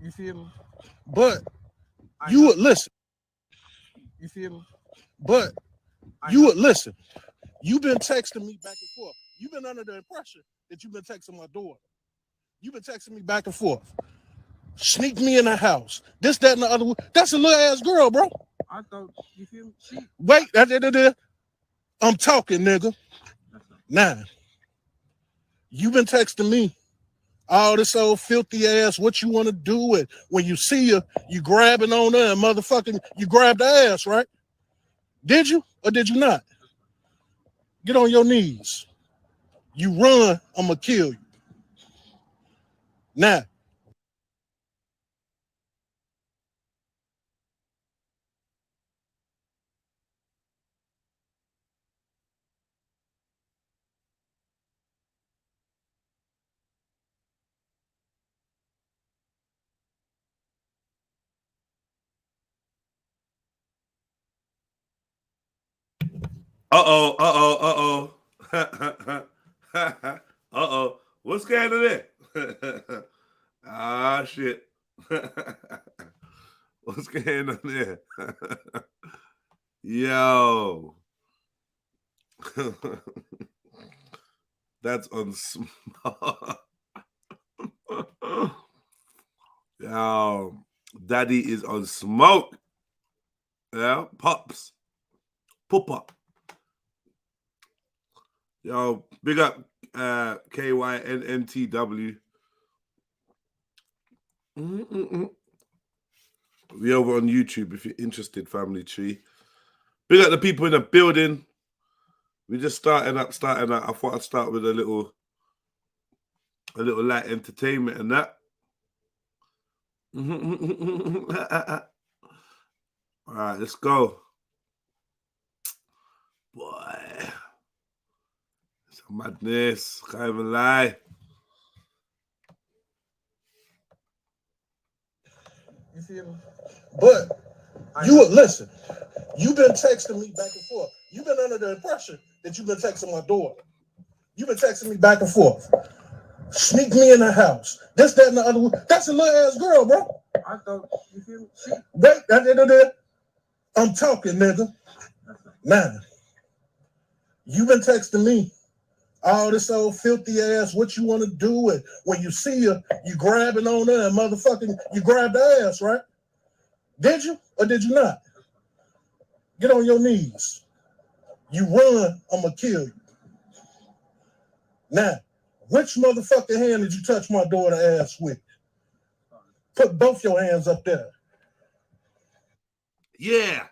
You feel me? But you would listen. You feel me? But you would listen. You've been texting me back and forth. You've been under the impression that you've been texting my daughter. You've been texting me back and forth. Sneak me in the house. This, that, and the other. That's a little ass girl, bro. I thought, you feel me? Wait, I'm talking, nigga. Nah. You've been texting me all this old filthy ass, what you want to do with. When you see her, you grabbing on her and motherfucking, you grabbed the ass, right? Did you or did you not? Get on your knees. You run, I'm going to kill you. Now, Uh-oh. What's going on there? Ah, shit. What's going on there? Yo. That's on smart. Yo. Daddy is on smoke. Yeah, pops. Puppa. Yo, big up KYNNTW. We over on YouTube if you're interested, family tree. Big up the people in the building. We just starting up. I thought I'd start with a little light entertainment and that. All right, let's go. Boy. It's a madness. Can't even lie. You feel me? But you would listen. You've been texting me back and forth. You've been under the impression that you've been texting my daughter. You've been texting me back and forth. Sneak me in the house. This, that, and the other. That's a little ass girl, bro. I thought, you feel me? Wait, I'm talking, nigga. Nah. You've been texting me all this old filthy ass, what you want to do with. When you see her, you grabbing on her and motherfucking, you grab the ass, right? Did you or did you not? Get on your knees. You run, I'm going to kill you. Now, which motherfucking hand did you touch my daughter ass with? Put both your hands up there. Yeah.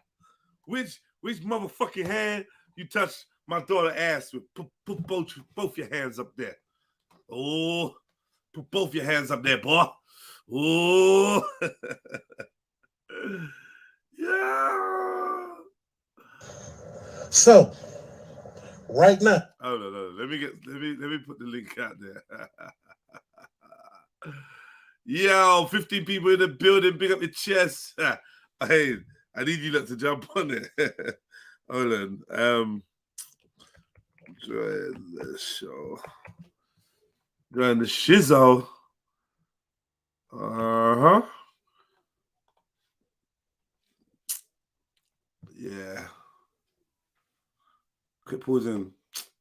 Which motherfucking hand you touched my daughter ass with? Put both your hands up there. Oh, put both your hands up there, boy. Oh. Yeah. So, right now. Oh no. Let me put the link out there. Yo, 15 people in the building. Big up your chest. Hey, I need you lot to jump on it. Hold on. Join the show. Join the shizzo. Uh-huh. Yeah. Quit pausing.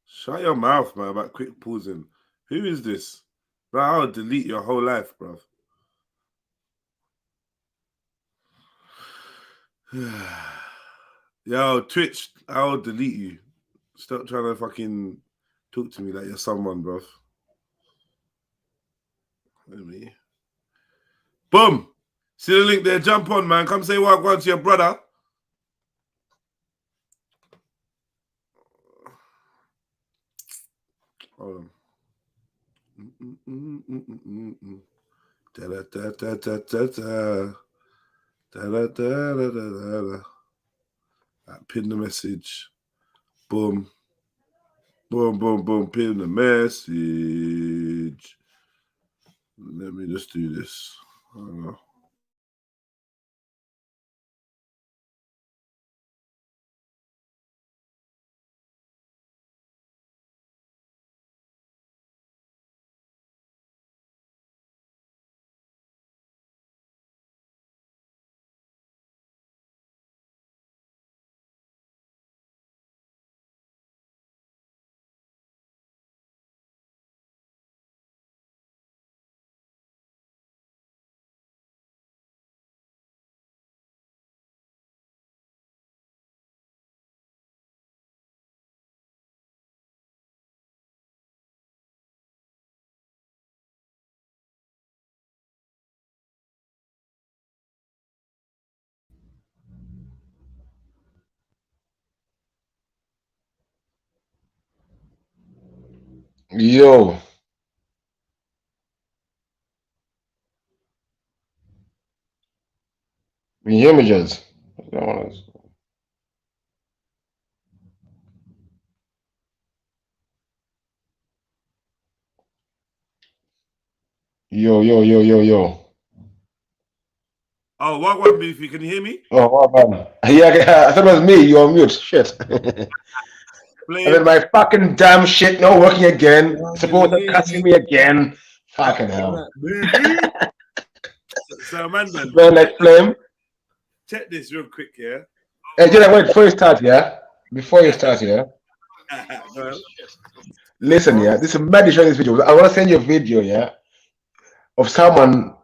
Shut your mouth, man, about quit pausing. Who is this? Bro, I'll delete your whole life, bro. Yo, Twitch, I'll delete you. Stop trying to fucking talk to me like you're someone, bro. Let me. Boom! See the link there? Jump on, man. Come say what I want to your brother. Hold on. Pin the message. Boom. Boom, boom, boom. Pin the message. Let me just do this. Yo. You hear me, Jez? Yo, yo, yo, yo, yo. Oh, what Beefy? Can you hear me? Oh, what man? Yeah, I thought it was me. You're on mute. Shit. And then my fucking damn shit not working again. Suppose they're cussing me again. Fucking hell. So, Amanda, Burn that flame. check this real quick, yeah? Hey, Jedi, wait, before you start, yeah? Before you start, yeah? Listen, yeah? This is mad showing this video. I want to send you a video, yeah? Of someone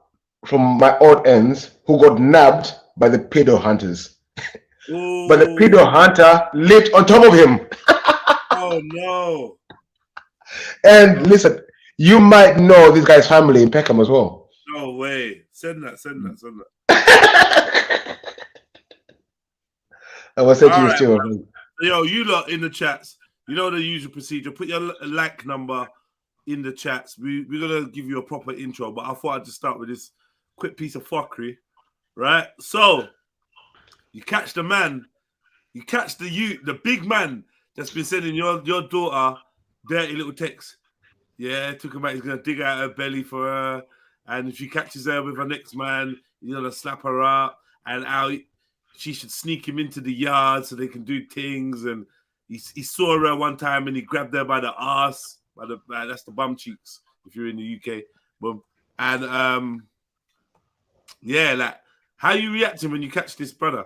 from my old ends who got nabbed by the pedo hunters. Ooh. But the pedo hunter lived on top of him. Oh, no. And listen, you might know this guy's family in Peckham as well. No way. Send that. I was saying to you All still. right, yo, you lot in the chats, you know the usual procedure. Put your like number in the chats. We're going to give you a proper intro, but I thought I'd just start with this quick piece of fuckery, right? So, you catch the man, you catch the big man that's been sending your daughter dirty little texts. Yeah, talking about he's going to dig out her belly for her, and if she catches her with her next man, he's going to slap her up, and how she should sneak him into the yard so they can do things. And he saw her one time and he grabbed her by the ass, that's the bum cheeks if you're in the UK. Boom. And yeah, like, how you reacting when you catch this brother?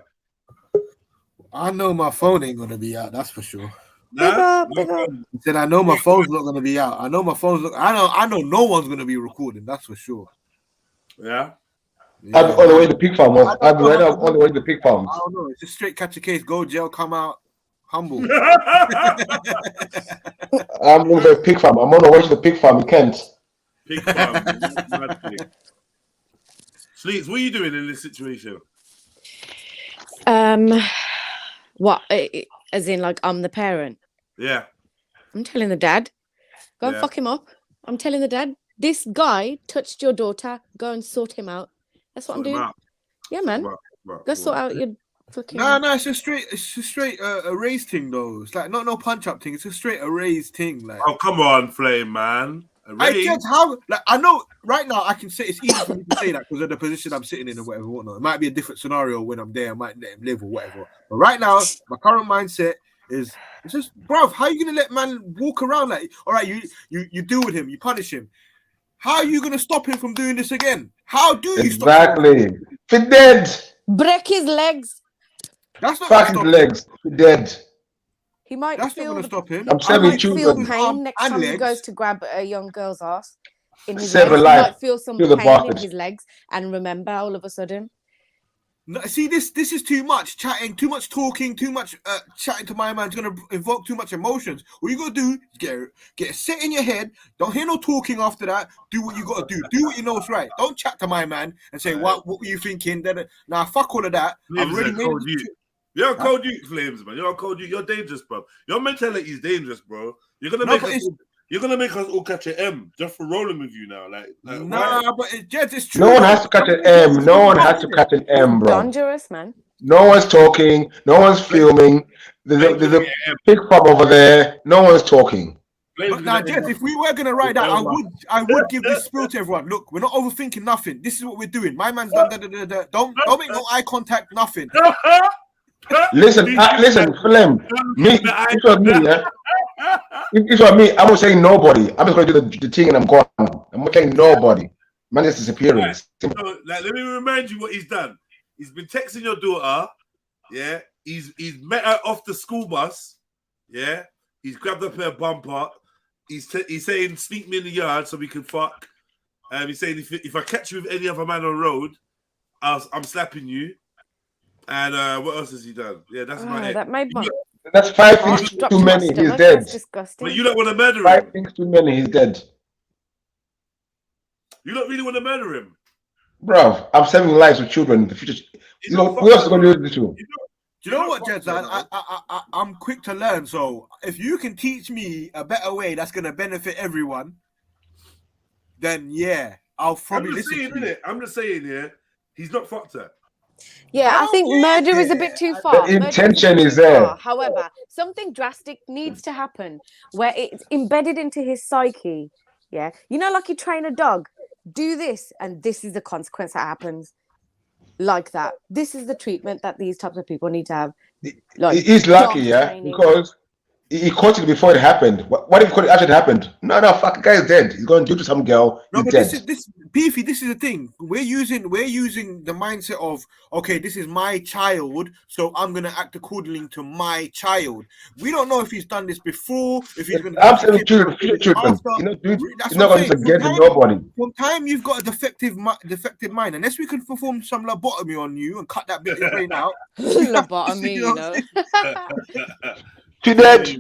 I know my phone ain't gonna be out. That's for sure. Nah? He said, "I know my phone's not gonna be out. I know my phone's. I know no one's gonna be recording. That's for sure." Yeah. I'll be on the way to pig farm. I'll be right now on the way to the pig farm. I don't know. It's just straight catch a case, go jail, come out humble. I'm going to the pig farm. I'm on the way to the pig farm in Kent. Pig farm. Sleeps, what are you doing in this situation? What? As in, like, I'm the parent? Yeah. I'm telling the dad. Go and Yeah. fuck him up. I'm telling the dad. This guy touched your daughter. Go and sort him out. That's what I'm doing. Yeah, man. Go sort out your fucking... No, it's just straight a raise thing though. It's like not no punch up thing. It's a straight a raise thing. Like, oh, come on, Flame, man. I get how, like, I know right now I can say it's easy for me to say that because of the position I'm sitting in or whatever, whatnot. It might be a different scenario when I'm there. I might let him live or whatever. But right now, my current mindset is it's just, bruv, how are you gonna let man walk around like? All right, you deal with him, you punish him. How are you gonna stop him from doing this again? How do you stop him? Exactly. If dead. Break his legs. That's not Fuck his legs. If dead. He might That's not feel gonna stop him. I'm he saving might feel children. pain next And time he legs. goes to grab a young girl's ass. In his Save legs. a He life. might feel some Feel the pain in bastard. his legs and remember all of a sudden. No, see, this is too much chatting, too much talking, too much chatting to my man. It's gonna evoke too much emotions. What you gotta do is get it set in your head. Don't hear no talking after that. Do what you gotta do. Do what you know is right. Don't chat to my man and say what were you thinking? Nah, fuck all of that. I've already made it. You're a cold Duke, Flames, man. You're a cold Duke. You're dangerous, bro. Your mentality is dangerous, bro. You're gonna make us all catch an M just for rolling with you now. Like nah, why? but it's true. No one has to catch an M. No one has to catch an M, bro. Dangerous, man. No one's talking. No one's filming. There's a pig farm over there. No one's talking. But now, Jez, if we were gonna ride out, I would give this spiel to everyone. Look, we're not overthinking nothing. This is what we're doing. My man's done. Don't make no eye contact. Nothing. Listen, Flem. Me, it was me, yeah. It was me. I'm not saying nobody. I'm just going to do the thing and I'm gone. I'm not saying nobody. Man is disappearing. Right. So, like, let me remind you what he's done. He's been texting your daughter. Yeah. He's met her off the school bus. Yeah. He's grabbed up her bumper. He's saying, sneak me in the yard so we can fuck. He's saying, if I catch you with any other man on the road, I'm slapping you. And what else has he done? Yeah, that's my head. That made my... That's 5 things too many. He's dead. That's disgusting. But you don't want to murder him. 5 things too many. He's dead. You don't really want to murder him. Bro, I'm saving lives with children in the future. You know, who else is going to do this to? Do you know what, Jeds? I'm quick to learn. So if you can teach me a better way that's going to benefit everyone, then yeah, I'll probably listen to you. I'm just saying, yeah, he's not fucked her. Yeah, I think murder is a bit too far. The intention is there. However, something drastic needs to happen where it's embedded into his psyche. Yeah, you know, like you train a dog. Do this, and this is the consequence that happens. Like that. This is the treatment that these types of people need to have. Like, he's lucky, yeah, because he caught it before it happened. What if it actually happened? No, fuck, the guy's dead. He's going to do to some girl. No, he's but dead. this Beefy, this is the thing. We're using the mindset of, okay, this is my child, so I'm gonna act accordingly to my child. We don't know if he's done this before, if he's gonna absolutely children. He's not going to get to nobody. From time you've got a defective mind, unless we can perform some lobotomy on you and cut that bit of your brain out. Lobotomy, you know. Too dead.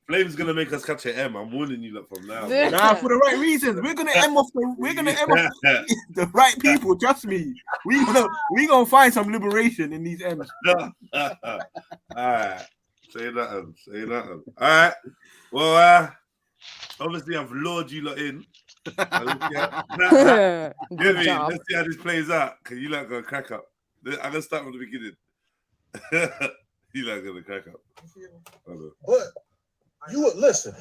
Flame's gonna make us catch an M. I'm warning you from now. Nah, for the right reasons. We're gonna M off the right people. Trust me. We gonna find some liberation in these M's. All right. Say nothing. All right. Well, obviously I've lured you lot in. Let's see how this plays out. Cause you like gonna crack up. I'm gonna start from the beginning. You like gonna crack up. But you listen.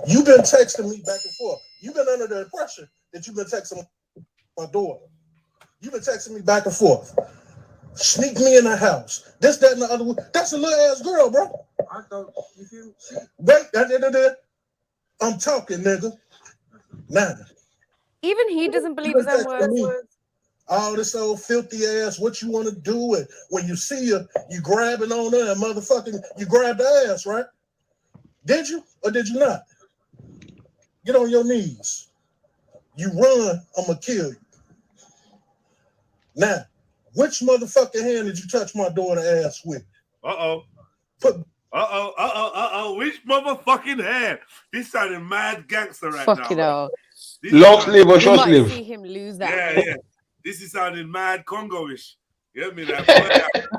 You've been texting me back and forth. You've been under the impression that you've been texting my daughter. You've been texting me back and forth. Sneak me in the house. This, that, and the other one. That's a little ass girl, bro. I thought you feel. Wait, I'm talking, nigga. Nah. Even he doesn't believe his own words. All this old filthy ass, what you want to do it. When you see her, you grabbing on her and motherfucking, you grab the ass, right? Did you or did you not? Get on your knees. You run, I'm going to kill you. Now, which motherfucking hand did you touch my daughter ass with? Which motherfucking hand? This sounding mad gangster right Fucking now. Long sleeve or short sleeve? See him lose that. Yeah. This is sounding mad Congo-ish. You hear me?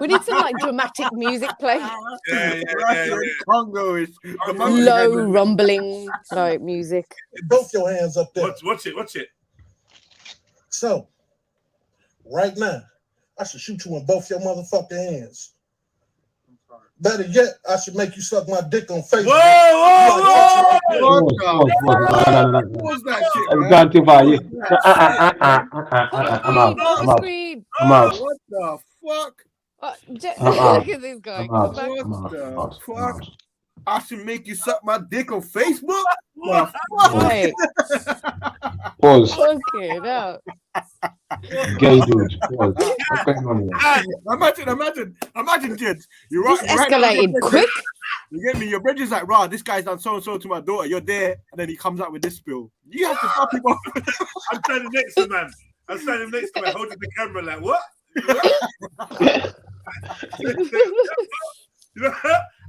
We need some like dramatic music play. Yeah. Congo-ish. Low rumbling like music. Both your hands up there. Watch it. So, right now, I should shoot you in both your motherfucking hands. Better yet, I should make you suck my dick on Facebook. Whoa! What was that shit? I'm going too far. I'm out. What the fuck? Look at this guy. What the fuck? I should make you suck my dick on Facebook? What the fuck? Wait. Pause. Okay, no. Gay dude. Pause. What's going on here? Imagine, kids. You're This escalated quick. You get me? Your brother's like, rah, this guy's done so and so to my daughter. You're there, and then he comes out with this spill. You have to stop him off. I'm standing next to man. Holding the camera like, what? You know?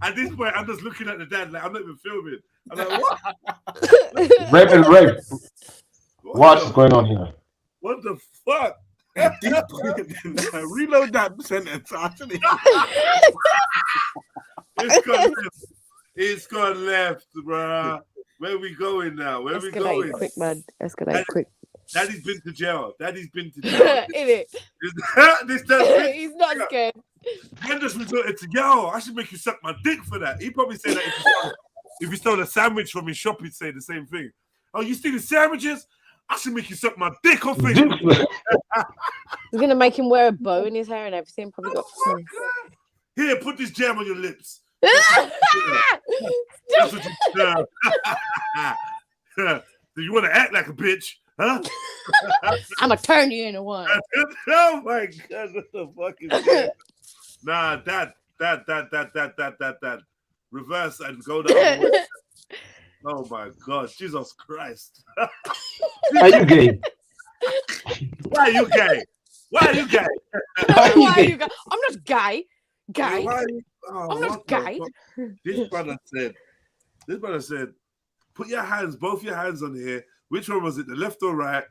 At this point, I'm just looking at the dad like I'm not even filming. I'm like, what? Rape and rape. What's going on here? What the fuck? Reload that sentence, actually. It's gone left, bruh. Where we going now? Where we going? Quick, man. Escalate quick. Daddy's been to jail. In it. He's not scared. Man just resorted to, yo, I should make you suck my dick for that. He probably say that if you stole a sandwich from his shop, he'd say the same thing. Oh, you stealing sandwiches? I should make you suck my dick on Facebook. He's gonna make him wear a bow in his hair and everything. Probably got some. Here, put this jam on your lips. That's what you do you want to act like a bitch? Huh? I'm gonna turn you into one. Oh my god, what the fuck is that? Nah, dad. Reverse and go down. Oh my god, Jesus Christ. Are you gay? Why are you gay? Why are you gay? I'm not gay. I'm not gay. This brother said, put both your hands on here. Which one was it, the left or right?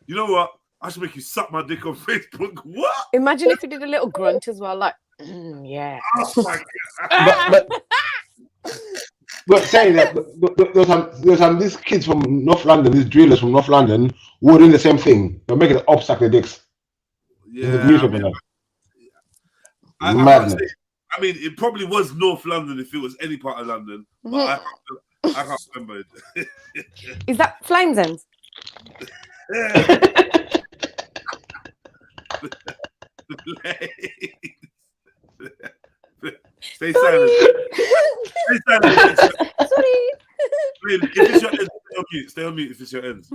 You know what? I should make you suck my dick on Facebook. What? Imagine if he did a little grunt as well, like. Yeah. Oh my God. But saying that, there's some these kids from North London, these drillers from North London, who are doing the same thing. They're making up suck their dicks in the Yeah, newspaper now. I can't say. Madness. I mean, it probably was North London if it was any part of London, but I can't remember it. Is that Flames Ends? Stay silent. Stay silent. Sorry. If it's your ends, stay on mute. Stay on mute if it's your ends.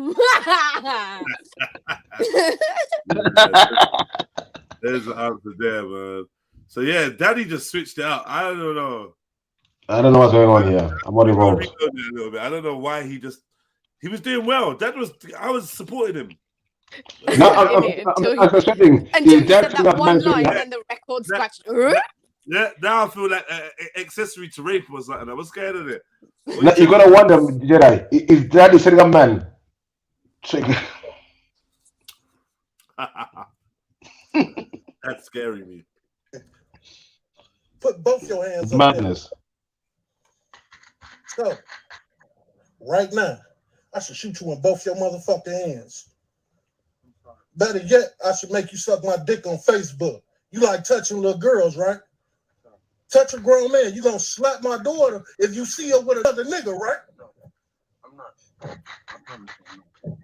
There's the answer there, man. So yeah, Daddy just switched it out. I don't know. I don't know what's going on here. I'm not involved. I don't know why he was doing well. I was supporting him. No, I'm expecting. Until he said that one line and then the record scratched. Yeah, now I feel like accessory to rape or something. I was scared of it. No, you gotta wonder, Jedi, is Daddy setting up man? That's scaring me. Put both your hands up. Madness. So, right now, I should shoot you in both your motherfucking hands. Better yet, I should make you suck my dick on Facebook. You like touching little girls, right? Touch a grown man. You gonna slap my daughter if you see her with another nigga, right? No, I'm not. I promise you.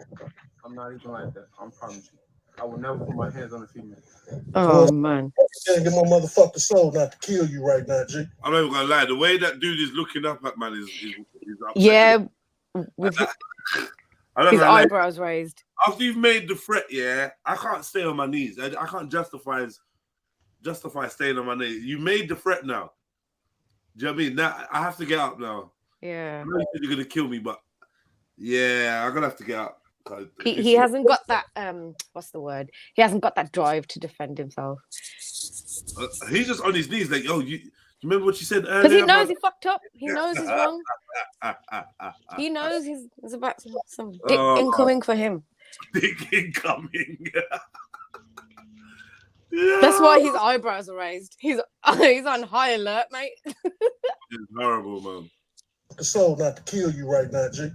I'm not even like that. I promise you. I will never put my hands on a female. Oh, man. Can't get my motherfucking soul not to kill you right now, G. I'm not even gonna lie. The way that dude is looking up at man is yeah, with his eyebrows raised. After you've made the threat, yeah, I can't stay on my knees. I can't justify staying on my knees. You made the threat now. Do you know what I mean? Now I have to get up now. Yeah. I know you said you're gonna kill me, but yeah, I'm gonna have to get up. He hasn't got that what's the word? He hasn't got that drive to defend himself. He's just on his knees, like, yo, you remember what you said earlier? Because he knows he fucked up. He knows he's wrong. He knows he's about some dick incoming for him. Dick incoming. That's why his eyebrows are raised. He's on high alert, mate. It's horrible, man. The soul not to kill you right now, G.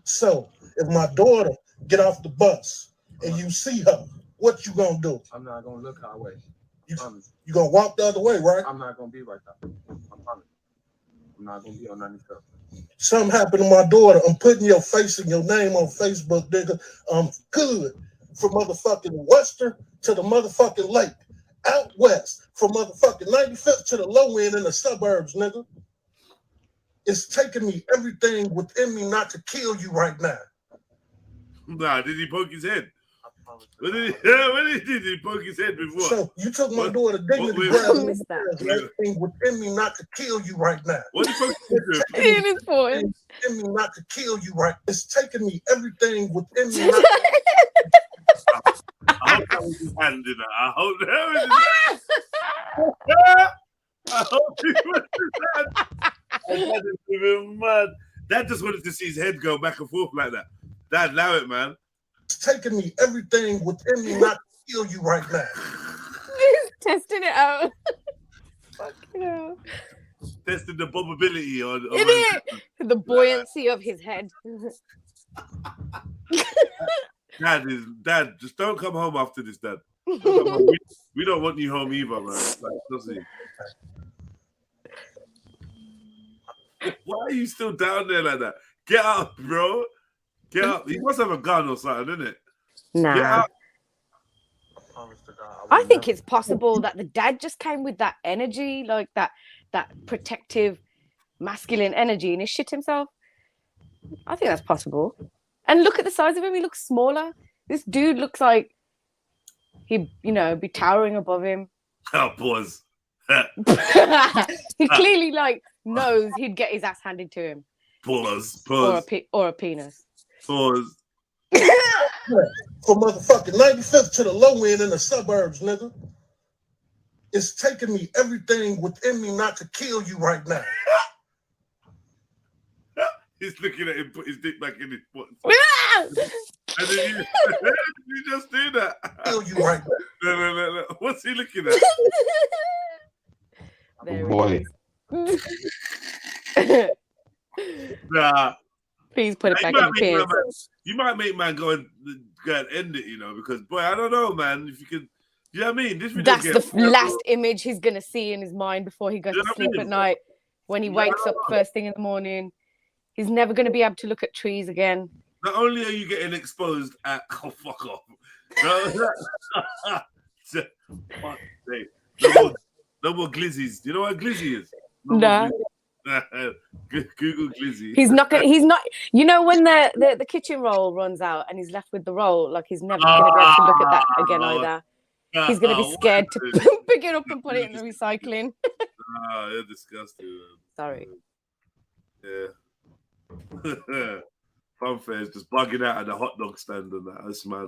So, if my daughter get off the bus and you see her, what you gonna do? I'm not gonna look her way. You gonna walk the other way, right? I'm not gonna be right there. I promise. I'm not gonna be on any stuff. Something happened to my daughter. I'm putting your face and your name on Facebook, nigga. I'm good from motherfucking Western to the motherfucking lake. Out west from motherfucking 95th to the low end in the suburbs, nigga. It's taking me everything within me not to kill you right now. Nah, did he poke his head? When did he poke his head before? So you took my daughter dignity everything within me not to kill you right now. What did he poke his head? In his voice. Within me not to kill you right. It's taking me everything within me not I hope that was his hand in it. I hope that was his hand. I hope he was his hand. That is even mad. Dad just wanted to see his head go back and forth like that. Dad, allow it, man. It's taking me everything within me not to kill you right now. He's testing it out. Fucking hell. Testing the bobbability on the buoyancy of his head. Dad, just don't come home after this, Dad. We don't want you home either, man. Like, why are you still down there like that? Get up, bro. Get up. He must have a gun or something, isn't it? Nah. Get up. I think it's possible that the dad just came with that energy, like that protective masculine energy, and he shit himself. I think that's possible. And look at the size of him. He looks smaller. This dude looks like he'd, be towering above him. Oh, pause. He clearly knows he'd get his ass handed to him. Pause. Or a penis. Pause. From motherfucking 95th to the low end in the suburbs, nigga. It's taking me everything within me not to kill you right now. He's looking at him, put his dick back in his butt. And then you just do that. Kill you right now. No. What's he looking at? There Boy. it is. Nah. Please put it back in the pants. You might make man go and end it, you know, because boy, I don't know, man. If you could, you know what I mean? This video That's the last image he's gonna see in his mind before he goes to sleep at night. When he wakes up first thing in the morning, he's never gonna be able to look at trees again. Not only are you getting exposed at fuck off. No more glizzies. Do you know what a glizzy is? No. Google glizzy. He's not. You know when the kitchen roll runs out and he's left with the roll, like he's never going to be able to look at that again either. He's going to be scared to pick it up and put it in the recycling. You're disgusting. Man. Sorry. Yeah. Funfair is just bugging out at the hot dog stand and that. That's mad.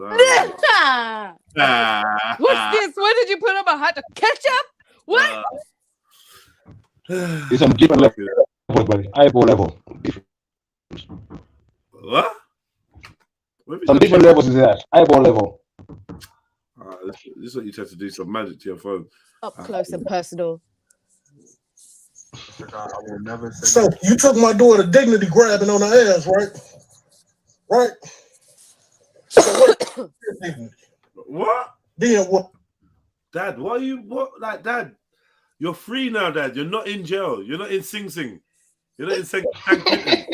What's this? Where did you put up a hot dog? Ketchup? What? It's some different level, buddy. Eyeball level. What? Some different levels is that. Eyeball level. This is what you tend to do, some magic to your phone. Up close and personal. I will never say So you took my daughter dignity grabbing on her ass, right? Right. So what? What? Then what? Dad, Dad? You're free now, Dad. You're not in jail. You're not in Sing Sing. You're not in San Quentin.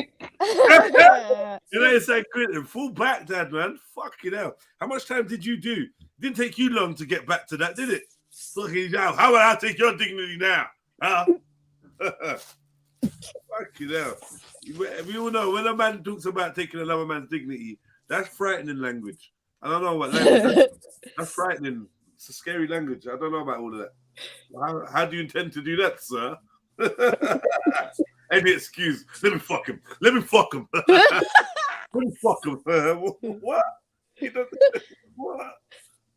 You're not in San Quentin. Fall back, Dad, man. Fucking hell. How much time did you do? Didn't take you long to get back to that, did it? Fucking hell. How about I take your dignity now? Huh? Fucking hell. We all know when a man talks about taking another man's dignity, that's frightening language. I don't know what language that's frightening. It's a scary language. I don't know about all of that. How do you intend to do that, sir? Any excuse. Let me fuck him. Let me fuck him. Let me fuck him. What?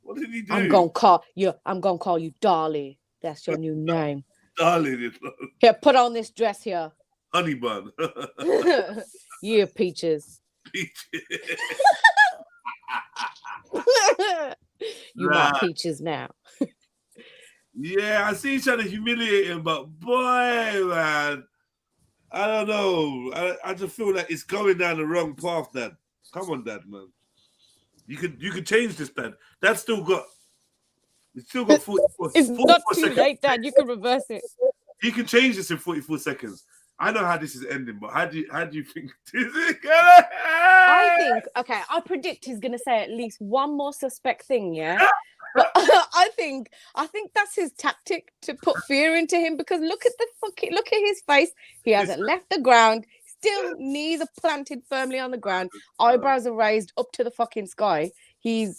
What did he do? I'm gonna call you Dolly. That's your new name. Darling. Here, put on this dress here. Honey bun. Yeah, Peaches. You my Peaches now. Yeah, I see you trying to humiliate him, but boy, man, I don't know. I just feel like it's going down the wrong path, Dad. Come on, Dad, man. You could change this, Dad. It's still got 44. It's 44 not too seconds. late, Dad. You can reverse it. He can change this in 44 seconds. I know how this is ending, but how do you think this is gonna end? I predict he's gonna say at least one more suspect thing, yeah. But I think that's his tactic to put fear into him, because look at his face. He hasn't left the ground. Still, knees are planted firmly on the ground. Eyebrows are raised up to the fucking sky. It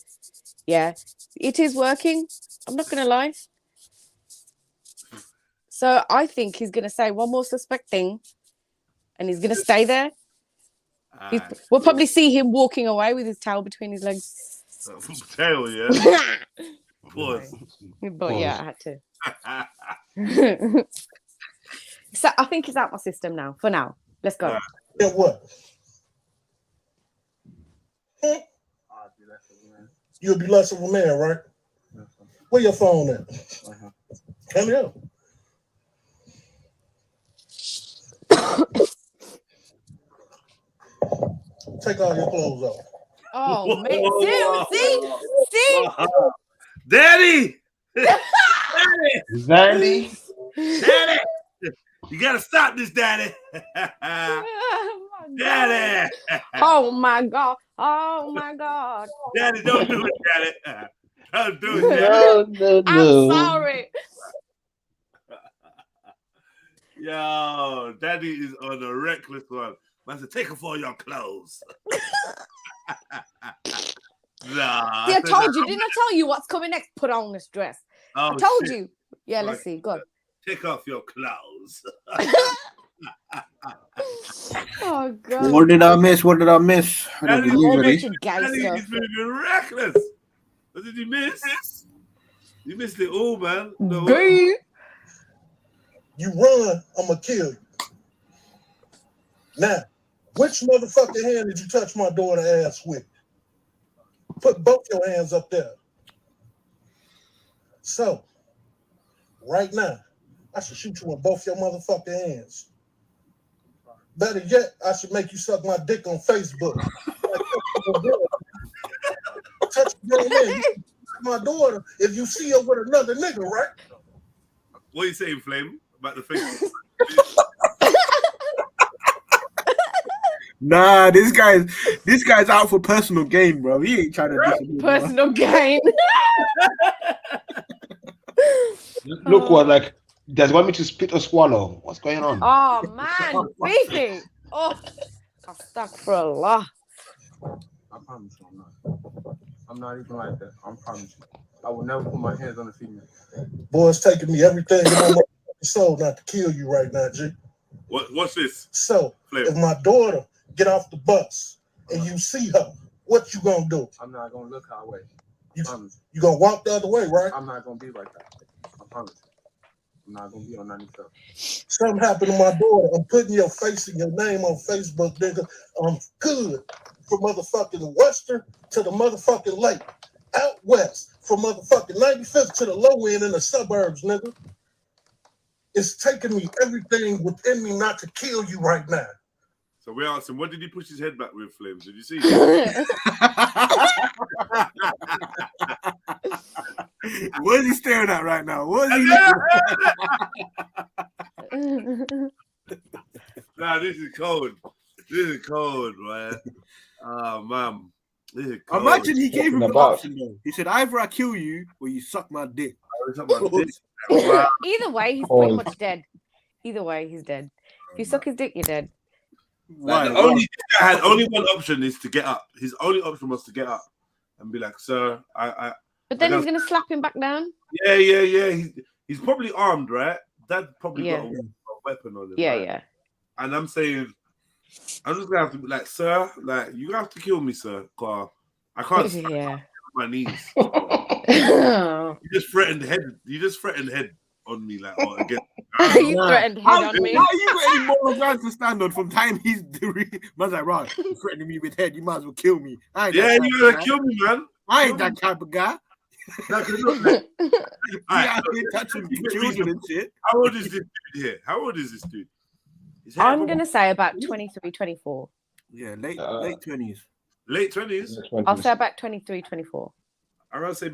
is working. I'm not gonna lie. So I think he's gonna say one more suspect thing, and he's gonna stay there. We'll probably see him walking away with his tail between his legs. Tail, yeah. Pause. But yeah, I had to. So I think he's out my system now. For now, let's go. Yeah, what? You'll be less of a man, right? Where your phone at? Come here. Take all your clothes off. Oh man! See! Daddy! Daddy! You gotta stop this, Daddy! Daddy! Oh my God! Oh my God! Daddy, don't do it, Daddy! Don't do it, Daddy! No. I'm sorry. Yo, Daddy is on a reckless one. Man said, take off all your clothes. Nah. See, I told you. Didn't I tell you what's coming next? Put on this dress. I told you. Yeah, let's see. Go. Take off your clothes. Oh God. What did I miss? I don't believe it. Daddy is moving reckless. What did you miss? You missed it all, man. No. Gay. You run, I'm gonna kill you. Now, which motherfucking hand did you touch my daughter's ass with? Put both your hands up there. So, right now, I should shoot you in both your motherfucking hands. Better yet, I should make you suck my dick on Facebook. Touch a grown man. You can touch my daughter if you see her with another nigga, right? What are you saying, Flame? About the face? Nah, this guy's out for personal gain, bro. He ain't trying to do Personal gain. Look what, like, does he want me to spit or swallow? What's going on? Oh man, beefy. Oh, astaghfirullah. I promise you, I'm not even like that. I promise you. I will never put my hands on a female. Boy, it's taking me everything in my soul not to kill you right now, G. What's this? So, Flame. if my daughter get off the bus and you see her, what you gonna do? I'm not gonna look her way. You, promise. You gonna walk the other way, right? I'm not gonna be like that. I promise. I'm not gonna be on 97. Something happened to my daughter. I'm putting your face and your name on Facebook, nigga. I'm good from motherfucking Western to the motherfucking lake. Out west from motherfucking 95th to the low end in the suburbs, nigga. It's taking me everything within me not to kill you right now. So we asked him, what did he push his head back with, Flames? Did you see? What is he staring at right now? What is he looking at? Nah, this is cold. This is cold, man. Oh, man. This is cold. Imagine he gave him the About. option, though. He said, either I kill you or you suck my dick. Either way, he's pretty much dead. Either way, he's dead. If you suck his dick, you're dead. Why? Like, this guy had only one option is to get up. His only option was to get up and be like, sir, But then he's going to slap him back down. Yeah. He's probably armed, right? Dad probably got a weapon on him. Yeah, right? yeah. And I'm saying, I'm just going to have to be like, sir, like, you have to kill me, sir. Cause I can't stand on my knees. You just threatened head on me, like, or again. You threatened head on me. How you got any moral grounds to stand on from time he's doing? Man's like, right, you're threatening me with head. You might as well kill me. Yeah, you gotta kill me, man. I ain't that type of guy. Like, look, man. Out here touching children and shit. How old is this dude here? How old is this dude? I'm going to say about 23, 24. Yeah, late 20s. Late 20s? I'll say about 23, 24. I'm gonna say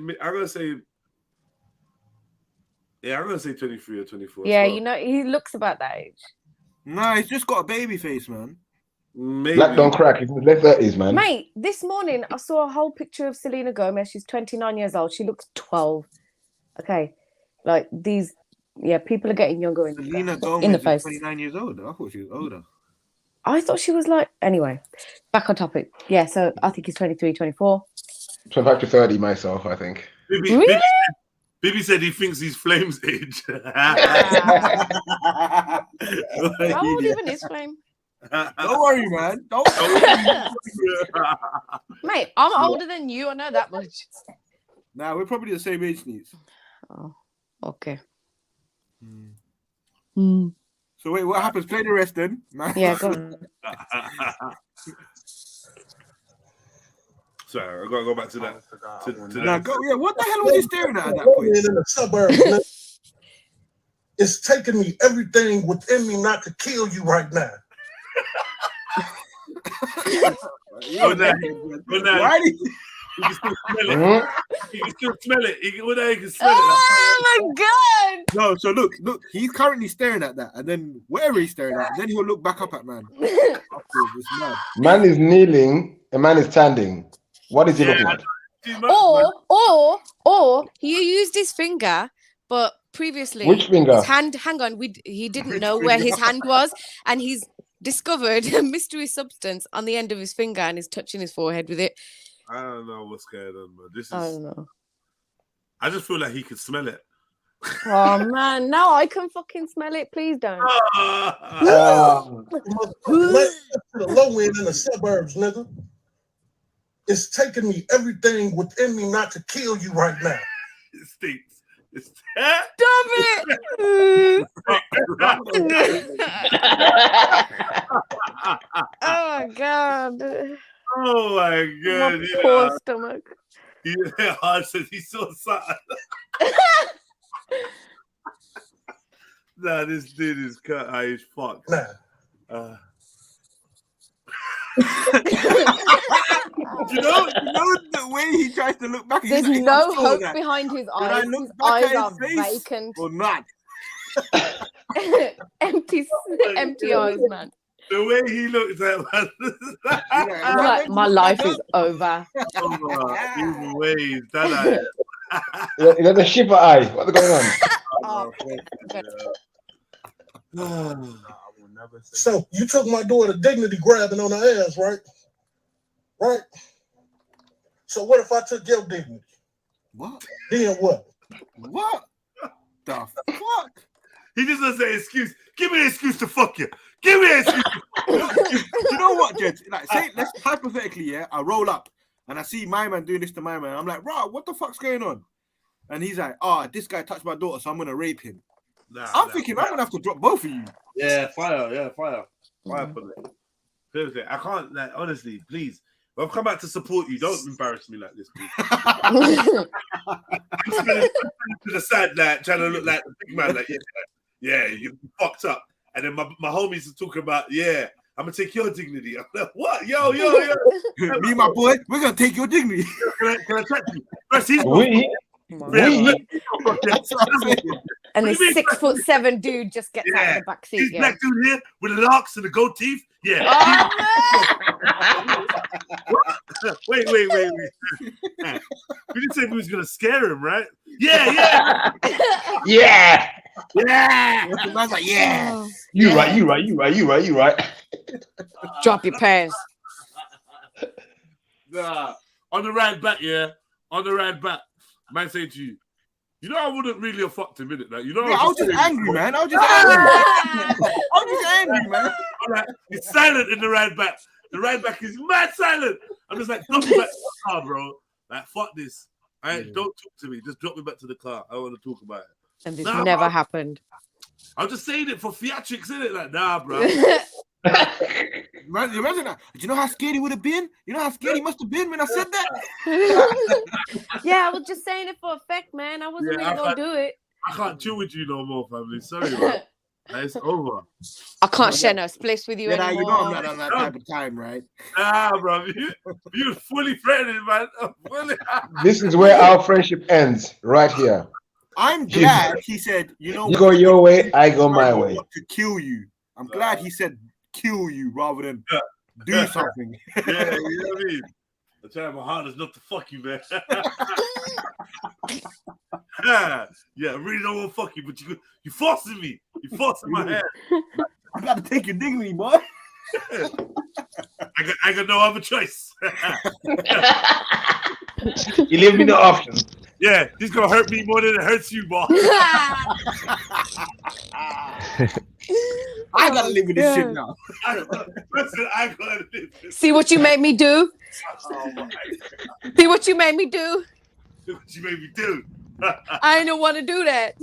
23 or 24. Yeah, well. you know, he looks about that age. Nah, he's just got a baby face, man. Maybe. Black don't crack. He's in his late 30s, man. Mate, this morning I saw a whole picture of Selena Gomez. She's 29 years old. She looks 12. Okay. Like these, people are getting younger in the face. 29 years old. I thought she was older. I thought she was like, anyway, back on topic. Yeah, so I think he's 23, 24. 25 to 30 myself, I think. Really? Bibi said he thinks he's Flame's age. How old even is Flame? Don't worry, man. Don't worry. Mate, I'm older than you. I know that much. Nah, we're probably the same age, Needs. Oh, okay. So wait, what happens? Play the rest then. Yeah, go on. Sorry, I gotta go back to that. What the hell was he staring at that point? In the suburbs, it's taking me everything within me not to kill you right now. Why did you can still smell it? You can still smell it. You can smell it. Oh my god! No, so look, he's currently staring at that, and then wherever he's staring at, then he'll look back up at man. Man is kneeling, a man is standing. What is he looking at? Or he used his finger, but previously Which finger? his hand. Hang on, he didn't know where his hand was, and he's discovered a mystery substance on the end of his finger, and is touching his forehead with it. I don't know what's going on, man. I don't know. I just feel like he could smell it. Oh man, no, I can fucking smell it. Please don't. The low end in the suburbs, nigga. It's taking me everything within me not to kill you right now. It stinks. Stop it! Oh my god. Oh my god. My poor stomach. Yeah, I said he saw something. Nah, this dude is cut high as fuck. Nah. You know the way he tries to look back. There's he's like, no I'm sure hope that- behind his Did I eyes. look His back eyes at are his face vacant. or not? empty eyes, man. The way he looks at man. He's like, my life is over. Even ways. That Is that the shipper eye? What's going on? Oh, I will never say So you took my daughter dignity grabbing on her ass, right? Right? So what if I took your dignity? What? Then what? What? The fuck? he just doesn't say excuse. Give me an excuse to fuck you. Give me an excuse. You know what, Jed? Like, say, let's hypothetically, yeah, I roll up and I see my man doing this to my man. I'm like, bro, what the fuck's going on? And he's like, this guy touched my daughter, so I'm gonna rape him. I'm thinking I'm gonna have to drop both of you. Yeah, fire for that. Seriously, I can't, like, honestly, please. When I've come out to support you, don't embarrass me like this, please. I'm standing to the side, like, trying to look like the big man, like, yeah, you fucked up. And then my homies are talking about, I'm gonna take your dignity. I'm like, what? Yo. Me and my boy, we're gonna take your dignity. Can I touch you? First, he's That's what I'm saying. And this 6'7" dude just gets out of the back seat. He's black dude here with the locks and the gold teeth. Yeah. Wait. We didn't say we was gonna scare him, right? Yeah. Yeah. The man's like, yeah. You right. Drop your pants. Nah. On the ride back, man saying to you, you know, I wouldn't really have fucked him, innit? Like, you know, I was just angry, man. I was just angry, man. All right, it's silent in the ride back. The ride back is mad silent. I'm just like, drop me back to the car, bro. Like, fuck this. Don't talk to me. Just drop me back to the car. I want to talk about it. And this never happened. I'm just saying it for theatrics, innit? Like, nah, bro. Man, imagine that. Do you know how scared he would have been? You know how scared he must have been when I said that? Yeah, I was just saying it for effect, man. I wasn't really gonna do it. I can't chill with you no more, family. Sorry, man. It's over. I can't share no splits with you anymore. You know I'm not on that type of time, right? Nah, bro. You're fully threatened, man. This is where our friendship ends, right here. I'm glad he said, you know, you go your way, I go my way. To kill you. I'm glad he said kill you rather than do something. Yeah, you know what I mean? I try my hardest not to fuck you, man. Yeah, I really don't want to fuck you, but you forcing me. You forcing my hand. I gotta take your dignity, boy. I got no other choice. You leave me no option. Yeah, this gonna hurt me more than it hurts you, boy. I gotta live with this shit now. I gotta live this. See what you made me do? Oh my God. See what you made me do? See what you made me do. I don't want to do that.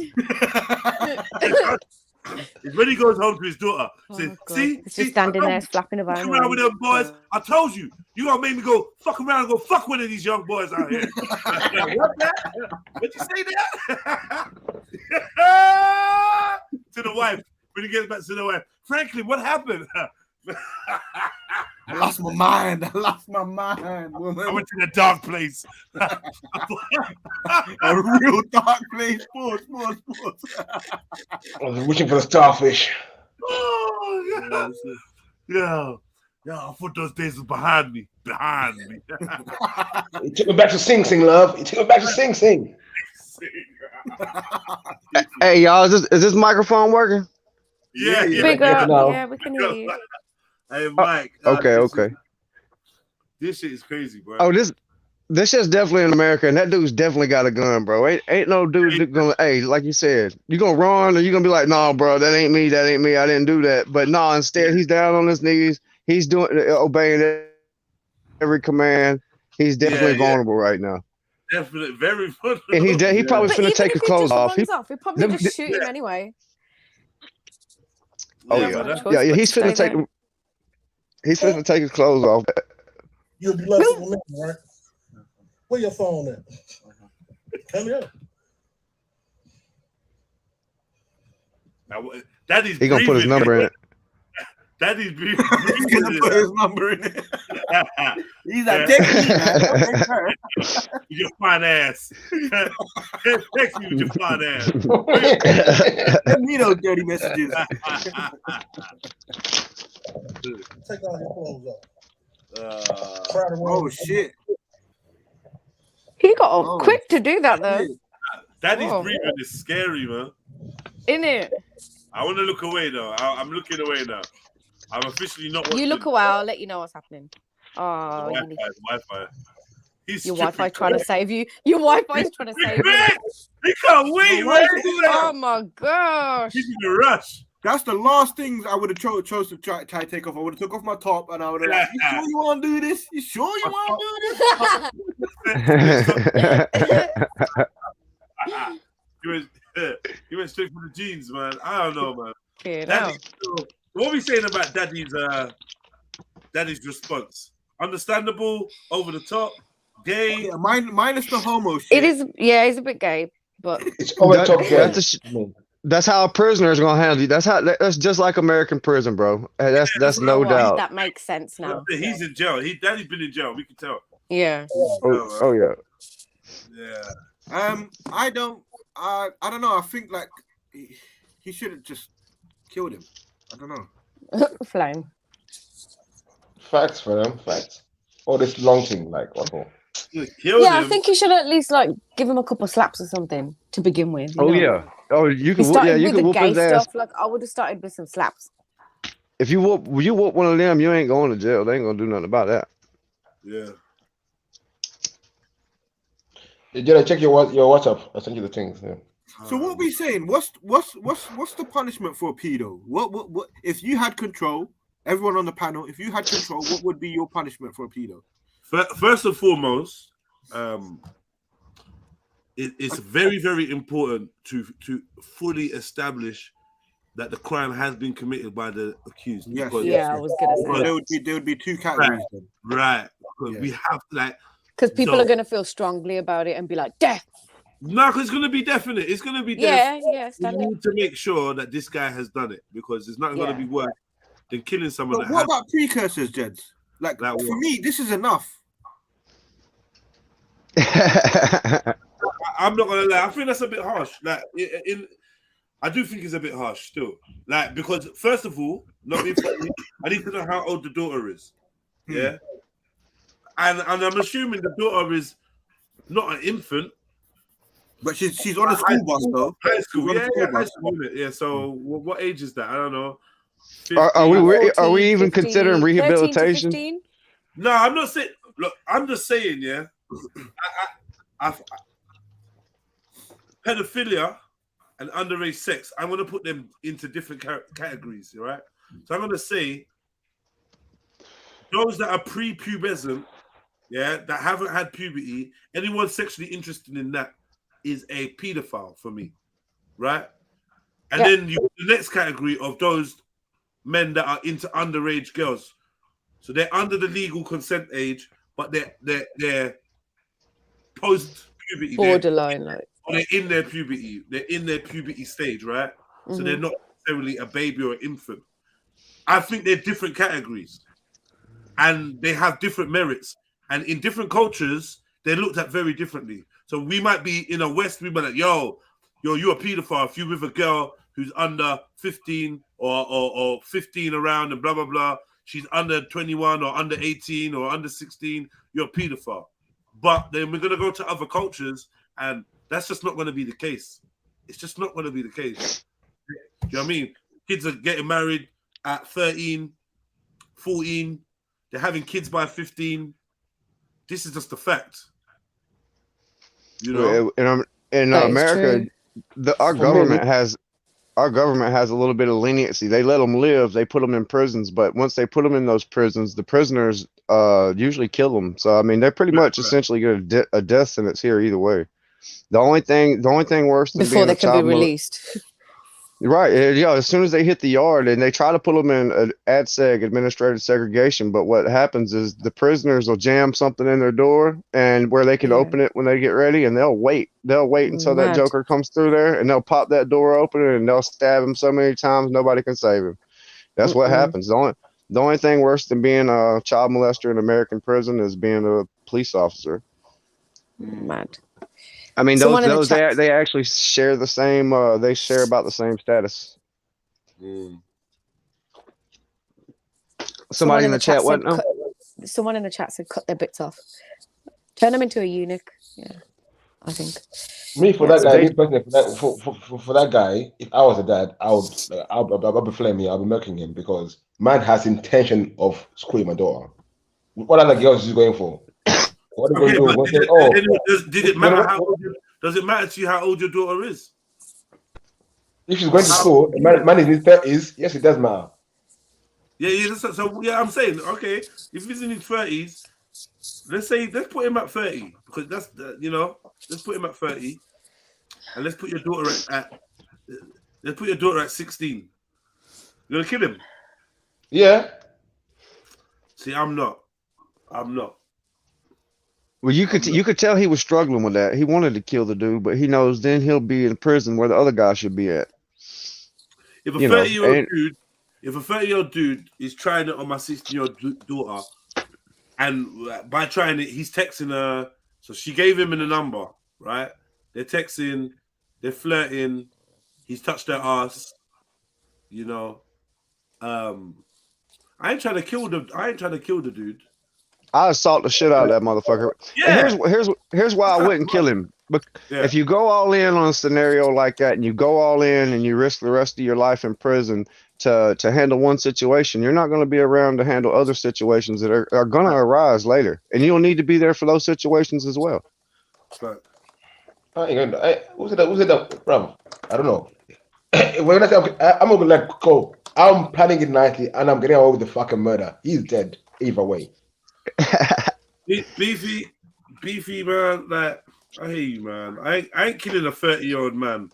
It's when he goes home to his daughter. Says, see, it's just standing there slapping about. Fuck around with them boys. I told you, you gonna make me go fuck around and go fuck one of these young boys out here. What that? What'd you say that? To the wife. When he gets back to the wife, Franklin, what happened? I lost my mind, woman. I went to the dark place. A real dark place. Pause. I was wishing for the starfish. Oh, yeah. I thought those days were behind me. You took me back to Sing Sing, love. You took me back to Sing Sing. Hey, y'all, is this microphone working? Yeah. Big up. No. Yeah, we can hear you. Hey, Mike. Okay. This shit is crazy, bro. Oh, this shit's definitely in America, and that dude's definitely got a gun, bro. Ain't no dude gonna, hey, like you said, you gonna run or you gonna be like, no, bro, that ain't me, I didn't do that. But no, instead he's down on his knees, he's obeying every command. He's definitely vulnerable right now. Definitely, very vulnerable. And he probably But finna even take if his clothes off. He'll probably just shoot him anyway. Oh Yeah, yeah, but yeah. He's finna take. He's finna take his clothes off. You'll be less of a man, right? Where your phone at? Come here. Daddy's He gonna put his breathing. number in it. Daddy's breathing. He's gonna put his number in it. He's like, Yeah. text me, man. Don't text her. With your fine ass. Text me with your fine ass. Send me those dirty messages. Take all your clothes off. Oh shit! He got up Oh, quick to do that though, Daddy's Oh. breathing is scary, man. isn't it? I want to look away though. I'm looking away now. I'm officially not watching. You look away, I'll let you know what's happening. Oh, you need- Wi-Fi. He's your stripping. Wi-Fi trying to save you. Your Wi-Fi is trying to save you. He can't wait, Why man. you do that? Oh my gosh. He's in a rush. That's the last things I would have chose to try to take off. I would have took off my top and I would have like, you sure you want to do this? You sure you want to do this? He went straight for the jeans, man. I don't know, man. Get Daddy, out. what are we saying about Daddy's response? Understandable, over the top, gay. Yeah, minus the homo shit. It is, yeah, he's a bit gay, but It's over the top. That's how a prisoner is gonna handle you. That's just like American prison, bro. That's no what? doubt. That makes sense now. He's in jail. Daddy's been in jail. We can tell. Yeah. Oh yeah. Yeah. I don't know. I think like he should have just killed him. I don't know. Flame. Facts for them. Facts. All this long thing, like what? Yeah, I think you should at least like give him a couple slaps or something to begin with. You Oh know? yeah. Oh, you He can. started You with can the whoop gay his ass. stuff. Like I would have started with some slaps. If you whoop one of them, you ain't going to jail. They ain't gonna do nothing about that. Yeah. Did I check your WhatsApp? I sent you the things. Yeah. So what we saying? What's the punishment for a pedo? What if you had control? Everyone on the panel, if you had control, what would be your punishment for a pedo? First and foremost, it's very, very important to fully establish that the crime has been committed by the accused. Yes, Because- Yeah, I was gonna say. There would be two categories. Then. Right. Because Yeah. we have like Because people So- are gonna feel strongly about it and be like, death. no, because it's gonna be definite. It's gonna be Yeah, definite. yeah, We standard. need to make sure that this guy has done it because it's not Yeah. gonna be worse than killing someone But that what has. about precursors, Jeds? Like Like for what? me, this is enough. I'm not gonna lie. I think that's a bit harsh. Like, I do think it's a bit harsh still. Like, because first of all, not being funny, I need to know how old the daughter is. Yeah, and I'm assuming the daughter is not an infant. But she's on a school bus though. High school, She's on a yeah, school yeah, high bus. school, isn't it? Yeah. So, what age is that? I don't know. Are we 14, even 15, considering 13 to rehabilitation? 15? No, I'm not saying. Look, I'm just saying. Yeah, I pedophilia and underage sex. I'm going to put them into different categories. Right. So I'm going to say those that are pre-pubescent, yeah, that haven't had puberty. Anyone sexually interested in that is a pedophile for me, right? And Yeah. then you the next category of those men that are into underage girls. So they're under the legal consent age, but they're post puberty. Borderline, like. They're in their puberty. They're in their puberty stage, right? So they're not necessarily a baby or an infant. I think they're different categories, and they have different merits. And in different cultures, they're looked at very differently. So we might be in a West, we might be like, yo, you're a pedophile if you're with a girl who's under 15 or 15 around and blah, blah, blah. She's under 21 or under 18 or under 16, you're a pedophile. But then we're going to go to other cultures, and that's just not going to be the case. It's just not going to be the case. Do you know what I mean? Kids are getting married at 13, 14. They're having kids by 15. This is just a fact. You know? In That is America, true. our government has a little bit of leniency. They let them live. They put them in prisons, but once they put them in those prisons, the prisoners usually kill them. So I mean, they're pretty much essentially get a death sentence here either way. The only thing worse than Before being they a can be child released. Right. Yeah. As soon as they hit the yard, and they try to put them in ADSEG, administrative segregation, but what happens is the prisoners will jam something in their door, and where they can Yeah. open it when they get ready, and they'll wait. They'll wait until that Mad. Joker comes through there, and they'll pop that door open, and they'll stab him so many times nobody can save him. That's what happens. The only thing worse than being a child molester in American prison is being a police officer. Mad. I mean, Someone in the those chat- they actually share the same. They share about the same status. Somebody in the chat, what? No? Someone in the chat said cut their bits off. Turn them into a eunuch. Yeah, I think. Me for Yes. that guy, me personally, for that guy, if I was a dad, I'll be flaming, I'll be milking him because man has intention of screwing my daughter. What other girls is he going for? What are you going to do? Did it matter how old? Does it matter to you how old your daughter is? If she's going to school, man is in his 30s, yes, it does matter. Yeah. So yeah, I'm saying okay. If he's in his 30s, let's put him at 30 because that's let's put him at 30, and let's put your daughter at 16. You're gonna kill him? Yeah. See, I'm not. Well, you could tell he was struggling with that. He wanted to kill the dude, but he knows then he'll be in prison where the other guy should be at. If a 30-year-old dude is trying it on my 16-year-old daughter, and by trying it, he's texting her. So she gave him the number, right? They're texting, they're flirting. He's touched her ass. I ain't trying to kill the dude. I assault the shit out of that motherfucker. Yeah. And here's why I wouldn't kill him. But if you go all in on a scenario like that, and you go all in and you risk the rest of your life in prison to handle one situation, you're not going to be around to handle other situations that are going to arise later, and you'll need to be there for those situations as well. Who's it, bro? I don't know. When I say I'm gonna let go, I'm planning it nicely, and I'm getting away with the fucking murder. He's dead either way. Beefy, man. Like, I hear you, man. I ain't killing a 30-year-old man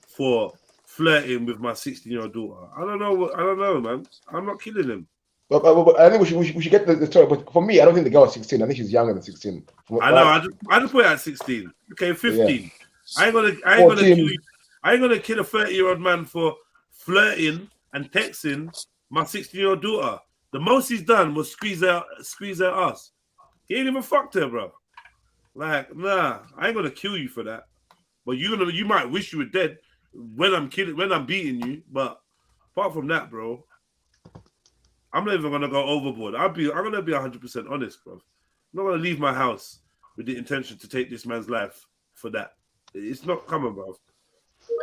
for flirting with my 16-year-old daughter. I don't know, man. I'm not killing him. But I think we should get the story. But for me, I don't think the girl is 16. I think she's younger than 16. I know. I just put it at 16. Okay, 15. Yeah. I ain't gonna kill a 30-year-old man for flirting and texting my 16-year-old daughter. The most he's done was squeeze her ass. He ain't even fucked her, bro. Like, nah, I ain't gonna kill you for that. But you might wish you were dead when I'm beating you. But apart from that, bro, I'm not even gonna go overboard. I'm gonna be 100% honest, bro. I'm not gonna leave my house with the intention to take this man's life for that. It's not coming, bro.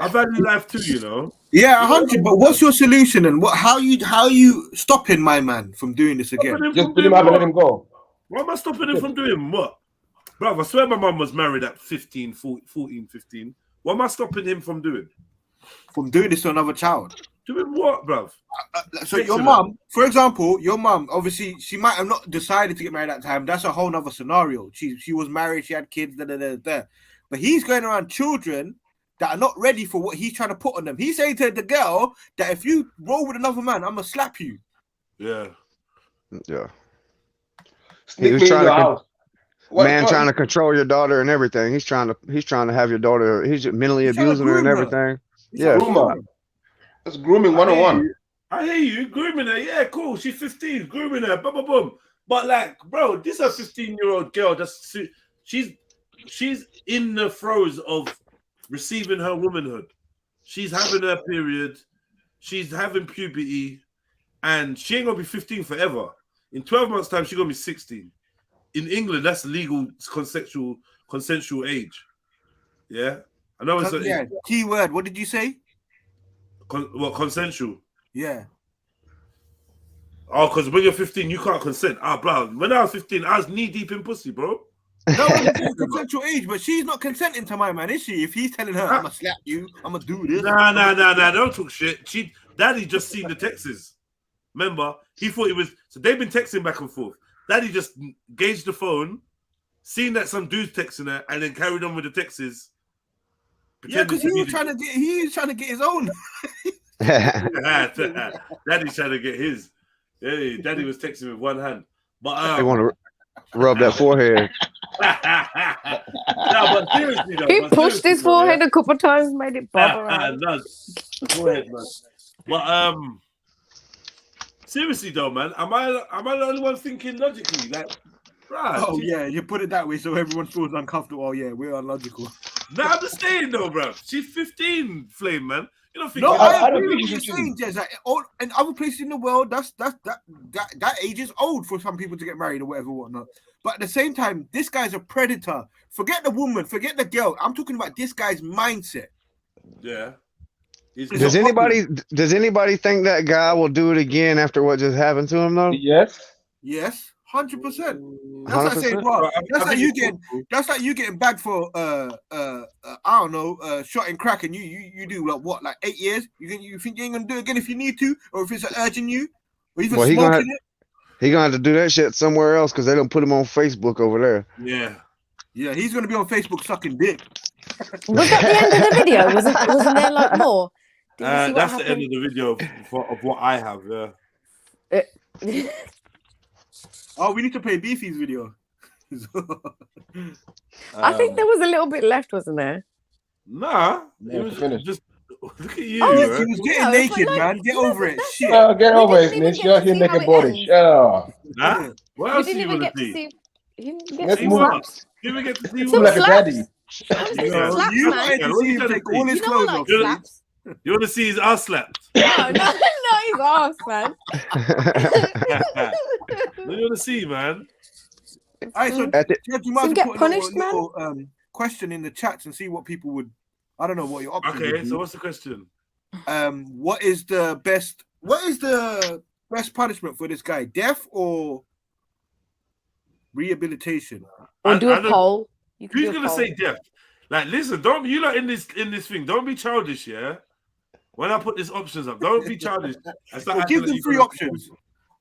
I value life too, you know. Yeah, 100. But what's your solution and how you stopping my man from doing this again? Just put him up and let him go. Why am I stopping him from doing what? Bro, I swear my mum was married at 14, 15. What am I stopping him from doing? From doing this to another child. Doing what, bro? So your mum, for example, obviously, she might have not decided to get married at that time. That's a whole other scenario. She was married, she had kids, But he's going around children that are not ready for what he's trying to put on them. He's saying to the girl that if you roll with another man, I'm gonna slap you. Yeah. He was trying to control your daughter and everything. He's trying to have your daughter. He's mentally abusing her and everything. It's grooming 101. I hear you grooming her. Yeah, cool. She's 15, grooming her. Boom, boom, boom. But like, bro, this is a 15-year-old girl. She's in the throes of receiving her womanhood. She's having her period. She's having puberty, and she ain't gonna be 15 forever. In 12 months' time, she's gonna be 16. In England, that's legal consensual age. Yeah, I know it's key word. What did you say? Consensual? Yeah. Oh, because when you're 15, you can't consent. Bro, when I was 15, I was knee deep in pussy, bro. No, it's consensual age, but she's not consenting to my man, is she? If he's telling her, I'm gonna slap you, I'm gonna do this. Nah, don't talk shit. Daddy just seen the texts. Remember, he thought it was. So they've been texting back and forth. Daddy just gauged the phone, seen that some dude's texting her, and then carried on with the texts. Yeah, because he was trying to get his own. Daddy's trying to get his. Hey, Daddy was texting with one hand. But They want to rub that forehead. No, but seriously though. He pushed his forehead a couple times, made it bob around. Forehead, man. But seriously though, man, am I the only one thinking logically? Like, right? Oh yeah, you put it that way so everyone feels uncomfortable. Oh yeah, we're unlogical. No, I'm just saying though, bro. She's 15, Flame, man. You don't think? No, I I don't agree think with you she's saying, Jez. Like, in other places in the world, that age is old for some people to get married or whatever, whatnot. But at the same time, this guy's a predator. Forget the woman, forget the girl. I'm talking about this guy's mindset. Yeah. Does anybody think that guy will do it again after what just happened to him though? Yes. Yes, 100%. That's like saying, 100%? bro, that's like you getting bagged for I don't know, shot crack, and you do like 8 years. You think you ain't gonna do it again if you need to, or if it's urging you, or even smoking it. He gonna have to do that shit somewhere else because they don't put him on Facebook over there. Yeah, he's gonna be on Facebook sucking dick. Was that the end of the video? Wasn't there like more? Did you see what that's happened? the end of the video of what I have. Yeah. Oh, we need to play Beefy's video. I think there was a little bit left, wasn't there? Nah, Yeah, it was finished. just look at you. Oh, He right? was getting No, naked, but man. Get over it. that's Shit. Oh, get over it, didn't even Snitch. get You're to here see how naked it body. ends. Shut up. Huh? What We else do didn't you even want get to to see? see. You didn't get Let's to see move on. slaps. You even get to see Some Like a slaps. daddy. I want to see Yeah. some slaps, You man. wanted to What see you him trying to take see? all his You know I clothes like off. slaps. You want to see his ass slapped? No, he's ass, man. What do you want to see, man? All right, so At the- Jed, you So might you as get well put a punished, little question in the chats and see what people would. I don't know what your options would Okay, be. so what's the question? What is the best punishment for this guy? Death or rehabilitation? Or do I a don't- poll. You can Who's do a gonna poll. say death? Like, listen, don't you lot in this thing? Don't be childish, yeah. When I put these options up, don't be childish. Well, give them three options.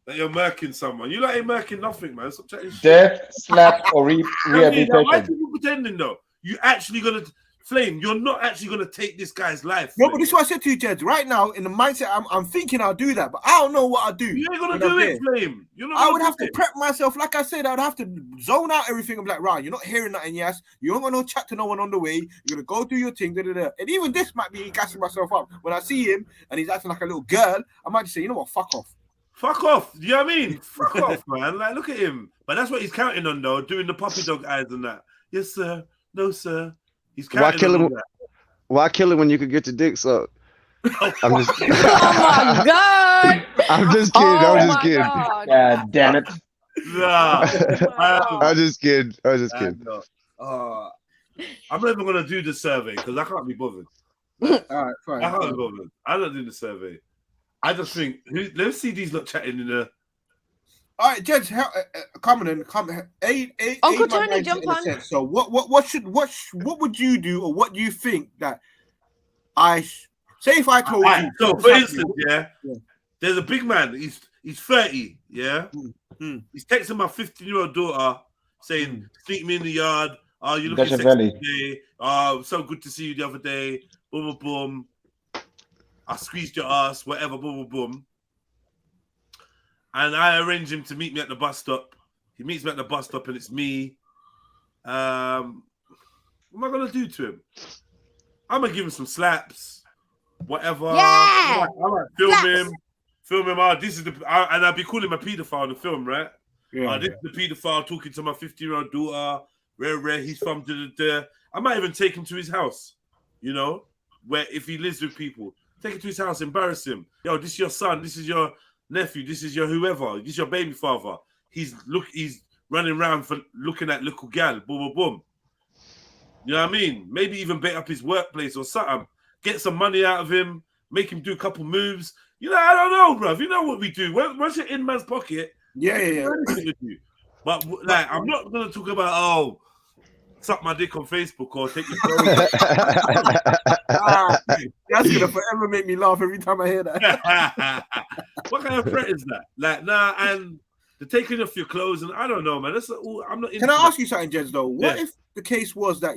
That you're murking someone. You lot ain't murking nothing, man. Stop chatting shit. Death, slap, or I mean, why rehabilitation. people pretending though? You actually gonna Flame? You're not actually gonna take this guy's life. No, Flame. but this is what I said to you, Jed. Right now, in the mindset, I'm thinking I'll do that, but I don't know what I'll do. You ain't gonna when do I'm it, there. Flame. You're not. I gonna would do have to it. prep myself. Like I said, I would have to zone out everything. I'm like, right, you're not hearing nothing, yes. You don't want to chat to no one on the way. You're going to go do your thing. Da, da, da. And even this might be gassing myself up. When I see him and he's acting like a little girl, I might just say, you know what, fuck off. Fuck off. You know what I mean? Fuck off, man. Like, look at him. But that's what he's counting on, though, doing the puppy dog eyes and that. Yes, sir. No, sir. He's Why counting kill on him? that. Why kill it when you could get your dick sucked? I'm just. Oh my god! I'm just kidding. Oh I'm just my kidding. God. God damn it. Nah. I'm just kidding. I'm just kidding. I'm not even going to do the survey because I can't be bothered. All right, fine. I can't be bothered. I'm not doing the survey. I just think, let's see these lot chatting in the. All right, Jed, come on. Uncle Tony, jump on. So what would you do, or what do you think that say if I told you? So for instance, yeah, there's a big man. He's 30. Yeah, he's texting my 15-year-old daughter saying, "Meet me in the yard. Oh, you looking sexy today. Oh, so good to see you the other day. Boom, boom, boom. I squeezed your ass. Whatever. Boom, boom, boom." And I arrange him to meet me at the bus stop. He meets me at the bus stop, and it's me. What am I gonna do to him? I'm gonna give him some slaps, whatever. Yeah! I might film him. This is and I'll be calling him a paedophile in the film, right? Yeah. This is the paedophile talking to my 15-year-old daughter. Where he's from. I might even take him to his house. You know, where if he lives with people, take him to his house, embarrass him. Yo, this is your son. This is your nephew, this is your whoever, this is your baby father. He's running around for looking at little gal, boom, boom, boom. You know what I mean? Maybe even bait up his workplace or something. Get some money out of him, make him do a couple moves. You know, I don't know, bruv. You know what we do. Once you're in man's pocket, yeah. But like, I'm not gonna talk about suck my dick on Facebook or take your clothes. That's gonna forever make me laugh every time I hear that. What kind of threat is that? Like, nah, and the taking off your clothes, and I don't know, man. I'm not. Can I ask you something, Jez? Though, what if the case was that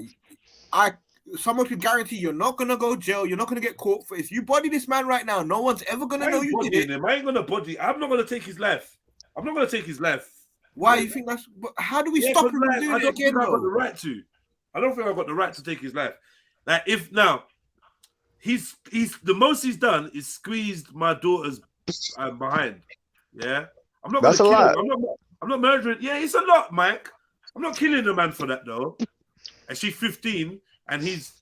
someone could guarantee you're not gonna go jail. You're not gonna get caught for if you body this man right now. No one's ever gonna know you did it. Him. I ain't gonna body. I'm not gonna take his life. I'm not gonna take his life. Why you think that's? How do we stop him from doing it again? I've got the right to. I don't think I've got the right to take his life. Like if now, he's the most he's done is squeezed my daughter's behind. Yeah, I'm not. That's a lot. I'm not murdering. Yeah, it's a lot, Mike. I'm not killing the man for that though. And she's 15, and he's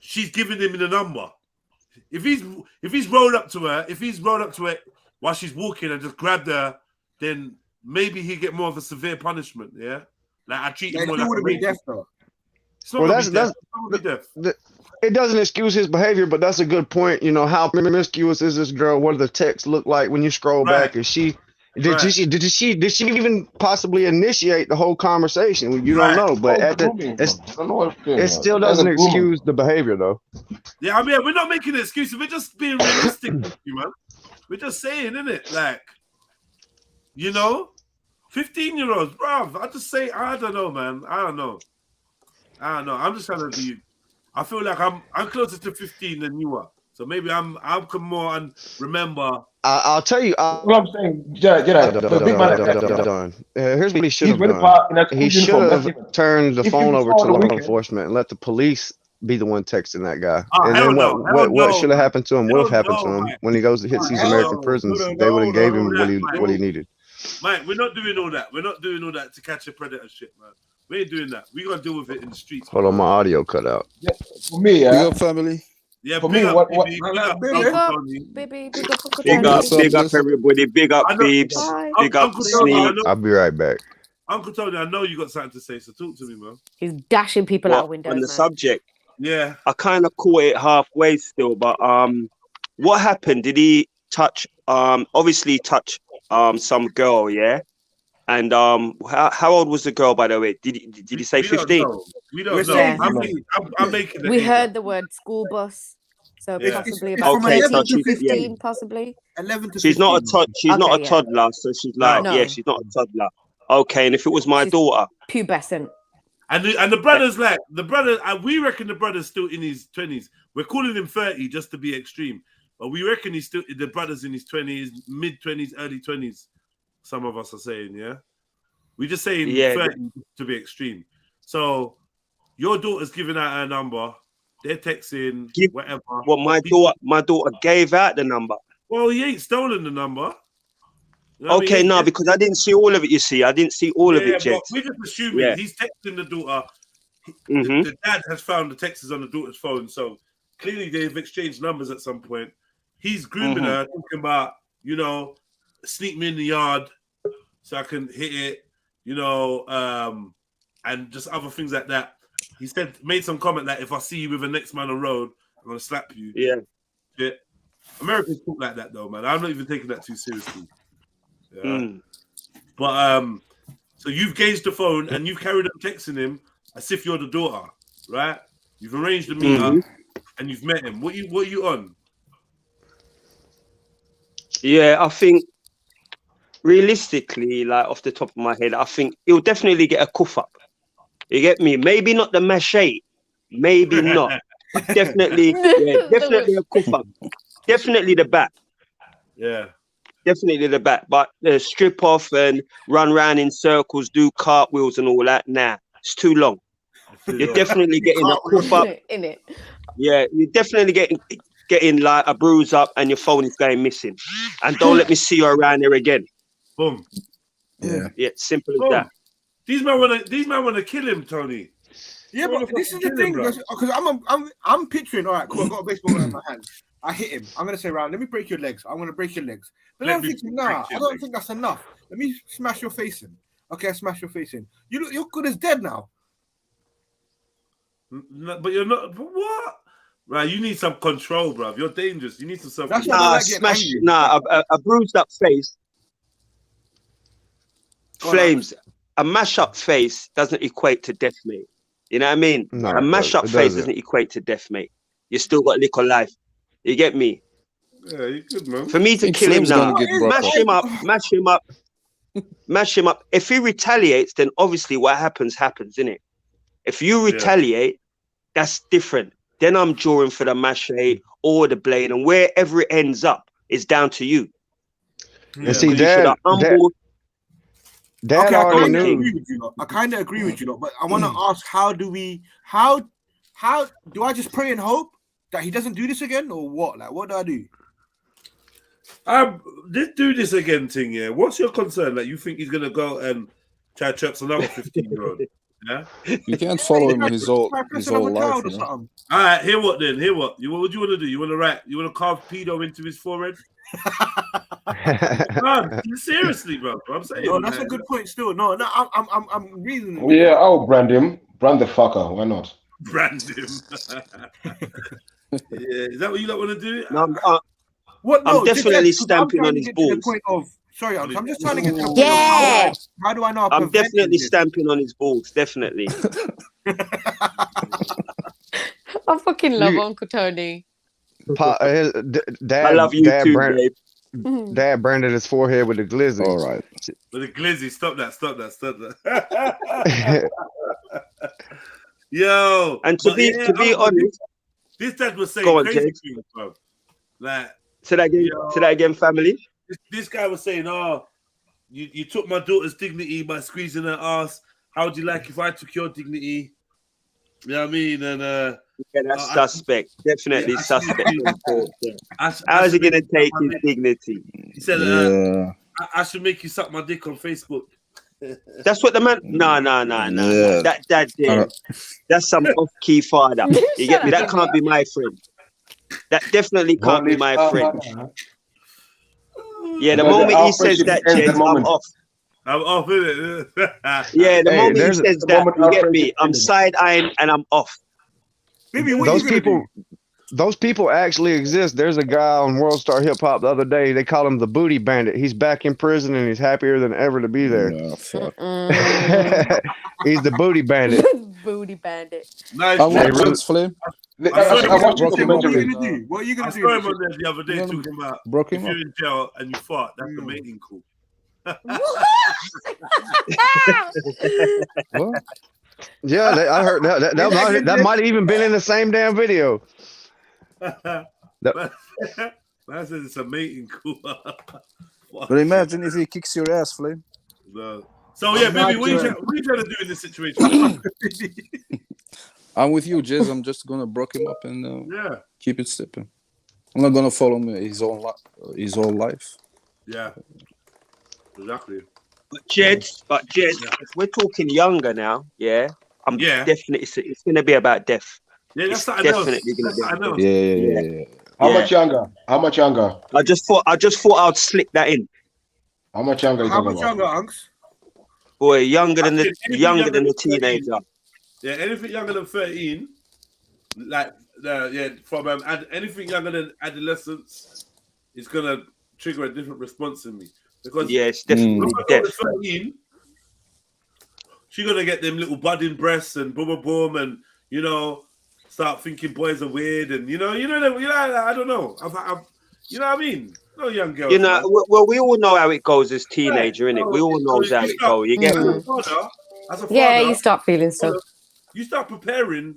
she's giving him the number. If he's rolled up to her, while she's walking and just grabbed her, then maybe he get more of a severe punishment. Yeah, like I treat him more like a rapist. Well, that's it doesn't excuse his behavior, but that's a good point. You know, how promiscuous is this girl? What do the texts look like when you scroll back? Is she? Did she even possibly initiate the whole conversation? You don't know, but it still doesn't excuse the behavior, though. Yeah, I mean, we're not making excuses. We're just being realistic, you man. We're just saying, innit? Like, you know, 15-year-olds, bruv. I just say, I don't know, man. I don't know. I'm just trying to be. I feel like I'm closer to 15 than you are. So maybe I'll come more and remember. I'll tell you. What I'm saying, here's what he should have done. He should have turned the phone over to law enforcement and let the police be the one texting that guy. And then what should have happened to him would have happened to him when he goes to hit these American prisons. They would have gave him what he needed. Mike, we're not doing all that. We're not doing all that to catch a predator shit, man. We ain't doing that. We're gonna deal with it in the streets. Hold on, my audio cut out. Yeah, for me, Big up, family. Yeah, for big me, up, what? Big up, everybody. Big up, babes. Big up, Sneak. I'll be right back. Uncle Tony, I know you got something to say, so talk to me, man. He's dashing people out windows. On the man. subject, yeah, I kind of caught it halfway still, but what happened? Did he touch? Obviously touch some girl, yeah. And how old was the girl, by the way? Did he say 15? We don't know. I'm making it. We heard the word school bus, so possibly about Okay, 13 so to 15, possibly. 11 to She's 15. not a toddler, so she's like, No. yeah, she's not a toddler. Okay, and if it was my daughter, Pubescent. And the brother's like we reckon the brother's still in his 20s. We're calling him 30 just to be extreme, but we reckon the brother's in his 20s, mid 20s, early 20s. Some of us are saying, yeah. We're just saying 30 to be extreme. So your daughter's giving out her number. They're texting, whatever. Well, my daughter gave out the number. Well, he ain't stolen the number. You know Okay, no, because I didn't see all of it. You see, I didn't see all of it, Jed. We're just assuming he's texting the daughter. The dad has found the texts on the daughter's phone, so clearly they've exchanged numbers at some point. He's grooming her, talking about, you know, sneak me in the yard so I can hit it, you know, and just other things like that. He made some comment that if I see you with the next man on the road, I'm gonna slap you. Yeah. Shit. Americans talk like that though, man. I'm not even taking that too seriously. Yeah. But so you've gauged the phone and you've carried on texting him as if you're the daughter, right? You've arranged the meetup and you've met him. What are you on? Yeah, I think realistically, like off the top of my head, I think he'll definitely get a cuff up. You get me? Maybe not the machete, maybe not. Definitely, definitely a cuff up. Definitely the back. Yeah. Definitely the back. But strip off and run around in circles, do cartwheels and all that. Nah, it's too long. You're definitely getting a cuff up. In it. Yeah, you're definitely getting like a bruise up and your phone is going missing. And don't let me see you around there again. Boom. Yeah, simple as that. These men wanna kill him, Tony. Yeah, but this is the thing, because I'm picturing, all right, cool, I've got a baseball bat in my hand. I hit him. I'm gonna say, round, let me break your legs. I'm gonna break your legs. But I'm thinking, I don't think that's enough. Let me smash your face in. Okay, I smash your face in. You're good as dead now. No, but you're not. But what? Right, you need some control, bruv. You're dangerous. You need some self. A bruised up face. Flames. A mash up face doesn't equate to death, mate. You know what I mean? No, a mash up face doesn't equate to death, mate. You still got liquor life. You get me? Yeah, you good, man. For me to kill him now, mash him up. If he retaliates, then obviously what happens, innit? If you retaliate, that's different. Then I'm drawing for the machete or the blade, and wherever it ends up is down to you. And see, You should have humbled. Dad Okay, I already kind of knew. agree with you lot. I kind of agree with you lot, but I want to ask, how do I just pray and hope that he doesn't do this again, or what? Like, what do I do? This do this again thing, yeah. What's your concern? Like, you think he's gonna go and try to chirp another 15-year-old? Yeah, You can't follow him his whole life. All You know? right, hear what then? Hear what? What do you want to do? You want to write? You want to carve pedo into his forehead? Man, seriously, bro. I'm saying. No, that's a good point. Still, no, I'm reasoning. Yeah, I'll brand him. Brand the fucker. Why not? Brand him. Yeah, is that what you don't want to do? No, What? No, I'm definitely just- stamping I'm on trying to his get to the balls. point of, sorry, I'm just trying to get to the point Yeah. of how do I know? I'm definitely stamping on his balls. Definitely. I fucking love Uncle Tony. Dad, I love you Dad too, brand- babe. Dad branded his forehead with the glizzy. All right. With the glizzy, stop that. Yo, And to be honest, this dad was saying Go on, crazy Jed. things, bro. Like, say that again, family. this guy was saying, "Oh, you took my daughter's dignity by squeezing her ass. How would you like if I took your dignity?" You know what I mean? And Yeah, that's suspect. Definitely Yeah, suspect. I How is he gonna take his dignity? He said, Yeah. I should make you suck my dick on Facebook. That's what the man. No. Yeah. That there. That's some off-key father. You get me? That can't be my friend. That definitely can't be my friend. Yeah, the But moment our he says friendship that, ends the Jed, I'm moment. off. I'm off with it. Yeah, the Hey, moment he there's says the that, moment you our get me? friendship I'm ended. side-eyeing and I'm off. Maybe what Those you gonna people, do? those people actually exist. There's a guy on World Star Hip Hop the other day. They call him the Booty Bandit. He's back in prison and he's happier than ever to be there. Yeah, fuck. He's the Booty Bandit. Booty bandit. Nice. And They what really- else, Flame? I watched a Broke him up What are you documentary. in, gonna do? What are you I gonna saw him do? on there the other day Yeah, talking about broke if him you're up. in jail and you fart, that's the mating call. What? Yeah, I heard that might have even been in the same damn video. Man says it's a mating call. But imagine if he kicks your ass, Flame. No. So yeah, baby, what are you trying to do in this situation? I'm with you, Jez. I'm just gonna broke him up and Yeah, keep it stepping. I'm not gonna follow him his whole life. yeah, exactly. But Jed, if we're talking younger now, yeah, I'm Yeah. definitely. It's going to be about death. Yeah, that's It's something else. definitely gonna That's be. something else. Yeah. How Yeah. much younger? How much younger? I just thought I'd slick that in. How much younger are you How talking much about? younger, Unks? Boy, younger than Anything the younger than teenager. Yeah, anything younger than 13, like from anything younger than adolescence, is gonna trigger a different response in me because Yeah, it's definitely when my death. daughter's 13, she's gonna get them little budding breasts and boom, boom, boom, and start thinking boys are weird, and I don't know. You know what I mean? No young girl. Well, we all know how it goes as teenager, innit? We all know how it goes. You get me? As a father, Yeah, you start feeling stuff. you start preparing.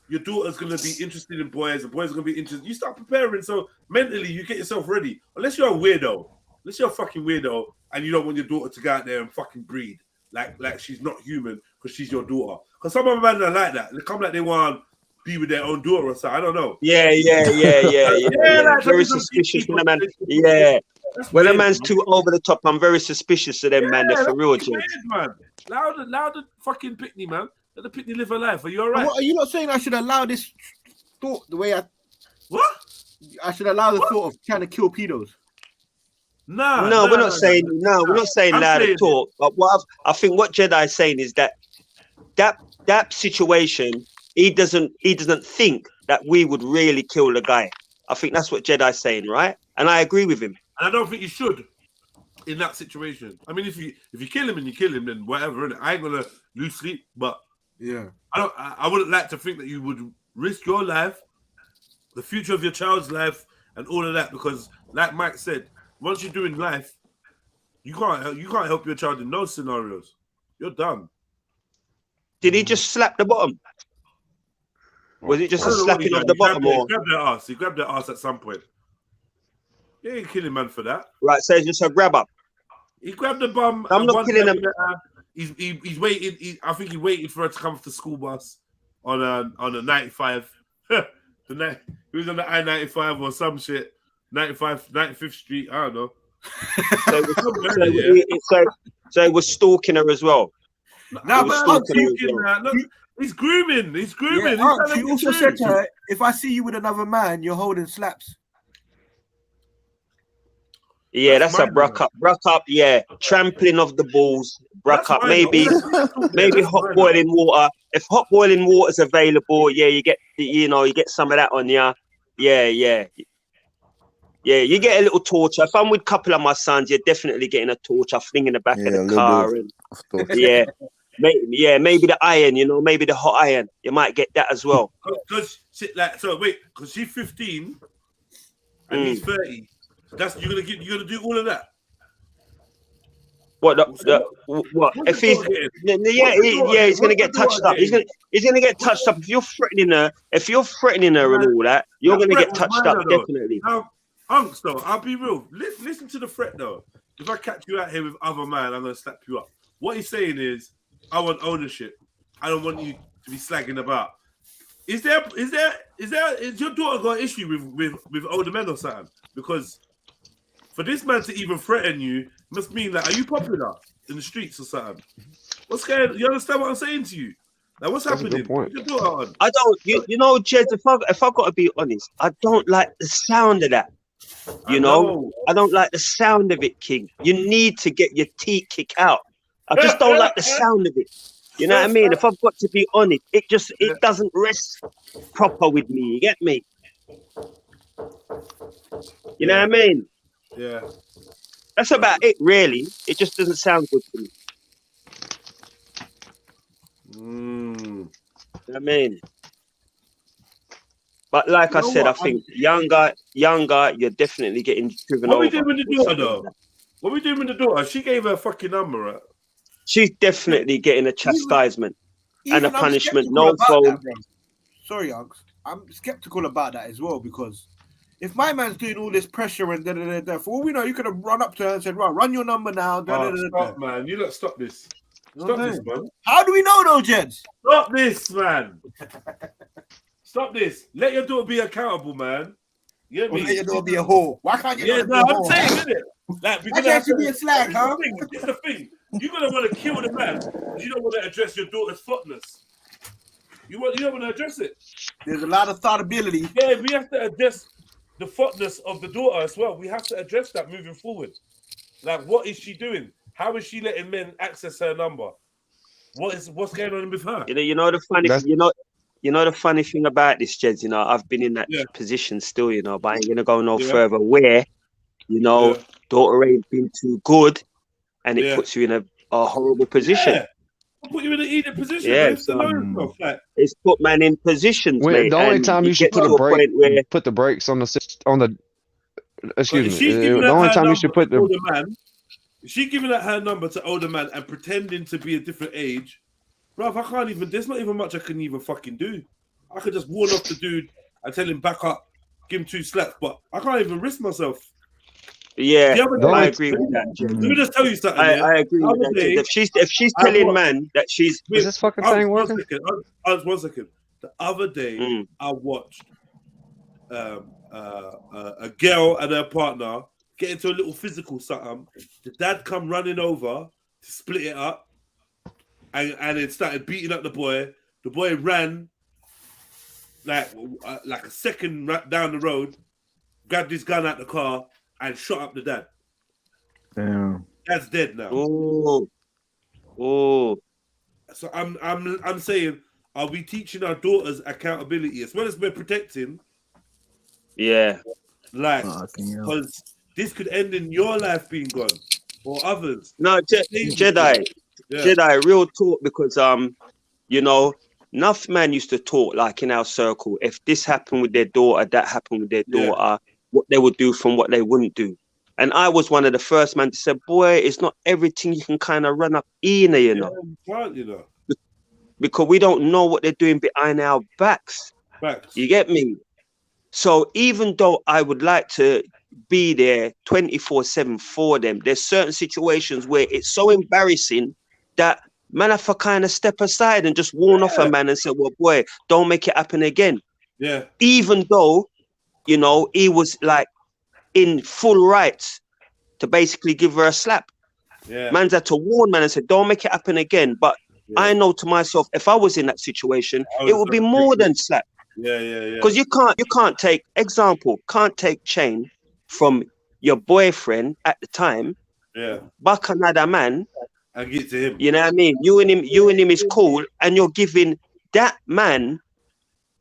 Your daughter's gonna be interested in boys. The boys are gonna be interested. You start preparing, so mentally you get yourself ready. Unless you're a weirdo, unless you're a fucking weirdo, and you don't want your daughter to go out there and fucking breed like she's not human because she's your daughter. Because some of them are like that. They come like they want to be with their own daughter or something. I don't know. Yeah. like Very some suspicious people- when a man. Yeah. That's When a weird, man's man. too over the top, I'm very suspicious of them, man. They're for real, That's Jed. weird, man. Loud the fucking Pitney, man. Let the Pitney live her life. Are you all right? What, are you not saying I should allow this thought the way What? I should allow the thought of trying to kill pedos? No, we're not saying I'm loud saying at talk. But I think what Jedi is saying is that situation, he doesn't think that we would really kill the guy. I think that's what Jedi's saying, right? And I agree with him. And I don't think you should in that situation. I mean, if you kill him and you kill him, then whatever. Innit? I ain't gonna lose sleep, but Yeah. I wouldn't like to think that you would risk your life, the future of your child's life, and all of that because, like Mike said, once you're doing life, you can't help your child in those scenarios. You're done. Did he just slap the bottom? Was it just a slapping of the bottom? He grabbed their ass. He grabbed their ass at some point. He ain't killing man for that. Right, so it's just a grab up. He grabbed the bum. I'm not killing him. He's waiting. I think he waited for her to come off the school bus on a 95. He was on the I-95 or some shit. 95th Street. I don't know. So he was stalking her as well. No, but he's grooming. He's grooming. Yeah, he also said to her, if I see you with another man, you're holding slaps. Yeah, that's a bruck up. Bruck up, yeah. Trampling of the balls. Bruck up. Maybe hot boiling water. If hot boiling water is available, yeah, you get some of that on you. Yeah. Yeah, you get a little torch. If I'm with a couple of my sons, you're definitely getting a torch. I fling in the back of the car. Yeah. Maybe the iron, maybe the hot iron. You might get that as well. Because she's 15 and he's 30. You're gonna do all of that. What? If he's he's gonna get touched up. He's gonna get touched up. If you're threatening her and all that, you're gonna get touched up definitely. Now, Unks though, I'll be real. Listen to the threat though. If I catch you out here with other man, I'm gonna slap you up. What he's saying is, I want ownership. I don't want you to be slagging about. Is your daughter got an issue with older men or something? Because for this man to even threaten you must mean that are you popular in the streets or something? What's going on? You understand what I'm saying to you? Like, what's happening? What's your daughter on? I don't, Jed, if I got to be honest, I don't like the sound of that. I don't like the sound of it, King. You need to get your teeth kicked out. I just don't like the sound of it. You know what I mean? If I've got to be honest, it doesn't rest proper with me. You get me? You know what I mean? Yeah. That's about it, really. It just doesn't sound good to me. You know what I mean? But like I said, I think young guy, you're definitely getting driven over. What are we doing with the daughter, though? What are we doing with the daughter? She gave her a fucking number, right? She's definitely getting a chastisement and a punishment. No phone. Sorry, Unks. I'm skeptical about that as well because if my man's doing all this pressure and for all we know, you could have run up to her and said, "Right, run your number now." Stop, man! You lot stop this. Stop this, man. How do we know, though, gents? Stop this, man. Stop this. Let your daughter be accountable, man. You get me? Let your daughter be a whore. Why can't you? Yeah, no, I'm saying, isn't it? Like, why can't you be a slag, huh? It's the thing. You're gonna want to kill the man. You don't want to address your daughter's fatness. You don't want to address it. There's a lot of thoughtability. Yeah, we have to address the fatness of the daughter as well. We have to address that moving forward. Like, what is she doing? How is she letting men access her number? What's going on with her? You know the funny thing about this, Jeds. I've been in that position still. But I ain't gonna go no further. Where, daughter ain't been too good, and it puts you in a horrible position. Yeah. Put you in an eating position. Yeah, it's put man in positions. Mate, the only time you should put the brakes on the. Excuse me. The only time you should put the older man. She giving out her number to older man and pretending to be a different age, bruv, I can't even. There's not even much I can even fucking do. I could just warn off the dude and tell him back up, give him 2 slaps, but I can't even risk myself. Yeah, I agree with that. Let me just tell you something. I agree with that. If she's telling man that she's is this fucking thing working? One second. The other day, I watched a girl and her partner get into a little physical something. The dad come running over to split it up, and it started beating up the boy. The boy ran like a second down the road, grabbed his gun out the car, and shot up the dad. Damn. Dad's dead now. Oh. So I'm saying, are we teaching our daughters accountability as well as we're protecting? Yeah. Like, because this could end in your life being gone or others. No, Jedi, real talk, because enough man used to talk like in our circle. If this happened with their daughter, that happened with their daughter, what they would do from what they wouldn't do. And I was one of the first men to say, boy, it's not everything you can kind of run up in, because we don't know what they're doing behind our backs. Facts. You get me? So even though I would like to be there 24/7 for them, there's certain situations where it's so embarrassing that man have to kind of step aside and just warn off a man and say, well, boy, don't make it happen again. Yeah. Even though, you know, he was like in full rights to basically give her a slap. Yeah. Man's had to warn man and say, don't make it happen again. But I know to myself, if I was in that situation, it would be more than slap. Yeah. Because you can't take chain from your boyfriend at the time, back another man, and get to him. You know what I mean? You and him is cool, and you're giving that man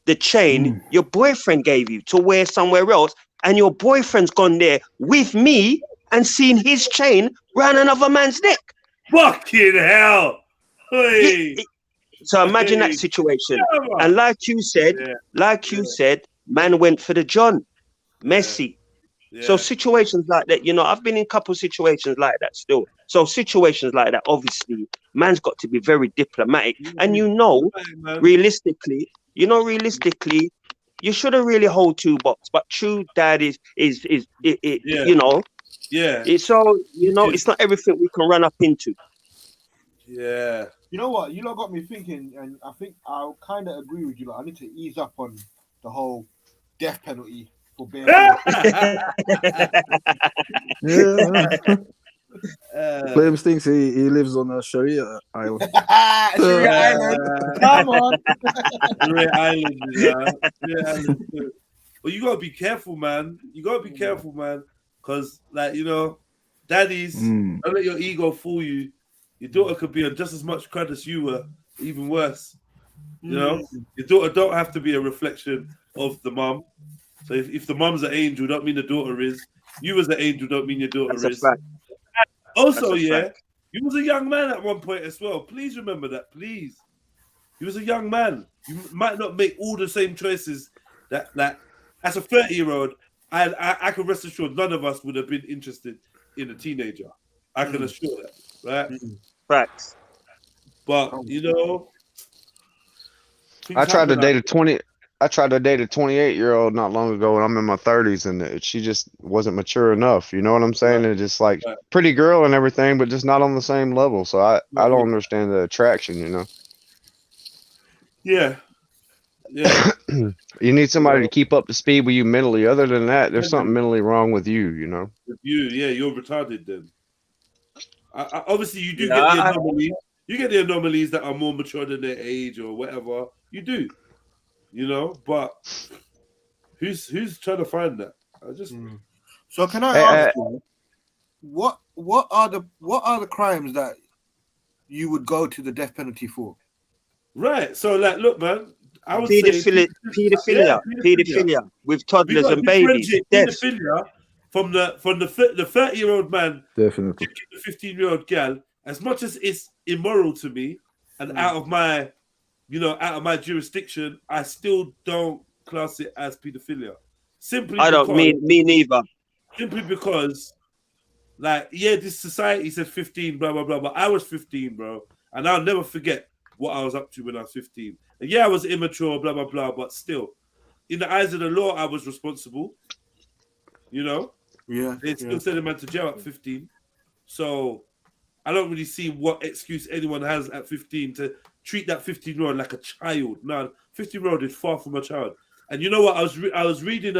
the chain your boyfriend gave you to wear somewhere else, and your boyfriend's gone there with me and seen his chain round another man's neck. Fucking hell! Hey. So imagine that situation. And like you said, man went for the John. Messy. So situations like that, you know, I've been in a couple of situations like that still. So situations like that, obviously, man's got to be very diplomatic. And realistically, you shouldn't really hold two box. But true, dad is you know. Yeah. It's so, you know, it's not everything we can run up into. Yeah. You know what? You lot got me thinking, and I think I'll kind of agree with you. Like, I need to ease up on the whole death penalty for being. Flames thinks he lives on a Sharia island. Sharia island. Come on. Sharia island, Sharia island. Well, you gotta be careful, man. Because, like, you know, daddies, don't let your ego fool you. Your daughter could be on just as much credit as you were, even worse. You know, your daughter don't have to be a reflection of the mum. So if the mum's an angel, don't mean the daughter is. You as an angel don't mean your daughter That's is. a fact. Also, you was a young man at one point as well. Please remember that, please. You was a young man. You might not make all the same choices that, like, as a 30-year-old, I can rest assured none of us would have been interested in a teenager. I can assure that, right? Facts. But, you know, I tried to date a 28-year-old not long ago, and I'm in my 30s, and she just wasn't mature enough. You know what I'm saying? And just like pretty girl and everything, but just not on the same level. So I don't understand the attraction. You know? Yeah. You need somebody to keep up to speed with you mentally. Other than that, there's something mentally wrong with you. You know? With you, you're retarded then. Obviously, you do get the anomalies. You get the anomalies that are more mature than their age or whatever. You do. You know, but who's trying to find that? So can I ask you, what are the crimes that you would go to the death penalty for? Right. So, like, look, man, I would pedophilia with toddlers and babies. Pedophilia from the 30-year-old man, definitely, the 15-year-old gal. As much as it's immoral to me and out of my jurisdiction, I still don't class it as pedophilia. Me neither. Simply because, like, this society said 15, blah blah blah, but I was 15, bro, and I'll never forget what I was up to when I was 15. And I was immature, blah blah blah, but still, in the eyes of the law, I was responsible. You know, they still sent a man to jail at 15, so I don't really see what excuse anyone has at 15 to treat that 15-year-old like a child. No, 15-year-old is far from a child. And you know what? I was reading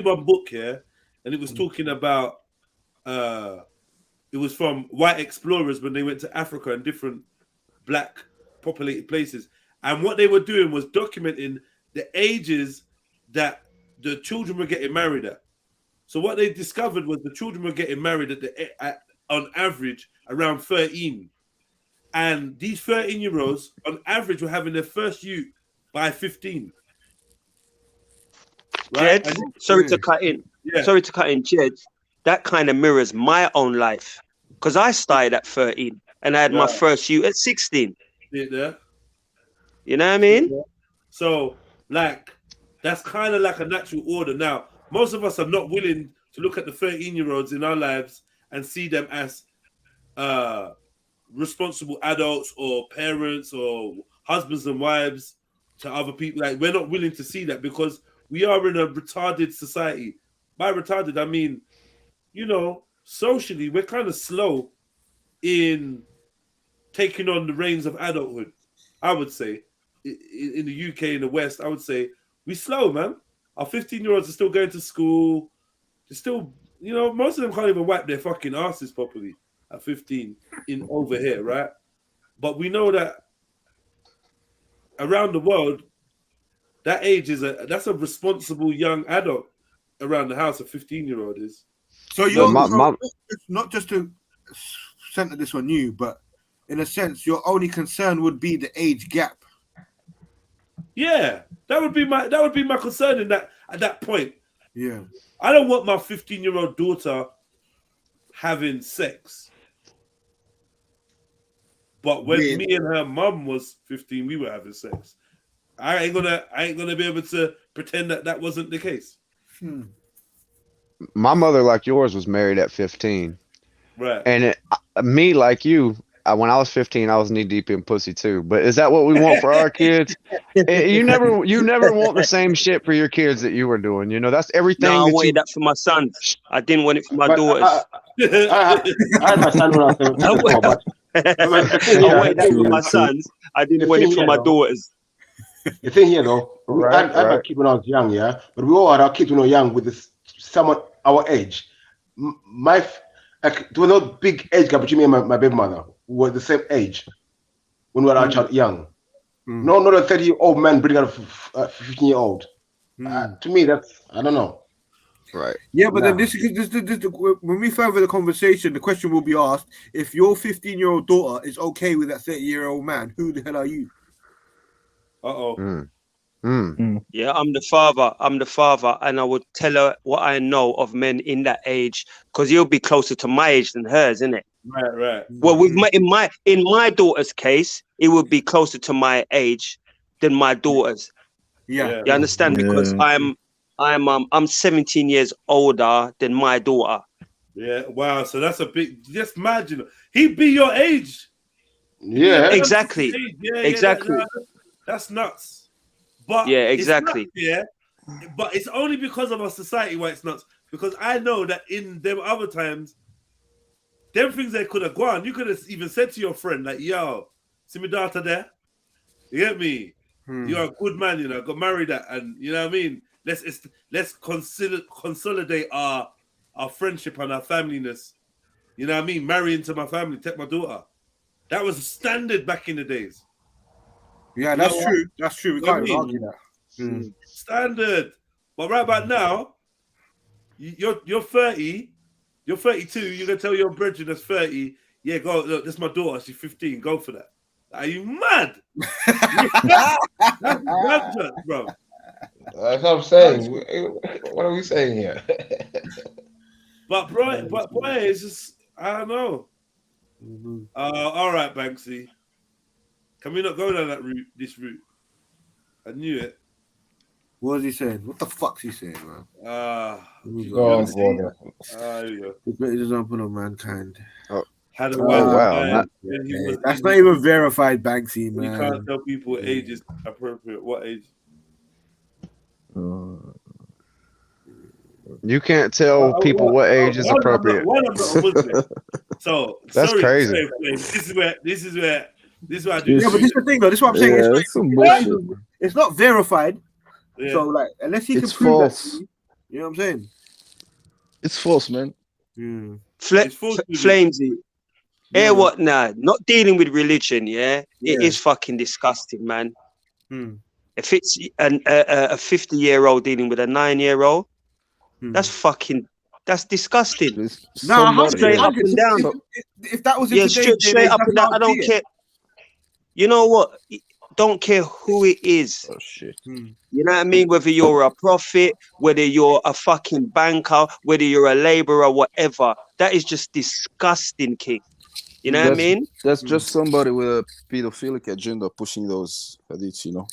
one book here, and it was talking about it was from white explorers when they went to Africa and different black populated places. And what they were doing was documenting the ages that the children were getting married at. So what they discovered was the children were getting married at on average around 13. And these 13-year-olds, on average, were having their first youth by 15. Right? Jed, sorry to cut in, Jed. That kind of mirrors my own life. Because I started at 13 and I had my first youth at 16. Yeah. You know what I mean? Yeah. So, like, that's kind of like a natural order. Now, most of us are not willing to look at the 13-year-olds in our lives and see them as responsible adults or parents or husbands and wives to other people. Like, we're not willing to see that because we are in a retarded society. By retarded, I mean, you know, socially, we're kind of slow in taking on the reins of adulthood. I would say, in the UK, in the West, I would say we slow, man. Our 15-year-olds are still going to school. They're still, you know, most of them can't even wipe their fucking asses properly at 15 in over here, right? But we know that around the world, that age is that's a responsible young adult around the house. A 15-year-old is. So you're not just to center this on you, but in a sense, your only concern would be the age gap. Yeah, that would be my concern in that at that point. Yeah, I don't want my 15-year-old daughter having sex. But when me and her mum was 15, we were having sex. I ain't gonna be able to pretend that wasn't the case. My mother, like yours, was married at 15. Right. And me, like you, when I was 15, I was knee deep in pussy too. But is that what we want for our kids? You never want the same shit for your kids that you were doing. You know, that's everything. No, I wanted that for my sons. I didn't want it for my daughters. I had my son when I was 17. I wanted that for my sons. I didn't want it for my daughters. The thing here, though, I had my kids when I was young, yeah, but we all had our kids when we were young with someone our age. There was no big age gap between me and my baby mother. We were the same age when we were our child young. No, not a 30-year-old man bringing out a 15-year-old. To me, that's, I don't know. Right. Yeah, but then this when we further the conversation, the question will be asked: if your 15-year-old daughter is okay with that 30-year-old man, who the hell are you? Yeah, I'm the father, and I would tell her what I know of men in that age, because he'll be closer to my age than hers, isn't it? Right. Well, in my daughter's case, it would be closer to my age than my daughter's. Yeah, you understand? Because I'm 17 years older than my daughter. Yeah, wow. So that's a big. Just imagine he'd be your age. Yeah, exactly. Yeah, exactly. That's nuts. But yeah, exactly. But it's only because of our society why it's nuts. Because I know that in them other times, them things they could have gone. You could have even said to your friend, like, "Yo, see my daughter there? You get me? You're a good man, you know. Got married at, and you know what I mean. Let's consolidate our friendship and our familyness. You know what I mean? Marry into my family, take my daughter. That was standard back in the days. Yeah, that's true. That's true. We can't even argue that. Standard. But right about now, you're 30, you're 32. You're gonna tell your brethren that's 30. Yeah, go look. That's my daughter. She's 15. Go for that. Are you mad? That's mad, bro. That's what I'm saying. What are we saying here? But it's just, I don't know. All right, Banksy. Can we not go down this route? I knew it. What is he saying? What the fuck's he saying, man? Go on, brother. There you go. The greatest example of mankind. Wow. That's not even verified, Banksy, man. You can't tell people what age is appropriate. What age? You can't tell people what age is appropriate. So that's crazy. This is where I do. Yeah, but this is the thing, though. This is what I'm saying. It's not verified. Yeah. So, like, unless he can prove false. You know what I'm saying? It's false, man. Flamesy. Yeah, what? Nah, not dealing with religion. Yeah, it is fucking disgusting, man. If it's a 50-year-old dealing with a 9-year-old, that's disgusting. Straight up and down. If that was straight up and down. I don't care. You know what? Don't care who it is. Oh shit. You know what I mean? Whether you're a prophet, whether you're a fucking banker, whether you're a laborer, whatever. That is just disgusting, King. You know what I mean? That's just somebody with a pedophilic agenda pushing those edits, you know.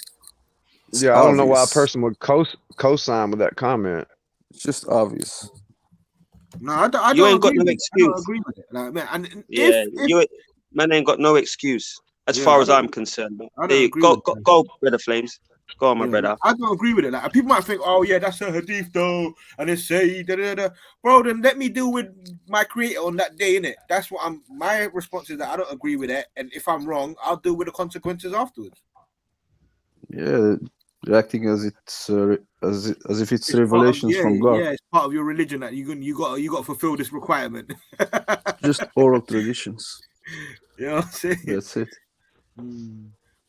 It's obvious. I don't know why a person would co-sign with that comment. It's just obvious. No, I don't you ain't agree got no excuse. I don't agree with it. Like, man, and Man ain't got no excuse as Yeah, far I as don't- I'm concerned. I don't There you agree go, with go, that. go, Brother Flames. Go on, my Yeah, brother. I don't agree with it. Like people might think, oh yeah, that's a hadith though, and they say da da da. Bro, then let me deal with my creator on that day, innit? That's what I'm. My response is that I don't agree with it, and if I'm wrong, I'll deal with the consequences afterwards. Yeah, you're acting as it's as if it's It's part of, revelations from God. Yeah, it's part of your religion that you got to fulfill this requirement. Just oral traditions. You know what I'm saying? That's it.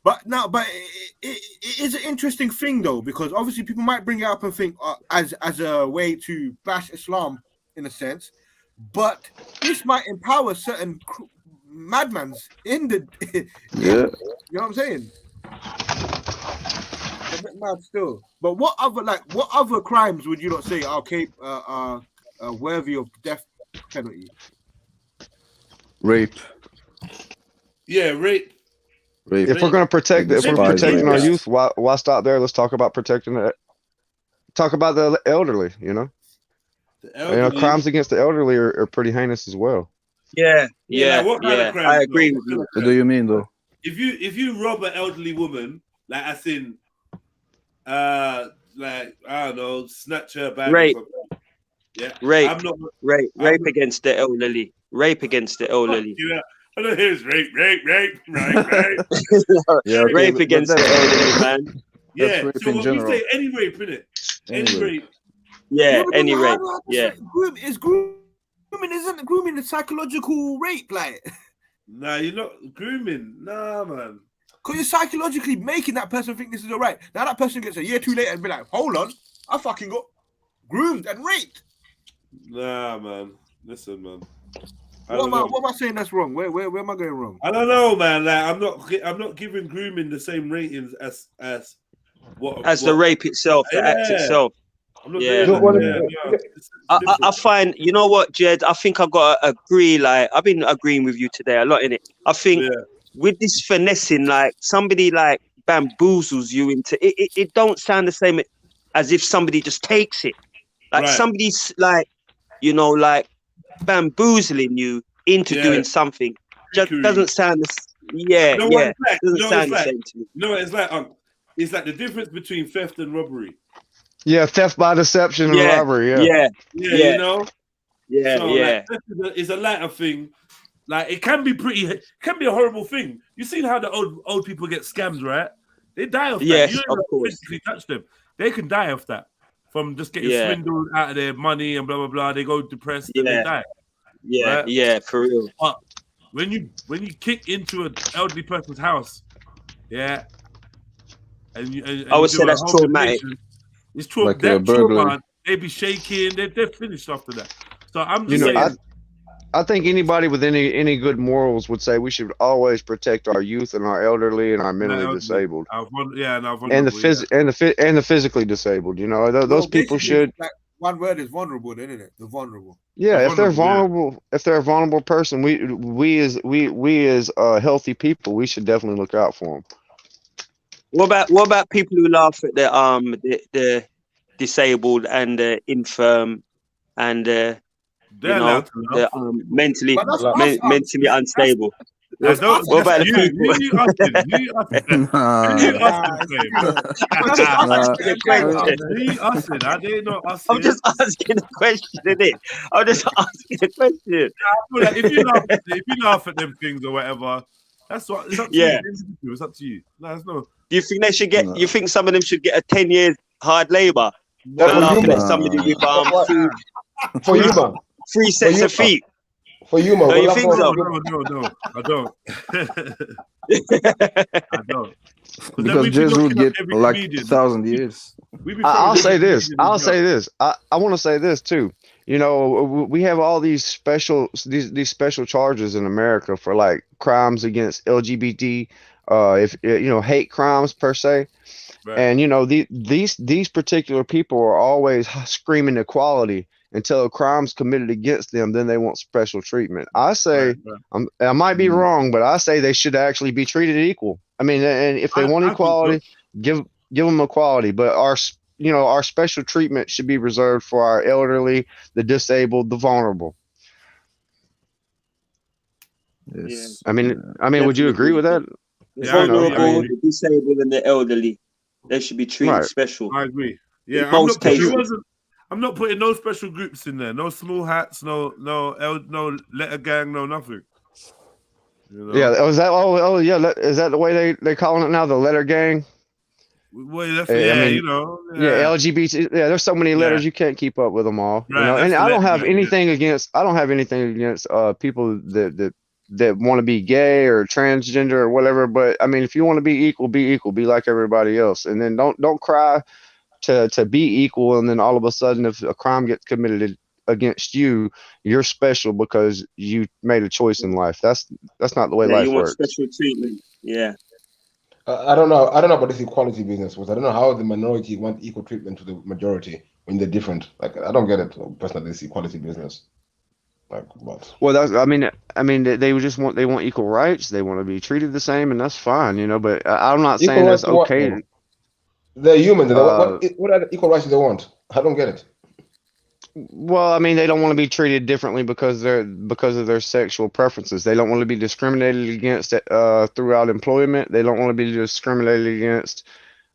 But it is an interesting thing though, because obviously people might bring it up and think as a way to bash Islam in a sense, but this might empower certain madmans in the Yeah. you know what I'm saying? A bit mad still. But what other crimes would you not say are worthy of death penalty? Rape. Yeah, rape. Rape. If we're gonna protect, if we're Despise protecting our rapist. youth, why stop there? Let's talk about protecting it. Talk about the elderly. You know, The elderly. crimes against the elderly are pretty heinous as well. Yeah, Yeah, like what kind of crimes? I agree though? with you. What do you mean though? If you rob an elderly woman, like as in, like I don't know, snatch her bag Rape. or something. Yeah, Rape. I'm not. Rape against the elderly. Rape against the elderly. Yeah, I don't hear it's rape. Yeah, okay, Rape but against the elderly, man. Yeah, rape so in when general. we say any rape, innit? Any Any rape. Yeah, but any then rape. how Yeah. Grooming a psychological rape, like Nah, you're not grooming. Nah, man. because you're psychologically making that person think this is all right. Now that person gets a year too late and be like, hold on, I fucking got groomed and raped. Nah, man. Listen, man. What am I saying that's wrong? Where am I going wrong? I don't know, man. Like I'm not giving grooming the same ratings as the rape itself, the act itself. I'm not Yeah. doing that. I find, you know what, Jed? I think I've got to agree. Like I've been agreeing with you today a lot in it. I think with this finessing, like somebody like bamboozles you into it. It don't sound the same as if somebody just takes it. Like somebody's like, you know, like bamboozling you into doing something. Just doesn't sound the doesn't sound the same to me. You know what it's like? It's like the difference between theft and robbery. Yeah, theft by deception and robbery. Yeah, you know. Yeah, so, yeah. Like, it's a latter thing. Like it can be a horrible thing. You seen how the old people get scammed, right? They die of that. Yes, You don't of course. physically touch them. They can die of that from just getting swindled out of their money and blah blah blah. They go depressed and they die. Yeah, right? yeah, for real. But when you kick into an elderly person's house, and I would say that's traumatic. It's traumatic. Like a burglary. They be shaking. They're finished after that. So I'm You just know, saying. I think anybody with any good morals would say we should always protect our youth and our elderly and our mentally disabled. And the physically disabled. You know, those people should. Like, one word is vulnerable, isn't it? The vulnerable. Yeah, if they're vulnerable, if they're a vulnerable person, we as healthy people, we should definitely look out for them. What about people who laugh at the disabled and the infirm and mentally unstable? What about the people? I'm just asking a question, innit? I'm just asking a question. If you laugh at them things or whatever, that's what it's up to you. It's up to you. No. Do you think they should get? You think some of them should get a 10 years hard labor for laughing at somebody with for you, man. 3 sets of feet? For you, man. Do you think so? No, I don't. I don't. Because Jesus would get like 1,000 years. I'll say this. I want to say this too. You know, we have all these special charges in America for like crimes against LGBT, hate crimes per se. Right. And you know, these particular people are always screaming equality until a crime's committed against them. Then they want special treatment. I say, I might be wrong, but I say they should actually be treated equal. I mean, and if they want equality, give them equality. But our special treatment should be reserved for our elderly, the disabled, the vulnerable. Yes. I mean, would you agree with that? The Yeah, I agree. vulnerable, the disabled, and the elderly, they should be treated Right. special. I agree. In Yeah, most cases. I'm not putting no special groups in there. No small hats. No letter gang. No nothing. You know? Yeah. Was that? Oh, yeah. Is that the way they calling it now? The letter gang. Well, that's, I mean, you know. yeah, LGBT. Yeah, there's so many letters you can't keep up with them all. You Right, know, that's and the I don't letter have gang, anything against. I don't have anything against people that want to be gay or transgender or whatever. But I mean, if you want to be equal, be like everybody else, and then don't cry to be equal, and then all of a sudden, if a crime gets committed against you, you're special because you made a choice in life. That's not the way Yeah, you life want works. special treatment. Yeah. I don't know. I don't know about this equality business. Because I don't know how the minority want equal treatment to the majority when they're different. Like I don't get it. Personally, this equality business. Like what? Well, that's. I mean, they just want equal rights. They want to be treated the same, and that's fine, you know. But I'm not Equal saying rights it's to what? okay. Though? They're human. Uh, What are the equal rights they want? I don't get it. Well, I mean, they don't want to be treated differently because of their sexual preferences. They don't want to be discriminated against throughout employment. They don't want to be discriminated against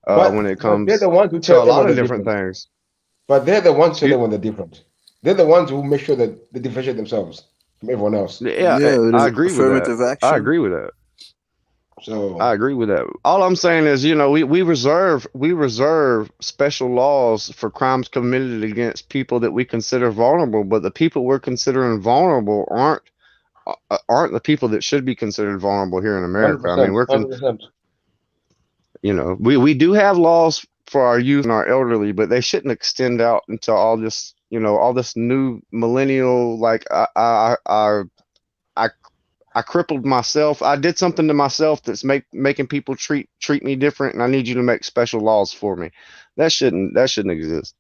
when it But they're comes the ones who to tell a lot everyone of they're different different. things. But they're the ones who tell You, everyone they're different. They're the ones who make sure that they differentiate themselves from everyone else. yeah, Yeah, it I is agree with that. affirmative I action. agree with that. So I agree with that. All I'm saying is, you know, we reserve special laws for crimes committed against people that we consider vulnerable, but the people we're considering vulnerable aren't the people that should be considered vulnerable here in America. I mean, 100%, 100%. you know, we do have laws for our youth and our elderly, but they shouldn't extend out into all this, you know, all this new millennial, like I crippled myself. I did something to myself that's making people treat me different, and I need you to make special laws for me. That shouldn't exist.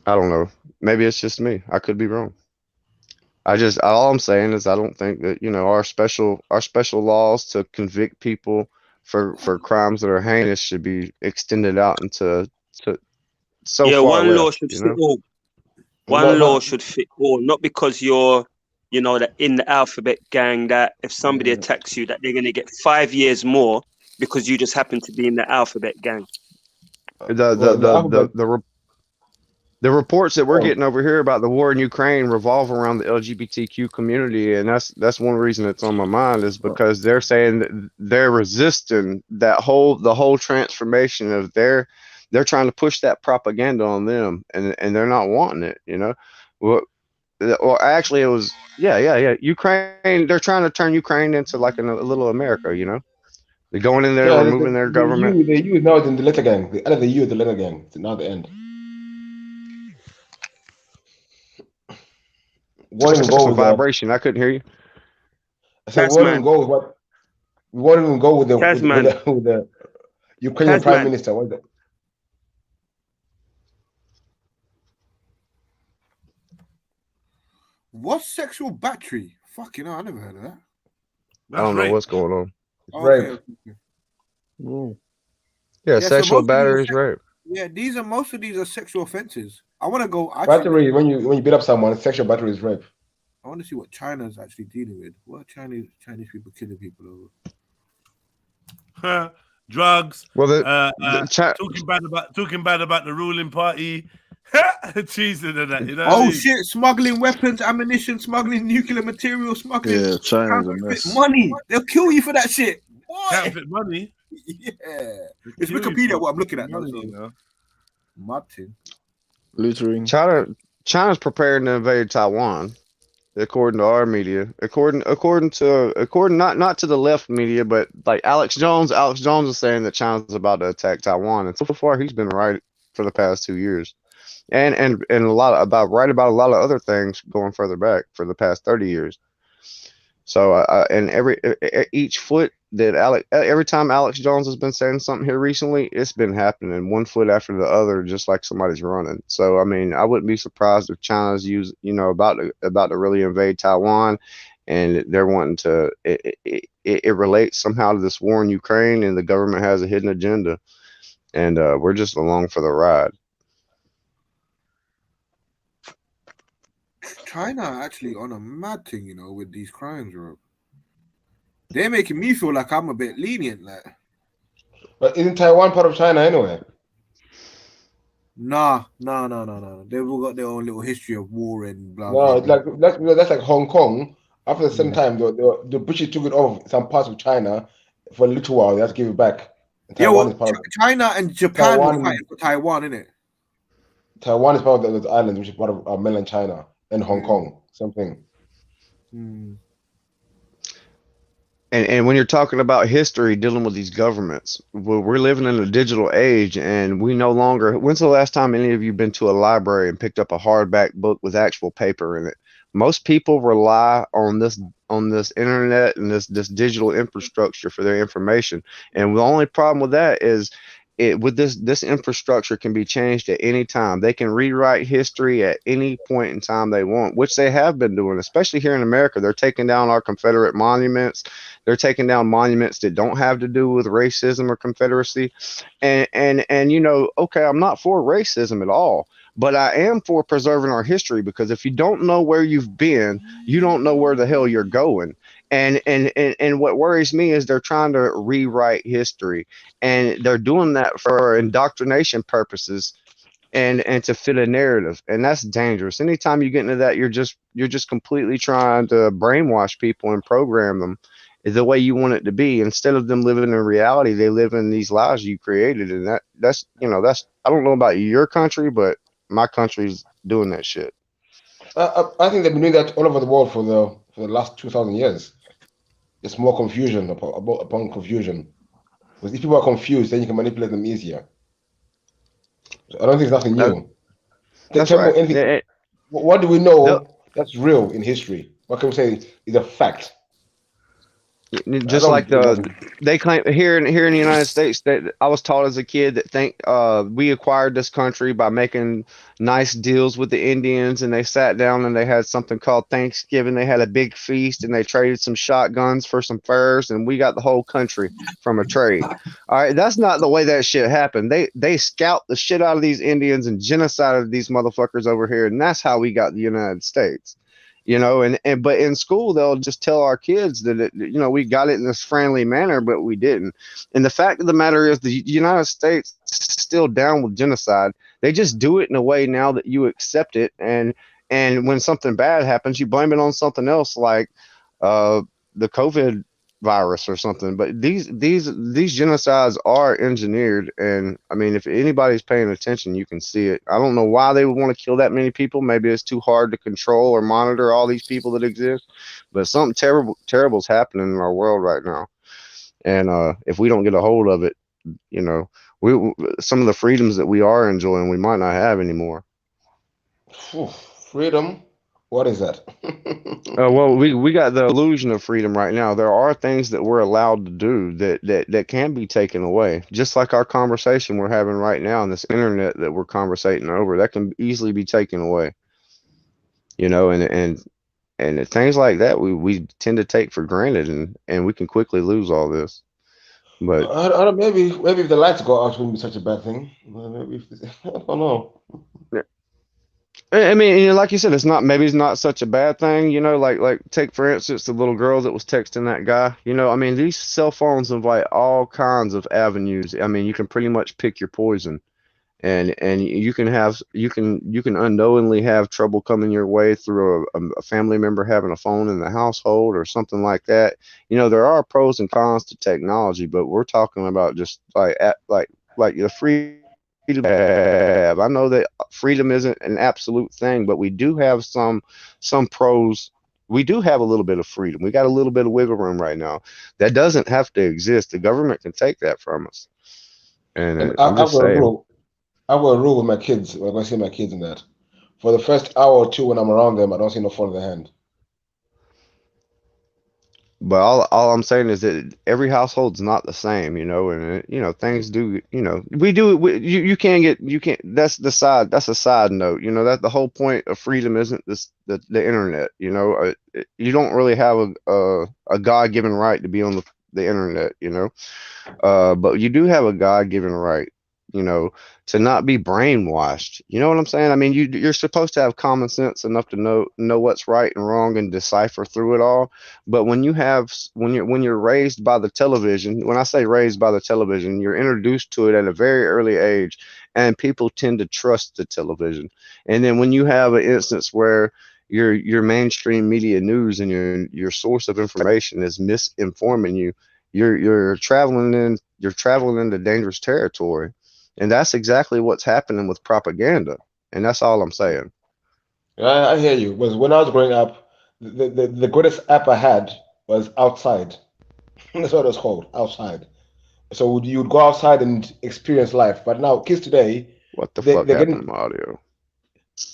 I don't know. Maybe it's just me. I could be wrong. All I'm saying is I don't think that, you know, our special laws to convict people for crimes that are heinous should be extended out into to so Yeah, far one law left, should you fit know? all. But One law should fit all, not because you're, you know, that in the alphabet gang, that if somebody attacks you, that they're going to get 5 years more because you just happen to be in the alphabet gang. The reports that we're oh, getting over here about the war in Ukraine revolve around the LGBTQ community, and that's one reason it's on my mind is because they're saying that they're resisting the whole transformation of they're trying to push that propaganda on them, and they're not wanting it, you know. Well, actually, it was Ukraine. They're trying to turn Ukraine into like a little America, you know. They're going in there, yeah, removing their government. they use now in the letter gang. They added the U at the letter gang. It's now the end. Won't even go Some with that. vibration. I couldn't hear you. I said, won't even Tasman, go with what? We won't even go with Tasman, with the Ukrainian Prime Tasman. Minister. What is that? What's sexual battery? Fucking hell, I never heard of that. I don't know what's going on. Rape. Okay. Yeah, So sexual most of these are battery is rape. Yeah, most of these are sexual offenses. I want to go. Battery. When you beat up someone, sexual battery is rape. I want to see what China's actually dealing with. What are Chinese people killing people over? Drugs. Well, talking bad about the ruling party. Cheesing and that, you know. Oh shit! Smuggling weapons, ammunition, smuggling nuclear material, smuggling. Yeah, China's a mess. Money. They'll kill you for that shit. What? Counterfeit money. Yeah, it's Wikipedia. What I'm looking at now. Money, you know. Martin. Littering. China's preparing to invade Taiwan, according to our media. According not to the left media, but like Alex Jones. Alex Jones is saying that China's about to attack Taiwan, and so far he's been right for the past 2 years, and a lot about a lot of other things going further back for the past 30 years. So and each foot that every time Alex Jones has been saying something here recently, it's been happening one foot after the other, just like somebody's running. So I mean, I wouldn't be surprised if China's about to really invade Taiwan, and they're wanting to. It relates somehow to this war in Ukraine, and the government has a hidden agenda, and we're just along for the ride. China are actually on a mad thing, you know, with these crimes, bro. They're making me feel like I'm a bit lenient, like. But isn't Taiwan part of China anyway? Nah. They've all got their own little history of war and blah No, blah. it's like that's like Hong Kong. After the same Yeah. time, the British took it off some parts of China for a little while. They had to give it back. And Yeah, Taiwan well, is part of China and Japan were fighting for Taiwan, innit? Taiwan is part of those islands, which is part of mainland China and Hong Yeah. Kong. Same thing. Mm. And when you're talking about history dealing with these governments, well, we're living in a digital age, and we no longer. When's the last time any of you been to a library and picked up a hardback book with actual paper in it? Most people rely on this internet and this digital infrastructure for their information. And the only problem with that is it with this infrastructure can be changed at any time. They can rewrite history at any point in time they want, which they have been doing, especially here in America. They're taking down our Confederate monuments. They're taking down monuments that don't have to do with racism or Confederacy. And you know, okay, I'm not for racism at all, but I am for preserving our history, because if you don't know where you've been, you don't know where the hell you're going. And what worries me is they're trying to rewrite history, and they're doing that for indoctrination purposes and to fit a narrative, and that's dangerous. Anytime you get into that, you're just completely trying to brainwash people and program them the way you want it to be. Instead of them living in reality, they live in these lies you created, and that's that's, I don't know about your country, but my country's doing that shit. I think they've been doing that all over the world for the last 2,000 years. It's more confusion upon confusion. Because if people are confused, then you can manipulate them easier. So I don't think it's nothing new. That's Tell me right. anything. What do we know that's real in history? What can we say is a fact? I Just like don't. they claim here in the United States, that I was taught as a kid that we acquired this country by making nice deals with the Indians, and they sat down and they had something called Thanksgiving. They had a big feast and they traded some shotguns for some furs, and we got the whole country from a trade. All right, that's not the way that shit happened. They scalped the shit out of these Indians and genocided these motherfuckers over here, and that's how we got the United States. And but in school they'll just tell our kids that we got it in this friendly manner, but we didn't. And the fact of the matter is, the United States is still down with genocide. They just do it in a way now that you accept it, and when something bad happens, you blame it on something else, like the COVID virus or something. But these genocides are engineered, and I mean, if anybody's paying attention, you can see it. I don't know why they would want to kill that many people. Maybe it's too hard to control or monitor all these people that exist, but something terrible is happening in our world right now. And if we don't get a hold of it, you know we some of the freedoms that we are enjoying, we might not have anymore. Freedom? What is that? Well, we got the illusion of freedom right now. There are things that we're allowed to do that can be taken away. Just like our conversation we're having right now on this internet that we're conversating over, that can easily be taken away. And things like that we tend to take for granted, and we can quickly lose all this. But I don't, maybe if the lights go out, it wouldn't be such a bad thing. Maybe I don't know. I mean, like you said, maybe it's not such a bad thing, like take for instance the little girl that was texting that guy. I mean, these cell phones invite all kinds of avenues. I mean, you can pretty much pick your poison, and you can unknowingly have trouble coming your way through a family member having a phone in the household or something like that. There are pros and cons to technology, but we're talking about just like the freedom have. I know that freedom isn't an absolute thing, but we do have some pros. We do have a little bit of freedom. We got a little bit of wiggle room right now. That doesn't have to exist. The government can take that from us. And I'm just saying. I've got a rule with my kids. When I see my kids in that, for the first hour or two when I'm around them, I don't see no phone in their hand. But all I'm saying is that every household's not the same, and things do, you can't. That's a side note, that the whole point of freedom isn't the internet, you don't really have a God-given right to be on the internet, but you do have a God-given right you know, to not be brainwashed. You know what I'm saying? I mean, you're supposed to have common sense enough to know what's right and wrong and decipher through it all. But when you're raised by the television, when I say raised by the television, you're introduced to it at a very early age, and people tend to trust the television. And then when you have an instance where your mainstream media news and your source of information is misinforming you, you're traveling into dangerous territory. And that's exactly what's happening with propaganda. And that's all I'm saying. I hear you. Was when I was growing up, the greatest app I had was outside. That's what it was called, outside. So you'd go outside and experience life. But now kids today, What the they, fuck they're happened getting to my audio?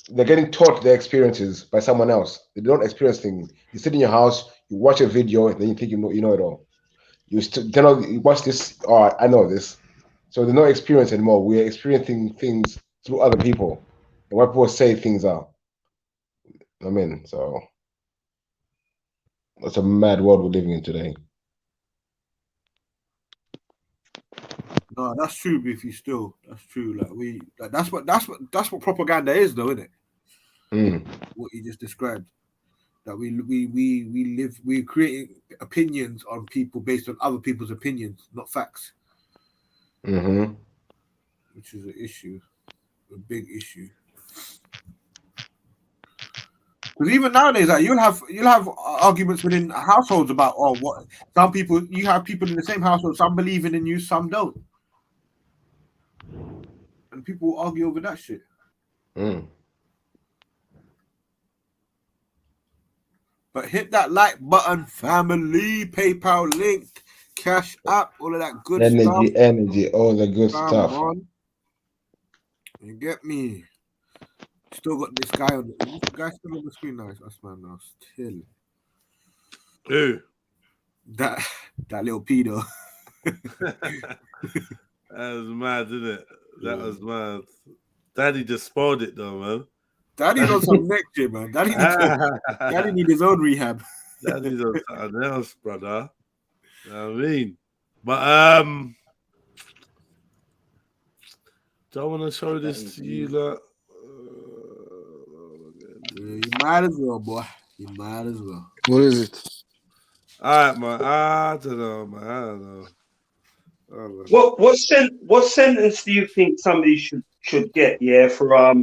they're getting taught their experiences by someone else. They don't experience things. You sit in your house, you watch a video, and then you think you know it all. You watch this. Oh, I know this. So there's no experience anymore. We're experiencing things through other people, and what people say things are. I mean, so that's a mad world we're living in today. No, that's true, Biffy. Still, that's true. That's what propaganda is, though, isn't it? What you just described. That we're creating opinions on people based on other people's opinions, not facts. Which is an issue, a big issue. Because even nowadays, like, you'll have arguments within households about what some people, you have people in the same household, some believing in you, some don't, and people will argue over that shit. But hit that like button, family, PayPal link, Cash App, all of that good stuff. Energy, all the good stuff. You get me? Still got this guy on the guy still on the screen now. That's man now. Still. Who? That little pedo. That was mad, isn't it? That was mad. Daddy just spoiled it though, man. Daddy's on some next shit, man. Daddy need his own rehab. Daddy's on something else, brother. You know what I mean? But do I want to show this to you, look? You might as well, boy. You might as well. What is it? All right, man. I don't know, man. I don't know. What sentence do you think somebody should get? Yeah, for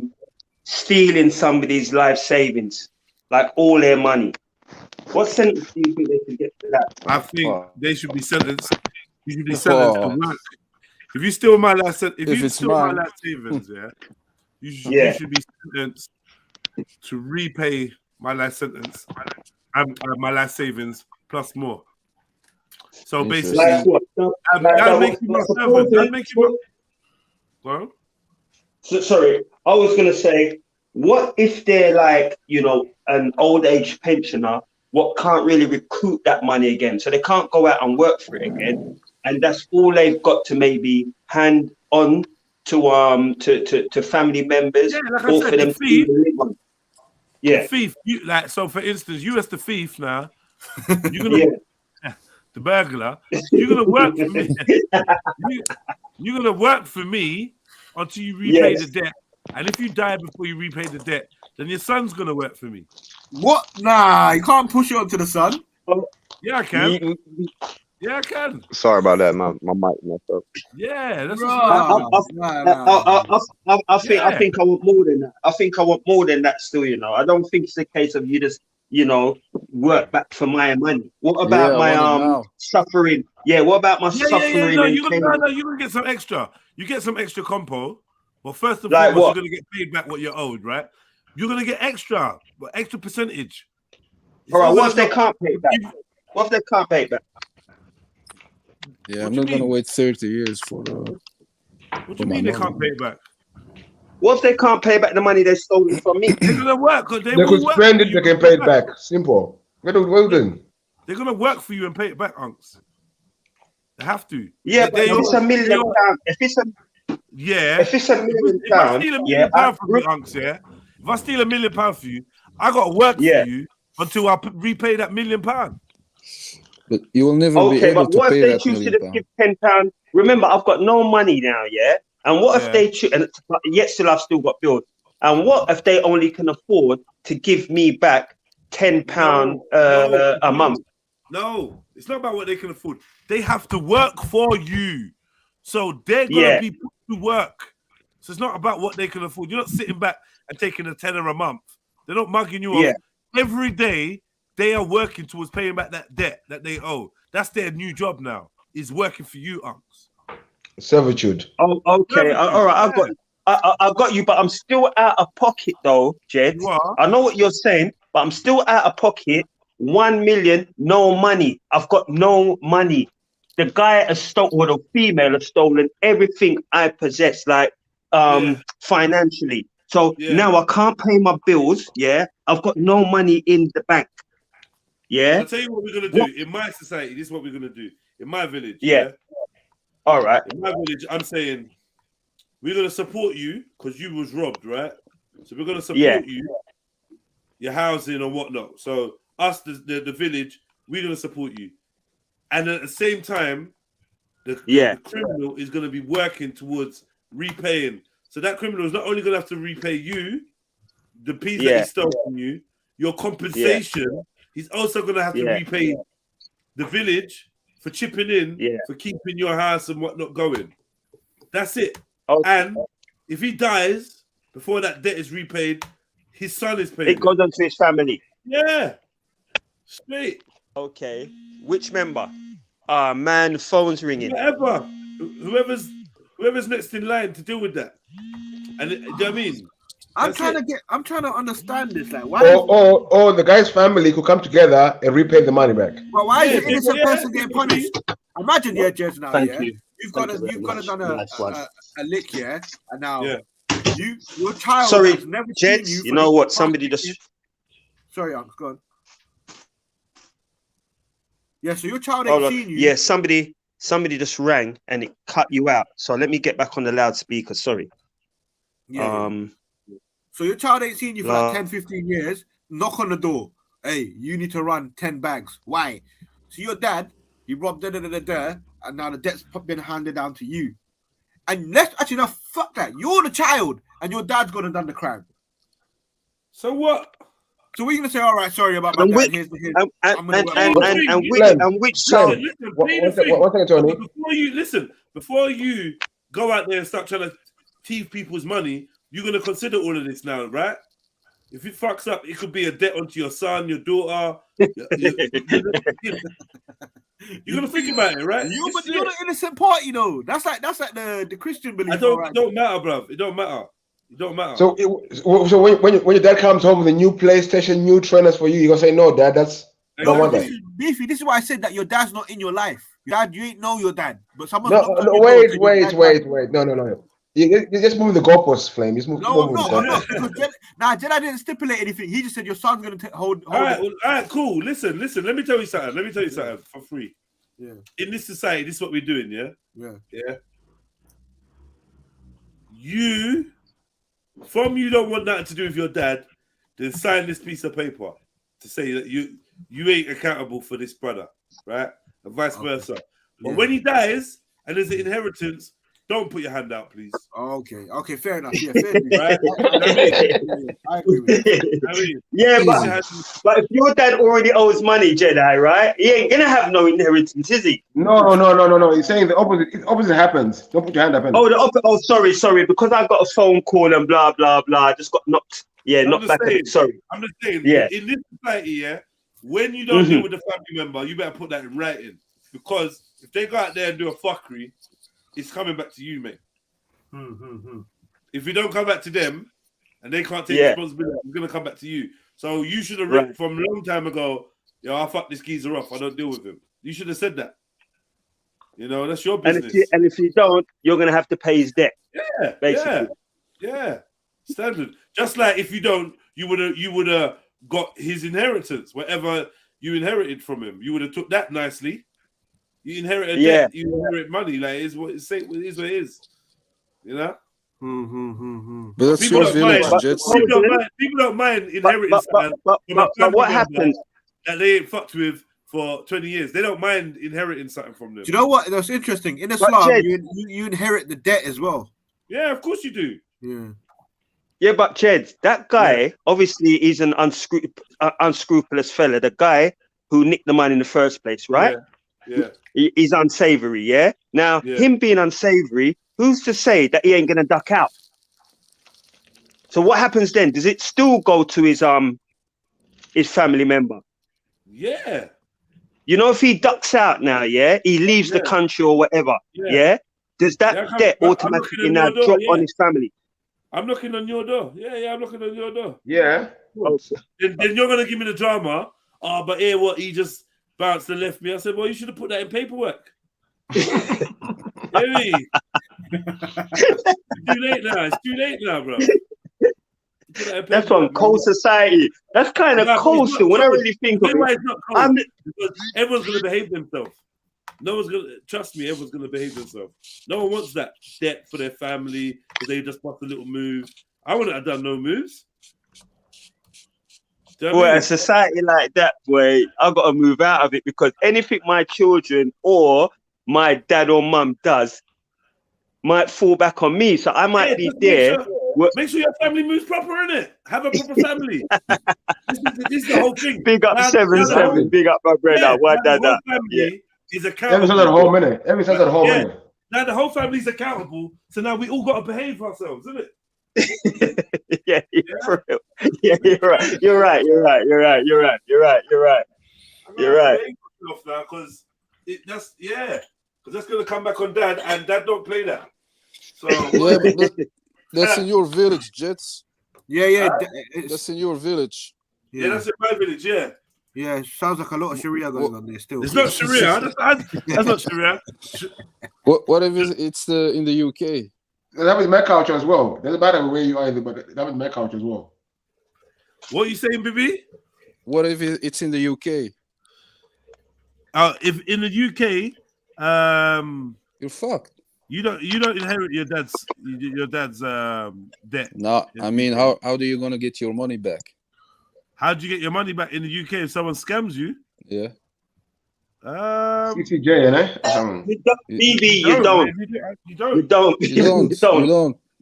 stealing somebody's life savings, like all their money. What sentence do you think they should get for that? I think they should be sentenced. You should be sentenced to work. If you steal my life, my life savings, yeah, you should be sentenced to repay my life sentence and my life savings plus more. So basically, that makes you my servant. That makes you my. Well, so, sorry, I was going to say, what if they're like, an old age pensioner, what can't really recoup that money again? So they can't go out and work for it again. And that's all they've got to maybe hand on to family members, like or for them to the thief. So for instance, you as the thief now, you're gonna the burglar, you're gonna work for me. You're gonna work for me until you repay the debt. And if you die before you repay the debt, then your son's gonna work for me. What? Nah, you can't push it onto the son. Yeah, I can. Yeah, I can. Sorry about that. My mic messed up. Yeah, that's I think I want more than that. I think I want more than that still, I don't think it's a case of you just, work back for my money. What about my suffering? Yeah, what about my suffering? No, you're gonna get some extra. You get some extra compo. But first of all, you're gonna get paid back what you're owed, right? You're gonna get extra, but extra percentage. All right, what if they can't pay back? What if they can't pay back? Yeah, I'm not gonna wait 30 years for the. What do you mean they can't pay back? What if they can't pay back the money they stole from me? They're gonna work because they could spend it. They can pay it back. Simple. Well done. They're gonna work for you and pay it back, unks. They have to. Yeah, but if it's £1 million, if it's £1 million, if I steal £1 million from you, unks, yeah. If I steal £1 million for you, I gotta work for you until I repay that £1 million. But you will never be able to pay that £1 million. Okay, but what if they choose to give £10? Remember, I've got no money now, yeah? And what if they and yet still I've still got bills? And what if they only can afford to give me back £10 a month? No, it's not about what they can afford. They have to work for you, so they're gonna be put to work. So it's not about what they can afford. You're not sitting back and taking a tenner a month. They're not mugging you off. Every day they are working towards paying back that debt that they owe. That's their new job now. Is working for you, Unks. Servitude. Oh, okay. All right. I've got you, but I'm still out of pocket though, Jed. I know what you're saying, but I'm still out of pocket. 1 million, no money. I've got no money. The guy has stolen, or the female has stolen everything I possess, like financially. So now I can't pay my bills. I've got no money in the bank. I'll tell you what we're gonna do in my society. This is what we're gonna do in my village. All right. In my village, I'm saying we're gonna support you because you was robbed, right? So we're gonna support you, your housing and whatnot. So us, the village, we're gonna support you, and at the same time, the criminal is gonna be working towards repaying. So that criminal is not only gonna have to repay you, the piece that he stole from you, your compensation. He's also gonna have to repay the village for chipping in, for keeping your house and whatnot going. That's it. And if he dies before that debt is repaid, his son is paid. It goes on to his family. Yeah. Straight. Okay. Which member? Man, phone's ringing. Whoever's next in line to deal with that. And do you know what I mean? I'm trying to understand this. Like, why? Or the guy's family could come together and repay the money back. But why is the innocent person getting punished? Imagine, Jez, now, Thank you. You've got to done a lick, and now your child has never Jets, seen you. You know what? Somebody just. Sorry, Uncle, go on. Yeah, so your child ain't seen you. Yeah, somebody just rang and it cut you out. So let me get back on the loudspeaker. Sorry. So your child ain't seen you for like 10, 15 years. Knock on the door. Hey, you need to run 10 bags. Why? So your dad, he robbed and now the debt's been handed down to you. And let's actually not fuck that. You're the child, and your dad's gonna done the crime. So what? So we're gonna say, all right, sorry about my dad. Here's and which child? Before you go out there and start trying to thieve people's money, you're gonna consider all of this now, right? If it fucks up, it could be a debt onto your son, your daughter. You're gonna think about it, right? You're the innocent party, though. That's like the Christian belief. It don't matter, bruv. It don't matter. It don't matter. So when your dad comes home with a new PlayStation, new trainers for you, you're gonna say, no, Dad, that's don't want that. Beefy, this is why I said that your dad's not in your life. Your dad, you ain't know your dad, but someone. Wait. No. You just move the goalposts, Flame. Just move. No, Jedi didn't stipulate anything. He just said your son's gonna hold. All right, cool. Listen. Let me tell you something. For free. Yeah. In this society, this is what we're doing. Yeah. You don't want nothing to do with your dad, then sign this piece of paper to say that you ain't accountable for this brother, right? And vice versa. But when he dies and there's an inheritance, don't put your hand out, please. Okay, fair enough. Yeah, fair enough. Right? I agree with you. But if your dad already owes money, Jedi, right? He ain't gonna have no inheritance, is he? No. He's saying the opposite. The opposite happens. Don't put your hand up. Sorry. Because I got a phone call and blah blah blah. I just got knocked. Yeah, knocked back a bit. Sorry. I'm just saying. Yeah. In this society, when you don't deal with a family member, you better put that in writing, because if they go out there and do a fuckery, it's coming back to you, mate. If you don't come back to them and they can't take responsibility, it's going to come back to you. So you should have written from a long time ago, I fuck this geezer off. I don't deal with him. You should have said that. You know, that's your business. And if you don't, you're going to have to pay his debt. Yeah, basically. Yeah. Standard. Just like if you don't, you would have got his inheritance, whatever you inherited from him. You would have took that nicely. You inherit a debt, you inherit money. Like, it is what it is. You know? But that's people your village, Jets. People don't mind inheriting something. But what happens? That they ain't fucked with for 20 years. They don't mind inheriting something from them. Do you know what? That's interesting. In Islam, you inherit the debt as well. Yeah, of course you do. Yeah. Yeah, but Jed, that guy obviously is an unscrupulous fella. The guy who nicked the money in the first place, right? Yeah. He's unsavory, yeah? Now, Yeah. him being unsavory, who's to say that he ain't going to duck out? So what happens then? Does it still go to his family member? Yeah. You know, if he ducks out now, yeah, he leaves the country or whatever, yeah? Does that debt automatically now drop on his family? I'm knocking on your door. Yeah, I'm knocking on your door. Yeah. Then you're going to give me the drama. Oh, but here, what? He just bounced and left me. I said, well, you should have put that in paperwork. Hey. It's too late now. It's too late now, bro. That's on cold society. That's kind of cold still. When I really think of it, everyone's going to behave themselves. No one's going to, trust me, everyone's going to behave themselves. No one wants that debt for their family because they just bust a little move. I wouldn't have done no moves. Boy, a society like that, boy, I've got to move out of it because anything my children or my dad or mum does might fall back on me. So I might be there. Make sure your family moves proper, innit? Have a proper family. this is the whole thing. Big up 7-7. Big up my brother. Why that? Family is accountable. Everyone's at home, innit? Everyone's at home, innit? Now the whole family's accountable. So now we all got to behave ourselves, isn't it? Yeah, for real. Yeah, you're right. You're right. Because that's gonna come back on dad, and dad don't play that. So yeah, but that's in your village, Jets. Yeah. That's in your village. Yeah, that's in my village. Yeah. Yeah, it sounds like a lot of Sharia going on there still. It's not Sharia. That's not Sharia. What if it's in the UK? That was my culture as well. Doesn't matter where you are, but that was my culture as well. What are you saying, Bibi? What if it's in the UK? If in the UK, you're fucked. You don't inherit your dad's debt. No, I mean, how are you gonna get your money back? How do you get your money back in the UK if someone scams you? Yeah. CCJ, eh? You don't.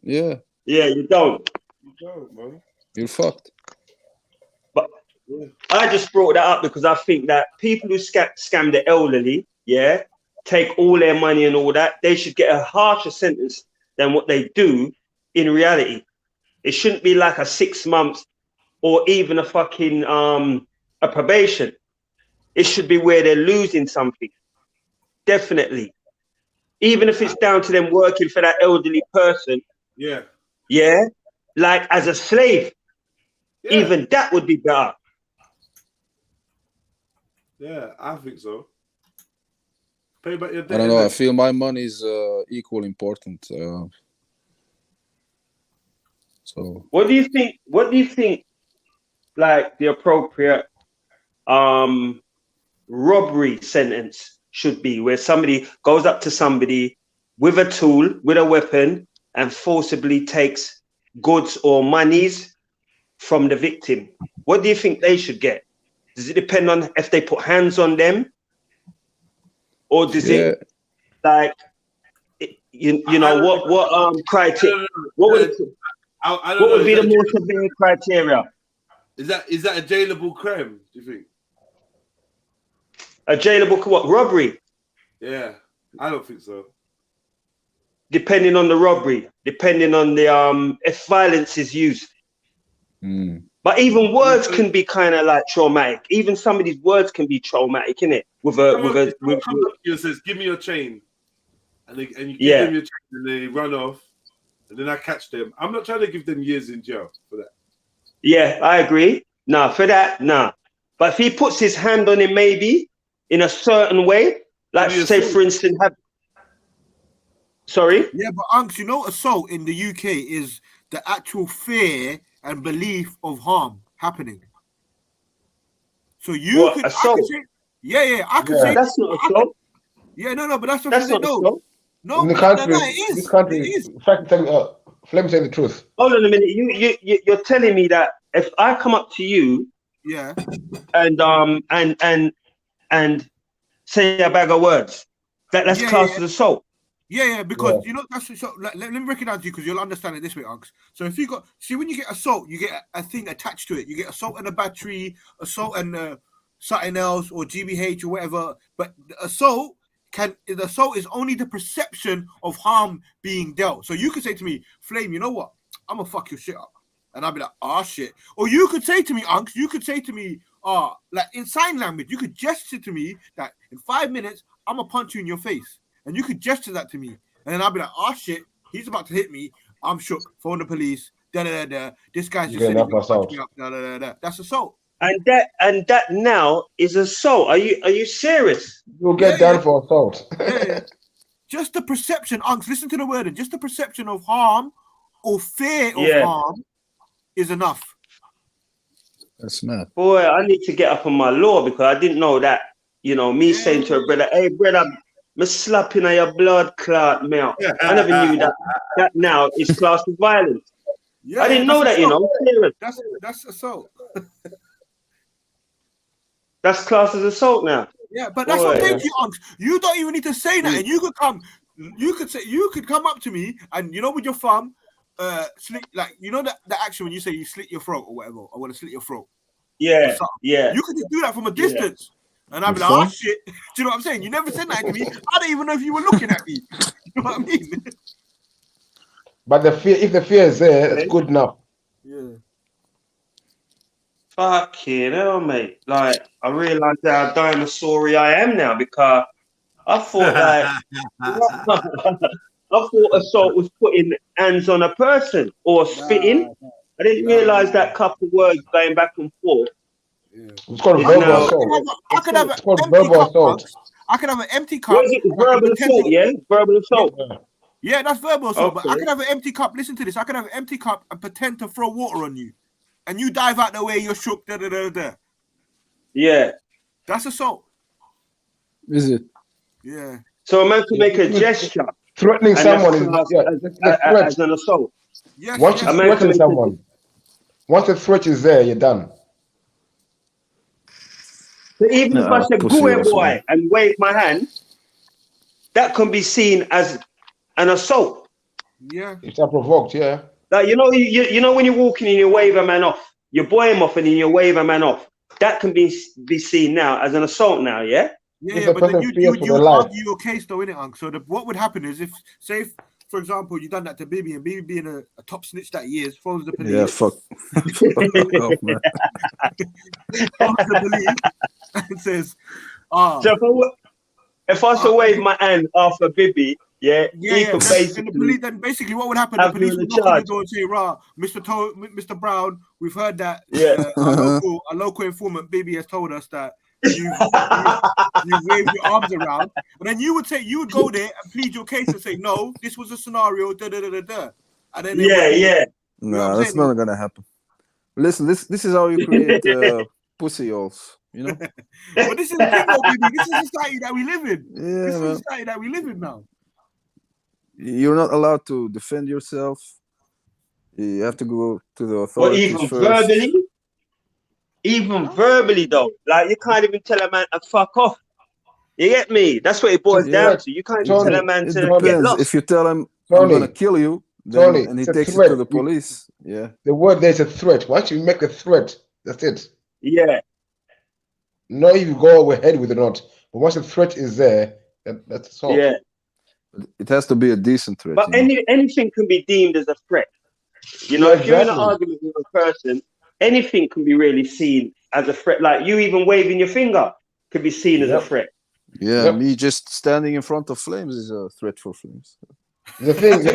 Yeah. Yeah, you don't. You don't, man. You're fucked. But I just brought that up because I think that people who scam the elderly, yeah, take all their money and all that, they should get a harsher sentence than what they do in reality. It shouldn't be like a 6 months or even a fucking a probation. It should be where they're losing something. Definitely. Even if it's down to them working for that elderly person. Yeah. Yeah. Like as a slave. Yeah. Even that would be better. Yeah, I think so. Pay back your debt. I don't know. I feel my money is equal important. So what do you think? What do you think? Like the appropriate robbery sentence should be, where somebody goes up to somebody with a tool, with a weapon, and forcibly takes goods or monies from the victim. What do you think they should get? Does it depend on if they put hands on them, or does it like you know what criteria? What would be the more severe criteria? Is that a jailable crime? Do you think? A jailable what? Robbery? Yeah, I don't think so. Depending on the robbery, depending on the if violence is used. But even words can be kind of like traumatic. Even some of these words can be traumatic, innit? You says, "Give me your chain," and you give them your chain, and they run off, and then I catch them. I'm not trying to give them years in jail for that. Yeah, I agree. Nah, for that, nah. But if he puts his hand on him, maybe in a certain way, like say, for instance, Sorry? Yeah, but Unks, you know, assault in the UK is the actual fear and belief of harm happening. So you could assault? I could say that's not assault. No, but that's what that's not assault. No, in the country, it is. This country, in fact, let me say the truth. Hold on a minute. You're telling me that if I come up to you, and say a bag of words, that's classed as assault. Yeah, because you know that's so. Let me break it down to you because you'll understand it this way, Unks. So if you got when you get assault, you get a thing attached to it. You get assault and a battery, assault and something else, or GBH or whatever. But the assault is only the perception of harm being dealt. So you could say to me, Flame, you know what? I'm gonna fuck your shit up, and I'll be like, ah, shit. Or you could say to me, Unks, you could say to me, like in sign language, you could gesture to me that in 5 minutes I'm gonna punch you in your face. And you could gesture that to me. And then I'll be like, oh shit, he's about to hit me. I'm shook. Phone the police. This guy's just sitting here punch me up. That's assault. And that now is assault. Are you serious? You'll get done for assault. Yeah. Just the perception, Unks, listen to the word, and just the perception of harm or fear of harm is enough. That's mad. Boy, I need to get up on my law because I didn't know that. You know, me saying to a brother, hey brother, me slapping at your blood clot mouth. I never knew that now is classed as violence. Yeah, I didn't know that, assault. You know. That's assault. That's classed as assault now. Yeah, but that's what I'm saying to you, Unks. You don't even need to say that, and you could come up to me, and you know, with your thumb, slit, like you know that the action when you say you slit your throat or whatever. I want to slit your throat. Yeah. You could just do that from a distance. And I'd be like, oh shit. Do you know what I'm saying? You never said that to me. I don't even know if you were looking at me. You know what I mean? But if the fear is there, it's good enough. Yeah. Fucking hell, mate. Like, I realised how dinosaur I am now because I thought assault was putting hands on a person or spitting. I didn't realise that couple words going back and forth. Yeah. It's called verbal assault. I could have an empty cup. What is it? Verbal assault, yeah? Verbal assault. Yeah, that's verbal assault. Okay. But I could have an empty cup. Listen to this. I could have an empty cup and pretend to throw water on you. And you dive out the way, you're shook. Yeah. That's assault. Is it? Yeah. So a man can make a gesture. Threatening someone as an assault. Yes, once you threaten someone, once the threat is there, you're done. So even if I said "go boy" and wave my hand, that can be seen as an assault. Yeah. If they're provoked, yeah. Like you know when you're walking and you wave a man off, you buoy him off and then you wave a man off. That can be seen now as an assault now, yeah? Yeah, but then you argue your case though, innit, Unc? So what would happen is if, for example, you done that to Bibi and Bibi being a top snitch that he is, phones the police. Yeah, fuck. Off, man. Phones the police and says, So if I was to wave my hand after Bibi, then basically what would happen? The police would knock on the door and say, "Rah, Mr. Brown, we've heard that a local informant Bibi has told us that you wave your arms around." But then you would go there and plead your case and say, "No, this was a scenario." And then no, that's not gonna happen. Listen, this is how you create pussy holes. You know. But this is the thing, Bibi. This is the society that we live in. Yeah, this is the society that we live in now. You're not allowed to defend yourself. You have to go to the authorities even first. Verbally though, like you can't even tell a man to fuck off. You get me? That's what it boils down to. You can't even tell a man to get lost. If you tell him I'm gonna kill you, then, and he takes it to the police. Yeah. The word there's a threat. Once you make a threat, that's it. Yeah. Not if you go ahead with it or not. But once the threat is there, that's assault. Yeah. It has to be a decent threat. But anything can be deemed as a threat. You know, if you're in an argument with a person, anything can be really seen as a threat. Like you even waving your finger could be seen as a threat. Yeah, me just standing in front of Flames is a threat for Flames. The thing, it's the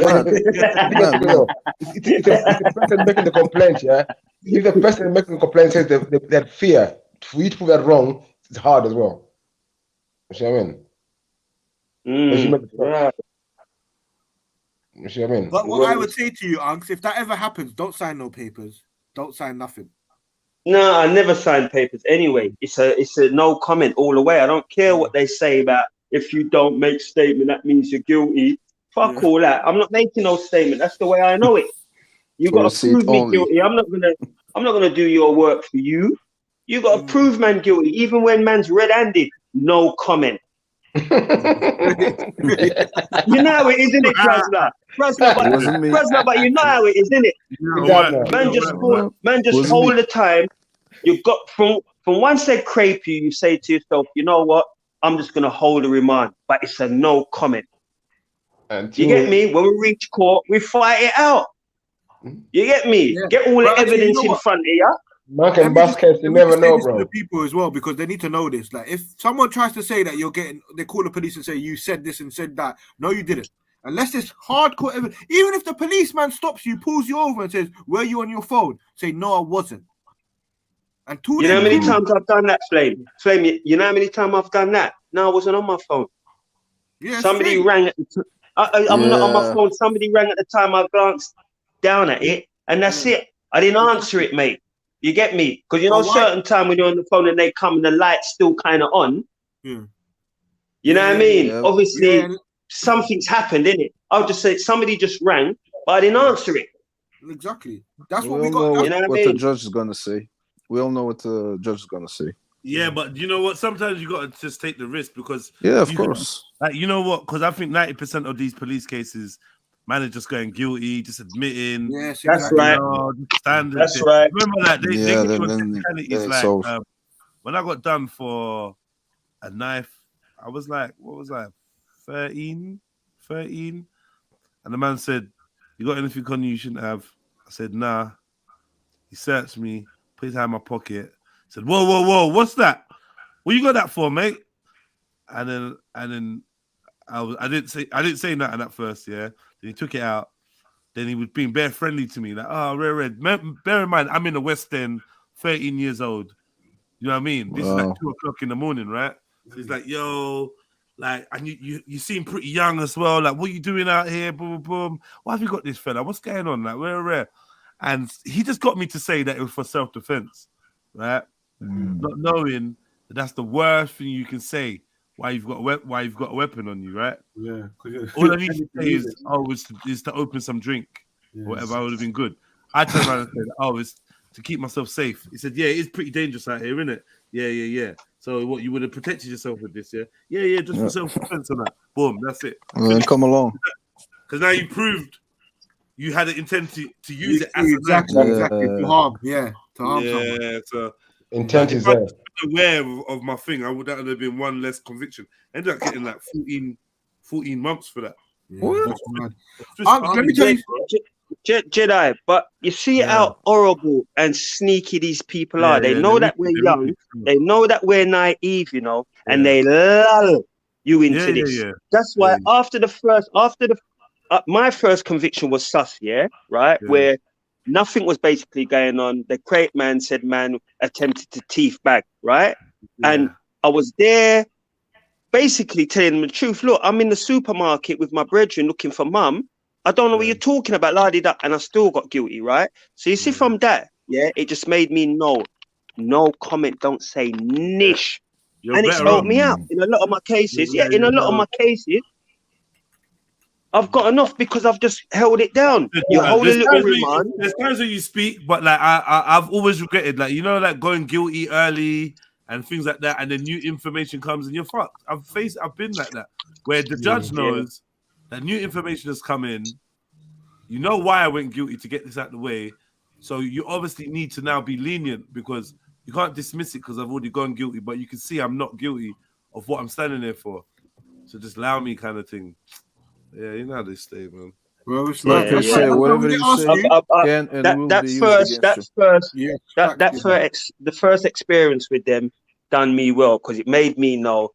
person making the complaint, yeah. If the person making the complaint says that fear, for you to prove that wrong, it's hard as well. You see what I mean? You see what I mean? But what I would say to you, Unks, if that ever happens, don't sign no papers. Don't sign nothing. No, I never sign papers anyway. It's a no comment all the way. I don't care what they say about if you don't make statement, that means you're guilty. Fuck all that. I'm not making no statement. That's the way I know it. You got to prove me guilty. I'm not gonna do your work for you. You got to prove man guilty, even when man's red-handed. No comment. You know how it is, isn't it, Krasner? It wasn't me. But you know how it is, isn't it? Man just Wasn't all me. the time. You've got from once they crepe you, you say to yourself, you know what? I'm just gonna hold a remand, but it's a no comment. You get me? When we reach court, we fight it out. You get me? Yeah. Get all the But actually, you evidence know in what? front of you. Man can basket, you Let me never just say know, this to bro. the people as well, because they need to know this. Like, if someone tries to say that you're getting, they call the police and say you said this and said that. No, you didn't. Unless there's hardcore evidence. Even if the policeman stops you, pulls you over and says, "Were you on your phone?" Say, "No, I wasn't." And You know how many times I've done that, Flame? Flame, you know how many times I've done that? No, I wasn't on my phone. Yeah, Somebody straight. rang at the I'm not on my Yeah. phone. Somebody rang at the time I glanced down at it, and that's it. I didn't answer it, mate. You get me? Because you know, certain time when you're on the phone and they come and the light's still kind of on. Yeah. You know what I mean? Yeah. Obviously, something's happened, innit? I'll just say somebody just rang, but I didn't answer it. Exactly. That's We what we all got. know You know what I what the mean? judge is gonna say. We all know what the judge is gonna say. Yeah, but you know what? Sometimes you got to just take the risk because Yeah, of you course. like, you know what? Because I think 90% of these police cases, man, are just going guilty, just admitting. Yes, That's exactly. right. Standard. That's thing. right. Remember that they Yeah, get you on then technicalities. it's Like over. when I got done for a knife, I was like, what was I? 13, and the man said, "You got anything on you shouldn't have?" I said, "Nah." He searched me, put his hand in my pocket, said, "Whoa, what's that? What you got that for, mate?" And then I didn't say nothing at first, yeah. Then he took it out. Then he was being bare friendly to me, like, "Oh, red. Bear in mind, I'm in the West End, 13 years old. You know what I mean? This is like 2:00 in the morning, right?" So he's like, "Yo, like, and you seem pretty young as well. Like, what are you doing out here? Boom, boom. Why have you got this fella? What's going on? Like, where?" And he just got me to say that it was for self-defense, right? Not knowing that that's the worst thing you can say. Why you've got a weapon on you, right? Yeah. All I need to say is to open some drink, or whatever. I would have been good. I turned around and said, "Oh, it's to keep myself safe." He said, "Yeah, it's pretty dangerous out here, isn't it?" Yeah. So what, you would have protected yourself with this, yeah? Yeah, just for self-defense and that. Boom, that's it. And then come along. Because now you proved you had an intent to use it as a exactly to harm, to harm someone. Yeah, so intent is if I there. was aware of my thing, that would have been one less conviction. Ended up getting like 14 months for that. That's mad. Let me tell you, Jedi, but you see how horrible and sneaky these people are. They know that we're young. They know that we're naive, you know, and they lull you into this. That's why my first conviction was sus, right? Where nothing was basically going on. The crate man said man attempted to teeth bag, right? And I was there basically telling them the truth. Look, I'm in the supermarket with my brethren looking for mum. I don't know what you're talking about, la-di-da, and I still got guilty, right? So you see from that, it just made me know, no comment, don't say niche. And it's helped me out in a lot of my cases. In a lot of my cases, I've got enough because I've just held it down. You hold a little remand. There's times when you speak, but like I've always regretted, like, you know, like going guilty early and things like that, and then new information comes and you're fucked. I've been like that, where the judge knows that new information has come in. You know why I went guilty to get this out of the way. So you obviously need to now be lenient because you can't dismiss it because I've already gone guilty, but you can see I'm not guilty of what I'm standing there for. So just allow me, kind of thing. Yeah, you know how they stay, man. Well, it's Like I say, whatever you say can and will be used against you. The first experience with them done me well because it made me know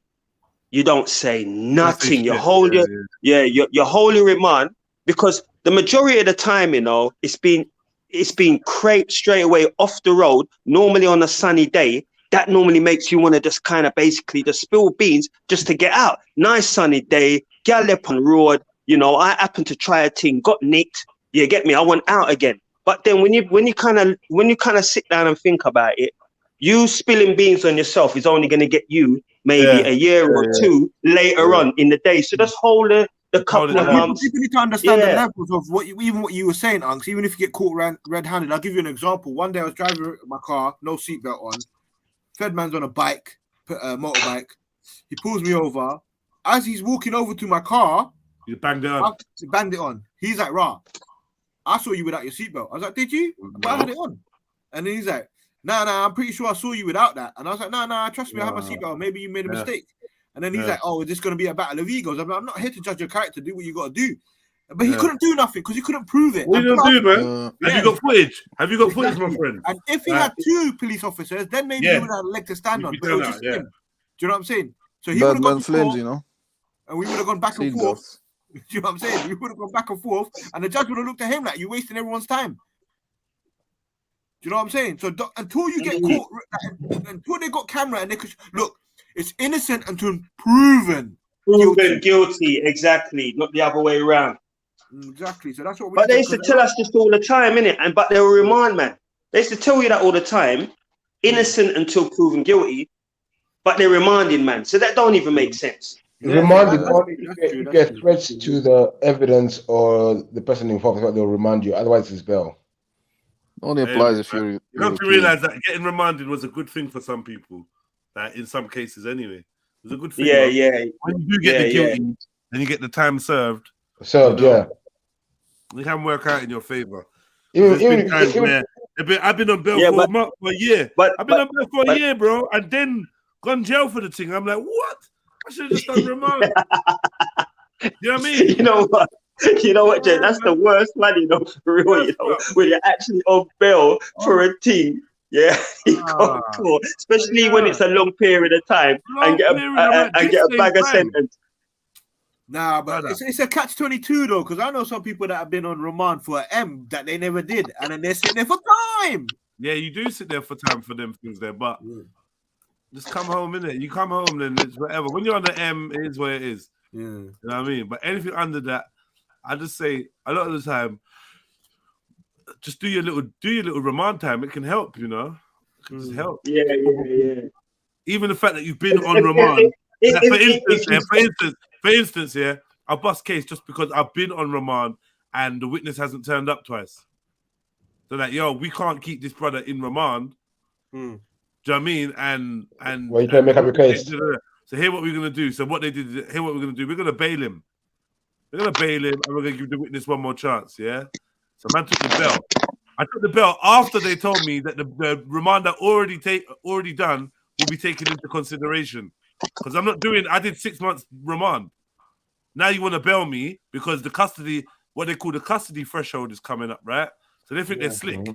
you don't say nothing. You hold your holy remand, because the majority of the time, you know, it's been craped straight away off the road. Normally on a sunny day, that normally makes you want to just kind of basically just spill beans just to get out. Nice sunny day, gal up on the road. You know, I happened to try a thing, got nicked. You get me? I went out again. But then when you kind of sit down and think about it, you spilling beans on yourself is only going to get you maybe a year or two later on in the day. So just hold the couple of months. People need to understand the levels of what you were saying, Unks. Even if you get caught red-handed, I'll give you an example. One day I was driving my car, no seatbelt on. Fedman's on a bike, motorbike. He pulls me over. as he's walking over to my car, You banged it I on. banged it on. He's like, "Rah, I saw you without your seatbelt." I was like, "Did you?" But I had it on. And then he's like, "Nah, I'm pretty sure I saw you without that." And I was like, "Nah, trust me, I have my seatbelt. Maybe you made a mistake." And then he's like, "Oh, is this going to be a battle of egos?" I'm like, "I'm not here to judge your character. Do what you got to do." But he couldn't do nothing because he couldn't prove it. What are you going to do, man? Have you got footage? Have you got footage, Exactly. my friend? And if he had two police officers, then maybe he would have a leg to stand You'd on. be But it was done just out, him. Do you know what I'm saying? So he would have Bad gone man to flames, court, you know. and we would have gone back and forth. Seatbelts. Do you know what I'm saying? We would have gone back and forth, and the judge would have looked at him like, "You're wasting everyone's time." Do you know what I'm saying? So until you get caught, until they got camera and they could look, it's innocent until proven guilty. Exactly, not the other way around. Exactly. So that's what we. But they used to tell us this all the time, innit? And but they were remind, man. They used to tell you that all the time. Innocent until proven guilty, but they're reminding, man. So that don't even make sense. Reminding only if you get threats to the evidence or the person involved, they'll remind you. Otherwise, it's bail. Only applies if you're. You have to realize that getting reminded was a good thing for some people. That in some cases, anyway, it was a good thing. Yeah. When you do get the guilty and you get the time served, it can work out in your favor. Even I've been on bail for a year. I've been on bail for a year, bro, and then gone jail for the thing. I'm like, what? I should have just done remand. You know what I mean? You know what, Jay? That's the worst, man. You know, for real. You know, when you're actually on bail for a team. Yeah, you go to court, especially when it's a long period of time and get a bag of sentence. Nah, but it's a catch-22 though, because I know some people that have been on remand for an M that they never did, and then they're sitting there for time. Yeah, you do sit there for time for them things there, but just come home, innit? You come home, then it's whatever. When you're on the M, it is what it is. Yeah. You know what I mean? But anything under that, I just say a lot of the time, just do your little remand time. It can help, you know. It can just help. Yeah. Even the fact that you've been on remand. For instance, I'll bust case just because I've been on remand and the witness hasn't turned up twice. So like, yo, we can't keep this brother in remand. Do you know what I mean? And well, you can make up your case. So here what we're gonna do. So what they did, here what we're gonna do. We're gonna bail him. We're gonna bail him, and we're gonna give the witness one more chance. Yeah. So man took the bail. I took the bail after they told me that the remand that already done will be taken into consideration. Because I'm not doing. I did 6 months remand. Now you want to bail me because the custody, what they call the custody threshold, is coming up, right? So they think they're slick.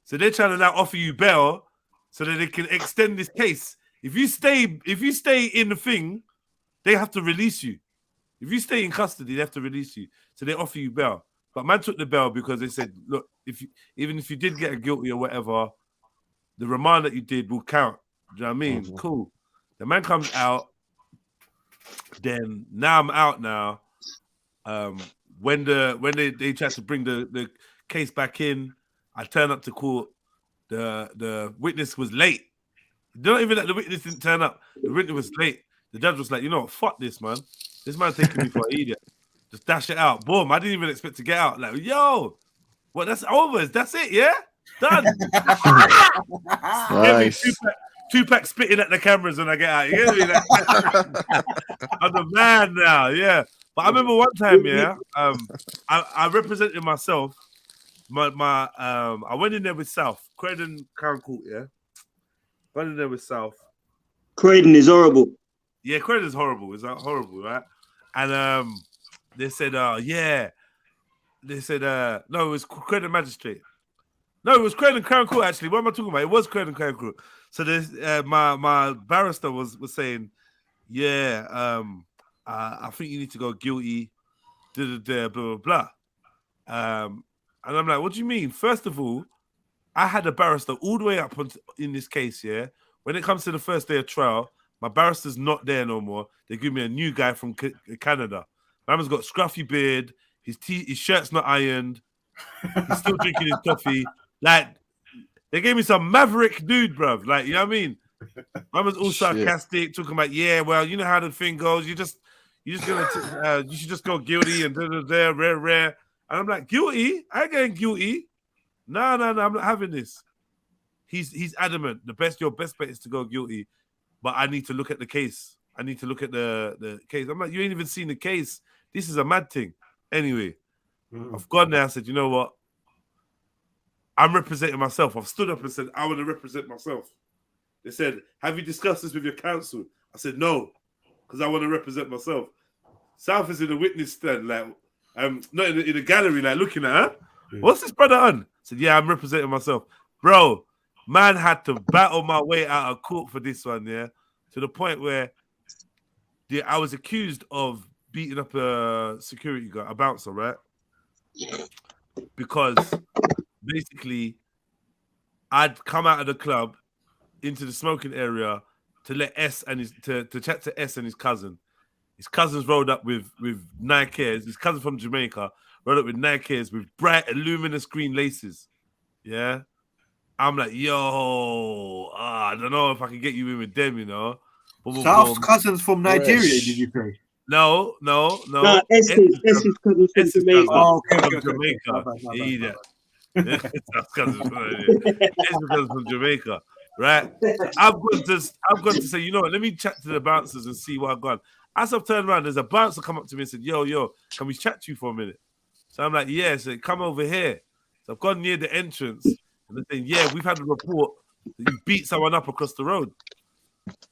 So they're trying to now offer you bail so that they can extend this case. If you stay in the thing, they have to release you. If you stay in custody, they have to release you. So they offer you bail. But man took the bail because they said, look, even if you did get a guilty or whatever, the remand that you did will count. Do you know what I mean? Cool. The man comes out. Then now I'm out now. When they tried to bring the case back in, I turned up to court. The witness was late. Not even that the witness didn't turn up. The witness was late. The judge was like, you know what? Fuck this, man. This man's taking me for an idiot. Just dash it out. Boom. I didn't even expect to get out. Like, yo, what? That's over. That's it, yeah? Done. Nice. Tupac spitting at the cameras when I get out. You get me? Like, I'm the man now, yeah. But I remember one time, I represented myself. I went in there with South, Croydon Crown Court, yeah. Went in there with South. Croydon is horrible. Yeah, Croydon's horrible. It's horrible, right? And they said, They said, no, it was Croydon Magistrate. No, it was Croydon Crown Court, actually. What am I talking about? It was Croydon Crown Court. So this, my barrister was saying, I think you need to go guilty, blah, blah, blah. And I'm like, what do you mean? First of all, I had a barrister all the way up in this case, yeah? When it comes to the first day of trial, my barrister's not there no more. They give me a new guy from Canada. Man's got scruffy beard. His shirt's not ironed. He's still drinking his coffee. Like, they gave me some maverick dude, bruv. Like, you know what I mean? Man was all sarcastic, talking about, well, you know how the thing goes. You should just go guilty and rare. And I'm like, guilty? I ain't getting guilty. No, I'm not having this. He's adamant. Your best bet is to go guilty, but I need to look at the case. I need to look at the case. I'm like, you ain't even seen the case. This is a mad thing. Anyway, I've gone there. I said, you know what? I'm representing myself. I've stood up and said, I want to represent myself. They said, have you discussed this with your counsel? I said, no, because I want to represent myself. South is in the witness stand, like, not in the gallery, like looking at her. What's this brother on? I said, yeah, I'm representing myself. Bro, man had to battle my way out of court for this one, yeah, to the point where I was accused of beating up a security guard, a bouncer, right? Because basically I'd come out of the club into the smoking area to let S and his to chat to S and his cousin. His cousins rolled up with Nikes. His cousin from Jamaica rolled up with Nikes with bright, luminous green laces. Yeah. I'm like, yo, I don't know if I can get you in with them, you know. South's cousins from Nigeria, did you say? No, S's cousin from Jamaica. Oh, okay, from Jamaica. Idiot. South's cousins from Jamaica. Right? So I've gone to say, you know what, let me chat to the bouncers and see what I've got. As I've turned around, there's a bouncer come up to me and said, yo, can we chat to you for a minute? So I'm like, yeah, so come over here. So I've gone near the entrance and they're saying, yeah, we've had a report that you beat someone up across the road.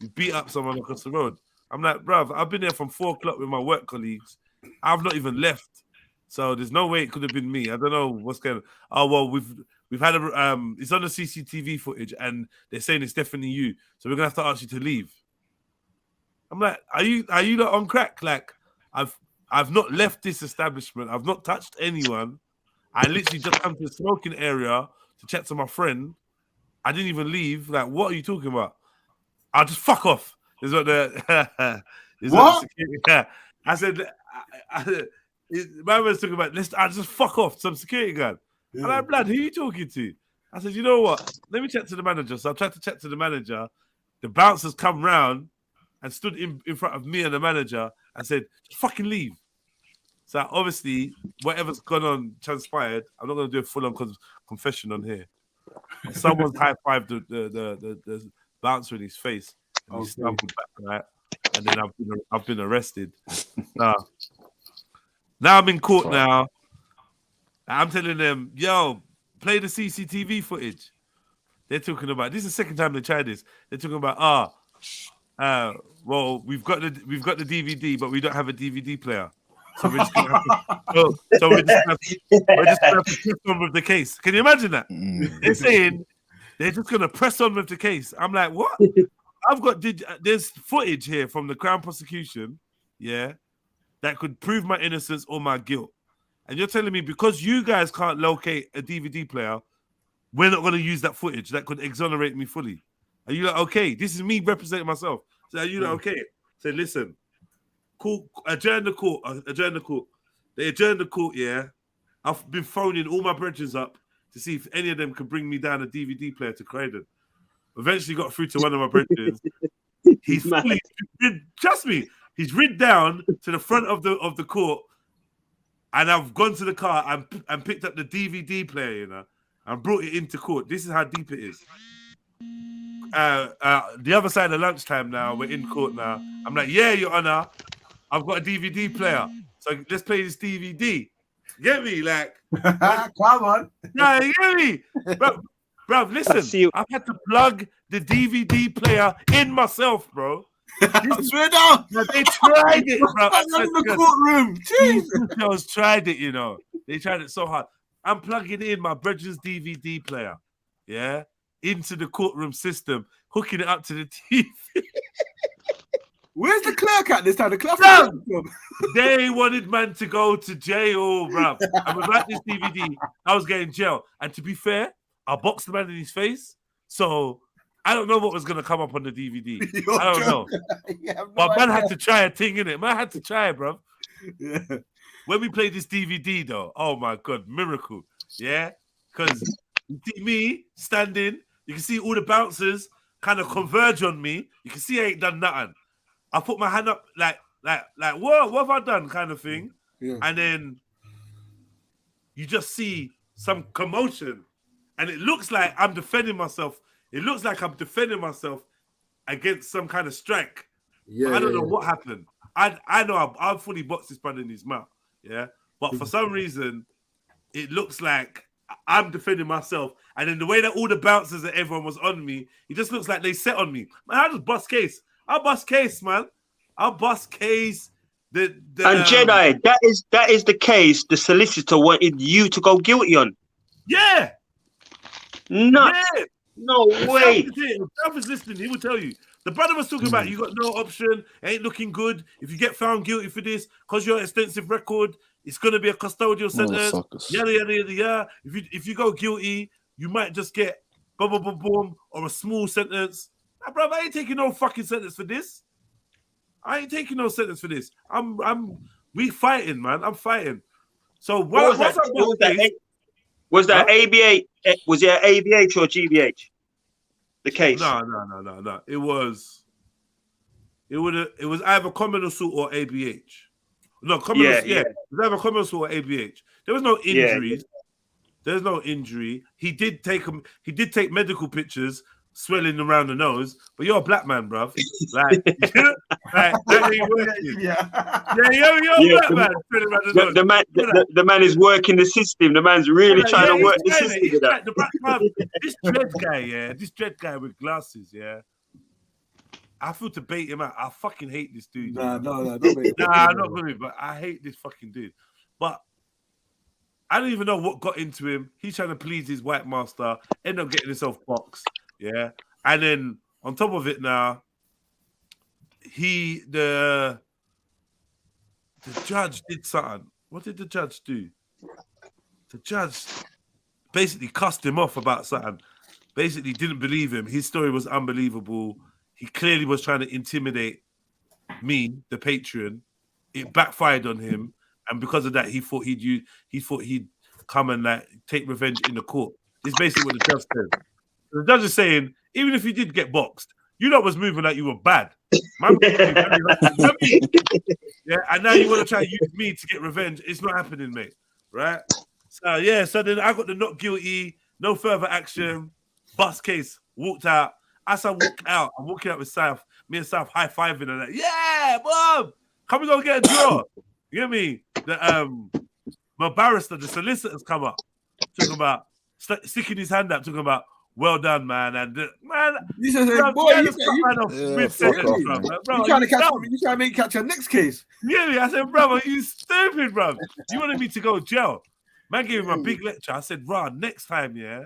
You beat up someone across the road. I'm like, bruv, I've been there from 4 o'clock with my work colleagues. I've not even left. So there's no way it could have been me. I don't know what's going on. Oh, well, we've had it's on the CCTV footage and they're saying it's definitely you. So we're gonna have to ask you to leave. I'm like, are you not on crack? Like, I've not left this establishment. I've not touched anyone. I literally just come to the smoking area to chat to my friend. I didn't even leave. Like, what are you talking about? I'll just fuck off. Is what the what? I said. Man was talking about. I'll just fuck off. Some security guard. Yeah. I'm like, blood, who are you talking to? I said, you know what? Let me chat to the manager. So I tried to chat to the manager. The bouncers come round and stood in front of me and the manager and said, just fucking leave. So obviously, whatever's gone on transpired. I'm not going to do a full-on confession on here. Someone's high-fived the bouncer in his face. And he stumbled back, right? And then I've been arrested. Now I'm in court now. I'm telling them, yo, play the CCTV footage. They're talking about this is the second time they tried this. They're talking about well, we've got the DVD, but we don't have a DVD player. So we're just gonna have to, we're just gonna have to press on with the case. Can you imagine that? They're saying they're just gonna press on with the case. I'm like, what? I've got there's footage here from the Crown prosecution, yeah, that could prove my innocence or my guilt. And you're telling me because you guys can't locate a DVD player, we're not going to use that footage that could exonerate me fully. Are you like, okay, this is me representing myself. So are you like, okay? So listen, cool, adjourn the court. They adjourned the court, yeah. I've been phoning all my brethren up to see if any of them could bring me down a DVD player to Croydon. Eventually got through to one of my brethren. He's fully, trust me, he's rid down to the front of the court. And I've gone to the car and picked up the DVD player, you know, and brought it into court. This is how deep it is. The other side of lunchtime now, we're in court now. I'm like, yeah, Your Honor, I've got a DVD player. So let's play this DVD. Get me? Like, come on. Nah, you get me? Bro, listen, I've had to plug the DVD player in myself, bro. Swear down. They tried it, bro. In the courtroom. These tried it, you know. They tried it so hard. I'm plugging in my brother's DVD player, yeah, into the courtroom system, hooking it up to the TV. Where's the clerk at this time? The clerk. They wanted man to go to jail, bro. And without this DVD, I was getting jail. And to be fair, I boxed the man in his face, so I don't know what was going to come up on the DVD. I don't know. But man had to try a thing, innit? Man had to try it, bro. Yeah. When we played this DVD, though, oh, my God, miracle. Yeah? Because you see me standing. You can see all the bouncers kind of converge on me. You can see I ain't done nothing. I put my hand up like, what have I done kind of thing? Yeah. And then you just see some commotion. And it looks like I'm defending myself. It looks like I'm defending myself against some kind of strike. Yeah, I don't know what happened. I know I've fully boxed this man in his mouth. Yeah. But for some reason, it looks like I'm defending myself. And in the way that all the bouncers and everyone was on me, it just looks like they set on me. Man, I just bust case. I'll bust case, man. I'll bust case. And JEDI, that is the case the solicitor wanted you to go guilty on. Yeah. Nuts. Yeah. No way. If Self is listening, he will tell you. The brother was talking about you got no option, ain't looking good. If you get found guilty for this, because you're an extensive record, it's gonna be a custodial sentence. Yada yada yada yada. If you go guilty, you might just get boom boom boom boom or a small sentence. Nah, bro, I ain't taking no fucking sentence for this. I ain't taking no sentence for this. We fighting, man. I'm fighting. So was that ABH? Was it ABH or GBH? The case? No. It was either common assault or ABH. No, common assault. Yeah. It was either common assault or ABH. There was no injuries. There's no injury. He did take medical pictures, swelling around the nose. But you're a black man, bruv. Like, that ain't working. You're a black man. The man is working the system. The man's really trying to work the system. Like this dread guy with glasses, yeah. I feel to bait him out. I fucking hate this dude. No, don't bait him. I'm not going to, but I hate this fucking dude. But I don't even know what got into him. He's trying to please his white master, end up getting himself boxed, yeah. And then on top of it now, the judge did something. What did the judge do? The judge basically cussed him off about something. Basically didn't believe him. His story was unbelievable. He clearly was trying to intimidate me, the patron. It backfired on him, and because of that, he thought he'd come and like take revenge in the court. This is basically what the judge said. The judge is saying, even if you did get boxed, you lot was moving like you were bad. Yeah, and now you want to try to use me to get revenge. It's not happening, mate. Right? So yeah, so then I got the not guilty, no further action, bust case, walked out. As I walk out, I'm walking out with South, me and South high-fiving and like, yeah, mom, come we go get a draw. You get me? My barrister, the solicitors come up, talking about sticking his hand up, talking about well done, man. And man, you trying to make catch your next case. Yeah, I said, brother, you stupid, bro. You wanted me to go to jail. Man gave him a big lecture. I said, bro, next time, yeah,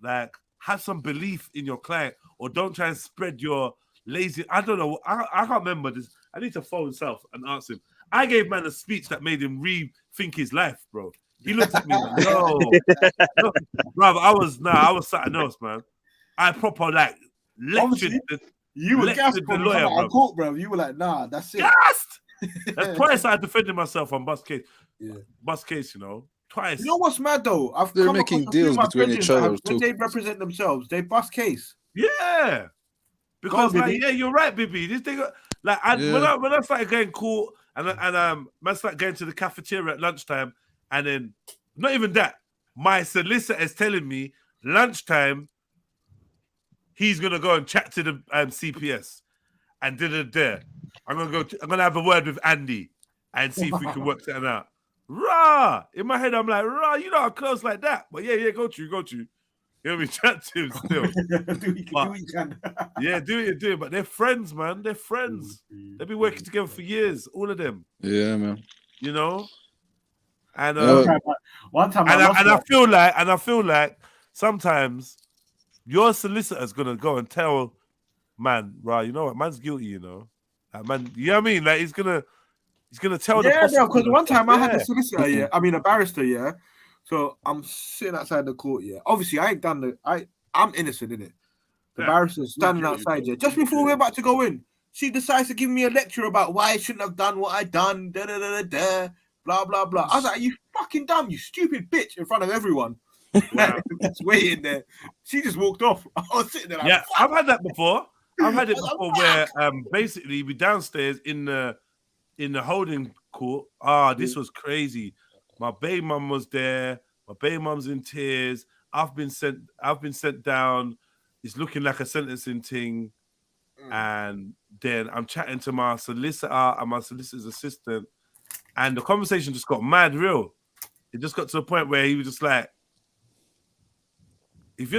like have some belief in your client, or don't try and spread your lazy. I don't know. I can't remember this. I need to phone Self and ask him. I gave man a speech that made him rethink his life, bro. He looked at me like, no, brother, I was something else, man. I proper like lectured. You were gassed the lawyer, bro. Court, bro. You were like, nah, that's it. Gassed. That's twice I defended myself on bus case. Yeah, bus case, you know, twice. You know what's mad though? They're making deals between each other when they represent themselves. They bust case. Yeah, because like, yeah, you're right, baby. This thing, like, when I started going court and man started going to the cafeteria at lunchtime. And then, not even that, my solicitor is telling me lunchtime he's gonna go and chat to the CPS and I'm gonna have a word with Andy and see if we can work something out. Rah! In my head, I'm like, rah, you know how close like that. But yeah, go to. You know me, chat to him still. Do it. But they're friends, man. They're friends. They've been working together for years, all of them. Yeah, man. You know. And one time, I feel like sometimes your solicitor's gonna go and tell man, right? You know what? Man's guilty. You know, man. You know what I mean? Like he's gonna tell the bro. Because one time I had a solicitor, a barrister, So I'm sitting outside the court, Obviously, I ain't done I'm innocent, innit? The barrister's standing outside, Just before we're about to go in, she decides to give me a lecture about why I shouldn't have done what I done. Blah, blah, blah. I was like, you fucking dumb, you stupid bitch, in front of everyone. Wow. That's waiting there. She just walked off. I was sitting there like, I've had that before. Where basically we downstairs in the holding court. This was crazy. My baby mum was there. My baby mum's in tears. I've been sent down. It's looking like a sentencing thing. and then I'm chatting to my solicitor and my solicitor's assistant, and the conversation just got mad real. It just got to a point where he was just like, if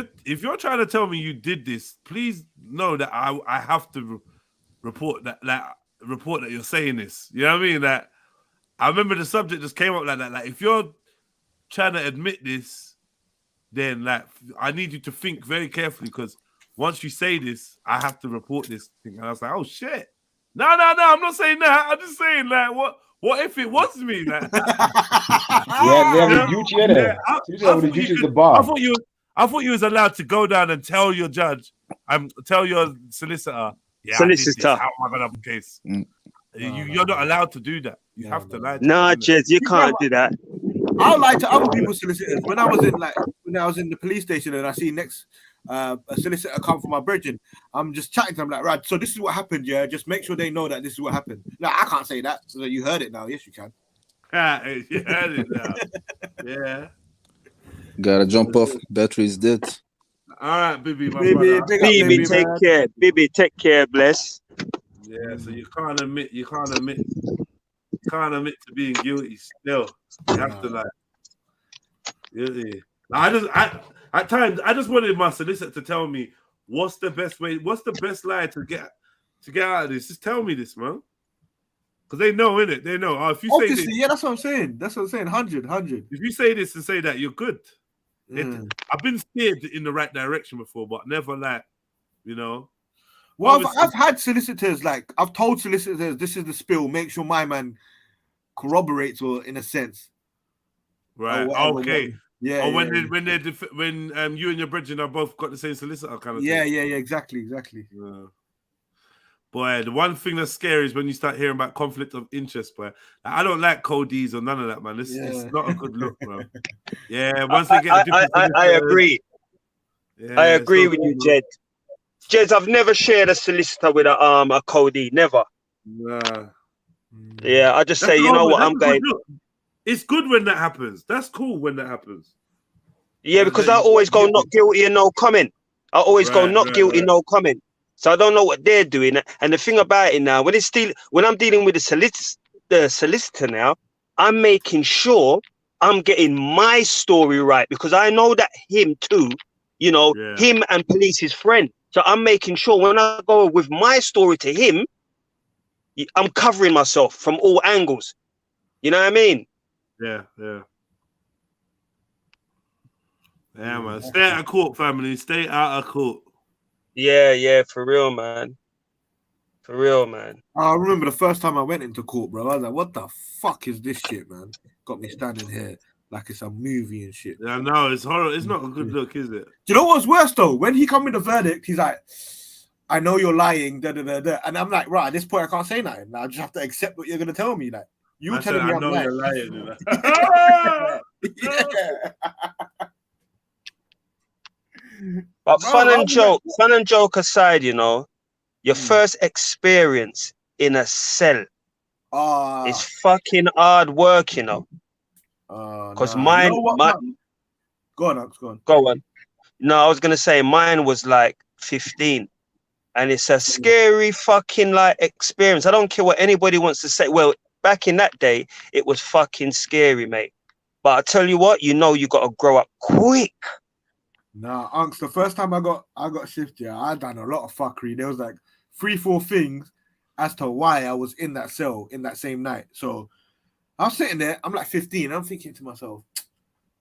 you're trying to tell me you did this, please know that I have to report that you're saying this. You know what I mean? That I remember the subject just came up like that. Like, if you're trying to admit this, then like I need you to think very carefully, because once you say this, I have to report this thing. And I was like, oh shit. No, I'm not saying that. I'm just saying like what if it was me? Like, they have a duty in there. I thought you was allowed to go down and tell your judge, tell your solicitor, solicitor, how am I gonna have a case? You're not allowed to do that. You have to lie. Nah, Jez, you can't do that. I'll lie to other people's solicitors. When I was in the police station and I see a solicitor come for my brethren, I'm just chatting to them like, right, so this is what happened, yeah. Just make sure they know that this is what happened. No, I can't say that. So you heard it now. Yes, you can. You heard it now. Yeah. Gotta jump off. Battery's dead. All right, Bibi, Bibi, take care. Bibi, take care, bless. Yeah, so you can't admit to being guilty still. You have to like. Really. At times I just wanted my solicitor to tell me what's the best lie to get out of this. Just tell me this, man. Because they know, innit? They know. Oh, if you say this, yeah, that's what I'm saying. 100. If you say this and say that, you're good. I've been steered in the right direction before, but never like, you know. Well, I've had solicitors, like, I've told solicitors, this is the spill, make sure my man corroborates, or in a sense. Right, okay. Yeah. Or when you and your brethren have both got the same solicitor kind of thing. Yeah, exactly. Yeah. Boy, the one thing that's scary is when you start hearing about conflict of interest, boy. Like, I don't like codees or none of that, man. It's not a good look, bro. Yeah, once they get I agree. Yeah, I agree with you, Jed. Jez, I've never shared a solicitor with a codie, never. Nah. Yeah, I just say, you know what, I'm going. It's good when that happens. That's cool when that happens. Yeah, because I always go not guilty and no comment. I always go not guilty, no comment. So I don't know what they're doing. And the thing about it now, when I'm dealing with the solicitor now, I'm making sure I'm getting my story right, because I know that him too, you know, him and police is friend. So I'm making sure when I go with my story to him, I'm covering myself from all angles. You know what I mean? Yeah, man. Stay out of court, family. Stay out of court. Yeah, for real, man. For real, man. I remember the first time I went into court, bro. I was like, what the fuck is this shit, man? Got me standing here like it's a movie and shit. Yeah, no, it's horrible. It's not a good look, is it? Do you know what's worse, though? When he come with the verdict, he's like, I know you're lying, da. And I'm like, right, at this point, I can't say nothing. I just have to accept what you're going to tell me. Like, you're telling me I'm lying. You're lying. Yeah. But fun and joke aside, you know, your first experience in a cell is fucking hard work, you know. Because mine, Go on, Alex, go on. Go on. No, I was gonna say mine was like 15, and it's a scary fucking like experience. I don't care what anybody wants to say. Well, back in that day, it was fucking scary, mate. But I tell you what, you know, you got to grow up quick. Nah, Unks, the first time I got shifted, I done a lot of fuckery. There was like 3-4 things as to why I was in that cell in that same night. So I was sitting there, I'm like 15, I'm thinking to myself,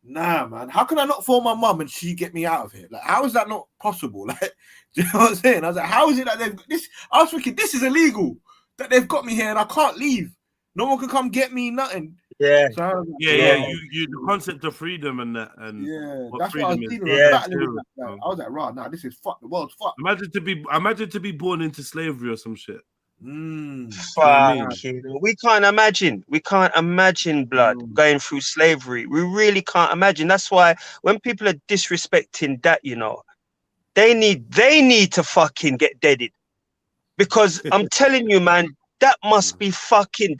nah, man, how can I not phone my mum and she get me out of here? Like, how is that not possible? Like, do you know what I'm saying? I was like, how is it that they've this? I was thinking, this is illegal that they've got me here and I can't leave. No one can come get me, nothing. Yeah. So you the concept of freedom and that, and that's what I was dealing with. I was like, right, now this is fuck. The world's fucked. Imagine to be born into slavery or some shit. Fucking, we can't imagine. We can't imagine blood going through slavery. We really can't imagine. That's why when people are disrespecting that, you know, they need to fucking get deaded. Because I'm telling you, man, that must be fucking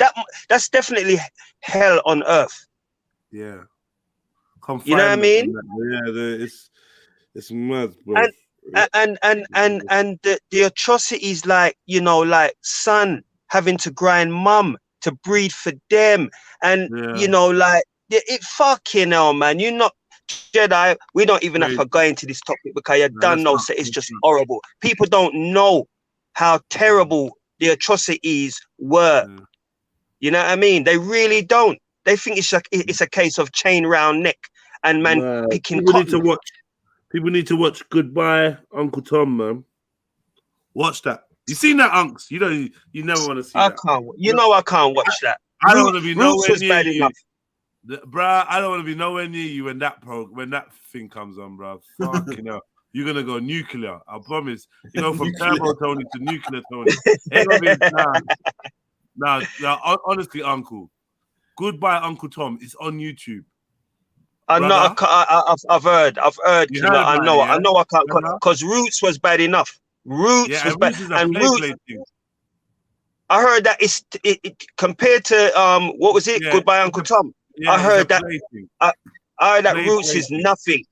that's definitely hell on earth. Yeah. You know what I mean? Yeah, it's mad, bro. and the atrocities, like, you know, like son having to grind mum to breed for them, and you know, like it fucking hell, man. You not Jedi. We don't even have to go into this topic because you done know, so it's just horrible. People don't know how terrible the atrocities were. You know what I mean? They really don't. They think it's a case of chain round neck and man picking cotton. People need to watch Goodbye Uncle Tom, man. Watch that. You seen that, Unks? You don't. You never want to see that. I can't. You know I can't watch that. I don't want to be Roots nowhere was near bad you, enough. bruh. I don't want to be nowhere near you when that thing comes on, bruh. Fucking hell. You're gonna go nuclear. I promise. You know, from Turbo Tony to Nuclear Tony. Ain't gonna be, nah, honestly, Uncle. Goodbye Uncle Tom. It's on YouTube. I've heard. You heard I know. it, yeah? I know. I can't because Roots was bad enough. Roots was bad, and Roots. I heard that it compared to what was it? Goodbye Uncle Tom. Yeah, I heard that. I heard that Play Roots is thing. nothing.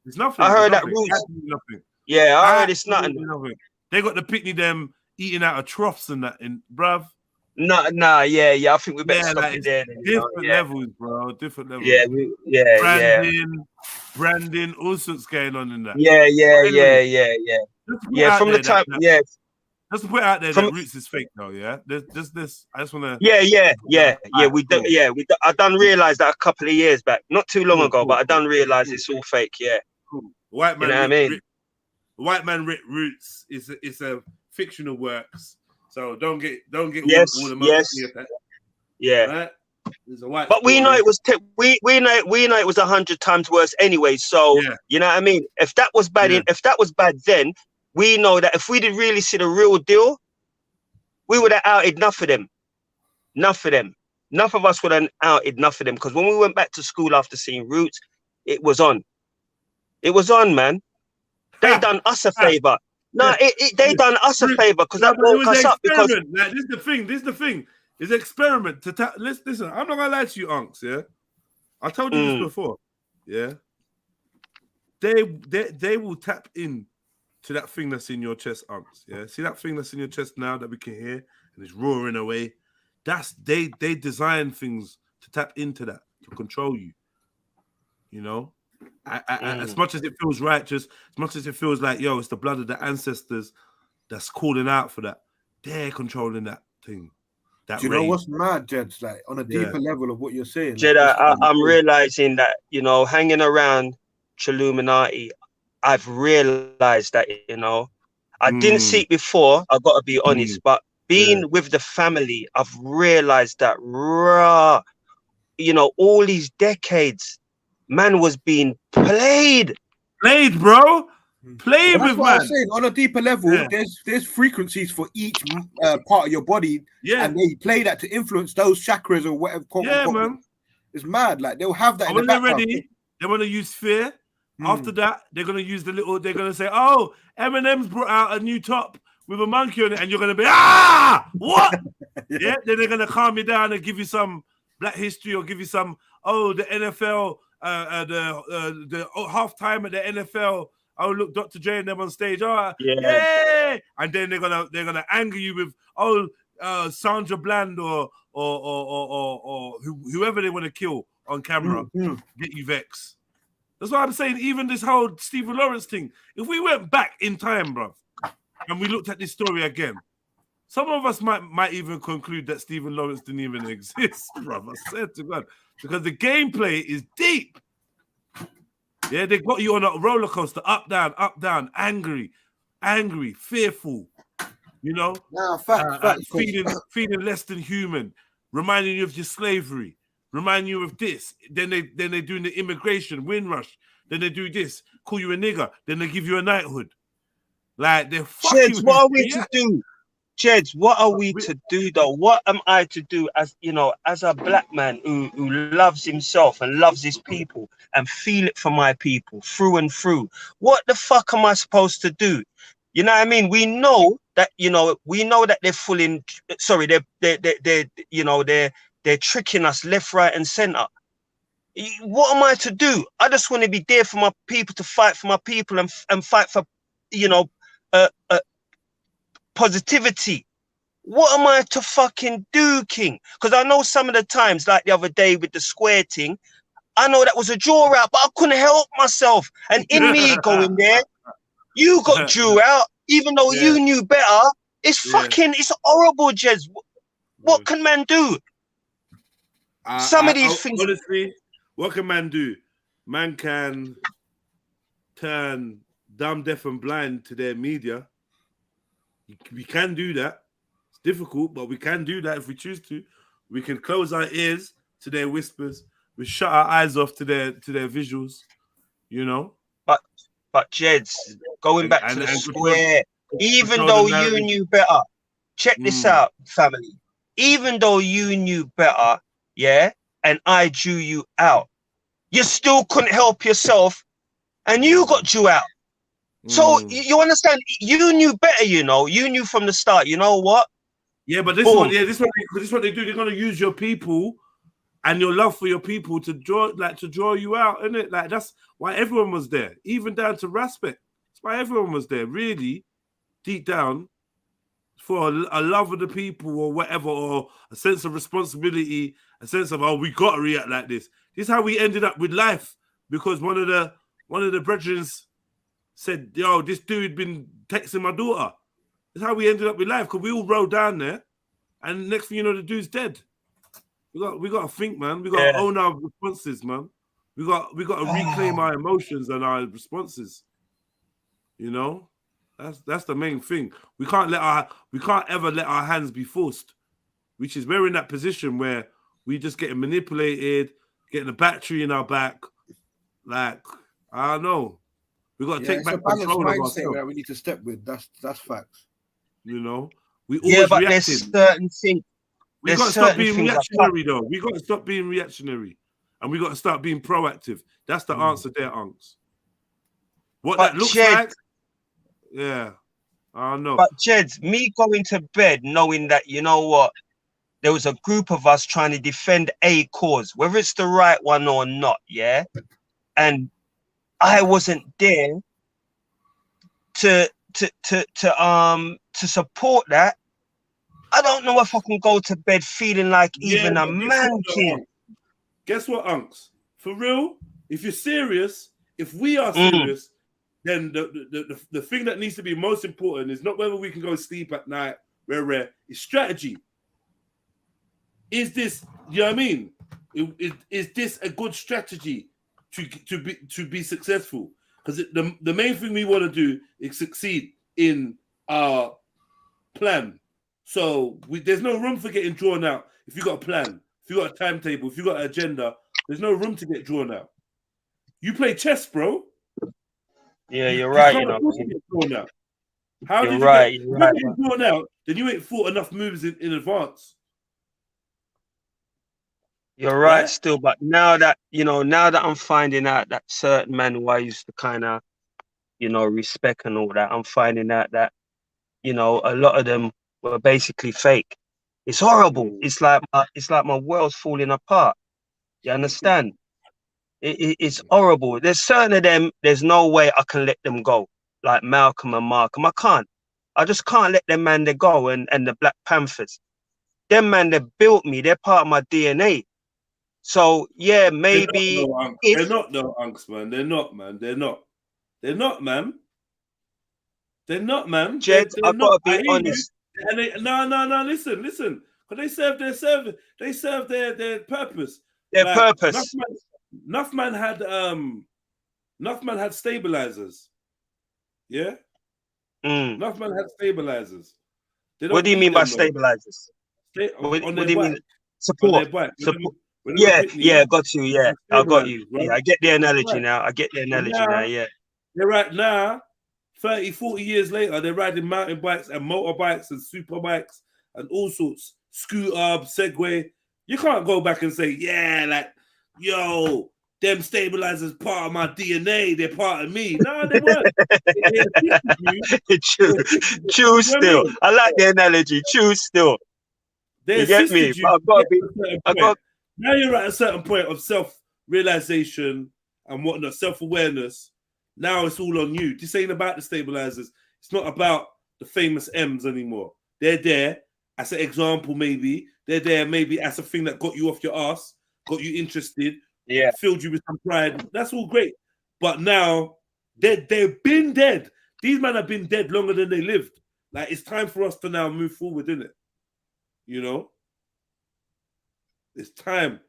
It's nothing. I heard it's that nothing. Roots. Nothing. Yeah, I heard it's nothing. They got the pitney them eating out of troughs and that, bruv. Nah, yeah. I think we better stop it there. Different levels, bro. Different levels. Branding, all sorts going on in that. Yeah. From the time, Just to put out there that Roots is fake, though. Yeah, there's this. I just want to. Yeah. I done realize that a couple of years back, not too long ago, but I done realize it's all fake. Yeah. Cool. White man. You know what I mean? White man Roots is a fictional works. So don't get all the money. Yeah. Right? There's a white but we know it was we know it was 100 times worse anyway. So you know what I mean? If that was bad if that was bad then, we know that if we did really see the real deal, we would have outed enough of them. Enough of us would have outed enough of them. Because when we went back to school after seeing Roots, it was on. It was on, man. They done us a favor. No, they done us a favor because that woke us up. Because like, this is the thing. It's an experiment to listen. I'm not gonna lie to you, Unks. Yeah, I told you this before. Yeah, they will tap in to that thing that's in your chest, Unks. Yeah, see that thing that's in your chest now that we can hear and it's roaring away. That's they design things to tap into that to control you. You know. As much as it feels righteous, as much as it feels like, it's the blood of the ancestors that's calling out for that, they're controlling that thing. Do you know what's mad, Jeds? Like on a deeper level of what you're saying. Jedi, I'm realizing that, hanging around Trilluminati, I've realized that, I didn't see it before, I've got to be honest, but being with the family, I've realized that, all these decades, man was being played, bro. Played with man. I'm saying. On a deeper level, there's frequencies for each part of your body, and they play that to influence those chakras or whatever. Man, it's mad. Like they'll have that. When they're ready, they want to use fear. After that, they're gonna use they're gonna say, "Oh, Eminem's brought out a new top with a monkey on it," and you're gonna be, what? Then they're gonna calm you down and give you some Black history or give you some, the NFL. The halftime at the NFL. Oh, look, Dr. J and them on stage. And then they're gonna anger you with Sandra Bland or whoever they want to kill on camera. Get you vexed. That's why I'm saying. Even this whole Stephen Lawrence thing. If we went back in time, bro, and we looked at this story again, some of us might even conclude that Stephen Lawrence didn't even exist, bro. I said to God. Because the gameplay is deep. Yeah, they got you on a roller coaster, up, down, angry, fearful. Feeling less than human, reminding you of your slavery, reminding you of this. Then they're doing the immigration, Windrush. Then they do this, call you a nigger. Then they give you a knighthood. Like they're fucking. What are we to do? Jeds, what are we to do though? What am I to do as as a black man who loves himself and loves his people and feel it for my people through and through? What the fuck am I supposed to do? You know what I mean? We know that they're fooling. Sorry, they're tricking us left, right, and center. What am I to do? I just want to be there for my people, to fight for my people and fight for positivity. What am I to fucking do, King? Because I know some of the times, like the other day with the square thing, I know that was a draw out, but I couldn't help myself. And in me going there, you got drew out, even though you knew better. It's fucking, it's horrible, Jez. What can man do? Some of these things. Honestly, what can man do? Man can turn dumb, deaf, and blind to their media. We can do that. It's difficult, but we can do that if we choose to. We can close our ears to their whispers. We shut our eyes off to their visuals. You know. But Jeds, going back to the square, even though you knew better, check this out, family. Even though you knew better, yeah, and I drew you out, you still couldn't help yourself, and you got drew out. So you understand? You knew better, you know. You knew from the start. You know what? Yeah, but this is what they do. They're gonna use your people and your love for your people to draw you out, isn't it? Like that's why everyone was there, even down to Raspek. That's why everyone was there, really, deep down, for a love of the people or whatever, or a sense of responsibility, a sense of we gotta react like this. This is how we ended up with life, because one of the brethren said, "Yo, this dude been texting my daughter." That's how we ended up with life, because we all rode down there, and next thing you know, the dude's dead. We got to think, man. We got to own our responses, man. We got to reclaim our emotions and our responses. You know, that's the main thing. We can't ever let our hands be forced, which is we're in that position where we just getting manipulated, getting a battery in our back. Like, I don't know. We got to take back control of ourselves. That we need to step with. That's facts. You know, we always but reacting. there's certain things. We got to stop being reactionary, though. We got to stop being reactionary, and we got to start being proactive. That's the answer there, Unks. What that looks like, yeah, I don't know. But Jeds, me going to bed knowing that, you know what, there was a group of us trying to defend a cause, whether it's the right one or not, yeah, and I wasn't there to support that. I don't know if I can go to bed feeling like even a man king. Guess what, Unks? For real, if you're serious, if we are serious, then the thing that needs to be most important is not whether we can go sleep at night, rare, it's strategy. Is this, you know what I mean? Is this a good strategy to be successful? Because the main thing we want to do is succeed in our plan. So there's no room for getting drawn out. If you got a plan, if you got a timetable, if you got an agenda, there's no room to get drawn out. You play chess, bro. Yeah, you're right. You know, how did you get drawn out? Then you ain't thought enough moves in advance. You're right, still, but now that I'm finding out that certain men who I used to kind of, respect and all that, I'm finding out that, a lot of them were basically fake. It's horrible. It's like my world's falling apart. You understand? It's horrible. There's certain of them, there's no way I can let them go. Like Malcolm and Markham. I can't. I just can't let them man they go, and the Black Panthers. Them man, they built me. They're part of my DNA. So yeah, maybe they're not no Unks, man. They're not, man. They're not, man. They're not, man. Jed, I've got to be honest. And no. Listen. Because they serve their purpose. Their purpose. Nuffman had stabilizers. Yeah. Nuffman had stabilizers. What do you mean by stabilizers? What do you mean? Support. Yeah, got you. Yeah, I got you. Right? Yeah, I get the analogy now. Yeah. They're right now, 30, 40 years later, they're riding mountain bikes and motorbikes and super bikes and all sorts. Scooter, Segway. You can't go back and say, yeah, like, yo, them stabilizers part of my DNA. They're part of me. No, they weren't. True still. I like the analogy. True still. You get me? Now you're at a certain point of self-realization and whatnot, self-awareness. Now it's all on you. This ain't about the stabilizers. It's not about the famous M's anymore. They're there as an example, maybe. They're there maybe as a thing that got you off your ass, got you interested, filled you with some pride. That's all great. But now they've been dead. These men have been dead longer than they lived. Like, it's time for us to now move forward, isn't it? You know? It's time.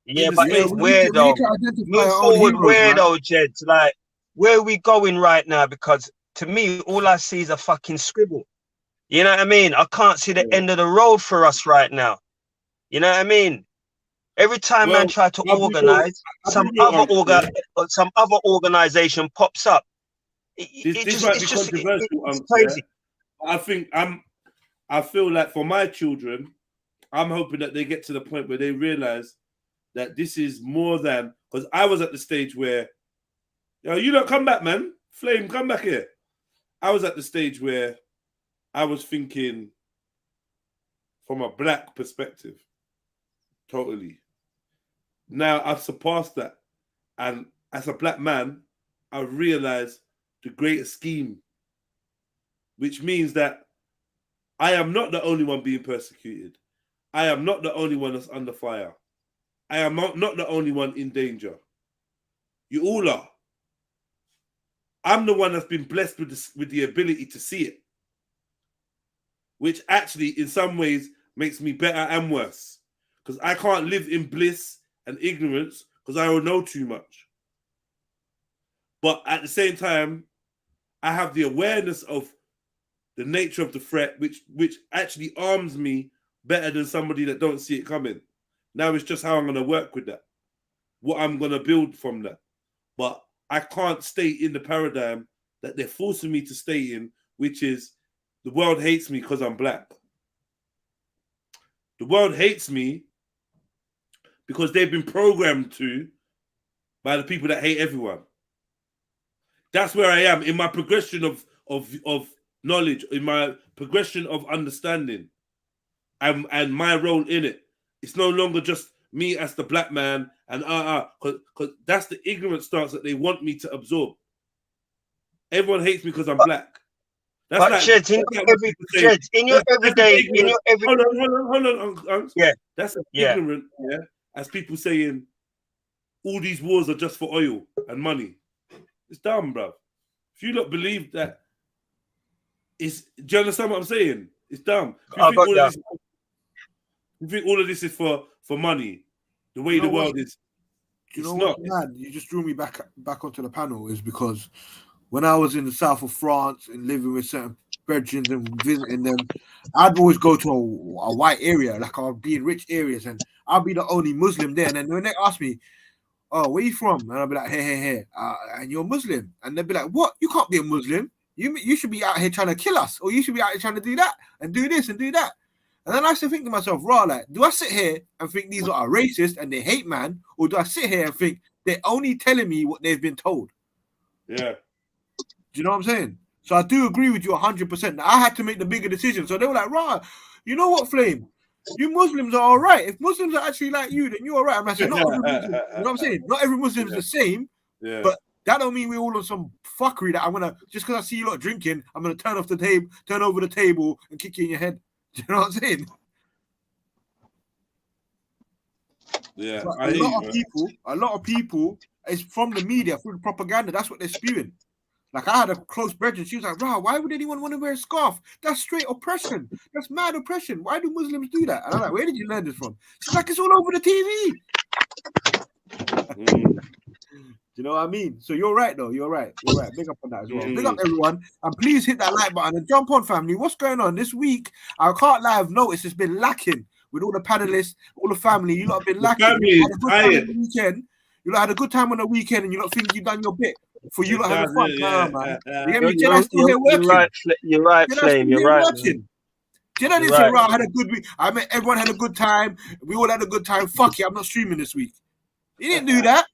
Yeah, but it's weird though. Move forward weird though, Jeds. Like, where are we going right now? Because to me, all I see is a fucking scribble. You know what I mean? I can't see the end of the road for us right now. You know what I mean? Every time man try to organize, some other organization pops up. This might be controversial. It's crazy. I feel like for my children, I'm hoping that they get to the point where they realize that this is more than, because I was at the stage where, you don't come back, man. Flame, come back here. I was at the stage where I was thinking from a black perspective, totally. Now I've surpassed that. And as a black man, I realized the greater scheme, which means that I am not the only one being persecuted. I am not the only one that's under fire. I am not the only one in danger. You all are. I'm the one that's been blessed with the ability to see it, which actually in some ways makes me better and worse, because I can't live in bliss and ignorance because I don't know too much. But at the same time, I have the awareness of the nature of the threat, which actually arms me better than somebody that don't see it coming. Now it's just how I'm going to work with that, what I'm going to build from that. But I can't stay in the paradigm that they're forcing me to stay in, which is the world hates me because I'm black. The world hates me because they've been programmed to by the people that hate everyone. That's where I am in my progression of knowledge, in my progression of understanding, and my role in it. It's no longer just me as the black man and because that's the ignorant stance that they want me to absorb. Everyone hates me because I'm black. That's but like, Jeds, in your everyday, hold on. Yeah, that's ignorant. Yeah, as people saying, all these wars are just for oil and money. It's dumb, bro. If you don't believe that, do you understand what I'm saying? It's dumb. You think all of this is for money, the way the world is. You know what, man? You just drew me back onto the panel is because when I was in the south of France and living with certain brethren and visiting them, I'd always go to a white area, like I'd be in rich areas, and I'd be the only Muslim there. And then when they ask me, "Oh, where you from?" and I'd be like, "Hey, and you're Muslim," and they'd be like, "What? You can't be a Muslim. You should be out here trying to kill us, or you should be out here trying to do that and do this and do that." And then I used to think to myself, like, do I sit here and think these are racist and they hate man, or do I sit here and think they're only telling me what they've been told? Yeah. Do you know what I'm saying? So I do agree with you 100%. I had to make the bigger decision. So they were like, "Right, you know what, Flame? You Muslims are all right. If Muslims are actually like you, then you're all right." I'm like, not every Muslim, you know what I'm saying? Not every Muslim is the same, but that don't mean we're all on some fuckery that I'm gonna, just because I see you lot drinking, I'm gonna turn over the table and kick you in your head. Do you know what I'm saying? Yeah, a lot of people, it's from the media, through the propaganda. That's what they're spewing. Like, I had a close brethren. She was like, "Rah, why would anyone want to wear a scarf? That's straight oppression. That's mad oppression. Why do Muslims do that?" And I'm like, "Where did you learn this from?" She's like, "It's all over the TV." You know what I mean? So you're right, though. You're right. Big up on that as well. Big up, everyone. And please hit that like button and jump on, family. What's going on this week? I can't lie, I've noticed it's been lacking with all the panelists, all the family. You lot have been lacking. You lot had a good time on the weekend, and you lot think you've done your bit. For you lot having fun. Man. You get me? Jedi still here working. You're right, Flame. You're right. Jedi didn't say, "Right, I had a good week. I mean, everyone had a good time. We all had a good time. Fuck it, I'm not streaming this week." He didn't do that.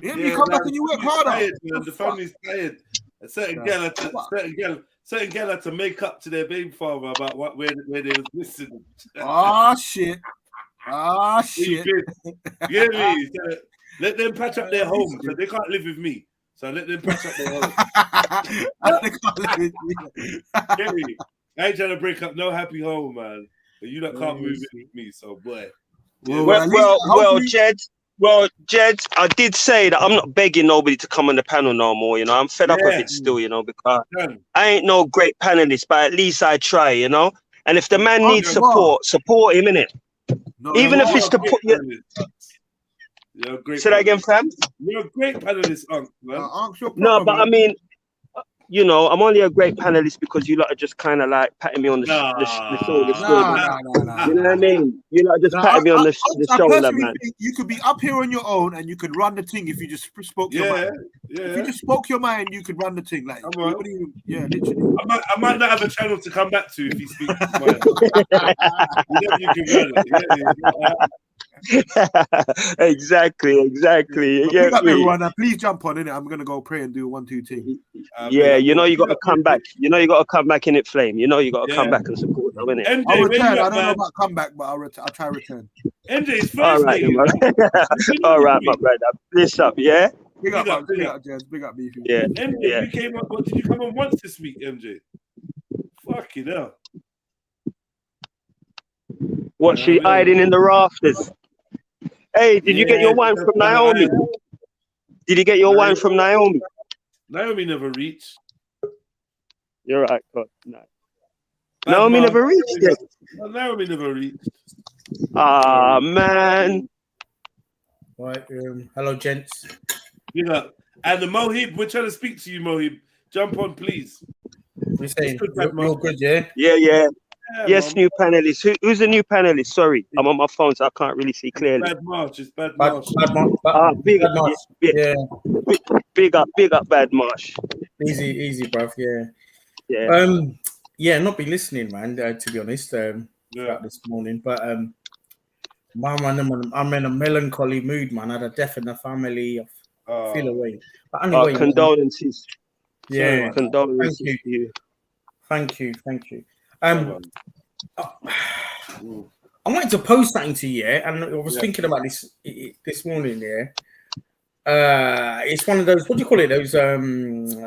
You come back and you work harder. Tired, the family's tired. A certain girl had to make up to their baby father about where they was missing. Shit. Yeah, let them patch up their home, so they can't live with me. So let them patch up their home. Get me? I ain't trying to break up no happy home, man. But you can't move in with me, so boy. Jed, I did say that I'm not begging nobody to come on the panel no more. You know, I'm fed up of it still. You know, because I ain't no great panelist, but at least I try. You know, and if the man needs support him, innit? Even if it's to put you. You're a great. Say that again, fam. You're a great panelist, Unc, man. No, but I mean, you know, I'm only a great panelist because you lot are just kind of like patting me on the shoulder. You know what I mean? You lot are just patting me on the shoulder, man. You could be up here on your own and you could run the thing if you just spoke your mind. If you just spoke your mind, you could run the thing. Like, literally. I might not have a channel to come back to if he speaks his mind. You can run it. Exactly. You get me? Everyone, please jump on, innit? I'm gonna go pray and do 1, 2 thing. You know you got to come back. You know you got to come back in it, Flame. You know you got to come back and support them, innit? MJ, I'll return. I don't know about come back, but I'll try to return. MJ's first all right, all right, my brother. Bliss up, yeah. Big up, Jens. Big up, Beefy. Yeah. MJ, you came up. Did you come on once this week, MJ? Fucking hell. What, she hiding in the rafters? Hey, did you get your wine from Naomi? Did you get your wine from Naomi? Naomi never reached. You're right, God. No. Naomi never reached yet. Naomi never reached. Ah, man. Right, hello, gents. You know, and the Mohib, we're trying to speak to you, Mohib. Jump on, please. We're saying, real good, yeah? Yeah. Yes, new panelist. Who's the new panelist? Sorry, I'm on my phone, so I can't really see clearly. Bad March. It's Bad March. Big up, yeah. Big up, Bad March. Easy, bruv. Yeah. Yeah. Not been listening, man. To be honest, this morning, but I'm in a melancholy mood, man. I had a death in the family. I feel away. But anyway, condolences. Yeah, sorry, condolences to you. Thank you. I wanted to post something to you, and I was thinking about this morning. It's one of those. What do you call it? Those dilemmas.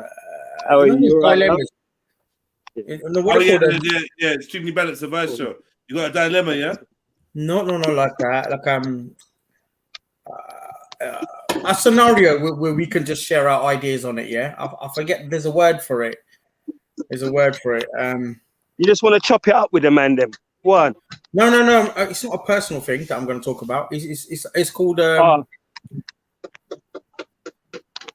Extremely balanced advice show. You got a dilemma, yeah? No, like that. Like a scenario where we can just share our ideas on it. Yeah, I forget. There's a word for it. You just want to chop it up with them, man. Them one. No. It's not a personal thing that I'm going to talk about. It's called.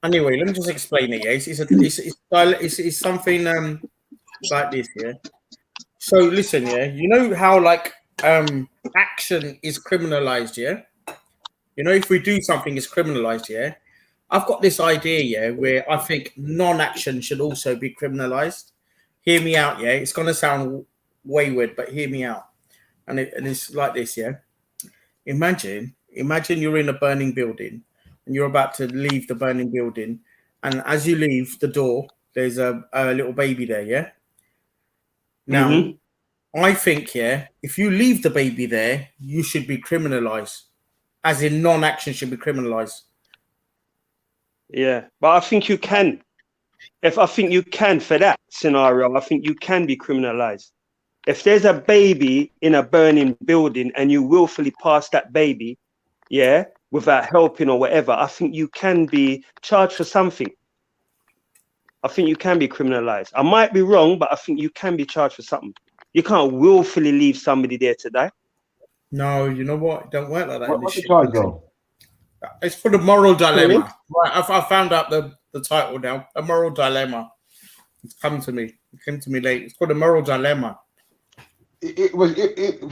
Anyway, let me just explain it. Yeah, it's something like this. Yeah. So listen, yeah. You know how like action is criminalized, yeah. You know, if we do something, it's criminalized, yeah. I've got this idea, yeah, where I think non-action should also be criminalized. Hear me out, yeah. It's gonna sound wayward, but hear me out. And it's like this, yeah. Imagine you're in a burning building and you're about to leave the burning building, and as you leave the door, there's a little baby there, yeah. Now, I think, yeah, if you leave the baby there, you should be criminalized, as in non-action should be criminalized. Yeah, but I think you can. I think you can for that scenario, I think you can be criminalized. If there's a baby in a burning building and you willfully pass that baby, yeah, without helping or whatever, I think you can be charged for something. I think you can be criminalized. I might be wrong, but I think you can be charged for something. You can't willfully leave somebody there to die. No, you know what? It don't work like that. What's the charge, though? It's for the moral dilemma. Right, I found out the title now. A moral dilemma. It's come to me. It came to me late. It's called a moral dilemma. It was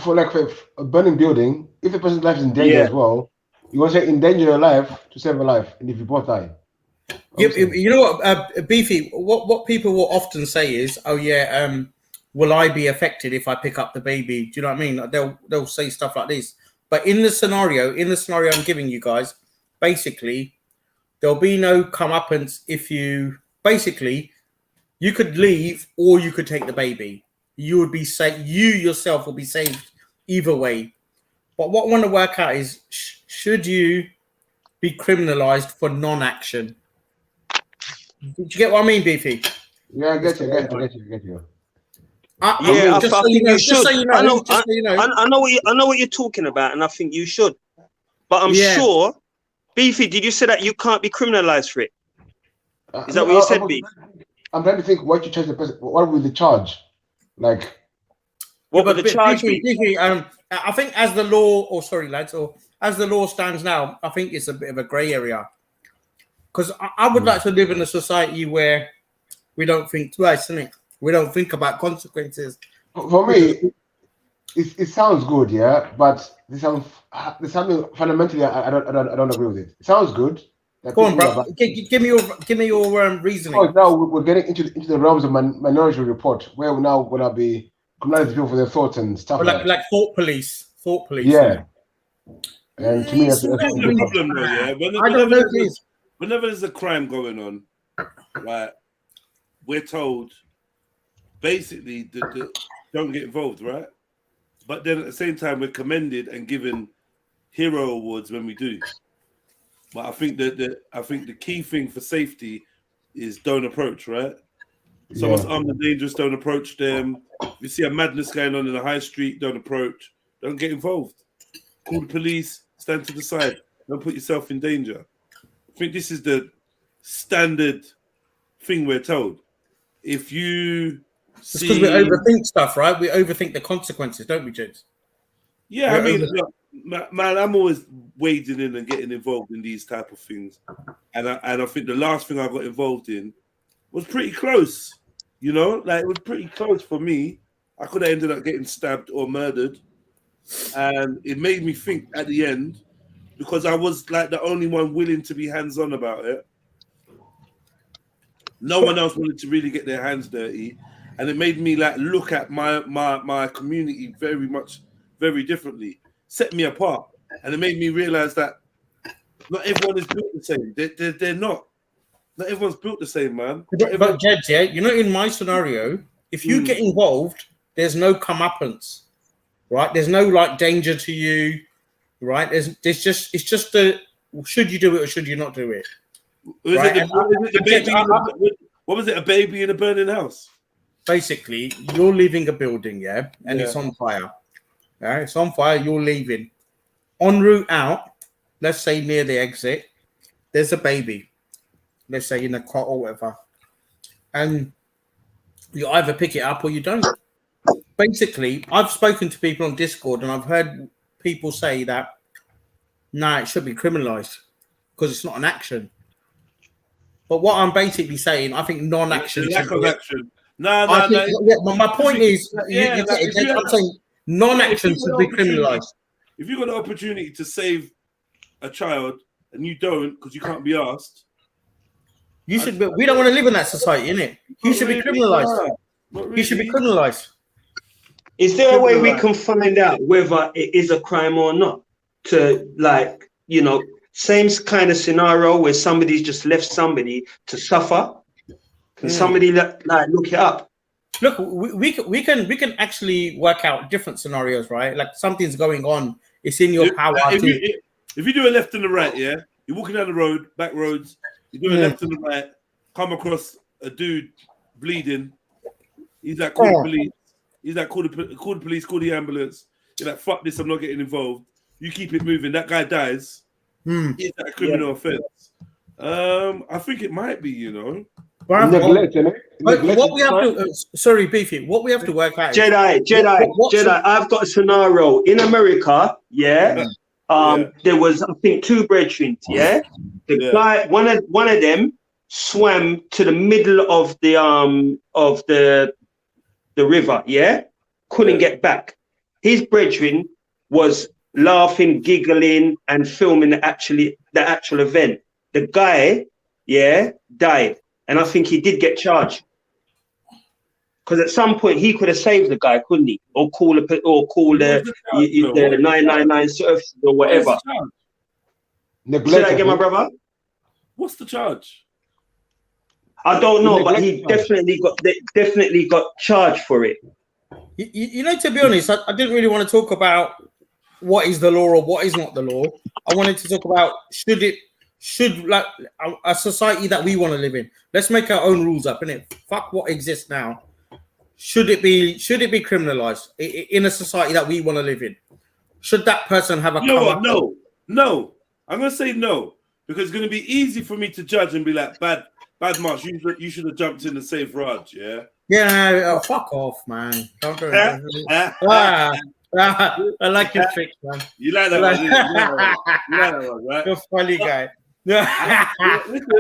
for a burning building. If a person's life is in danger as well, you want to say endanger your life to save a life, and if you both die. You know what, Beefy? What people will often say is, "Oh yeah, will I be affected if I pick up the baby?" Do you know what I mean? They'll say stuff like this. But in the scenario I'm giving you guys, basically, there'll be no comeuppance if you could leave or you could take the baby. You would be safe. You yourself will be saved either way. But what I want to work out is, should you be criminalized for non-action? Did you get what I mean, Beefy? Yeah, I get you. I just so think you know, you just should. so you know, I know, just so you know. I know what you're talking about, and I think you should. But I'm sure, Beefy, did you say that you can't be criminalized for it? Is that what you said, Beef? I'm trying to think what you charge the person. What would the charge? Like, what would the charge be? Beefy, I think as the law, lads, or as the law stands now, I think it's a bit of a grey area. Because I would like to live in a society where we don't think twice, innit? We don't think about consequences. For me, it sounds good, yeah, but there's something fundamentally I don't agree with it. It sounds good. Go on, bro. Give me your reasoning. Because now we're getting into the realms of Minority Report, where we're now gonna be criminalizing people for their thoughts and stuff like thought police. Yeah. And to me, that's the problem, though. Yeah, whenever there's a crime going on, right, we're told basically that don't get involved, right? But then at the same time, we're commended and given hero awards when we do. But I think that the key thing for safety is don't approach, right? Someone's armed and dangerous, don't approach them. If you see a madness going on in the high street, don't approach. Don't get involved. Call the police, stand to the side. Don't put yourself in danger. I think this is the standard thing we're told. If you see... It's because we overthink stuff, right? We overthink the consequences, don't we, James? Yeah, look, man, I'm always wading in and getting involved in these type of things. And I think the last thing I got involved in was pretty close. You know, like it was pretty close for me. I could have ended up getting stabbed or murdered. And it made me think at the end, because I was like the only one willing to be hands-on about it. No one else wanted to really get their hands dirty. And it made me like look at my community very differently. Set me apart. And it made me realize that not everyone is built the same. They're not. Not everyone's built the same, man. But Jed, yeah, you know, in my scenario, if you get involved, there's no comeuppance, right? There's no like danger to you, right? It's just the should you do it or should you not do it? What was it? A baby in a burning house? Basically, you're leaving a building, yeah, and it's on fire. Yeah, it's on fire. You're leaving. En route out, let's say near the exit, there's a baby. Let's say in a cot or whatever, and you either pick it up or you don't. Basically, I've spoken to people on Discord and I've heard people say that, nah, it should be criminalized because it's not an action. But what I'm basically saying, I think non-action. Lack of action. No. My point is, I'm saying non-action should be criminalized. If you've got an opportunity to save a child and you don't because you can't be asked, you should. We don't want to live in that society, innit? You should be criminalized. You should be criminalized. Is there a way we can find out whether it is a crime or not? To like, you know, same kind of scenario where somebody's just left somebody to suffer. Can somebody like look it up? Look, we can actually work out different scenarios, right? Like something's going on. It's in your power. If you do a left and a right, yeah, you're walking down the road, back roads. You do a left and a right. Come across a dude bleeding. He's like, call the police. He's like, call the police, call the ambulance. You're like, fuck this, I'm not getting involved. You keep it moving. That guy dies. Is that a criminal offense? I think it might be, you know. What we have to, sorry, Beefy, what we have to work out. Jedi. I've got a scenario in America. There was, I think, two brethren. Yeah, the guy, one of them swam to the middle of the river. Yeah, couldn't get back. His brethren was laughing, giggling, and filming the actual event. The guy, died. And I think he did get charged because at some point he could have saved the guy, couldn't he? Or call the 999 service or whatever. Say that again, my brother. What's the charge? I don't know, but he definitely got charged for it. You know, to be honest, I didn't really want to talk about what is the law or what is not the law. I wanted to talk about should like a society that we want to live in. Let's make our own rules up, innit? Fuck what exists now. Should it be criminalized in a society that we want to live in? Should that person have a No. I'm gonna say no, because it's gonna be easy for me to judge and be like, bad Marsh, you should have jumped in and saved Raj, yeah? Yeah, fuck off, man. Don't do it. I like your trick, man. You like that one, didn't you? You like that one, right? You're a funny guy.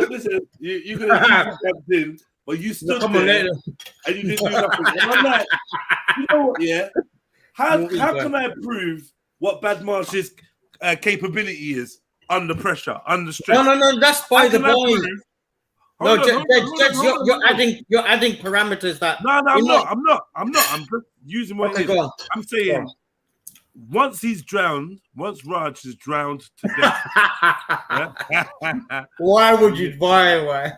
Listen, you could have jumped in, but you stood there and you didn't do nothing. And I'm like, you know what, yeah? How can I prove what Bad Marsh's capability is under pressure, under stress? No, that's by the boy. No, you're adding parameters that. No, I'm not. I'm just using what it is. I'm saying once Raj is drowned to death. Why would you why?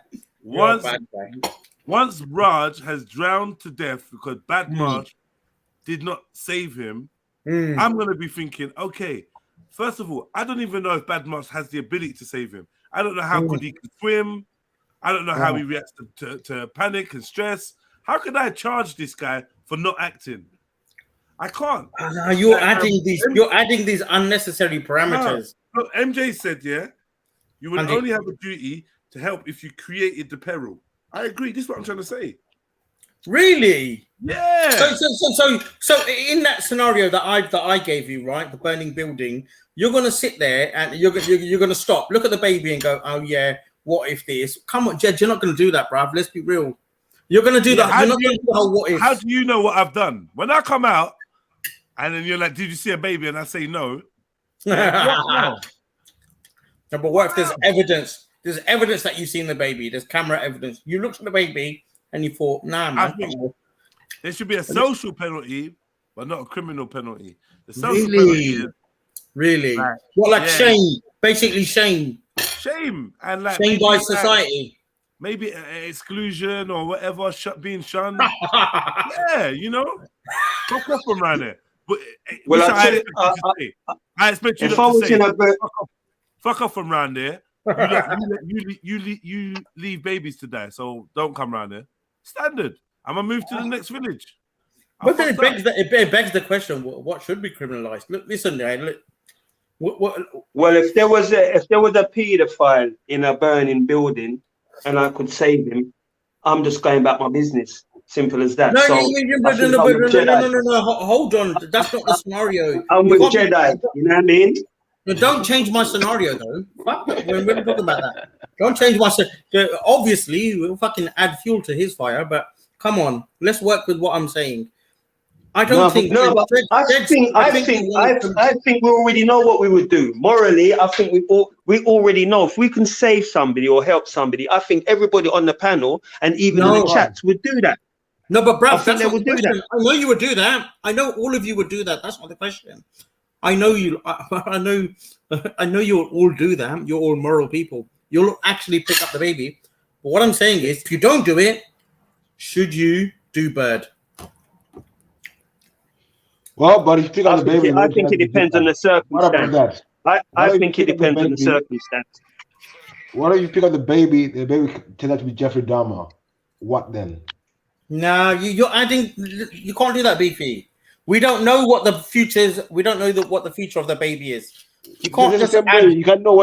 Once Raj has drowned to death because Bad Marsh did not save him, I'm gonna be thinking, okay, first of all, I don't even know if Bad Marsh has the ability to save him. I don't know how good he can swim. I don't know how he reacts to panic and stress. How can I charge this guy for not acting? I can't. You're adding these unnecessary parameters. Look, MJ said, you would only have a duty to help if you created the peril. I agree. This is what I'm trying to say. Really? Yeah. So in that scenario that I gave you, right, the burning building, you're gonna sit there and you're gonna stop, look at the baby, and go, oh yeah. What if this? Come on, Jed, you're not going to do that, bruv. Let's be real. You're going to do that. You're not going to do what if. How do you know what I've done? When I come out and then you're like, did you see a baby? And I say no. No, but what if there's evidence? There's evidence that you've seen the baby. There's camera evidence. You looked at the baby and you thought, nah, man. There should be a social penalty, but not a criminal penalty. The social penalty is, really? Like shame? Basically shame. Shame and like shame by society, maybe exclusion or whatever, being shunned. Yeah, you know, fuck off from around there. But I expect you to say, fuck off from around there. You leave babies to die, so don't come around there. Standard. I'm gonna move to the next village. But then it begs the question: what should be criminalized? Look, listen, look. Well, if there was a paedophile in a burning building and I could save him, I'm just going about my business. Simple as that. No. Hold on. That's not the scenario. I'm with Jedi. You know what I mean? No, don't change my scenario, though. We're talking about that. Don't change my scenario. Obviously, we'll fucking add fuel to his fire, but come on. Let's work with what I'm saying. I think we already know what we would do. Morally, I think we already know if we can save somebody or help somebody. I think everybody on the panel and even in the chats would do that. No, but bruv, that's not the question. I know you would do that. I know all of you would do that. That's not the question. I know you. I know you'll all do that. You're all moral people. You'll actually pick up the baby. But what I'm saying is, if you don't do it, should you do bird? Well, but if you pick up the baby, I think it depends on the circumstance. I think it depends on the circumstance. What if you pick up the baby turns out to be Jeffrey Dahmer? What then? No, you're adding. You can't do that, Beefy. We don't know what the future is. We don't know what the future of the baby is. You can't just add. You can know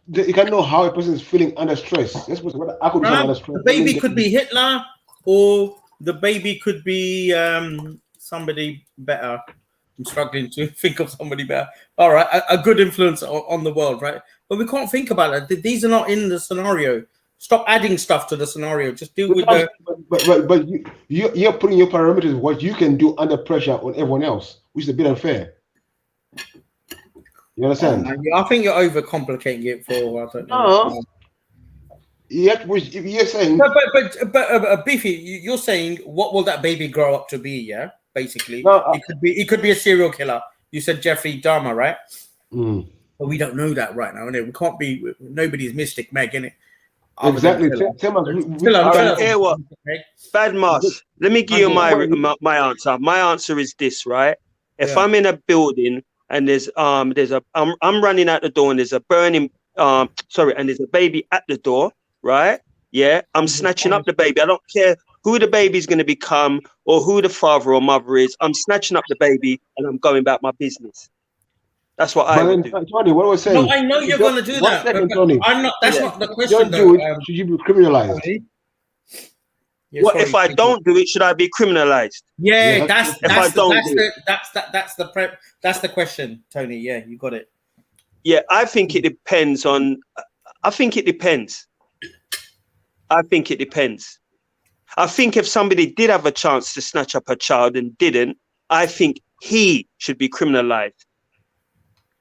you can know how a person is feeling under stress. That's what I could under stress. The baby could be Hitler, or the baby could be somebody better. I'm struggling to think of somebody better. All right, a good influence on the world, right? But we can't think about it. These are not in the scenario. Stop adding stuff to the scenario. Just deal with the. But you're putting your parameters what you can do under pressure on everyone else, which is a bit unfair. You understand? I think you're overcomplicating it for. I don't know. No. Yet, if you're saying. But Beefy, you're saying what will that baby grow up to be? Yeah, basically, it could be a serial killer. You said Jeffrey Dahmer, right? Mm. But we don't know that right now, innit? We can't be. Nobody's Mystic Meg, innit? Exactly. Bad Moss. Let me give you my answer. My answer is this, right? If I'm in a building and I'm running out the door and there's a burning sorry, and there's a baby at the door, right? Yeah, I'm snatching up the baby. I don't care who the baby's going to become or who the father or mother is. I'm snatching up the baby and I'm going about my business. That's what I would do. Tony, what I was saying. No, I know you're going to do One that. second, but Tony. I'm not. That's Yeah. not the If question. you don't do it, should you be criminalized? What if I don't do it? Should I be criminalized? Yeah, If I don't do it. that's the question, Tony. Yeah, you got it. Yeah, I think it depends on. I think it depends. I think it depends. I think if somebody did have a chance to snatch up a child and didn't, I think he should be criminalized.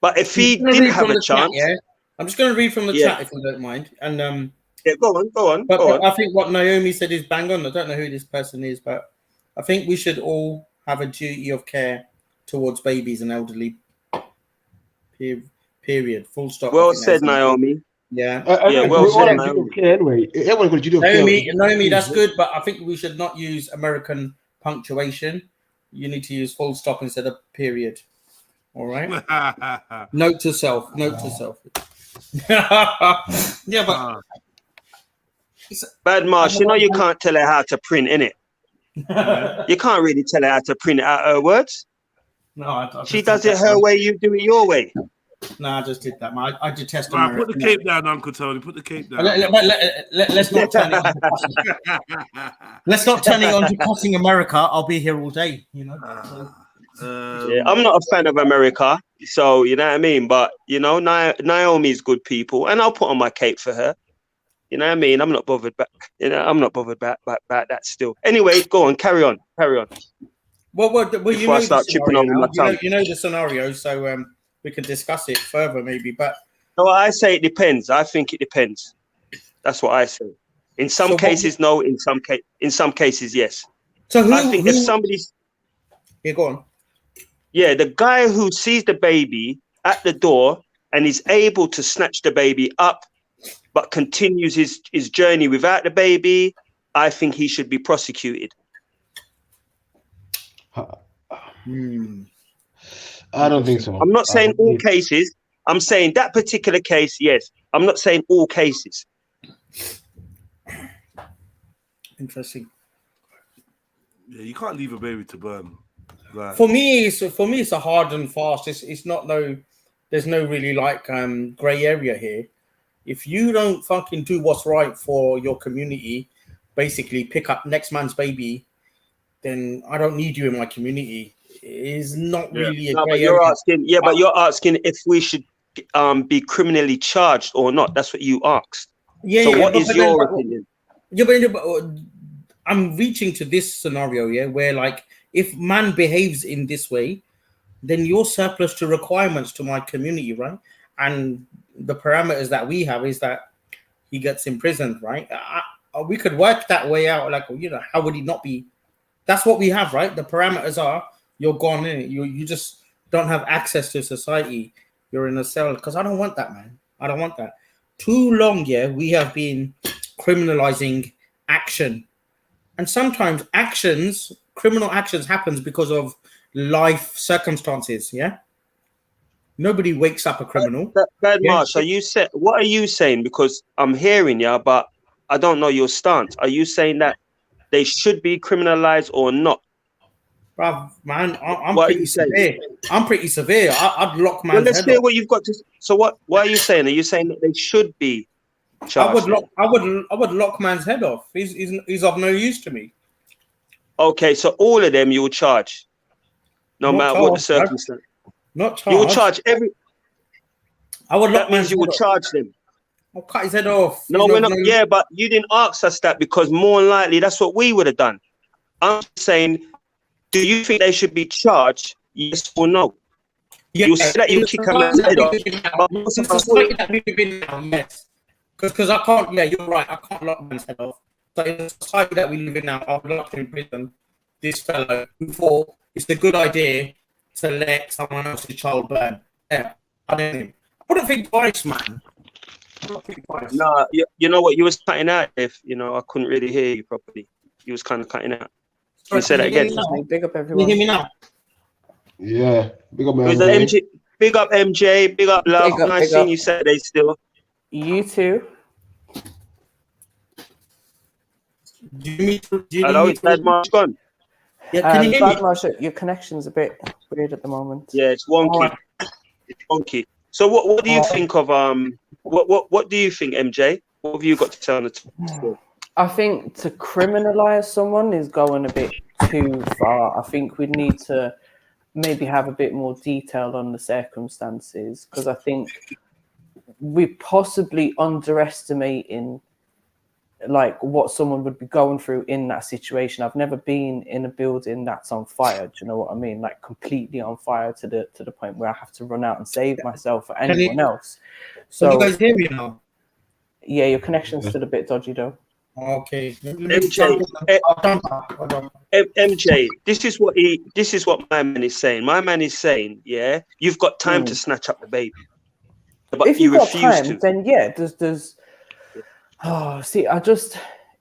But if he didn't have a chance, yeah, I'm just going to read from the Yeah. chat if you don't mind. And yeah, go on. but I think what Naomi said is bang on. I don't know who this person is, but I think we should all have a duty of care towards babies and elderly. Period. Full stop. Well said, Naomi. Yeah. Yeah, well said, Naomi. Anyway, everyone got to do Naomi, that's good, but I think we should not use American punctuation. You need to use full stop instead of period. All right. Note to self. Note to self. Yeah, but Bad Marsh, you know you can't tell her how to print, innit? You can't really tell her how to print out her words. No, she does it her way, you do it your way. No, I just did that, man. I detest Right, American. put the cape down, Uncle Tony. Put the cape down. Let's not turn it on to cussing. Let's not turn it on to cussing America. I'll be here all day, you know. Yeah, I'm not a fan of America, so you know what I mean. But you know, Naomi's good people, and I'll put on my cape for her. You know what I mean? I'm not bothered back. You know, I'm not bothered about that still. Anyway, go on, carry on. Well, you Before I start tripping over my tongue. You know the scenario, so we can discuss it further, maybe. But no, I say it depends. I think it depends. That's what I say. In some cases, no. In some cases, yes. So I think if somebody's go on. Yeah, the guy who sees the baby at the door and is able to snatch the baby up, but continues his journey without the baby, I think he should be prosecuted. I don't think so. I'm not saying all cases. I'm saying that particular case, yes. I'm not saying all cases. Interesting. Yeah, you can't leave a baby to burn. Like, For me, it's a hard and fast. It's not there's no really like gray area here. If you don't fucking do what's right for your community, basically pick up next man's baby, then I don't need you in my community. It is not really a gray area. But you're asking if we should be criminally charged or not. That's what you asked. Yeah. So what is your opinion? Yeah, but I'm reaching to this scenario, yeah, where like if man behaves in this way, then you're surplus to requirements to my community, right? And the parameters that we have is that he gets imprisoned, right? We could work that way out, like, you know, how would he not be? That's what we have, right? The parameters are you're gone in it. You just don't have access to society. You're in a cell. Because I don't want that, man. I don't want that. Too long, yeah, we have been criminalizing action. And sometimes criminal actions happens because of life circumstances, yeah? Nobody wakes up a criminal. Bad Marsh, what are you saying? Because I'm hearing you, but I don't know your stance. Are you saying that they should be criminalized or not? Bruv, man, I'm pretty severe. I'm pretty severe. I'd lock man's Well, let's head hear off. what you've got to. So what are you saying? Are you saying that they should be charged? I would lock man's head off. He's of no use to me. Okay, so all of them you will charge, no matter what the circumstance. Not charge. You will charge every. I would lock That means you will charge them. I'll cut his head off. No, we're not. Yeah, but you didn't ask us that because more than likely that's what we would have done. I'm saying, do you think they should be charged? Yes or no? Yeah, you say that you kick a man's head off. Yes, because I can't. Yeah, you're right. I can't lock man's head off. So in the society that we live in now, I would lock in prison this fellow who thought it's a good idea to let someone else's child burn. Yeah, I wouldn't think twice, man. No, you know what? You was cutting out. If you know, I couldn't really hear you properly. You was kind of cutting out. Can you say that again? Big up Can everyone. you hear me now? Yeah, big up MJ. Big up MJ. Big up Love. Nice seeing you Saturday still. You too. Do you need to, do you Hello, need is Bad Marsh gone? Yeah, can you hear me? Bad Marsh, your connection's a bit weird at the moment. Yeah, it's wonky. It's wonky. So what do you think of what do you think, MJ? What have you got to tell on the topic? I think to criminalize someone is going a bit too far. I think we need to maybe have a bit more detail on the circumstances, because I think we're possibly underestimating like what someone would be going through in that situation. I've never been in a building that's on fire. Do you know what I mean? Like completely on fire to the point where I have to run out and save myself or anyone else. So can you guys hear me now? Yeah, your connection's still a bit dodgy though. Okay. MJ, this is what my man is saying. My man is saying, yeah, you've got time to snatch up the baby, but if you you've got refuse time, to. then yeah, there's see,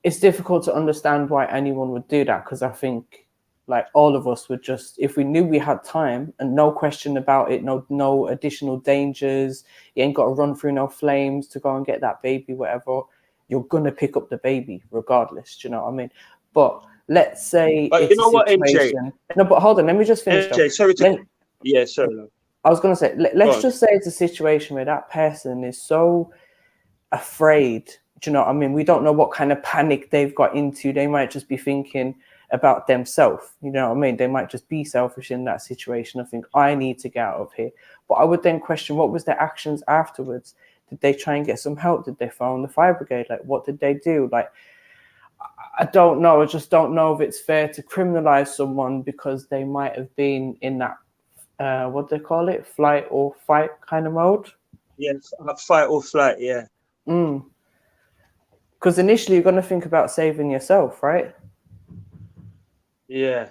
it's difficult to understand why anyone would do that, because I think like all of us would just, if we knew we had time and no question about it, no additional dangers, you ain't got to run through no flames to go and get that baby, whatever, you're gonna pick up the baby regardless. Do you know what I mean? But let's say But it's you know what, MJ? No, but hold on, let me just finish. MJ, sorry to sorry. I was gonna say, let's just say it's a situation where that person is so afraid. Do you know what I mean? We don't know what kind of panic they've got into. They might just be thinking about themselves. You know what I mean? They might just be selfish in that situation and think, I need to get out of here. But I would then question, what was their actions afterwards? Did they try and get some help? Did they phone the fire brigade? Like, what did they do? Like, I don't know. I just don't know if it's fair to criminalize someone because they might have been in that, what do they call it? Flight or fight kind of mode? Yes, fight or flight, yeah. Because initially you're going to think about saving yourself, right? Yeah.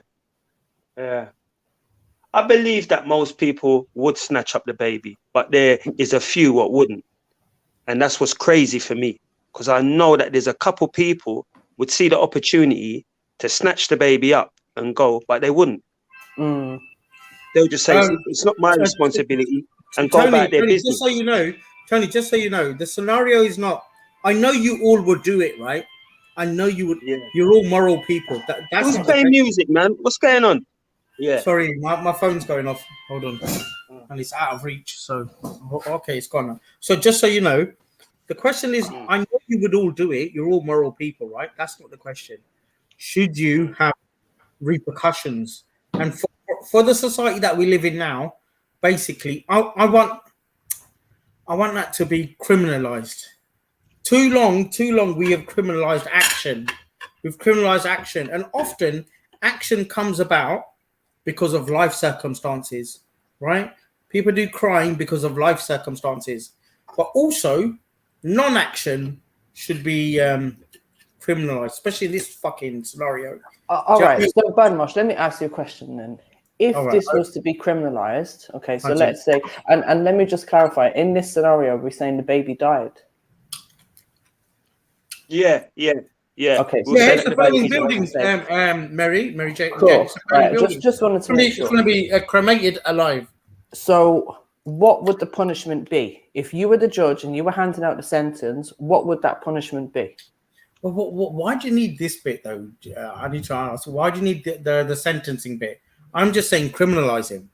I believe that most people would snatch up the baby, but there is a few what wouldn't. And that's what's crazy for me, because I know that there's a couple people would see the opportunity to snatch the baby up and go, but they wouldn't. They'll just say, it's not my responsibility, and go about their business. Just so you know, Tony, just so you know, the scenario is not, I know you all would do it, right? I know you would. Yeah. You're all moral people. That's Who's playing music, man? What's going on? Yeah. Sorry, my phone's going off. Hold on. And it's out of reach. So, okay, it's gone now. So just so you know, the question is, I know you would all do it. You're all moral people, right? That's not the question. Should you have repercussions? And for the society that we live in now, basically, I want that to be criminalized. Too long, we have criminalized action. We've criminalized action. And often action comes about because of life circumstances, right? People do crime because of life circumstances. But also, non-action should be criminalized, especially in this fucking scenario. All right. So, Badmosh, let me ask you a question then. If this was to be criminalized, okay, so let's say, and let me just clarify, in this scenario, we're saying the baby died. Yeah. Okay. So it's the burning buildings, Mary Jane. Cool. Right. Just wanted to make sure. It's going to be cremated alive. So, what would the punishment be if you were the judge and you were handing out the sentence? What would that punishment be? Well, why do you need this bit though? I need to ask. Why do you need the sentencing bit? I'm just saying, criminalize him.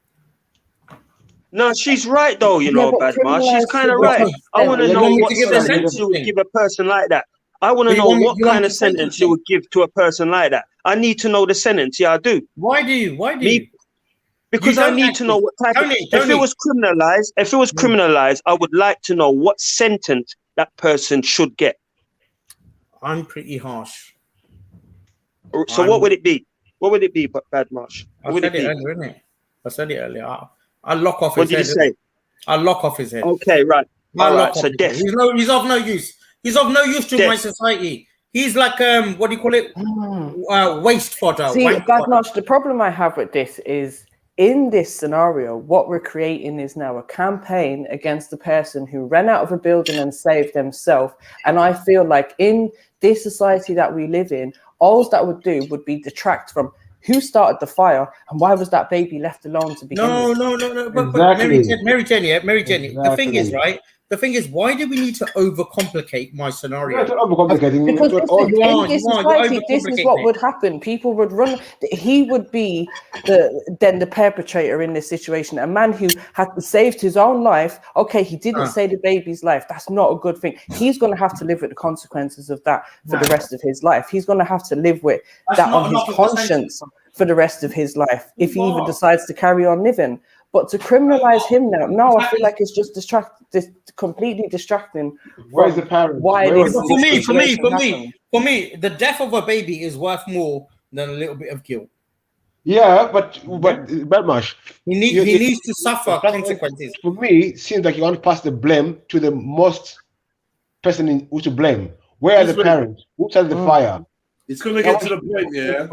No, she's right though. You know, Badma. She's kind of right. I want to know what sentence you would give a person like that. I want to know what kind of sentence you would give to a person like that. I need to know the sentence. Yeah, I do. Why do you? Because I need to know what type of. If it was criminalized, I would like to know what sentence that person should get. I'm pretty harsh. So what would it be? What would it be, Badmarsh? I said it earlier, isn't it? I said it earlier. I'll lock off his head. What did you say? I'll lock off his head. Okay, right. All right, so death. He's of no use. He's of no use to my society. He's like, what do you call it? Waste fodder. See, Badmarsh, the problem I have with this is, in this scenario, what we're creating is now a campaign against the person who ran out of a building and saved themselves. And I feel like in this society that we live in, all that would do would be detract from who started the fire and why was that baby left alone to begin with. No. But Mary Jenny, the thing is, right? The thing is, why do we need to overcomplicate my scenario? You're not overcomplicating. Because You're listen, you in are, this you are, society, you're this is overcomplicating what it. would happen. People would run. He would be the perpetrator in this situation. A man who had saved his own life. Okay, he didn't save the baby's life. That's not a good thing. He's going to have to live with the consequences of that for the rest of his life. He's going to have to live with that on his conscience for the rest of his life if he even decides to carry on living. But to criminalize him now, I feel like it's just completely distracting. Where's the parents? Why Where this was- For me, the death of a baby is worth more than a little bit of guilt. Yeah, but Badmash, He needs to suffer consequences. For me, it seems like you want to pass the blame to the most person who to blame. Where are the parents? Who started the fire? It's going to get to the point, yeah.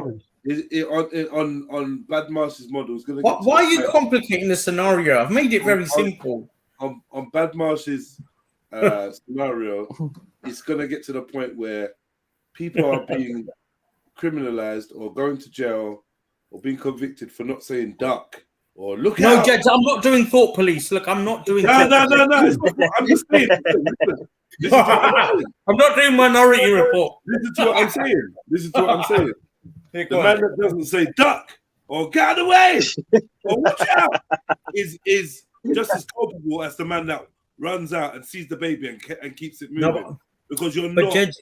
On Badmaster's model, it's going to. Why are you complicating the scenario? I've made it very simple. On Badmaster's scenario, it's going to get to the point where people are being criminalized or going to jail or being convicted for not saying duck or look No, out. Judge, I'm not doing thought police. Look, I'm not doing. No. I'm just saying. Listen to what I'm saying. I'm not doing Minority Report. Listen to what I'm saying. The man that doesn't say duck or get out of the way or watch out is just as culpable as the man that runs out and sees the baby and keeps it moving. No, because you're but not. Judge,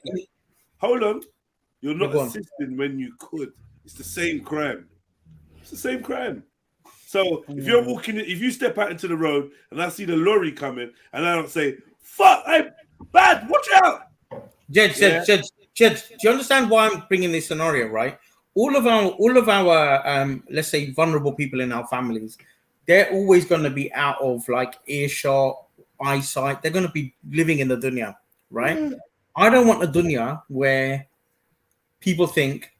Hold on. You're not Go on. assisting when you could. It's the same crime. It's the same crime. So if you're walking, if you step out into the road and I see the lorry coming and I don't say, fuck, hey, bad, watch out. Judge, do you understand why I'm bringing this scenario, right? All of our let's say vulnerable people in our families, they're always going to be out of like earshot, eyesight. They're going to be living in the dunya, right? I don't want a dunya where people think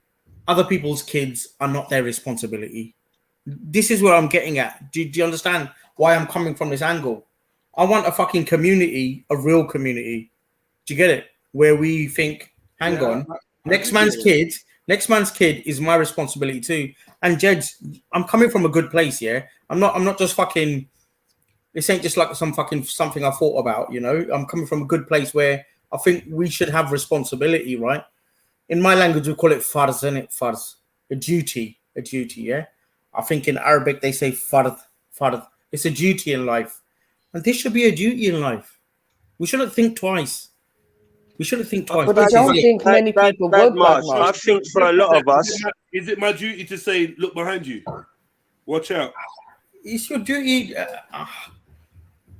other people's kids are not their responsibility. This is where I'm getting at. Do you understand why I'm coming from this angle? I want a fucking community, a real community. Do you get it? Where we think, hang on, next man's kid is my responsibility too. And Jeds, I'm coming from a good place, yeah. I'm not just fucking. This ain't just like something I thought about, you know. I'm coming from a good place where I think we should have responsibility, right? In my language, we call it farz, isn't it? Farz, a duty, yeah. I think in Arabic they say fard. It's a duty in life, and this should be a duty in life. We shouldn't think twice. But I don't think many people would. I think for a lot of us, is it my duty to say, look behind you, watch out? It's your duty.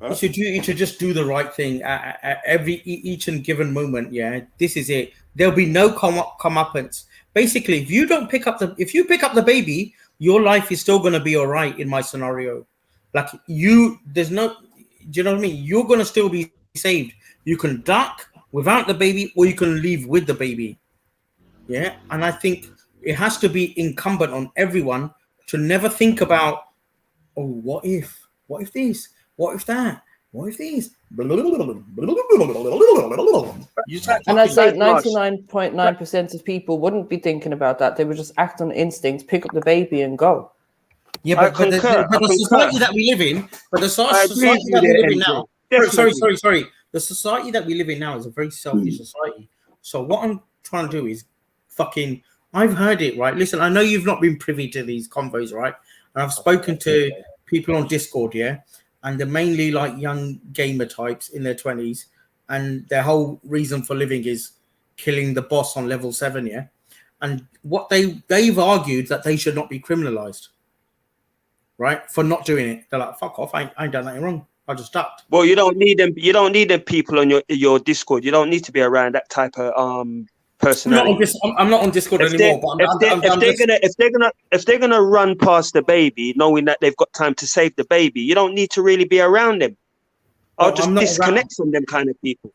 It's your duty to just do the right thing at each and given moment. Yeah, this is it. There'll be no comeuppance. Basically, if you pick up the baby, your life is still going to be all right. In my scenario, like there's no. Do you know what I mean? You're going to still be saved. You can duck without the baby, or you can leave with the baby. Yeah, and I think it has to be incumbent on everyone to never think about, oh, what if this? What if that? What if this? And I'd say 99.9% of people wouldn't be thinking about that. They would just act on instinct, pick up the baby and go. Yeah, but the society that we live in, the society that we live in now. Sorry. The society that we live in now is a very selfish society. So what I'm trying to do is I've heard it, right? Listen, I know you've not been privy to these convos, right? And I've spoken to people on Discord, yeah? And they're mainly like young gamer types in their 20s. And their whole reason for living is killing the boss on level 7, yeah? And what they've argued that they should not be criminalized, right? For not doing it. They're like, fuck off, I ain't done nothing wrong. I just ducked. Well, you don't need them. You don't need them people on your Discord. You don't need to be around that type of personality. I'm not on Discord anymore. If they're gonna run past the baby, knowing that they've got time to save the baby, you don't need to really be around them. I'll just disconnect from them kind of people.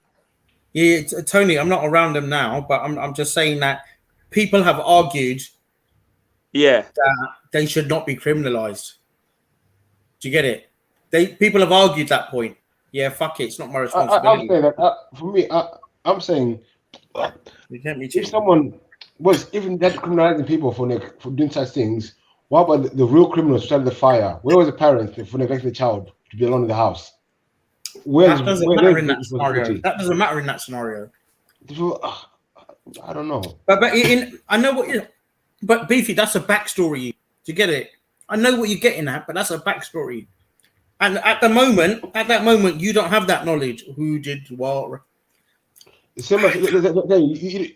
Yeah, Tony, I'm not around them now, but I'm just saying that people have argued, that they should not be criminalized. Do you get it? People have argued that point. Yeah, fuck it. It's not my responsibility. I'm saying that for me, I'm saying if someone was even that criminalizing people for doing such things, what about the real criminals who started the fire? Where was the parents for neglecting the child to be alone in the house? That doesn't matter in that scenario. That doesn't matter in that scenario. I don't know. But I know what you. But Beefy, that's a backstory. Do you get it? I know what you're getting at, but that's a backstory. And at that moment, you don't have that knowledge. Who did what? You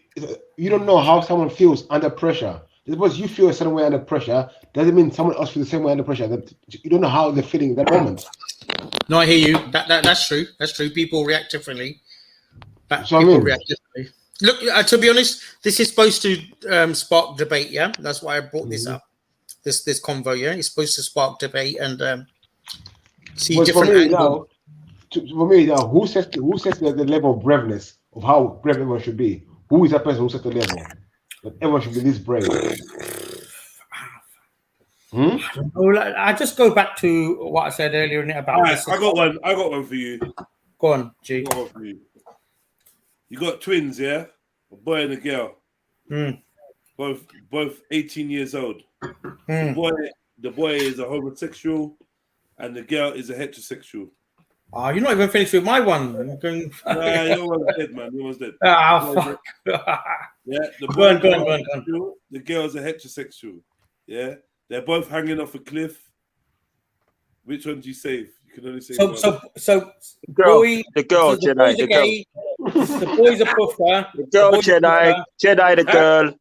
don't know how someone feels under pressure. Just because you feel a certain way under pressure doesn't mean someone else feels the same way under pressure. You don't know how they're feeling at that moment. No, I hear you. That's true. That's true. People react differently. React differently. Look, to be honest, this is supposed to spark debate. Yeah, that's why I brought this up. This convo. Yeah, it's supposed to spark debate and see different angles. For me, now, who sets the level of braveness of how brave everyone should be? Who is that person who sets the level that everyone should be this brave? I just go back to what I said earlier about. All right, I got one for you. Go on, G. You got twins, yeah? A boy and a girl. Both 18 years old. The boy is a homosexual, and the girl is a heterosexual. Oh, you're not even finished with my one. Nah, your one's dead, man. Your one's dead. Fuck. Yeah, the boy the girl's a heterosexual. Yeah, they're both hanging off a cliff. Which one do you save? You can only save one. So the girl, Jedi, the gay, the boy's a puffer. The girl, Jedi, the girl.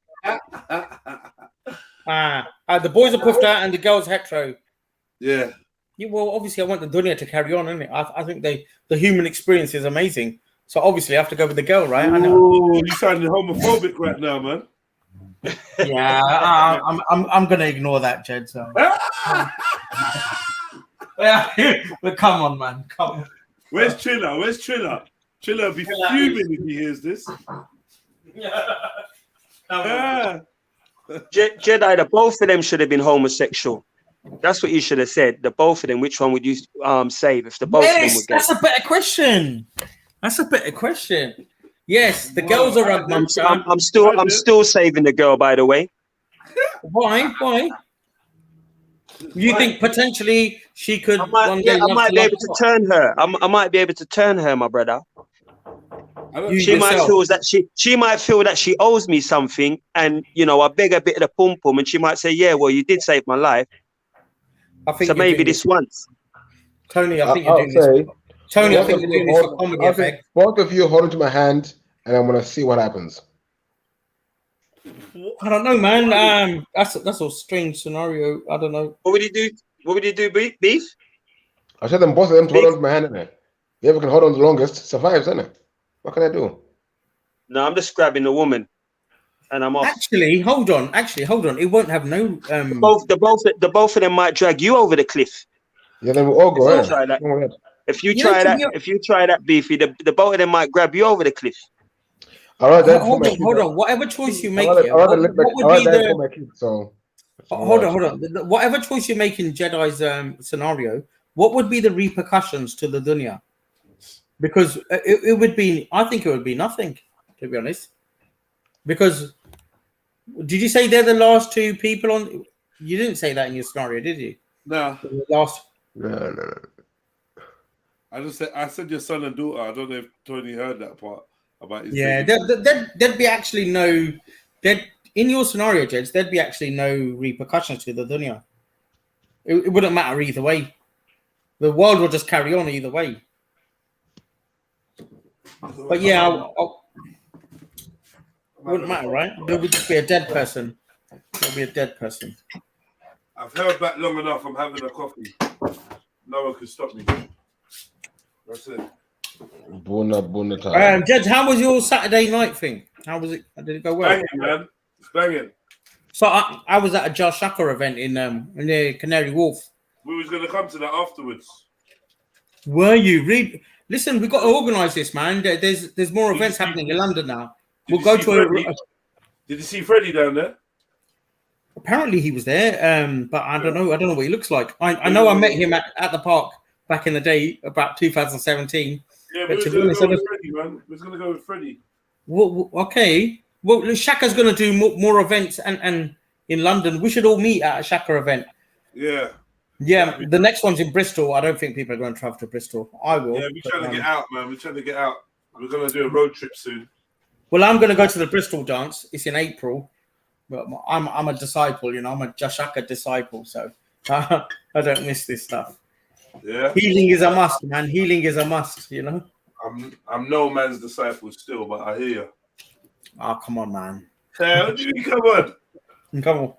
The boy's a puffer and the girl's hetero. Yeah. Well, obviously, I want the dunya to carry on, isn't it? I think the human experience is amazing. So obviously, I have to go with the girl, right? I know. Oh, you sounding homophobic right now, man. Yeah, I'm gonna ignore that, Jed. So. But come on, man, come on. Where's Triller? Triller will be fuming if he hears this. Jedi, the both of them should have been homosexual. That's what you should have said. The both of them. Which one would you save if the both of them were gay? That's a better question. Yes, the girls are rug mumster. I'm still saving the girl, by the way. Why? You think potentially she could? I might be able to turn her. I might be able to turn her, my brother. She might feel that she owes me something, and I beg a bit of the pum pum, and she might say, "Yeah, well, you did save my life." So maybe this once. Tony, I think you're doing this. Tony, I think you're doing this for comedy effect. Both of you hold onto my hand, and I'm gonna see what happens. I don't know, man. That's a strange scenario. I don't know. What would you do, Beef? I said them both of them to hold onto my hand, innit? Whoever can hold on the longest survives, innit? What can I do? No, I'm just grabbing the woman, and I'm off. Actually, hold on. It won't have no. The both of them might drag you over the cliff. Yeah, then we'll all go ahead. If you try that, Beefy, the both of them might grab you over the cliff. All right, hold on. Whatever choice you make here, hold on. Whatever choice you make in Jedi's scenario, what would be the repercussions to the dunya? Because it would be, I think it would be nothing, to be honest. Because did you say they're the last two people on? You didn't say that in your scenario, did you? No. No. I said your son and daughter. I don't know if Tony heard that part about his. Yeah, there'd be actually no. In your scenario, Jeds, there'd be actually no repercussions to the dunya. It wouldn't matter either way. The world will just carry on either way. But yeah, it wouldn't matter, right? There would just be a dead person. There'll be a dead person. I've held back long enough. I'm having a coffee. No one can stop me. That's it. Bona time. Jed, how was your Saturday night thing? How was it? Did it go well? Banging, man. It's banging. So I was at a Josh Shaka event in the Canary Wharf. We was going to come to that afterwards. Were you? Listen, we've got to organise this, man. There's more events happening in London now. We'll go to Did you see Freddie down there? Apparently he was there, but I don't know. I don't know what he looks like. I know I met him at the park back in the day, about 2017. Yeah, we was going to go with Freddie, man. We was going to go with Freddie. Well, okay. Well, Shaka's going to do more events and in London. We should all meet at a Shaka event. Yeah. Yeah, the next one's in Bristol. I don't think people are going to travel to Bristol. I will. Yeah, we're trying to get out, man. We're trying to get out. We're going to do a road trip soon. Well, I'm going to go to the Bristol dance. It's in April. But I'm a disciple, you know. I'm a Jashaka disciple, so I don't miss this stuff. Yeah. Healing is a must, man. Healing is a must, you know. I'm no man's disciple still, but I hear you. Oh, come on, man. Hey, what do you mean, come on? Come on.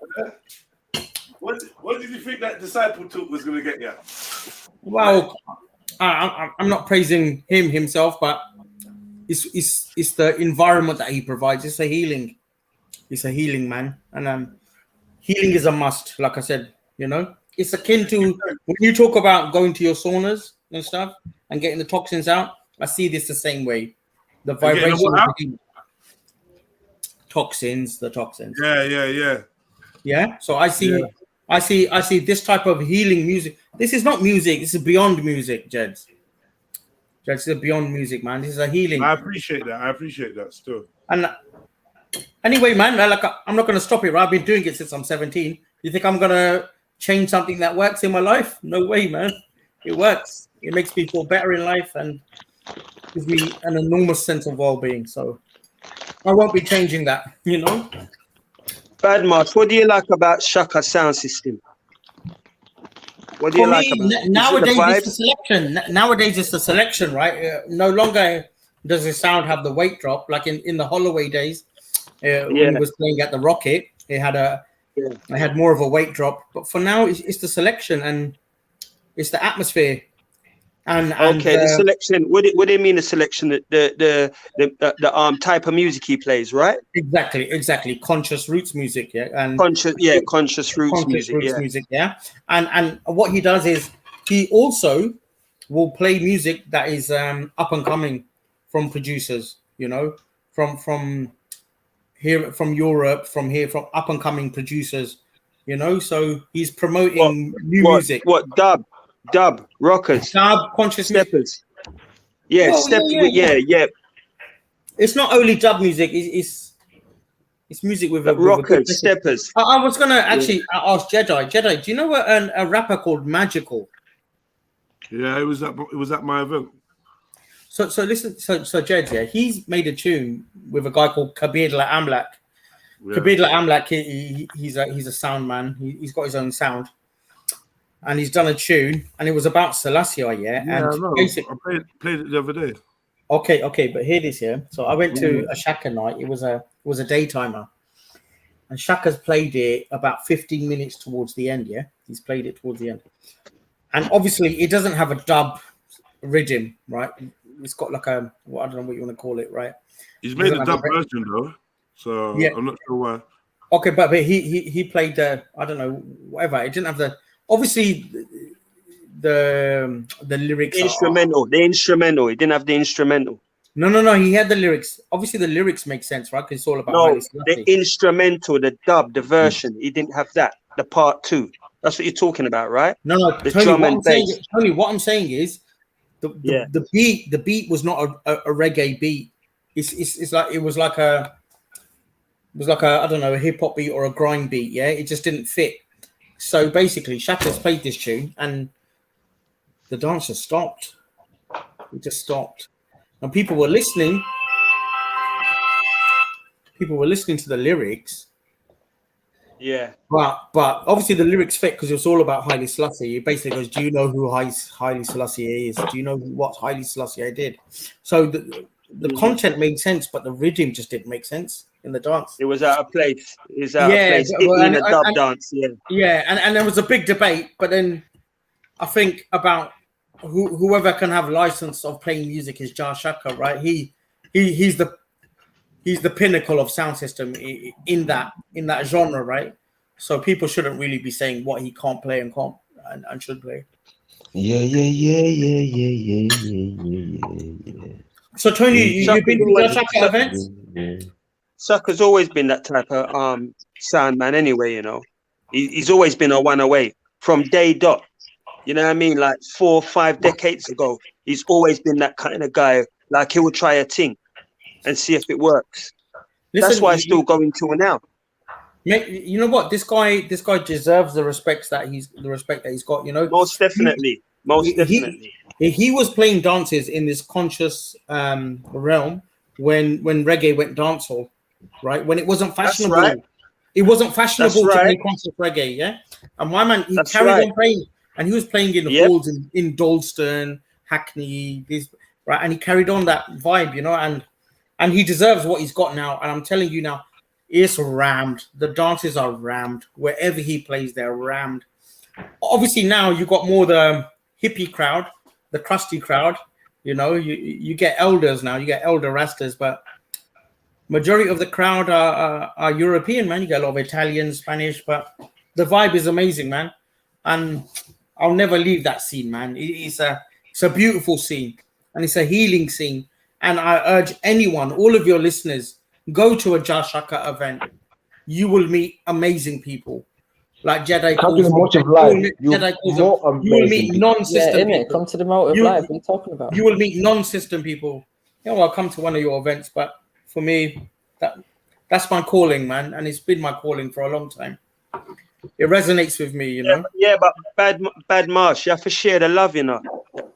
What did you think that disciple talk was going to get you? Well, I'm not praising him himself, but it's the environment that he provides. It's a healing. It's a healing, man. And healing is a must, like I said, you know. It's akin to when you talk about going to your saunas and stuff and getting the toxins out. I see this the same way. The vibration of the toxins. Yeah. So I see this type of healing music. This is not music. This is beyond music, Jeds. This is beyond music, man. This is a healing. I appreciate that still. And anyway, man, like I'm not going to stop it. Right? I've been doing it since I'm 17. You think I'm going to change something that works in my life? No way, man. It works. It makes me feel better in life and gives me an enormous sense of well-being. So I won't be changing that, you know. Badmarch, what do you like about Shaka sound system? What do you like about it? Nowadays, it's the selection. Nowadays, it's the selection, right? No longer does the sound have the weight drop like in the Holloway days. When he was playing at the Rocket, it had more of a weight drop. But for now, it's the selection and it's the atmosphere. And the selection. What do you mean the selection? The type of music he plays, right? Exactly. Conscious roots music, and conscious roots music. And what he does is he also will play music that is up and coming from producers, you know, from here, from Europe, from up and coming producers, you know. So he's promoting new music. What dub, rockers, conscious steppers. Yeah, yeah. It's not only dub music. It's music with rockers, steppers. I was gonna actually ask Jedi. Jedi, do you know a rapper called Magical? Yeah, it was at my event. So listen. So Jed, he's made a tune with a guy called Kabir La Amlak. Yeah. Kabir La Amlak, he's a sound man. He's got his own sound. And he's done a tune, and it was about Selassie, and I played it the other day. Okay, but hear this here. So I went to a Shaka night. It was a daytimer, and Shaka's played it about 15 minutes towards the end. Yeah, he's played it towards the end, and obviously it doesn't have a dub rhythm, right? It's got like I don't know what you want to call it, right? He's made a dub version though, so I'm not sure why. Okay, but he played I don't know, whatever. It didn't have the. Obviously, the lyrics. The instrumental. He didn't have the instrumental. No. He had the lyrics. Obviously, the lyrics make sense, right? Because it's all about. The instrumental, the dub, the version. He didn't have that. The part 2. That's what you're talking about, right? No. The drum and bass. Tony, what I'm saying is, the beat. The beat was not a reggae beat. It's like it was like a I don't know, a hip hop beat or a grind beat. Yeah, it just didn't fit. So basically, Shaka's played this tune, and the dancer stopped. It just stopped, and people were listening. People were listening to the lyrics. Yeah. But obviously the lyrics fit because it's all about Haile Selassie. It basically goes, "Do you know who Haile Selassie is? Do you know what Haile Selassie did?" So the content made sense, but the rhythm just didn't make sense in the dance. It was out of place. It was out of place in a dub dance. Yeah, and there was a big debate, but then I think about whoever can have license of playing music is Jah Shaka, right? He's the pinnacle of sound system in that genre, right? So people shouldn't really be saying what he can't play and should play. Yeah. So Tony, you've been to Jah Shaka events? Shaka's always been that type of sound man anyway, you know. He's always been a one away from day dot. You know what I mean? Like 4 or 5 decades ago, he's always been that kind of guy. Like he will try a thing and see if it works. Listen, that's why I still going to now. Mate, you know what? This guy deserves the respect that he's got. You know, Most definitely. Most definitely. He was playing dances in this conscious realm when reggae went dancehall, right? When it wasn't fashionable. That's right. It wasn't fashionable That's to play right. conscious reggae, yeah. And my man, he That's carried right. on playing, and he was playing in Yep. halls in Dalston, Hackney, right? And he carried on that vibe, you know, and he deserves what he's got now. And I'm telling you now, it's rammed. The dances are rammed. Wherever he plays, they're rammed. Obviously, now you got more the hippie crowd, the crusty crowd. You know, you get elders now. You get elder rastas, but majority of the crowd are European, man. You get a lot of Italian, Spanish, but the vibe is amazing, man. And I'll never leave that scene, man. It's a beautiful scene, and it's a healing scene. And I urge anyone, all of your listeners, go to a Jashaka event. You will meet amazing people. Like JEDI Come to the Motive Live. You will meet non-system people. Come to the Motive Live. What are you talking about? You will meet non-system people. You know, I'll come to one of your events, but for me, that's my calling, man, and it's been my calling for a long time. It resonates with me, you know. Yeah, but bad Marsh, you have to share the love, you know.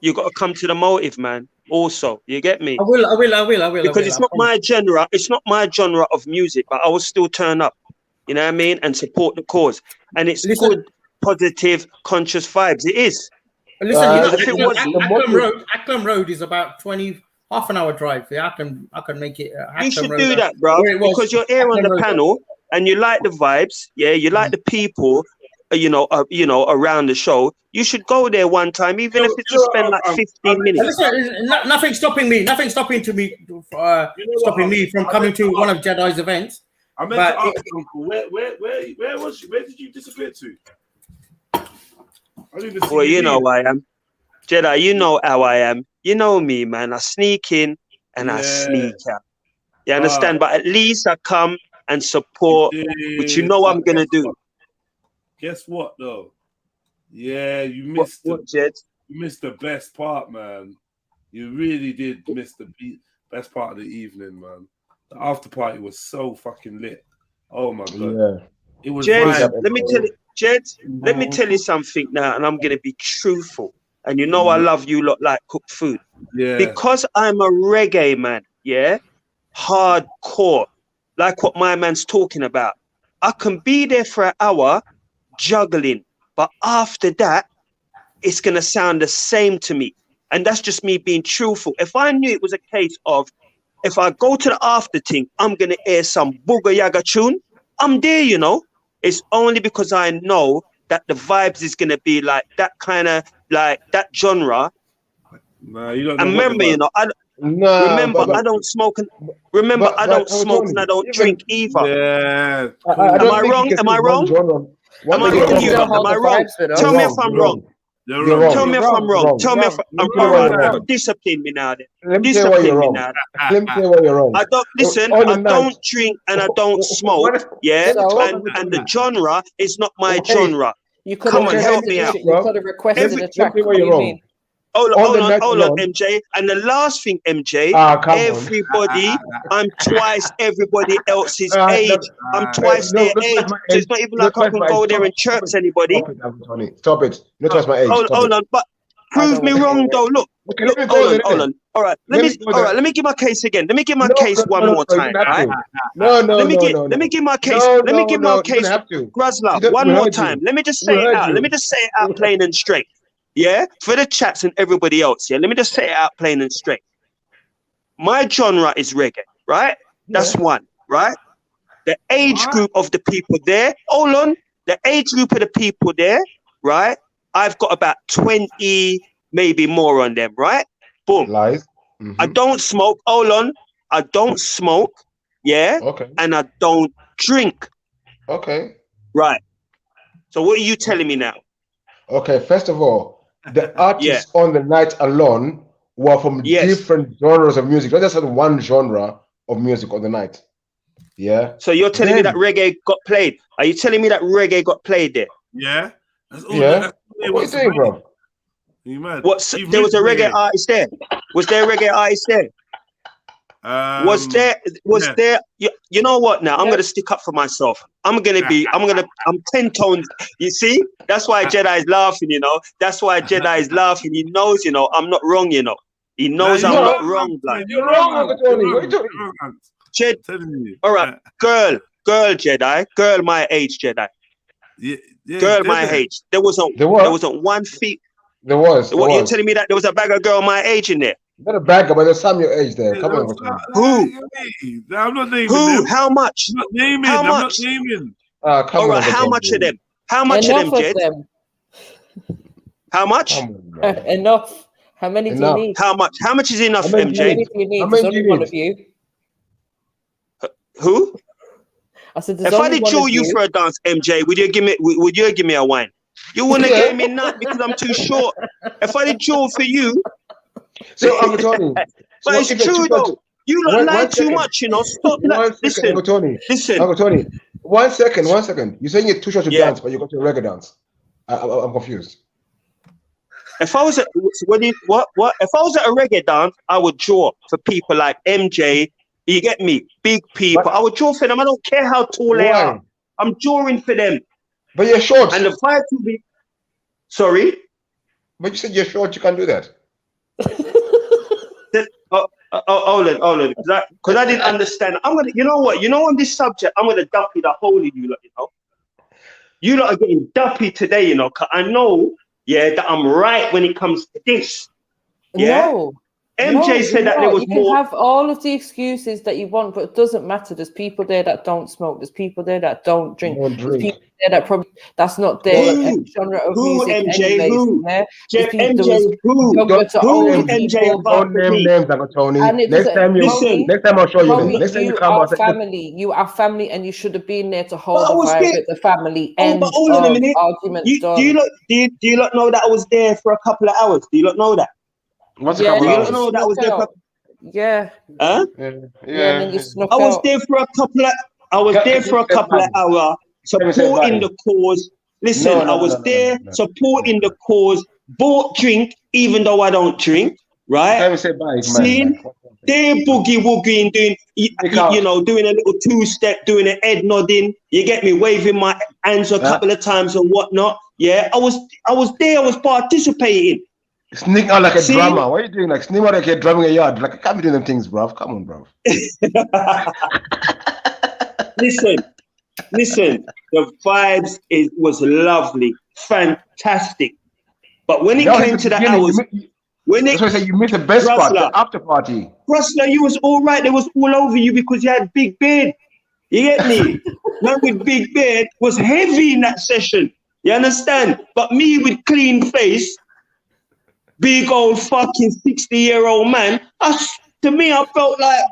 You got to come to the Motive, man. Also, you get me? I will. Because it's not my genre. It's not my genre of music, but I will still turn up. You know what I mean? And support the cause. And it's good, positive, conscious vibes. It is. Listen, Acklam Road is about half an hour drive. Yeah, I can make it. You should do that, bro. Because you're here on the panel and you like the vibes. Yeah, you like the people. You know, around the show. You should go there one time, even if it's to spend like 15 minutes. Listen, nothing stopping me. Nothing stopping me from coming to one of JEDI's events. I meant to ask Uncle, where did you disappear to? Well, you know who I am. JEDI, you know how I am. You know me, man. I sneak in and I sneak out. You understand? But at least I come and support, which you know I'm going to do. Guess what, though? Yeah, you missed you missed the best part, man. You really did miss the best part of the evening, man. The after party was so fucking lit. Oh my god. Yeah. It was Jed, vibe, let me tell you, Jed, let me tell you something now, and I'm gonna be truthful. And you know I love you lot like cooked food. Yeah. Because I'm a reggae man, yeah, hardcore, like what my man's talking about. I can be there for an hour juggling, but after that, it's gonna sound the same to me. And that's just me being truthful. If I knew it was a case of if I go to the after thing, I'm going to hear some Booga Yaga tune, I'm there, you know. It's only because I know that the vibes is going to be like that kind of, like that genre. Nah, you don't know. And remember, you know, I don't smoke. Remember, I don't smoke and I don't drink either. Yeah. Am I wrong? Am I wrong? Am I wrong? Am I wrong? Tell me if I'm wrong. Tell me if I'm wrong. Tell me if I'm wrong. Discipline me now. Discipline me now. Let me tell you why you're wrong. I don't listen. I don't drink and I don't smoke. Yeah, and the genre is not my genre. Come on, help me out. You could have requested a track. What do you mean? Hold on, MJ. And the last thing, MJ, everybody, I'm twice everybody else's age. I'm twice their age. So it's not even like I can go there and chirp anybody. Stop it. You're not twice my age. Hold on, but prove me wrong though. Look, hold on. All right, let me give my case again. Let me give my case one more time. Right? No. Let me give my case. Let me give my case. Grazla, one more time. Let me just say it out. Let me just say it out plain and straight. Yeah, for the chats and everybody else, yeah, let me just say it out plain and straight. My genre is reggae, right? That's one, right? The age group of the people there, hold on, the age group of the people there, right? I've got about 20, maybe more on them, right? Boom. Lies. I don't smoke, hold on, I don't smoke, yeah? Okay. And I don't drink. Okay. Right. So what are you telling me now? Okay, first of all, the artists on the night alone were from different genres of music. Not just one genre of music on the night. Yeah. So you're telling me that reggae got played? Are you telling me that reggae got played there? Yeah. That's all. What are you saying, bro? You mad? What? There was a reggae artist there. Was there a reggae artist there? Was there? You know what? Now I'm gonna stick up for myself. I'm 10 tones. You see, that's why Jedi is laughing. You know, that's why Jedi is laughing. He knows, you know, I'm not wrong. You know, he knows I'm not wrong. Blood. You're wrong, Uncle Tony. What are you doing? All right, girl, Jedi, girl, my age, Jedi. Girl, my age. There wasn't one feet. There was. What you're telling me that there was a bag of girl my age in there? Not a bagger, but there's some your age there. Come on. Who? I'm not naming Who? them. How much? I'm not naming. How I'm much? not naming. All right. How much of them? How much of them, Jed? How much? Enough. How many do you need? How much? How much is enough, MJ? How many do you need? There's only one of you. Who? I said, if I did draw you for a dance, MJ, would you give me a wine? You wouldn't have gave me none because I'm too short. If I did draw for you. So Uncle Tony. But it's true though. You don't lie too much, you know. Stop that. Listen, Uncle Tony. Listen. Uncle Tony. 1 second. You're saying you're too short to dance, but you got to reggae dance. I'm confused. If I was at what? If I was at a reggae dance, I would draw for people like MJ. You get me? Big people. I would draw for them. I don't care how tall they are. I'm drawing for them. But you're short. And the fight will be. Sorry. But you said you're short. You can't do that. Hold on, because I didn't understand. I'm gonna, you know what? You know, on this subject, I'm gonna duppy the whole of you lot. You know, you lot are getting duppy today. You know, cause I know, that I'm right when it comes to this. Yeah. No. MJ said that there was more. You can have all of the excuses that you want, but it doesn't matter. There's people there that don't smoke. There's people there that don't drink. There's people there that probably that's not their genre of music. MJ? Anyways, Who? yeah? MJ? Who? MJ? Don't name names, Uncle Tony. Next time I'll show you. Next time you come, are family. You are family, and you should have been there to hold the fire with the family. End but hold on a minute. Argument Do you not know that I was there for a couple of hours? Do you not know that? What's a couple hours? Know that I was there for... Yeah. Huh? Yeah. And then you snuck I was there for a couple of. I was there for a couple of hours supporting the cause. Listen, I was there supporting the cause. Bought drink, even though I don't drink. Right? Seen they boogie woogieing, doing you know, doing a little two-step, doing an head nodding. You get me, waving my hands a couple of times and whatnot. Yeah, I was there. I was participating. Sneak out like a drummer. What are you doing? Like sneak out like you're drumming a yard. Like I can't be doing them things, bro. Come on, bro. Listen. The vibes was lovely, fantastic. But when it came to the hours, you missed the best part, the after party. Rustler, you was all right. They was all over you because you had big beard. You get me? Man with big beard was heavy in that session. You understand? But me with clean face. Big old fucking 60-year-old man. To me, I felt like,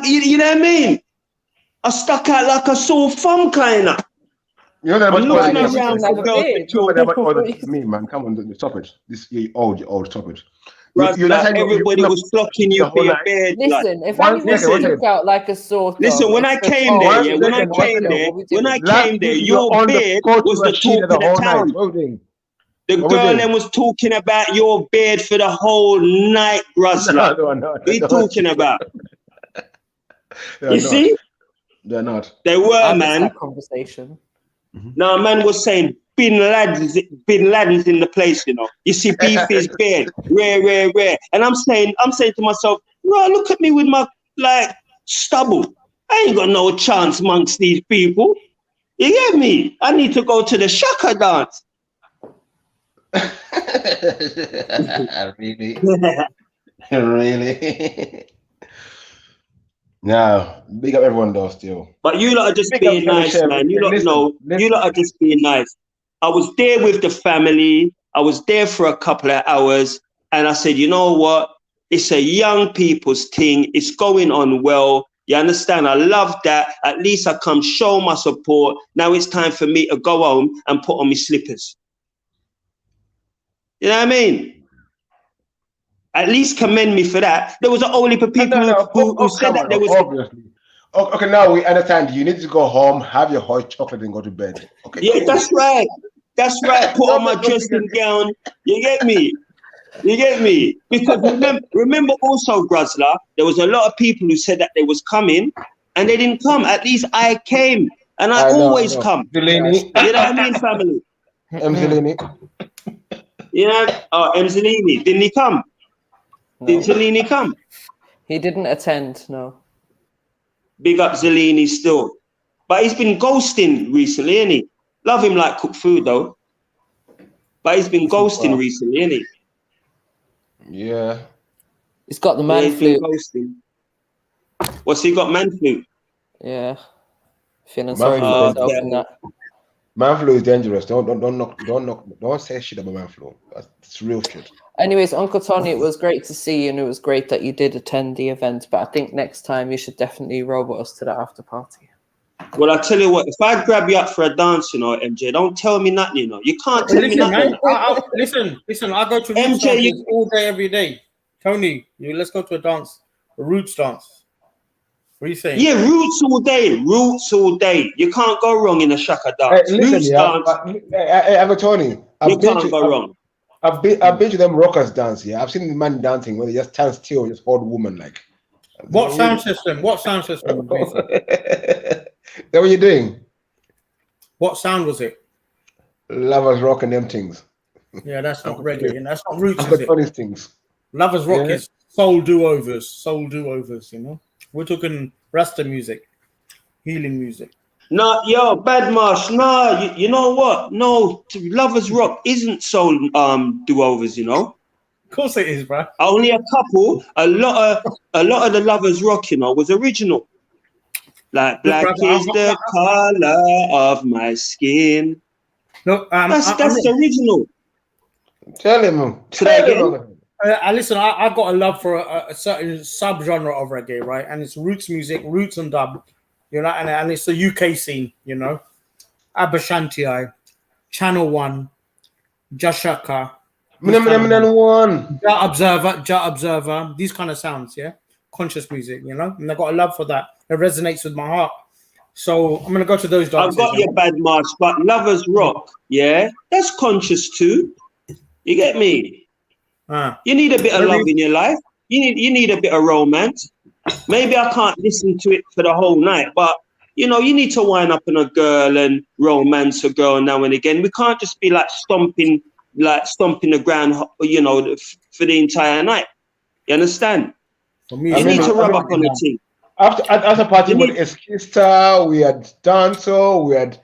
you know what I mean? I stuck out like a sore thumb, kind of. You know that I'm looking around for girls. Me, man, come on, stop it. This you old, stop it. Everybody was flocking you for your beard. Listen, if anyone stuck out like a sore thumb. Listen, when I came there, your beard was the talk of the town. The girl then was talking about your beard for the whole night, Rustler. No. What are you talking about? You see? They're not. They were, man. That conversation. No, man was saying Bin Laden's in the place, you know. You see beef is beard, rare. And I'm saying to myself, bro, look at me with my stubble. I ain't got no chance amongst these people. You get me? I need to go to the Shaka dance. Really? No, big up everyone though still. But you lot are just being nice, man. You lot are just being nice. I was there with the family. I was there for a couple of hours, and I said, you know what? It's a young people's thing. It's going on well. You understand? I love that. At least I come show my support. Now it's time for me to go home and put on my slippers. You know what I mean? At least commend me for that. There was a whole heap of people who said that there was... Obviously. Okay, now we understand. You need to go home, have your hot chocolate and go to bed. Okay. Yeah, that's right. That's right. Put on my dressing gown. You get me? You get me? Because remember also, Gruzler, there was a lot of people who said that they was coming and they didn't come. At least I came and I always come. Zelini. You know what I mean, family? Zelini. You know, Zelini. Didn't he come? No. Did Zelini come? He didn't attend, no. Big up Zelini still. But he's been ghosting recently, ain't he? Love him like cooked food, though. But he's been ghosting recently, ain't he? Yeah. He's got the man flu. What's he got, man flu? Yeah. Feeling sorry for himself in that. Man flu is dangerous. Don't say shit about man flu. That's real shit. Anyways, Uncle Tony, it was great to see you, and it was great that you did attend the event. But I think next time you should definitely roll with us to the after party. Well, I tell you what, if I grab you up for a dance, you know, MJ, don't tell me nothing, you know. You can't tell me nothing. Listen, I go to MJ all day, every day. Tony, let's go to a dance, a roots dance. What are you saying? Yeah, roots all day. You can't go wrong in a shaka dance. Hey, listen, roots dance. Uncle Tony, You can't go wrong. I've been to them rockers dance. Yeah, I've seen the man dancing where they just stand still, just hold woman like. What sound system? What sound system? That what you're doing? What sound was it? Lovers rock and them things. Yeah, that's not reggae, and that's not roots. I've got funny things. Lovers rock is soul do-overs, you know. We're talking Rasta music, healing music. No, yo, Badmarsh, no, you know what? No, Lovers Rock isn't soul do-overs, you know. Of course it is, bro. Only a couple. A lot of the Lovers Rock, you know, was original. Like black is the color of my skin. No, that's the original. Tell him. Listen, I got a love for a certain subgenre of reggae, right? And it's roots music, roots and dub, you know, and it's the UK scene, you know. Abashanti, Channel One, Jashaka, Ja Observer, these kind of sounds, yeah. Conscious music, you know, and I got a love for that. It resonates with my heart. So I'm gonna go to those dances. I've got your Badmarsh, but Lovers Rock, yeah, that's conscious too. You get me? You need a bit of love in your life. You need a bit of romance. Maybe I can't listen to it for the whole night, but you know, you need to wind up on a girl and romance a girl now and again. We can't just be like stomping the ground, you know, for the entire night. You understand? You need to rub up on the team. After party with Escalation, we had dancer, we had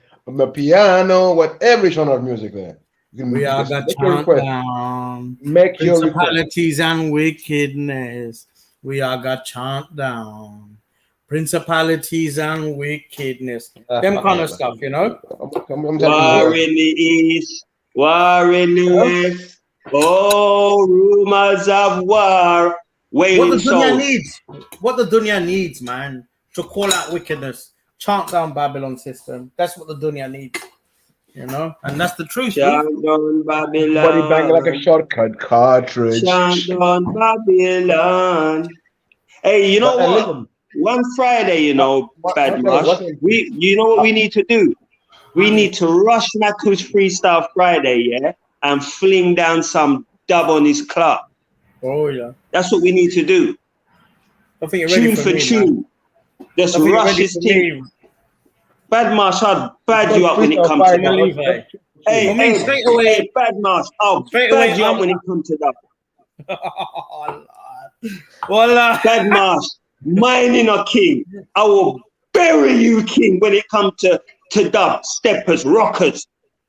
piano, what every genre of music there. We are the chant down. Make your principalities and wickedness. We are got chant down. Principalities and wickedness. Them kind of stuff, you know. War in the east, war in the west. Oh, rumors of war. What the dunya needs, man, to call out wickedness, chant down Babylon system. That's what the dunya needs, you know, and that's the truth. Chant down Babylon. Body bang like a shortcut cartridge. Chant down Babylon. Hey, you know what? One Friday, you know, Badmarsh, you know what we need to do? We need to rush Maku's Freestyle Friday, yeah, and fling down some dub on his club. Oh yeah, that's what we need to do. I think you're ready for tune. Just rush his team. Badmarsh, I'll bad you up when it comes to that. Hey, straight away, Badmarsh, I'll bad you up when it comes to that. Badmarsh, mining a king. I will bury you, king, when it comes to dub, steppers, rockers,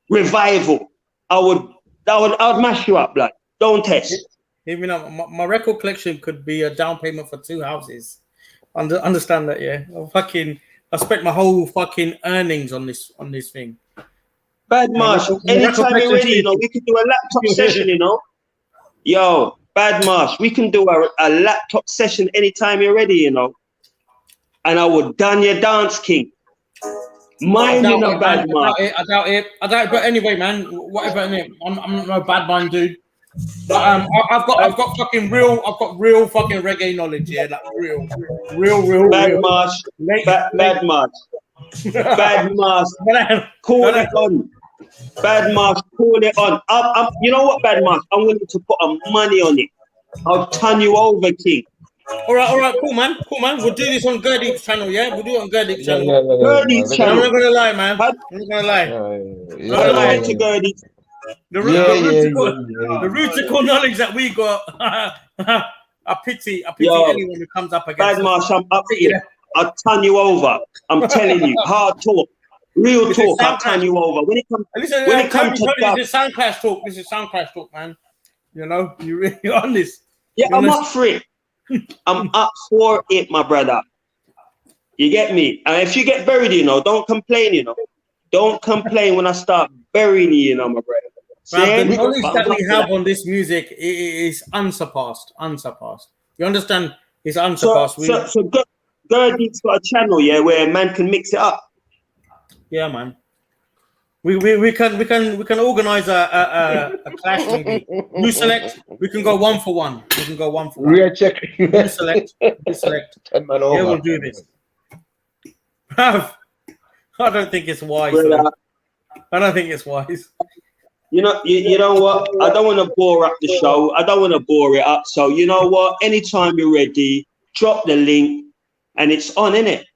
revival. I would mash you up, blood. Don't test. Even my record collection could be a down payment for 2 houses. Understand that, yeah? I spent my whole fucking earnings on this thing. Badmarsh, anytime you're ready, you know, we could do a laptop session, you know. Yo, Badmarsh, we can do a laptop session anytime you're ready, you know. And I would done your dance, king. Minding a Badmarsh. I doubt it. But anyway, man, whatever. I'm no bad mind, dude. But I've got fucking real. I've got real fucking reggae knowledge. Yeah, like real. Badmarsh. Badmarsh. Call it on. Bad Marsh, call it on. You know what, Bad Marsh? I'm willing to put money on it. I'll turn you over, King. All right, cool, man. We'll do this on Gerdik's channel, yeah? We'll do it on Gerdik's channel. Gerdik's channel. I'm not gonna lie, man. I'm not gonna lie. To Gerdik's. The rootical knowledge that we got. I pity anyone who comes up against Bad Marsh, I'm up here. I'll turn you over. I'm telling you, hard talk. Real talk, I'll turn you over. When it comes to this is sound clash talk. This is sound clash talk, man. You know, you're really honest. Yeah, I'm up for it. I'm up for it, my brother. You get me? And if you get buried, you know, don't complain, you know. Don't complain when I start burying you, you know, my brother. The knowledge that we have on this music is unsurpassed. You understand? It's unsurpassed. So Gerdik's got a channel, yeah, where man can mix it up. Yeah, man. We can organize a clash maybe. You select. We can go 1 for 1. We are checking. You select. Yeah, we'll do this. I don't think it's wise. You know what? I don't want to bore up the show. I don't want to bore it up. So you know what? Anytime you're ready, drop the link, and it's on, innit?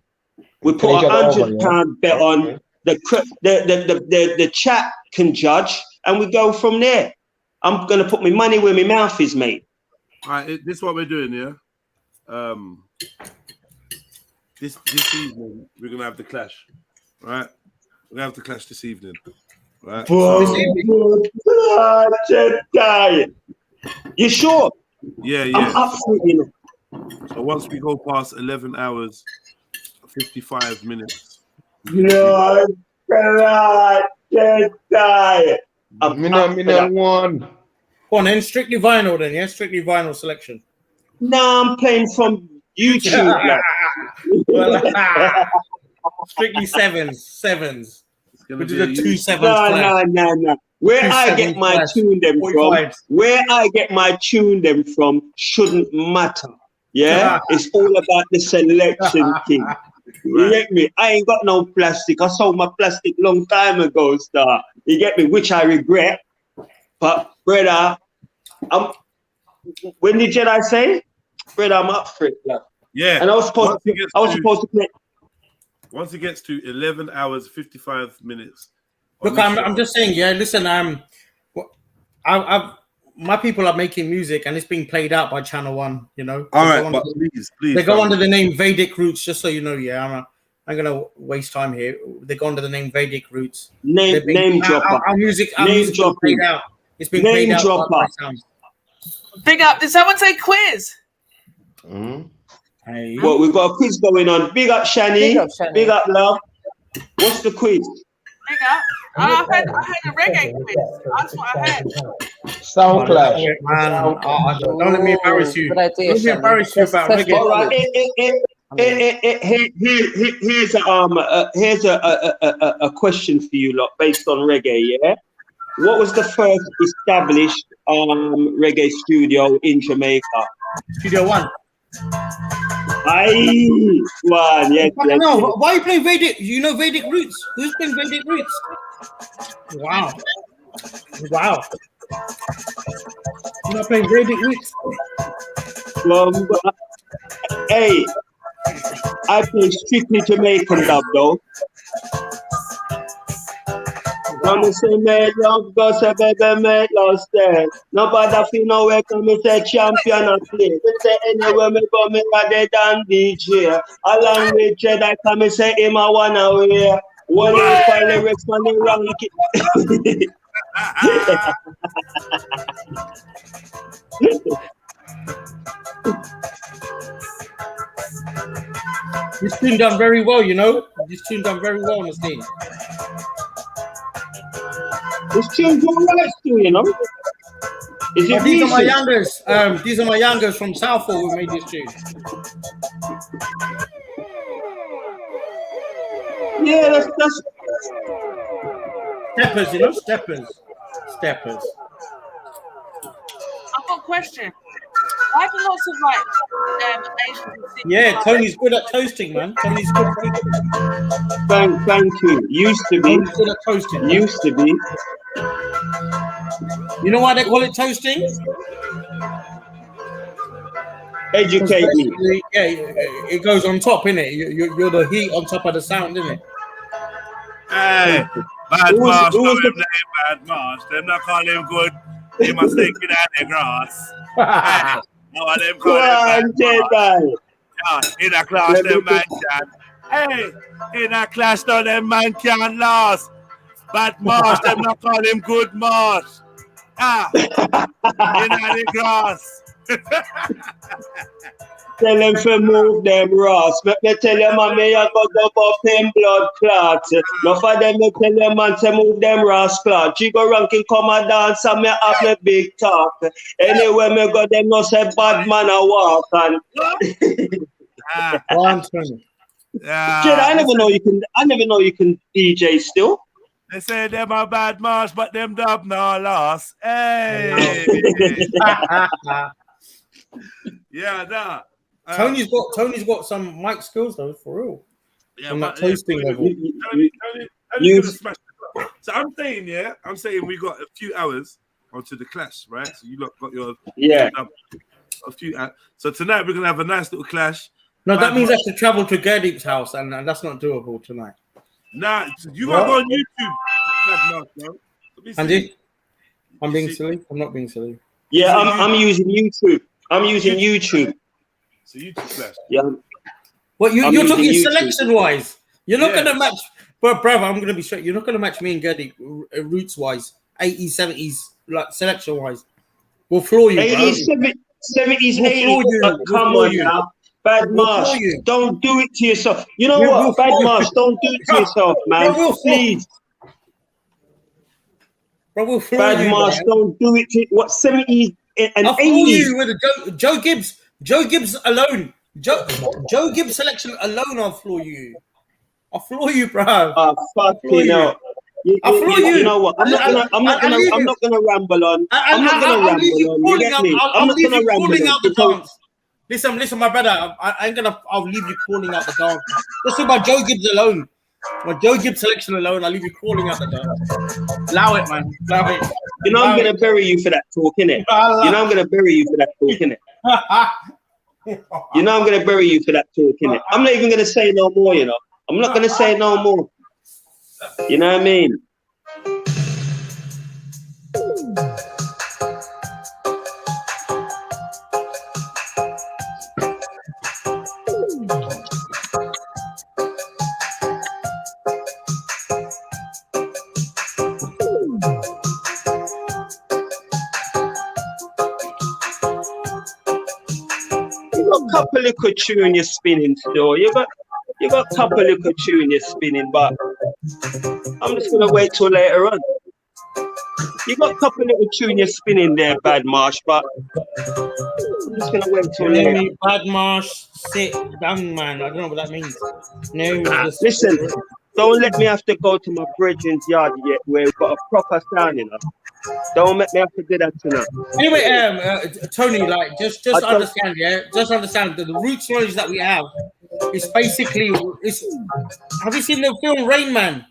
We put £100 bet on. The chat can judge, and we go from there. I'm gonna put my money where my mouth is, mate. All right, this is what we're doing, yeah. This evening we're gonna have the clash, right? We're gonna have the clash this evening, right? You sure? Yeah. I'm up for it, you know. So once we go past 11 hours, 55 minutes. No, one. Go on then, strictly vinyl then, yeah? Strictly vinyl selection. No, I'm playing from YouTube. Strictly sevens. Which is a 2 7s. No. Where I get my tune them from shouldn't matter. Yeah? It's all about the selection thing. You get me? I ain't got no plastic. I sold my plastic long time ago, star. You get me? Which I regret. But brother, when did Jedi say? Brother, I'm up for it. Yeah. And I was supposed to play. Once it gets to 11 hours, 55 minutes. Look, I'm just saying, yeah, listen, my people are making music and it's being played out by Channel 1, you know. All right, but please. They go under the name Vedic Roots, just so you know, yeah. I'm going to waste time here. They go under the name Vedic Roots. Name dropper. Our music is played out. It's been played out by sound. Big up. Did someone say quiz? Hey. Well, we've got a quiz going on. Big up, Shani. Big up, love. What's the quiz? Big up. I heard a reggae quiz. That's what I heard. Sound clash. Don't let me embarrass you. Don't let me embarrass you about reggae. All right. Here's a question for you lot based on reggae, yeah? What was the first established reggae studio in Jamaica? Studio One. One, yes. No, why are you playing Vedic? You know Vedic Roots? Who's playing Vedic Roots? Wow. You're not playing Vedic Roots? Hey, I play strictly Jamaican dub though. Come and say, mate, love, go say, baby, mate, lost there. Nobody feel no way, come and say, champion of play. They say, anywhere me go, me rather than DJ. Along with Jedi, come and say, him I wanna wear. One year for lyrics, man, they rank it. This tune done very well, you know. This tune done very well on the scene. This tune's all right still, you know. Is it these are my youngers. These are my youngers from Southall who made this tune. Yeah, that's steppers, you know, steppers. I've got a question. Why do lots of like Asians? Yeah, Tony's good at toasting, man. Tony's good at toasting. Thank you. Used to be. Good at toasting. Used to be. You know why they call it toasting? Educate me. Yeah, it goes on top, innit? You're the heat on top of the sound, innit? Hey, bad marsh, call him name bad marsh. Them not call him good. He must take it out the grass. Hey, no one them call him bad marsh. Yeah, in a class, them man can. Hey, in a class, no, them man can last. Bad marsh, them not call him good marsh. Ah, in the grass. Tell them to move them, Ross. Let me tell you, man, me I got up off him blood clots. No for them, me tell them, man, to move them, Ross clots. She go ranking, come and dance, and me have me big talk. Anyway, me go them, no say bad man a walk. And I never know you can DJ still. They say them a bad marsh, but them dub no loss. Hey. Yeah, nah. Tony's got some mic skills though, for real. Yeah, on that toasting level. Tony's smash the club. So I'm saying we got a few hours onto the clash, right? So you lot got your a few hours. So tonight we're gonna have a nice little clash. No, that means I have to travel to Gerdeep's house, and that's not doable tonight. Nah, you gotta go on YouTube. Andy, I'm being silly. I'm not being silly. Yeah, I'm using YouTube. I'm using YouTube. So YouTube clash. Yeah. What you're talking selection wise? You're not gonna match, but brother, I'm gonna be straight. You're not gonna match me and Gerdeep roots wise, 80s, 70s, like selection wise. We'll floor you, 80s, 70s, 80s. Come on now. Bad Marsh, don't do it to yourself. You know what? Bad Marsh, don't do it to yourself, man. Please. Bad Marsh, don't do it to what 70s and 80s. You with Joe Gibbs. Joe Gibbs alone. Joe Gibbs selection alone, I'll floor you. I'll floor you, bro. Fucking hell. I'll floor you. You know what? I'm not gonna ramble on. I'm not gonna ramble on. You get me? I'm not gonna ramble on. Listen, my brother. I'll leave you crawling out the dance. Let's talk about Joe Gibbs alone. My Joe Gibbs selection alone, I'll leave you crawling out the dance. Allow it, man. Allow it. You know I'm gonna bury you for that talk, innit? You know I'm gonna bury you for that talk, innit? You know I'm gonna bury you for that talk, innit? I'm not even gonna say no more, you know. I'm not gonna say no more. You know what I mean? Couple little tune you're spinning still. You got a couple little tune you're spinning, but I'm just gonna wait till later on. You got a couple little tune you're spinning there, Bad Marsh, but I'm just gonna wait till later. Bad Marsh, sit down, man. I don't know what that means. No, listen, don't let me have to go to my brethren's yard yet, where we've got a proper sound, you know. Don't make me have to do that tonight. Anyway, Tony, like just understand, just understand that the roots knowledge that we have is basically have you seen the film Rain Man?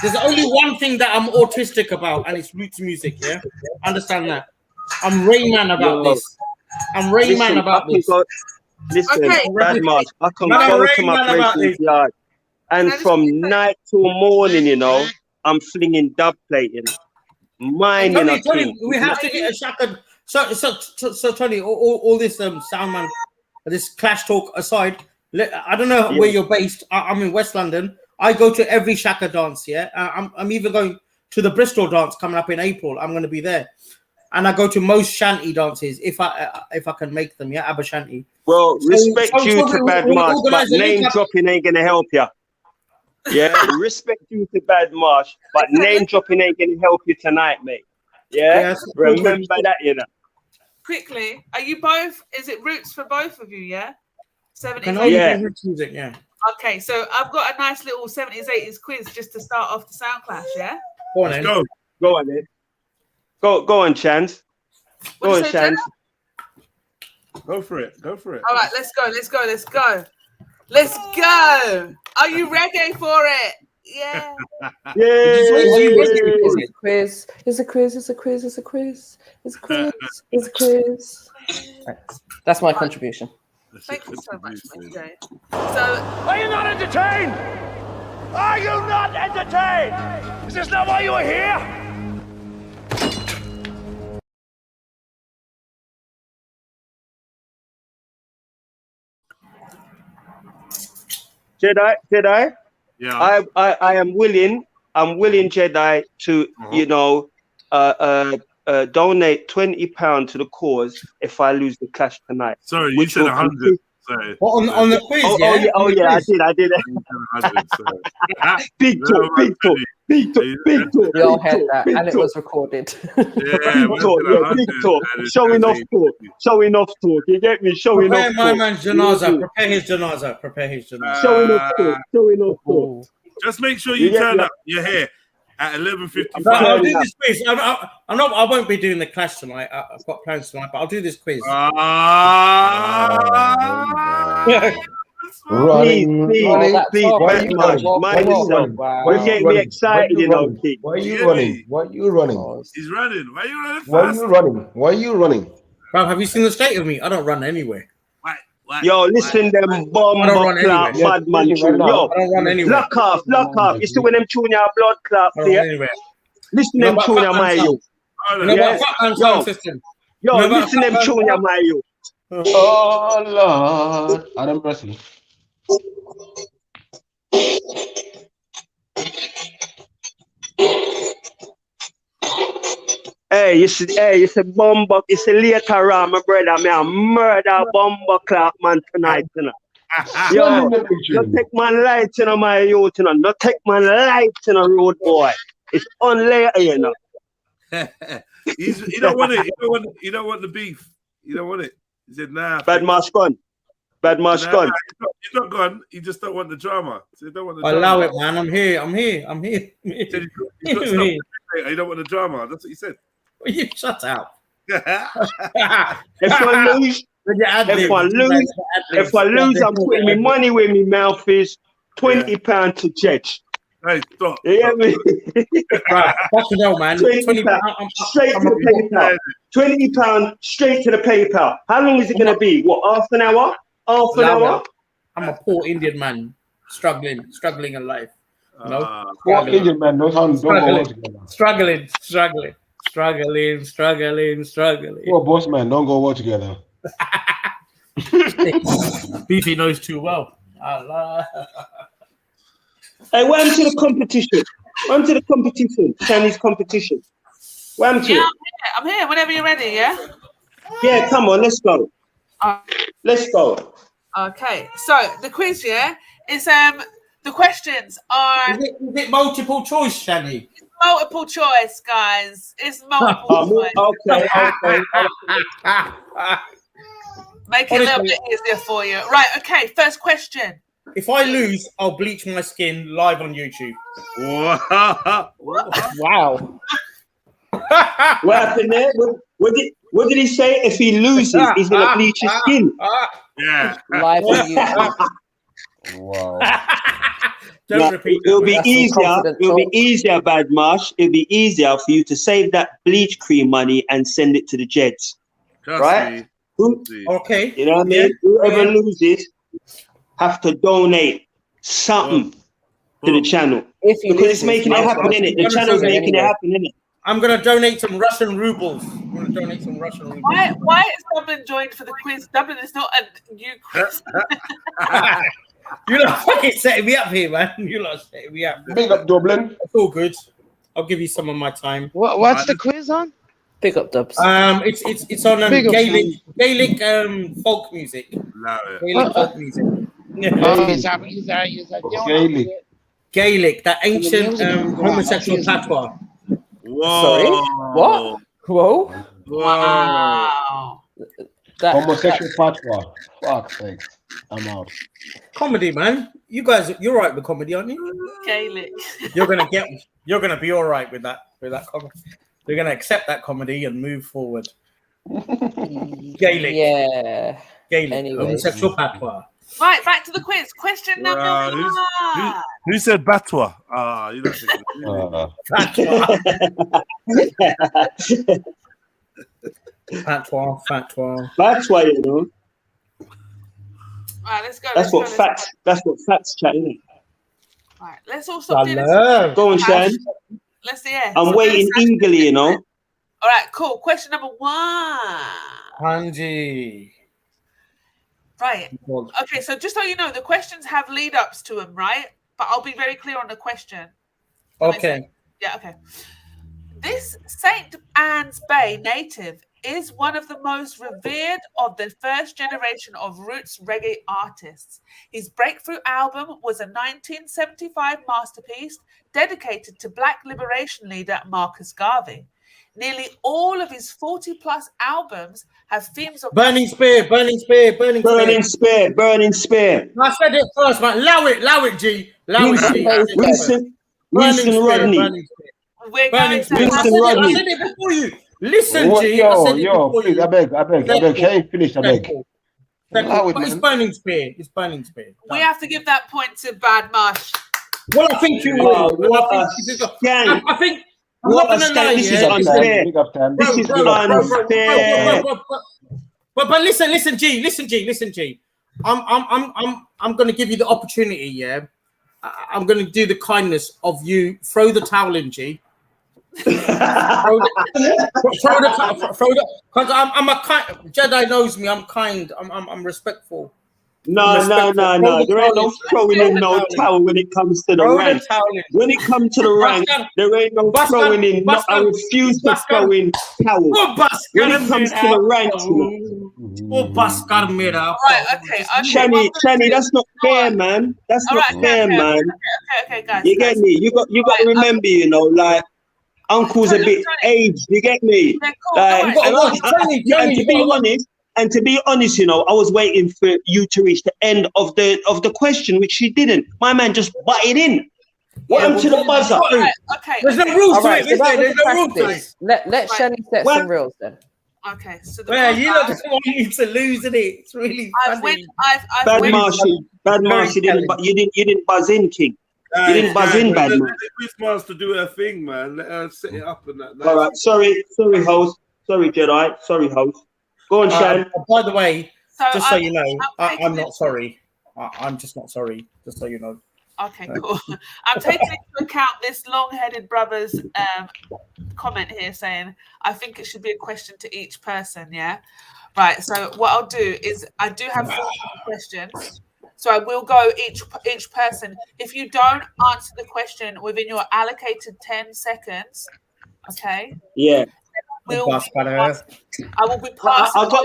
There's only one thing that I'm autistic about, and it's roots music, yeah? Understand that. I'm Rain Man about this. I'm Rain Man about this. Listen, Bad Marsh, I can go to my brethren's yard, and from night till morning, you know, I'm flinging dub plating. Tony, we have to get a shaka. So Tony, all this sound man, this clash talk aside, I don't know where you're based. I'm in West London. I go to every shaka dance. Yeah, I'm even going to the Bristol dance coming up in April. I'm going to be there, and I go to most shanty dances if I can make them. Yeah, Abba Shanty. Well, respect you to Bad Marsh, but name dropping ain't going to help you. Yeah, respect you to Bad Marsh, but name dropping ain't gonna help you tonight, mate. Yeah, remember that, you know. Quickly, are you both? Is it roots for both of you? Yeah, 70s. Yeah. Music, yeah. Okay, so I've got a nice little 70s, 80s quiz just to start off the sound clash. Yeah. Go on, then. Go on, then. Go on, Chance. Go on, Chance. Go for it. Go for it. All right, let's go. Let's go. Are you reggae for it? Yeah. It's a quiz. It's a quiz. It's a quiz. It's a quiz. It's a quiz. It's a quiz. That's my contribution. Thank you so much, Jay. So, are you not entertained? Are you not entertained? Is this not why you are here? Jedi. Yeah. I am willing. I'm willing, Jedi, to donate £20 to the cause if I lose the clash tonight. Sorry, you said 100. Sorry. What, on the quiz? Oh yeah, I did. Big talk. We all heard that, and it was recorded. Big talk. Showing off talk. You get me? Showing off talk. My man's janaza. Prepare his janaza. Showing off talk. Just make sure you turn up your hair at 11:55. I'll do this quiz. I won't be doing the clash tonight. I've got plans tonight, but I'll do this quiz. Please, mind yourself. You're getting me excited, you know, kid. Why are you running? He's running. Why are you running fast? Why are you running? Bro, have you seen the state of me? I don't run anywhere. Yo, listen, them bomb clot, bad man tune. Yo, I don't run anywhere. Lock off. You see when them tune your blood clot there? Listen, them tune your my youth. Yo, listen, them tune your my youth. Oh Lord, Adam mercy. Hey, you see, bomba. You see later on, my brother, me a murder bomba clock man tonight, you know. Yo, no take man light, you know, my youth, you know. No take man light, you know, road boy. It's unlayer, you know. You don't want it. You don't want the beef. You don't want it. He said, nah. Bad mask gone. He's not gone. You just don't want the drama. So you don't want the Allow drama. it, man. I'm here. You don't want the drama. That's what you said. Well, you shut up. If I lose, I'm putting my money where my mouth is. £20 to judge. Hey, stop. You hear me? Right, fucking hell, man. £20 straight to the PayPal. £20 straight to the PayPal. How long is it going to be? What, half an hour? Half an hour? I'm a poor Indian man, struggling in life. No, poor Indian man. Don't go together. Struggling. Poor boss man. Don't go well together. Beefy knows too well. Allah. Hey, welcome to the competition. Chinese competition. Welcome to it. I'm here whenever you're ready, yeah? Yeah, come on, let's go. Let's go. Okay, so the quiz, yeah, is the questions are. Is it multiple choice, Shani? It's multiple choice, guys. It's multiple choice. Okay. Make it a little bit easier for you. Right, okay, first question. If I lose, I'll bleach my skin live on YouTube. Wow. What happened there? What did he say? If he loses, he's gonna bleach his skin. Yeah. Live on YouTube. Wow. Don't repeat. It'll be easier, Bad Marsh. It'll be easier for you to save that bleach cream money and send it to the Jeds. Right? Okay. You know what I mean? Whoever loses have to donate something to the channel. Because it's making it happen, innit? The channel's making it happen, innit? I'm going to donate some Russian rubles. Why is Dublin joined for the quiz? Dublin is not a new quiz. You're not fucking setting me up here, man. You're not setting me up. Big up Dublin. It's all good. I'll give you some of my time. What's the quiz on? Pick up Dubs. It's on Gaelic folk music. Gaelic folk music. Gaelic, that ancient homosexual patois. Whoa. Sorry? What? Whoa. Wow. Homosexual patois. Fuck's sake. I'm out. Comedy, man. You guys, you're right with comedy, aren't you? Gaelic. You're gonna be all right with that comedy. You're gonna accept that comedy and move forward. Gaelic. Yeah. Gaelic. Anyways. Homosexual patois. Right, back to the quiz. Question number one. Who said Batwa? You don't think Fatwa, you know. All right, let's go. That's what facts chat, isn't it? All right, let's all stop doing this. Go on, Shan. Let's see. Yeah. I'm waiting eagerly, you know. All right, cool. Question number one. Hanji. Right. Okay, so just so you know, the questions have lead ups to them, right? But I'll be very clear on the question. Okay. Yeah, okay. This St. Anne's Bay native is one of the most revered of the first generation of roots reggae artists. His breakthrough album was a 1975 masterpiece dedicated to Black liberation leader Marcus Garvey. Nearly all of his 40-plus albums have themes of Burning Spear, Burning Spear, Burning Spear. Burning Spear, Burning Spear. I said it first, man. Allow it, G. Allow it, G. Winston Rodney. Burning Spear. Winston I Rodney. said it before you. Listen, G. Yo, please, I beg. Can you finish? I beg. It's Burning Spear. It's Burning Spear. We have to give that point to Bad Marsh. Well, I think you will. I think. I'm not gonna lie, this is unfair. This is unfair. But listen, G. I'm gonna give you the opportunity. Yeah, I'm gonna do the kindness of you. Throw the towel in, G. throw the. Because I'm a kind. Jedi knows me. I'm kind. I'm respectful. No. There ain't no throwing in no towel when it comes to the rank. When it comes to the rank, there ain't no throwing in. No, I refuse to throw in towel. When it comes to the rank, right, okay. Shani, that's not fair, man. That's not fair, man. Okay, guys. You get me? You got to remember, you know, like uncle's a bit aged. You get me? Like, and to be honest, you know, I was waiting for you to reach the end of the question, which she didn't. My man just butted in. Welcome to the buzzer. Okay. There's no rules to it. There's no rules to it. Let Shani set some rules then. Okay. So you just want you to lose, isn't it? It's really funny. Bad Marcy didn't. You didn't buzz in, King. You didn't buzz in, Bad Marcy. Let the Quizmaster do her thing, man. Let her set it up and that. All right. Sorry, host. Sorry, Jedi. Sorry, host. Go on, Shan. By the way, just so you know, I'm not sorry. I'm just not sorry. Just so you know. Okay, cool. I'm taking into account this long-headed brother's comment here saying, I think it should be a question to each person, yeah? Right, so what I'll do is I do have 4 questions. So I will go each person. If you don't answer the question within your allocated 10 seconds, okay? Yeah. I will be passed. I've got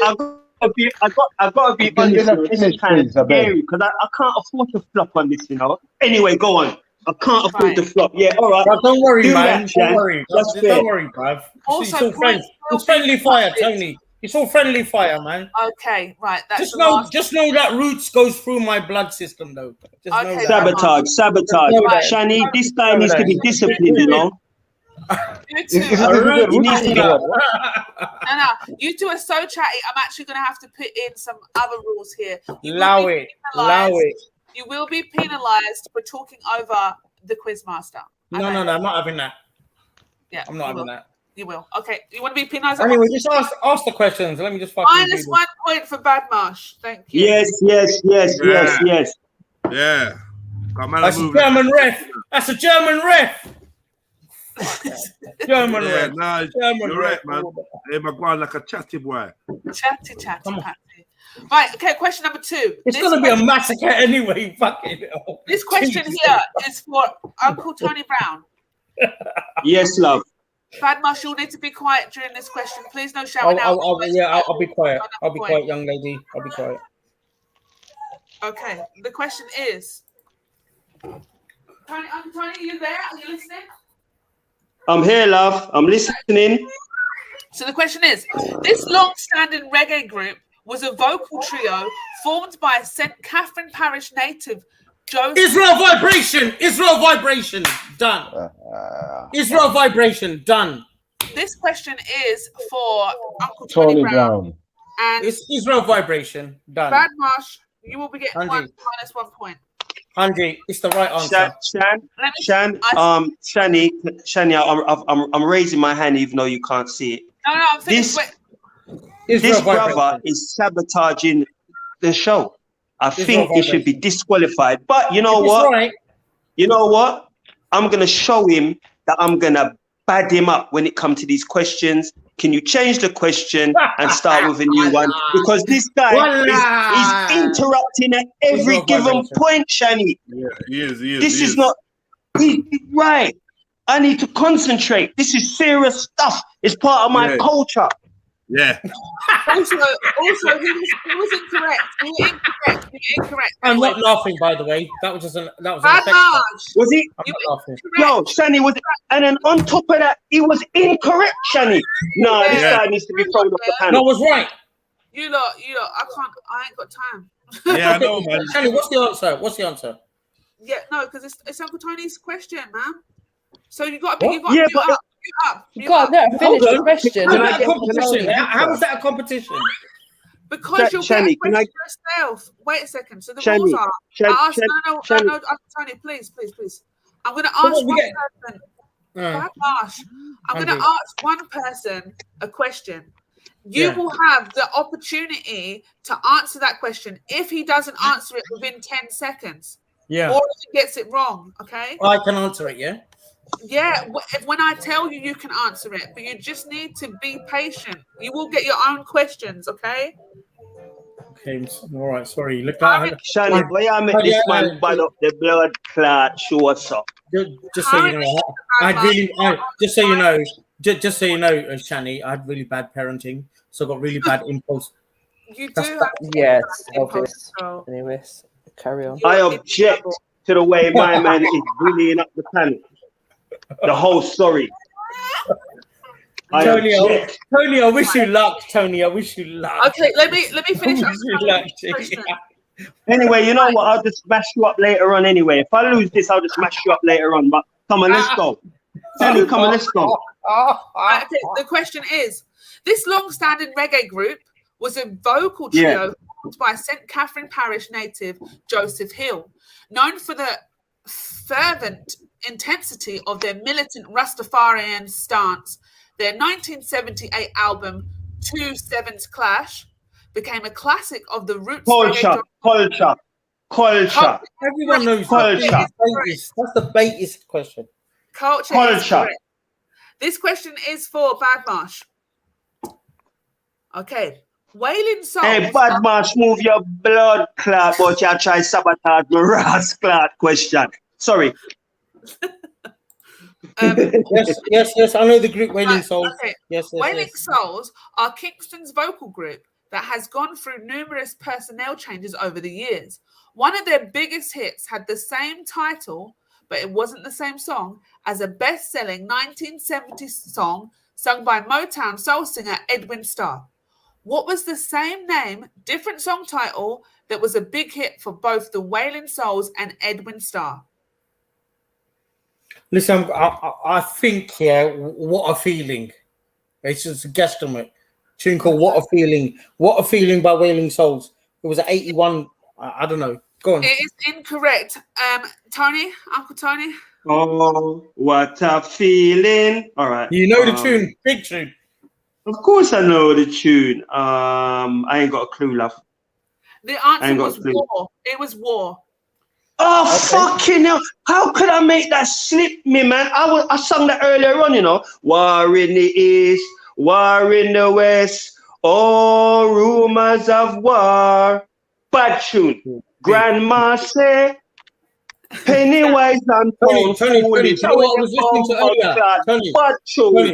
to be honest. This is kind of scary because I can't afford to flop on this, you know. Anyway, go on. I can't afford to flop. Yeah, all right. But don't worry, man. Don't worry. That's don't worry, bruv. It's all friends. It's friendly fire, Tony. It's all friendly fire, man. Okay, right. That's just know that roots goes through my blood system, though. Just know that. Sabotage. Shani, this guy needs to be disciplined, you know. You two are so chatty. I'm actually going to have to put in some other rules here. Allow it. You will be penalized for talking over the quizmaster. No, I'm not having that. Yeah, I'm not having that. You will. Okay, you want to be penalized? Anyway, just ask the questions. Let me just fucking minus 1 point for Bad Marsh. Thank you. Yes. Yeah. That's a German ref. That's a German ref. German ref. Nah, you're right, man. Hey, my guy, like a chatty boy. Chatty. Right, okay, question number 2. It's going to be a massacre anyway. Fucking hell. This question here is for Uncle Tony Brown. Yes, love. Bad Marsh, you'll need to be quiet during this question. Please no shouting out. I'll be quiet. I'll be quiet, young lady. I'll be quiet. Okay, the question is... Tony, are you there? Are you listening? I'm here, love. I'm listening. So the question is, this long-standing reggae group was a vocal trio formed by St. Catherine Parish native Joseph... Israel vibration. Done. Israel vibration. Done. This question is for Uncle Tony Brown. And it's Israel vibration. Done. Bad Marsh, You will be getting Angie. one minus 1 point. Angie, it's the right answer. Shani, I'm raising my hand even though you can't see it. No, I'm finished. This brother is sabotaging the show. I think he should be disqualified. But you know what? Right. You know what? I'm gonna show him that I'm gonna bad him up when it comes to these questions. Can you change the question and start with a new one? Because this guy is interrupting at every given point, Shani. Yeah, he is. This is not right. I need to concentrate. This is serious stuff. It's part of my culture. Yeah. Also, he was incorrect. He was incorrect. I'm not laughing, by the way. That was just an effect. Was he? I'm not laughing. Yo, Shani was, and then on top of that, he was incorrect, Shani. No, this guy needs to be thrown off the panel. No, I was right. You lot, I ain't got time. Yeah, I know, man. Shani, what's the answer? Yeah, no, because it's Uncle Tony's question, man. So you got to be. You can't finish the question. How is that a competition? Because you're getting questions yourself. Wait a second. So the rules are. No, Tony, please. I'm going to ask one person. I'm going to ask one person a question. You will have the opportunity to answer that question if he doesn't answer it within 10 seconds. Yeah. Or if he gets it wrong. Okay. I can answer it. Yeah. Yeah, when I tell you, you can answer it, but you just need to be patient. You will get your own questions, okay? Okay, all right. Sorry, look at Shani, why I make this man bad up the blood clot? Show us up. Just so you know, just so you know, Shani, I had really bad parenting, so I got really bad impulse. You do. Yes. Obvious. Anyways, carry on. I object to the way my man is bullying up the panel. The whole story. Tony, I wish you luck. Tony, I wish you luck. Okay, let me finish. Anyway, you know what? I'll just smash you up later on. Anyway, if I lose this, I'll just smash you up later on. But come on, let's go. Tony, come on, let's go. Okay, the question is: this long-standing reggae group was a vocal trio by St. Catherine Parish native Joseph Hill, known for the fervent intensity of their militant Rastafarian stance. Their 1978 album 2 Sevens Clash became a classic of the roots. Culture. Everyone knows culture. That's the baitist question. Culture. This question is for Badmarsh. Okay. Wailing Souls. Hey, Badmarsh, move your blood clot, but you try sabotage the Ras clot question. Sorry. Yes, I know the group Wailing Souls. Okay. Yes, Wailing Souls are Kingston's vocal group that has gone through numerous personnel changes over the years. One of their biggest hits had the same title, but it wasn't the same song as a best-selling 1970s song sung by Motown soul singer Edwin Starr. What was the same name, different song title that was a big hit for both the Wailing Souls and Edwin Starr? Listen, I think, What a Feeling. It's just a guesstimate. Tune called What a Feeling. What a Feeling by Wailing Souls. It was at 81. I don't know. Go on. It is incorrect. Tony, Uncle Tony. Oh, what a feeling. All right. You know the tune, big tune. Of course I know the tune. I ain't got a clue, love. The answer was War. It was War. Oh, fucking hell. How could I make that slip me, man? I sung that earlier on, you know. War in the east, war in the west, all rumors of war. Bad tune. Grandma say, Pennywise and Tony, you know what I was listening to earlier?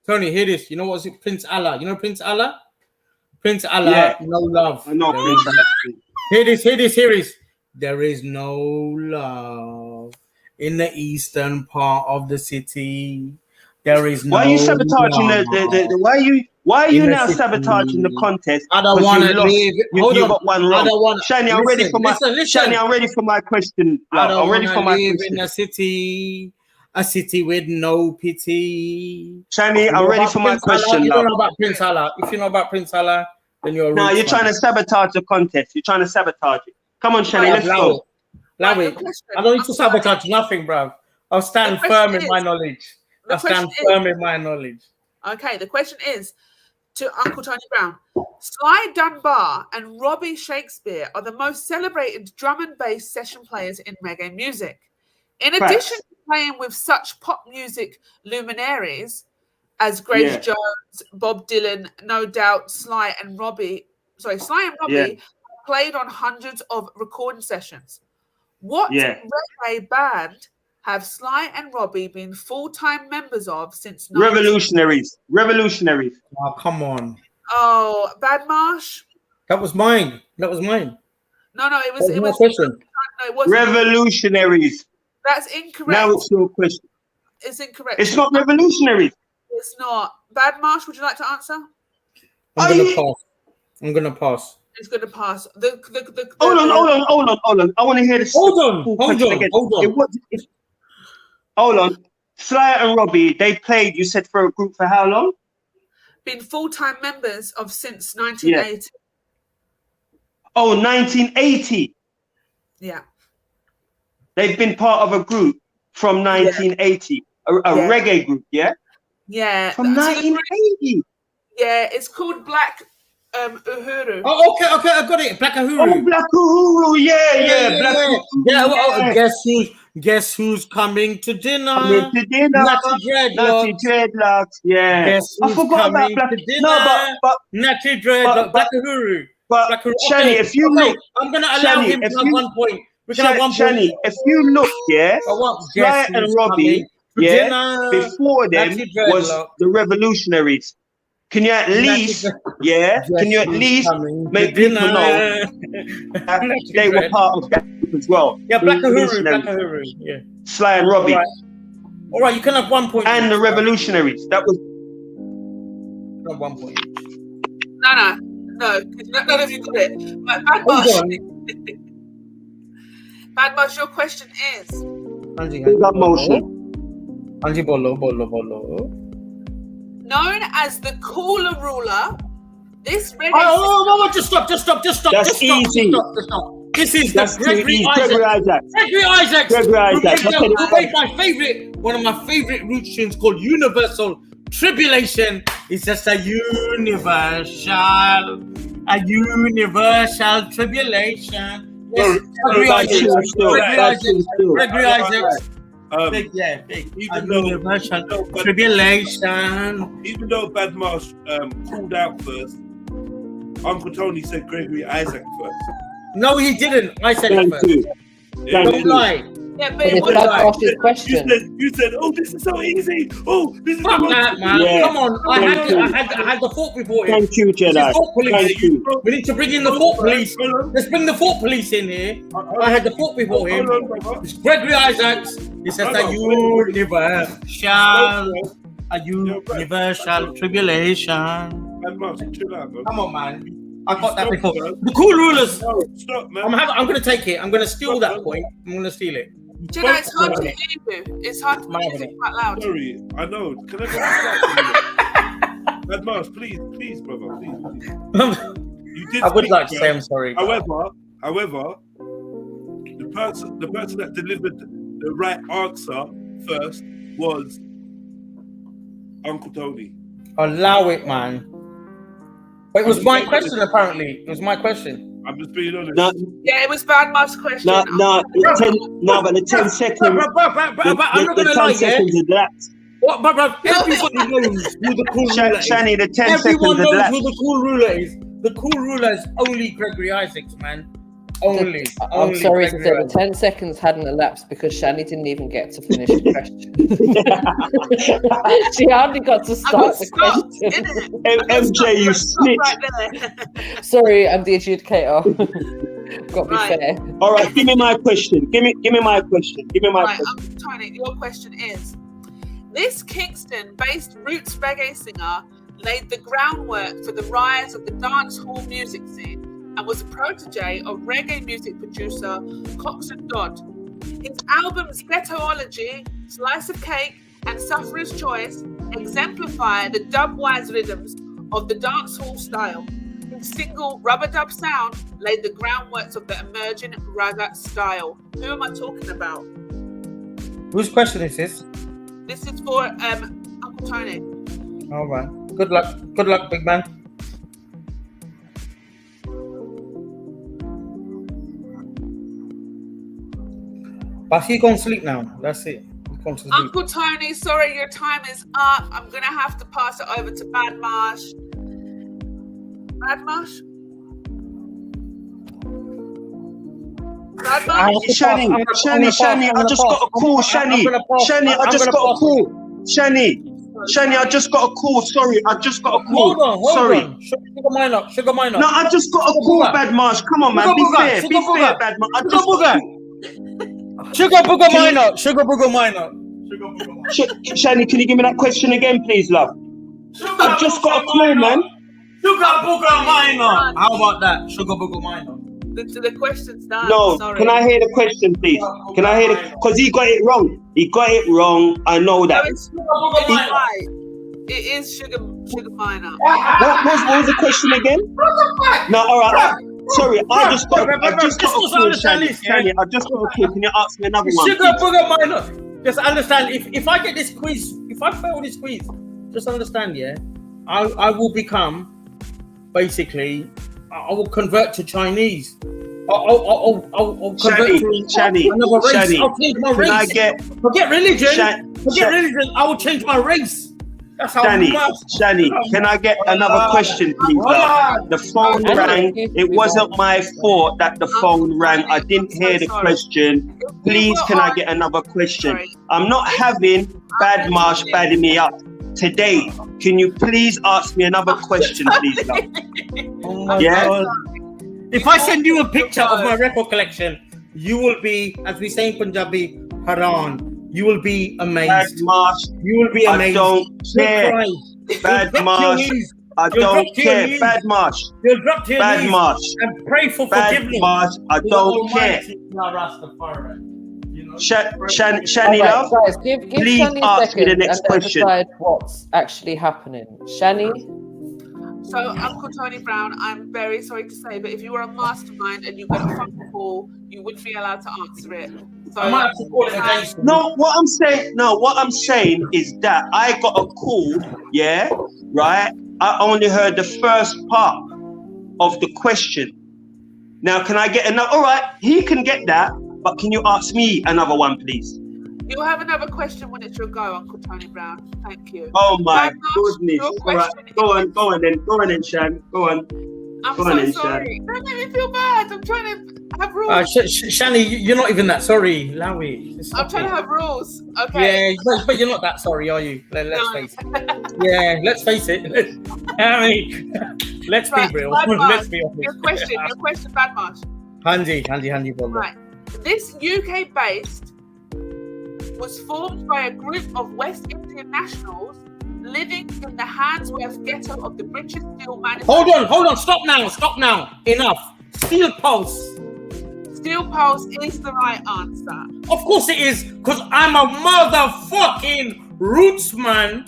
Tony, hear this. You know what was it? Prince Allah. You know Prince Allah? Prince Allah, no love. I know Prince Allah. Hear this. There is no love in the eastern part of the city. There is no. Why are you sabotaging why are you now sabotaging the contest? I don't want to leave. You got one wrong. Shani, I'm ready for my Shani, I'm ready for my question. I'm ready for my question. In a city with no pity. Shani, I'm ready for my question. You don't know about Prince Allah. If you know about Prince Allah, then you're a No, roots you're trying fan. to sabotage the contest. You're trying to sabotage it. Come on, Shani, let's Allow go. it. Allow Right, it. the question- I don't need to sabotage nothing, bruv. I'll stand The firm question in my is- knowledge. the I'll stand question firm in my knowledge. Okay, the question is to Uncle Tony Brown. Sly Dunbar and Robbie Shakespeare are the most celebrated drum and bass session players in reggae music. In Facts. addition to playing with such pop music luminaries as Grace Yeah. Jones, Bob Dylan, No Doubt, Sly and Robbie Yeah. played on hundreds of recording sessions. What Yeah. reggae band have Sly and Robbie been full-time members of since Revolutionaries. Revolutionaries. Oh, come on. Oh, Bad Marsh? That was mine. That was mine. No, it was. That was my question. No, it wasn't. Revolutionaries. That's incorrect. Now it's your question. It's incorrect. It's not revolutionaries. It's not. Bad Marsh, would you like to answer? I'm gonna pass. I'm gonna pass. It's going to pass. Hold on. I want to hear this. Hold on. Hold on. Sly and Robbie, they played, you said, for a group for how long? Been full-time members of since 1980. Oh, 1980. Yeah. They've been part of a group from 1980. A reggae group, yeah? Yeah. From 1980. Yeah, it's called Black Uhuru. Oh, okay, I got it. Black Uhuru. Oh, Black Uhuru, yeah. Black Uhuru. Yeah, guess who's coming to dinner? Natty Dreadlocks, yeah. Guess I who's forgot about coming Black. to dinner? No, but Natty Dreadlocks, Black Uhuru. But Black Uhuru. Shani, if you look, I'm gonna allow him to have 1 point. We can have 1 point. Shani, if you look, yeah, Sly and Robbie, yeah, before them was the Revolutionaries. Can you at least, make people know that they were part of that group as well? Yeah, Black Uhuru, yeah. Sly and Robbie. All right, you can have 1 point. And the Revolutionaries. That was. 1 point. No. None of you got it. But Bad Marsh, your question is. Anji Bolo. Known as the cooler ruler, this reggae. Oh, just stop. That's easy. Stop. This is That's Gregory Isaacs. Gregory Isaacs. One of my favorite root tunes called Universal Tribulation. It's just a universal tribulation. Gregory Isaacs. Big. Universal tribulation. Even though Bad Marsh called out first, Uncle Tony said Gregory Isaac first. No, he didn't. I said it first. Don't lie. Yeah, but it's Bad Marsh's question. You said, oh, this is so easy. Oh, this is Fuck that, man. Yeah. Come on. I had the thought before him. Thank you, Jedi. Thank you. We need to bring in the thought police. Let's bring the thought police in here. I had the thought before him. It's Gregory Isaacs. He says a universal tribulation. Come on, man. I got that before. The cool rulers. No, stop, man. I'm going to take it. I'm going to steal that point. I'm going to steal it. Jedi, it's hard to hear you. It's hard to hear you quite loud. Sorry, I know. Can I go back? Bad Marsh, please, brother, please. You did. I would like to say I'm sorry. However, the person that delivered the right answer first was Uncle Tony. Allow it, man. But it was my question, apparently. It was my question. I'm just being honest. No, Yeah, it was Bad Marsh's question. but the 10 seconds. I'm not going to lie, seconds yeah? of lapse. What, bro? Everybody knows who the cool ruler is. Shani, the 10 Everyone seconds of knows lapse. who the cool ruler is. The cool ruler is only Gregory Isaacs, man. Only. I'm sorry to say, the 10 seconds hadn't elapsed because Shani didn't even get to finish the question. She hardly got to start the question. MJ, you snitch. Right Sorry, I'm the adjudicator. Got to be fair. All right, give me my question. Give me my question. Right, Tony, your question is: this Kingston-based roots reggae singer laid the groundwork for the rise of the dance hall music scene and was a protege of reggae music producer Coxon Dodd. His albums Ghettoology, Slice of Cake, and Sufferer's Choice exemplify the dubwise rhythms of the dancehall style. single rubber dub sound laid the groundwork of the emerging raga style. Who am I talking about? Whose question is this? This is for Uncle Tony. All right. Good luck. Good luck, big man. But he gonna sleep now. That's it. He's gone to sleep. Uncle Tony, sorry, your time is up. I'm gonna have to pass it over to Badmarsh. Badmarsh? Shani, I just got a call. Shani, I just got a call. Shani, I just got a call. Sorry, I just got a call. Hold on. Sugar minor. No, I just got a call, Badmarsh. Come on, man. Be fair, Badmarsh. I just got a call. Sugar booger minor. Shani, can you give me that question again, please, love? I just got a call, man. Sugar booger minor. How about that? Sugar booger minor. The question's done. No, sorry. Can I hear the question, please? Can I hear it? Because he got it wrong. I know that. No, it's sugar booger minor. It is sugar minor. What was the question again? No, all right. Sorry, I just got a call, Shani. I just got a call. Can you ask me another one? Sugar booger minor. Just understand, if I get this quiz, if I fail this quiz, just understand, yeah, I will become, basically, I will convert to Chinese. I'll convert to another race. I'll change my race. Forget religion. Religion. I will change my race. That's how Shani, can I get another question, please? The phone rang. It wasn't my fault that the phone rang. I didn't hear the question. Please, can I get another question? I'm not having Badmarsh badding me up today. Can you please ask me another question, please, love? God. If I send you a picture of my record collection, you will be, as we say in Punjabi, Haran. You will be amazed. You will be amazed. I don't care. Badmarsh. I don't care. Badmarsh. You'll drop to your knees and pray for forgiveness. Badmarsh. I don't care. Shani, love, please ask me the next question. Decide what's actually happening. Shani? So, Uncle Tony Brown, I'm very sorry to say, but if you were a mastermind and you got a phone call, you wouldn't be allowed to answer it. So, I might have to call it against what I'm saying is that I got a call, yeah, right? I only heard the first part of the question. Now, can I get another? All right, he can get that, but can you ask me another one, please? You'll have another question when it's your go, Uncle Tony Brown. Thank you. Oh my goodness. All right, go on then, Shan. Go on. I'm so sorry. Don't make me feel bad. I'm trying to have rules. Shani, you're not even that sorry, Lowy. I'm trying to have rules. Okay. Yeah, but you're not that sorry, are you? Let's face it. Yeah, let's face it. I mean, let's be real. Let's be honest. Your question, Badmarsh. Handy, brother. Right. This UK-based was formed by a group of West Indian nationals living in the Handsworth ghetto of the British steel manufacturing. Hold on, stop now. Enough. Steel Pulse. Steel Pulse is the right answer. Of course it is, because I'm a motherfucking roots man.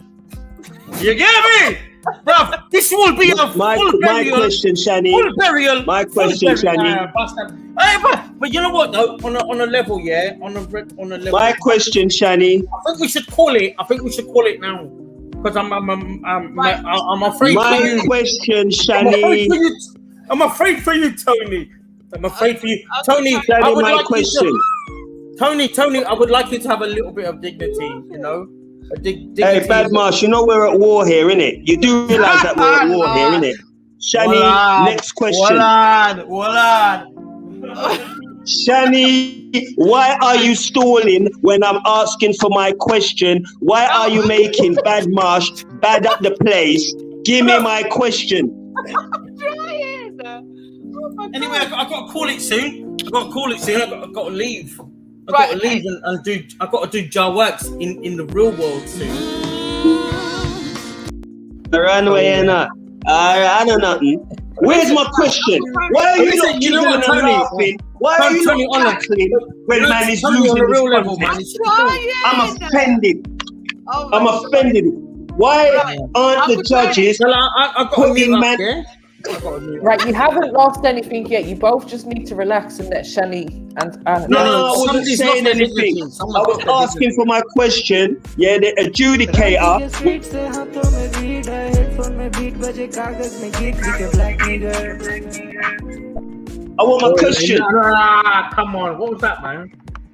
You get me? Bruv, this will be a full burial. My question, Shani. Full burial. My question, Shani. But you know what, though? On a level, yeah? On a level. My question, Shani. I think we should call it now. Because I'm afraid for you. My question, Shani. I'm afraid for you, Tony. Tony, Shani, my question. Tony, I would like you to have a little bit of dignity, you know? Hey, Badmarsh, you know we're at war here, innit? You do realise that we're at war here, innit? Shani, next question. Shani, why are you stalling when I'm asking for my question? Why are you making Badmarsh bad at the place? Give me my question. Anyway, I've got to call it soon. I've got to leave. I've got to leave and do. I've got to do jar works in the real world soon. Run away, I know nothing. Where's my question? Why are you not giving and laughing? Why are you not cackling when man is losing his confidence? I'm offended. I'm offended. Why aren't the judges putting man? Right, you haven't lost anything yet. You both just need to relax and let Shani and No, I wasn't saying anything. I was asking for my question. Yeah, the adjudicator. I want my question. Come on, what was that, man?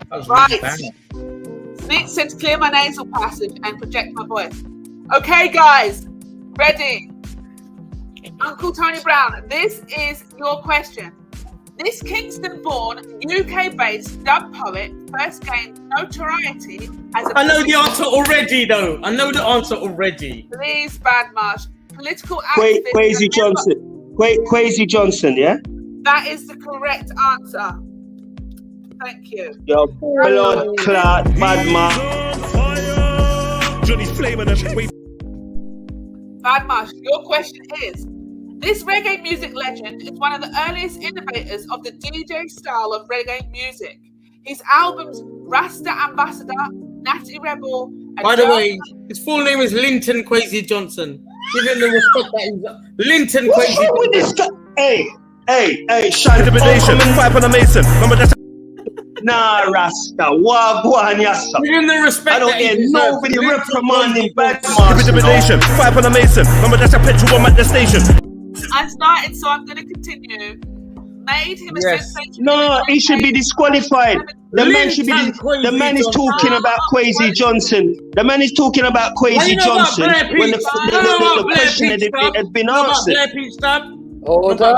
That was Right. really bad. Sneak said to clear my nasal passage and project my voice. Okay, guys, ready? Uncle Tony Brown, this is your question. This Kingston-born, UK-based dub poet first gained notoriety as a... I know the answer already, though. I know the answer already. Please, Badmarsh. Political activist... Quasi Johnson. Quasi Johnson, yeah? That is the correct answer. Thank you. Yo, blood clot, bad man. Johnny Flamer and Badmarsh, your question is, this reggae music legend is one of the earliest innovators of the DJ style of reggae music. His albums Rasta Ambassador, Natty Rebel, and By the way, his full name is Linton Kwesi Johnson. Give him the respect that he's Linton Kwesi Johnson. Hey, shut up. Intimidation, five on a mason. Remember that's Nah, Rasta, wagwan yassa. Give him the respect. I don't that he hear deserves. nobody reprimanding bad intimidation, five on a mason. Remember that's a petrol bomb at the station. I started, so I'm going to continue. Made him a sensation. No, he should be disqualified. The man should be. The man is talking about Quasi Johnson. The man is talking about Quasi Johnson when the question had been answered. Order.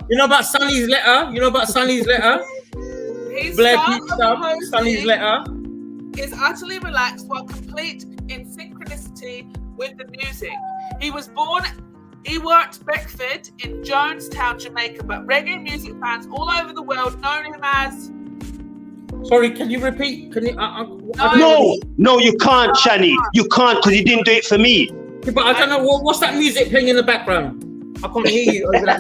You know about Sonny's letter? His Blair style Pete of Stubb, posing Sonny's letter. is utterly relaxed while complete in synchronicity with the music. He was born Ewart Beckford in Jonestown, Jamaica, but reggae music fans all over the world know him as... Sorry, can you repeat? Can you? No, you can't, Shani. You can't because you didn't do it for me. Yeah, but I don't know what's that music playing in the background. I can't hear you over that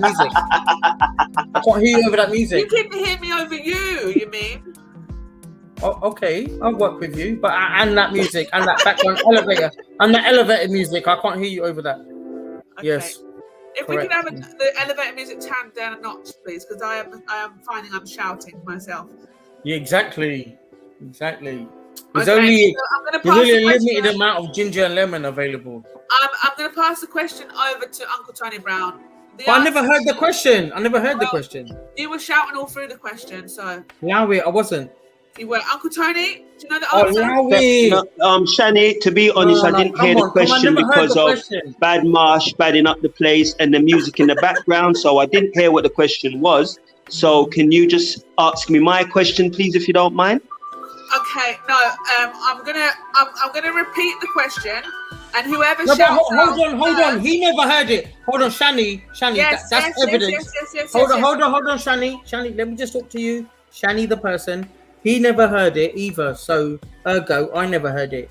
music. You can hear me over you mean? Oh, okay, I'll work with you, but and that music and that background elevator and that elevator music, I can't hear you over that. Okay. Yes. If we could have the elevator music turned down a notch, please, because I am finding I'm shouting myself. Yeah, exactly. There's Okay, only so there's only a limited amount of ginger and lemon available. I'm going to pass the question over to Uncle Tony Brown. I never heard the question. You were shouting all through the question, so. Lowie, I wasn't. You were. Uncle Tony, do you know the answer? Shani, to be honest, I didn't hear the question because of Bad Marsh badding up the place and the music in the background, so I didn't hear what the question was. So can you just ask me my question, please, if you don't mind? Okay, no, I'm gonna repeat the question, and whoever No, shouts hold on. He never heard it. Hold on, Shani. Yes, that's evidence. Yes, hold on, Shani. Let me just talk to you. Shani, the person. He never heard it either. So, ergo, I never heard it.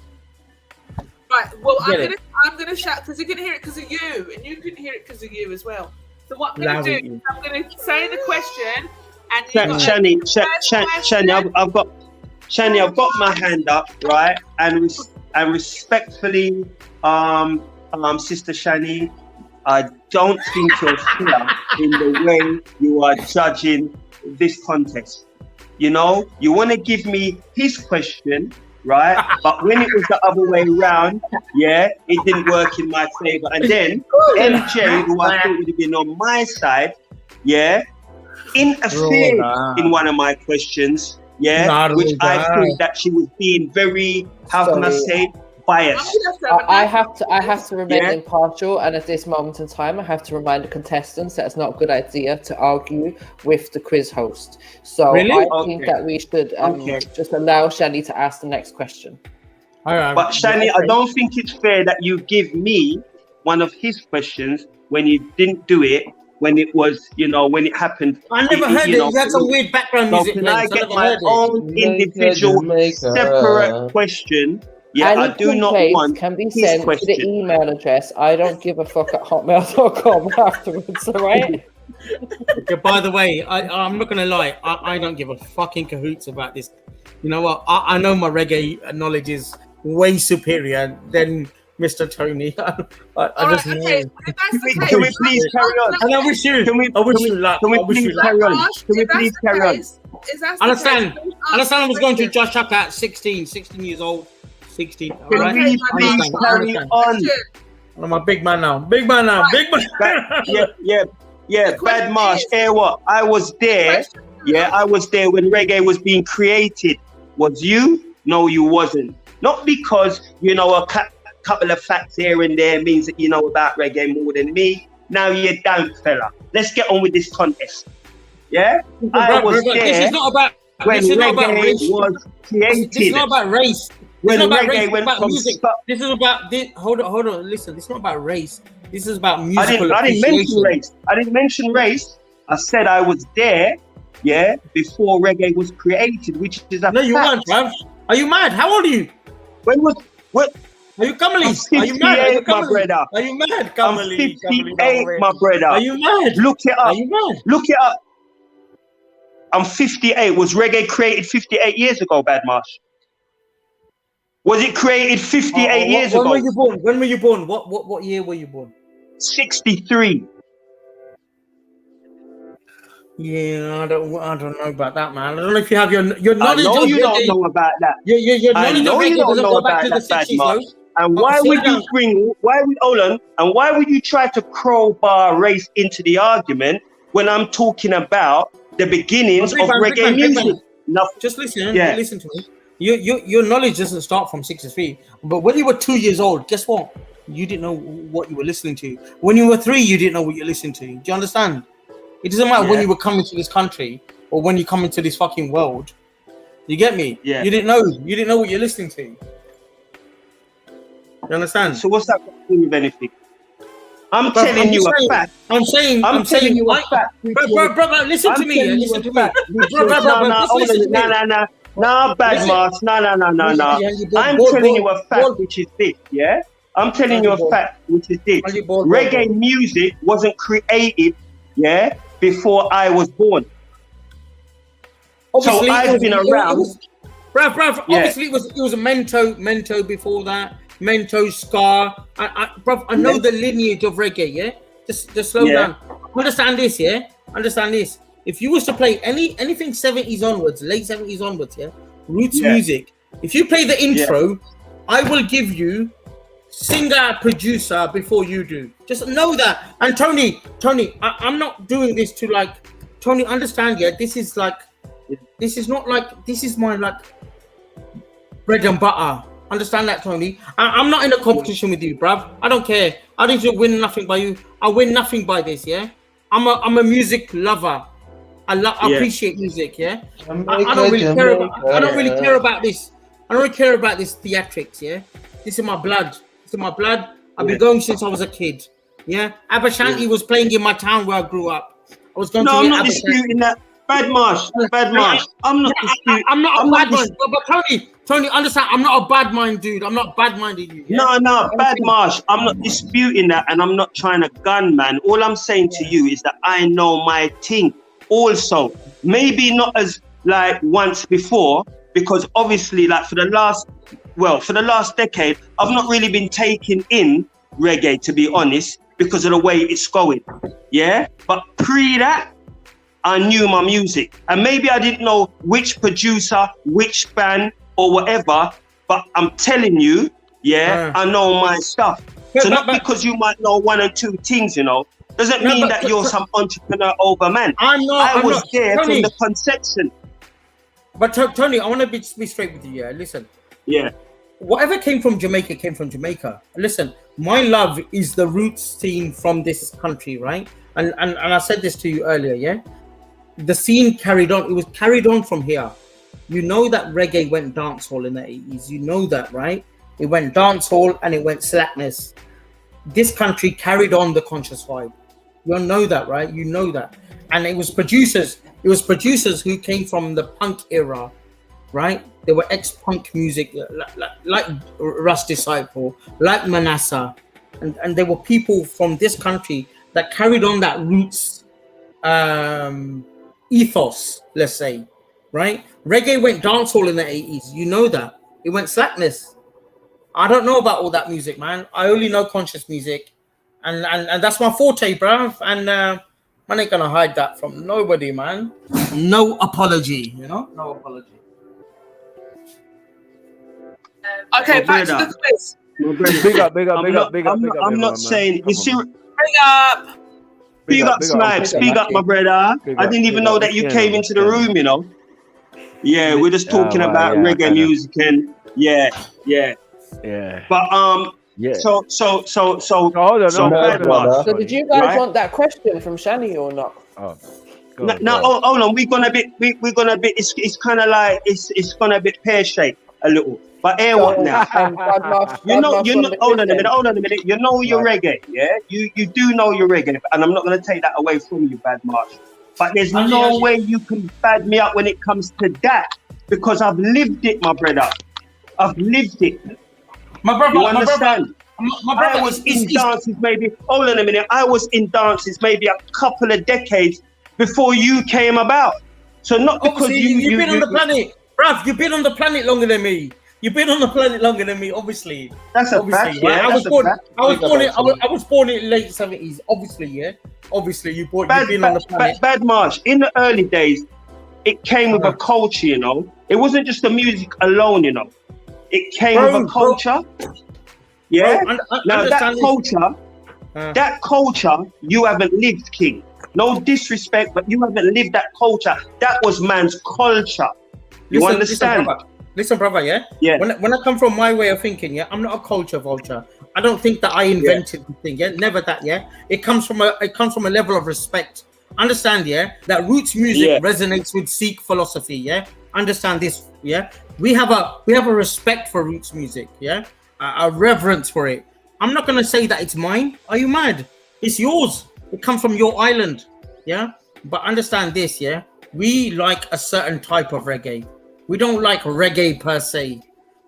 Right. Well, I'm gonna shout because you can hear it because of you, and you can hear it because of you as well. So what I'm gonna do is I'm gonna say the question, and Shani, I've got my hand up, right? And respectfully, Sister Shani, I don't think you're fair in the way you are judging this contest. You know, you want to give me his question, right? But when it was the other way around, it didn't work in my favor. And then MJ, who I thought would have been on my side, interfered in one of my questions, which I think that she was being very, how can I say, biased. I have to remain impartial, and at this moment in time, I have to remind the contestants that it's not a good idea to argue with the quiz host. So I think that we should just allow Shani to ask the next question. But Shani, I don't think it's fair that you give me one of his questions when you didn't do it when it was, when it happened. I never heard it. You had some weird background music. Can I get my own individual separate question? Yeah, Any I do not want can be sent to the email address idon'tgiveafuck@hotmail.com afterwards, all right? Yeah, by the way, I'm not gonna lie, I don't give a fucking cahoots about this. You know what? I know my reggae knowledge is way superior than Mr. Tony. I All just right, know. okay. If that's the case, Can we please carry on? And I wish you luck. Can we I wish you please luck. carry on? Josh, Can we if that's please the carry on? case, is that the Understand? case, Understand I was going to question. Josh Chuck at 16 years old. 16. All Can right? we please carry on? I'm a big man now. Big man. Yeah. Bad Marsh. Hear what? I was there. Yeah, I was there when reggae was being created. Was you? No, you wasn't. Not because you know a couple of facts here and there means that you know about reggae more than me. Now you don't, fella. Let's get on with this contest. Yeah, I was there. This is not about when this is not about reggae race. was created. This is not about race. When It's not about reggae race, it's went about from music. This is about this. Hold on. Listen, it's not about race. This is about I musical didn't mention race. I didn't mention race. I said I was there, yeah, before reggae was created, which is a No, you fact. weren't, bruv. Are you mad? How old are you? When was what? Are you Kamali? I'm Are you mad? Are you 58, my Kamali? brother. Are you mad, I'm Kamali? 58, my brother. Are you mad? Look it up. Are you mad? Look it up. I'm 58. Was reggae created 58 years ago, Bad Marsh? Was it created 58 years when ago? were you born? When were you born? What year were you born? 63. Yeah, I don't know about that, man. I don't know if you have your knowledge. I know of you reggae. don't know about that. Your I knowledge of know you reggae don't doesn't know go back about to the that, Bad 60s, Marsh. though. And why would you bring? Hold on? And why would you try to crowbar race into the argument when I'm talking about the beginnings of reggae music? No, just listen. Yeah. Listen to me. Your knowledge doesn't start from 63. But when you were 2 years old, guess what? You didn't know what you were listening to. When you were 3, you didn't know what you're listening to. Do you understand? It doesn't matter when Yeah. you were coming to this country or when you come into this fucking world. You get me? Yeah. You didn't know. You didn't know what you're listening to. You understand? So what's that got to do with anything? I'm telling you a fact. I'm saying you a fact. Bro, listen to me. Listen to me. No, Bad Marsh. No. I'm telling you a fact, which is this, yeah? I'm telling you a fact, which is this. Reggae music wasn't created, yeah, before I was born. Obviously, so I've been around. Bruv, obviously it was a Mento before that. Mento, Scar. I know the lineage of reggae, yeah? Just slow down. Understand this, yeah? Understand this. If you was to play anything 70s onwards, late 70s onwards, yeah? Roots music. If you play the intro, I will give you singer, producer before you do. Just know that. And Tony, I'm not doing this to like, Tony, understand, yeah? This is like, this is not like, this is my like bread and butter. Understand that, Tony? I'm not in a competition with you, bruv. I don't care. I need to win nothing by you. I win nothing by this, yeah? I'm a music lover. I appreciate music, yeah? I don't really care about this. I don't really care about this theatrics, yeah? This is my blood. I've been going since I was a kid. Yeah? Abashanti was playing in my town where I grew up. I was going to I'm not disputing that. Bad Marsh. I'm not disputing. I'm not a bad mind. But Tony, understand, I'm not a bad mind, dude. I'm not bad-minded you. Yeah? No, Bad Marsh. I'm not disputing that, and I'm not trying to gun, man. All I'm saying to you is that I know my thing also. Maybe not as like once before, because obviously, like for the last decade, I've not really been taking in reggae, to be honest, because of the way it's going. Yeah, but pre that, I knew my music, and maybe I didn't know which producer, which band, or whatever. But I'm telling you, I know my stuff. So not because you might know one or two things, you know, doesn't mean that you're some entrepreneur over man. I was there from the conception. But Tony, I want to be straight with you. Yeah, listen. Yeah. Whatever came from Jamaica came from Jamaica. Listen, my love is the roots scene from this country, right? And I said this to you earlier, yeah? The scene carried on. It was carried on from here. You know that reggae went dancehall in the 80s. You know that, right? It went dancehall and it went slackness. This country carried on the conscious vibe. You all know that, right? You know that. And it was producers. It was producers who came from the punk era, right? They were ex-punk music, like Russ Disciple, like Manasseh. And there were people from this country that carried on that roots ethos, let's say, right? Reggae went dancehall in the 80s. You know that. It went slackness. I don't know about all that music, man. I only know conscious music, and that's my forte, bruv. And man ain't gonna hide that from nobody, man. No apology, you know, no apology. Okay, back to the quiz. I'm not saying you see. Big up. Big up, Snipes. Big up, my brother. I didn't even know that you came into the room, you know. Yeah, we're just talking about reggae music and yeah. But so hold on. So did you guys want that question from Shani or not? Oh. No, hold on. We're gonna be. It's kind of like it's gonna be pear shaped a little. But what now? You know. Hold on a minute. You know your reggae, yeah. You do know your reggae, and I'm not gonna take that away from you, Bad March. But there's no way you can bad me up when it comes to that because I've lived it, my brother. I've lived it. My brother, you understand? My brother, I was in dances maybe. Hold on a minute. I was in dances maybe a couple of decades before you came about. So not because you've been on the planet, bruv. You've been on the planet longer than me. You've been on the planet longer than me, obviously. That's a fact, yeah. I was born in late 70s, obviously, yeah. Obviously, you've been on the planet. Bad March. In the early days, it came with a culture, you know. It wasn't just the music alone, you know. It came with a culture. Yeah. Now that culture, you haven't lived, King. No disrespect, but you haven't lived that culture. That was man's culture. You understand? Listen, brother, yeah? Yeah. When I come from my way of thinking, yeah, I'm not a culture vulture. I don't think that I invented the thing, yeah? Never that, yeah? It comes from a level of respect. Understand, yeah? That roots music resonates with Sikh philosophy, yeah? Understand this, yeah? We have a respect for roots music, yeah? A reverence for it. I'm not gonna say that it's mine. Are you mad? It's yours. It comes from your island, yeah? But understand this, yeah? We like a certain type of reggae. We don't like reggae per se.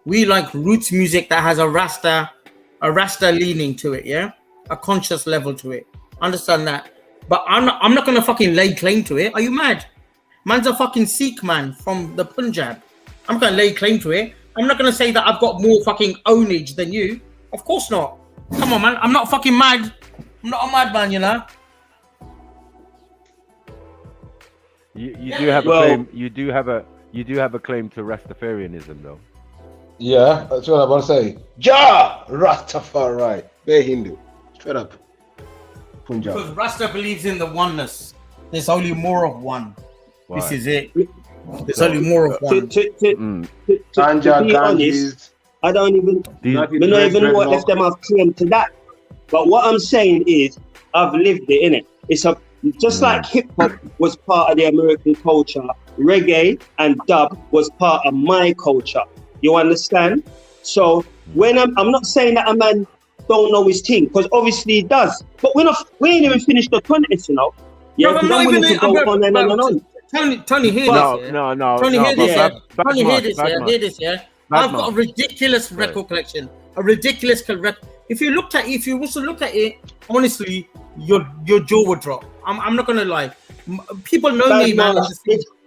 We like roots music that has a Rasta leaning to it, yeah? A conscious level to it. Understand that? But I'm not gonna fucking lay claim to it. Are you mad? Man's a fucking Sikh man from the Punjab. I'm gonna lay claim to it. I'm not gonna say that I've got more fucking ownage than you. Of course not. Come on, man. I'm not fucking mad. I'm not a madman, you know. You do have a claim. You do have a claim to Rastafarianism, though. Yeah, that's what I want to say. Ja Rastafari, very Hindu, straight up. Punjab. Because Rasta believes in the oneness. There's only more of one. Why? This is it. There's only more of one. To be honest, I don't even know what if them have claim to that. But what I'm saying is, I've lived it, innit? It's just like hip hop was part of the American culture, reggae and dub was part of my culture. You understand? So when I'm not saying that a man don't know his thing, because obviously he does. But we ain't even finished the contest, you know. Yeah, because I'm willing to go on and on. Tony, hear this. No. Tony, hear this. Tony, hear this. Yeah. I've got a ridiculous record collection. A ridiculous record. If you was to look at it, honestly, your jaw would drop. I'm not gonna lie. People know me, man.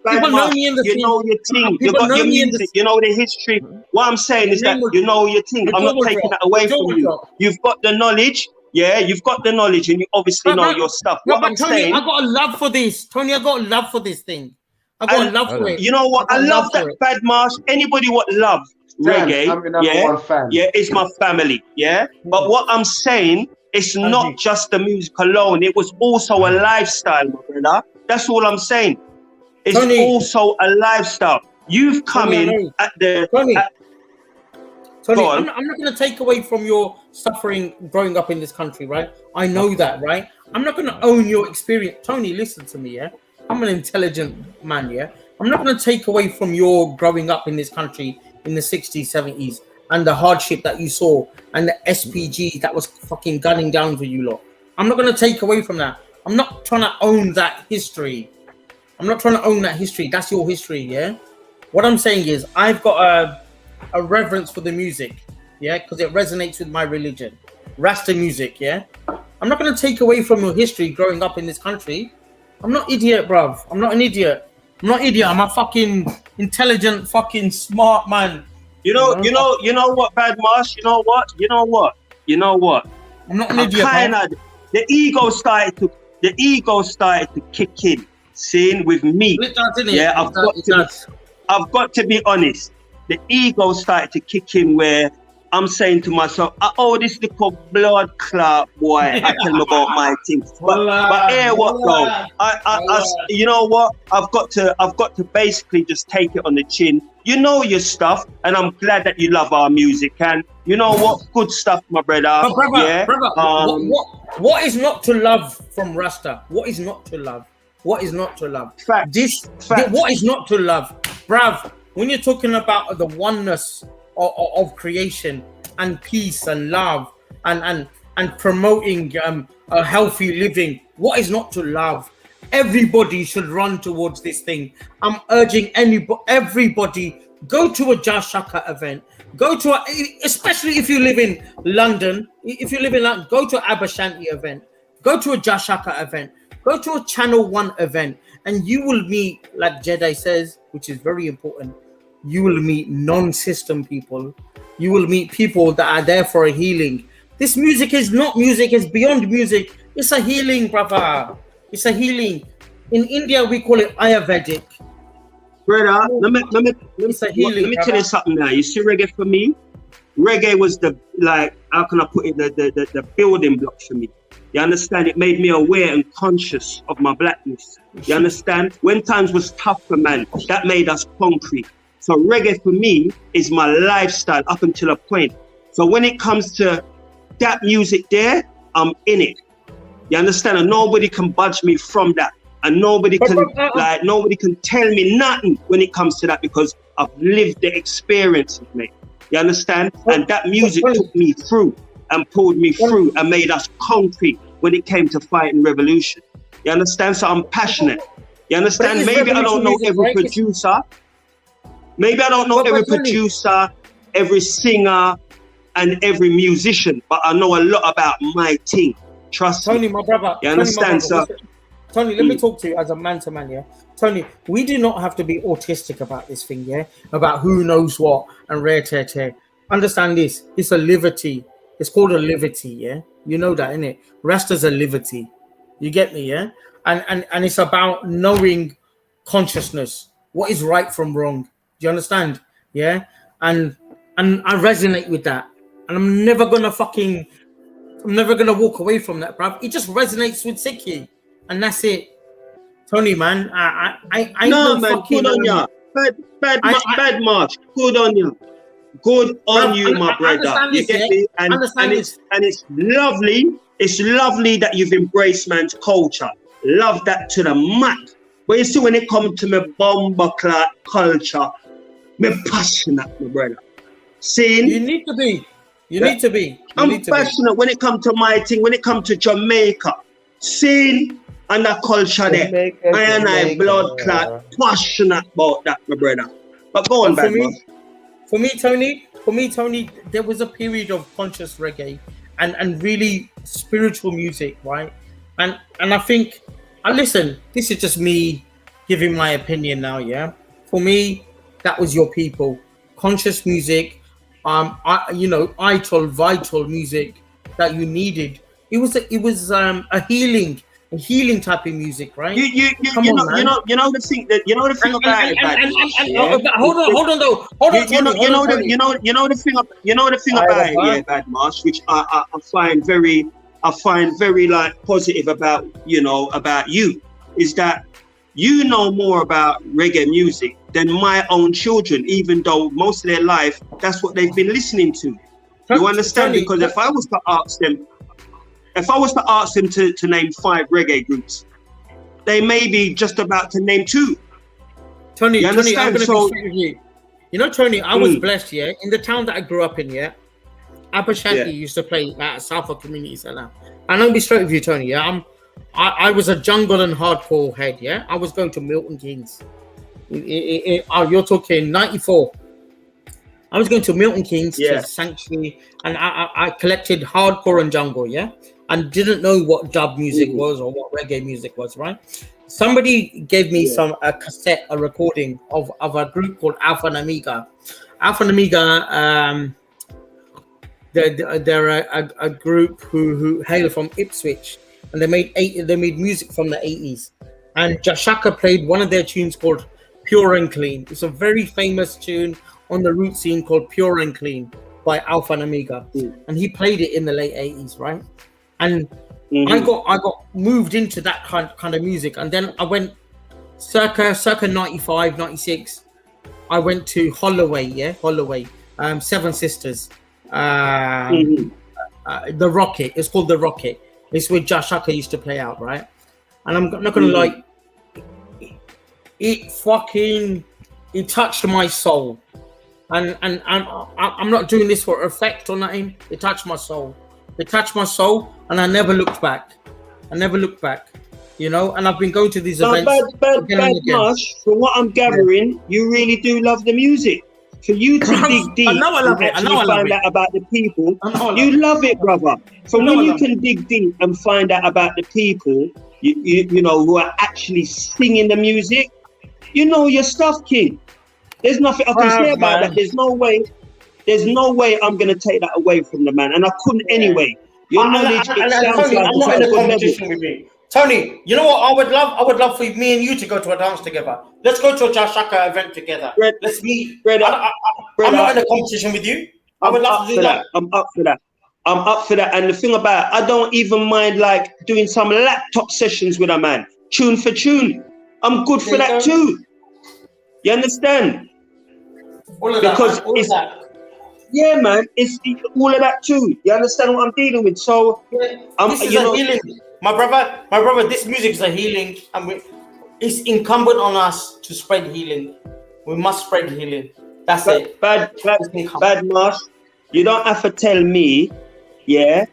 People know me in the You know your thing. You got your music. You know the history. What I'm saying is that you know your thing. I'm not taking that away from you. You've got the knowledge. Yeah, you've got the knowledge, and you obviously know your stuff. What I'm saying, I got a love for this, Tony. I got a love for this thing. I got a love for it. You know what? I love that Bad Marsh. Anybody what love reggae, yeah, it's my family. Yeah, but what I'm saying, it's not just the music alone. It was also a lifestyle, my brother. That's all I'm saying. It's also a lifestyle. You've come in at the. Tony, I'm not going to take away from your suffering growing up in this country, right? I know that, right? I'm not going to own your experience. Tony, listen to me, yeah? I'm an intelligent man, yeah? I'm not going to take away from your growing up in this country in the 60s, 70s and the hardship that you saw and the SPG that was fucking gunning down for you lot. I'm not going to take away from that. I'm not trying to own that history. That's your history, yeah? What I'm saying is I've got a reverence for the music, yeah, because it resonates with my religion. Rasta music, yeah. I'm not going to take away from your history growing up in this country. I'm not idiot, bruv. I'm not an idiot. I'm a fucking intelligent, fucking smart man You know what, Bad Marsh? You know what? I'm not an idiot. The ego started to kick in. Seeing with me, I've got to be honest. The ego started to kick in where I'm saying to myself, "Oh, this little blood clot boy, I tell him about my things." But here what though? You know what? I've got to basically just take it on the chin. You know your stuff, and I'm glad that you love our music. And you know what? Good stuff, my brother. What is not to love from Rasta? What is not to love? What is not to love? What is not to love, bruv? When you're talking about the oneness of creation and peace and love and promoting a healthy living, what is not to love? Everybody should run towards this thing. I'm urging everybody, go to a Jashaka event. Especially if you live in London. If you live in London, go to an Abashanti event. Go to a Jashaka event. Go to a Channel 1 event. And you will meet, like JEDI says, which is very important, you will meet non-system people. You will meet people that are there for a healing. This music is not music, it's beyond music. It's a healing, brother. It's a healing. In India, we call it Ayurvedic. Brother, let me tell you something now. You see reggae for me? Reggae was how can I put it, the building blocks for me. You understand? It made me aware and conscious of my blackness. You understand? When times was tough for man, that made us concrete. So reggae for me is my lifestyle up until a point. So when it comes to that music there, I'm in it. You understand? And nobody can budge me from that. And nobody can tell me nothing when it comes to that because I've lived the experience, mate. You understand? And that music took me through and pulled me through and made us concrete when it came to fighting revolution. You understand? So I'm passionate. You understand? Maybe I don't know every producer. Maybe I don't know every producer, every singer, and every musician, but I know a lot about my thing. Trust Tony, me. my brother. You understand, sir? Tony, let me talk to you as a man to man, yeah? Tony, we do not have to be autistic about this thing, yeah? About who knows what and rare tear. Understand this. It's a liberty. It's called a liberty, yeah? You know that, innit? Rasta's a liberty. You get me, yeah? And it's about knowing consciousness. What is right from wrong? Do you understand? Yeah? And I resonate with that. And I'm never gonna walk away from that, bruv. It just resonates with Sikhi. And that's it. Tony, man, I no, man, good on ya. Bad March. Good on you. Good on you, my brother. You get me? And it's lovely. It's lovely that you've embraced man's culture. Love that to the max. But you see, when it comes to my bomber clat culture, me passionate, my brother. Seeing you need to be. You need to be. I'm passionate when it comes to my thing, when it comes to Jamaica. Seeing and the culture there. I blood clot, passionate about that, my brother. But go on, For me, Tony, there was a period of conscious reggae and really spiritual music, right? And I think, and listen, this is just me giving my opinion now, yeah? For me, that was your people. Conscious music, vital music that you needed. It was a healing type of music, right? You know the thing about it. Hold on though. You know the thing about it, yeah, Bad Marsh, which I find very like positive about you, is that you know more about reggae music than my own children, even though most of their life that's what they've been listening to. You understand? Because if I was to ask them to name 5 reggae groups, they may be just about to name 2. Tony, you understand? I'm gonna be straight with you. You know, Tony, I was blessed, yeah. In the town that I grew up in, yeah, Abashanti used to play at Southwark Community Centre. And I'll be straight with you, Tony. Yeah, I was a jungle and hardcore head. Yeah, I was going to Milton Keynes. You're talking 94. I was going to Milton Keynes to Sanctuary, and I collected hardcore and jungle. Yeah, and didn't know what dub music was or what reggae music was. Right. Somebody gave me a cassette, a recording of a group called Alpha and Omega, Alpha and Omega, they're a group who hail from Ipswich, and they made music from the 80s. And Jashaka played one of their tunes called Pure and Clean. It's a very famous tune on the root scene called Pure and Clean by Alpha and Omega, and he played it in the late 80s, right? And I got moved into that kind of music, and then I went circa 95, 96. I went to Holloway, Seven Sisters, the Rocket. It's called the Rocket. It's where Jashaka used to play out, right? And I'm not gonna lie, it touched my soul. And I'm not doing this for effect or nothing. It touched my soul. It touched my soul, and I never looked back. You know. And I've been going to these events. Bad Marsh, from what I'm gathering, you really do love the music. For you to dig deep and actually find out about the people, you love it, brother. From when you can dig deep and find out about the people, you know, who are actually singing the music, you know your stuff, kid. There's nothing I can say about that. There's no way I'm gonna take that away from the man, and I couldn't anyway. Your knowledge, it sounds Tony, like I'm not in a competition with you. Tony, you know what I would love? I would love for me and you to go to a dance together. Let's go to a Jashaka event together. Let's meet. I'm not in a competition with you. I would love to do that. I'm up for that. And the thing about it, I don't even mind like doing some laptop sessions with a man, tune for tune. I'm good for that too. You understand? Because it's yeah, man. It's all of that too. You understand what I'm dealing with? So this is a healing. My brother, this music is a healing, and it's incumbent on us to spread healing. We must spread healing. That's it. Bad Marsh. You don't have to tell me, yeah.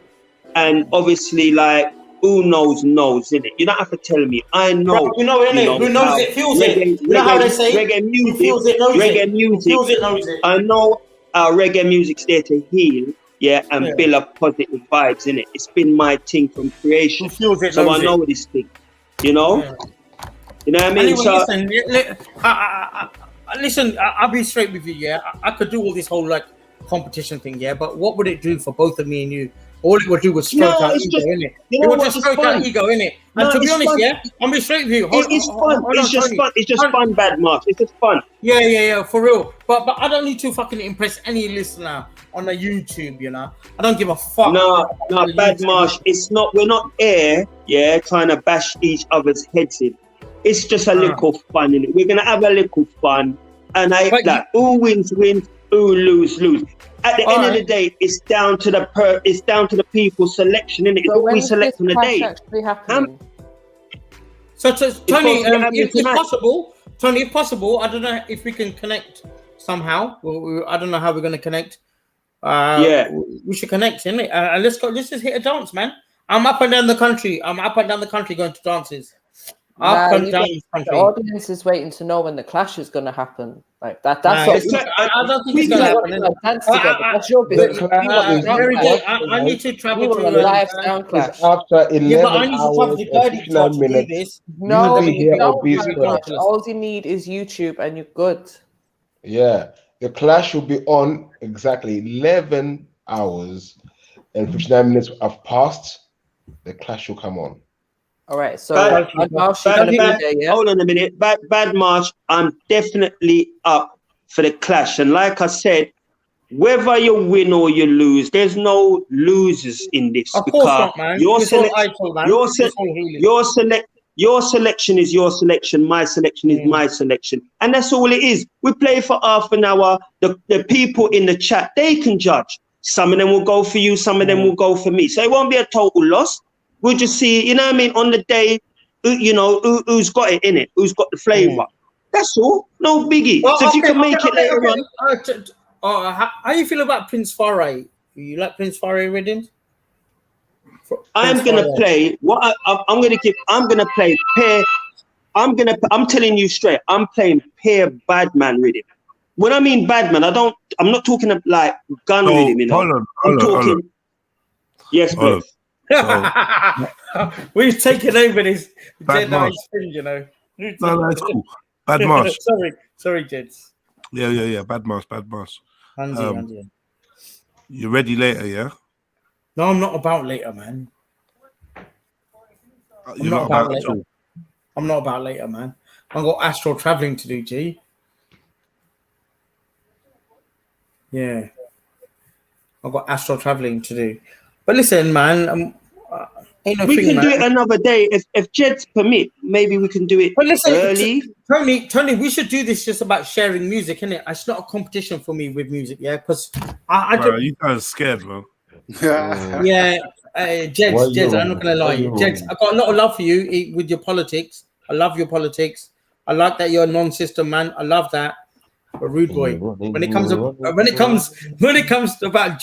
And obviously, like, who knows, innit? You don't have to tell me. I know. You know, innit? Who knows it, feels it. You know how they say? Reggae music. Who feels it, knows reggae it. music. Who feels it, knows it. I know our reggae music's there to heal, and build up positive vibes, innit? It's been my thing from creation. Who feels it, so knows I know this thing, you know? Yeah. You know what I mean? Anyway, So, listen, I'll be straight with you, yeah? I could do all this whole, like, competition thing, yeah? But what would it do for both of me and you? All it would do was stroke our ego, innit? It would just stroke our ego, innit? And to be honest, yeah, I'm be straight with you. It's fun. It's just fun. It's just fun, Bad March. It's just fun. Yeah, for real. But I don't need to fucking impress any listener on the YouTube, you know? I don't give a fuck. No, Bad March. It's not. We're not here, yeah, trying to bash each other's heads in. It's just a little fun, innit? We're gonna have a little fun, and who wins, who lose. At the end of the day, it's down to the people's selection, innit? It's what we select on the day. So Tony, if possible, I don't know if we can connect somehow. I don't know how we're going to connect. We should connect, innit? Let's go. Let's just hit a dance, man. I'm up and down the country. Going to dances. The audience is waiting to know when the clash is going to happen. Like that's I don't think it's going to happen. Dance together. That's your business. I need to travel to a live sound clash. After 11 I need to travel to 59 minutes, no, you all you need is YouTube and you're good. Yeah, the clash will be on exactly 11 hours and 59 minutes have passed. The clash will come on. All right, so Bad Marsh, gonna be there, yeah? Hold on a minute. Bad Marsh, I'm definitely up for the clash. And like I said, whether you win or you lose, there's no losers in this. Of course not, man. Your selection is your selection. My selection is my selection. And that's all it is. We play for half an hour. The people in the chat, they can judge. Some of them will go for you. Some of them will go for me. So it won't be a total loss. We'll just see, you know what I mean, on the day, you know, who's got it in it, who's got the flavour. That's all. No biggie. So if you can make it later on. How you feel about Prince Farai? You like Prince Farai rhythms? I'm gonna play what I'm gonna play pair. I'm telling you straight, I'm playing pair Badman rhythm. When I mean Badman, I'm not talking of like gun rhythm, you know. I'm talking. Yes, bro. We've taken over this Bad Jedi thing, you know. No, it's cool. Bad Marsh. Sorry, gents. Yeah. Bad mask. Handsy. You ready later, yeah? No, I'm not about later, man. You're not about later. I'm not about later, man. I've got astral traveling to do, G. Yeah. I've got astral traveling to do. But listen, man, ain't no We thing, can man. do it another day if Jeds permit. Maybe we can do it But listen, early. Tony, we should do this just about sharing music, innit? It's not a competition for me with music, yeah? Because I Bro, you guys scared, bro. yeah, Jeds, I'm not gonna lie, Jeds, I got a lot of love for you with your politics. I love your politics. I like that you're a non-system man. I love that. But rude boy, when it comes to about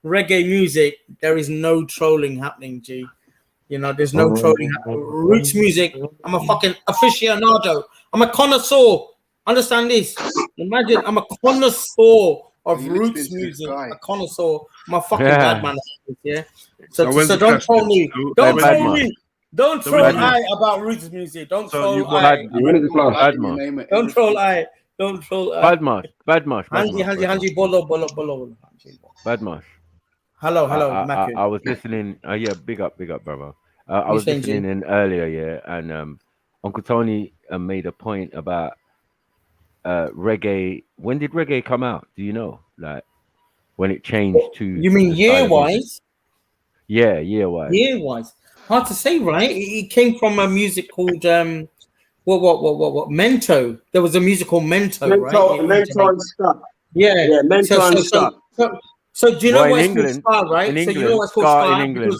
reggae music, there is no trolling happening, G. You know, there's no trolling. Roots music, I'm a fucking aficionado. I'm a connoisseur. Understand this? Imagine I'm a connoisseur of roots music. A connoisseur. I'm a fucking bad man. Yeah. So don't troll me. Don't troll me. Don't troll I about roots music. Don't troll I. Don't troll I. Don't troll I. Badmash. Hanji, bolo. Badmash. Hello, I was listening. Yeah, big up, brother. I was listening in earlier, yeah, and Uncle Tony made a point about reggae. When did reggae come out? Do you know? Like when it changed to? You mean year-wise? Yeah, year-wise. Year-wise, hard to say, right? It came from a music called what? Mento. There was a music called Mento, right? Mento and stuff. Yeah, Mento and stuff. So do you know what's called ska, right? So you know what's called ska in England.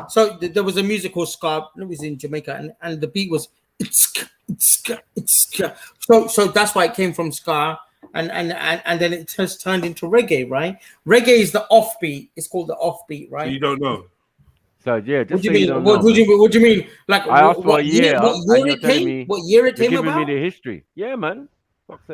So there was a music called ska. It was in Jamaica, and the beat was it's ska. So that's why it came from ska, and then it just turned into reggae, right? Reggae is the offbeat. It's called the offbeat, right? You don't know. So yeah, what do you mean? What do you mean? Like I asked for a year. What year it came? What year it came about? Giving me the history. Yeah, man.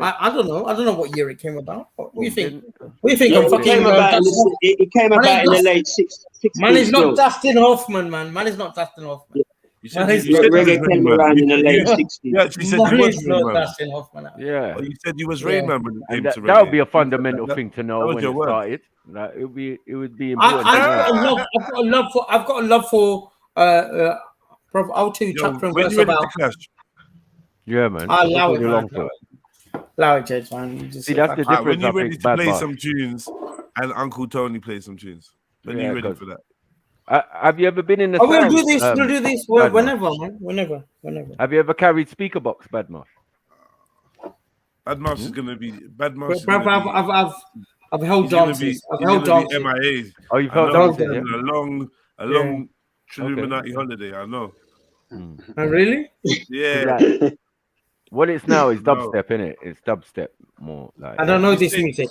I don't know. I don't know what year it came about. What do you think? It came about in the late 60s. Man is not Dustin Hoffman, man. Man is not Dustin Hoffman. Reggae came around in the late 60s. Yeah, you said you was not Dustin Hoffman. Yeah. Well, you said you was Rain Man when it came to reggae. That would be a fundamental thing to know when it started. Like, it would be important. I've got a love for Prof. I'll tell you chapter and verse about. Yeah, man. I allow it, man. Allow it, Judge, man. You just see, that's the difference. When you're ready to play some tunes, and Uncle Tony plays some tunes, when you're ready for that. Have you ever been in the? We'll do this. We'll do this whenever, man. Whenever. Have you ever carried speaker box, Badmash? Badmash is gonna be Badmash. I've held dances. I've held dances. MIA. Oh, you've held dances. A long Trilluminati holiday. I know. Oh, really? Yeah. What it's now is dubstep, innit? It's dubstep more like. I don't know this music.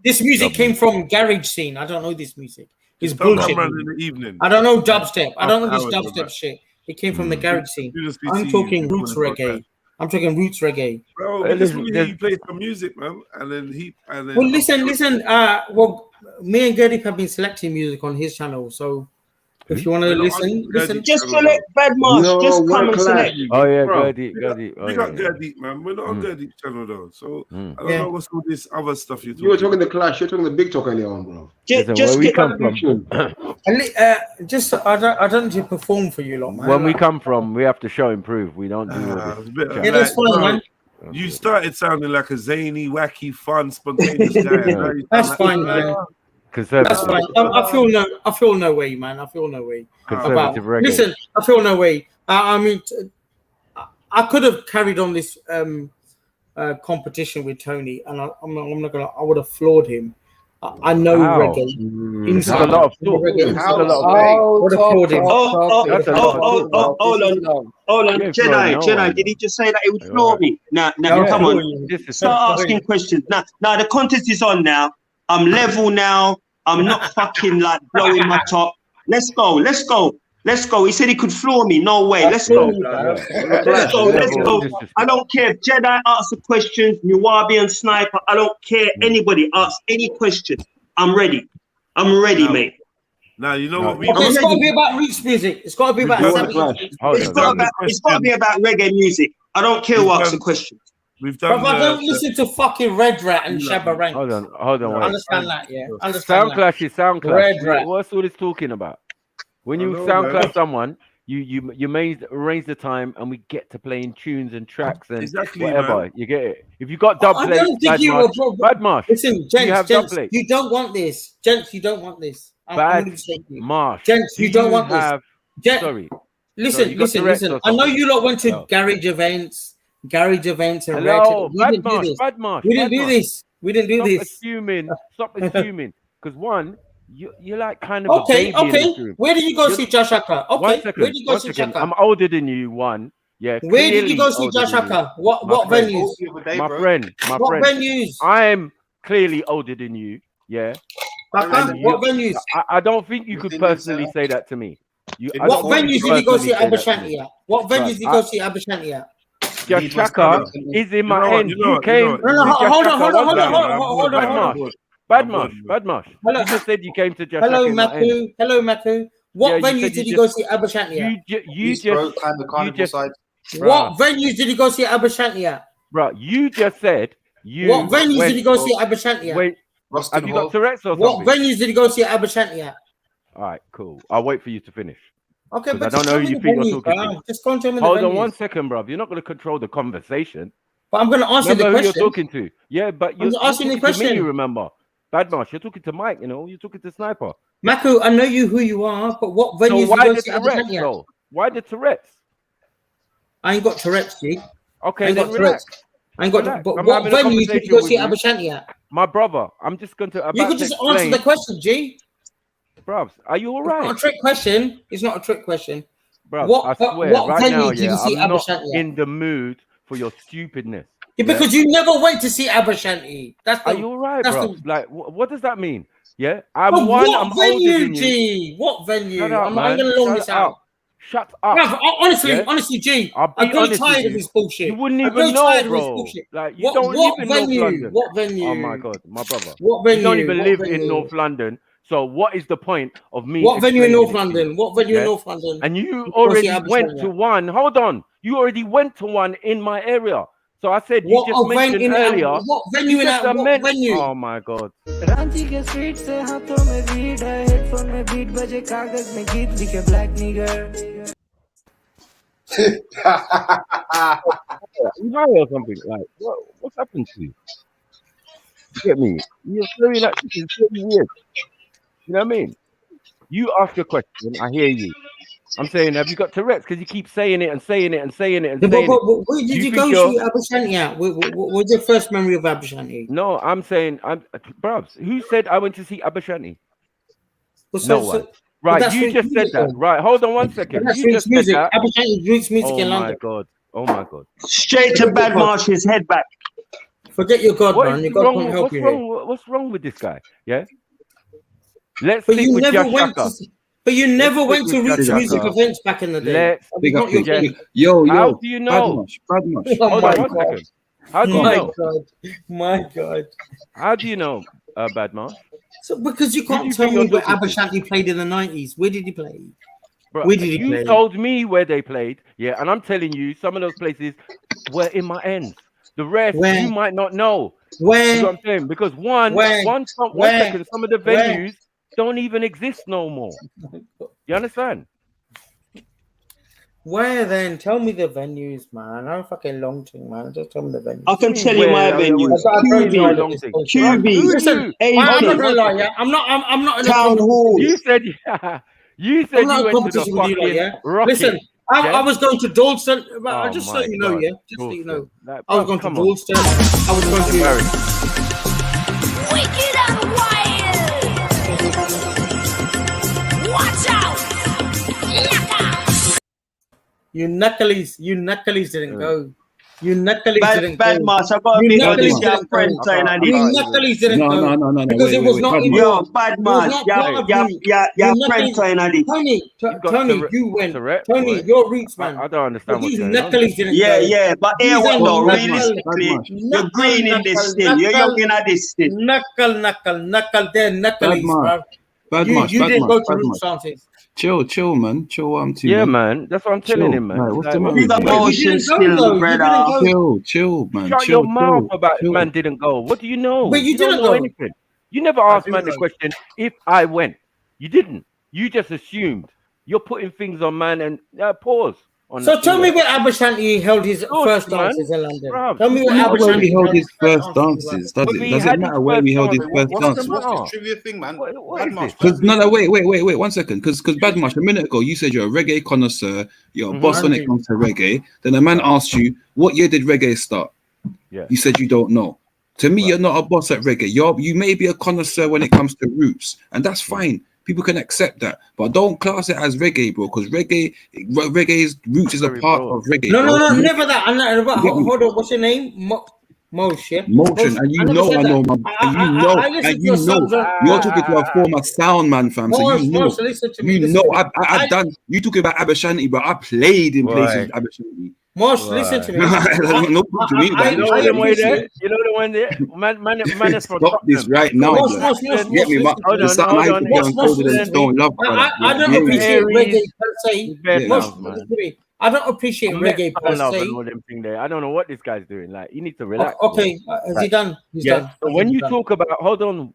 This music came from garage scene. I don't know this music. It's bullshit. In the evening. I don't know dubstep. I don't know this dubstep shit. It came from the garage scene. I'm talking roots reggae. Bro, he played some music, man, and then Well, listen. Well, me and Gerdy have been selecting music on his channel, so. If you want to listen. Just select Badmash. Just come and select. Oh yeah, Gerdy. We got Gerdy, man. We're not on Gerdy's channel though, so I don't know what's all this other stuff you're talking. You were talking the Clash. You're talking the Big Talk earlier on, bro. Just we come from. I don't do perform for you lot, man. When we come from, we have to show and prove. We don't do this. That's fine, man. You started sounding like a zany, wacky, fun, spontaneous guy. That's fine, man. That's fine. I feel no way, man. I feel no way. Conservative reggae. Listen, I feel no way. I mean, I could have carried on this competition with Tony, and I'm not gonna. I would have floored him. I know reggae. Inside a lot of talk. Hold on. Jedi, did he just say that it would floor me? Now, come on. Start asking questions. Now, the contest is on now. I'm level now. I'm not fucking like blowing my top. Let's go. He said he could floor me. No way. Let's go. I don't care if Jedi asks a question, Nuwabian Sniper. I don't care. Anybody ask any question. I'm ready, mate. Now you know what we. It's got to be about roots music. It's got to be about. It's got to be about reggae music. I don't care who asks a question. We've But done. I don't listen to fucking Red Rat and Shabba Ranks. Hold on, wait. Understand that, yeah. Understand Sound that. clash is sound clash. Red Rat. What's all this talking about? When I you know, sound man. clash someone, you arrange the time, and we get to playing tunes and tracks and Exactly, whatever. man. You get it. If you got dub I plate, don't think you were. Bad Marsh. Listen, Do you have dub gents, plate? you don't want this. Gents, you don't want this. I'm Bad gonna say you. Marsh. Gents, Do you don't want have, this. Sorry. Listen, you got listen, Tourette's listen. or I know something? you lot went to No. garage events and Hello, We Bad didn't do Marsh, this. Bad Marsh. We didn't Bad do Marsh. this. We didn't do Stop this. assuming. Stop assuming. Because one, you're like kind of Okay, a baby in okay. this room. Where did you go see Josh Haka? One Okay, second. where did you go One see second. Chaka? I'm older than you. One. Yeah. Where did you go clearly see older Josh than you. Haka? What My friend. venues? My friend. What venues? I'm clearly older than you. Yeah. Haka, And what venues? I don't think you could personally say that to me. What venues did you go see Abashanti at? What venues Right, did you go see Abashanti at? Jashaka is in my end. You came to Hold Jashaka. Bad Marsh. Hello. You just said you came to Jashaka. Hello, in my end. Maku. Hello, Maku. What Yeah, you venues said did you you go just- see Abashanti at? You just. What venues did you go see Abashanti at? Bro, you just said you. What venues went- did you go see Abashanti at? Wait, have you got Tourette's or What something? venues did you go see Abashanti at? All right, cool. I'll wait for you to finish. Okay, 'Cause but I don't just know tell who me you the think you're venues, talking bro. to. Just go and tell me the Hold on venues. 1 second, bro. You're not going to control the conversation. But I'm going to answer the Remember who question. you're talking to. Yeah, but you're asking the talking to me, question. you remember. Bad Marsh, you're talking to Mike, you know. You're talking to Sniper. Maku, I know you who you are, but what So venues did you why go the see Tourette's, Abashanti at? though? Why the Tourette's? I ain't got Tourette's, G. Okay, I ain't then got relax. Tourette's. I ain't got. Relax. But I'm what having a venues did you conversation go with see you. Abashanti at? My brother, I'm just going to You about could to just answer explain. the question, G. Bruv, are you all It's not right? a trick question. It's not a trick question. Bruv, What I swear, what right venues now, did you yeah, see I'm not Abashanti at? in the mood for your stupidness. Yeah, because you never went to see Abashanti. That's the, Are you all right, that's bro? the- Like, what does that mean? Yeah, But I'm what older venue, than you. G? What venue? Shut up, I'm man. going to long Shut this up. out. Shut up. Bruv, honestly, Yeah? honestly, G, I'll I be grew honest with tired of you. this bullshit. You wouldn't I even grew know, tired of this bro. bullshit. Like, you What don't live in North venue? London. What venue? Oh my god, my brother. What You venue? don't even What live venue? in North London. So what is the point of me? What venue in explaining North it to you? London? What venue in Yeah? North London? And you go see already Abashanti went at? to one. Hold on. You already went to one in my area. So I said, you What just event mentioned in earlier. what venue you in just what meant, venue? Oh my god. Ranchi के street से हाथों में weed है headphone में beat बजे कागज में गीत लिखे black nigger You high or something? Like, what's happened to you? You get me? You're very like, this is very weird. You know what I mean? You ask a question, I hear you. I'm saying, have you got Tourette's? Because you keep saying it and saying it and saying it and Yeah, saying but it. where did you think go you're- see Abashanti at? What was your first memory of Abashanti? No, I'm saying, Brubs, who said I went to see Abashanti? Well, No one. Right, that's you roots just said music, that. then. Right, hold on 1 second. That's You roots just said music. that. Abashanti roots music Oh in my London. god. Oh my god. Straight to Bad Marsh's head back. Forget your God, What man. is Your God wrong? can't help What's you wrong? here. What's wrong with this guy? Yeah. Let's But stick you with never went Jashaka. to. But you never stick went to with roots Jashaka. music events back in the day. Let's That was not your thing. How do you know? Badmash. Oh Hold my on 1 God. second. How do you My know? God. My God. How do you know, Badman? So because you Who do can't you tell think me you're where talking to? Abashanti played in the 90s. Where did he play? Bro, Where did he you play? told me where they played, yeah, and I'm telling you, some of those places were in my ends. The rest, Where? you might not know. Where? You know what I'm saying? Because one Where? second, some of the Where? venues don't even exist no more. You understand? Where then? Tell me the venues, man. I'm fucking long thing, man. Just tell me the venues. I can tell you my venue. QB, Listen, Apex, I'm not gonna lie, yeah. I'm not in a Town competition Hall. with You said you said I'm not you in a went to the competition with you, fucking yeah. Rocket. Listen, I yeah? was going to Dalston, but Oh just so my you know, God. yeah. Just so you know, Dalston. Like, I was bruv, going to come on. Dalston. I was going to. Embarrassing. Wicked and wild. Watch out. You knucklies didn't go. You knucklies didn't Bad go. Marsh, I got a You big on knucklies this. Your didn't friend go. saying I You did. knucklies didn't go. No. Because it was not in Yo, your. Bad It was Marsh, not part of you. your friend saying I did. Tony, got Tony, you went. Tourette's, Tony, boy. your roots, man. I don't understand But what's these going on. knucklies didn't Yeah, go. yeah, but here These what are though? knuckle- Realistically, you're knuckle, green in this knuckle, still. You're young in this still. Knuckle, they're knucklies, Badmash. bro. You didn't go to roots dances. Chill, man. Chill, Yeah, man. That's what I'm telling him, man. Right, what's Like, the what matter is with that? you? Emotion still, brother. Chill, man. Shut your mouth about man didn't go. What do you know? But you don't didn't know go. anything. You never asked man the question if I went. You didn't. You just assumed. You're putting things on man and pause. On So that tell thing me there. where Abashanti held his first man. dances in London. Bruv, Tell me Doesn't where matter where we Abashanti held held his his first first dances. dances, does But it? we Does had it his matter where first we held his dance. first What's the dances? matter? What's this trivia thing, man? What is this? Because no, wait, one second. Because Badmash, a minute ago you said you're a reggae connoisseur, you're a boss when it comes to reggae. Then a man asked you, what year did reggae start? Yeah. You said you don't know. To me, you're not a boss at reggae. You may be a connoisseur when it comes to roots, and that's fine. People can accept that, but don't class it as reggae, bro. Because reggae's roots is a part of reggae. No, bro. never that. I'm not. You get me? Hold on. What's your name? Mosh, yeah? Motion, and you know, I know, and you know, you're talking to a former sound man, fam. So you know, listen to me. you know, I've done. You talking about Abashanti, but I played in places with Abashanti. Mosh, listen to me. No to me, man. You know the way there. You know the one there. Man is from Stop this right now, Mosh, bro. Get me, man. Hold The sound I used to be on colder than stone love, brother. I don't appreciate reggae per se. Mosh, I don't appreciate reggae per se. I don't know what this guy's doing. Like, you need to relax. Okay, has he done? He's done. So when you talk about, hold on.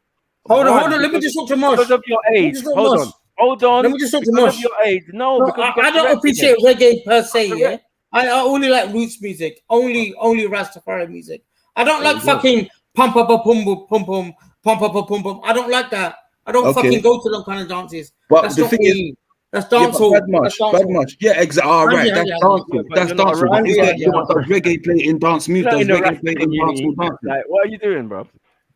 Let me just talk to Mosh. Because of your age. Hold on. Let me just talk to Because Mosh. of your age. No, because I don't appreciate reggae per se, yeah? I only like roots music, only Rastafari music. I don't like fucking pump up a pum pum pum pum pump up a pum pum. I don't like that. I don't fucking go to them kind of dances. But that's the not thing me. is, That's dancehall. Bad much. Yeah, exactly. All right, that's dancehall. That's dancehall. But is there does reggae play in dance music? Does reggae play in dancehall dancing? Like, what are you doing, bro?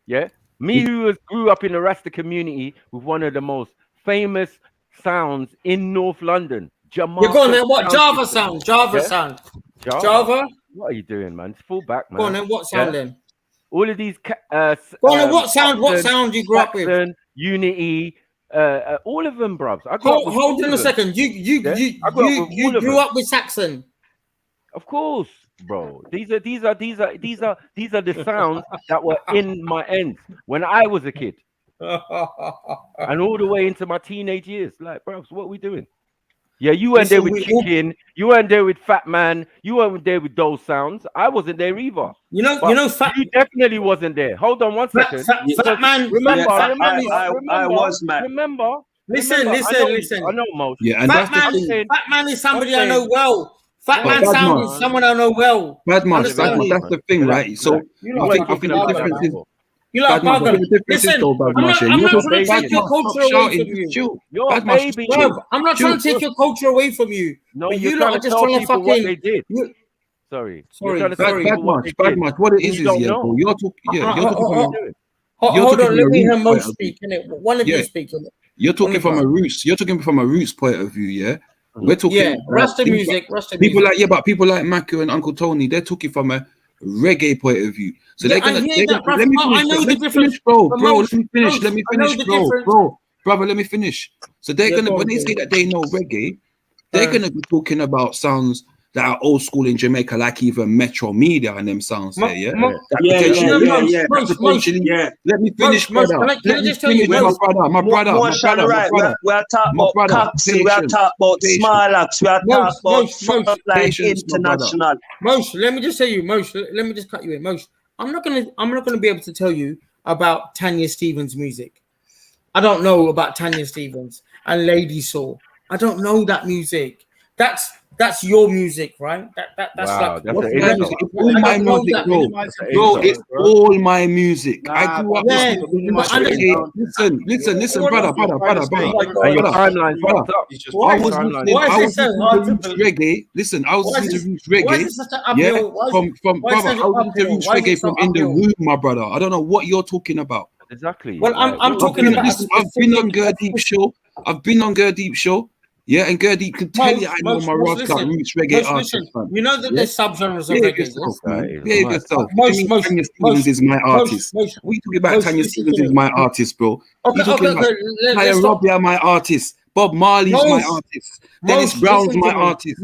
Yeah, me who grew up in the Rasta community with one of the most famous sounds in North London. Jamal. You're going there. What Java sound? Java. What are you doing, man? Fall back, man. Go on then. What sound then? All of these. Go on then. What sound? What sound you grew up with? Unity. All of them, bruvs. Hold on a second. You grew up with Saxon. Of course, bro. These are the sounds that were in my ends when I was a kid, and all the way into my teenage years. Like, bruvs, what are we doing? Yeah, you weren't there with Chicken. You weren't there with Fat Man. You weren't there with those sounds. I wasn't there either. You definitely wasn't there. Hold on one second. Fat Man. Remember, I was, man. Remember. Listen. I know most. Yeah, and Fat Man is somebody I know well. Fat Man sound is someone I know well. Bad man, that's the thing, right? So I think the difference is. You like Bargain. Listen, I'm not trying to take your culture away from you. I'm not trying to take your culture away from you. No, you lot are just trying to fucking. What they did. Sorry. Bad much. What it is, yeah, bro. You're talking. Hold on, let me hear Mo speak. One of you speak. You're talking from a roots. You're talking from a roots point of view, yeah. We're talking. Rasta music. People like people like Maku and Uncle Tony. They're talking from a reggae point of view. So they're gonna. Let me finish, bro. Let me finish, bro. Brother, let me finish. So they're gonna when they say that they know reggae, they're gonna be talking about sounds that are old school in Jamaica, like even Metro Media and them sounds there, yeah. Let me finish, brother. Let me finish, my brother. We're talking about Cox, we're talking about Small Axe, we're talking about Frontline International. Most, let me just tell you, Most, let me just cut you in. Most, I'm not gonna be able to tell you about Tanya Stevens' music. I don't know about Tanya Stevens and Lady Saw. I don't know that music. That's your music, right? That's wow, like it's all my music, bro. It's all my music. I grew up listen, brother. Reggae. Listen, I was listening to roots reggae. Yeah, from brother. I was listening to roots reggae from In the Room, my brother. I don't know what you're talking about. Exactly. Well, I'm talking about. I've been on Gurdeep show. Yeah, and Gurdeep can tell you I know my Rasta roots reggae artists. You know that there's subgenres of reggae. Behave yourself. Tanya Stevens is my artist. We talking about Tanya Stevens is my artist, bro. We talking about Kaya Robbie are my artist. Bob Marley's my artist. Dennis Brown's my artist.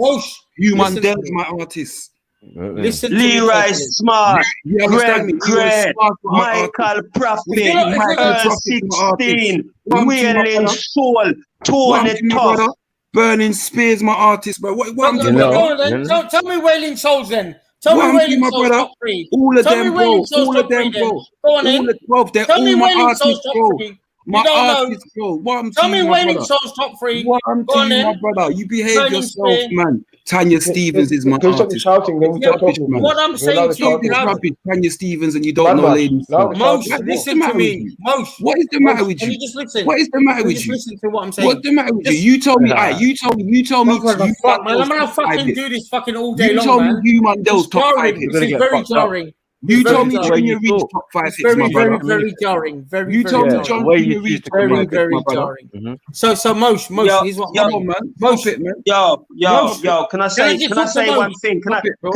Hugh Mandel's my artist. Listen to me Leroy carefully. Smart, You understand me? Greg, Michael Michael Prophet, Prophet Earl is my artist. 16, What I'm to my Wailing brother? Soul, What I'm Tony to my Tough. brother? Burning Spears, my artist, bro. What I'm to Go my on brother? then. Tell me Wailing Souls then. Tell What me I'm to Wailing my Souls brother? top 3. All of Tell them, me bro. Wailing Souls All top of them, 3 then. bro. Go on All in. the 12, they're Tell me all my Wailing Souls artists, top bro. 3. My You don't know. artists, bro. What I'm Tell to me you, my Wailing brother? Souls top 3. What I'm Go to on you, my in. brother? You behave Burning yourself, Spear. man. Tanya Stevens is my Can you stop artist. shouting? Then we Yeah, start Rubbish, talking, man. what I'm please. saying to you, Stop this bruv, rubbish, Tanya Stevens, and you don't Bad know man. ladies. Now the Most, shouting. What's the listen to matter with me. you? Most, What is the matter with can you? you just listen? What is the matter Can you with just you? listen to what I'm What's saying? the matter with you? Just, You told me, you told me, what the you fuck, man? I'm Mandels gonna top 5 fucking hits. do this fucking all day You long, told me man. you It's Mandels top 5 jarring. hits. This is very jarring. You It's told very me jarring. Junior Reach top 5 It's hits, my very, brother. very, very jarring. Very, You very told me jarring. Junior Reach top 5 Very, hits, my very brother. jarring. So Mosh, Yo, here's what I'm yo, Come on, man. Mosh, Stop it, man. Yo, can I say one thing? Can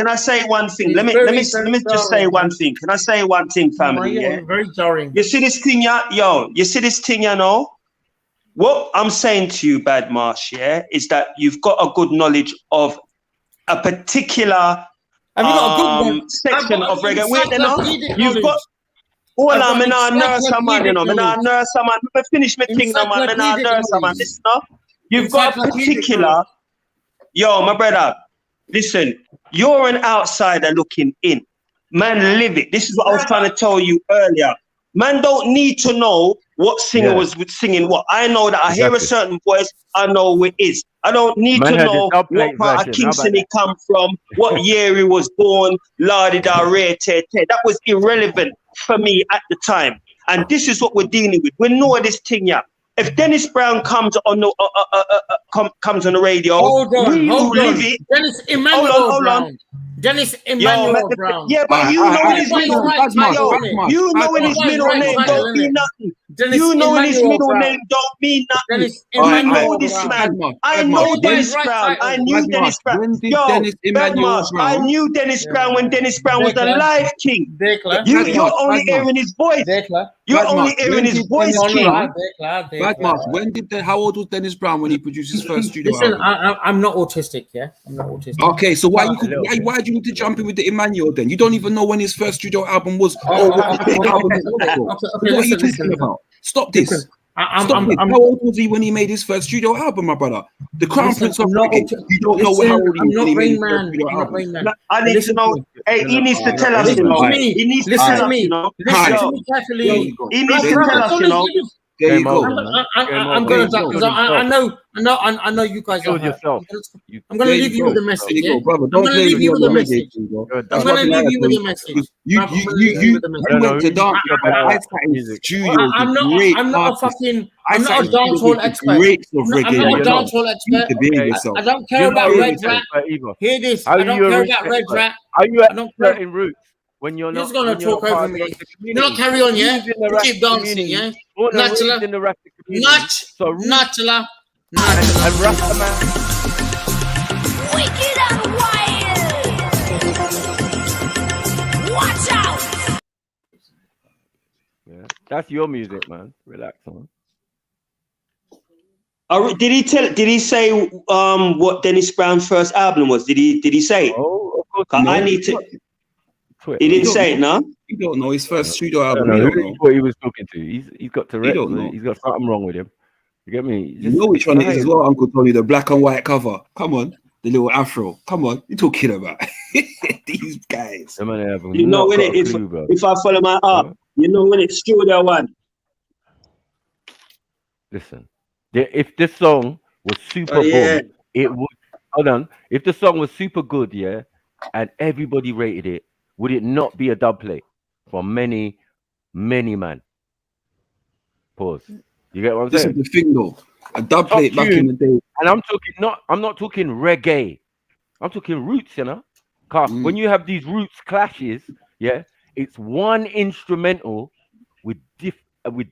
I say one thing? Let me just say one thing. Can I say one thing, family? Yeah. Very jarring. You see this thing, you see this thing, you know? What I'm saying to you, Bad Marsh, yeah, is that you've got a good knowledge of a particular section of reggae. Wait, you know, you've got. Hold on, I'm not nurse a man, you know. I'm not nurse a man. Let me finish my thing, no man. I'm not nurse a man. Listen, no. You've got a particular. Yo, my brother, listen. You're an outsider looking in. Man, live it. This is what I was trying to tell you earlier. Man don't need to know what singer was singing what. I know that I hear a certain voice, I know who it is. I don't need to know what part of Kingston he come from, what year he was born, that was irrelevant for me at the time. And this is what we're dealing with. We know this thing, yeah. If Dennis Brown comes on the comes on the radio, hold on. live it. Dennis Emmanuel Brown. Dennis Emmanuel Brown. Yeah, but you know his middle name. You know his middle name don't mean nothing. You know his middle name don't mean nothing. I know this man. I know Dennis Brown. I knew Dennis Brown. Yo, Bedmarsh, I knew Dennis Brown when Dennis Brown was the live king. You're only hearing his voice. You're only hearing his voice, king. How old was Dennis Brown when he produced his first studio album? I'm not autistic, yeah? I'm not autistic. Okay, so why do you need to jump in with the Emmanuel then? You don't even know when his first studio album was or what the album was. What are you talking about? Stop this. Stop this. How old was he when he made his first studio album, my brother? The Crown Prince of Reggae. You don't know how old he was when he made his first studio album. I need to know. Hey, he needs to tell us, you know. He needs to tell us, you know. Listen to me carefully. He needs to tell us, you know. There you go. I'm going to because I know you guys are hurt. I'm going to leave you with a message. Yeah? I'm going to leave you with a message. I'm going to leave you with a message. You went to dance studio. I'm not a dancehall expert. I'm not a dancehall expert. I don't care about Red Rat. Hear this. I don't care about Red Rat. Are you at certain roots? When you're not, going to talk over me. You not carry on, yeah? You keep dancing, yeah? Natural. Natural. And Rasta man. Wicked and wild. Watch out. Yeah, that's your music, man. Relax, man. Did he say what Dennis Brown's first album was? Did he say? Oh, of course. I need to. He didn't say it, no? You don't know his first studio album. No, what he was talking to. He's got Tourette's. He's got something wrong with him. You get me? You know which one it is as well, Uncle Tony, the black and white cover. Come on. The little afro. Come on. You're talking about these guys. You know when it, if I follow my heart, you know when it's studio one. Listen, if this song was super boom, it would. Hold on. If the song was super good, yeah, and everybody rated it, would it not be a dub plate for many, many man? Pause. You get what I'm saying? This is the thing, though. A dub plate back in the day, and I'm not talking reggae. I'm talking roots, you know. When you have these roots clashes, yeah, it's one instrumental with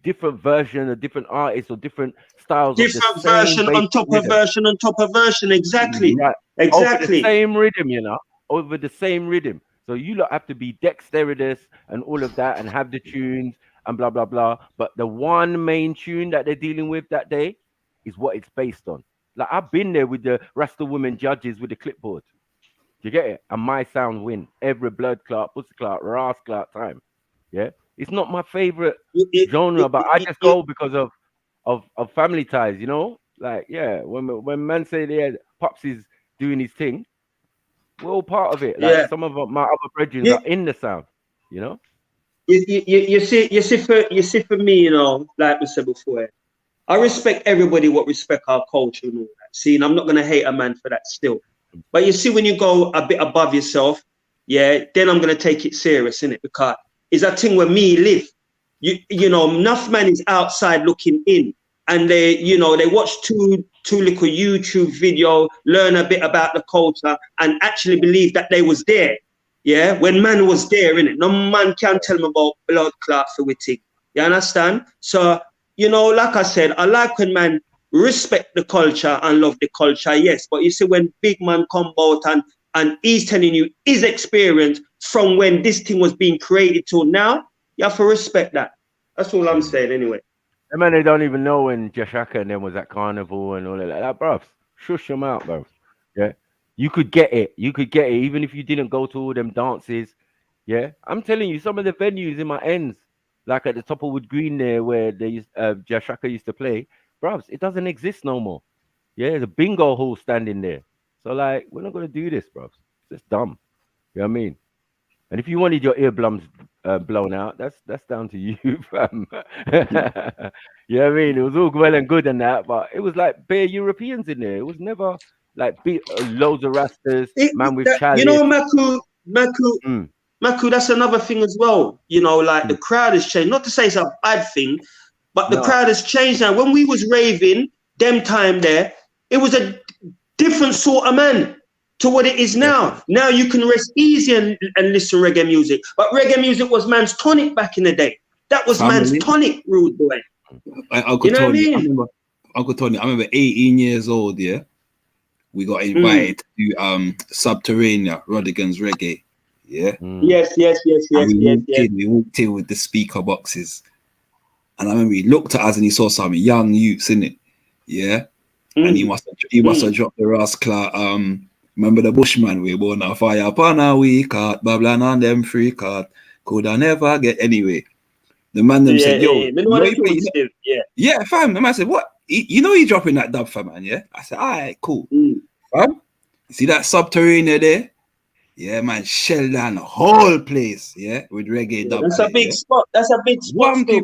different version, or different artists, or different styles. Different version on top of version on top of version. Exactly. Right. Exactly. Over the same rhythm, you know. Over the same rhythm. So you lot have to be dexterous and all of that, and have the tunes and blah blah blah. But the one main tune that they're dealing with that day is what it's based on. Like I've been there with the Rasta women judges with the clipboard. you get it? And my sound win every blood clot, pussy clot, ras clot time. Yeah, it's not my favorite genre, but I just go because of family ties. You know, like yeah, when man say yeah, Pops is doing his thing, we're all part of it. Like some of my other brethren are in the sound. You know. You see for me, you know, like we said before, I respect everybody what respect our culture and all that. See, and I'm not gonna hate a man for that still. But you see, when you go a bit above yourself, yeah, then I'm gonna take it serious, innit? Because it's a thing where me live. You know, enough man is outside looking in, and they, you know, they watch two little YouTube video, learn a bit about the culture, and actually believe that they was there. Yeah, when man was there, innit? No man can tell me about blood clot for witty. You understand? So, you know, like I said, I like when man respect the culture and love the culture, yes. But you see, when big man come out and he's telling you his experience from when this thing was being created till now, you have to respect that. That's all I'm saying anyway. I mean, they don't even know when Jashaka and them was at Carnival and all of that, bruv. Shush them out, bro. Yeah. You could get it. You could get it even if you didn't go to all them dances. Yeah. I'm telling you, some of the venues in my ends, like at the top of Wood Green there where they used, Jashaka used to play, bruv, it doesn't exist no more. Yeah, there's a bingo hall standing there. So, like, we're not going to do this, bruv. It's just dumb. You know what I mean? And if you wanted your earblums blown out, that's down to you, fam. You know what I mean? It was all well and good and that, but it was like bare Europeans in there. It was never like loads of rastas, man with chalice. You know, Maku, that's another thing as well. You know, like the crowd has changed. Not to say it's a bad thing, but the crowd has changed now. When we was raving, them time there, it was a different sort of man to what it is now. Now you can rest easy and listen reggae music. But reggae music was man's tonic back in the day. That was man's tonic, rude boy. Uncle Tony, I remember, Uncle Tony, I remember 18 years old, yeah? We got invited to Subterranea, Rodigan's Reggae. Yeah. Yes. We walked in with the speaker boxes. And I remember he looked at us and he saw some young youths in it. Yeah. And he must have dropped the rascal. Remember the Bushman, we born a fire upon a we caught, Babylon on them free caught. Could I never get anyway. The man them said, yo, yeah, fam. The man said, what? You know he dropping that dub, fam, man, yeah? I said, all right, cool. Fam, see that Subterranea there? Yeah, man, shell down the whole place, yeah, with reggae dub. That's a big spot. That's a big spot. In the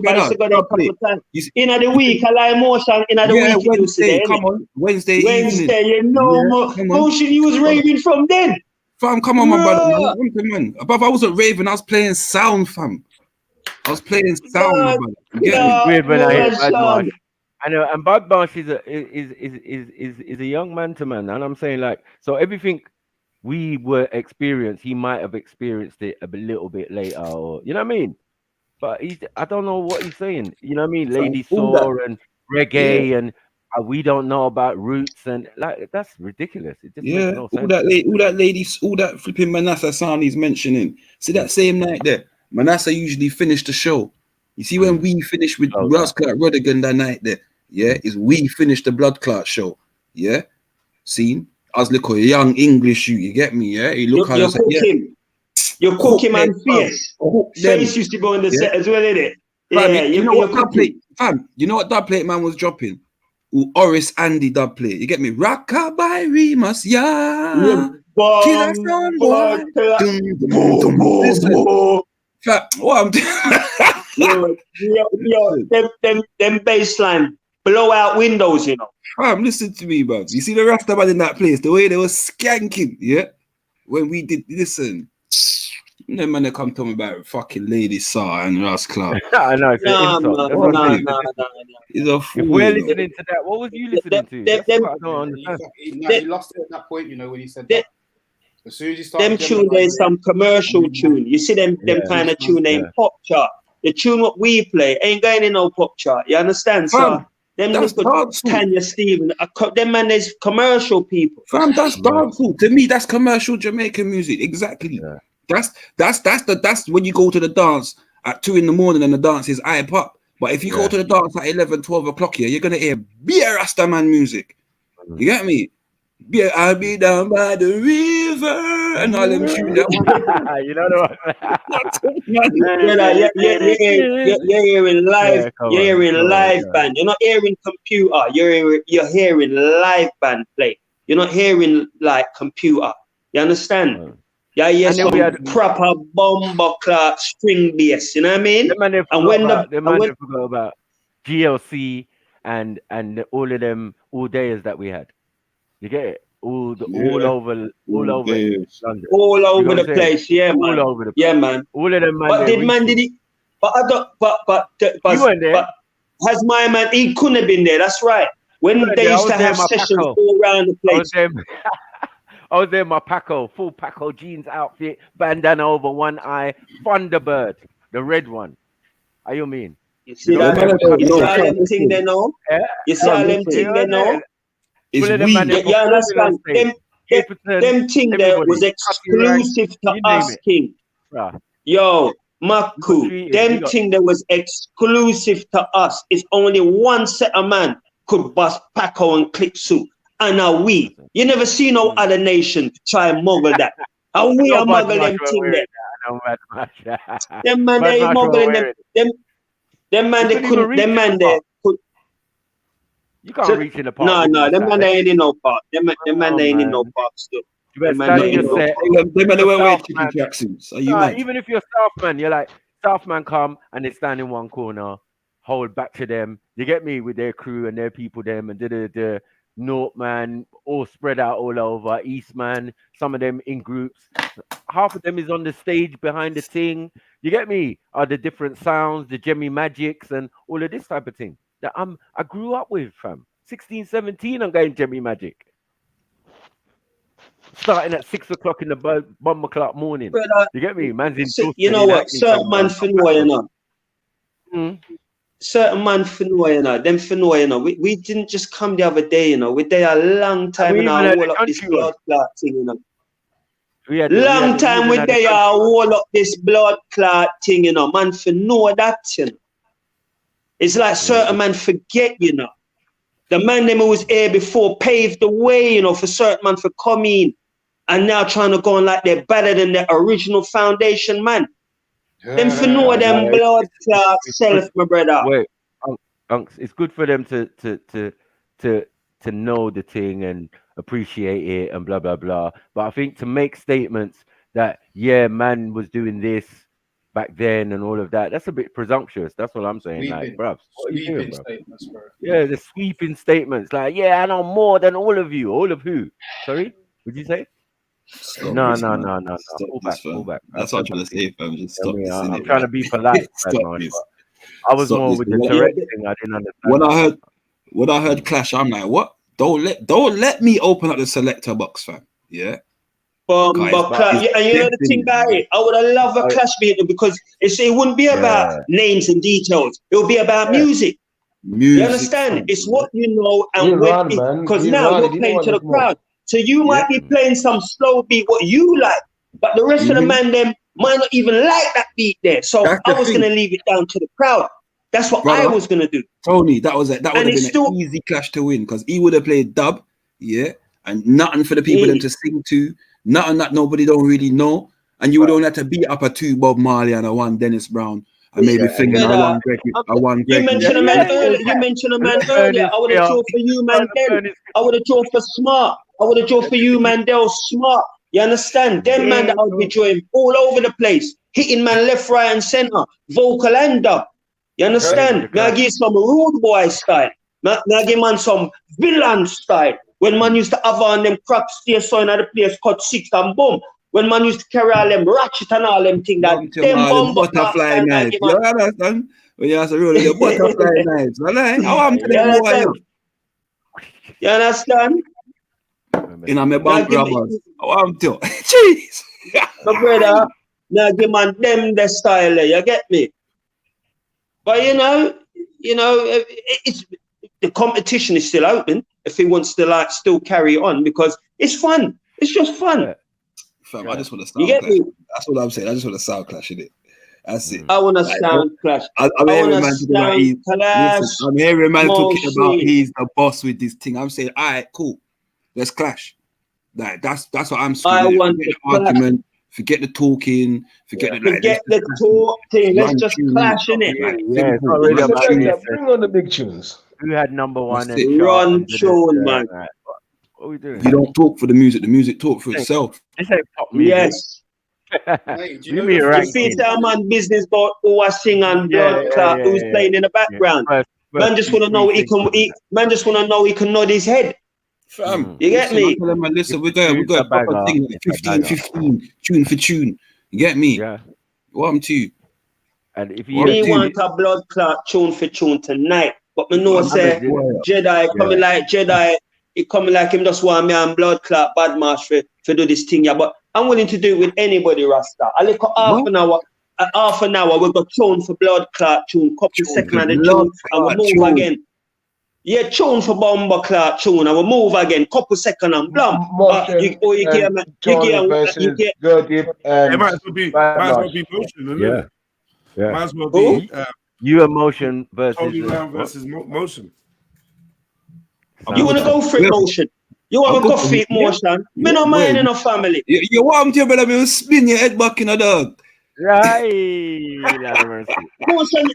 week, I like motion. In the week, Wednesday, come on, Wednesday evening. You know, motion. You was raving from then. Fam, come on, my brother, man. Above, I wasn't raving. I was playing sound, fam. I was playing sound, my brother. Weird when I hear Bad Marsh. I know, and Bad Marsh is a young man to man, and I'm saying like, so everything we were experienced, he might have experienced it a little bit later, or you know what I mean. But I don't know what he's saying. You know what I mean? Lady Saw and reggae, and we don't know about roots, and like that's ridiculous. It just makes no sense. All that flipping Manasseh sound he's mentioning. See that same night there, Manasseh usually finished the show. You see when we finished with Rascal Rodigan that night there, yeah, is we finished the Blood Clot show, yeah. Seen. I was looking a young English you get me, yeah? He look you're cooking. You're cooking man fierce. Face used to go in the set as well, innit? Yeah, you know what dub plate, fam? You know what dub plate man was dropping? Oris Andy dub plate. You get me? Rockabye Remus, yeah. Killer sound boy. Fam, what I'm doing? Them baseline blow out windows, you know. Listen to me, man. You see the Rasta man in that place, the way they were skanking, yeah? When we did, listen, them man, they come to me about fucking Lady Saw and Rascal. I know, it's an insult. He's a fool. If we're listening to that, what was you listening to? I don't understand. He lost it at that point, you know, when he said that. As soon as he started them tune, there's some commercial tune. You see them kind of tune named Pop Chart. The tune what we play ain't going in no Pop Chart. You understand? So them Tanya Steven, them man, there's commercial people. Fam, that's dancehall. To me, that's commercial Jamaican music. Exactly. Yeah. That's when you go to the dance at 2 in the morning and the dance is hype up. But if you go to the dance at 11, 12 o'clock here, you're gonna hear beer Rastaman music. You get me? Yeah, I'll be down by the river and all them tune that one. You know the You're hearing live. You're hearing live band. You're not hearing computer. You're hearing live band play. You're not hearing like computer. You understand? Yeah, yes, some proper bomber clock string bass. You know what I mean? And when forgot about GLC and all of them all days that we had. You get it? All over London. All over the place, yeah, man. All over the place. Yeah, man. All of them, man. But did he? But I don't. But you weren't there. But has my man? He couldn't have been there. That's right. When they used to have sessions all around the place. I was there in my full Paco jeans outfit, bandana over one eye, Thunderbird, the red one. How you mean? You see all them thing they know? You see all them thing they know? It's you understand? Them thing there was exclusive to us, King. Yo, Maku, them thing that was exclusive to us. It's only one set of man could bust Paco and click suit. And now we. You never see no other nation try and muggle that. And we are muggling them thing there. Them man they muggling them. Them man they couldn't. Them man they could. You can't reach in the park. No, them man they ain't in no park. Them man they ain't in no park still. Them man they wear chicken tracksuits. Are you mad? Even if you're Southman, you're like Southman come and they stand in one corner, hold back to them. You get me with their crew and their people, them and the North man all spread out all over. East man, some of them in groups. Half of them is on the stage behind the thing. You get me? Are the different sounds, the Jemmy Magics, and all of this type of thing that I grew up with, fam. 16, 17, I'm going Jemmy Magic. Starting at 6 o'clock in the bomb o'clock morning. You get me? Man's in. You know what? Certain man finwa, you know. Certain man finwa, you know. Them finwa, you know. We didn't just come the other day, you know. We're there a long time and I wall up this blood clot thing, you know. Long time we there wall up this blood clot thing, you know. Man finwa that, you know. It's like certain man forget, you know. The man them who was here before paved the way, you know, for certain man for coming. And now trying to go on like they're better than the original foundation man. Them for know them blood clot self, my brother. Wait, it's good for them to know the thing and appreciate it and blah blah blah. But I think to make statements that man was doing this back then and all of that, that's a bit presumptuous. That's what I'm saying. Like, bruv, what are you doing, bro? Yeah, the sweeping statements. Like, I know more than all of you. All of who? Sorry? Would you say? No. Pull back. That's what I'm trying to say, fam. Just stop this. I'm trying to be polite. I was more with the direct thing. I didn't understand. When I heard Clash, I'm like, what? Don't let me open up the selector box, fam. Yeah. And you know the thing about it, I would have loved a Clash beat because it wouldn't be about names and details. It would be about music. You understand? It's what you know and because now you're playing to the crowd. So you might be playing some slow beat, what you like, but the rest of the man them might not even like that beat there. So I was gonna leave it down to the crowd. That's what I was gonna do. Tony, that would have been an easy Clash to win because he would have played dub, and nothing for the people them to sing to, nothing that nobody don't really know, and you would only have to beat up a 2 Bob Marley and a 1 Dennis Brown. And maybe thinking a one You mentioned a man earlier. I would have drawn for you, Mandel. I would have drawn for Smart. I would have drawn for you, Mandel. Smart. You understand? Them man that I would be drawing all over the place, hitting man left, right, and center, vocal and dub. You understand? Now give some rude boy style. Now give man some villain style. When man used to have on them crap stay so in the place cut 6 and boom. When man used to carry all them ratchet and all them things that them butterfly knives. You understand? When you have to roll the butterfly knives. You understand? In a bank robbers. How am to? Jeez. My brother, now give man them the style there. You get me? But you know, it's the competition is still open if he wants to still carry on because it's fun. It's just fun. Fam, I just want to sound clash. That's what I'm saying. I just want to sound clash in it. That's it. I want to sound clash. I'm hearing man talking about he's the boss with this thing. I'm saying, all right, cool. Let's clash. Like that's what I'm I screaming. want Forget to the argument, forget the talking, forget the like, forget the talking. Let's just clash in it. Like, Yeah, it's not really Listen, about Reggae, this. bring on the big tunes. Who had number one That's and it. chart Run and did tune, it, man. right. What are we doing? You don't talk for the music talk for itself. This ain't pop music. Yes. Hey, do you You know mean the You ranking? see that man business about who was sing and blood clot who's playing in the background. Man just want to know he can. Man just want to know he can nod his head. Fam, You get me? Listen, we're going a proper thing, like 15, tune for tune. You get me? Yeah. What I'm to you. And if you Me want a blood clot tune for tune tonight. But me know say Jedi coming like Jedi. He coming like him just want me and blood clot bad march for do this thing. Yeah, but I'm willing to do it with anybody, Rasta. I look half an hour, we got tune for blood clot tune, couple seconds and the tune, and we move again. Yeah, tune for bomber clot tune, and we move again, couple seconds and blam. It might as well be motion, isn't it? Yeah. Might as well be you emotion versus Tony Brown versus motion. You want to go for motion? You want to go for motion? Me no mind in a family. You want to brother, me spin your head back in a dog. Right. Motion,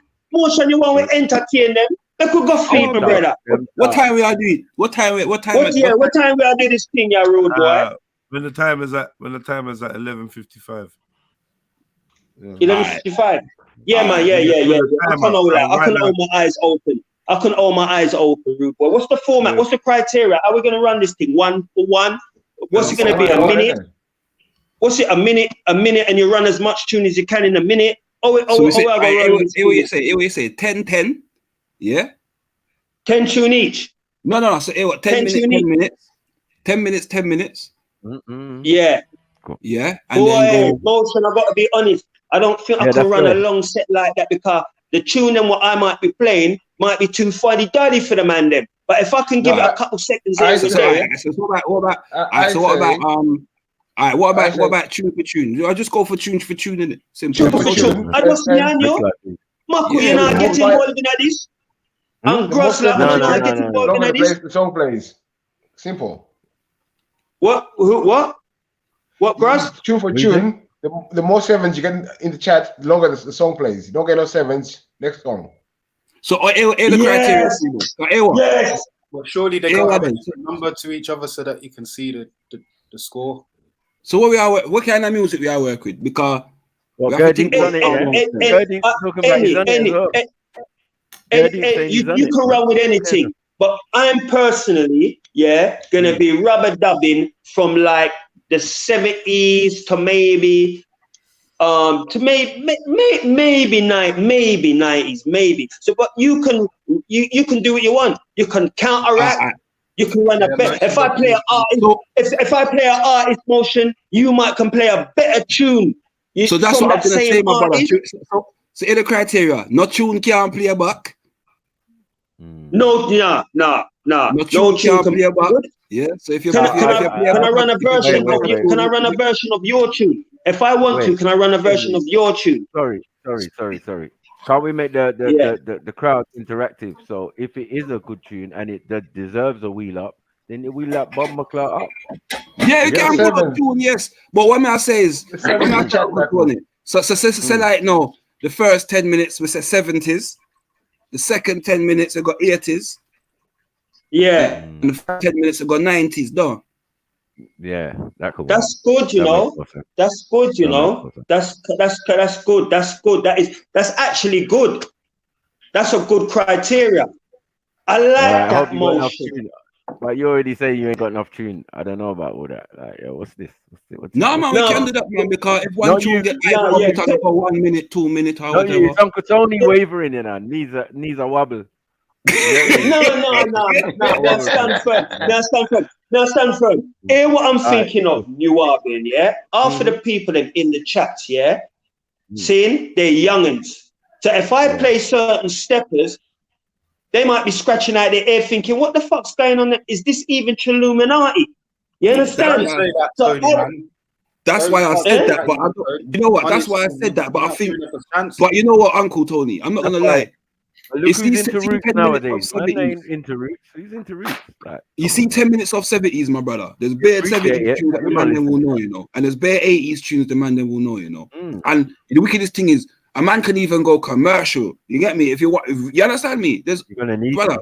you want to entertain them? They could go feed my brother. What time we are doing? What time we are doing this thing, ya road boy? When the time is at 11:55. 11:55. Yeah, man. Yeah. I can hold my eyes open. I can hold my eyes open, rude boy. What's the format? What's the criteria? Are we going to run this thing 1 for 1? What's it going to be? A minute? What's it? A minute, and you run as much tune as you can in a minute. What you say? 10. Yeah. 10 tune each. No. So 10 minutes. 10 minutes. Yeah. Yeah. And boy, motion. I got to be honest. I don't think I can run a long set like that because the tune and what I might be playing might be too fuddy-duddy for the man them. But if I can give it a couple seconds here, what about tune for tune? I just go for tune for tune in it. Simple. Tune for tune. I just you. Marco, you're not getting involved in this. And Grossler, you're not getting involved in this. The song plays. Simple. What, Gross? Tune for tune. The more sevens you get in the chat, the longer the song plays. You don't get no sevens. Next song. So, the criteria. Yes. But surely they got a number to each other so that you can see the score. So what kind of music we are work with? Because you can run with anything. But I'm personally, gonna be rubber dubbing from like the 70s to maybe maybe 90s, maybe. So, but you can do what you want. You can counteract. You can run a better. If I play an artist motion, you can play a better tune. So that's what I'm gonna say, my brother. So in the criteria, no tune can play back. No. No tune can play back. Yeah. So if you can I run a version of can I run a version of your tune? If I want to, can I run a version of your tune? Sorry. Can't we make the crowd interactive? So if it is a good tune and it deserves a wheel up, then the wheel up bomber clout up. Yeah, you can put a tune, yes. But what I say is, say like no, the first 10 minutes we say 70s, the second 10 minutes we got 80s. Yeah. And the first 10 minutes we got 90s, no. Yeah, that's good, you know. That's good, you know. That's good. That's good. That's actually good. That's a good criteria. I like that motion. But you already say you ain't got enough tune. I don't know about all that. Like, what's this? No, man, we can do that, man, because if one tune get for 1 minute, 2 minutes, or whatever. It's Uncle Tony wavering in her. Knees are wobble. No. Now stand firm. Hear what I'm thinking of, New Arbian, yeah? Half of the people in the chats, yeah? Seeing they're youngins. So if I play certain steppers, they might be scratching out their ear thinking, what the fuck's going on? Is this even Trilluminati? You understand? That's why I said that, but I don't, you know what? That's why I said that, but I think, but you know what, Uncle Tony, I'm not gonna lie. look who's into roots nowadays. Man ain't into roots. Who's into roots? Like, you see 10 minutes of 70s, my brother. There's bare 70s tunes that the man then will know, you know. And there's bare 80s tunes the man then will know, you know. And the wickedest thing is, a man can even go commercial. You get me? If you understand me, there's you're gonna need brother.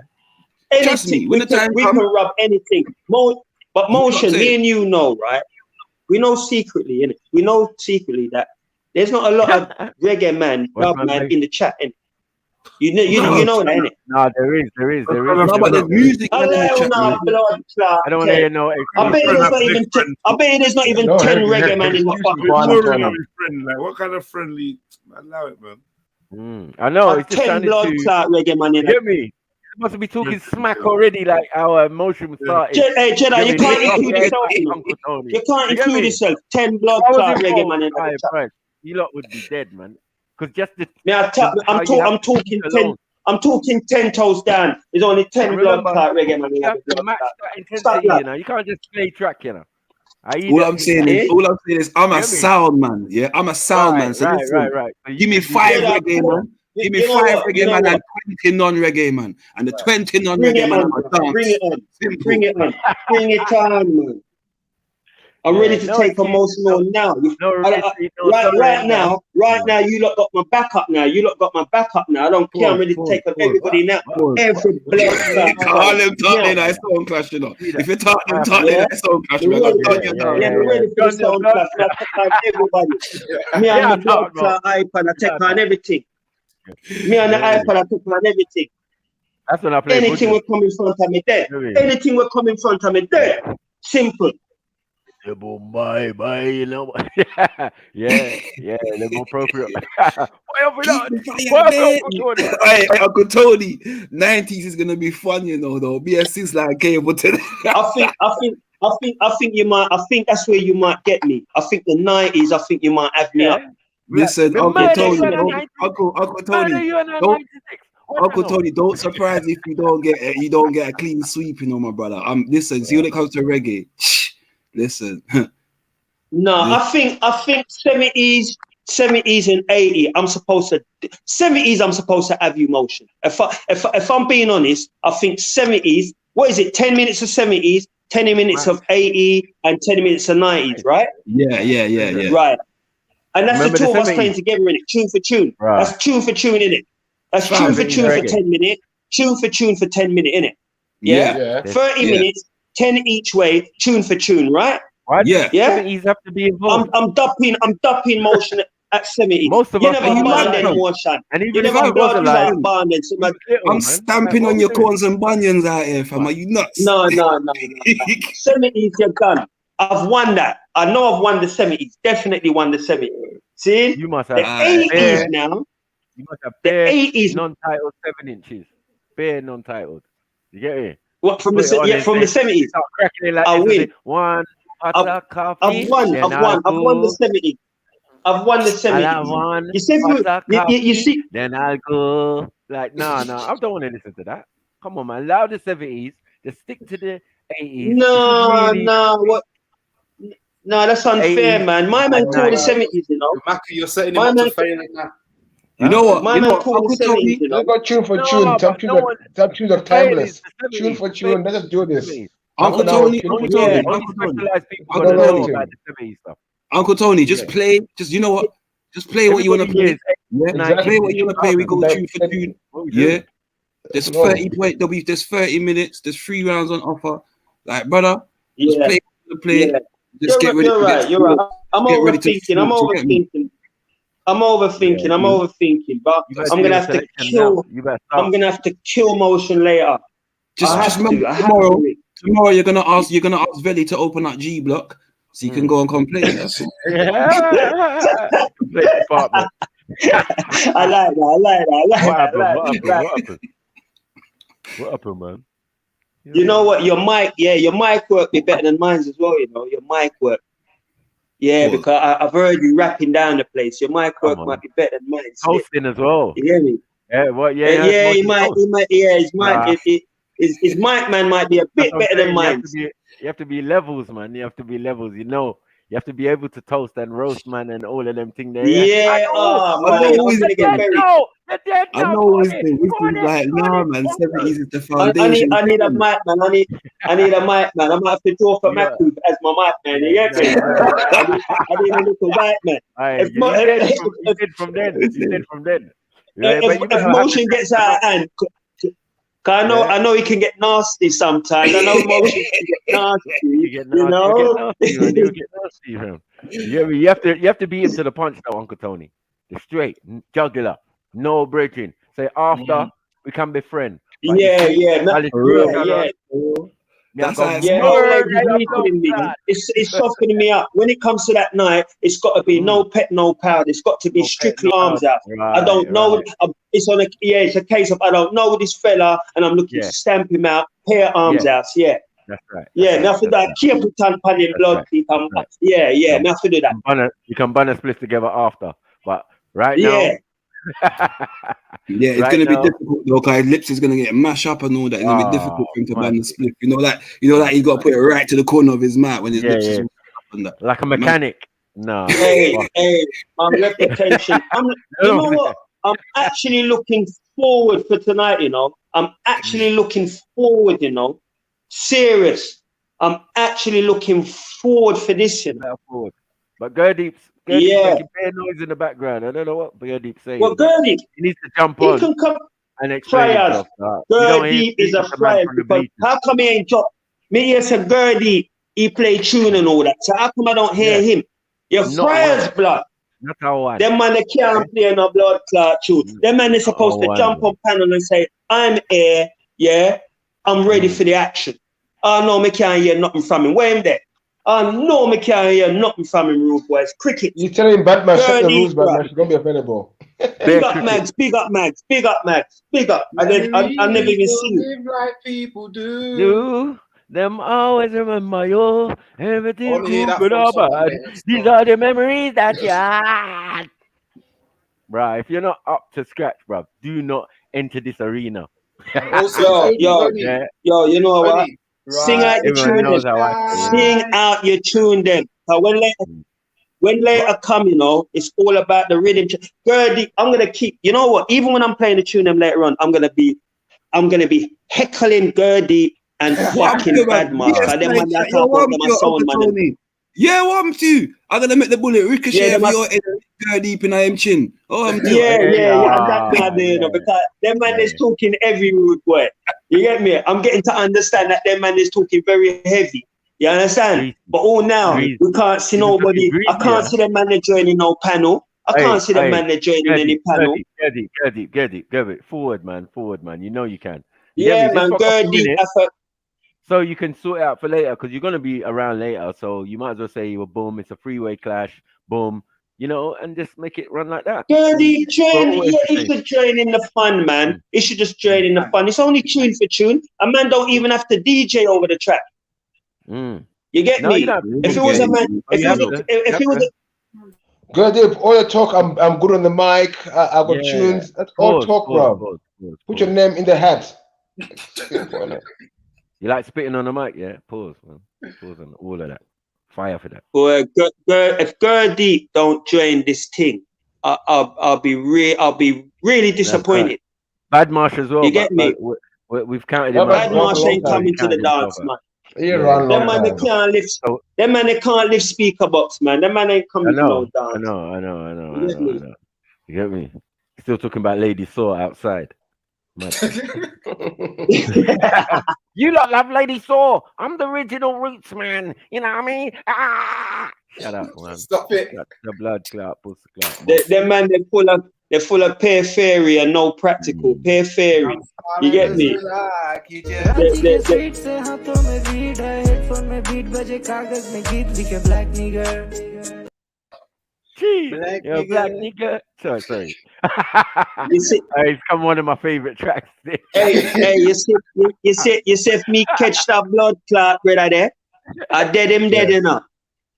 Anything, Trust me, when the time we comes, can rub anything. But Motion, me and you know, right? We know secretly, innit? We know secretly that there's not a lot of reggae man, dub man in the chat, innit? You know that, innit? No, there is. No, but there's music. I don't want to hear no. I bet there's not even 10 reggae man in the fucking. Like, what kind of friendly? Allow it, man. I know. It's just 10 blood clot reggae man in. Get me? You must be talking smack already, like our emotion started. Hey, Jedi, you can't include yourself. You can't include yourself. 10 blood clot reggae man in the chat. You lot would be dead, man. Because just the I'm talking 10 toes down. There's only 10 blood clot reggae man. You have to match that intensity, you know. You can't just play track, you know. All I'm saying is, I'm a sound man. Yeah, I'm a sound man. So right. Give me 5 reggae man. Give me 5 reggae man and 20 non-reggae man. And the 20 non-reggae man, bring it on. Bring it on, man. I'm ready to take emotional now. Right now, you lot got my back up now. I don't care. I'm ready to take on everybody now. Every blood. Call them talking that sound clash, you know. If you talk them talking that sound clash, we're ready for the sound clash. I take on everybody. Me and the blood iPad, I take on everything. Me and the iPad, I take on everything. That's when I play. Anything will come in front of me there. Anything will come in front of me there. Simple. Yeah, bye, you know. yeah, they're more appropriate. Hey, Uncle Tony, 90s is gonna be fun, you know. Though be a sis like cable today. I think you might. I think that's where you might get me. I think the 90s. I think you might have me up. Listen, Uncle Tony, don't surprise if you don't get a clean sweep, you know, my brother. Listen, see when it comes to reggae. Listen. No, I think 70s and 80s. I'm supposed to have you motion. If I'm being honest, I think 70s. What is it? 10 minutes of 70s, 10 minutes of 80, and 10 minutes of 90s, right? Yeah. Right. And that's the two of us playing together in it, tune for tune. Right. That's tune for tune in it. That's tune for tune for 10 minutes. Tune for tune for 10 minutes in it. Yeah. 30 minutes. 10 each way, tune for tune, right? Yeah. You have to be involved. I'm dupping motion at 70. Most of you us never band motion. And you even never blood band. I'm stamping on your corns and bunions out here, fam. Are you nuts? No. 70s, you're done. I've won that. I know I've won the 70s. Definitely won the 70s. See? You must have the 80s now. You must have the 80s non-titled 7 inches. Bare non-titled. You get it? What from the 70s? I win. I've won the 70s. I've won the 70s. You see? Then I'll go. Like, no, I don't want to listen to that. Come on, man. Allow the 70s. Just stick to the 80s. No, that's unfair, man. My man called the 70s, you know. Mackie, you're setting him up to fail in that. You know what? My man called the 70s, you know. Got tune for tune. Some tunes are timeless. Tune for tune. Let us do this. Uncle Tony, just play. Just you know what? Just play what you want to play. Yeah, play what you want to play. We go tune for tune. Yeah. There's 30 minutes. There's 3 rounds on offer. Like, brother, just play what you play. Yeah. Just get ready. You're right. I'm overthinking. I'm overthinking, but I'm gonna have to kill. I'm gonna have to kill motion later. Just remember tomorrow you're gonna ask Veli to open that G block so you can go and complain. That's it. I like that. What happened, man? You know what? Your mic work be better than mine as well. You know your mic work. Yeah, because I've heard you rapping down the place. Your mic work might be better than mine. Hosting as well. You hear me? Yeah, what? He might. His mic man might be a bit better than mine. You have to be levels, man. You have to be levels. You know You have to be able to toast and roast, man, and all of them things there. Yeah, man, I'm gonna get buried. I know wisdom's like, nah, man, 70s is the I foundation. need a mic, man. I need a mic, man. I might have to draw for Macu as my mic, man. You get me? I need a little mic, man. You did from then. If motion gets out of hand, I know he can get nasty sometimes. I know motion can get nasty. You know, you get nasty, man. You have to be into the punch, though, Uncle Tony. The straight jugular, no breaking. Say after we can be friends. Yeah. That's how it's softening me up. When it comes to that night, it's got to be no pet, no power. It's got to be strictly arms out. I don't know. It's a case of I don't know this fella, and I'm looking to stamp him out. Pair arms out. Yeah. That's right. Nothing that keep it on panning blood. Right. Nothing to that. You can bun a split together after, but right now. Yeah, it's gonna be difficult though, because his lips is gonna get mashed up and all that. It's gonna be difficult for him to ban the split. You know that he's got to put it right to the corner of his mouth when his lips is like a mechanic. No. Hey, my reputation. You know what? I'm actually looking forward for tonight. You know, I'm actually looking forward. You know, serious. I'm actually looking forward for this. You know, but Gurdeep's making bad noise in the background. I don't know what Gurdeep's saying. Well, Gurdeep, he needs to jump on. He can come and explain himself. Gurdeep is a friar. How come he ain't dropped? Me, yes, a Gurdeep. He play tune and all that. So how come I don't hear him? Your friars, blood. Not how I. Them man they can't play no blood clot tune. Them man is supposed to jump on panel and say, "I'm here, yeah, I'm ready for the action." Oh no, me can't hear nothing from him. Where him there? No, me can't hear nothing from him, rude boys. Cricket. You tell him Batman, set the rules, Batman. She's gonna be available. Big up, Mags. Big up, Mags. Big up, Mags. Big up. I never even seen it. Like people do. Do them always remember you. Everything good or bad. These are the memories that you had. Bruh, if you're not up to scratch, bruh, do not enter this arena. Also, yo, you know what? Sing out your tune. Sing out your tune then. When later come, you know, it's all about the rhythm. Gurdy, I'm gonna keep. You know what? Even when I'm playing the tune them later on, I'm gonna be heckling Gurdy and fucking Badmaster. Yeah, what I'm to? I'm gonna make the bullet ricochet of your head, Gurdy in him chin. Oh, I'm because them man is talking every rude word. You get me? I'm getting to understand that them man is talking very heavy. You understand? But now we can't see nobody. I can't see them man joining no panel. I can't see them man joining any panel. Get it. Forward, man. You know you can. Yeah, man. Gurdy. So you can sort it out for later because you're gonna be around later. So you might as well say, well, boom, it's a freeway clash, boom, you know, and just make it run like that. Gurdy, he should join in the fun, man. He should just join in the fun. It's only tune for tune. A man don't even have to DJ over the track. You get me? If it was a man, if it was Gurdy, all the talk, I'm good on the mic. I got tunes. That's all talk, bro. Put your name in the hat. You like spitting on the mic, yeah? Pause, man. Pause on all of that. Fire for that. Well, if Gurdy don't join this thing, I'll be really disappointed. Bad Marsh as well. You get me? We've counted him. Bad Marsh ain't coming to the dance, man. Them man they can't lift speaker box, man. Them man ain't coming to no dance. I know. You get me? Still talking about Lady Saw outside. You lot love Lady Saw. I'm the original Roots man. You know what I mean? Shut up, man. Stop it. The blood clot, pussy clot. Them man, they're full of pear fairy and no practical. Pear fairy. You get me? Black nigga. Sorry. You see, it's come one of my favorite tracks. hey, you see if me catch that blood clot brother there, I dead him dead enough.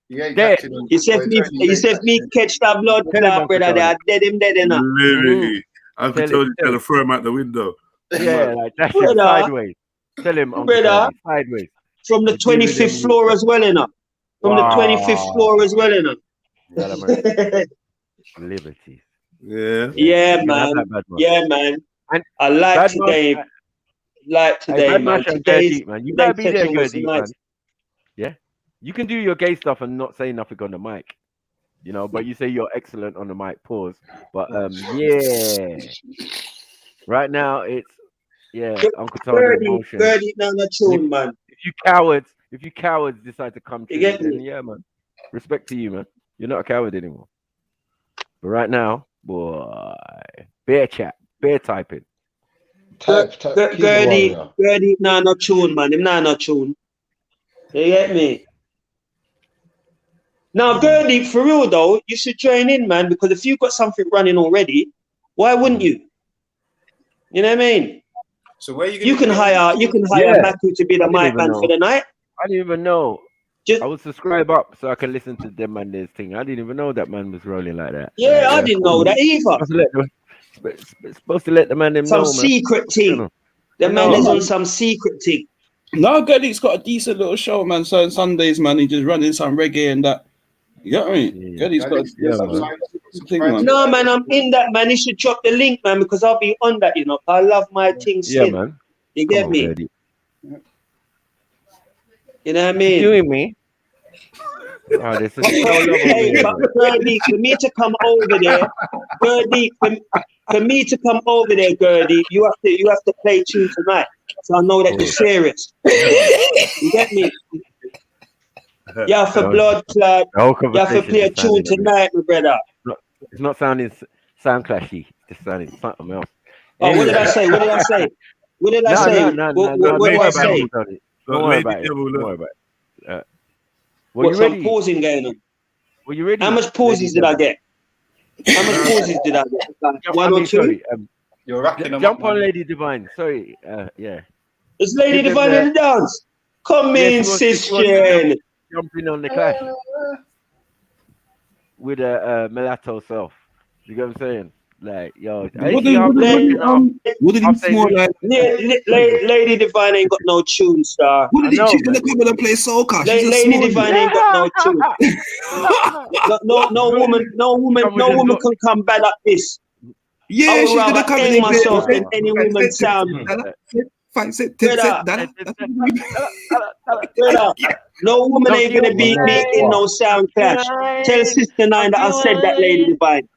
You see if me catch that blood clot brother there, I dead him dead enough. Literally, I could tell you to throw him out the window. Yeah, like that's sideways. Tell him, brother, sideways from the 25th floor as well enough. from the 25th floor as well, you know. Liberty. Yeah. Yeah, man. Yeah, man. And I like Bad today. Marsh- Like Hey, today, Bad man. Marsh and Today's Gurdeep, man. You better be there, session was Gurdeep, nice. man. Yeah. You can do your gay stuff and not say nothing on the mic. You know, but you say you're excellent on the mic, pause. But yeah. Right now it's Uncle Tony emotion. Birdie down the tune, man. If you cowards decide to come true, then yeah, man. Respect to you, man. You're not a coward anymore. But right now, boy, bear chat, bear typing. Gurdy, nah, no tune, man. Him nah, no tune. You get me? Now, Gurdy, for real though, you should join in, man, because if you've got something running already, why wouldn't you? You know what I mean? So where you can hire Matthew to be the mic man for the night. I didn't even know. I would subscribe up so I can listen to them and this thing. I didn't even know that man was rolling like that. Yeah, I didn't know that either. Supposed to let the man them some know, man. Secret thing. The man is on some secret thing. No, Gurdy's got a decent little show, man. So on Sundays, man, he just running some reggae and that. You get me? Gurdy's got thing, man. No, man, I'm in that, man. You should drop the link, man, because I'll be on that, you know. I love my thing still. Yeah, man. You get me? Gurdy. You know what I mean? Doing me? Oh, this is hey, but Gurdy, for me to come over there, Gurdy, for me to come over there, Gurdy, you have to play tune tonight, so I know that you're serious. You get me? You have to blood clot. You have to play a tune tonight, my brother. It's not sounding sound clashy. It's sounding something else. Oh, what did I say? What did I say? What did I say? What did I say? Don't worry about it. Don't worry about it. What, some pausing going on? Were you ready? How much pauses did I get? How much pauses did I get? Like one or two? You're racking them Jump up, on man. Lady Divine. Sorry. Yeah. Is Lady Divine in the dance? Come in, sister. Jumping on the clash with a mulatto self. You get what I'm saying? Like, yo, what did he smell like? Lady Divine ain't got no tune, star. What did he chicken the club and play soca? Lady Divine ain't got no tune. no woman can come bad at this. Yeah, I she's would gonna rather come hang myself than any woman sound. No woman ain't gonna beat me in no sound clash. Tell Sister Nine that I said that, Lady Divine.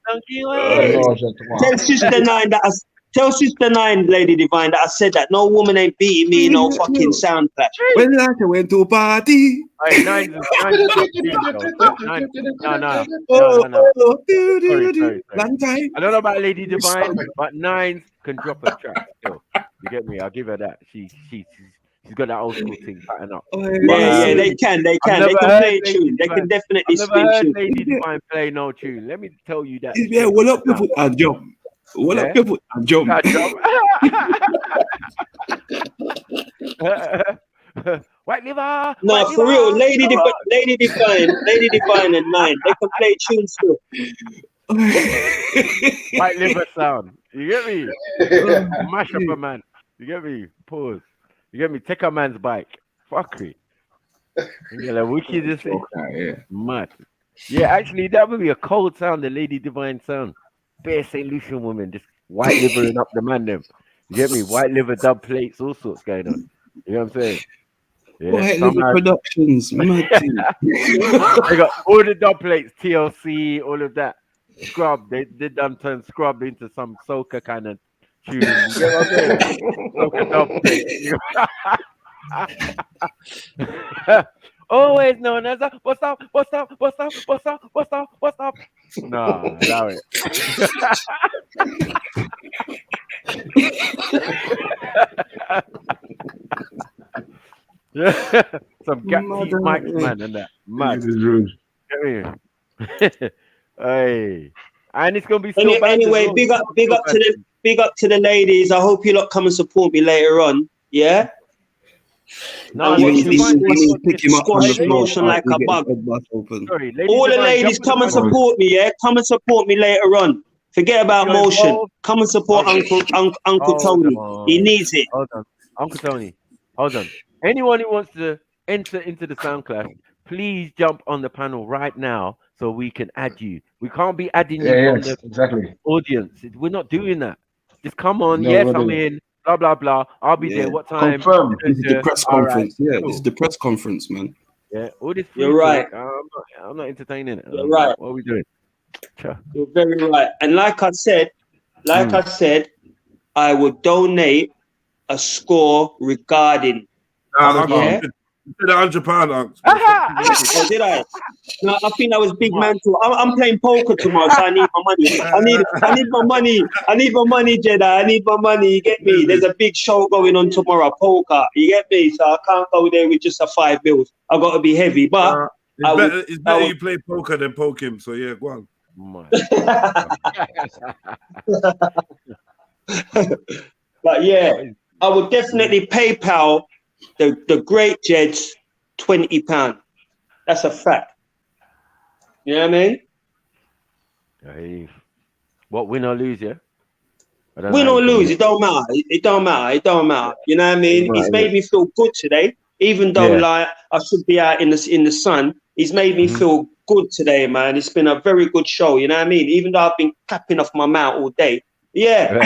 Tell Sister Nine, Lady Divine, that I said that. No woman ain't beating me in no fucking sound clash. When I went to party. Hey, nine. No. Sorry. Long time. I don't know about Lady Divine, but Nines can drop a track still. You get me? I'll give her that. She's got that old school thing pattern up. Yeah, they can. They can play a tune. They can definitely spin tune. Lady Divine play no tune. Let me tell you that. Yeah, what up, people? I jump. What up, people? I jump. White liver. No, for real, Lady Divine and Nine, they can play tunes too. White liver sound. You get me? Mash up a man. You get me? Pause. You get me? Take a man's bike. Fuck it. You know, what you just say? Mad. Yeah, actually, that would be a cold sound, the Lady Divine sound. Bare St. Lucian woman, just white livering up the man them. You get me? White liver dub plates, all sorts going on. You know what I'm saying? Yeah, White liver productions, mad thing. They got all the dub plates, TLC, all of that. Scrub, they done turn Scrub into some soca kind of tune. You get what I'm saying? Soca dub plate. Always known as a what's up? No, allow it. Some gap teeth mics, man, and that. Mad. Hey. And it's gonna be still anyway, big up to the ladies. I hope you lot come and support me later on. Yeah. No, squash motion like a bug. Sorry, all the ladies, come and support me, yeah? Come and support me later on. Forget about motion. Come and support Uncle Tony. He needs it. Hold on. Uncle Tony, hold on. Anyone who wants to enter into the sound class, please jump on the panel right now so we can add you. We can't be adding you Yeah, from yes, the exactly. audience. We're not doing that. Just come on. No, Yes, we're I'm doing. in. Blah blah blah. I'll be Yeah. there. What time? Confirm. This is the press All right. conference. Yeah, Cool. this is the press conference, man. Yeah. All this free You're right. talk. I'm not entertaining it. You're right. What are we doing? Sure. You're very right. And like I said, I would donate a score regarding. £100. You said £100. Oh, did I? No, I think that was big man too. I'm playing poker tomorrow, so I need my money. I need my money. I need my money, Jedi. I need my money. You get me? There's a big show going on tomorrow, poker. You get me? So I can't go there with just a $5 bills. I got to be heavy. But it's better you play poker than poke him. So yeah, go on. But yeah, I would definitely PayPal the great Jeds £20. That's a fact. You know what I mean? Hey, what, win or lose, yeah? Win or lose, it don't matter. It don't matter. It don't matter. You know what I mean? He's made me feel good today, even though like I should be out in the sun. He's made me feel good today, man. It's been a very good show. You know what I mean? Even though I've been capping off my mouth all day. Yeah.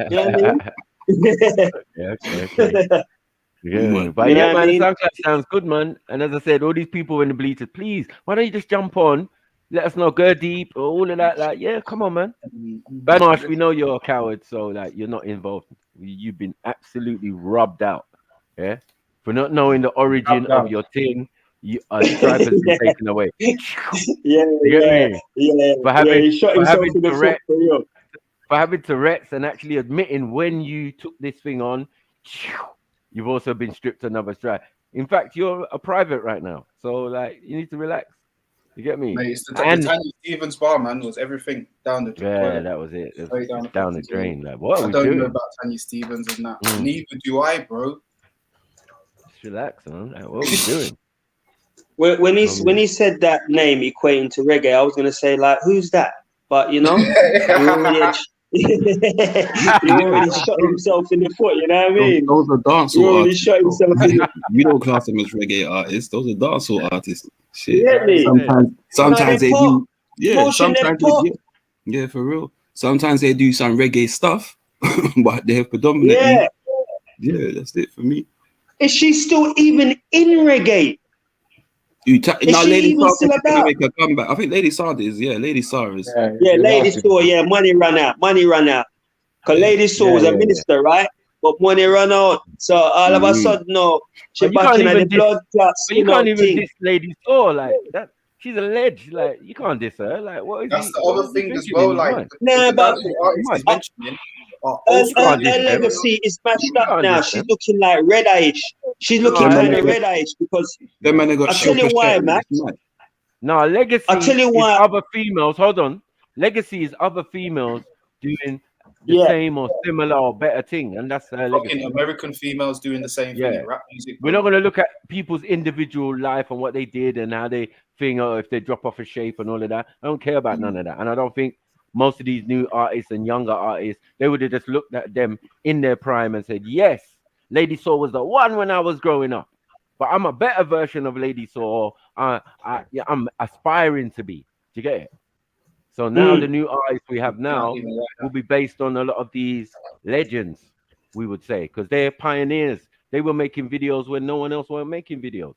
You know what I mean? Okay. Yeah, but yeah, man, the SoundCloud sounds good, man. And as I said, all these people in the bleachers, please, why don't you just jump on? Let us know, go deep, or all of that. Like, yeah, come on, man. Bad Marsh, we know you're a coward, so like you're not involved. You've been absolutely rubbed out, yeah, for not knowing the origin of your thing. A stripe has been taken away. For having Tourette's and actually admitting when you took this thing on, you've also been stripped another stripe. In fact, you're a private right now, so like you need to relax. You get me? Mate, it's the Tanya Stevens bar, man. Was everything down the drain? Yeah, that was it. It was down the drain. Like, what are we doing? I don't doing? know about Tanya Stevens and that. Neither do I, bro. Just relax, man. Like, what are we doing? When he said that name equating to reggae, I was gonna say like, who's that? But you know, he already shot himself in the foot. You know what I mean? Those are dancehall artists. Shot himself in the... You don't class them as reggae artists. Those are dancehall artists. Shit. Yeah, sometimes they do. Yeah, sometimes they do. Yeah, for real. Sometimes they do some reggae stuff, but they're predominantly. Yeah, that's it for me. Is she still even in reggae? Lady Sarah is gonna make a comeback. I think Lady Sarah is. Yeah, Lady Sarah is. Yeah, Lady Saw. Yeah, money ran out. Because Lady Saw was a minister, right? But money ran out. So all of a sudden, no, she back in the blood clots. But you can't even diss Lady Saw like that. She's alleged. Like you can't diss her. Like what is that's the other thing as well. Like her legacy is mashed up now. She's looking like red-ish. She's looking kind of red-ish because I tell you why, man. No, legacy. I tell you why. Other females. Hold on. Legacy is other females doing the same or similar or better thing, and that's her legacy. American females doing the same thing in rap music. We're not going to look at people's individual life and what they did and how they think, or if they drop off a shape and all of that. I don't care about none of that, and I don't think most of these new artists and younger artists, they would have just looked at them in their prime and said, yes, Lady Saw was the one when I was growing up, but I'm a better version of Lady Saw. I'm aspiring to be. Do you get it? So now the new artists we have now will be based on a lot of these legends, we would say, because they're pioneers. They were making videos when no one else was making videos.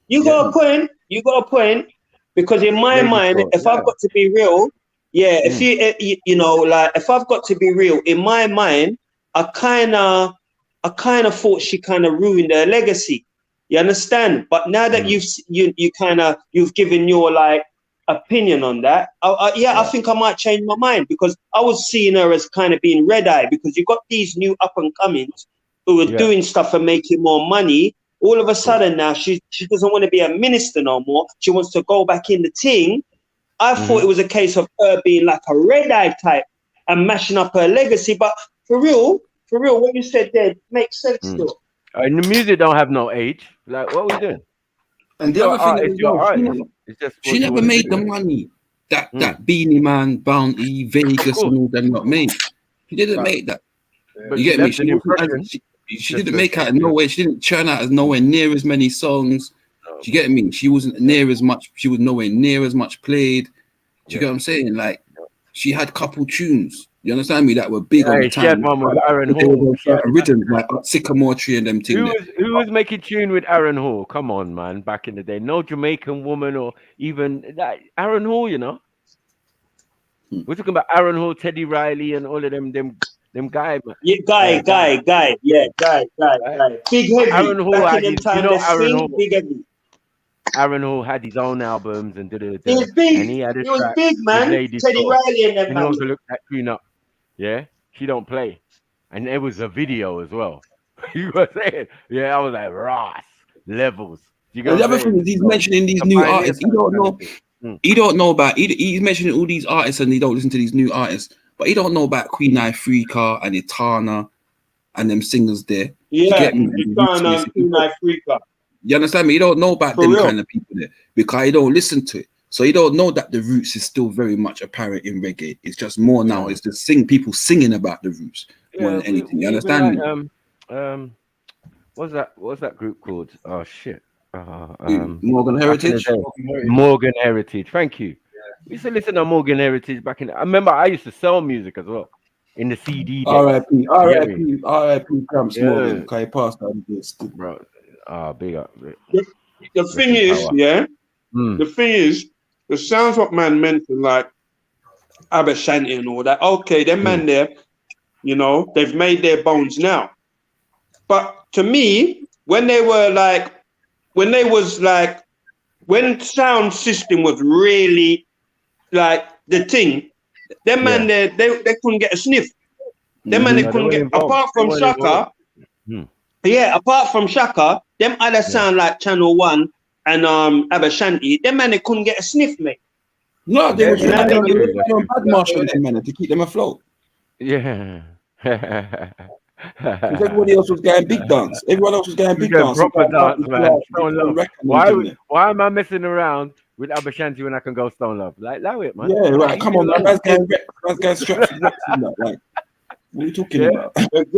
You got a point. You got a point. Because in my mind, if I've got to be real, if you know, like if I've got to be real, in my mind, I kind of thought she kind of ruined her legacy. You understand? But now that you've given your like opinion on that, I think I might change my mind, because I was seeing her as kind of being red-eye, because you got these new up-and-comings who are doing stuff and making more money. All of a sudden now she doesn't want to be a minister no more. She wants to go back in the thing. I thought it was a case of her being like a red-eye type and mashing up her legacy. But for real, what you said there makes sense still. And the music don't have no age. Like, what are we doing? And the other thing she never made the money that Beanie Man, Bounty, Vegas, and all them not made. She didn't make that. But you get me? She didn't make out of nowhere. She didn't churn out as nowhere near as many songs. Do you get me? She wasn't near as much. She was nowhere near as much played. Do you get what I'm saying? Like, she had couple tunes. You understand me? That were big on the She had time. one with Aaron They were Hall. on certain rhythms, like Sycamore Tree and them things. Who was making tune with Aaron Hall? Come on, man. Back in the day, no Jamaican woman or even that Aaron Hall. You know, we're talking about Aaron Hall, Teddy Riley, and all of them guys, man. Yeah, guy. Yeah, guy. Big heavy. Aaron Hall Back had in his, them time, you know, they Aaron sing Hall. big heavy. Aaron Hall had his own albums and He was big. and he had a He was track big, with man. Lady Teddy Soul. Riley and them, And man. you also look at Tune Up. Yeah, she don't play, and there was a video as well. You were saying, yeah, I was like Ross levels. You And the other thing is he's mentioning these new artists. He don't know. He don't know about. He's mentioning all these artists, and he don't listen to these new artists. But he don't know about Queen Ifrika and Etana and them singers there. Yeah, Etana, Queen Ifrika. You understand me? You don't know about them kind of people there because you don't listen to it. So you don't know that the roots is still very much apparent in reggae. It's just more now. It's the people singing about the roots more than anything. You understand me? What's that group called? Oh shit. Morgan Heritage. Morgan Heritage. Thank you. We used to listen to Morgan Heritage back in. I remember I used to sell music as well in the CD. R.I.P. Cramps Morgan. Okay, pass that this, bro. Big up. The thing is, the thing is, the sounds what man mentioned, like Abashanti and all that. Okay, them man there, you know, they've made their bones now. But to me, when sound system was really like the thing, them man there, they couldn't get a sniff. Them man they couldn't get apart from Shaka. Yeah, apart from Shaka, them other sound like Channel One and Abashanti, them man they couldn't get a sniff, mate. No, they were on bad marshal them man to keep them afloat. Yeah. Because everybody else was going big dance. Everyone else was going big dance. Proper dance, man. Stone Love. Why am I messing around with Abashanti when I can go Stone Love? Like, allow it, man. Yeah, right. Come on, man. Man's going Stratford Rex and that. Like, what are you talking about?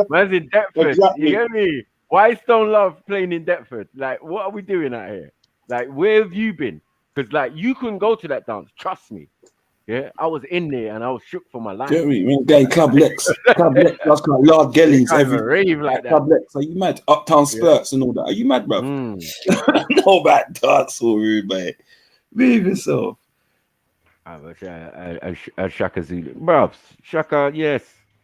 Man's in Deptford. You get me? Why is Stone Love playing in Deptford? Like, what are we doing out here? Like, where have you been? Because, like, you couldn't go to that dance. Trust me. Yeah, I was in there and I was shook for my life. Get me? Man, going Club Lex. Club Lex, that's kind of Lard Gellies. Rave like that. Club Lex. Are you mad? Uptown Spurts and all that. Are you mad, bro? No bad dance or rude, mate. Behave yourself. Shaka Zulu. Bruv, Shaka, yes.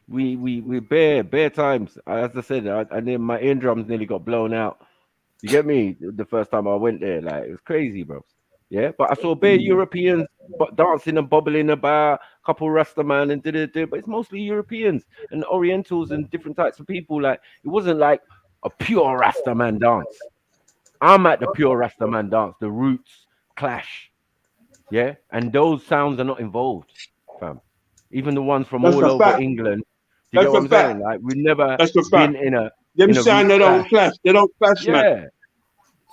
We bare times. As I said, and then my eardrums nearly got blown out. You get me? The first time I went there, like, it was crazy, bro. Yeah, but I saw bare Europeans dancing and bobbling about, a couple Rasta man and but it's mostly Europeans and Orientals and different types of people. Like, it wasn't like a pure Rasta man dance. I'm at the pure Rasta man dance. The roots clash. Yeah, and those sounds are not involved, fam. Even the ones from all over England. You get what I'm saying? Like, we've never been in a. Them sound they don't clash. They don't clash, man.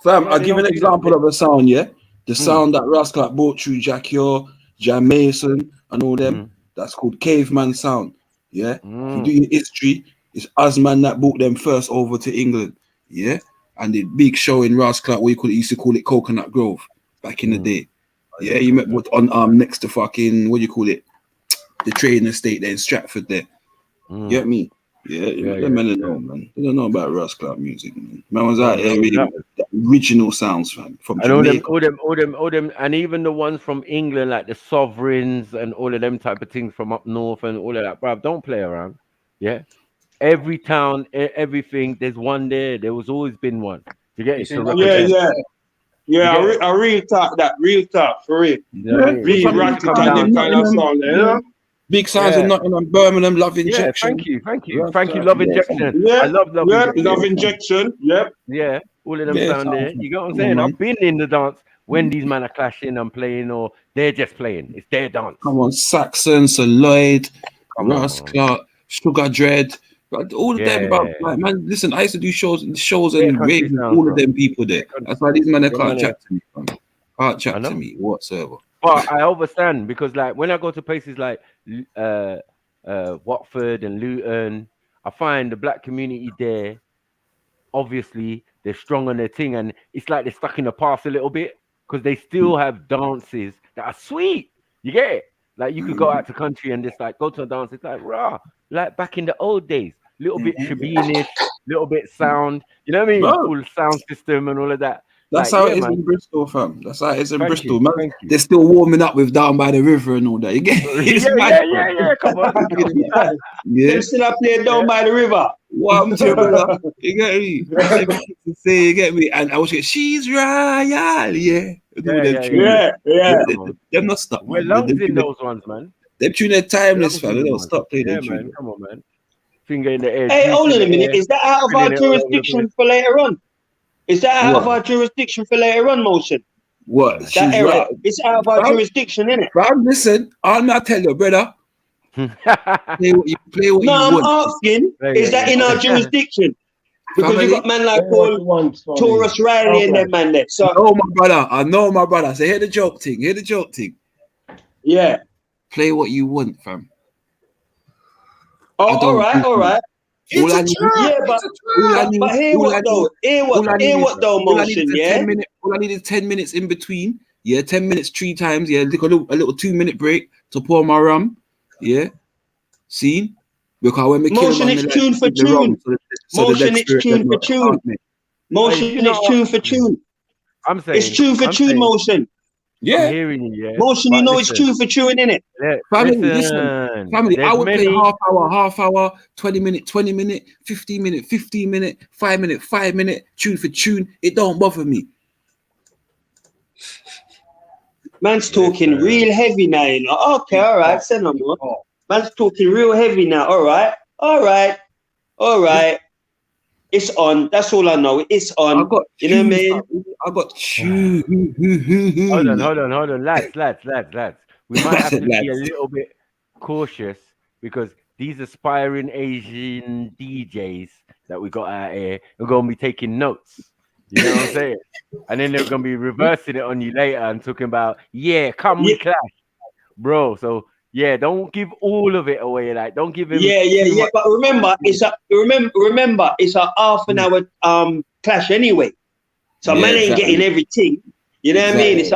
Fam, I'll give an example of a sound, yeah? The sound that Rascal brought through Jack Yor, Jam Mason, and all them, that's called caveman sound. Yeah? If you do your history, it's Asman that brought them first over to England. Yeah? And the big show in Rascal, where used to call it Coconut Grove back in the day. Yeah, you met on next to fucking, what do you call it? The trading estate there in Stratford there. You get me? Yeah, man don't know, man. They don't know about Rascal music, man. Man was out there with the original sounds, fam. From and all them, and even the ones from England, like the Sovereigns and all of them type of things from up north and all of that, bruv. Don't play around. Yeah, every town, everything. There's one there. There was always been one. You get it? Yeah. I real talk that. Real talk for real. Real rock kind of sound, you know. Big sounds in Nottingham, Birmingham, Love Injection. Thank you, Love Injection. Yeah, I love Love Injection. Love Injection. Yep. Yeah, all of them sound there. You get what I'm saying? I've been in the dance when these men are clashing and playing, or they're just playing. It's their dance. Come on, Saxon, Sir Lloyd, Russ Clark, Sugar Dread, all of them. But like, man, listen, I used to do shows and raves with all of them people there. That's why these men can't chat to me. Can't chat to me whatsoever. But I understand because, like, when I go to places like Watford and Luton, I find the black community there. Obviously, they're strong on their thing, and it's like they're stuck in the past a little bit because they still have dances that are sweet. You get it? Like you could go out to country and just like go to a dance. It's like raw, like back in the old days, little bit Shabinish, little bit sound. You know what I mean? Bro. Full sound system and all of that. That's like, how yeah, it is man. in Bristol, fam. That's how it is in Thank Bristol, you, man. thank you. They're still warming up with Down by the River and all that. You get it's mad, bro. Yeah. Come on. Yeah. Them still up there down by the river. What I'm telling you, brother. You get me? Everything to say, you get me? And I was like, she's royal, yeah. They're not stuck, We're man. lungs in those ones, man. Them tune are timeless, fam. They don't stop playing Yeah, them man. tune. Come on, man. Finger in the air. Hey, juice hold in on a the minute. air, Is that out of our spinning it all over the jurisdiction place. for later on? Is that out What? of our jurisdiction for later on, Motion? What? That She's era. right. It's out of our Fam, jurisdiction, innit? Fam, listen, I'm not tell you, brother. Play what you No, I'm want. asking, is that in our jurisdiction? Because Family? you got man like Paul, Taurus Riley and them man there. So Oh my brother, I know my brother. So hear the joke thing. yeah. Play what you want, fam. Oh, I don't all right. All I need, But hear what though, Motion, yeah? All I need is 10 minutes in between. Yeah, 10 minutes 3 times. Yeah, like a little 2-minute break to pour my rum. Yeah. See? Because when we kill Motion, it's tune for tune. Motion, it's tune for tune. Motion, it's tune for tune. I'm saying it's tune for tune, Motion. Yeah. I'm hearing you, yeah. Motion, you know it's tune for tune, innit? Family, listen. Family, I would play half hour, 20 minute, 15 minute, 15 minute, 5 minute, 5 minute, tune for tune. It don't bother me. Man's talking real heavy now, you know. Okay, all right, send on more. Man's talking real heavy now. All right. It's on. That's all I know. It's on. You know what I mean? I got tune. Hold on. Lads. We might have to be a little bit cautious because these aspiring Asian DJs that we got out here are going to be taking notes. You know what I'm saying? And then they're going to be reversing it on you later and talking about, we clash. Bro, so yeah, don't give all of it away. Like, don't give him. Yeah. But remember, it's a half an hour clash anyway. So man ain't getting everything. You know what I mean? It's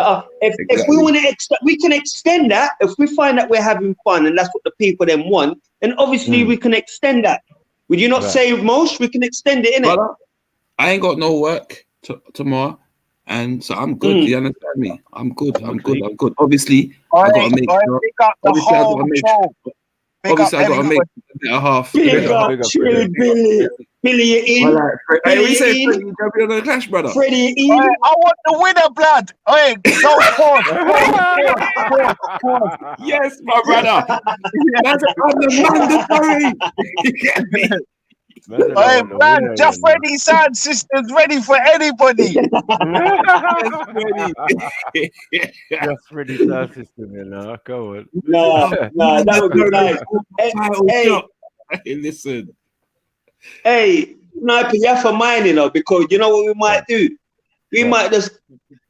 if we want to we can extend that. If we find that we're having fun and that's what the people then want, then obviously we can extend that. Would you not say most? We can extend it, innit? I ain't got no work tomorrow, and so I'm good. You understand me? I'm good. Obviously, I gotta make sure. Obviously, I gotta make a bit of half. Big up, Trill, Billy in. Hey, we say Freddie, you jumping on the clash, brother. Freddie in. I want the winner, blood. Hey, go pause. Yes, my brother. That's mandatory. You get me? Hey, man, just ready sound system's ready for anybody. Just ready sound system, you know. Go on. No, that would be nice. Hey, listen. Hey, Sniper, you have for mine, you know, because you know what we might do? We might just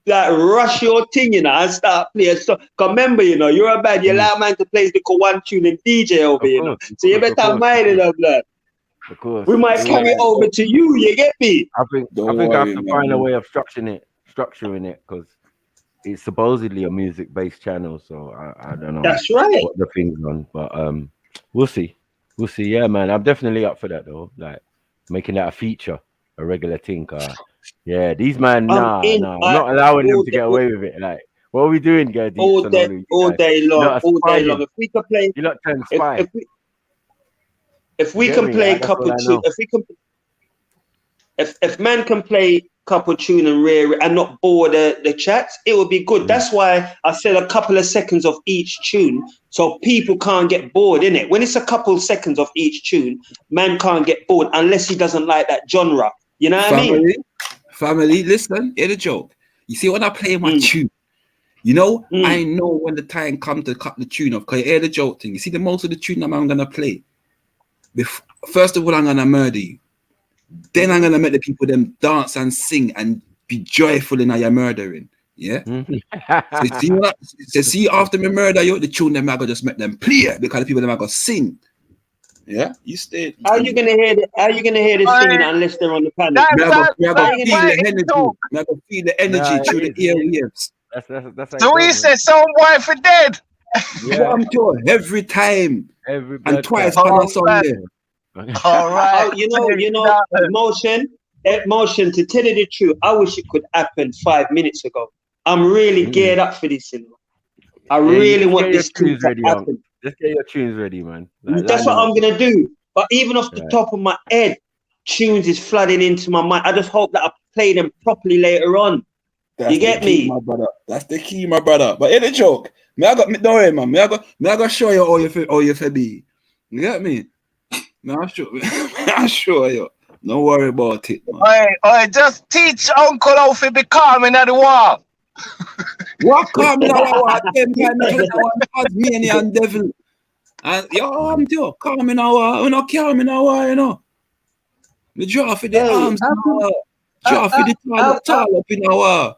like rush your thing, you know, and start playing. So, remember, you know, you're a bad, you allow man to play the one tune and DJ over, you know. So you better have mine, you know, blood. Of course. We might carry it over to you. You get me? I think I have to find a way of structuring it because it's supposedly a music-based channel. So I don't know. That's right. What the thing's on, but we'll see. Yeah, man. I'm definitely up for that though. Like making that a feature, a regular thing. Yeah, these man. I'm not allowing them to get away with it. Like, what are we doing, guys? All day long. If we could play, you lot turn spy. If we can play a couple tune, if man can play couple tune and rear and not bore the chats, it would be good. That's why I said a couple of seconds of each tune, so people can't get bored in it. When it's a couple seconds of each tune, man can't get bored unless he doesn't like that genre. You know what I mean? Family, listen, hear the joke. You see, when I play my tune, you know, I know when the time comes to cut the tune off. Cause you hear the joke thing. You see, the most of the tune I'm gonna play. First of all, I'm gonna murder you. Then I'm gonna make the people them dance and sing and be joyful in your murdering. Yeah. So see, after me murder you, the tune them I gotta just make them play because the people them I gotta sing. Yeah, you stayed. How you gonna hear the singing unless they're on the panel? That Me I sounds go like feel the fighting energy. talk. Me I go feel the energy Nah, through the it is. airwaves. That's how So it we goes, man. said some boy for dead. Yeah, What I'm doing every time every and blood twice clot. per Oh, Sunday. All right. Oh, emotion. To tell you the truth, I wish it could happen 5 minutes ago. I'm really geared up for this. You know? I Yeah, really just want get your this thing tunes to ready, happen. Just get your tunes ready, man. Like, That's line what them I'm up. gonna do. But even off the top of my head, tunes is flooding into my mind. I just hope that I play them properly later on. That's You get the key, me? my brother. That's the key, my brother. But in a joke, don't worry, man. Me I go show you how you feel be. You get me? I'll show you. Don't worry about it, man. Oi, just teach Uncle how to be calm in the wall. What calm in our war? 10 times I tell one Tasmanian devil. And yo, I'm too calm in our. We're not calm in our, you know. Me draw for the arms in our. Draw for the tall up in our.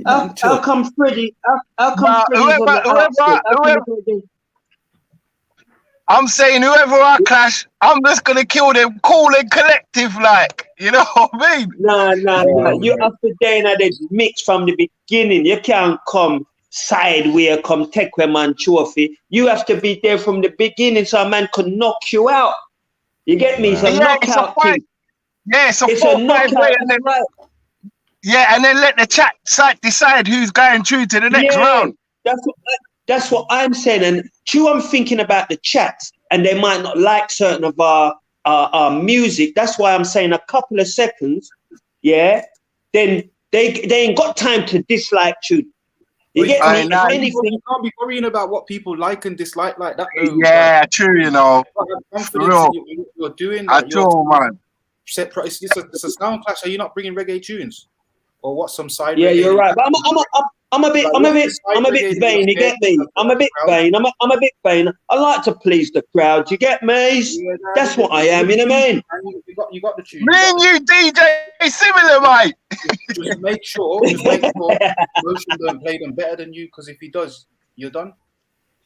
How come Freddie? How come Freddie's on the outskirts? I'm saying whoever I clash, I'm just gonna kill them cool and collective, like, you know what I mean? Nah. You have to then at the mix from the beginning. You can't come sideways, come take a man trophy. You have to be there from the beginning so a man can knock you out. You get me? It's a knockout thing. Yeah, it's a It's 4-5 a knockout. way, and then, yeah, and then let the chat side decide who's going through to the next round. That's what I'm saying. And true, I'm thinking about the chats, and they might not like certain of our music. That's why I'm saying a couple of seconds. Yeah, then they ain't got time to dislike you. You get me? If anything, you can't be worrying about what people like and dislike like that. Though. Yeah, true, you know. Confidence in what you're doing. I know, man. It's a sound clash. Are you not bringing reggae tunes, or what? Some side. Yeah, reggae? you're right. But I'm a bit vain. You get me? I'm a bit vain. I'm a bit vain. I like to please the crowd. You get me? That's what I am. You know what I mean? You got the tune. Me and you, DJ, similar, mate. Just make sure Motion don't play them better than you, because if he does, you're done.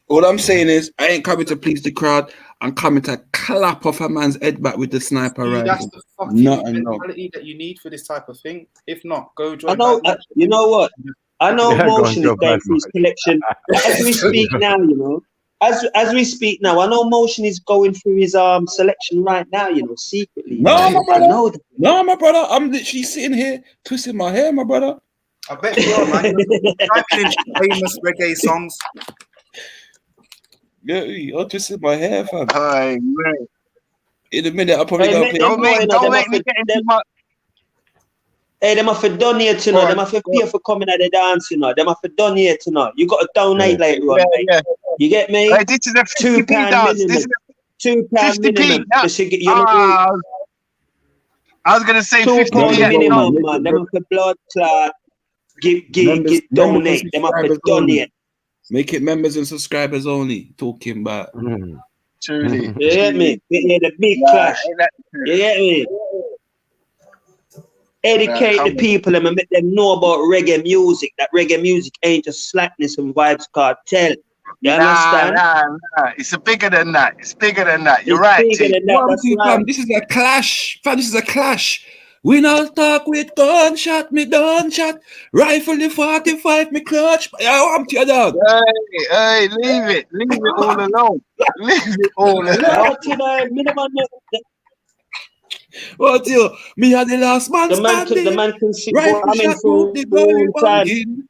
All I'm saying is, I ain't coming to please the crowd. I'm coming to clap off a man's head back with the sniper rifle. That's the fucking mentality that you need for this type of thing. If not, go join. You know what? I know Motion is going through his collection. As we speak now, you know. As we speak now, I know Motion is going through his selection right now, you know, secretly. No, my brother. I'm literally sitting here twisting my hair, my brother. I bet you are, man. Typing in famous reggae songs. Yeah, you're twisting my hair, fam. Hey, man. In a minute, I'll probably go play. Don't make me get into my... Hey, them have to donate tonight. Them have to pay for coming at the dance, you know. Them have to donate tonight. You got to donate later on, mate. Yeah. You get me? Hey, this is a 50p dance. This is £2 minimum. I was gonna say £2 50p minimum, man. Them have to blood clot. Donate. Them have to donate. Make it members and subscribers only. Talking about. Truly. You get me? Yeah, the big clash. You get me? Educate the people and make them know about reggae music. That reggae music ain't just slackness and vibes cartel. You understand? Nah. It's bigger than that. It's bigger than that. You're right. This is a clash. Fam, this is a clash. We not talk with gunshot, me gunshot. Rifle the 45, me clutch. I'm to your dog. Hey, leave it. Leave it all alone. Leave it all alone. What you? Me are the last man standing. The man can see Rifle shot through the gun.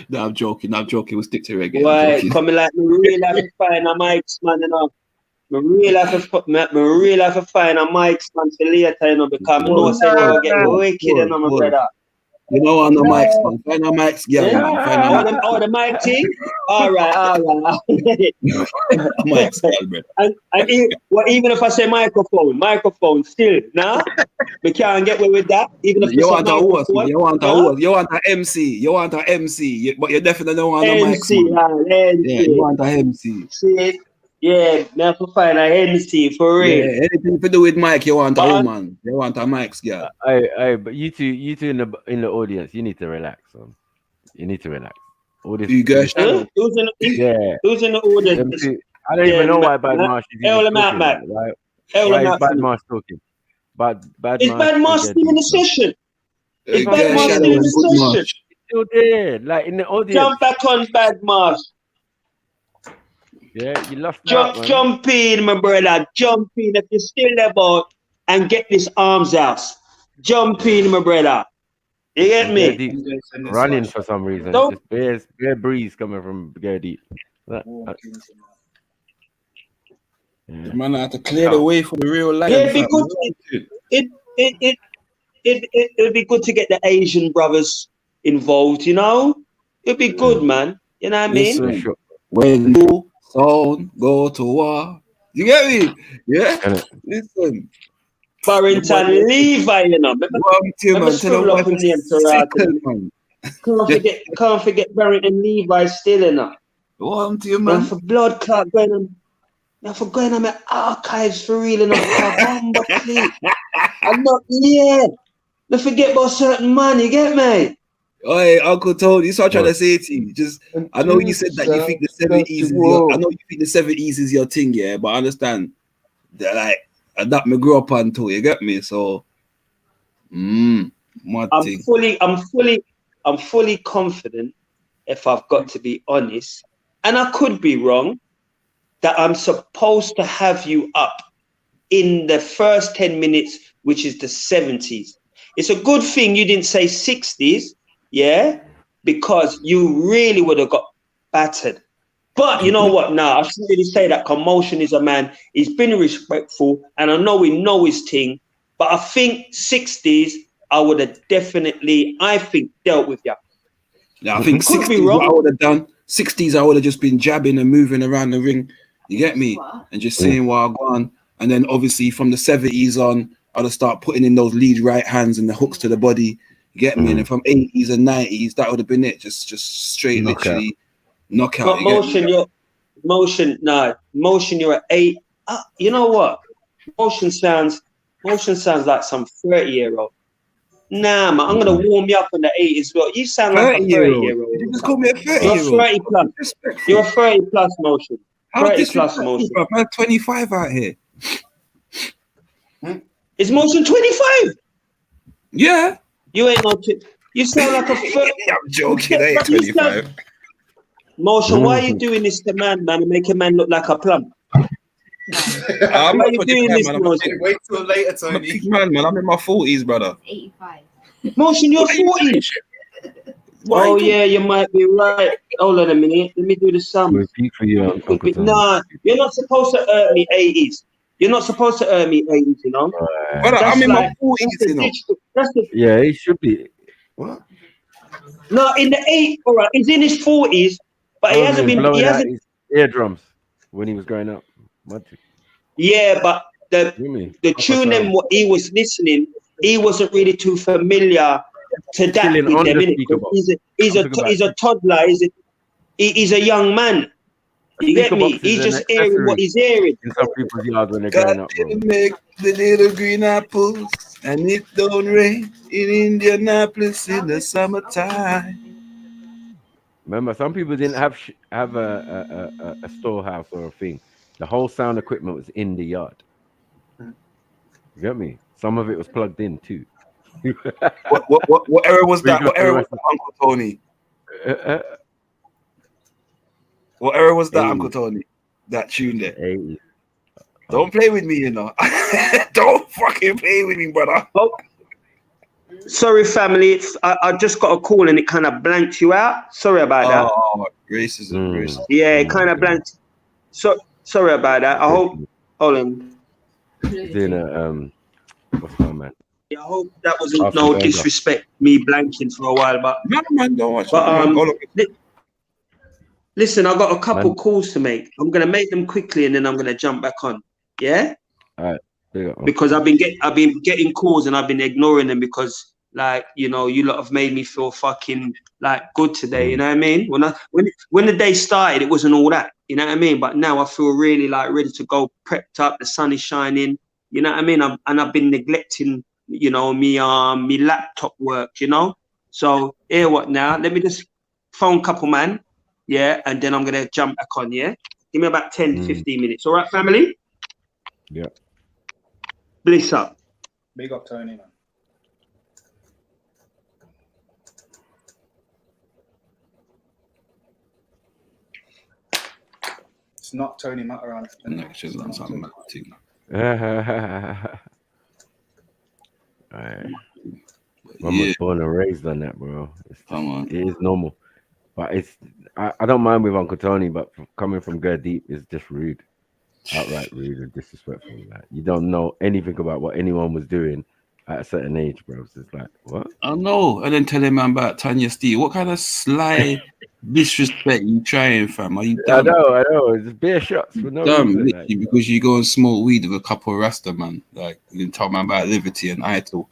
No, I'm joking. We'll stick to reggae. Why? Coming like me real life find a mics, man, you know. Me real life find a mics, man, for later, you know, because I know say we'll get wicked, you know, my brother. You know, on the mics, man. Find a mics, girl, man. Oh, the mic team? All right. Mics, girl, brother. And even if I say microphone still, nah? We can't get away with that. Even if you want a host, you want a host, you want an MC, but you definitely don't want a mic. Yeah, you want a MC. See, yeah, now to find a MC for real. Yeah, anything to do with mic, you want a woman, you want a mic, girl. But you two in the audience, you need to relax. You need to relax. All this. You guys, Who's in Yeah. who's in the audience? I don't even know why Bad Matt, Marsh is Hail even them out, talking. Matt. Why Hail is them out Bad for me. Marsh talking? Bad Is Marsh Bad Marsh and still in the JEDI. session? Is Hey, Bad guys, Marsh Shadow still in and the Good session? Marsh. Still there, like in the audience. Jump back on, Bad Marsh. Yeah, you lost out, man. Jump in, my brother. Jump in if you're still about and get this arms out. Jump in, my brother. You get me? JEDI running for some reason. Don't- Just bare breeze coming from JEDI. The man had to clear the way for the real life. Yeah, it'd be good. It'd be good to get the Asian brothers involved. You know, it'd be good, man. You know what I mean? Listen, when you son go to war, you get me? Yeah. Listen, Barrington Levi, you know. Let me scribble up his name to right. Can't forget Barrington Levi still, you know. What to you, man? And for blood clot going on. Now for going on my archives for real enough. I'm not here. Don't forget about certain man, you get me? Hey, Uncle Tony, that's what I'm trying to say to you. Just, I know you said that you think the 70s is your, I know you think the 70s is your thing, yeah, but I understand that, like, that me grew up on too, you get me? So, I'm fully confident, if I've got to be honest, and I could be wrong, that I'm supposed to have you up in the first 10 minutes, which is the 70s. It's a good thing you didn't say 60s, yeah, because you really would have got battered. But you know what? Now, I shouldn't really say that. Commotion is a man. He's been respectful, and I know we know his thing. But I think 60s, I would have definitely, dealt with you. Yeah, I think 60s what I would have done. 60s, I would have just been jabbing and moving around the ring. You get me? And just saying what I want. And then obviously from the 70s on, I'd have start putting in those lead right hands and the hooks to the body. You get me? And then from 80s and 90s, that would have been it. Just straight, literally knockout. But motion, you're at 8. You know what? Motion sounds like some 30-year-old. Nah, man, I'm gonna warm you up on the 80s. Well, you sound like a 30-year-old. You just call me a 30-year-old. You're 30 plus. You're a 30 plus motion. 30 plus motion. I'm 25 out here. Is motion 25? Yeah. You ain't no. You sound like a 30. I'm joking. I ain't 25. Motion, why are you doing this to man and make a man look like a plum? I'm Why not you doing this, motion? Wait till later, Tony. Man, I'm in my 40s, brother. 85. Motion, you're 40. Oh yeah, you might be right. Hold on a minute. Let me do the sum. Nah, you're not supposed to earn me 80s. You're not supposed to earn me 80s, you know. Brother, I'm in my 40s, you know. Yeah, he should be. What? No, in the 8, all right. He's in his 40s, but he hasn't been. Blowing He out hasn't. his eardrums when he was growing up. Yeah, but the tune and what he was listening, he wasn't really too familiar to that. With them, innit? He's a toddler. He's a young man. You get me? He's just hearing what he's hearing. In some people's yards when they're growing up, bro. Make the little green apples, and it don't rain in Indianapolis in the summertime. Remember, some people didn't have a storehouse or a thing. The whole sound equipment was in the yard. You get me? Some of it was plugged in too. What era was that? What era was that, Uncle Tony? What era was that, 80s. Uncle Tony? That tune there. 80s. Don't play with me, you know. Don't fucking play with me, brother. Oh, sorry, family. I just got a call and it kind of blanked you out. Sorry about that. Oh, racism. Yeah, it kind of blanked. So sorry about that. I hope. Hold on. Doing a what's that, man? Yeah, I hope that wasn't no disrespect. Me blanking for a while, but no, man, don't watch. But listen, I got a couple calls to make. I'm gonna make them quickly and then I'm gonna jump back on. Yeah. All right. Because I've been getting calls and I've been ignoring them because, like, you know, you lot have made me feel fucking like good today. You know what I mean? When the day started, it wasn't all that. You know what I mean? But now I feel really like ready to go, prepped up. The sun is shining. You know what I mean? I've been neglecting, you know, me laptop work. You know. So here, what now? Let me just phone couple man, yeah, and then I'm gonna jump back on, yeah. Give me about 10 to 15 minutes. All right, family? Yeah. Bliss up. Big up Tony, man. It's not Tony Matterhorn. No, it's just on something mad thing. Alright. Man was born and raised on that, bro. It is normal. But I don't mind with Uncle Tony, but coming from Gurdeep is just rude. Outright rude and disrespectful. Like, you don't know anything about what anyone was doing at a certain age, bro. It's just like, what? I know. And then telling man about Tanya Steve. What kind of sly disrespect you trying, fam? Are you dumb? I know. It's bare shots for no dumb, reason. literally, because you go and smoke weed with a couple of Rasta, man. Like, you can talk man about Liberty and Idol.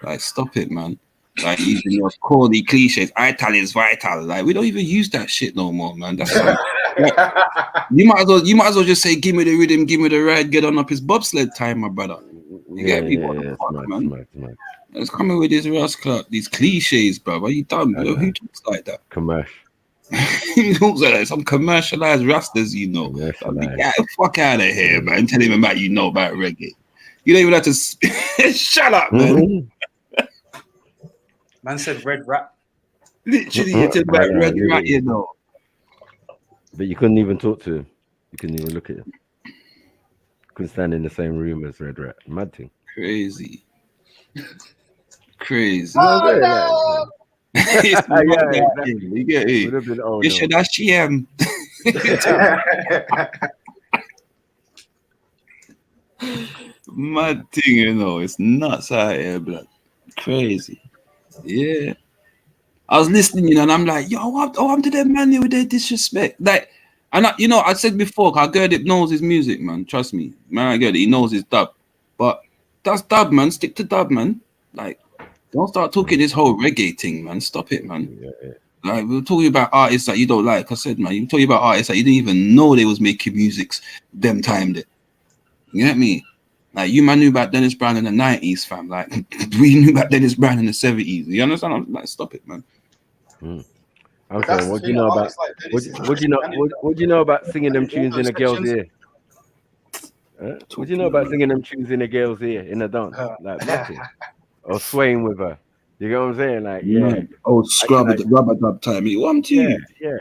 Like, stop it, man. Like, using your corny cliches. Ital is vital. Like, we don't even use that shit no more, man. That's like, you might as well just say, give me the rhythm, give me the ride, get on up his bobsled time, my brother. You get me? What the fuck, man? It's coming with these rascal, these cliches, bro. Are you dumb? Who talks like that? Commercial. Who talks like that? Some commercialized rastas, you know. Get the fuck out of here, man. Tell him about about reggae. You don't even have to shut up, man. Man said red rat. Literally, you said about red rat, you know. But you couldn't even talk to him. You couldn't even look at him. Couldn't stand in the same room as Red Rat. Mad thing. Crazy. Crazy. Oh, no. You get it? You should ask him. Mad thing, you know. It's nuts out here, blood. Crazy. Yeah. I was listening, you know, and I'm like, yo, I'm to them man with their disrespect. Like, and I said before, Gurdeep knows his music, man. Trust me. Man, I get it. He knows his dub. But that's dub, man. Stick to dub, man. Like, don't start talking this whole reggae thing, man. Stop it, man. Yeah. Like, we were talking about artists that you don't like. I said, man, you were talking about artists that you didn't even know they was making musics them timed it. You get me? Like, you man knew about Dennis Brown in the 90s, fam. Like, we knew about Dennis Brown in the 70s. You understand? I'm like, stop it, man. Okay, what do you know about what do you know about singing them tunes in a girl's ear? What do you know about singing them tunes in a girl's ear in a dance? Like nothing. Or swaying with her. You get what I'm saying? Like, yeah. Oh, scrub the rubber dub time. What I'm telling you. Yeah.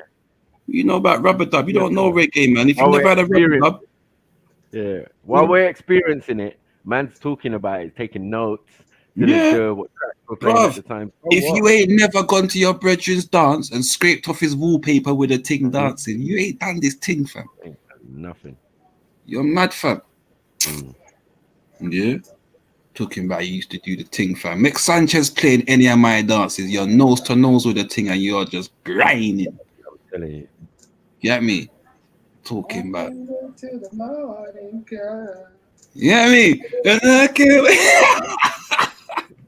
You know about rubber dub. You don't know reggae, man. If you never had a rubber dub. Yeah. While we're experiencing it, man's talking about it, taking notes. Yeah. What tracks were playing at the time. If you ain't never gone to your brethren's dance and scraped off his wallpaper with a ting dancing, you ain't done this ting, fam. Nothing. You're mad, fam. Yeah. Talking about you used to do the ting, fam. Mick Sanchez playing any of my dances, you're nose to nose with the ting and you're just grinding. I'm telling you. Get me? Talking about. You know what I mean? And I can't wait.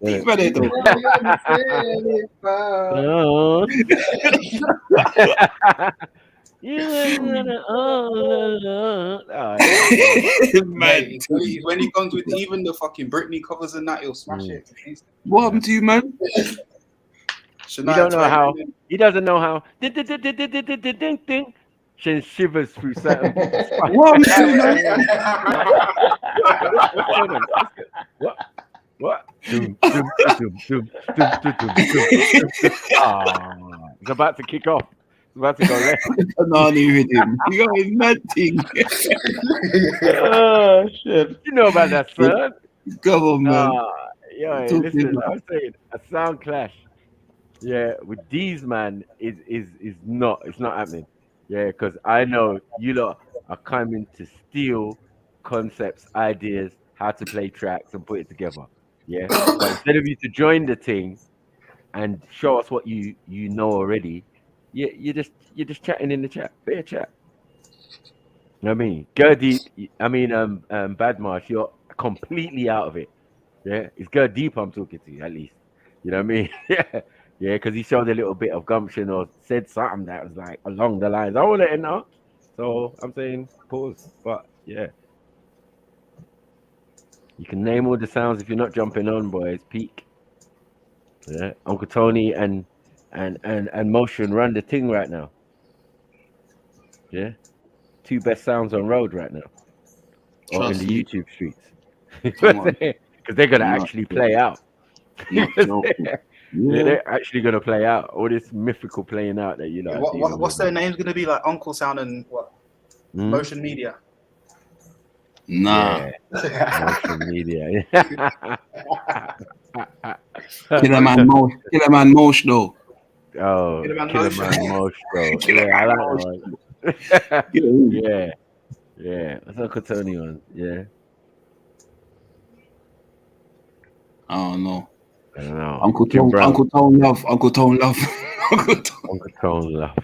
Mate, when he comes with even the fucking Britney covers and that, he'll smash it. What happened to you, man? You don't know how. He doesn't know how. She shivers through certain. What happened to you, man? What? It's about to kick off. It's about to go left. Banana with him. You got his mad thing. Oh shit! You know about that, son? Come on, man. Yeah, listen. I'm saying a sound clash. Yeah, with these man is not. It's not happening. Yeah, because I know you lot are coming to steal concepts, ideas, how to play tracks and put it together. Yeah, but instead of you to join the thing and show us what you know already, you're just chatting in the chat, fair chat. You know what I mean? Gurdeep, Badmarsh, you're completely out of it. Yeah, it's Gurdeep I'm talking to, at least. You know what I mean? Yeah, because he showed a little bit of gumption or said something that was like along the lines. I want to let know. So I'm saying pause. But yeah. You can name all the sounds if you're not jumping on, boys. Peak. Yeah. Uncle Tony and and Motion run the thing right now. Yeah, 2 best sounds on road right now, or in Trust the me. YouTube streets, Come on. because they're gonna Not actually joking. play out. Not joking. Yeah. They're actually gonna play out all this mythical playing out that you know. What's their names gonna be, like Uncle Sound and what? Motion Media. Nah. Yeah. Motion Media. Killer Man Mosh though. Oh, Killer Man Mosh though. Killer Yeah, I Man like Mosh. that one. Yeah. That's Uncle Tony one. Yeah. I don't know. I don't know. Uncle Tone love. Uncle Tone love. Uncle Tone love.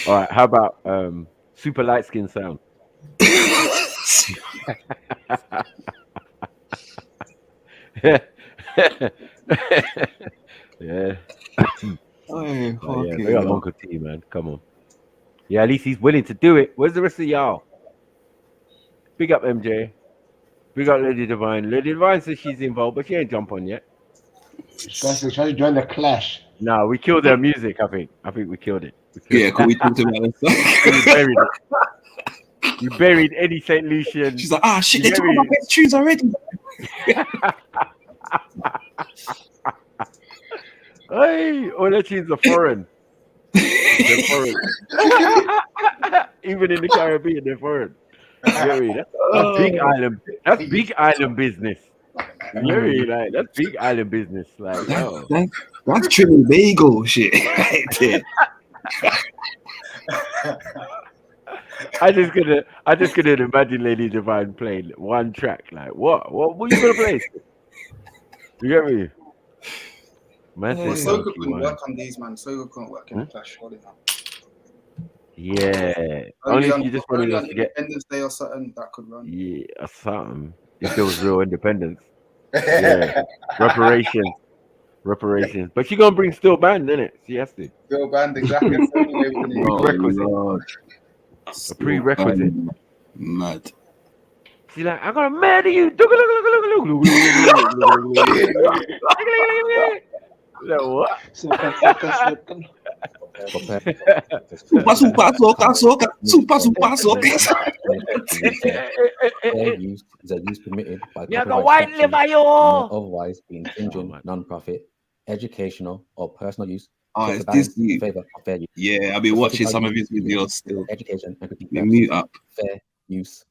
All right, how about super light skin sound? Yeah. Hey, Yeah, big up Uncle T, man. Come on. Yeah, at least he's willing to do it. Where's the rest of y'all? Big up MJ. Big up Lady Divine. Lady Divine says she's involved, but she ain't jump on yet. She's trying to join the clash. No, we killed her music, I think. I think we killed it. Yeah, because we talked about it. We buried it. You buried Eddie St. Lucian. She's like, ah, shit, they talking about best tunes already. Hey, all the tunes are foreign. They're foreign. Even in the Caribbean, they're foreign. That's big island. That's big island business. Like, that's big island business. Like, that's Trinbago shit right there. I just couldn't imagine Lady Divine playing one track. Like, what are you gonna play? You get me? Man, Soka couldn't work on these, man. Soka couldn't work in the clash, surely not. Yeah. Only if you just wanted us to get Independence Day or something that could run. Yeah, something. If there was real independence. Yeah. Reparations. But she gonna bring Still Band, innit? She has to. Still Band, exactly. A prerequisite. Mad. She's like, I'm gonna murder you. Like, what? Super soca. Fair use is a use permitted by copyright statute, not otherwise be infringing non-profit, educational, or personal use. Oh, it's this deep. Yeah, I've been watching some of his videos still. Education and critique. Mute up. Fair use.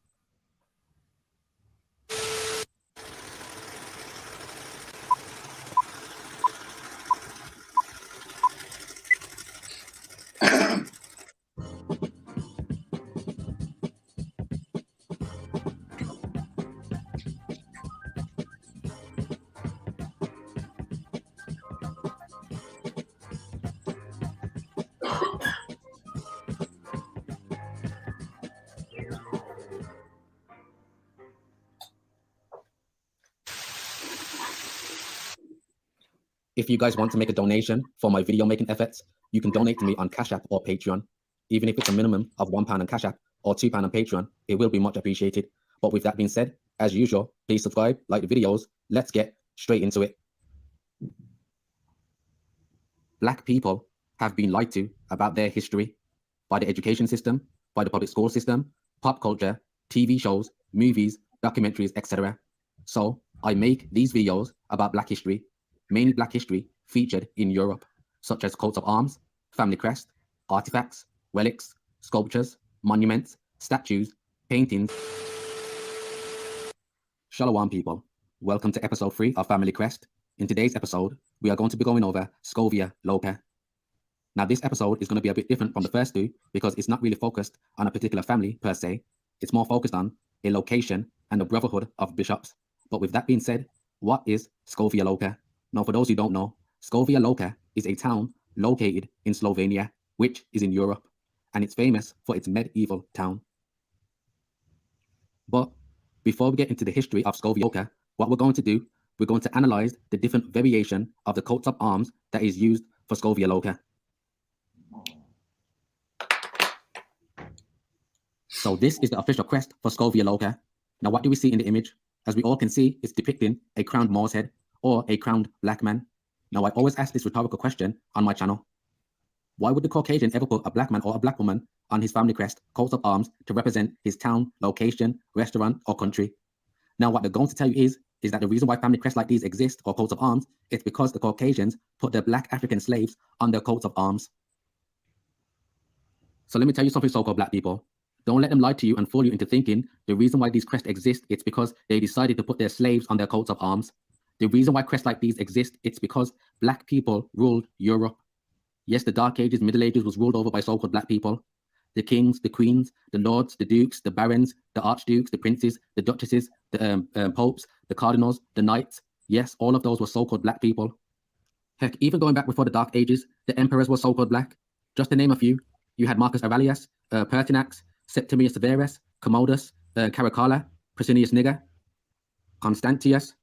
If you guys want to make a donation for my video making efforts, you can donate to me on Cash App or Patreon. Even if it's a minimum of £1 on Cash App or £2 on Patreon, it will be much appreciated. But with that being said, as usual, please subscribe, like the videos. Let's get straight into it. Black people have been lied to about their history by the education system, by the public school system, pop culture, TV shows, movies, documentaries, etc. So I make these videos about Black history, mainly Black history featured in Europe, such as coats of arms, family crest, artifacts, relics, sculptures, monuments, statues, paintings. Shalom, people. Welcome to episode 3 of Family Crest. In today's episode, we are going to be going over Scovia Loca. Now, this episode is going to be a bit different from the first two because it's not really focused on a particular family per se. It's more focused on a location and the brotherhood of bishops. But with that being said, what is Scovia Loca? Now, for those who don't know, Scovia Loca is a town located in Slovenia, which is in Europe, and it's famous for its medieval town. But before we get into the history of Scovia Loca, what we're going to do, we're going to analyze the different variation of the coats of arms that is used for Scovia Loca. So this is the official crest for Scovia Loca. Now, what do we see in the image? As we all can see, it's depicting a crowned Moor's head or a crowned black man. Now, I always ask this rhetorical question on my channel. Why would the Caucasian ever put a black man or a black woman on his family crest, coat of arms, to represent his town, location, restaurant, or country? Now, what they're going to tell you is that the reason why family crests like these exist, or coats of arms, is because the Caucasians put their black African slaves on their coats of arms. So let me tell you something, so-called black people. Don't let them lie to you and fool you into thinking the reason why these crests exist, it's because they decided to put their slaves on their coats of arms. The reason why crests like these exist, it's because black people ruled Europe. Yes, the Dark Ages, Middle Ages was ruled over by so-called black people. The kings, the queens, the lords, the dukes, the barons, the archdukes, the princes, the duchesses, the popes, the cardinals, the knights. Yes, all of those were so-called black people. Heck, even going back before the Dark Ages, the emperors were so-called black. Just to name a few, you had Marcus Aurelius, Pertinax, Septimius Severus, Commodus, Caracalla, Priscillius Niger, Constantius,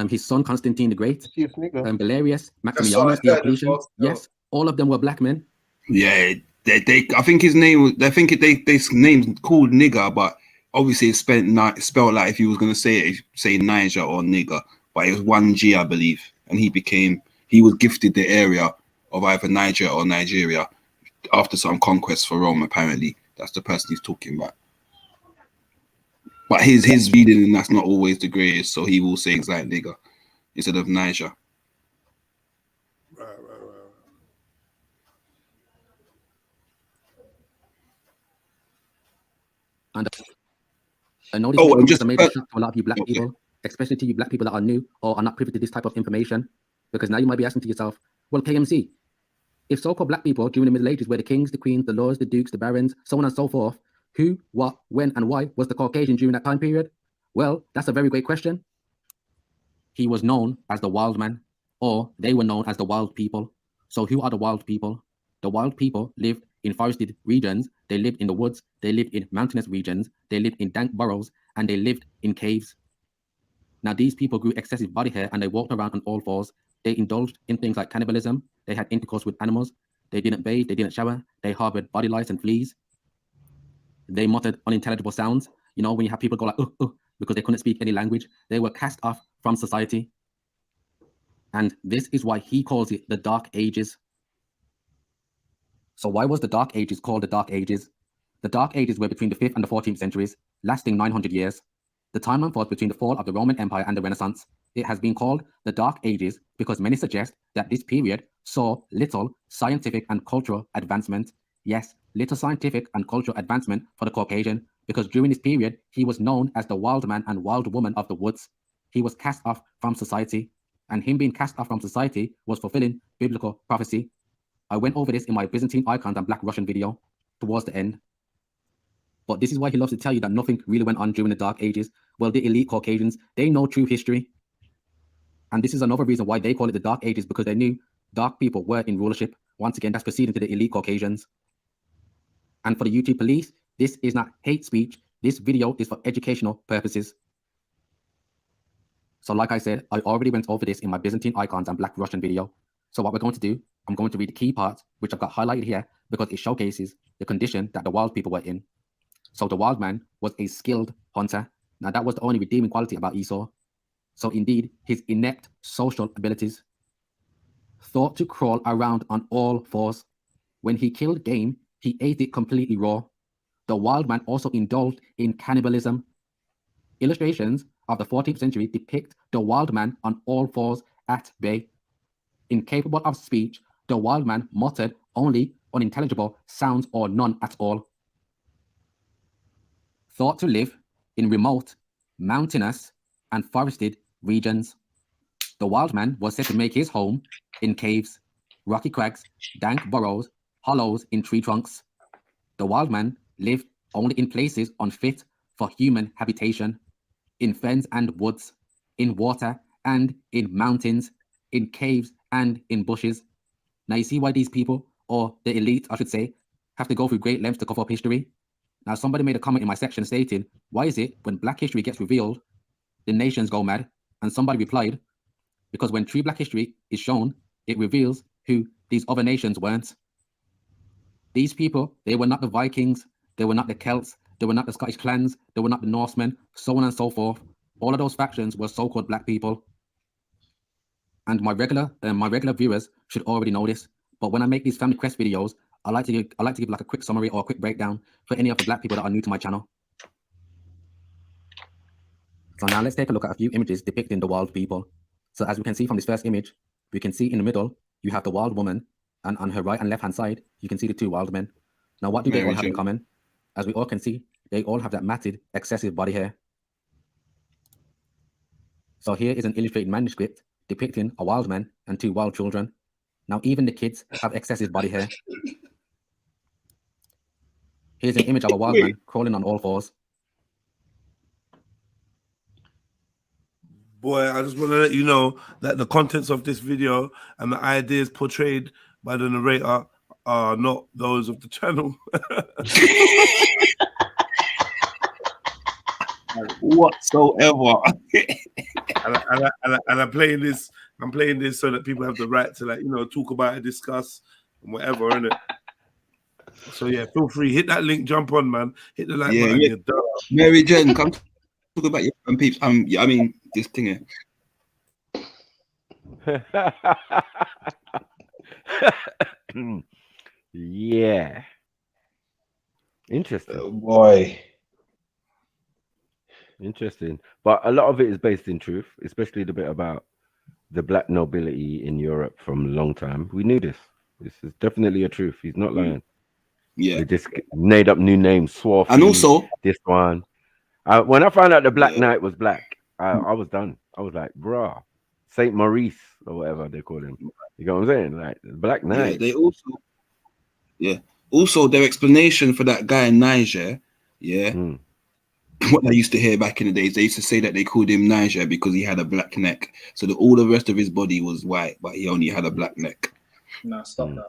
his son Constantine the Great, Galerius, Maximianus, Diocletian. Yes, all of them were black men. Yeah, they I think his name, I think his name's called nigger, but obviously it's spelled like if you was gonna say Niger or nigger, but it was one G, I believe, and he was gifted the area of either Niger or Nigeria after some conquest for Rome. Apparently, that's the person he's talking about. But his reading, that's not always the greatest, so he will say things like nigger instead of Niger. And I know this may be shock to a lot of you black people, especially to you black people that are new or are not privy to this type of information, because now you might be asking to yourself, well, KMC, if so-called black people during the Middle Ages were the kings, the queens, the lords, the dukes, the barons, so on and so forth, who, what, when, and why was the Caucasian during that time period? Well, that's a very great question. He was known as the wild man, or they were known as the wild people. So who are the wild people? The wild people lived in forested regions, they lived in the woods, they lived in mountainous regions, they lived in dank burrows, and they lived in caves. Now, these people grew excessive body hair and they walked around on all fours. They indulged in things like cannibalism, they had intercourse with animals, they didn't bathe, they didn't shower, they harbored body lice and fleas. They muttered unintelligible sounds. You know, when you have people go like, because they couldn't speak any language, they were cast off from society. And this is why he calls it the Dark Ages. So why was the Dark Ages called the Dark Ages? The Dark Ages were between the 5th and the 14th centuries, lasting 900 years. The timeline falls between the fall of the Roman Empire and the Renaissance. It has been called the Dark Ages because many suggest that this period saw little scientific and cultural advancement. Yes, little scientific and cultural advancement for the Caucasian, because during this period, he was known as the wild man and wild woman of the woods. He was cast off from society, and him being cast off from society was fulfilling biblical prophecy. I went over this in my Byzantine icons and Black Russian video towards the end. But this is why he loves to tell you that nothing really went on during the Dark Ages. Well, the elite Caucasians, they know true history. And this is another reason why they call it the Dark Ages, because they knew dark people were in rulership. Once again, that's proceeding to the elite Caucasians. And for the YouTube police, this is not hate speech. This video is for educational purposes. So like I said, I already went over this in my Byzantine icons and Black Russian video. So what we're going to do, I'm going to read the key parts, which I've got highlighted here because it showcases the condition that the wild people were in. So the wild man was a skilled hunter. Now that was the only redeeming quality about Esau. So indeed, his inept social abilities. Thought to crawl around on all fours. When he killed game, he ate it completely raw. The wild man also indulged in cannibalism. Illustrations of the 14th century depict the wild man on all fours at bay. Incapable of speech, the wild man muttered only unintelligible sounds or none at all. Thought to live in remote, mountainous, and forested regions. The wild man was said to make his home in caves, rocky crags, dank burrows, hollows in tree trunks. The wild man lived only in places unfit for human habitation, in fens and woods, in water and in mountains, in caves and in bushes. Now you see why these people, or the elite I should say, have to go through great lengths to cover up history. Now somebody made a comment in my section stating, why is it when Black history gets revealed, the nations go mad? And somebody replied, because when true Black history is shown, it reveals who these other nations weren't. These people, they were not the Vikings, they were not the Celts, They were not the Scottish clans. They were not the Norsemen, so on and so forth. All of those factions were so-called black people. And my regular viewers should already know this. But when I make these family crest videos, I like to give like a quick summary or a quick breakdown for any of the black people that are new to my channel. So now let's take a look at a few images depicting the wild people. So as we can see from this first image, we can see in the middle, you have the wild woman, and on her right and left-hand side, you can see the two wild men. Now, what do they all have in common? As we all can see, they all have that matted, excessive body hair. So here is an illustrated manuscript depicting a wild man and two wild children. Now, even the kids have excessive body hair. Here's an image of a wild man crawling on all fours. Boy, I just want to let you know that the contents of this video and the ideas portrayed by the narrator are not those of the channel. Whatsoever. and I'm playing this. I'm playing this so that people have the right to, like, you know, talk about it, discuss, and whatever, innit? So yeah, feel free, hit that link, jump on, man. Hit the like button. Yeah. Mary Jen, come talk about your peeps. Yeah, I mean this thing here. Yeah. Interesting. Oh boy. Interesting. But a lot of it is based in truth, especially the bit about the black nobility in Europe from a long time. We knew this. This is definitely a truth. He's not lying. Yeah. They just made up new names, Swarthy, and also this one. When I found out the Black Knight was black, I was done. I was like, bruh, Saint Maurice or whatever they call him. You know what I'm saying? Like the Black Knight. Yeah, also their explanation for that guy in Niger, what I used to hear back in the days, they used to say that they called him Niger because he had a black neck. So that all the rest of his body was white, but he only had a black neck. No, stop that.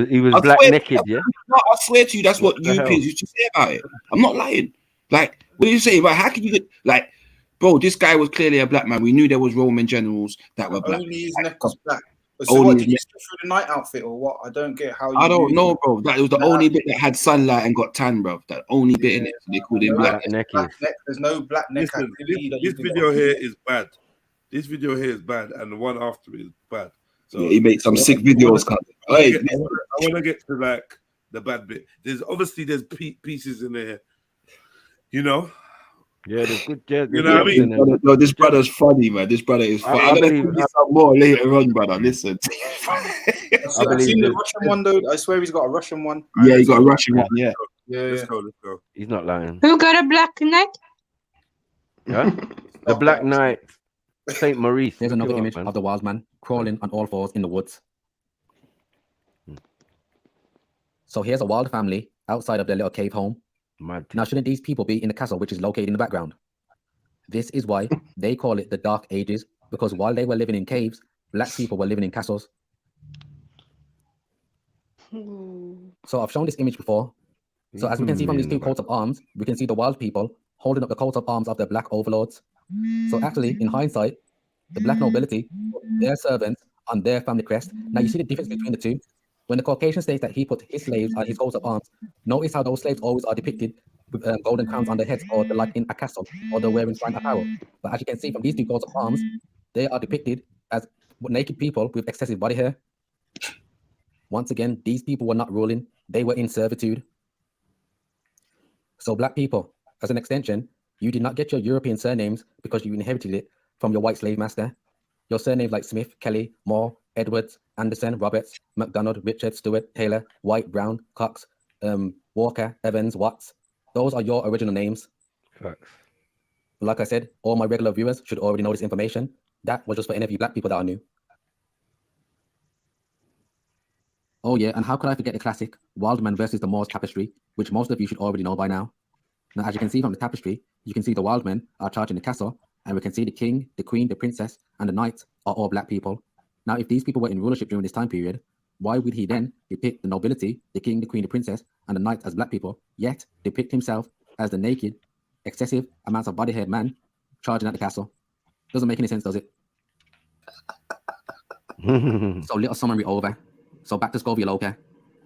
He was black naked, yeah? No, I swear to you, that's what Europeans used to say about it. I'm not lying. Like, what did you say? Like, how could you get, like, bro, this guy was clearly a black man. We knew there was Roman generals that were black. Only his neck was black. So what, did you slip through the night outfit or what? I don't get how you I don't know, bro. That was the only bit that had sunlight and got tan, bro. That only bit in it. So they called him black neck. There's no black neck. Listen, this video here is bad. This video here is bad, and the one after it is bad. So yeah, he made some sick videos. I want to get to like the bad bit. There's pieces in there, you know. Yeah, there's good. Yeah, you know what I mean? No, this brother's funny, man. This brother is funny. I'm gonna give some more later on, brother. Listen. I've seen the Russian one though. I swear he's got a Russian one. Yeah, he's got a Russian one. Yeah. Let's go. He's not lying. Who got a black neck? Yeah, the Black Knight, Saint Maurice. There's another image of the wild man crawling on all fours in the woods. So here's a wild family outside of their little cave home. Now, shouldn't these people be in the castle, which is located in the background? This is why they call it the Dark Ages, because while they were living in caves, black people were living in castles. So I've shown this image before. So as we can see from these two coats of arms, we can see the wild people holding up the coats of arms of their black overlords. So actually, in hindsight, the black nobility, their servants on their family crest. Now you see the difference between the two. When the Caucasian states that he put his slaves on his coats of arms, notice how those slaves always are depicted with golden crowns on their heads, or they're like in a castle, or they're wearing fine apparel. But as you can see from these two coats of arms, they are depicted as naked people with excessive body hair. Once again, these people were not ruling, they were in servitude. So black people, as an extension, you did not get your European surnames because you inherited it from your white slave master. Your surnames like Smith, Kelly, Moore, Edwards, Anderson, Roberts, McDonald, Richard, Stewart, Taylor, White, Brown, Cox, Walker, Evans, Watts. Those are your original names. Facts. Like I said, all my regular viewers should already know this information. That was just for any of you black people that are new. Oh yeah, and how could I forget the classic Wildman versus the Moors tapestry, which most of you should already know by now. Now, as you can see from the tapestry, you can see the Wildmen are charging the castle, and we can see the king, the queen, the princess, and the knights are all black people. Now, if these people were in rulership during this time period, why would he then depict the nobility, the king, the queen, the princess, and the knights as black people, yet depict himself as the naked, excessive amounts of body-haired man charging at the castle? Doesn't make any sense, does it? So little summary over. So back to Scovia Loca.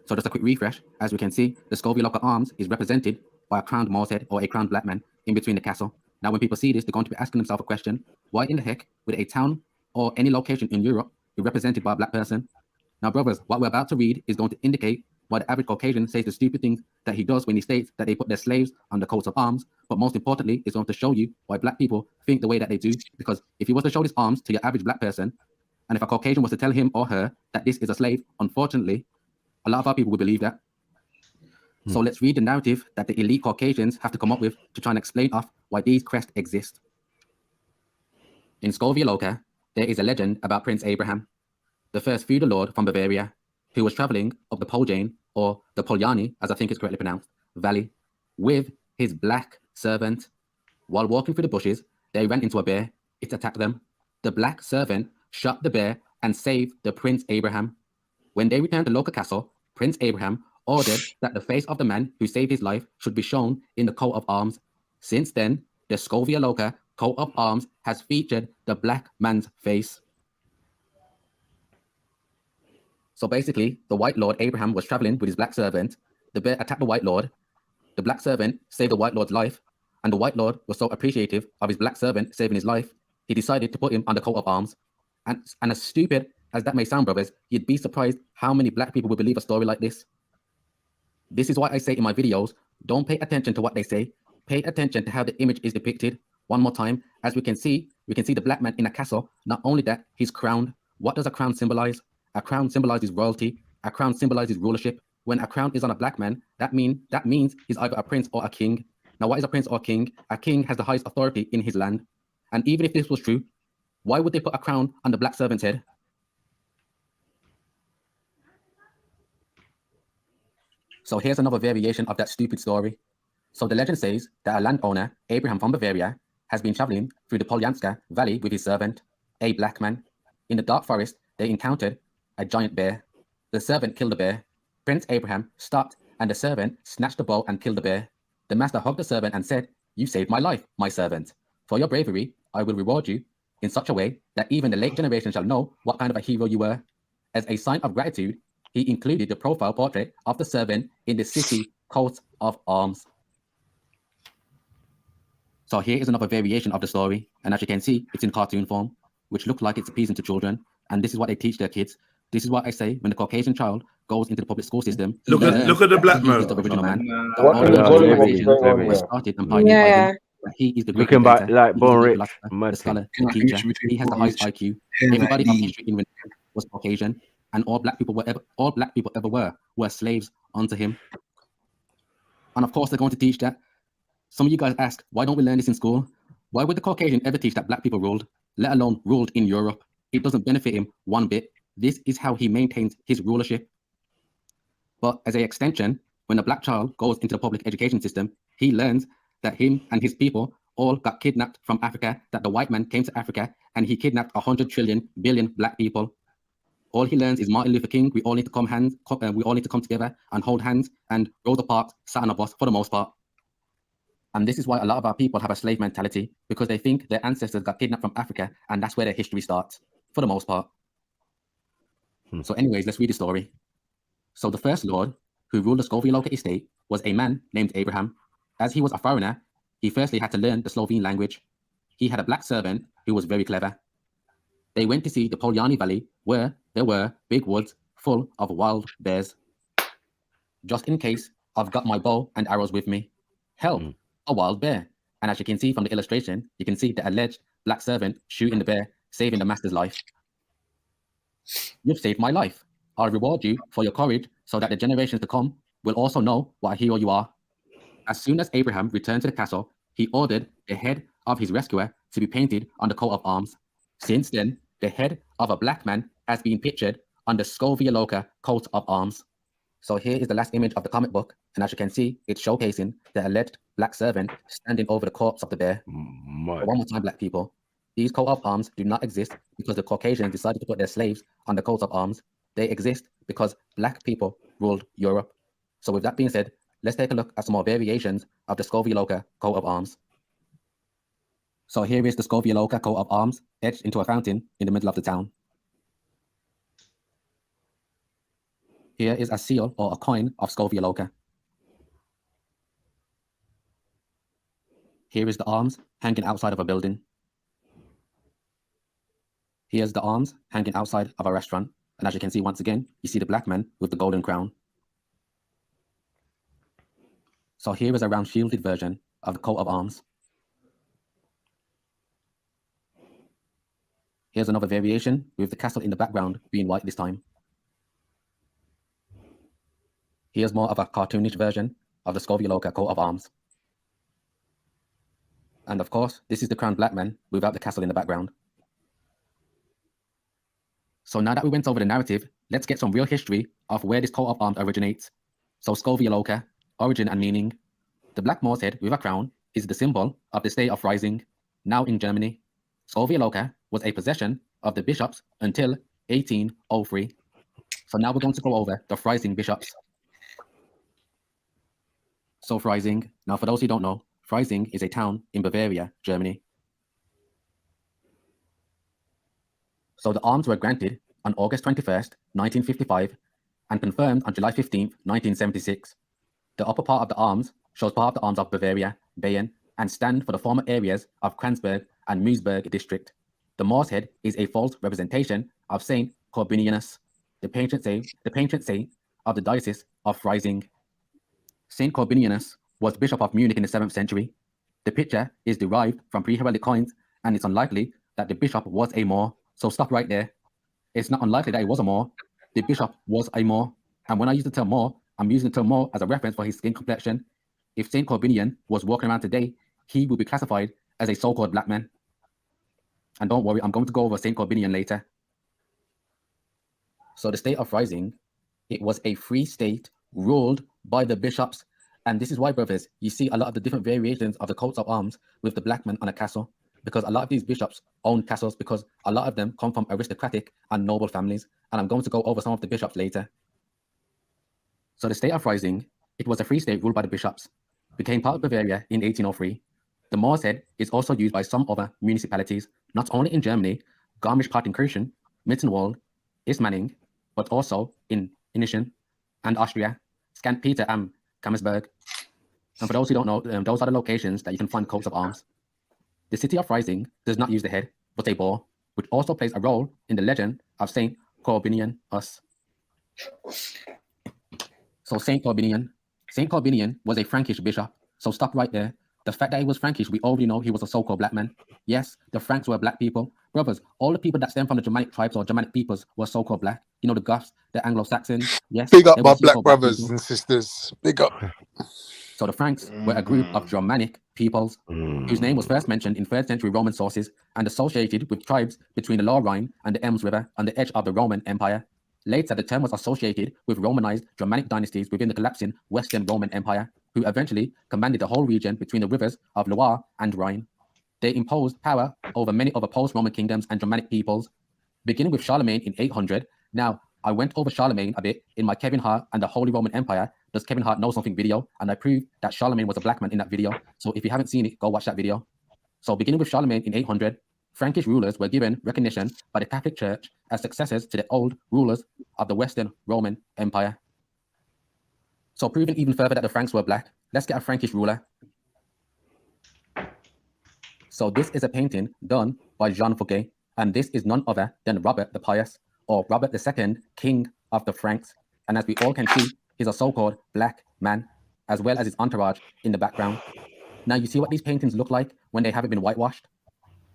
So just a quick refresh. As we can see, the Scovia Loca arms is represented by a crowned Moor's head or a crowned black man in between the castle. Now, when people see this, they're going to be asking themselves a question: why in the heck would a town or any location in Europe be represented by a black person? Now, brothers, what we're about to read is going to indicate why the average Caucasian says the stupid things that he does when he states that they put their slaves on the coats of arms. But most importantly, it's going to show you why black people think the way that they do. Because if you was to show these arms to your average black person, and if a Caucasian was to tell him or her that this is a slave, unfortunately, a lot of our people would believe that. So let's read the narrative that the elite Caucasians have to come up with to try and explain off why these crests exist. In Scovia Loca, there is a legend about Prince Abraham, the first feudal lord from Bavaria, who was traveling up the Poljane, or the Poljani, as I think it's correctly pronounced, valley, with his black servant. While walking through the bushes, they ran into a bear. It attacked them. The black servant shot the bear and saved the Prince Abraham. When they returned to Loca Castle, Prince Abraham ordered that the face of the man who saved his life should be shown in the coat of arms. Since then, the Scovia Loca coat of arms has featured the black man's face. So basically, the white lord Abraham was traveling with his black servant. The bear attacked the white lord. The black servant saved the white lord's life. And the white lord was so appreciative of his black servant saving his life, he decided to put him on the coat of arms. And as stupid as that may sound, brothers, you'd be surprised how many black people would believe a story like this. This is why I say in my videos, don't pay attention to what they say. Pay attention to how the image is depicted. One more time, as we can see the black man in a castle. Not only that, he's crowned. What does a crown symbolize? A crown symbolizes royalty. A crown symbolizes rulership. When a crown is on a black man, that means he's either a prince or a king. Now, what is a prince or a king? A king has the highest authority in his land. And even if this was true, why would they put a crown on the black servant's head? So here's another variation of that stupid story. So the legend says that a landowner, Abraham from Bavaria, has been traveling through the Poljanska valley with his servant, a black man. In the dark forest, they encountered a giant bear. The servant killed the bear. Prince Abraham stopped and the servant snatched the bow and killed the bear. The master hugged the servant and said, "You saved my life, my servant. For your bravery, I will reward you in such a way that even the late generation shall know what kind of a hero you were." As a sign of gratitude, he included the profile portrait of the servant in the city coat of arms. So here is another variation of the story. And as you can see, it's in cartoon form, which looks like it's appeasing to children. And this is what they teach their kids. This is what I say when the Caucasian child goes into the public school system. Look at the black man. The original man. He is the great looking back inventor. like He is Born the Rich, philosopher, the mad scholar, thing. the teacher. He has the highest IQ. Everybody of history in was Caucasian, and all black people ever were slaves unto him. And of course, they're going to teach that. Some of you guys ask, why don't we learn this in school? Why would the Caucasian ever teach that black people ruled, let alone ruled in Europe? It doesn't benefit him one bit. This is how he maintains his rulership. But as an extension, when a black child goes into the public education system, he learns that him and his people all got kidnapped from Africa, that the white man came to Africa and he kidnapped 100 trillion billion black people. All he learns is Martin Luther King. We all need to come together and hold hands, and Rosa Parks sat on a bus for the most part. And this is why a lot of our people have a slave mentality, because they think their ancestors got kidnapped from Africa and that's where their history starts, for the most part. So anyways, let's read the story. So the first lord who ruled the Scovia Loca estate was a man named Abraham. As he was a foreigner, he firstly had to learn the Slovene language. He had a black servant who was very clever. They went to see the Poljani Valley, where there were big woods full of wild bears. Just in case, I've got my bow and arrows with me. Help, a wild bear. And as you can see from the illustration, you can see the alleged black servant shooting the bear, saving the master's life. You've saved my life. I'll reward you for your courage so that the generations to come will also know what a hero you are. As soon as Abraham returned to the castle, he ordered the head of his rescuer to be painted on the coat of arms. Since then, the head of a black man has been pictured on the Scovia Loca coat of arms. So here is the last image of the comic book, and as you can see, it's showcasing the alleged black servant standing over the corpse of the bear. One more time, black people. These coat of arms do not exist because the Caucasians decided to put their slaves on the coat of arms. They exist because black people ruled Europe. So with that being said, let's take a look at some more variations of the Scovia Loca coat of arms. So here is the Scovia Loca coat of arms etched into a fountain in the middle of the town. Here is a seal or a coin of Scovia Loca. Here is the arms hanging outside of a building. Here's the arms hanging outside of a restaurant. And as you can see, once again, you see the black man with the golden crown. So here is a round shielded version of the coat of arms. Here's another variation with the castle in the background being white this time. Here's more of a cartoonish version of the Scovia Loca coat of arms. And of course, this is the crowned black man without the castle in the background. So now that we went over the narrative, let's get some real history of where this coat of arms originates. So Scovia Loca, origin and meaning. The black Moor's head with a crown is the symbol of the state of rising, now in Germany. Scovia Loca was a possession of the bishops until 1803. So now we're going to go over the Freising bishops. So Freising, now for those who don't know, Freising is a town in Bavaria, Germany. So the arms were granted on August 21st, 1955, and confirmed on July 15th, 1976. The upper part of the arms shows part of the arms of Bavaria, Bayern, and stand for the former areas of Kranzberg and Meusberg district. The Moor's head is a false representation of Saint Corbinianus, the patron saint of the Diocese of Freising. Saint Corbinianus was Bishop of Munich in the 7th century. The picture is derived from pre-heraldic coins, and it's unlikely that the bishop was a Moor. So stop right there. It's not unlikely that he was a Moor. The bishop was a Moor. And when I use the term Moor, I'm using the term Moor as a reference for his skin complexion. If Saint Corbinian was walking around today, he would be classified as a so-called black man. And don't worry, I'm going to go over Saint Corbinian later. So the state of Freising, it was a free state ruled by the bishops. And this is why, brothers, you see a lot of the different variations of the coats of arms with the black man on a castle. Because a lot of these bishops own castles, because a lot of them come from aristocratic and noble families. And I'm going to go over some of the bishops later. So the state of Freising, it was a free state ruled by the bishops, became part of Bavaria in 1803. The Moor's head is also used by some other municipalities, not only in Germany, Garmisch-Partenkirchen, Mittenwald, Ismaning, but also in Inischen and Austria, St. am Kammersberg. And for those who don't know, those are the locations that you can find coats of arms. The city of Freising does not use the head, but a boar, which also plays a role in the legend of Saint Corbinianus. So Saint Corbinian was a Frankish bishop. So stop right there. The fact that he was Frankish, we already know he was a so-called black man. Yes, the Franks were black people. Brothers, all the people that stem from the Germanic tribes or Germanic peoples were so-called black. You know, the Goths, the Anglo-Saxons. Yes. Big up my black brothers and sisters. Big up. So the Franks were a group of Germanic peoples whose name was first mentioned in 3rd century Roman sources and associated with tribes between the Lower Rhine and the Ems River on the edge of the Roman Empire. Later, the term was associated with Romanized Germanic dynasties within the collapsing Western Roman Empire, who eventually commanded the whole region between the rivers of Loire and Rhine. They imposed power over many other post-Roman kingdoms and Germanic peoples, beginning with Charlemagne in 800. Now, I went over Charlemagne a bit in my Kevin Hart and the Holy Roman Empire. Does Kevin Hart Know Something video? And I proved that Charlemagne was a black man in that video. So if you haven't seen it, go watch that video. So beginning with Charlemagne in 800, Frankish rulers were given recognition by the Catholic Church as successors to the old rulers of the Western Roman Empire. So proving even further that the Franks were black, let's get a Frankish ruler. So this is a painting done by Jean Fouquet, and this is none other than Robert the Pious, or Robert II, King of the Franks. And as we all can see, he's a so-called black man, as well as his entourage in the background. Now you see what these paintings look like when they haven't been whitewashed?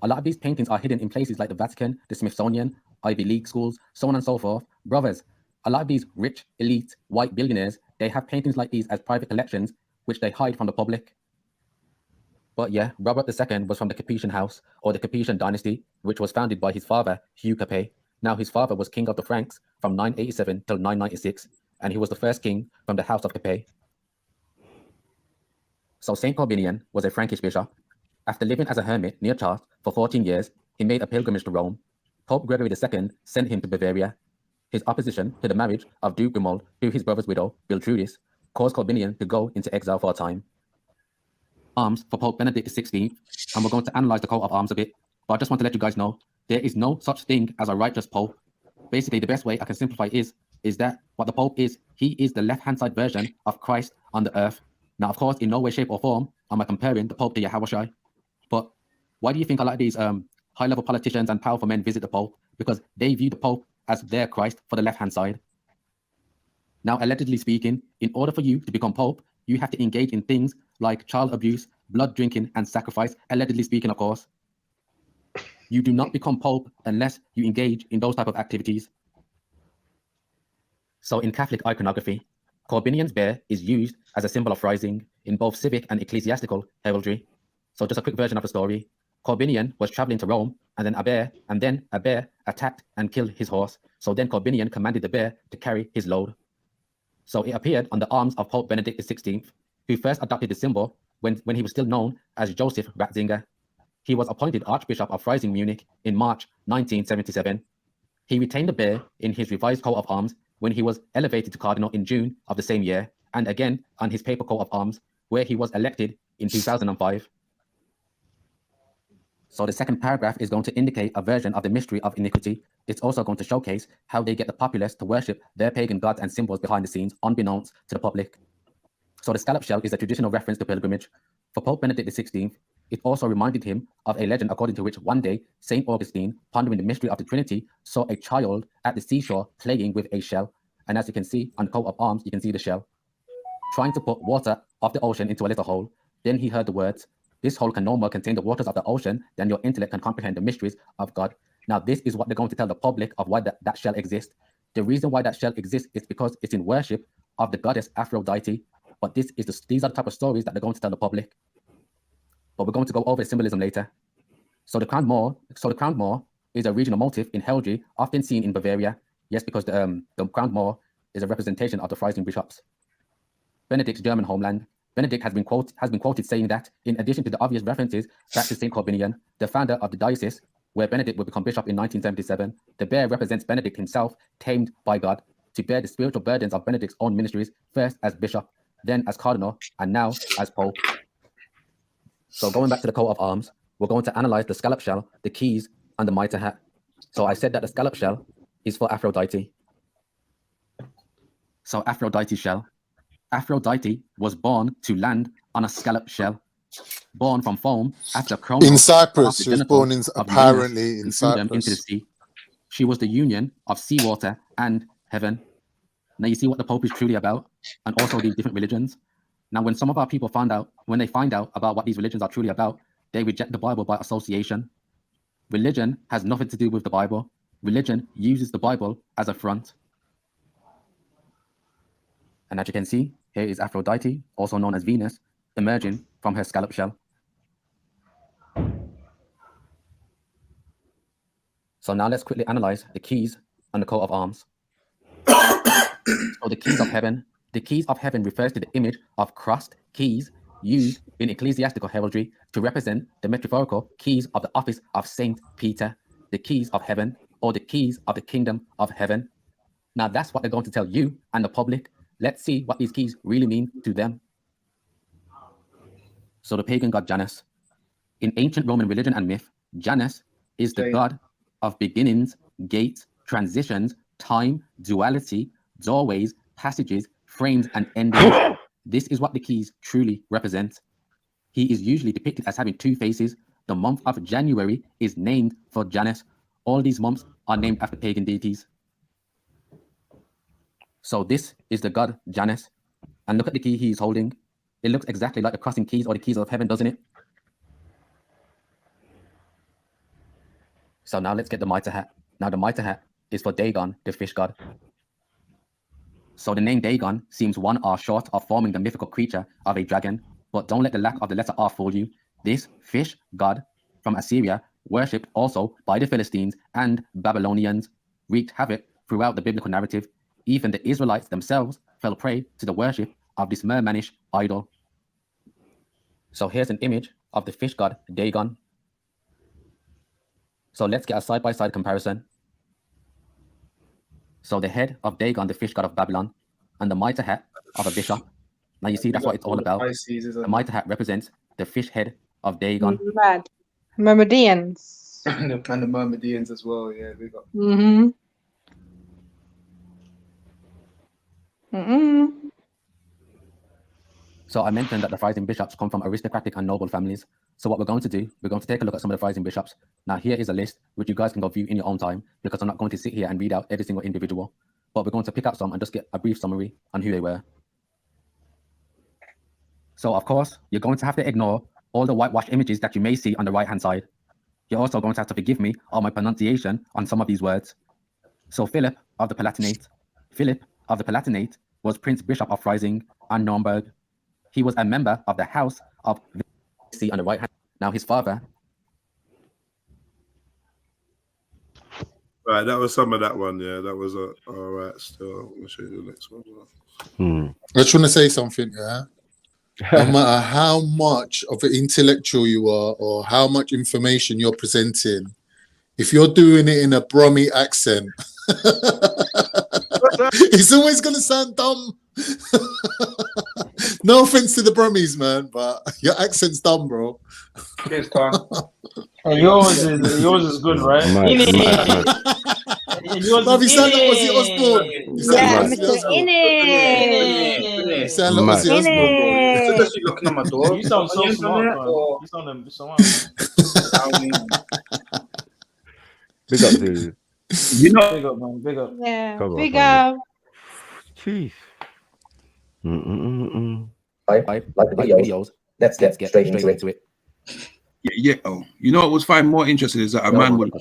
A lot of these paintings are hidden in places like the Vatican, the Smithsonian, Ivy League schools, so on and so forth. Brothers, a lot of these rich, elite, white billionaires, they have paintings like these as private collections, which they hide from the public. But yeah, Robert II was from the Capetian house, or the Capetian dynasty, which was founded by his father, Hugh Capet. Now his father was king of the Franks from 987 till 996, and he was the first king from the house of Capet. So Saint Corbinian was a Frankish bishop. After living as a hermit near Chartres for 14 years, he made a pilgrimage to Rome. Pope Gregory II sent him to Bavaria. His opposition to the marriage of Duke Grimoald to his brother's widow, Biltrudis, caused Corbinian to go into exile for a time. Arms for Pope Benedict XVI, and we're going to analyze the coat of arms a bit, but I just want to let you guys know, there is no such thing as a righteous pope. Basically, the best way I can simplify is is that what the Pope is, he is the left-hand side version of Christ on the earth. Now, of course, in no way, shape, or form am I comparing the Pope to Yahushua. But why do you think a lot of these high-level politicians and powerful men visit the Pope? Because they view the Pope as their Christ for the left-hand side. Now, allegedly speaking, in order for you to become Pope, you have to engage in things like child abuse, blood drinking, and sacrifice, allegedly speaking, of course. You do not become Pope unless you engage in those type of activities. So in Catholic iconography, Corbinian's bear is used as a symbol of rising in both civic and ecclesiastical heraldry. So just a quick version of the story. Corbinian was traveling to Rome, and then a bear attacked and killed his horse. So then Corbinian commanded the bear to carry his load. So it appeared on the arms of Pope Benedict XVI, who first adopted the symbol when he was still known as Joseph Ratzinger. He was appointed Archbishop of Freising, Munich in March 1977. He retained the bear in his revised coat of arms when he was elevated to cardinal in June of the same year, and again on his paper coat of arms, where he was elected in 2005. So the second paragraph is going to indicate a version of the mystery of iniquity. It's also going to showcase how they get the populace to worship their pagan gods and symbols behind the scenes, unbeknownst to the public. So the scallop shell is a traditional reference to pilgrimage. For Pope Benedict XVI, it also reminded him of a legend according to which one day, St. Augustine, pondering the mystery of the Trinity, saw a child at the seashore playing with a shell. And as you can see on the coat of arms, you can see the shell. Trying to put water of the ocean into a little hole, then he heard the words, "This hole can no more contain the waters of the ocean than your intellect can comprehend the mysteries of God." Now, this is what they're going to tell the public of why that shell exists. The reason why that shell exists is because it's in worship of the goddess Aphrodite. But these are the type of stories that they're going to tell the public. But we're going to go over the symbolism later. So the crowned Moor is a regional motif in heraldry often seen in Bavaria. Yes, because the crowned Moor is a representation of the Freising bishops. Benedict's German homeland. Benedict has been quoted saying that, in addition to the obvious references back to St. Corbinian, the founder of the diocese, where Benedict would become bishop in 1977, the bear represents Benedict himself, tamed by God, to bear the spiritual burdens of Benedict's own ministries, first as bishop, then as cardinal, and now as pope. So going back to the coat of arms, we're going to analyze the scallop shell, the keys, and the mitre hat. So I said that the scallop shell is for Aphrodite. So Aphrodite shell. Aphrodite was born to land on a scallop shell, born from foam after Kronos. In Cyprus, she was born apparently in Cyprus. Into the sea. She was the union of seawater and heaven. Now you see what the Pope is truly about, and also these different religions. Now, when some of our people find out about what these religions are truly about, they reject the Bible by association. Religion has nothing to do with the Bible. Religion uses the Bible as a front. And as you can see, here is Aphrodite, also known as Venus, emerging from her scallop shell. So now let's quickly analyze the keys and the coat of arms. So the keys of heaven. The keys of heaven refers to the image of crossed keys used in ecclesiastical heraldry to represent the metaphorical keys of the office of Saint Peter, the keys of heaven, or the keys of the kingdom of heaven. Now that's what they're going to tell you and the public. Let's see what these keys really mean to them. So the pagan god Janus. In ancient Roman religion and myth, Janus is the god of beginnings, gates, transitions, time, duality, doorways, passages, frames, and endings. This is what the keys truly represent. He is usually depicted as having two faces. The month of January is named for Janus. All these months are named after pagan deities. So this is the god Janus. And look at the key he is holding. It looks exactly like the crossing keys or the keys of heaven, doesn't it? So now let's get the mitre hat. Now the mitre hat is for Dagon, the fish god. So the name Dagon seems one R short of forming the mythical creature of a dragon, but don't let the lack of the letter R fool you. This fish god from Assyria, worshipped also by the Philistines and Babylonians, wreaked havoc throughout the biblical narrative. Even the Israelites themselves fell prey to the worship of this mermanish idol. So here's an image of the fish god Dagon. So let's get a side-by-side comparison. So the head of Dagon, the fish god of Babylon, and the mitre hat of a bishop. Now you see that's what it's all about. The mitre hat represents the fish head of Dagon. Mad. Myrmidons. And the Myrmidons as well, yeah. We got. So I mentioned that the rising bishops come from aristocratic and noble families. So what we're going to do, we're going to take a look at some of the rising bishops. Now here is a list which you guys can go view in your own time, because I'm not going to sit here and read out every single individual, but we're going to pick out some and just get a brief summary on who they were. So of course, you're going to have to ignore all the whitewashed images that you may see on the right-hand side. You're also going to have to forgive me on my pronunciation on some of these words. So Philip of the Palatinate. Philip of the Palatinate was Prince Bishop of Freising and Nuremberg. He was a member of the House of see on the right hand. Now his father. Right, that was some of that one. Yeah, that was all right. Still, I'll show you the next one. I just want to say something. Yeah. No matter how much of an intellectual you are or how much information you're presenting, if you're doing it in a Brummy accent, it's always going to sound dumb. No offense to the Brummies, man, but your accent's dumb, bro. Cheers, Con. Yours is good, right? Love, you sound like Ozzy Osbourne. You sound like Ozzy Osbourne. You sound like Ozzy Osbourne, bro. Looking at my door. You sound so smart, bro. You sound smart. Big up, dude. You know, big up, man. Big up. Yeah, Come on, big man. up. Jeez. Like the videos. Let's get straight into it. Yeah. Oh, you know what was fine more interesting is that a man would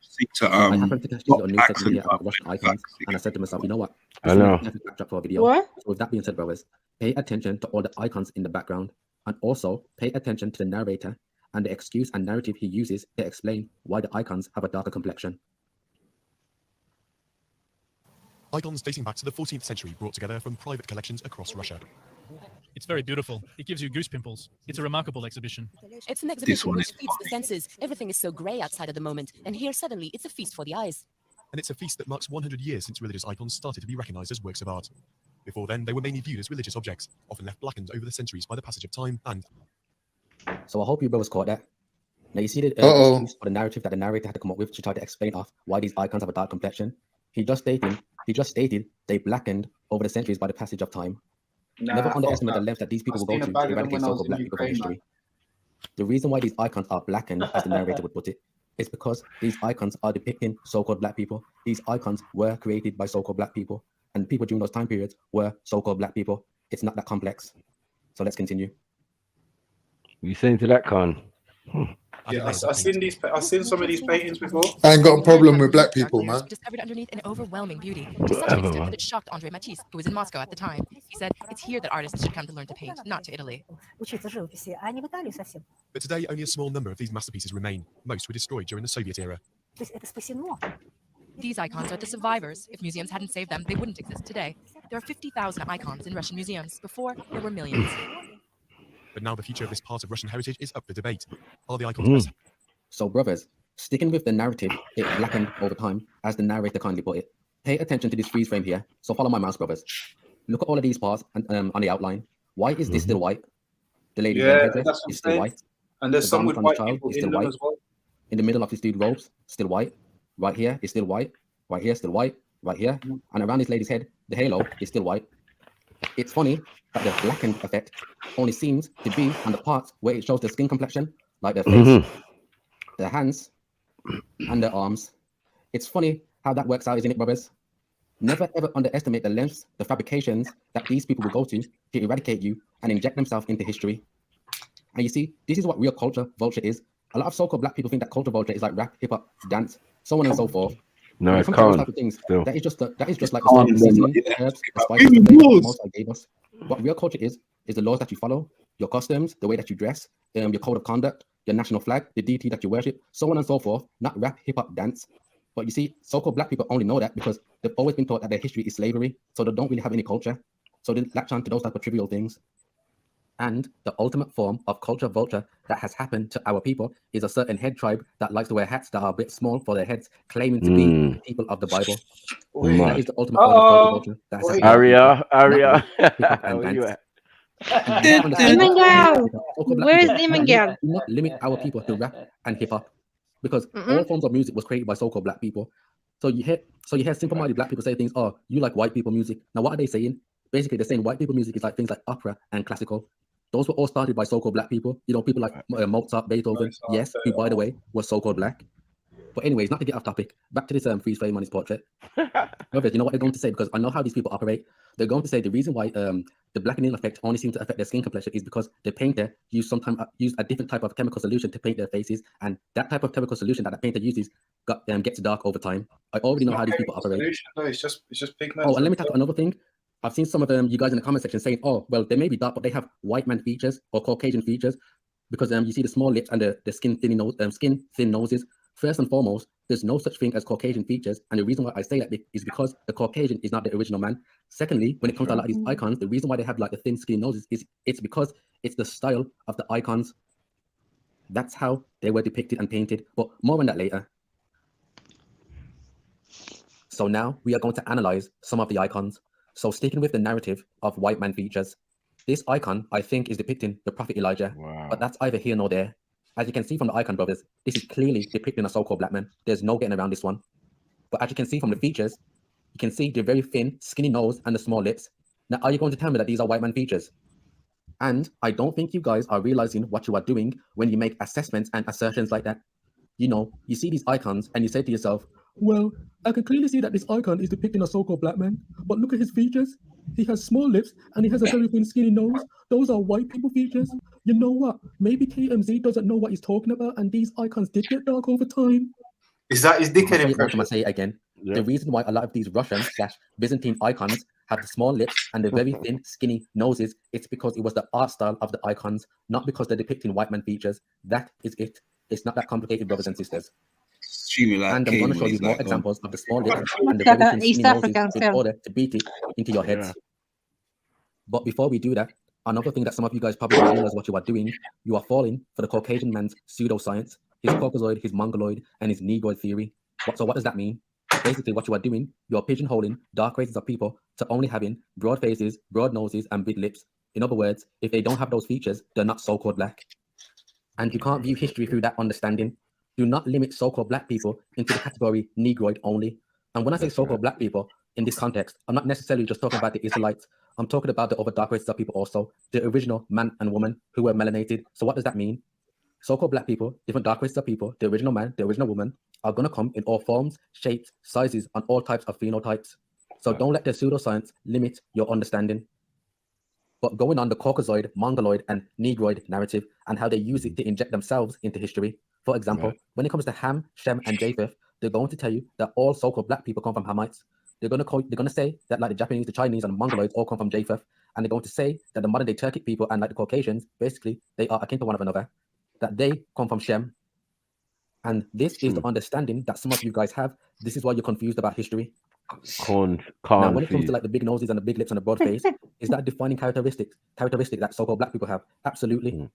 seek to I happened to catch these on news section here about Russian icons, and I said to myself, you know what? I know. Backdrop for a video. What? So with that being said, brothers, pay attention to all the icons in the background, and also pay attention to the narrator and the excuse and narrative he uses to explain why the icons have a darker complexion. Icons dating back to the 14th century brought together from private collections across Russia. It's very beautiful. It gives you goose pimples. It's a remarkable exhibition. It's an exhibition which feeds the senses. Everything is so grey outside at the moment, and here suddenly it's a feast for the eyes. And it's a feast that marks 100 years since religious icons started to be recognized as works of art. Before then, they were mainly viewed as religious objects, often left blackened over the centuries by the passage of time and... So I hope you brothers caught that. Now you see the excuse or the narrative that the narrator had to come up with to try to explain off why these icons have a dark complexion. He just stated they blackened over the centuries by the passage of time. Never underestimate the length that these people will go to eradicate so-called black people from history. The reason why these icons are blackened, as the narrator would put it, is because these icons are depicting so-called black people. These icons were created by so-called black people, and people during those time periods were so-called black people. It's not that complex. So let's continue. You saying to that, Khan? Yeah, I've seen some of these paintings before. I ain't got a problem with black people, man. Discovered underneath an overwhelming beauty, to such an extent that it shocked André Matisse, who was in Moscow at the time. He said, "It's here that artists should come to learn to paint, not to Italy." But today, only a small number of these masterpieces remain. Most were destroyed during the Soviet era. These icons are the survivors. If museums hadn't saved them, they wouldn't exist today. There are 50,000 icons in Russian museums. Before, there were millions. But now the future of this part of Russian heritage is up for debate. Are the icons best? So brothers, sticking with the narrative, it blackened over time, as the narrator kindly put it. Pay attention to this freeze frame here. So follow my mouse, brothers. Look at all of these parts on the outline. Why is this still white? The lady's headdress is still white. And there's some with white people in them as well. In the middle of this dude's robes, still white. Right here is still white. Right here, still white. Right here. And around this lady's head, the halo is still white. It's funny that the blackened effect only seems to be on the parts where it shows the skin complexion, like their face, their hands, and their arms. It's funny how that works out, isn't it, brothers? Never ever underestimate the lengths, the fabrications that these people will go to eradicate you and inject themselves into history. And you see, this is what real culture vulture is. A lot of so-called black people think that culture vulture is like rap, hip hop, dance, so on and so forth. No, it can't. That is just like the seasoning, the herbs, the spices that the Most High gave us. What real culture is the laws that you follow, your customs, the way that you dress, your code of conduct, your national flag, the deity that you worship, so on and so forth. Not rap, hip hop, dance. But you see, so-called black people only know that because they've always been taught that their history is slavery, so they don't really have any culture. So they latch on to those type of trivial things. And the ultimate form of culture vulture that has happened to our people is a certain head tribe that likes to wear hats that are a bit small for their heads, claiming to be people of the Bible. That is the ultimate form of culture vulture. That has Aria. Where you at? Demon Girl! Where's Demon Girl? Do not limit our people to rap and hip hop, because all forms of music was created by so-called black people. So you hear simple-minded black people say things, oh, you like white people music. Now what are they saying? Basically, they're saying white people music is like things like opera and classical. Those were all started by so-called black people. You know, people like Mozart, Beethoven, yes, who, by the way, was so-called black. But anyways, not to get off topic, back to this freeze frame on his portrait. Brothers, you know what they're going to say? Because I know how these people operate. They're going to say the reason why the blackening effect only seems to affect their skin complexion is because the painter used a different type of chemical solution to paint their faces, and that type of chemical solution that the painter uses gets dark over time. I already know how these people operate. No, it's just pigment. Oh, and let me talk about another thing. I've seen some of you guys in the comment section saying, "Oh, well, they may be dark, but they have white man features or Caucasian features," because you see the small lips and the skin thin noses. First and foremost, there's no such thing as Caucasian features, and the reason why I say that is because the Caucasian is not the original man. Secondly, when it comes to a lot of these icons, the reason why they have like the thin skinny noses is it's because it's the style of the icons. That's how they were depicted and painted, but more on that later. So now we are going to analyze some of the icons. So sticking with the narrative of white man features, this icon I think is depicting the prophet Elijah, but that's either here nor there. As you can see from the icon, brothers, this is clearly depicting a so-called black man. There's no getting around this one. But as you can see from the features, you can see the very thin, skinny nose and the small lips. Now, are you going to tell me that these are white man features? And I don't think you guys are realizing what you are doing when you make assessments and assertions like that. You know, you see these icons and you say to yourself, well, I can clearly see that this icon is depicting a so-called black man, but look at his features. He has small lips and he has a very thin skinny nose. Those are white people features. You know what? Maybe KMZ doesn't know what he's talking about, and these icons did get dark over time. Is that his dickhead impression? I'm going to say it again. Yeah. The reason why a lot of these Russian/Byzantine icons have the small lips and the very thin, skinny noses, it's because it was the art style of the icons, not because they're depicting white man features. That is it. It's not that complicated, brothers and sisters. And I'm going to show you more examples of the small lips and the very thin, skinny noses in order to beat it into your heads. But before we do that, another thing that some of you guys probably don't realize what you are doing, you are falling for the Caucasian man's pseudoscience, his Caucasoid, his Mongoloid, and his Negroid theory. So what does that mean? Basically, what you are doing, you're pigeonholing dark races of people to only having broad faces, broad noses, and big lips. In other words, if they don't have those features, they're not so-called black. And you can't view history through that understanding. Do not limit so-called black people into the category Negroid only. And when I say so-called black people, in this context, I'm not necessarily just talking about the Israelites. I'm talking about the other dark races of people also, the original man and woman who were melanated. So what does that mean? So-called black people, different dark races of people, the original man, the original woman, are going to come in all forms, shapes, sizes, and all types of phenotypes. So don't let their pseudoscience limit your understanding. But going on the Caucasoid, Mongoloid, and Negroid narrative and how they use it to inject themselves into history. For example, when it comes to Ham, Shem, and Japheth, they're going to tell you that all so-called black people come from Hamites. They're going to say that like the Japanese, the Chinese, and the Mongoloids all come from Japheth, and they're going to say that the modern-day Turkic people and like the Caucasians, basically, they are akin to one another, that they come from Shem. And this is the understanding that some of you guys have. This is why you're confused about history. Now, when it comes to like the big noses and the big lips and the broad face, is that a defining characteristic that so-called black people have? Absolutely.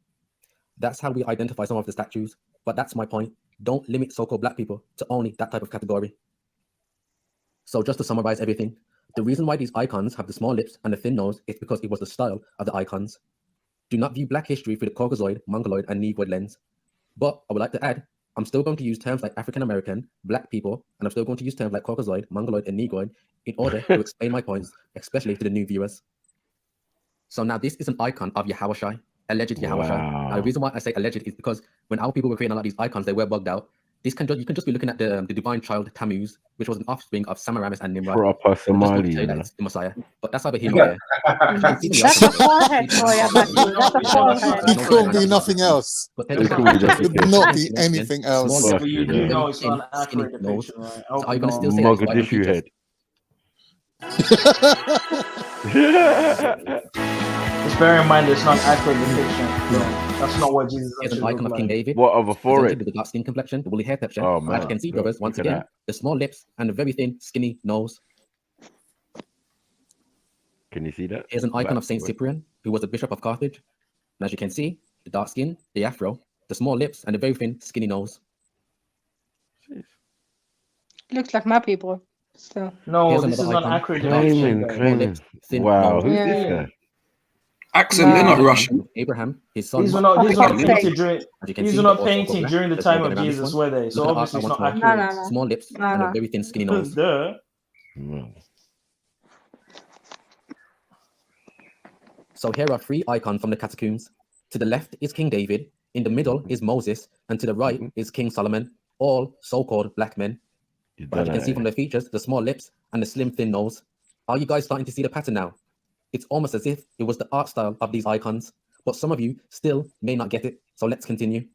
That's how we identify some of the statues. But that's my point. Don't limit so-called black people to only that type of category. So just to summarize everything, the reason why these icons have the small lips and the thin nose is because it was the style of the icons. Do not view black history through the Caucasoid, Mongoloid, and Negroid lens. But I would like to add, I'm still going to use terms like African-American, black people, and I'm still going to use terms like Caucasoid, Mongoloid, and Negroid in order to explain my points, especially to the new viewers. So now this is an icon of Yahushai, alleged Yahushai. Wow. Now the reason why I say alleged is because when our people were creating a lot of these icons, they were bugged out. You can just be looking at the divine child Tammuz, which was an offspring of Semiramis and Nimrod. Proper Somali, you know. That's the Messiah. But that's either here or there. That's a forehead for you, that's a forehead. It couldn't be nothing else. It could not be anything else. But you do know it's not an accurate depiction, right? So are you going to still say Mogadishu head. Just bear in mind it's not an accurate depiction. That's not what Jesus is. An icon of King David. What of a forehead? The dark skin complexion, the woolly hair texture. Oh, man. As you can see, brothers, once again, the small lips and the very thin, skinny nose. Can you see that? Here's an icon of Saint Cyprian, who was a bishop of Carthage. And as you can see, the dark skin, the afro, the small lips, and the very thin, skinny nose. Looks like my people. So no, this is not accurate depiction. Wow, who's this guy? Accent, they're not Russian. Abraham, his son. These were not painted during the time of Jesus, were they? So obviously it's not accurate. No. Small lips and a very thin, skinny nose. So here are 3 icons from the catacombs. To the left is King David, in the middle is Moses, and to the right is King Solomon, all so-called black men. But as you can see from their features, the small lips and the slim thin nose. Are you guys starting to see the pattern now? It's almost as if it was the art style of these icons, but some of you still may not get it, so let's continue.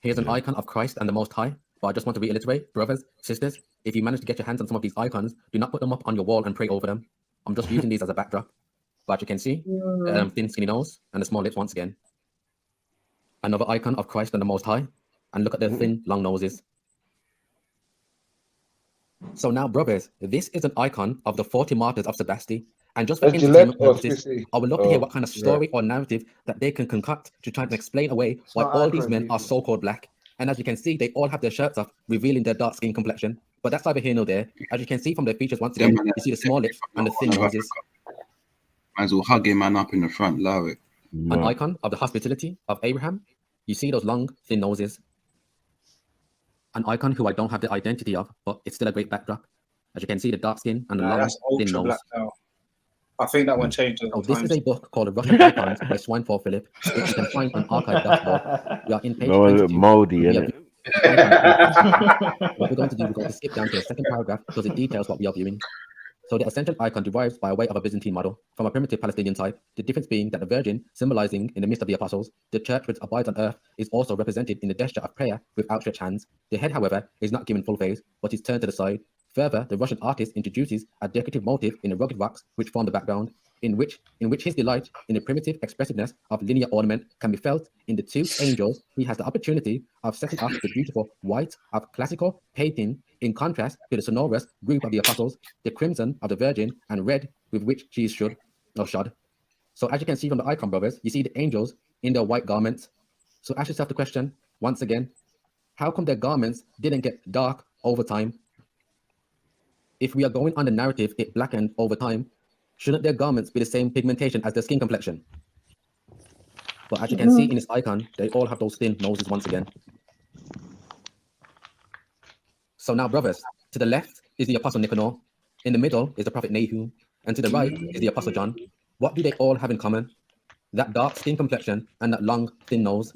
Here's an icon of Christ and the Most High, but I just want to reiterate, brothers, sisters, if you manage to get your hands on some of these icons, do not put them up on your wall and pray over them. I'm just using these as a backdrop. But as you can see, thin skinny nose and the small lips once again. Another icon of Christ and the Most High, and look at their thin, long noses. So now, brothers, this is an icon of the 40 martyrs of Sebasti. And just for entertainment purposes, I would love to hear what kind of story or narrative that they can concoct to try and explain away why all these men are so-called black. And as you can see, they all have their shirts off, revealing their dark skin complexion. But that's neither here nor there. As you can see from their features, once again, you see the small lips and the thin noses. Might as well hug him man up in the front, allow it. An icon of the hospitality of Abraham. You see those long, thin noses. An icon who I don't have the identity of, but it's still a great backdrop. As you can see, the dark skin and the long, thin nose. Now. I think that one changed over This is a book called The Russian Icons by Swinefall Philip, which you can find on archive.org. We are in page 22. Moldy, isn't it? What we're going to do, we're going to skip down to the second paragraph because it details what we are viewing. So the essential icon derives by way of a Byzantine model from a primitive Palestinian type, the difference being that the Virgin, symbolizing in the midst of the apostles, the church which abides on earth, is also represented in the gesture of prayer with outstretched hands. The head, however, is not given full face, but is turned to the side. Further, the Russian artist introduces a decorative motif in the rugged rocks which form the background, in which his delight in the primitive expressiveness of linear ornament can be felt in the 2 angels. He has the opportunity of setting off the beautiful white of classical painting in contrast to the sonorous group of the apostles, the crimson of the Virgin, and red with which she is shod. So as you can see from the icon, brothers, you see the angels in their white garments. So ask yourself the question, once again, how come their garments didn't get dark over time? If we are going on the narrative, it blackened over time, shouldn't their garments be the same pigmentation as their skin complexion? But as you can see in this icon, they all have those thin noses once again. So now, brothers, to the left is the Apostle Nicanor, in the middle is the Prophet Nahum, and to the right is the Apostle John. What do they all have in common? That dark skin complexion and that long, thin nose.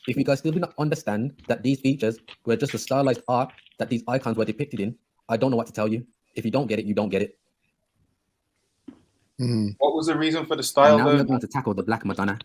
If you guys still do not understand that these features were just the stylized art that these icons were depicted in, I don't know what to tell you. If you don't get it, you don't get it. What was the reason for the style? And now we are going to tackle the Black Madonna.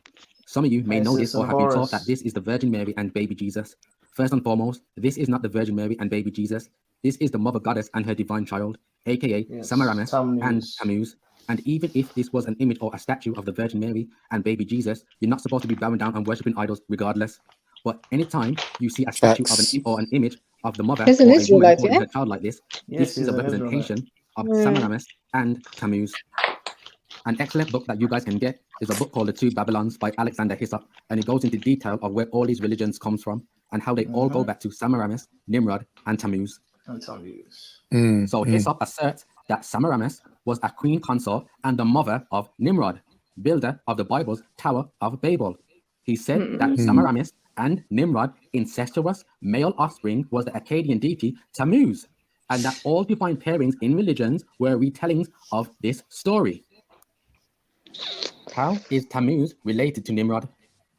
Some of you may know this or have been taught that this is the Virgin Mary and baby Jesus. First and foremost, this is not the Virgin Mary and baby Jesus. This is the Mother Goddess and her divine child, aka Semiramis and Tammuz. And even if this was an image or a statue of the Virgin Mary and baby Jesus, you're not supposed to be bowing down and worshipping idols regardless. But anytime you see a statue of an image of the mother or a woman holding her child like this, this is a representation of Semiramis and Tammuz. An excellent book that you guys can get is a book called The Two Babylons by Alexander Hyssop, and it goes into detail of where all these religions comes from and how they all go back to Semiramis, Nimrod, and Tammuz. So Hyssop asserts that Semiramis was a queen consort and the mother of Nimrod, builder of the Bible's Tower of Babel. He said that Semiramis and Nimrod, incestuous male offspring, was the Akkadian deity Tammuz, and that all divine pairings in religions were retellings of this story. How is Tammuz related to Nimrod?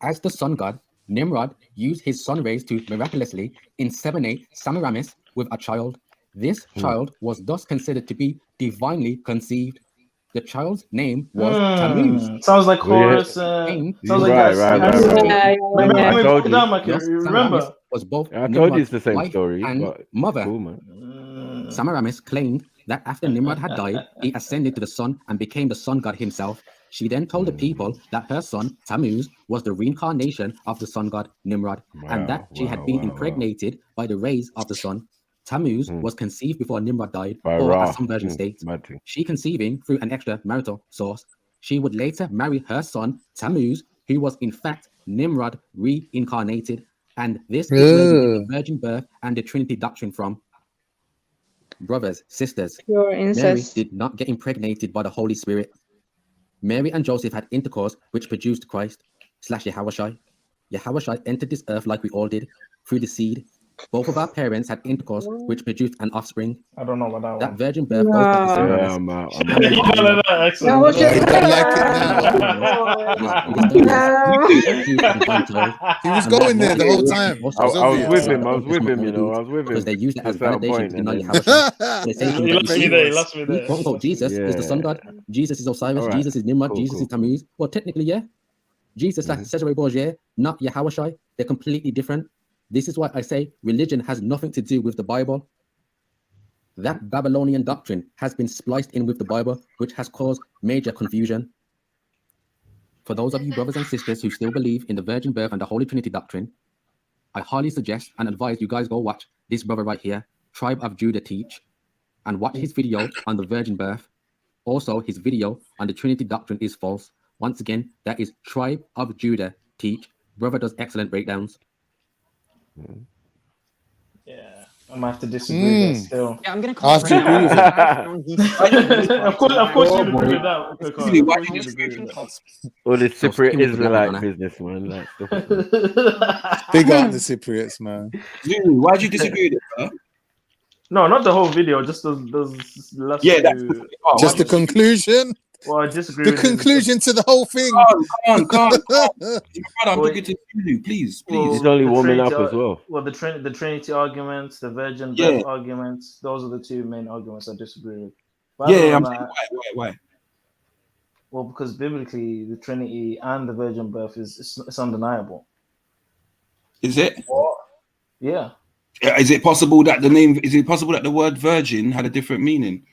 As the sun god, Nimrod used his sun rays to miraculously inseminate Semiramis with a child. This child was thus considered to be divinely conceived. The child's name was Tammuz. Sounds like Horus. Sounds like remember? Was both I told you it's the same wife story and but mother. Cool, man. Semiramis claimed that after Nimrod had died, he ascended to the sun and became the sun god himself. She then told the people that her son, Tammuz, was the reincarnation of the sun god Nimrod, and that she had been impregnated by the rays of the sun. Tammuz was conceived before Nimrod died, or as some versions state, she conceiving through an extramarital source. She would later marry her son, Tammuz, who was in fact Nimrod reincarnated, and this is where we get the virgin birth and the Trinity doctrine from. Brothers, sisters, Mary did not get impregnated by the Holy Spirit. Mary and Joseph had intercourse, which produced Christ / Yahushai. Yahushai entered this earth like we all did, through the seed. Both of our parents had intercourse, which produced an offspring. I don't know about that That one. virgin birth goes back to Yeah. Sarah. Yeah, I'm out. I'm You out. don't know that, excellent. No, Yeah, he don't like it now. He was going there the whole time. It was I was obvious. with him. I was with him. You know, I was with him. Because they use it to a as certain validation point, to deny and Yahweh. then- They say He lost me there. He lost me there. quote unquote Jesus is the sun Yeah. god. Jesus is Osiris. All right. Jesus is Nimrod. Cool, Jesus cool, is Tammuz. Well, technically, yeah. Jesus, like Cesare Borgia, not Yahweh. They're completely different. This is why I say religion has nothing to do with the Bible. That Babylonian doctrine has been spliced in with the Bible, which has caused major confusion. For those of you brothers and sisters who still believe in the virgin birth and the Holy Trinity doctrine, I highly suggest and advise you guys go watch this brother right here, Tribe of Judah teach, and watch his video on the virgin birth. Also, his video on the Trinity doctrine is false. Once again, that is Tribe of Judah teach. Brother does excellent breakdowns. Yeah, I'm gonna have to disagree there still. Yeah, I'm gonna I call have to agree with him. Of course, you'd agree with that. Of course you'd agree with that. All this So, Cypriot sticking with the Israelite Honor. business, man. Like, stop it, man. Big up the Cypriots, man. Zulu, why do you disagree with it, bro? No, not the whole video. Just those last Yeah, two. that's Just the conclusion. Well, I disagree. The with him. conclusion to the whole thing. Come on. Brother, I'm talking to Zulu, please. He's only the warming Trinity up as well. Well, the Trinity arguments, the virgin Yeah. birth arguments, those are the two main arguments I disagree with. But other Yeah, than I'm that, saying why? well, because biblically, the Trinity and the virgin birth it's undeniable. Is it? Yeah. Is it possible that the word virgin had a different meaning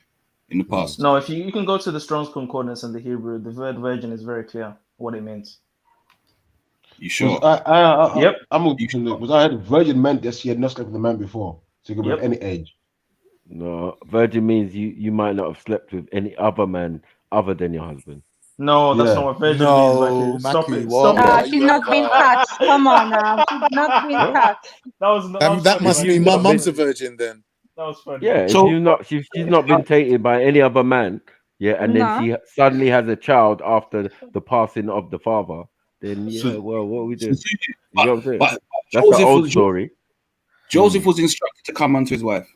in the past? No, if you can go to the Strong's Concordance in the Hebrew, the word virgin is very clear what it means. You sure? Yep. I'm was I heard virgin meant that she had not slept with a man before, so it could be Yep. any age. No, virgin means you might not have slept with any other man other than your husband. No, that's Yeah. not what virgin No, means. Like, stop Mackie, it. what? Stop it. She's not been touched. Come on now. She's not been touched. That was That funny, must Mackie. mean my mum's a virgin then. That was funny. Yeah, if So- she's not been tainted by any other man, yeah, and then No. she suddenly has a child after the passing of the father, then yeah, So- well, what we do? So, You know what I'm saying? but That's Joseph the old was- story. Joseph was instructed to come unto his wife.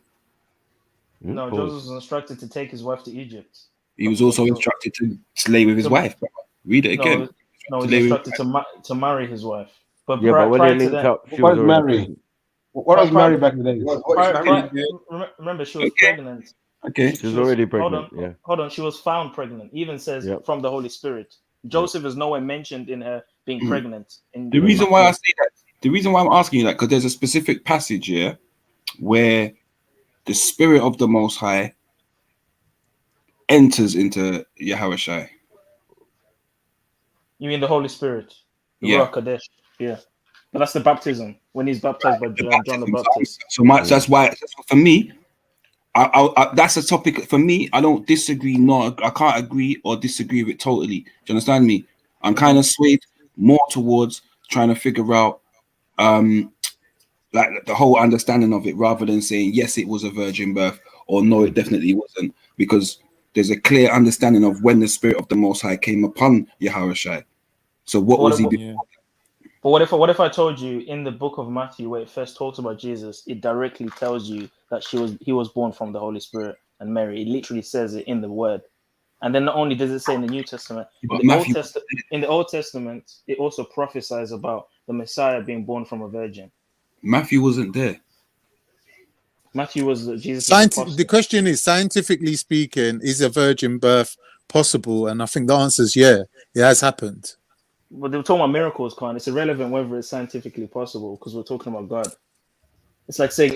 No, Pause. Joseph was instructed to take his wife to Egypt. He was also instructed to lay with his wife. Read it again. No, To he's lay with- instructed to marry his wife. But Yeah, but when prior they to linked that, up, she What was was already Mary? pregnant. What was Mary back in the day? remember, she was pregnant. Okay. She was already Hold pregnant. on, Yeah. hold on. She was found pregnant. Even says Yep. from the Holy Spirit. Joseph is nowhere mentioned in her being pregnant. The reason why I say that, the reason why I'm asking you that, because there's a specific passage here where the Spirit of the Most High enters into Yahushua. You mean the Holy Spirit? The Yeah. Ruach Kadesh. Yeah. But that's the baptism when he's baptized by John the Baptist. So that's why for me, I that's a topic for me. I don't disagree. No, I can't agree or disagree with it totally. Do you understand me? I'm kind of swayed more towards trying to figure out like the whole understanding of it, rather than saying yes, it was a virgin birth or no, it definitely wasn't, because there's a clear understanding of when the Spirit of the Most High came upon Yahushua. So what was he doing? But what if I told you in the book of Matthew where it first talks about Jesus, it directly tells you that he was born from the Holy Spirit and Mary. It literally says it in the word. And then not only does it say in the New Testament, in the Old Testament, it also prophesies about the Messiah being born from a virgin. Matthew wasn't there. Matthew was Jesus. The question is, scientifically speaking, is a virgin birth possible? And I think the answer is yeah, it has happened. But they were talking about miracles, Khan. It's irrelevant whether it's scientifically possible because we're talking about God. It's like saying,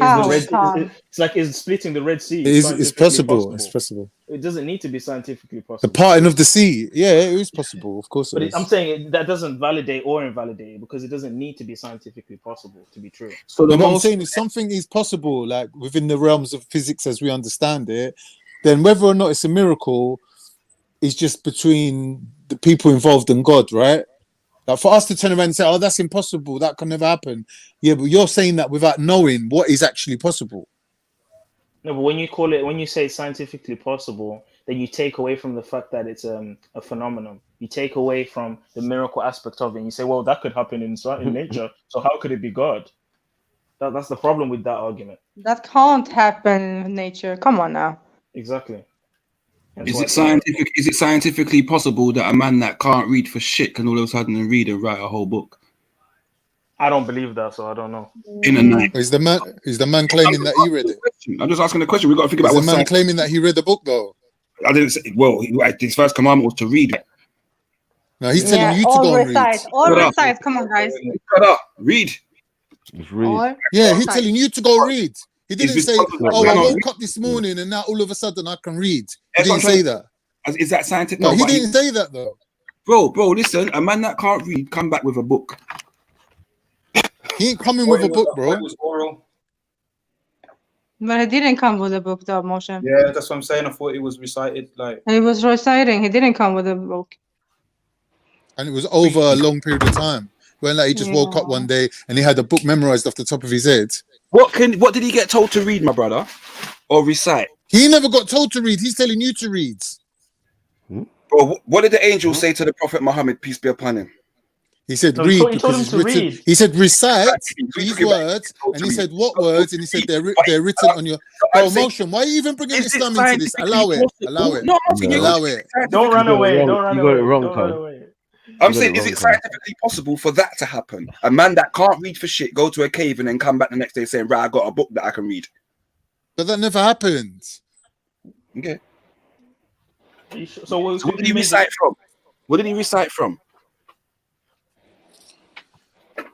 is splitting the Red Sea. It's possible. It's possible. It doesn't need to be scientifically The possible. parting of the sea, yeah, it is possible. Of course, But it is. I'm saying that doesn't validate or invalidate it because it doesn't need to be scientifically possible to be true. So what I'm saying is something is possible, like within the realms of physics as we understand it. Then whether or not it's a miracle is just between the people involved and God, right? Like for us to turn around and say, "Oh, that's impossible. That can never happen." Yeah, but you're saying that without knowing what is actually possible. No, but when you say scientifically possible, then you take away from the fact that it's a phenomenon. You take away from the miracle aspect of it. And you say, well, that could happen in nature. So how could it be God? That's the problem with that argument. That can't happen in nature. Come on now. Exactly. Is it scientifically possible that a man that can't read for shit can all of a sudden read and write a whole book? I don't believe that, so I don't know. In a night. Is the man claiming that he read it? I'm just asking the question. We got to think about Is the man claiming that he read the book though? I didn't say. Well, his first commandment was to read. No, he's telling you to go and read. All recite. Come on, guys. Read. Yeah, he's telling you to go read. He didn't say, "Oh, I woke up this morning morning and now all of a sudden I can read." He didn't say that. Is that scientific? No, he didn't say that though. Bro, listen. A man that can't read come back with a book. He ain't coming with a book, bro. It was oral. But he didn't come with a book, though, Moshe. Yeah, that's what I'm saying. I thought it was recited. Like He was reciting. He didn't come with a book. And it was over a long period of time. When like he just woke up one day and he had a book memorized off the top of his head. What did he get told to read, my brother, or recite? He never got told to read. He's telling you to read. Bro, what did the angel say to the Prophet Muhammad, peace be upon him? He said, read, because it's written. He said, recite these words, and he said, what words? And he said, they're written on your motion. Why are you even bringing Islam into this? Allow it. Allow it. Allow it. Don't run away. Don't run away. You got it wrong, Don't run away. I'm saying, is it scientifically possible for that to happen? A man that can't read for shit, go to a cave and then come back the next day saying, right, I got a book that I can read. But that never happened. Okay. So what did he recite from? What did he recite from?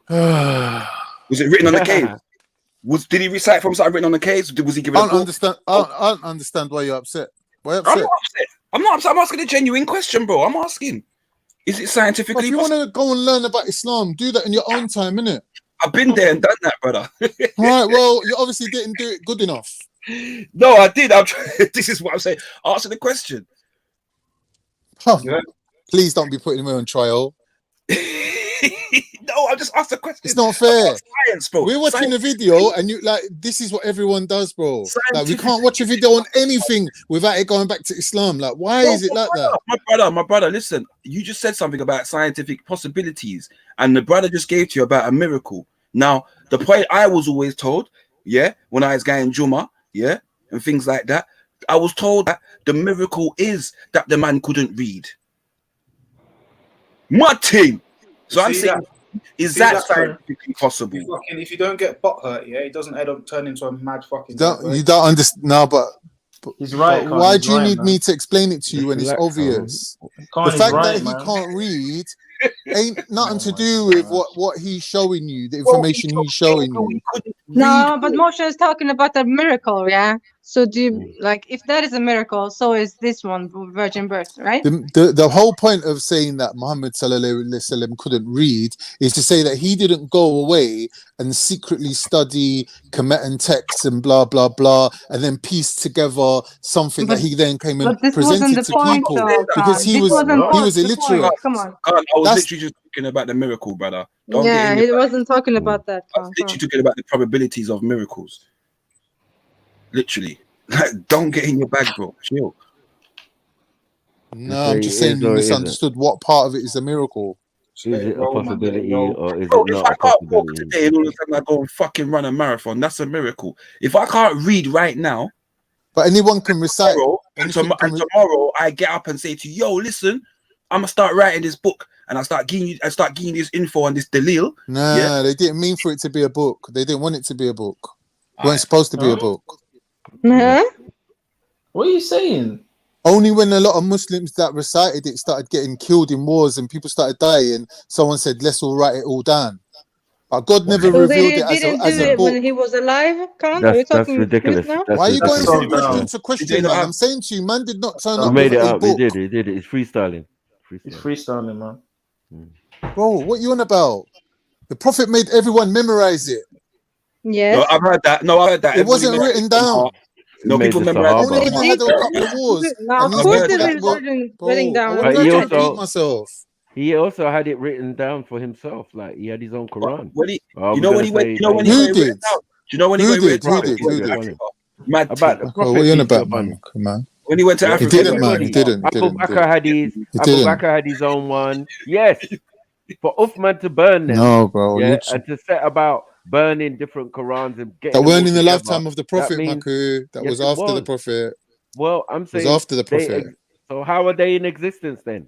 Was it written on the cave? Did he recite from something written on the cave? Was he given I don't understand why you're upset. Why upset? I'm not upset. I'm not upset. I'm asking a genuine question, bro. I'm asking. Is it scientifically If you want to go and learn about Islam, do that in your own time, innit? I've been there and done that, brother. Right, well, you obviously didn't do it good enough. No, I did. This is what I'm saying. Answer the question. Oh, please don't be putting me on trial. No, I just asked a question. It's not fair. Science, bro. We're watching a video and you like this is what everyone does, bro. Like we can't watch a video on anything without it going back to Islam. Like, why is it like that? My brother, listen, you just said something about scientific possibilities, and the brother just gave to you about a miracle. Now, the point I was always told, when I was going Juma, and things like that, I was told that the miracle is that the man couldn't read. My team. So I'm saying, is that scientifically possible? If you don't get butt hurt, it doesn't end up turning into a mad fucking. You don't understand. No, but he's right. But why do you need me to explain it to you when it's obvious? The fact that he can't read ain't nothing to do with what he's showing you, the information he's showing you. No, but Moshe is talking about a miracle, yeah? So do you, like, if that is a miracle, so is this one, virgin birth, right? The whole point of saying that Muhammad sallallahu alaihi wasallam couldn't read is to say that he didn't go away and secretly study Kemetan texts and blah, blah, blah, and then piece together something that he then came and presented to people. Because he was illiterate. Come on. I was literally just talking about the miracle, brother. He wasn't talking about that. I was literally talking about the probabilities of miracles. Literally. Like, don't get in your bag, bro. Chill. No, I'm just saying you misunderstood what part of it is a miracle. Is it a possibility or is it not a possibility? Walk today and all of a sudden I go and fucking run a marathon, that's a miracle. If I can't read right now, but anyone can recite. Tomorrow I get up and say to you, yo, listen, I'm gonna start writing this book, and I start giving you this info on this dalil. Nah, they didn't mean for it to be a book. They didn't want it to be a book. It wasn't supposed to be a book. What are you saying? Only when a lot of Muslims that recited it started getting killed in wars and people started dying, someone said, let's all write it all down. But God never revealed it as a book. When he was alive, that's ridiculous. Why are you going from question to question, man? I'm saying to you, man did not turn up. He made it up. He did it. It's freestyling. It's freestyling, man. Bro, what you on about? The Prophet made everyone memorize it. Yeah. No, I've heard that. It wasn't written down. No, people memorize only when they had a couple of wars. Now, of course, it was written down. He also had it written down for himself. Like he had his own Quran. You know when he went? Who did? Do you know when he went? Who did? Mad about the Prophet. What are you on about, man? Come on. When he went to Africa, he didn't, man. He didn't. Abu Bakr had his own one. Yes, for Uthman to burn them. No, bro. Yeah, and to set about burning different Qurans and getting That them weren't all in the together. lifetime of the That Prophet, means Maku. That yes, was it after the was. Prophet. Well, I'm It was saying after the Prophet. so how are they in existence then?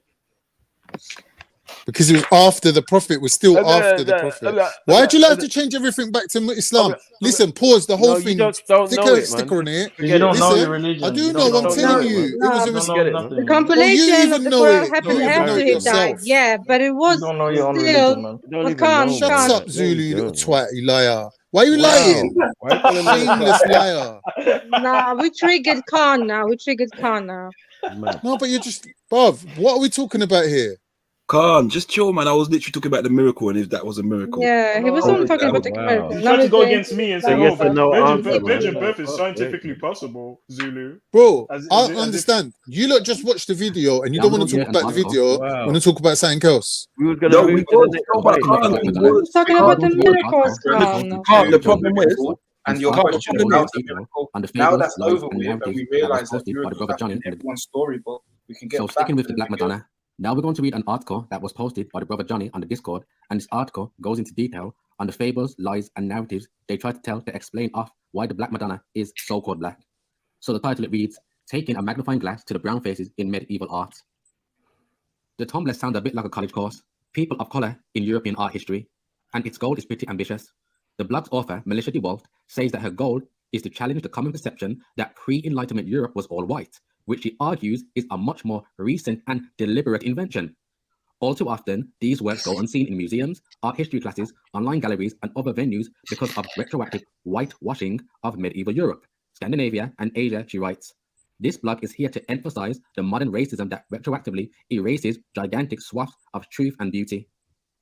Because it was after the Prophet, was still after the Prophet. Why do you have to change everything back to Islam? Listen, pause the whole No, you thing. don't Stick know a it, man. sticker on it. You don't know your Listen, religion. I do You know. don't I'm know telling it, you, man. it was You a don't know nothing, The man. Oh, you compilation of even the know Quran it. happened You even know after it he yourself. died. Yeah, but it You was don't know your own still. religion, man. You don't But even know, Shut man. up, Zulu, you little twat, you liar. Why are you Wow. lying? Why you calling me a Shameless twat? liar. Nah, we triggered Khan now. We triggered Khan now. No, but you're just, bruv, what are we talking about here? Khan, just chill, man. I was literally talking about the miracle, and if that was a miracle. Yeah, he was only talking about the miracle. You Now tried to he's go saying against me and A say, yes "Oh, or no answer, man. virgin birth is Fuck's scientifically sake. possible." Zulu, Bro, as I if understand. You lot just watched the video and you don't want to talk Download about the an video. article. Want to talk about something else. We was gonna No, move we to the was next talking about point. Khan. he was talking about the miracles, Khan. Khan, the problem is, And your question problem about is, the miracle, on the now fables, that's lies, over and with, and narratives we that was realize that posted by the miracles brother happen Johnny in in the everyone's storybook. We can get So back sticking with to the Black video. Madonna, now we're going to read an article that was posted by the brother Johnny on the Discord, and this article goes into detail on the fables, lies, and narratives they try to tell to explain off why the Black Madonna is so-called black. So the title it reads, Taking a Magnifying Glass to the Brown Faces in Medieval Art. The tombless sound a bit like a college course, people of colour in European art history, and its goal is pretty ambitious. The blog's author, Melissa DeWalt, says that her goal is to challenge the common perception that pre-Enlightenment Europe was all white, which she argues is a much more recent and deliberate invention. All too often, these works go unseen in museums, art history classes, online galleries, and other venues because of retroactive whitewashing of medieval Europe, Scandinavia, and Asia, she writes. This blog is here to emphasize the modern racism that retroactively erases gigantic swaths of truth and beauty.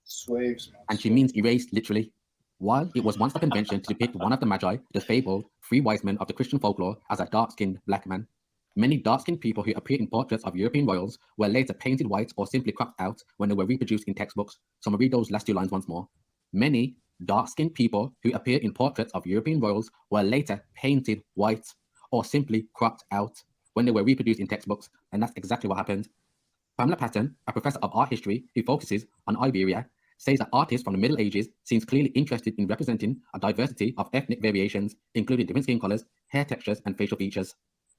Slaves, man. And she means erased literally. While it was once a convention to depict one of the Magi, the fabled three wise men of the Christian folklore, as a dark-skinned black man, many dark-skinned people who appeared in portraits of European royals were later painted white or simply cropped out when they were reproduced in textbooks. So I'm going to read those last two lines once more. Many dark-skinned people who appeared in portraits of European royals were later painted white or simply cropped out when they were reproduced in textbooks, and that's exactly what happened. Pamela Patton, a professor of art history who focuses on Iberia, says that artists from the Middle Ages seems clearly interested in representing a diversity of ethnic variations, including different skin colors, hair textures, and facial features.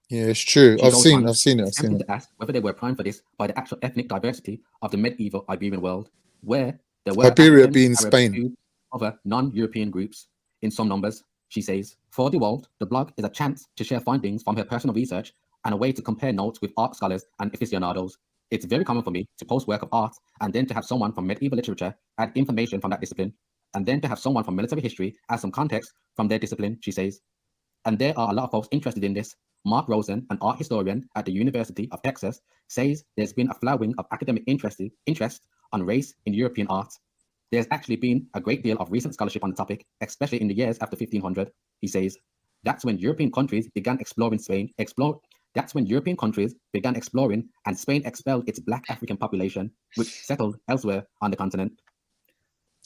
Yeah, it's true. She I've goes seen on, it. it's tempting to ask whether they were primed for this by the actual ethnic diversity of the medieval Iberian world, where there were Iberia African, being Arab, Spain. Jews, other non-European groups in some numbers. She says, for DeWalt, the blog is a chance to share findings from her personal research and a way to compare notes with art scholars and aficionados. It's very common for me to post work of art and then to have someone from medieval literature add information from that discipline, and then to have someone from military history add some context from their discipline, she says. And there are a lot of folks interested in this. Mark Rosen, an art historian at the University of Texas, says there's been a flowering of academic interest on race in European art. There's actually been a great deal of recent scholarship on the topic, especially in the years after 1500, he says. That's when European countries began exploring That's when European countries began exploring and Spain expelled its black African population, which settled elsewhere on the continent.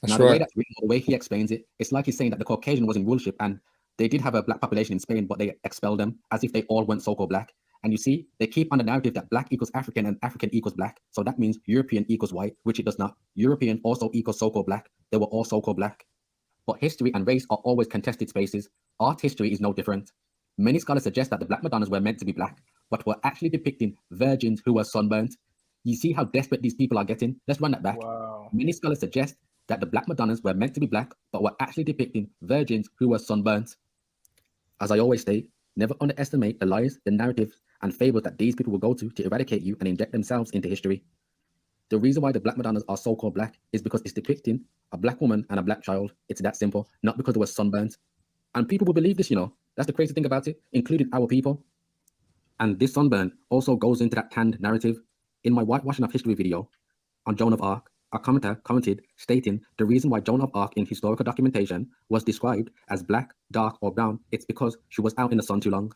That's now, the right. way he explains it, it's like he's saying that the Caucasian was in rulership and they did have a black population in Spain, but they expelled them as if they all weren't so-called black. And you see, they keep on the narrative that black equals African and African equals black. So that means European equals white, which it does not. European also equals so-called black. They were all so-called black. But history and race are always contested spaces. Art history is no different. Many scholars suggest that the Black Madonnas were meant to be black, but were actually depicting virgins who were sunburnt. You see how desperate these people are getting? Let's run that back. Wow. Many scholars suggest that the Black Madonnas were meant to be black, but were actually depicting virgins who were sunburnt. As I always state, never underestimate the lies, the narratives, and fables that these people will go to eradicate you and inject themselves into history. The reason why the Black Madonnas are so-called black is because it's depicting a black woman and a black child. It's that simple, not because they were sunburnt. And people will believe this, you know. That's the crazy thing about it, including our people. And this sunburn also goes into that tanned narrative. In my whitewashing of history video on Joan of Arc, a commenter commented stating the reason why Joan of Arc in historical documentation was described as black, dark, or brown, it's because she was out in the sun too long.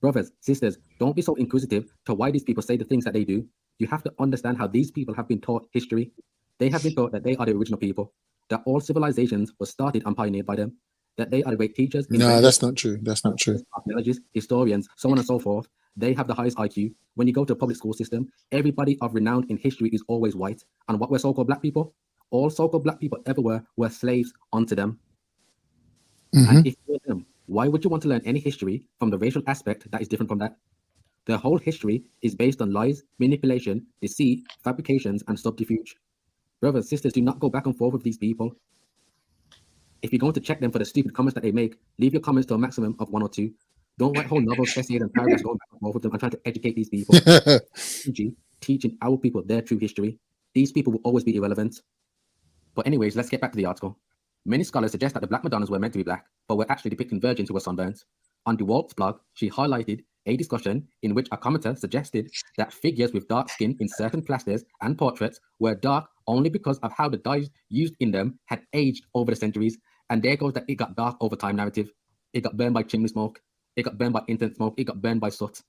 Brothers, sisters, don't be so inquisitive to why these people say the things that they do. You have to understand how these people have been taught history. They have been taught that they are the original people, that all civilizations were started and pioneered by them, that they are the great teachers. No, that's not true. That's not true. Archaeologists, historians, so on and so forth. They have the highest IQ. When you go to a public school system, everybody of renown in history is always white. And what were so-called black people? All so-called black people ever were slaves unto them. And if you're them, why would you want to learn any history from the racial aspect that is different from that? Their whole history is based on lies, manipulation, deceit, fabrications, and subterfuge. Brothers, sisters, do not go back and forth with these people. If you're going to check them for the stupid comments that they make, leave your comments to a maximum of 1 or 2. Don't write whole novels, essays, and paragraphs going back and forth with them and trying to educate these people. Teaching our people their true history. These people will always be irrelevant. But anyways, let's get back to the article. Many scholars suggest that the Black Madonnas were meant to be black, but were actually depicting virgins who were sunburnt. On DeWalt's blog, she highlighted a discussion in which a commenter suggested that figures with dark skin in certain plasters and portraits were dark only because of how the dyes used in them had aged over the centuries. And there goes that it got dark over time narrative. It got burned by chimney smoke. It got burned by incense smoke. It got burned by soot.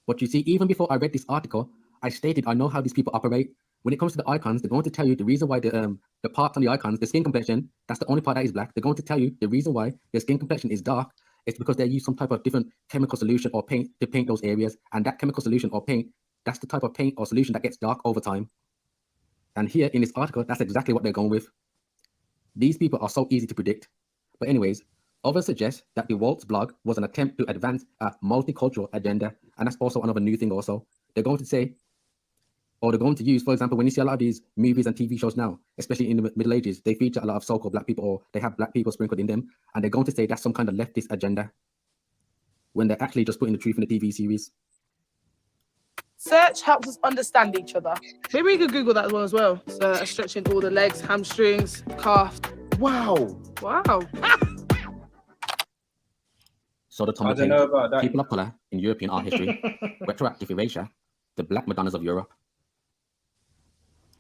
But you see, even before I read this article, I stated I know how these people operate. When it comes to the icons, they're going to tell you the reason why the parts on the icons, the skin complexion, that's the only part that is black. They're going to tell you the reason why their skin complexion is dark. It's because they use some type of different chemical solution or paint to paint those areas. And that chemical solution or paint, that's the type of paint or solution that gets dark over time. And here in this article, that's exactly what they're going with. These people are so easy to predict. But anyways, others suggest that DeWalt's blog was an attempt to advance a multicultural agenda. And that's also another new thing also. They're going to say, or they're going to use, for example, when you see a lot of these movies and TV shows now, especially in the Middle Ages, they feature a lot of so-called black people, or they have black people sprinkled in them, and they're going to say that's some kind of leftist agenda, when they're actually just putting the truth in the TV series. Search helps us understand each other. Maybe we could Google that one as well. So stretching all the legs, hamstrings, calf. Wow. Wow. So the I don't know about that. people of color in European art history, retroactive erasure, the Black Madonnas of Europe.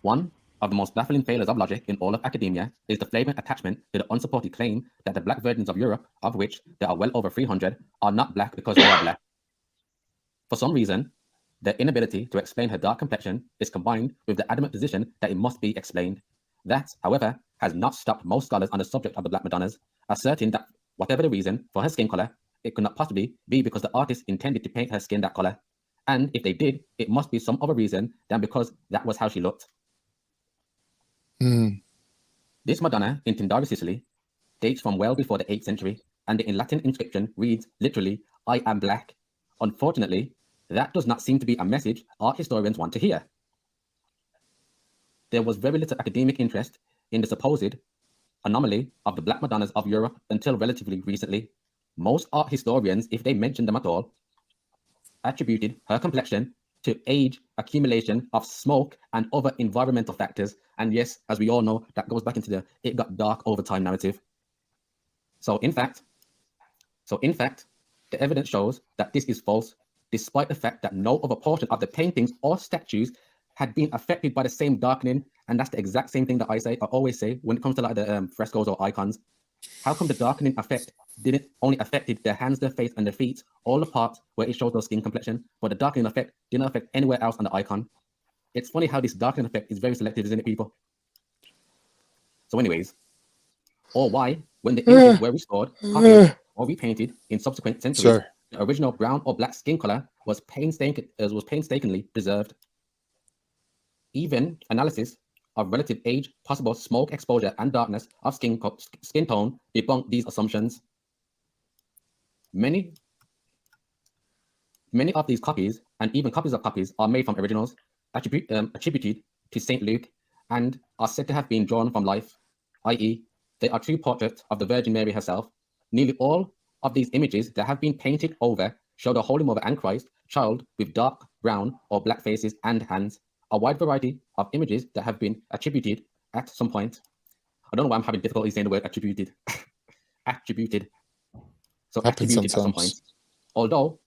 One of the most baffling failures of logic in all of academia is the flagrant attachment to the unsupported claim that the black virgins of Europe, of which there are well over 300, are not black because they are black. For some reason, their inability to explain her dark complexion is combined with the adamant position that it must be explained. That, however, has not stopped most scholars on the subject of the Black Madonnas, asserting that whatever the reason for her skin color, it could not possibly be because the artist intended to paint her skin that color. And if they did, it must be some other reason than because that was how she looked. This Madonna in Tindari, Sicily, dates from well before the 8th century, and the in Latin inscription reads literally, "I am black." Unfortunately, that does not seem to be a message art historians want to hear. There was very little academic interest in the supposed anomaly of the Black Madonnas of Europe until relatively recently. Most art historians, if they mentioned them at all, attributed her complexion to age, accumulation of smoke, and other environmental factors. And yes, as we all know, that goes back into the "it got dark over time" narrative. So in fact, the evidence shows that this is false, despite the fact that no other portion of the paintings or statues had been affected by the same darkening. And that's the exact same thing that I always say when it comes to like the frescoes or icons. How come the darkening effect didn't only affected their hands, their face, and their feet, all the parts where it shows their skin complexion, but the darkening effect didn't affect anywhere else on the icon? It's funny how this darkening effect is very selective, isn't it, people? So anyways, or why, when the images were restored, copied, or repainted in subsequent centuries, the original brown or black skin color was painstakingly preserved. Even analysis of relative age, possible smoke exposure, and darkness of skin tone debunk these assumptions. Many of these copies, and even copies of copies, are made from originals attributed to St. Luke and are said to have been drawn from life, i.e., they are true portraits of the Virgin Mary herself. Nearly all of these images that have been painted over show the Holy Mother and Christ child with dark brown or black faces and hands. A wide variety of images that have been attributed at some point. I don't know why I'm having difficulty saying the word attributed. Attributed. So Happens attributed at some sometimes. point.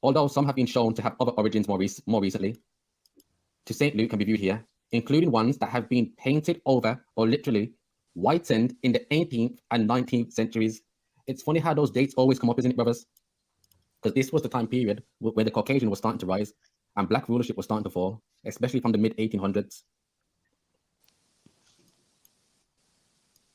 Although some have been shown to have other origins more recently, to St. Luke can be viewed here, including ones that have been painted over or literally whitened in the 18th and 19th centuries. It's funny how those dates always come up, isn't it, brothers? Because this was the time period where the Caucasian was starting to rise and black rulership was starting to fall, especially from the mid-1800s.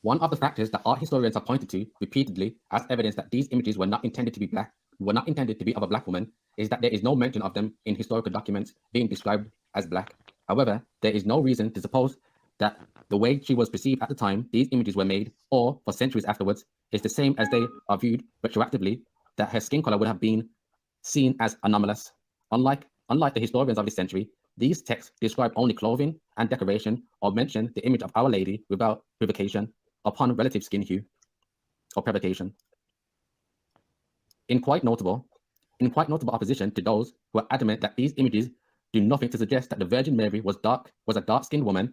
One of the factors that art historians have pointed to repeatedly as evidence that these images were not intended to be black, were not intended to be of a black woman, is that there is no mention of them in historical documents being described as black. However, there is no reason to suppose that the way she was perceived at the time these images were made, or for centuries afterwards, is the same as they are viewed retroactively, that her skin color would have been seen as anomalous. Unlike the historians of this century, these texts describe only clothing and decoration, or mention the image of Our Lady without equivocation upon relative skin hue or provocation. In quite notable opposition to those who are adamant that these images do nothing to suggest that the Virgin Mary was a dark-skinned woman,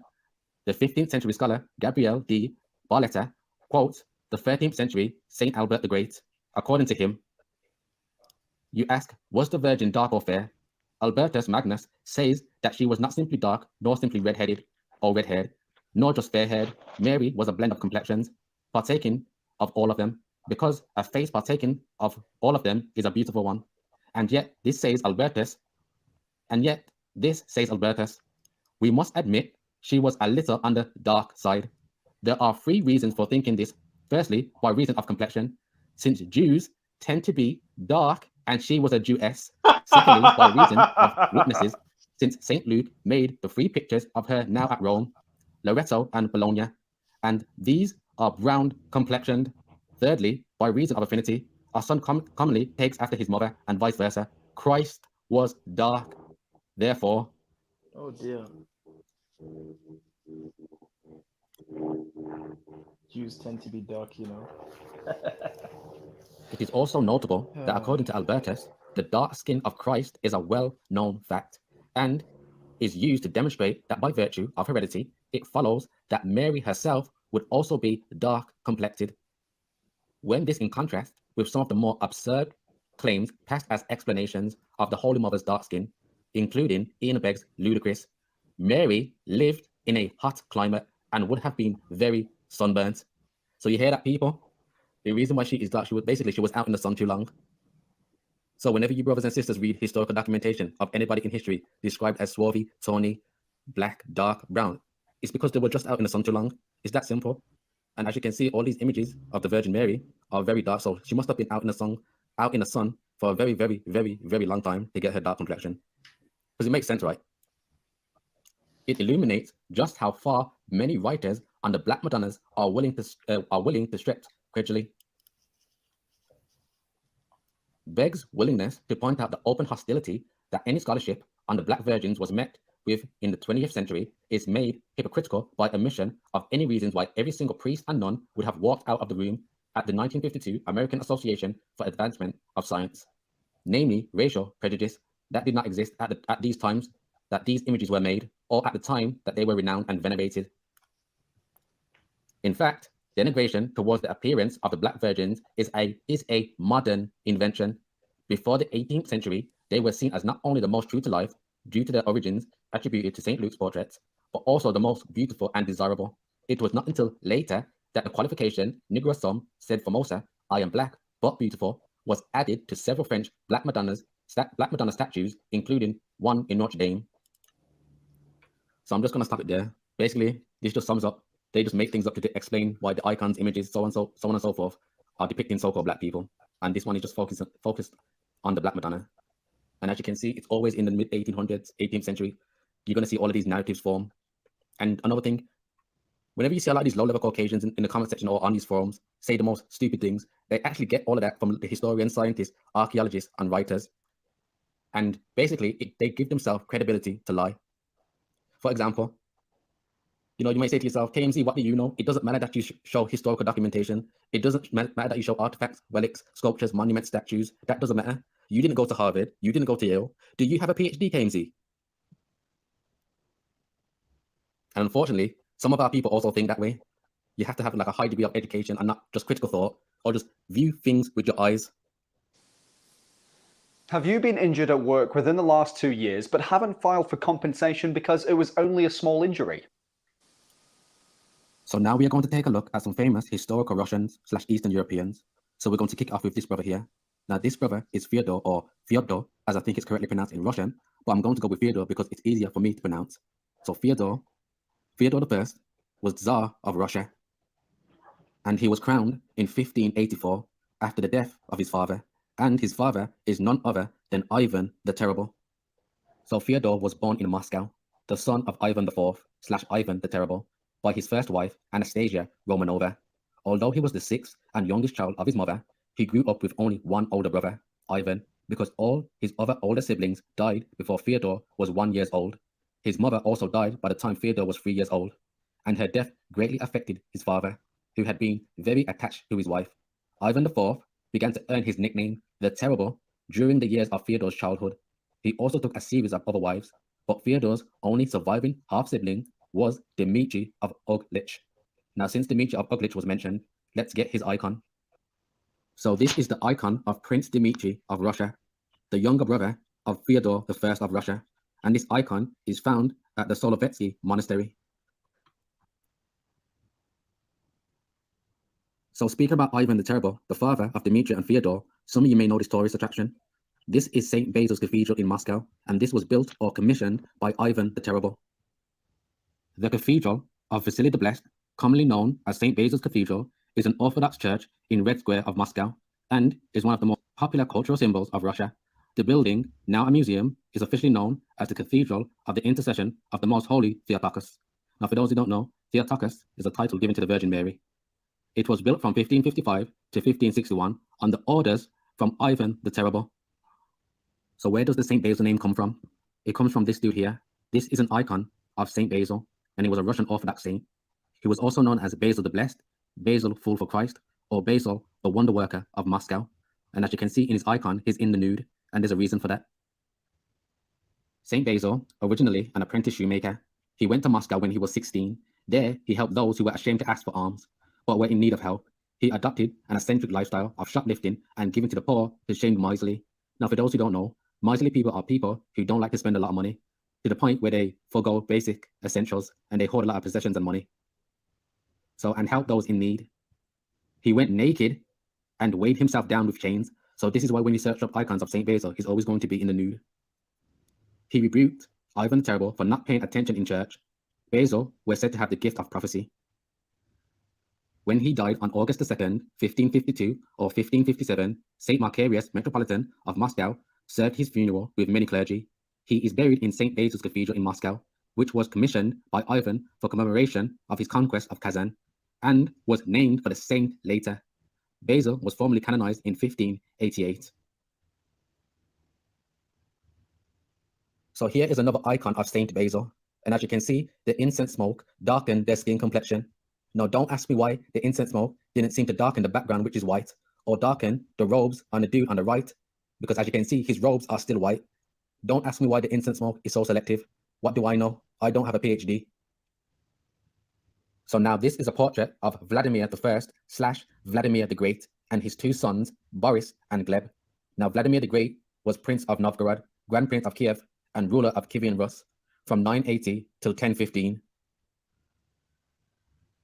the 15th century scholar Gabriel de Barletta quotes the 13th century Saint Albert the Great. According to him, you ask, was the Virgin dark or fair? Albertus Magnus says that she was not simply dark, nor simply red-headed or red-haired, nor just fair-haired. Mary was a blend of complexions, partaking of all of them, because a face partaking of all of them is a beautiful one. And yet, this says Albertus, we must admit she was a little on the dark side. There are 3 reasons for thinking this. Firstly, by reason of complexion, since Jews tend to be dark and she was a Jewess. Secondly, by reason of witnesses, since St. Luke made the 3 pictures of her now at Rome, Loreto and Bologna, and these are brown complexioned. Thirdly, by reason of affinity, our son commonly takes after his mother and vice versa. Christ was dark. Therefore, oh dear. Jews tend to be dark, you know. it is also notable that according to Albertus, the dark skin of Christ is a well-known fact and is used to demonstrate that by virtue of heredity, it follows that Mary herself would also be dark-complected. When this in contrast with some of the more absurd claims passed as explanations of the Holy Mother's dark skin, including Ian Begg's ludicrous, Mary lived in a hot climate and would have been very sunburnt. So you hear that, people? The reason why she is dark, she was out in the sun too long. So whenever you brothers and sisters read historical documentation of anybody in history described as swarthy, tawny, black, dark, brown, it's because they were just out in the sun too long. It's that simple. And as you can see, all these images of the Virgin Mary are very dark. So she must have been out in the sun for a very, very, very, very long time to get her dark complexion. Because it makes sense, right? It illuminates just how far many writers on the Black Madonnas are willing to stretch gradually. Begg's willingness to point out the open hostility that any scholarship on the Black Virgins was met with in the 20th century is made hypocritical by omission of any reasons why every single priest and nun would have walked out of the room at the 1952 American Association for Advancement of Science, namely racial prejudice that did not exist at these times that these images were made, or at the time that they were renowned and venerated. In fact, denigration towards the appearance of the Black Virgins is a modern invention. Before the 18th century, they were seen as not only the most true to life, due to their origins attributed to St. Luke's portraits, but also the most beautiful and desirable. It was not until later that the qualification Negro sum sed famosa, I am black but beautiful, was added to several French Black Madonna statues, including one in Notre Dame. So I'm just going to stop it there. Basically, this just sums up. They just make things up to explain why the icons, images, so on and so forth, are depicting so-called black people. And this one is just focused on the Black Madonna. And as you can see, it's always in the mid-1800s, 18th century. You're going to see all of these narratives form. And another thing, whenever you see a lot of these low-level Caucasians in the comment section or on these forums say the most stupid things, they actually get all of that from the historians, scientists, archaeologists, and writers. And basically, they give themselves credibility to lie. For example, you might say to yourself, KMZ, what do you know? It doesn't matter that you show historical documentation. It doesn't matter that you show artifacts, relics, sculptures, monuments, statues. That doesn't matter. You didn't go to Harvard. You didn't go to Yale. Do you have a PhD, KMZ? And unfortunately, some of our people also think that way. You have to have like a high degree of education and not just critical thought, or just view things with your eyes. Have you been injured at work within the last 2 years, but haven't filed for compensation because it was only a small injury? So now we are going to take a look at some famous historical Russians/Eastern Europeans. So we're going to kick off with this brother here. Now this brother is Fyodor, or Fyodor, as I think it's correctly pronounced in Russian, but I'm going to go with Fyodor because it's easier for me to pronounce. So Fyodor I was Tsar of Russia, and he was crowned in 1584 after the death of his father, and his father is none other than Ivan the Terrible. So Fyodor was born in Moscow, the son of Ivan IV / Ivan the Terrible, by his first wife, Anastasia Romanova. Although he was the sixth and youngest child of his mother, he grew up with only one older brother, Ivan, because all his other older siblings died before Fyodor was 1 year old. His mother also died by the time Fyodor was 3 years old, and her death greatly affected his father, who had been very attached to his wife. Ivan IV began to earn his nickname, the Terrible, during the years of Fyodor's childhood. He also took a series of other wives, but Fyodor's only surviving half-sibling was Dmitry of Uglich. Now, since Dmitry of Uglich was mentioned, let's get his icon. So this is the icon of Prince Dmitry of Russia, the younger brother of Fyodor I of Russia, and this icon is found at the Solovetsky Monastery. So speaking about Ivan the Terrible, the father of Dmitry and Fyodor, some of you may know this tourist attraction. This is St. Basil's Cathedral in Moscow, and this was built or commissioned by Ivan the Terrible. The Cathedral of Vasily the Blessed, commonly known as St. Basil's Cathedral, is an Orthodox church in Red Square of Moscow, and is one of the most popular cultural symbols of Russia. The building, now a museum, is officially known as the Cathedral of the Intercession of the Most Holy Theotokos. Now, for those who don't know, Theotokos is a title given to the Virgin Mary. It was built from 1555 to 1561 on the orders from Ivan the Terrible. So where does the St. Basil name come from? It comes from this dude here. This is an icon of St. Basil, and he was a Russian Orthodox saint. He was also known as Basil the Blessed, Basil Fool for Christ, or Basil the Wonder Worker of Moscow. And as you can see in his icon, he's in the nude, and there's a reason for that. St. Basil, originally an apprentice shoemaker, he went to Moscow when he was 16. There, he helped those who were ashamed to ask for alms, but were in need of help. He adopted an eccentric lifestyle of shoplifting and giving to the poor to shame miserly. Now, for those who don't know, miserly people are people who don't like to spend a lot of money, to the point where they forego basic essentials and they hoard a lot of possessions and money. So, and help those in need. He went naked and weighed himself down with chains. So this is why when you search up icons of St. Basil, he's always going to be in the nude. He rebuked Ivan the Terrible for not paying attention in church. Basil was said to have the gift of prophecy. When he died on August 2nd, 1552 or 1557, St. Macarius, Metropolitan of Moscow, served his funeral with many clergy. He is buried in St. Basil's Cathedral in Moscow, which was commissioned by Ivan for commemoration of his conquest of Kazan, and was named for the saint later. Basil was formally canonized in 1588. So here is another icon of Saint Basil, and as you can see, the incense smoke darkened their skin complexion. Now, don't ask me why the incense smoke didn't seem to darken the background, which is white, or darken the robes on the dude on the right, because as you can see, his robes are still white. Don't ask me why the incense smoke is so selective. What do I know? I don't have a PhD. So now this is a portrait of Vladimir I / Vladimir the Great and his two sons, Boris and Gleb. Now, Vladimir the Great was Prince of Novgorod, Grand Prince of Kiev, and ruler of Kievan Rus from 980 till 1015.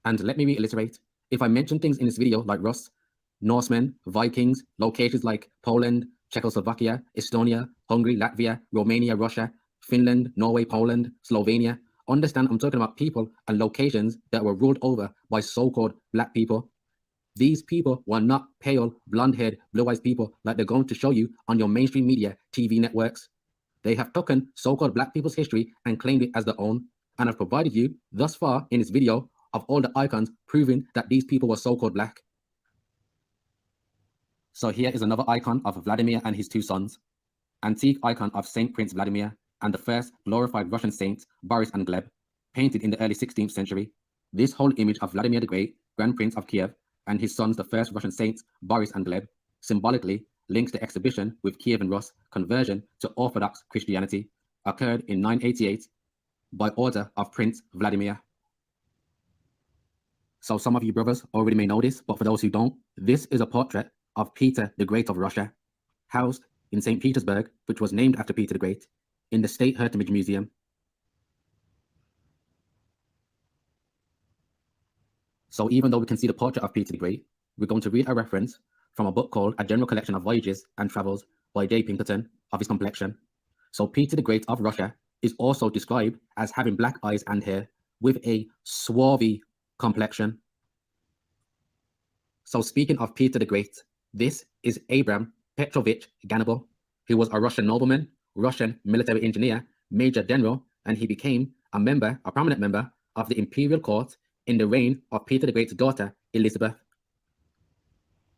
And let me reiterate, if I mention things in this video like Rus, Norsemen, Vikings, locations like Poland, Czechoslovakia, Estonia, Hungary, Latvia, Romania, Russia, Finland, Norway, Poland, Slovenia, understand I'm talking about people and locations that were ruled over by so-called black people. These people were not pale, blonde-haired, blue-eyed people like they're going to show you on your mainstream media TV networks. They have taken so-called black people's history and claimed it as their own, and have provided you thus far in this video of all the icons proving that these people were so-called black. So here is another icon of Vladimir and his two sons. Antique icon of Saint Prince Vladimir and the first glorified Russian saints, Boris and Gleb, painted in the early 16th century. This whole image of Vladimir the Great, Grand Prince of Kiev, and his sons, the first Russian saints, Boris and Gleb, symbolically links the exhibition with Kievan Rus' conversion to Orthodox Christianity, occurred in 988 by order of Prince Vladimir. So some of you brothers already may know this, but for those who don't, this is a portrait of Peter the Great of Russia, housed in St. Petersburg, which was named after Peter the Great, in the State Hermitage Museum. So even though we can see the portrait of Peter the Great, we're going to read a reference from a book called A General Collection of Voyages and Travels by J. Pinkerton of his complexion. So Peter the Great of Russia is also described as having black eyes and hair with a swarthy complexion. So speaking of Peter the Great, this is Abram Petrovich Ganable, who was a Russian nobleman, Russian military engineer, major general, and he became a prominent member of the imperial court in the reign of Peter the Great's daughter, Elizabeth.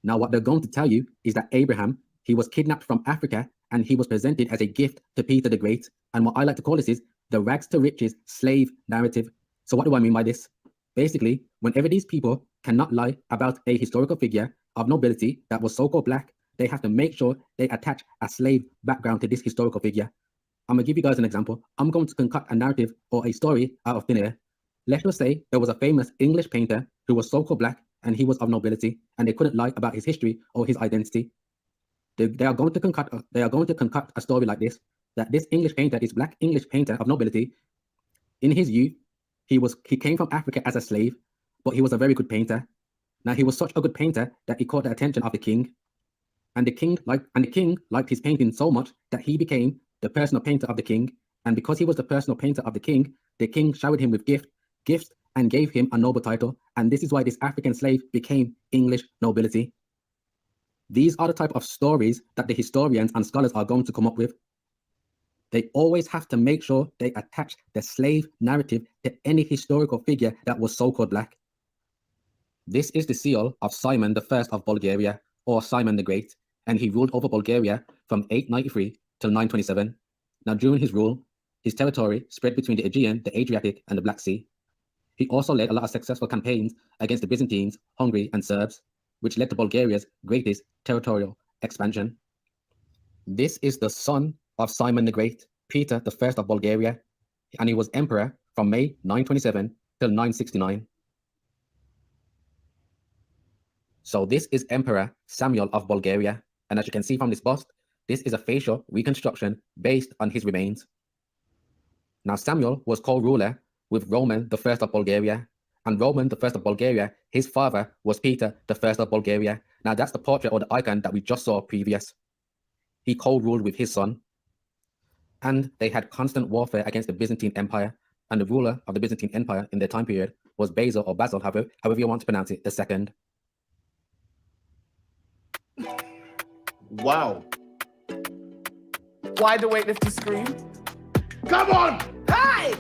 Now, what they're going to tell you is that Abraham, he was kidnapped from Africa and he was presented as a gift to Peter the Great. And what I like to call this is the rags to riches slave narrative. So what do I mean by this? Basically, whenever these people cannot lie about a historical figure of nobility that was so-called black, they have to make sure they attach a slave background to this historical figure. I'm gonna give you guys an example. I'm going to concoct a narrative or a story out of thin air. Let us say there was a famous English painter who was so-called black and he was of nobility, and they couldn't lie about his history or his identity. They are going to concoct a story like this, that this English painter, this black English painter of nobility, in his youth, he came from Africa as a slave, but he was a very good painter. Now he was such a good painter that he caught the attention of the king, and the king liked his painting so much that he became the personal painter of the king. And because he was the personal painter of the king showered him with gifts and gave him a noble title. And this is why this African slave became English nobility. These are the type of stories that the historians and scholars are going to come up with. They always have to make sure they attach the slave narrative to any historical figure that was so-called black. This is the seal of Simon I of Bulgaria, or Simon the Great, and he ruled over Bulgaria from 893 till 927. Now during his rule, his territory spread between the Aegean, the Adriatic, and the Black Sea. He also led a lot of successful campaigns against the Byzantines, Hungary, and Serbs, which led to Bulgaria's greatest territorial expansion. This is the son of Simon the Great, Peter I of Bulgaria, and he was emperor from May 927 till 969. So this is Emperor Samuel of Bulgaria, and as you can see from this bust, this is a facial reconstruction based on his remains. Now Samuel was co-ruler with Roman I of Bulgaria, and Roman I of Bulgaria, his father was Peter I of Bulgaria. Now that's the portrait or the icon that we just saw previous. He co-ruled with his son, and they had constant warfare against the Byzantine Empire, and the ruler of the Byzantine Empire in their time period was Basil or Basil, however you want to pronounce it, the second. Wow. Why the weightlifter scream? Come on! Hey!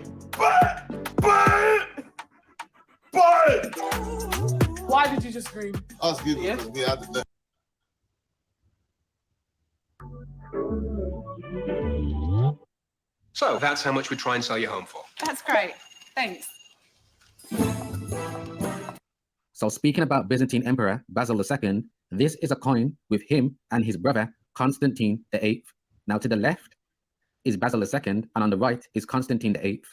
Why did you just scream? I was good. Yeah, So that's how much we try and sell your home for. That's great. Thanks. So speaking about Byzantine Emperor Basil II, this is a coin with him and his brother Constantine VIII. Now to the left is Basil II, and on the right is Constantine VIII.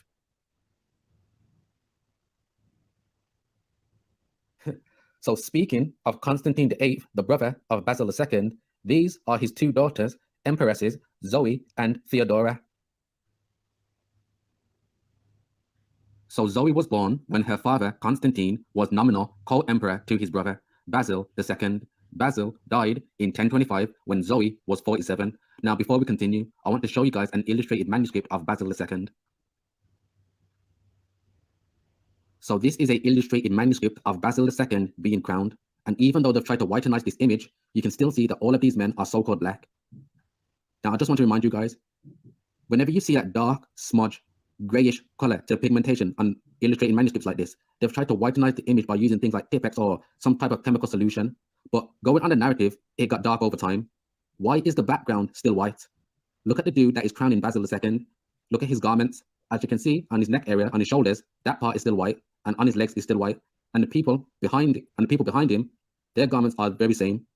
So speaking of Constantine VIII, the brother of Basil II, these are his two daughters, empresses Zoe and Theodora. So Zoe was born when her father, Constantine, was nominal co-emperor to his brother, Basil II. Basil died in 1025 when Zoe was 47. Now, before we continue, I want to show you guys an illustrated manuscript of Basil II. So this is an illustrated manuscript of Basil II being crowned. And even though they've tried to whitenize this image, you can still see that all of these men are so-called black. Now, I just want to remind you guys, whenever you see that dark, smudge, grayish color to the pigmentation on illustrated manuscripts like this, they've tried to whitenize the image by using things like Tipex or some type of chemical solution. But going on the narrative, it got dark over time. Why is the background still white? Look at the dude that is crowning Basil II. Look at his garments. As you can see on his neck area, on his shoulders, that part is still white, and on his legs is still white. And the people behind him, their garments are very same.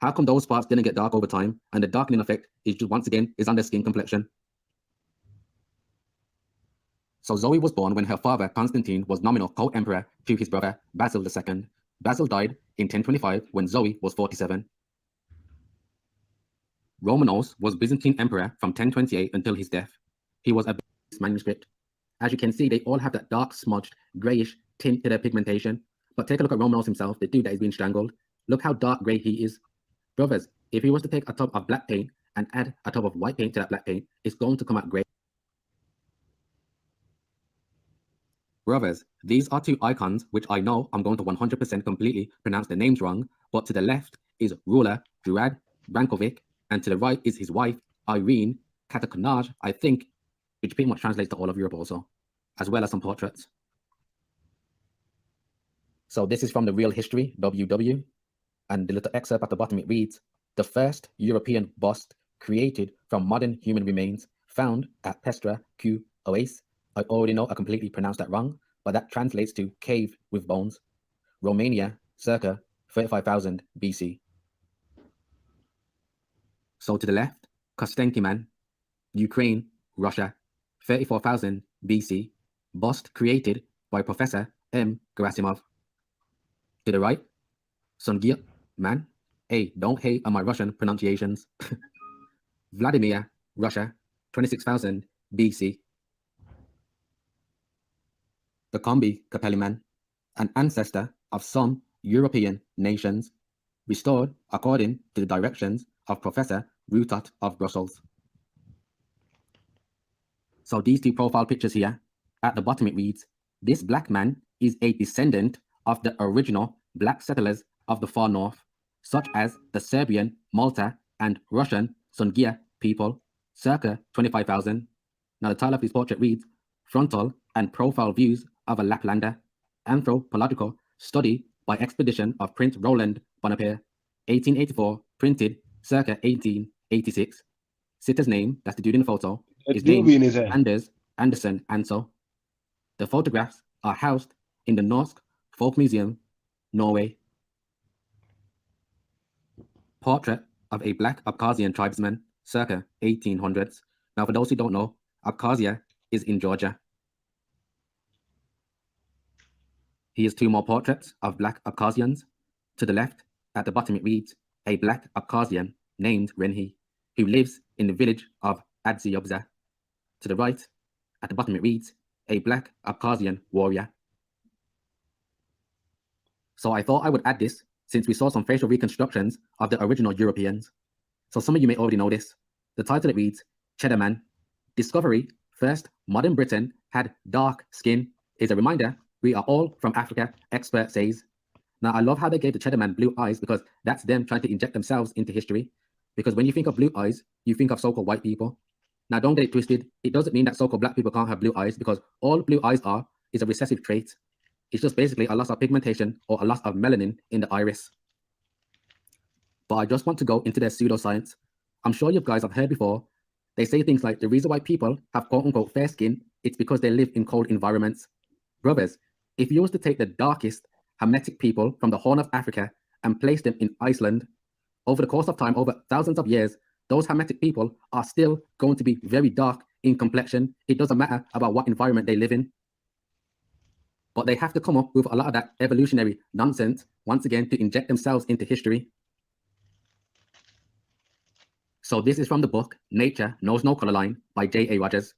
How come those parts didn't get dark over time? And the darkening effect is just once again is on their skin complexion. So Zoe was born when her father Constantine was nominal co-emperor to his brother Basil II. Basil died in 1025 when Zoe was 47. Romanos was Byzantine emperor from 1028 until his death. He was a manuscript. As you can see, they all have that dark, smudged, grayish tint to their pigmentation. But take a look at Romanos himself, the dude that is being strangled. Look how dark gray he is. Brothers, if he was to take a tub of black paint and add a tub of white paint to that black paint, it's going to come out gray. Brothers, these are two icons, which I know I'm going to 100% completely pronounce the names wrong, but to the left is ruler Jurad Brankovic, and to the right is his wife, Irene Katakonaj, I think, which pretty much translates to all of Europe also. as well as some portraits. So this is from the Real History, WW, and the little excerpt at the bottom, it reads, the first European bust created from modern human remains found at Pestra Q Oase. I already know I completely pronounced that wrong, but that translates to cave with bones. Romania, circa 35,000 BC. So to the left, Kostenkiman, Ukraine, Russia, 34,000 BC, bust created by Professor M. Gerasimov. To the right, Sungir, man, hey, don't hate on my Russian pronunciations. Vladimir, Russia, 26,000 BC. The Kombi Kapeliman, an ancestor of some European nations, restored according to the directions of Professor Rutot of Brussels. So these two profile pictures here, at the bottom it reads, this black man is a descendant of the original black settlers of the far north, such as the Serbian, Malta, and Russian Sungir people, circa 25,000. Now the title of his portrait reads, Frontal and Profile Views of a Laplander, Anthropological Study by Expedition of Prince Roland Bonaparte, 1884, printed circa 1886. Sitter's name, that's the dude in the photo, is named Anders Andersen Ansel. The photographs are housed in the Norsk Folk Museum, Norway. Portrait of a black Abkhazian tribesman, circa 1800s. Now, for those who don't know, Abkhazia is in Georgia. Here's two more portraits of black Abkhazians. To the left, at the bottom it reads, a black Abkhazian named Renhi, who lives in the village of Adziyobza. To the right, at the bottom it reads, a black Abkhazian warrior. So I thought I would add this since we saw some facial reconstructions of the original Europeans. So some of you may already know this. The title it reads, Cheddar Man, Discovery, First Modern Britain Had Dark Skin, is a reminder we are all from Africa, expert says. Now I love how they gave the Cheddar Man blue eyes because that's them trying to inject themselves into history. Because when you think of blue eyes, you think of so-called white people. Now don't get it twisted. It doesn't mean that so-called black people can't have blue eyes because all blue eyes are is a recessive trait. It's just basically a loss of pigmentation or a loss of melanin in the iris. But I just want to go into their pseudoscience. I'm sure you guys have heard before. They say things like the reason why people have quote-unquote fair skin, it's because they live in cold environments. Brothers, if you was to take the darkest Hamitic people from the Horn of Africa and place them in Iceland, over the course of time, over thousands of years, those Hamitic people are still going to be very dark in complexion. It doesn't matter about what environment they live in. But they have to come up with a lot of that evolutionary nonsense, once again, to inject themselves into history. So this is from the book, Nature Knows No Color Line by J.A. Rogers.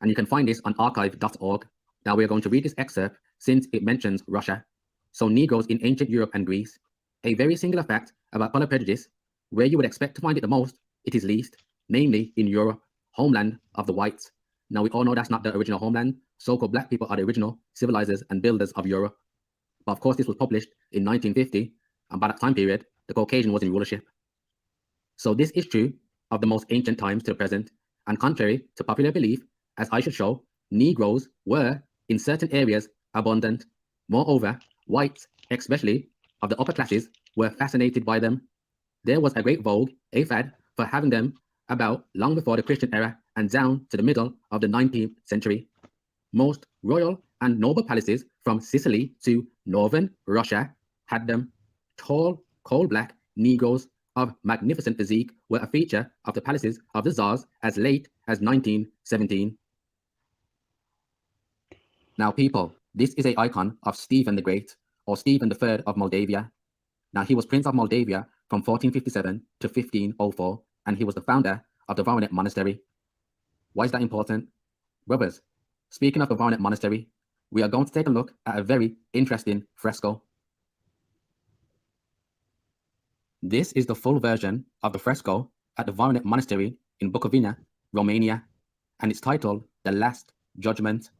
And you can find this on archive.org. Now we're going to read this excerpt since it mentions Russia. So Negroes in ancient Europe and Greece. A very singular fact about color prejudice, where you would expect to find it the most, it is least, namely in Europe, homeland of the whites. Now we all know that's not the original homeland. So-called black people are the original civilizers and builders of Europe. But of course this was published in 1950, and by that time period, the Caucasian was in rulership. So this is true of the most ancient times to the present, and contrary to popular belief, as I should show, Negroes were, in certain areas, abundant. Moreover, whites, especially of the upper classes, were fascinated by them. There was a great vogue, a fad, for having them about long before the Christian era and down to the middle of the 19th century. Most royal and noble palaces from Sicily to northern Russia had them. Tall, coal-black Negroes of magnificent physique were a feature of the palaces of the Tsars as late as 1917. Now people, this is an icon of Stephen the Great, or Stephen III of Moldavia. Now he was Prince of Moldavia from 1457 to 1504, and he was the founder of the Voronet Monastery. Why is that important? Brothers, speaking of the Voronet Monastery, we are going to take a look at a very interesting fresco. This is the full version of the fresco at the Voronet Monastery in Bukovina, Romania, and it's titled The Last Judgment.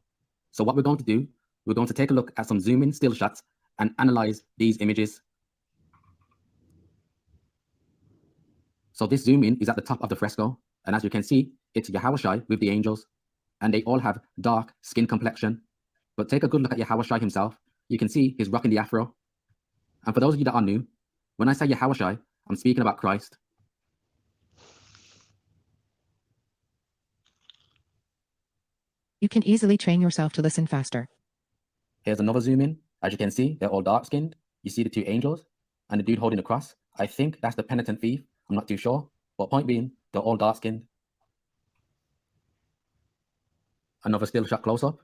So what we're going to do, we're going to take a look at some zoom-in still shots and analyze these images. So this zoom-in is at the top of the fresco, and as you can see, it's Yahushai with the angels. and they all have dark skin complexion. But take a good look at Yahushua himself. You can see he's rocking the afro. And for those of you that are new, when I say Yahushua, I'm speaking about Christ. You can easily train yourself to listen faster. Here's another zoom in. As you can see, they're all dark skinned. You see the two angels and the dude holding the cross. I think that's the penitent thief. I'm not too sure. But point being, they're all dark skinned. Another still shot close up,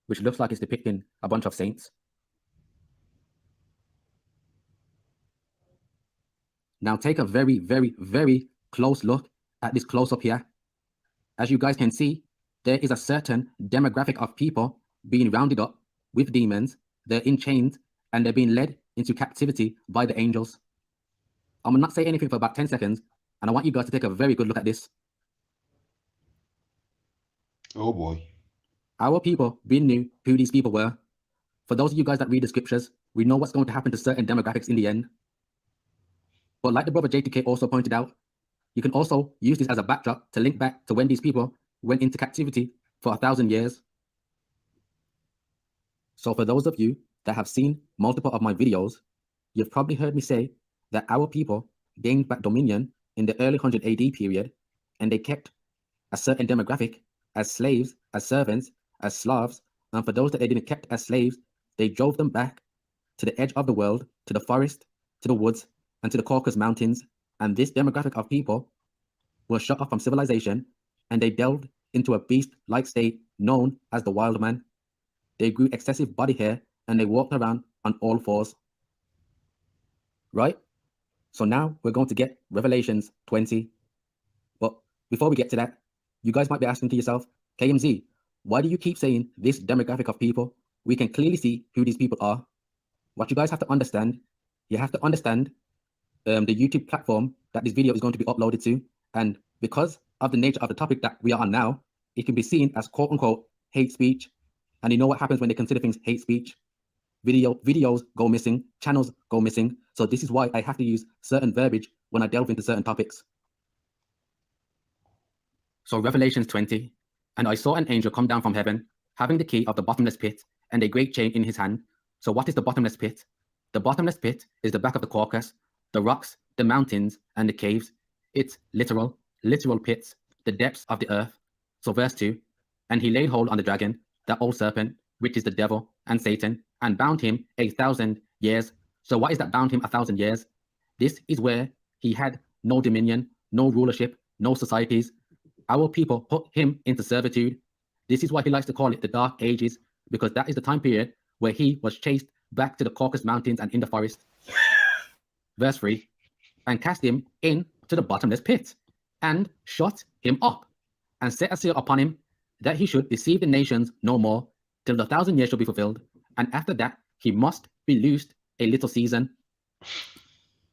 which looks like it's depicting a bunch of saints. Now take a very, very, very close look at this close up here. As you guys can see, there is a certain demographic of people being rounded up with demons. They're in chains and they're being led into captivity by the angels. I'm gonna not say anything for about 10 seconds, and I want you guys to take a very good look at this. Oh boy. Our people, we knew who these people were. For those of you guys that read the scriptures, we know what's going to happen to certain demographics in the end. But like the brother J2K also pointed out, you can also use this as a backdrop to link back to when these people went into captivity for 1,000 years. So for those of you that have seen multiple of my videos, you've probably heard me say that our people gained back dominion in the early 100 AD period, and they kept a certain demographic as slaves, as servants, as Slavs, and for those that they didn't kept as slaves, they drove them back to the edge of the world, to the forest, to the woods, and to the Caucasus Mountains. And this demographic of people were shut off from civilization, and they delved into a beast-like state known as the wild man. They grew excessive body hair, and they walked around on all fours. Right? So now we're going to get Revelations 20. But before we get to that, you guys might be asking to yourself, KMZ, why do you keep saying this demographic of people? We can clearly see who these people are. What you guys have to understand, you have to understand the YouTube platform that this video is going to be uploaded to. And because of the nature of the topic that we are on now, it can be seen as quote unquote hate speech. And you know what happens when they consider things hate speech? Videos go missing, channels go missing. So this is why I have to use certain verbiage when I delve into certain topics. So Revelations 20, and I saw an angel come down from heaven, having the key of the bottomless pit and a great chain in his hand. So what is the bottomless pit? The bottomless pit is the back of the Caucasus, the rocks, the mountains, and the caves. It's literal pits, the depths of the earth. So verse 2, and he laid hold on the dragon, that old serpent, which is the devil and Satan, and bound him 1,000 years. So what is that bound him 1,000 years? This is where he had no dominion, no rulership, no societies. Our people put him into servitude. This is why he likes to call it the Dark Ages, because that is the time period where he was chased back to the Caucasus Mountains and in the forest. Verse 3, and cast him into the bottomless pit, and shut him up, and set a seal upon him, that he should deceive the nations no more, till the 1,000 years shall be fulfilled, and after that he must be loosed a little season.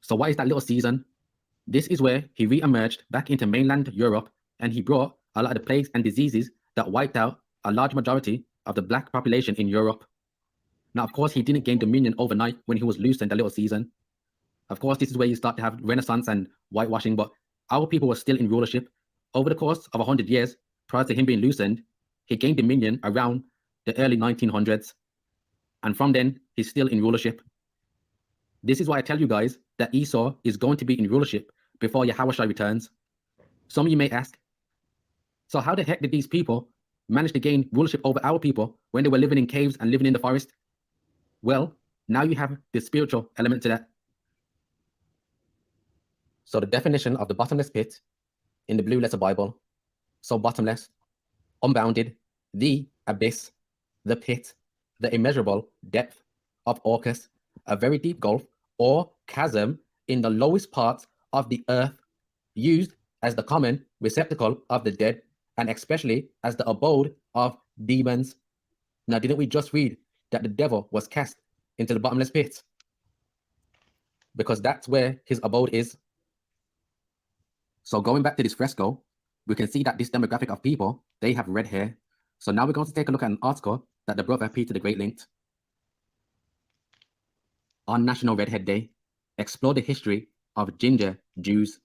So what is that little season? This is where he re-emerged back into mainland Europe, and he brought a lot of the plagues and diseases that wiped out a large majority of the black population in Europe. Now, of course, he didn't gain dominion overnight when he was loosened a little season. Of course, this is where you start to have Renaissance and whitewashing, but our people were still in rulership. Over the course of 100 years, prior to him being loosened, he gained dominion around the early 1900s. And from then, he's still in rulership. This is why I tell you guys that Esau is going to be in rulership before Yahushua returns. Some of you may ask, so how the heck did these people manage to gain rulership over our people when they were living in caves and living in the forest? Well, now you have the spiritual element to that. So the definition of the bottomless pit in the Blue Letter Bible, so bottomless, unbounded, the abyss, the pit, the immeasurable depth of Orcus, a very deep gulf or chasm in the lowest parts of the earth, used as the common receptacle of the dead, and especially as the abode of demons. Now, didn't we just read that the devil was cast into the bottomless pit? Because that's where his abode is. So going back to this fresco, we can see that this demographic of people, they have red hair. So now we're going to take a look at an article that the brother Peter the Great linked. On National Redhead Day, explore the history of ginger Jews.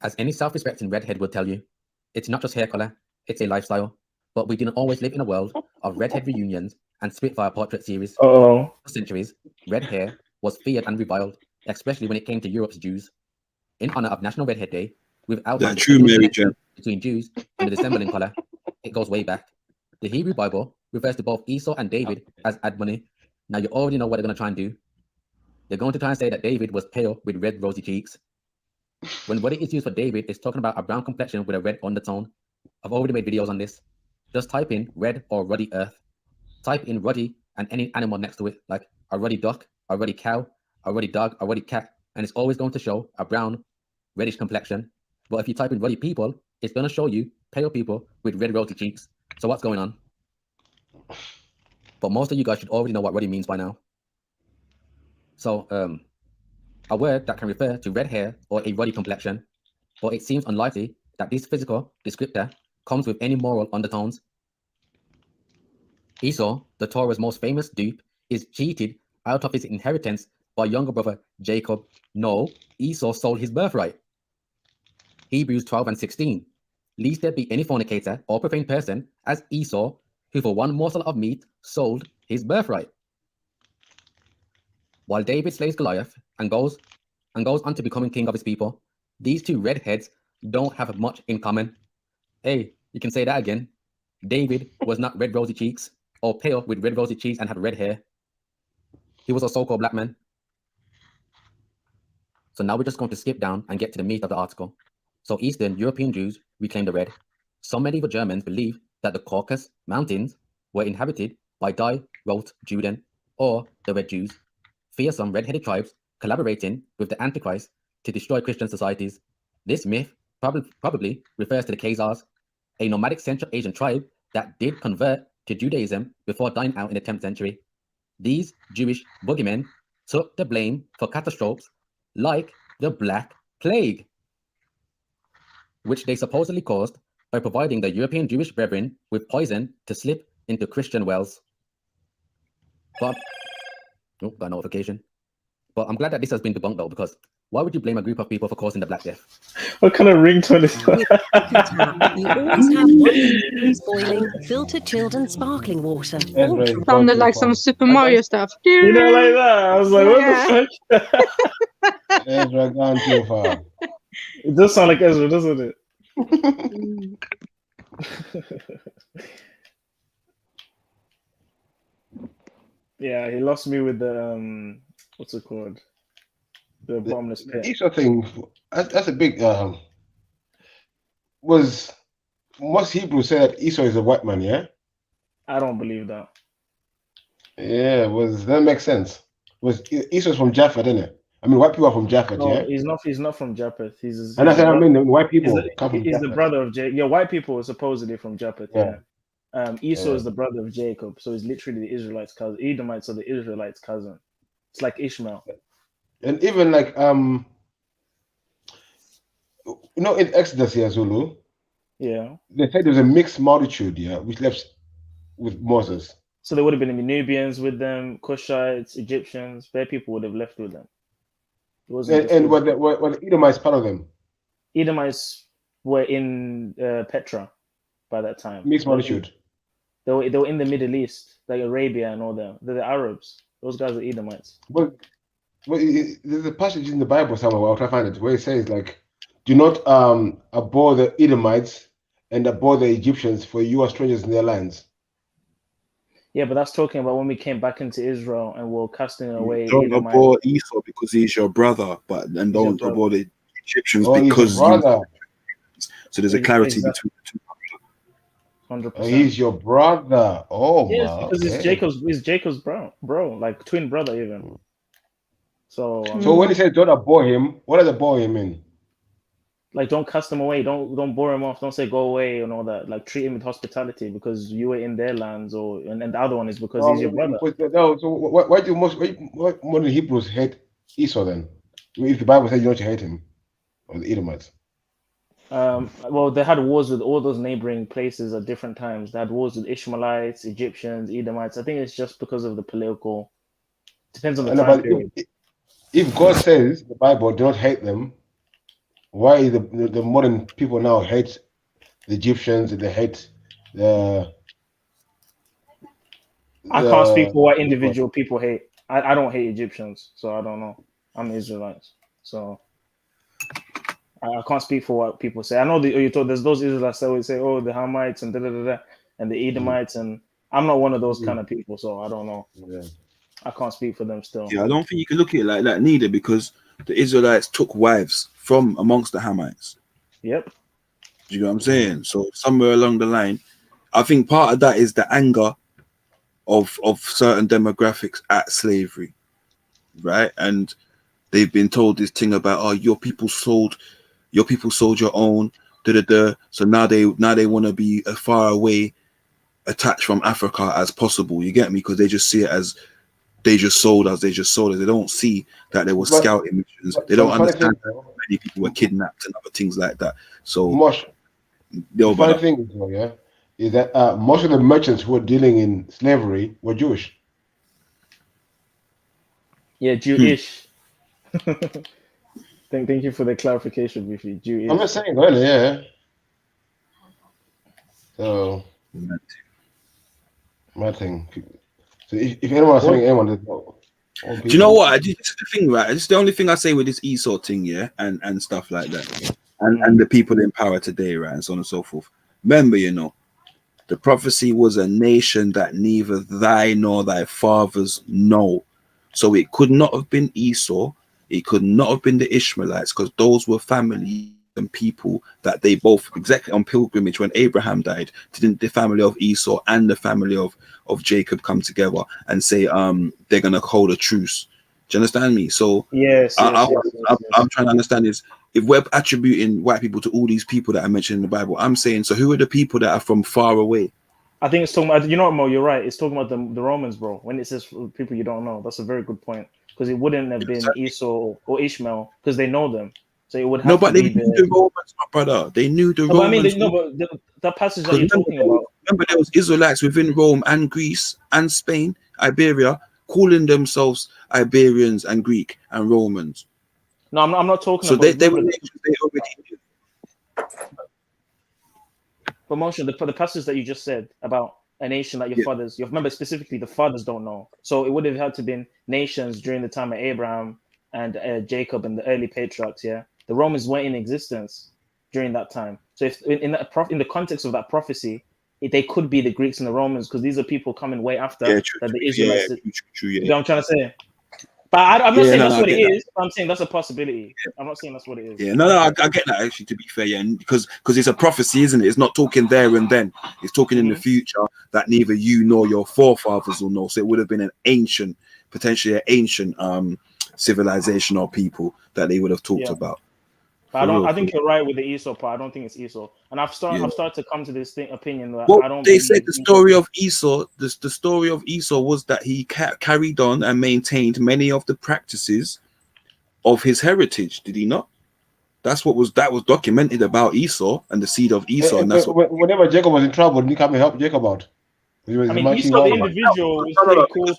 As any self-respecting redhead will tell you, It's not just hair color, it's a lifestyle. But we didn't always live in a world of redhead reunions and Spitfire portrait series. Uh-oh. For centuries, red hair was feared and reviled, especially when it came to Europe's Jews. In honor of National Redhead Day, we've outlined the true, sexual Mary connection Jane. between Jews and the dissembling color. It goes way back. The Hebrew Bible refers to both Esau and David as Admoni. Now you already know what they're going to try and do. They're going to try and say that David was pale with red rosy cheeks, when what it is used for David is talking about a brown complexion with a red undertone. I've already made videos on this. Just type in red or ruddy earth. Type in ruddy and any animal next to it, like a ruddy duck, a ruddy cow, a ruddy dog, a ruddy cat, and it's always going to show a brown, reddish complexion. But if you type in ruddy people, it's going to show you pale people with red rosy cheeks. So what's going on? But most of you guys should already know what ruddy means by now. So, a word that can refer to red hair or a ruddy complexion, but it seems unlikely that this physical descriptor comes with any moral undertones. Esau, the Torah's most famous dupe, is cheated out of his inheritance by younger brother Jacob. No, Esau sold his birthright. Hebrews 12 and 16. Lest there be any fornicator or profane person as Esau, who for one morsel of meat sold his birthright. While David slays Goliath and goes on to becoming king of his people, these two redheads don't have much in common. Hey, you can say that again. David was not red rosy cheeks or pale with red rosy cheeks and had red hair. He was a so-called black man. So now we're just going to skip down and get to the meat of the article. So Eastern European Jews reclaimed the red. Some medieval Germans believed that the Caucasus Mountains were inhabited by Die Rot Juden, or the Red Jews, fearsome red-headed tribes collaborating with the Antichrist to destroy Christian societies. This myth probably refers to the Khazars, a nomadic Central Asian tribe that did convert to Judaism before dying out in the 10th century. These Jewish boogeymen took the blame for catastrophes like the Black Plague, which they supposedly caused by providing the European Jewish brethren with poison to slip into Christian wells. But, oh, got a notification. But I'm glad that this has been debunked though, because why would you blame a group of people for causing the Black Death? What kind of ringtone is that? You always have one boiling, filtered, chilled, and sparkling water. Sounded like some Super Mario stuff. You know, like that. I was like, what the fuck? Ezra gone too far. It does sound like Ezra, doesn't it? Yeah, he lost me with the what's it called? The bottomless pit. Esau thing, that's a big was most Hebrews say that Esau is a white man, yeah? I don't believe that. Yeah, that makes sense. Was Esau's from Japheth, isn't it? I mean, white people are from Japheth, No, yeah? he's not from Japheth. He's And that's what I mean, white people come from he's the Japheth. brother of Jacob. Yeah, white people are supposedly from Japheth, yeah. Esau Yeah. is the brother of Jacob, so he's literally the Israelites' cousin. Edomites are the Israelites' cousin. It's like Ishmael. And even like you know, in Exodus here, Zulu, Yeah. they said there was a mixed multitude, yeah, which left with Moses. So there would have been the Nubians with them, Cushites, Egyptians. Their people would have left with them. It wasn't And were the Edomites part of them? Edomites were in Petra by that time. Mixed multitude. They were in the Middle East, like Arabia and all that. They're the Arabs. Those guys are Edomites. Well, there's a passage in the Bible somewhere, I'll try to find it, where it says, like, do not abhor the Edomites and abhor the Egyptians, for you are strangers in their lands. Yeah, but that's talking about when we came back into Israel and we're casting away. Don't Edomites. abhor Esau because he's your brother, and don't abhor the Egyptians Oh, he's your because brother. So there's a clarity Exactly. between the two. 100%. Oh, he's your brother. Oh, Yes, wow, because okay. it's Jacob's bro, like twin brother even. So So when he says don't abhor him, what does abhor him mean? like don't cast him away, don't bore him off, don't say go away and all that. Like treat him with hospitality because you were in their lands, and the other one is because he's your brother. No, so why do modern Hebrews hate Esau then? If the Bible says you don't hate him, or the Edomites. Well, they had wars with all those neighboring places at different times. They had wars with Ishmaelites, Egyptians, Edomites. I think it's just because of the political. Depends on the time period. If God says in the Bible, do not hate them, why the modern people now hate the Egyptians, they hate the. I can't speak for what individual people hate. I don't hate Egyptians, so I don't know. I'm Israelites, so I can't speak for what people say. I know you told there's those Israelites that always say, "Oh, the Hamites and da da da da," and the Edomites, and I'm not one of those kind of people, so I don't know. I can't speak for them still. Yeah, I don't think you can look at it like that neither, because the Israelites took wives from amongst the Hamites. Yep. Do you know what I'm saying? So somewhere along the line, I think part of that is the anger of certain demographics at slavery, right? And they've been told this thing about, oh, your people sold your own, so now they want to be as far away attached from Africa as possible. You get me? Because they just see it as they just sold us. They don't see that there were scouting missions. They don't understand that many people were kidnapped and other things like that. So the funny thing is that most of the merchants who were dealing in slavery were Jewish. Yeah, Jewish. Thank you for the clarification, Biffy. Jewish. I'm just saying, really, yeah. So, my thing. So if anyone's telling anyone, do you know what? This is the thing, right? It's the only thing I say with this Esau thing, yeah, and stuff like that, and the people in power today, right, and so on and so forth. Remember, the prophecy was a nation that neither thy nor thy fathers know. So it could not have been Esau. It could not have been the Ishmaelites, because those were family and people that they both exactly on pilgrimage when Abraham died. Didn't the family of Esau and the family of Jacob come together and say they're gonna hold a truce? Do you understand me? So yes, I'm trying to understand is, if we're attributing white people to all these people that I mentioned in the Bible, I'm saying, so who are the people that are from far away? I think it's talking about, you know what, Mo, you're right. It's talking about the Romans, bro. When it says people you don't know, that's a very good point, because it wouldn't have been Esau or Ishmael because they know them. So it would have but to they be knew the Romans, my brother. They knew the But I mean, Romans. that passage that you're talking about. Remember, there was Israelites within Rome and Greece and Spain, Iberia, calling themselves Iberians and Greek and Romans. No, I'm not talking so about. they were nations they already knew. But Moshe, the passage that you just said about a nation that your fathers, you remember specifically the fathers don't know. So it would have had to been nations during the time of Abraham and Jacob and the early patriarchs. Yeah, the Romans weren't in existence during that time. So if in the context of that prophecy, they could be the Greeks and the Romans, because these are people coming way after that the Israelites. True, you know what I'm trying to say? But I'm not saying that's what it is. I'm saying that's a possibility. I'm not saying that's what it is. Yeah, no, I get that, actually, to be fair, yeah, because it's a prophecy, isn't it? It's not talking there and then. It's talking in the future that neither you nor your forefathers will know. So it would have been potentially an ancient civilization or people that they would have talked about. But I think you're right with the Esau part. I don't think it's Esau, and I've started to come to this opinion that well, I don't. They said the story of Esau. The story of Esau was that he carried on and maintained many of the practices of his heritage. Did he not? That was documented about Esau and the seed of Esau, and that's what. Whenever Jacob was in trouble, didn't come and help Jacob out. I mean, Esau the individual was pretty cool.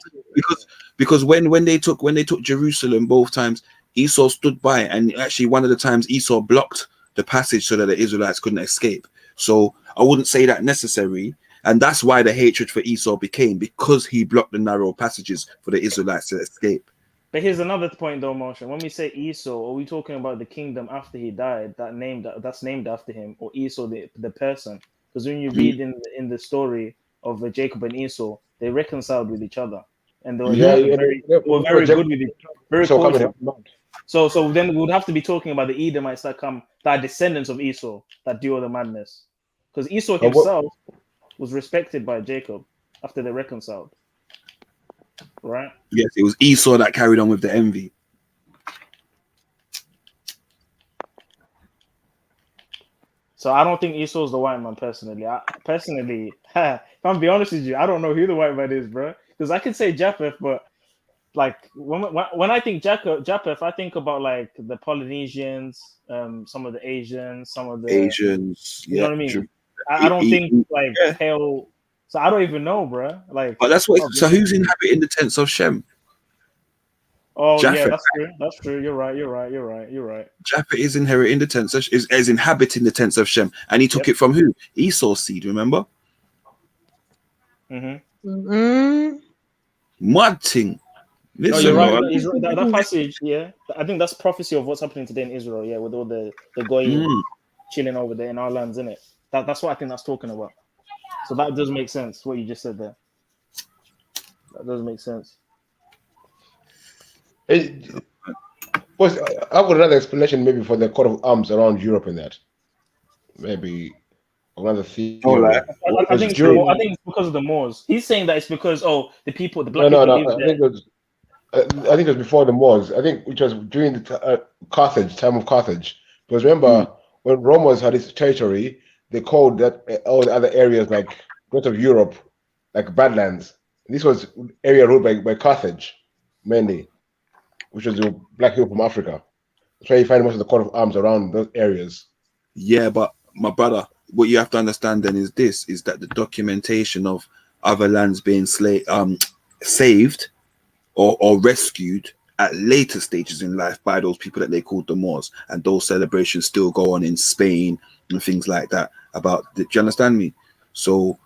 Because when they took Jerusalem both times, Esau stood by, and actually one of the times Esau blocked the passage so that the Israelites couldn't escape. So I wouldn't say that necessary, and that's why the hatred for Esau became, because he blocked the narrow passages for the Israelites to escape. But here's another point, though, Moshe. When we say Esau, are we talking about the kingdom after he died, that's named after him, or Esau the person? Because when you read in the story of Jacob and Esau, they reconciled with each other, and they were very good with each other, very close. So then we would have to be talking about the Edomites that are descendants of Esau that do all the madness, because Esau himself was respected by Jacob after they reconciled. Right. Yes, it was Esau that carried on with the envy. So I don't think Esau's the white man personally. If I'm be honest with you, I don't know who the white man is, bro. Because I could say Japheth, but like when I think Japheth, I think about like the Polynesians, some of the Asians, some of the Asians. You know what I mean? I don't think pale. So I don't even know, bro. Like, but that's what. So who's inhabiting the tents of Shem? Oh yeah, Japhet. that's true. That's true. You're right. You're right. You're right. You're right. Japhet is inheriting the tents of is inhabiting the tents of Shem, and he took it from who? Esau's seed. Remember? Mud thing. No, Listen, you're right. bro. That passage, yeah, I think that's prophecy of what's happening today in Israel. Yeah, with all the goyim chilling over there in our lands, isn't it? That's what I think that's talking about. So that does make sense. What you just said there. That does make sense. I've got another explanation maybe for the coat of arms around Europe in that. Maybe another theory. I think it's because of the Moors. He's saying that it's because the black people live there. I think it was before the Moors. I think it was during the time of Carthage. Because remember, when Romans had its territory, they called that all the other areas like rest of Europe, like Badlands. And this was area ruled by Carthage, mainly, which was the black people from Africa. That's why you find most of the coat of arms around those areas. Yeah, but my brother, what you have to understand then is that the documentation of other lands being saved or rescued at later stages in life by those people that they called the Moors, and those celebrations still go on in Spain and things like that. Do you understand me? So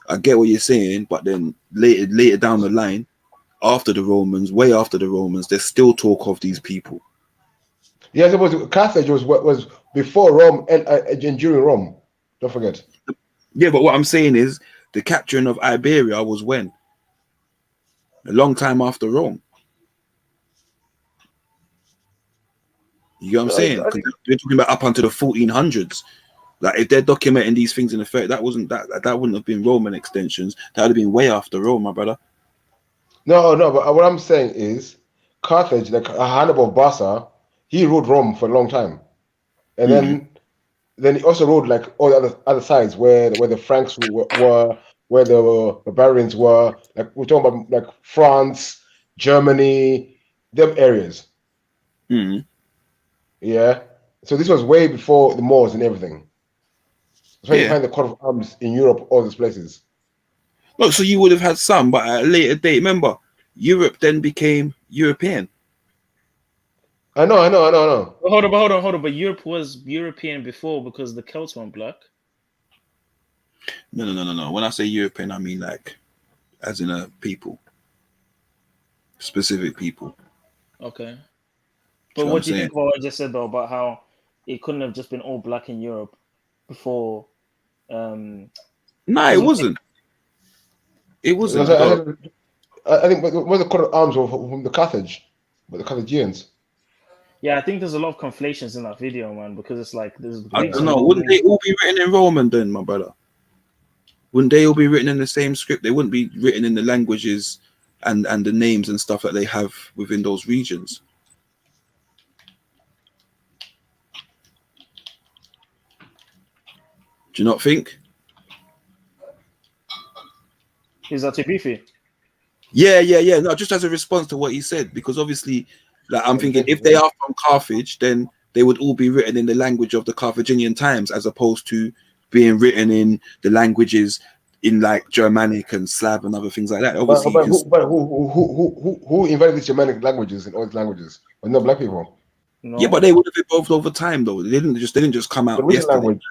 I get what you're saying, but then later down the line, after the Romans, way after the Romans, there's still talk of these people. Yeah, I suppose Carthage was before Rome and during Rome. Don't forget. Yeah, but what I'm saying is the capturing of Iberia was when? A long time after Rome. You know what I'm saying? We're talking about up until the 1400s. Like if they're documenting these things in effect, that wouldn't have been Roman extensions. That would have been way after Rome, my brother. No, but what I'm saying is Carthage, like Hannibal Barca, he ruled Rome for a long time, and then he also ruled like all the other sides where the Franks were, where the barbarians were. Like we're talking about like France, Germany, them areas. Yeah. So this was way before the Moors and everything. That's why you find the coat of arms in Europe, all these places. Look, so you would have had some, but at a later date. Remember, Europe then became European. I know. Well, hold on. But Europe was European before because the Celts weren't black. No. When I say European, I mean like, as in a people, specific people. Okay. But what do you think of what I just said though about how it couldn't have just been all black in Europe before? No, it wasn't. It wasn't. I think what the coat of arms were from the Carthage, but the Carthaginians. Yeah, I think there's a lot of conflations in that video, man, because it's like there's. I don't know. Wouldn't they all be written in Roman then, my brother? Wouldn't they all be written in the same script? They wouldn't be written in the languages and the names and stuff that they have within those regions. Do you not think? Is that too beefy? Yeah. No, just as a response to what he said, because obviously, like I'm thinking, if they are from Carthage, then they would all be written in the language of the Carthaginian times, as opposed to being written in the languages in like Germanic and Slav and other things like that. Obviously, but who invented these Germanic languages and all these languages? Well, no black people. No. Yeah, but they would have evolved over time, though. They didn't just come out yesterday. Language?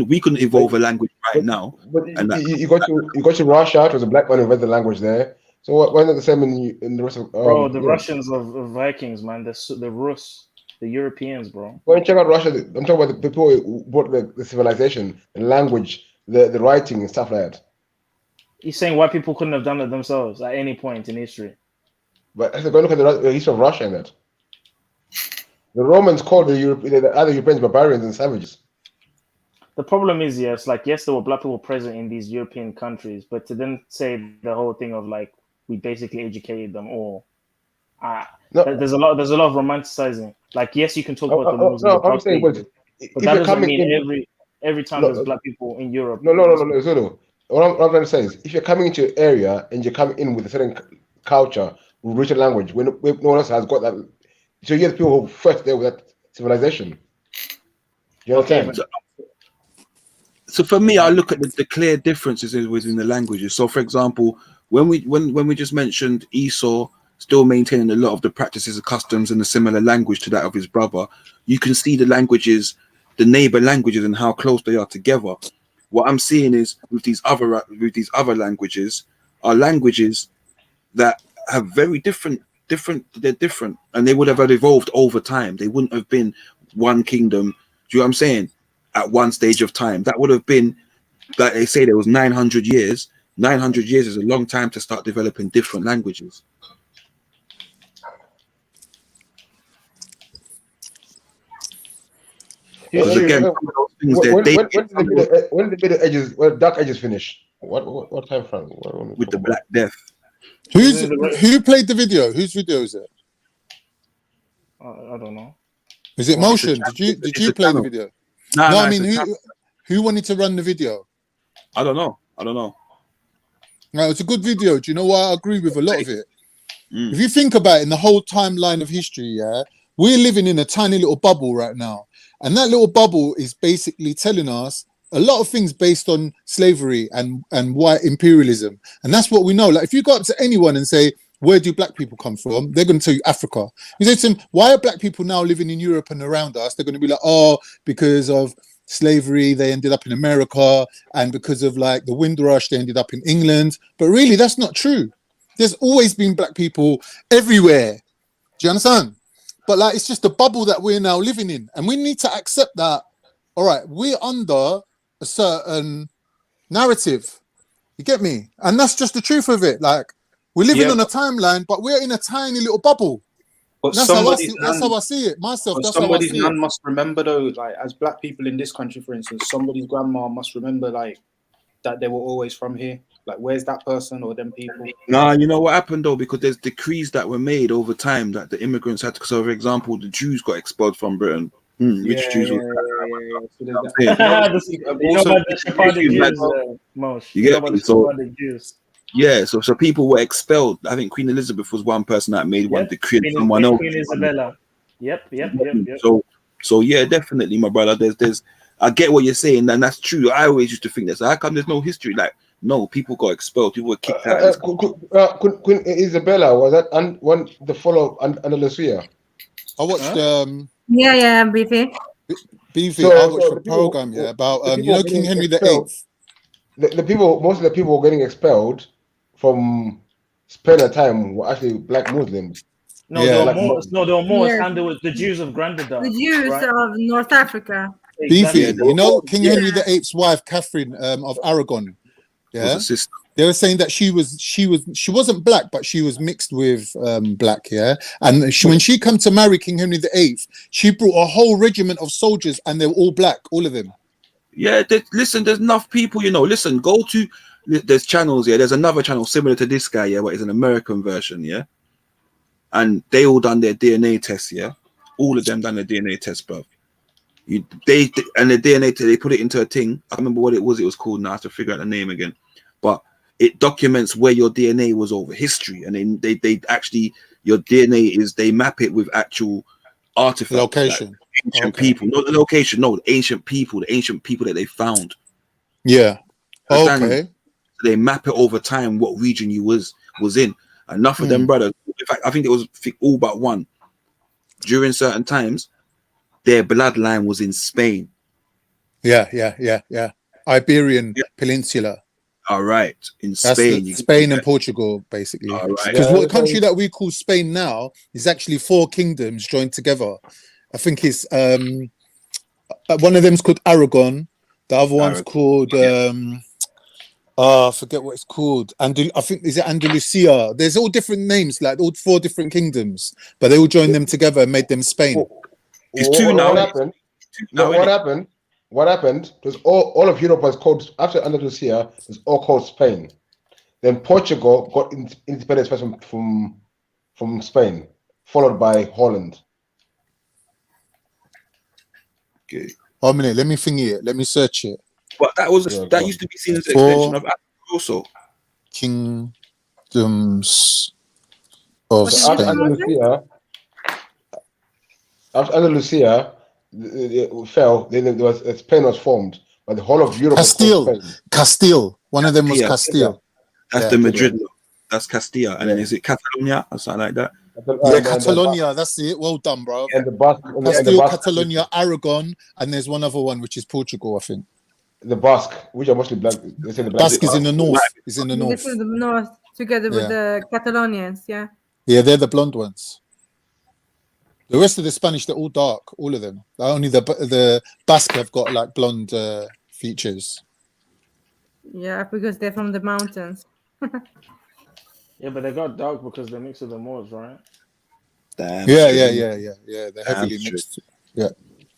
We couldn't evolve a language right now. But you go to Russia. It was a black man who invented the language there. So why not the same in the rest of? Bro, the Russians of Vikings, man. The Rus, the Europeans, bro. Go and check out Russia. I'm talking about the people who brought the civilization, the language, the writing and stuff like that. He's saying white people couldn't have done it themselves at any point in history. But I said, go look at the history of Russia and that. The Romans called the other Europeans barbarians and savages. The problem is, yes, there were black people present in these European countries, but to then say the whole thing of like we basically educated them all, there's a lot of romanticizing. Like, yes, you can talk about the Moors, I'm saying, but that doesn't mean every time there's black people in Europe. No. What I'm trying to say is, if you're coming into an area and you're coming in with a certain culture, written language, when no one else has got that, so you're the people who first there with that civilization. You understand? So for me, I look at the clear differences within the languages. So, for example, when we just mentioned Esau still maintaining a lot of the practices and customs and a similar language to that of his brother. You can see the languages, the neighbor languages, and how close they are together. What I'm seeing is with these other languages are languages that have very different. They're different, and they would have evolved over time. They wouldn't have been one kingdom. Do you know what I'm saying? At one stage of time, that would have been, like they say, there was 900 years. 900 years is a long time to start developing different languages. Because again, when the middle edges, dark edges finish? What time frame? With the Black Death. Who played the video? Whose video is it? I don't know. Is it Motion? Did you play the video? No, I mean who wanted to run the video? I don't know. No, it's a good video. Do you know why I agree with a lot of it? If you think about it, in the whole timeline of history, yeah, we're living in a tiny little bubble right now. And that little bubble is basically telling us a lot of things based on slavery and white imperialism. And that's what we know. Like, if you go up to anyone and say, where do black people come from? They're going to tell you Africa. You say to them, why are black people now living in Europe and around us? They're going to be like, oh, because of slavery, they ended up in America. And because of like the Windrush, they ended up in England. But really, that's not true. There's always been black people everywhere. Do you understand? But like, it's just a bubble that we're now living in. And we need to accept that, all right, we're under a certain narrative. You get me? And that's just the truth of it. Like, we're living on a timeline, but we're in a tiny little bubble. But that's how I see it myself. That's somebody's how I see nan it. must remember, though, like, as black people in this country, for instance, somebody's grandma must remember, like, that they were always from here. Like, where's that person or them people? Nah, you know what happened though? Because there's decrees that were made over time that the immigrants had to. So, for example, the Jews got expelled from Britain. Which Jews was yeah, so people were expelled. I think Queen Elizabeth was one person that made one decree. Someone else. Queen Isabella. Yep. So yeah, definitely, my brother. There's I get what you're saying, and that's true. I always used to think that. So how come there's no history? Like, no, people got expelled. People were kicked out. Queen Isabella, was that one the follow Andalusia? I watched Yeah, Beefy. Beefy, I watched the program about you know, King Henry VIII. The people, most of the people getting expelled from Spain at the time were actually black Muslims. No, there were more, and there was the Jews of Granada. The Jews of North Africa. Beefy, you know, King Henry VIII's wife, Catherine of Aragon. Yeah, they were saying that she wasn't black, but she was mixed with black. Yeah, and when she come to marry King Henry VIII, she brought a whole regiment of soldiers, and they were all black, all of them. Yeah, listen, there's enough people, you know. Listen, go to there's channels. Yeah, there's another channel similar to this guy. Yeah, but it's an American version. Yeah, and they all done their DNA tests. Yeah, all of them done their DNA test, bro. And the DNA, they put it into a thing. I remember what it was called now. I have to figure out the name again. But it documents where your DNA was over history. And then they actually, your DNA is, they map it with actual artifacts. Location. Like ancient people. Not the location, no, the ancient people that they found. Yeah. Okay. So they map it over time, what region you was in. Enough of them, brother. In fact, I think it was all but one. During certain times, their bloodline was in Spain. Yeah. Iberian Peninsula. All right, in Spain. Spain and Portugal, basically. Because what country that we call Spain now is actually 4 kingdoms joined together. I think it's one of them's called Aragon. The other one's called I forget what it's called. I think is it Andalusia. There's all different names, like all 4 different kingdoms, but they all joined them together and made them Spain. It's 2 now. What happened? Because all of Europe was called, after Andalusia, it was all called Spain. Then Portugal got independence first from Spain, followed by Holland. Okay. 1 minute, let me thingy it. Let me search it. But that was that used to be seen as an extension of Africa also. Kingdoms of Spain. After Andalusia fell, then Spain was formed, but the whole of Europe Castile. One of them was Castile. That's the Madrid. That's Castilla, and then is it Catalonia or something like that? Yeah, Catalonia. That's it. Well done, bro. And the Basque, Castile, Catalonia, Aragon, and there's one other one which is Portugal, I think. The Basque, which are mostly black. They say the black. Basque is in the north. Is in the north. This is the north, together with the Catalonians. Yeah. Yeah, they're the blonde ones. The rest of the Spanish, they're all dark, all of them. Only the Basque have got like blonde features. Yeah, because they're from the mountains. Yeah, but they got dark because they're mixed with the Moors, right? Yeah. They're heavily mixed. Yeah.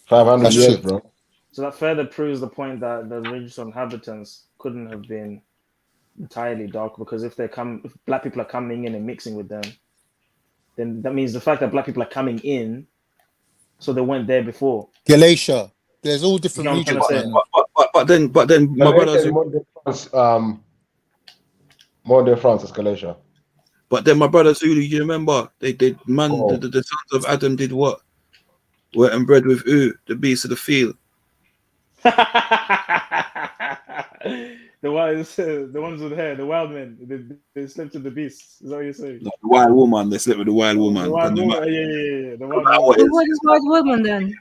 500 That's years, true. bro. So that further proves the point that the original inhabitants couldn't have been entirely dark, because if black people are coming in and mixing with them, then that means the fact that black people are coming in, so they weren't there before. Galatia. There's all different You know regions. But then, my brothers. Modern France, Escalation. But then my brother Zulu, you remember the sons of Adam did what? Were inbred with the beast of the field. The ones with hair, the wild men, they slept with the beasts. Is that what you're saying? No, the wild woman, they slept with the wild woman. The wild woman, yeah. The wild What is wild woman then?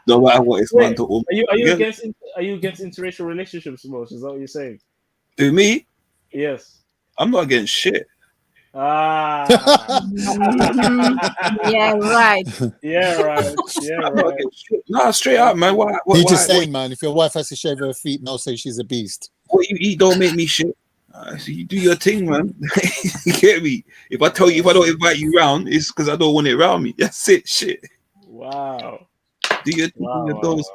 No matter what, it's man to woman. Are you against interracial relationships, Mosh? Is that what you're saying? Who, me? Yes. I'm not against shit. Ah. Yeah, right. Yeah, right. No, straight up, man. Why, You're just saying, man, if your wife has to shave her feet, no, say she's a beast. What you eat don't make me shit. So you do your thing, man. You get me? If I tell you, if I don't invite you round, it's because I don't want it around me. That's it, shit. Wow. Do your thing, your dose,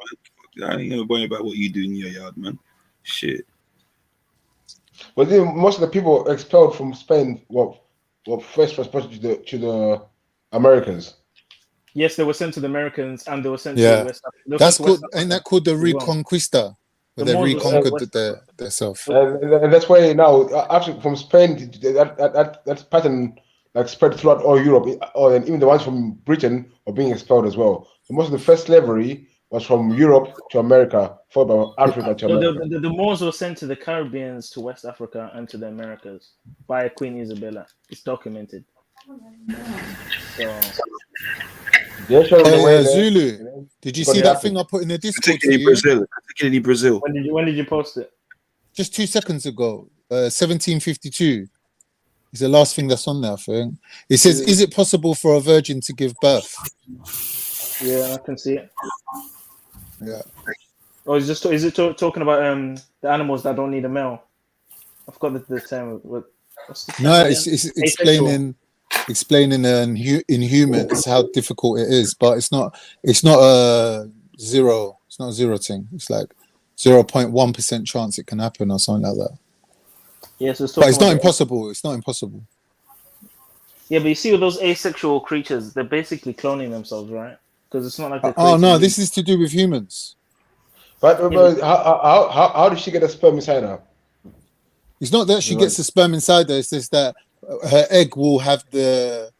man. I ain't gonna worry about what you do in your yard, man. Shit. But then most of the people expelled from Spain were first transported to the Americans. Yes, they were sent to the Americans, and they were sent Yeah. to West Africa. That's called, ain't that called the Reconquista? Where they Moors was reconquered themselves. And that's why now, after from Spain, that pattern like spread throughout all Europe, and even the ones from Britain are being expelled as well. So most of the first slavery was from Europe to America, followed by Africa to America. The Moors were sent to the Caribbeans, to West Africa, and to the Americas by Queen Isabella. It's documented. So, Zulu, did you see that thing I put in the Discord? Particularly Brazil. When did you post it? Just 2 seconds ago. 1752 is the last thing that's on there, I think. It says, "Is it possible for a virgin to give birth?" Yeah, I can see it. Yeah. Or is it talking about the animals that don't need a male? I forgot the term. What's the term No, again? it's explaining in humans how difficult it is, but it's not a zero. It's not a zero thing. It's like 0.1% chance it can happen or something like that. Yes, but it's not impossible. It's not impossible. Yeah, but you see, with those asexual creatures, they're basically cloning themselves, right? Because it's not like they're oh no, this is to do with humans. But how did she get a sperm inside her? It's not that she gets the sperm inside her. It's just that her egg will have the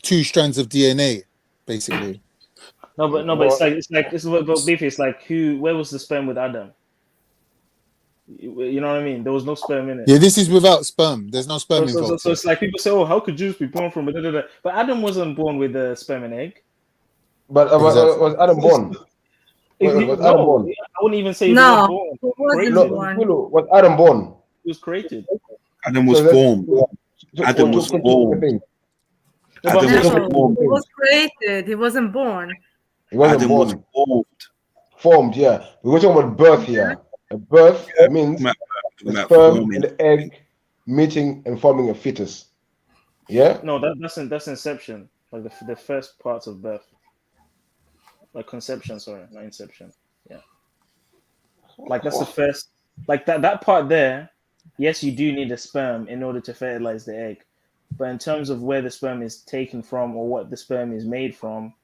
2 strands of DNA, basically. No, but it's like this is what Beefy. It's like where was the sperm with Adam? You know what I mean? There was no sperm in it. Yeah, this is without sperm. There's no sperm involved. So it's like people say, "Oh, how could Jews be born from it?" But Adam wasn't born with a sperm and egg. But was Adam born? Was Adam born? I wouldn't even say he was born. Was Adam born? He was created. Adam was formed. Adam was formed. Adam was formed. He was created. He wasn't born. He wasn't born. Was formed. Formed, yeah. We're talking about birth here. A birth means the sperm and the egg meeting and forming a fetus. Yeah. No, that's inception. Like the first parts of birth. Like conception, sorry, not inception. Yeah. Like that's the first. Like that part there. Yes, you do need a sperm in order to fertilize the egg. But in terms of where the sperm is taken from or what the sperm is made from,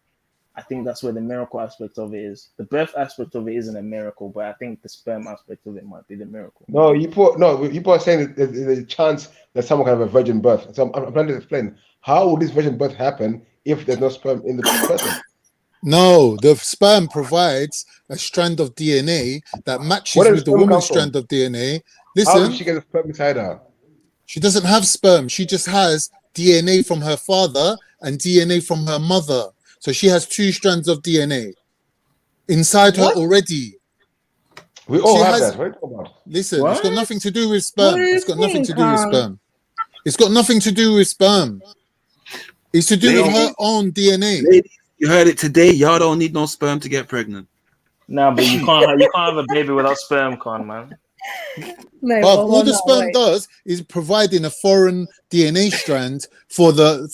I think that's where the miracle aspect of it is. The birth aspect of it isn't a miracle, but I think the sperm aspect of it might be the miracle. No, people are saying that there's a chance that someone can have a virgin birth. So I'm trying to explain, how would this virgin birth happen if there's no sperm in the person? No, the sperm provides a strand of DNA that matches with the woman's strand of DNA. Listen, how did she get a sperm inside her? She doesn't have sperm. She just has DNA from her father and DNA from her mother. So she has 2 strands of DNA inside her already. We all She have has- that. What are you talking about? Listen, it's got nothing to do with What sperm. do you It's got nothing to think, do with Khan? sperm. It's got nothing to do with sperm. It's to do with her own DNA. Ladies, you heard it today. Y'all don't need no sperm to get pregnant. Nah, but you can't have a baby without sperm, Con, man. No, But well, all well, the no, sperm wait. does is providing a foreign DNA strand for the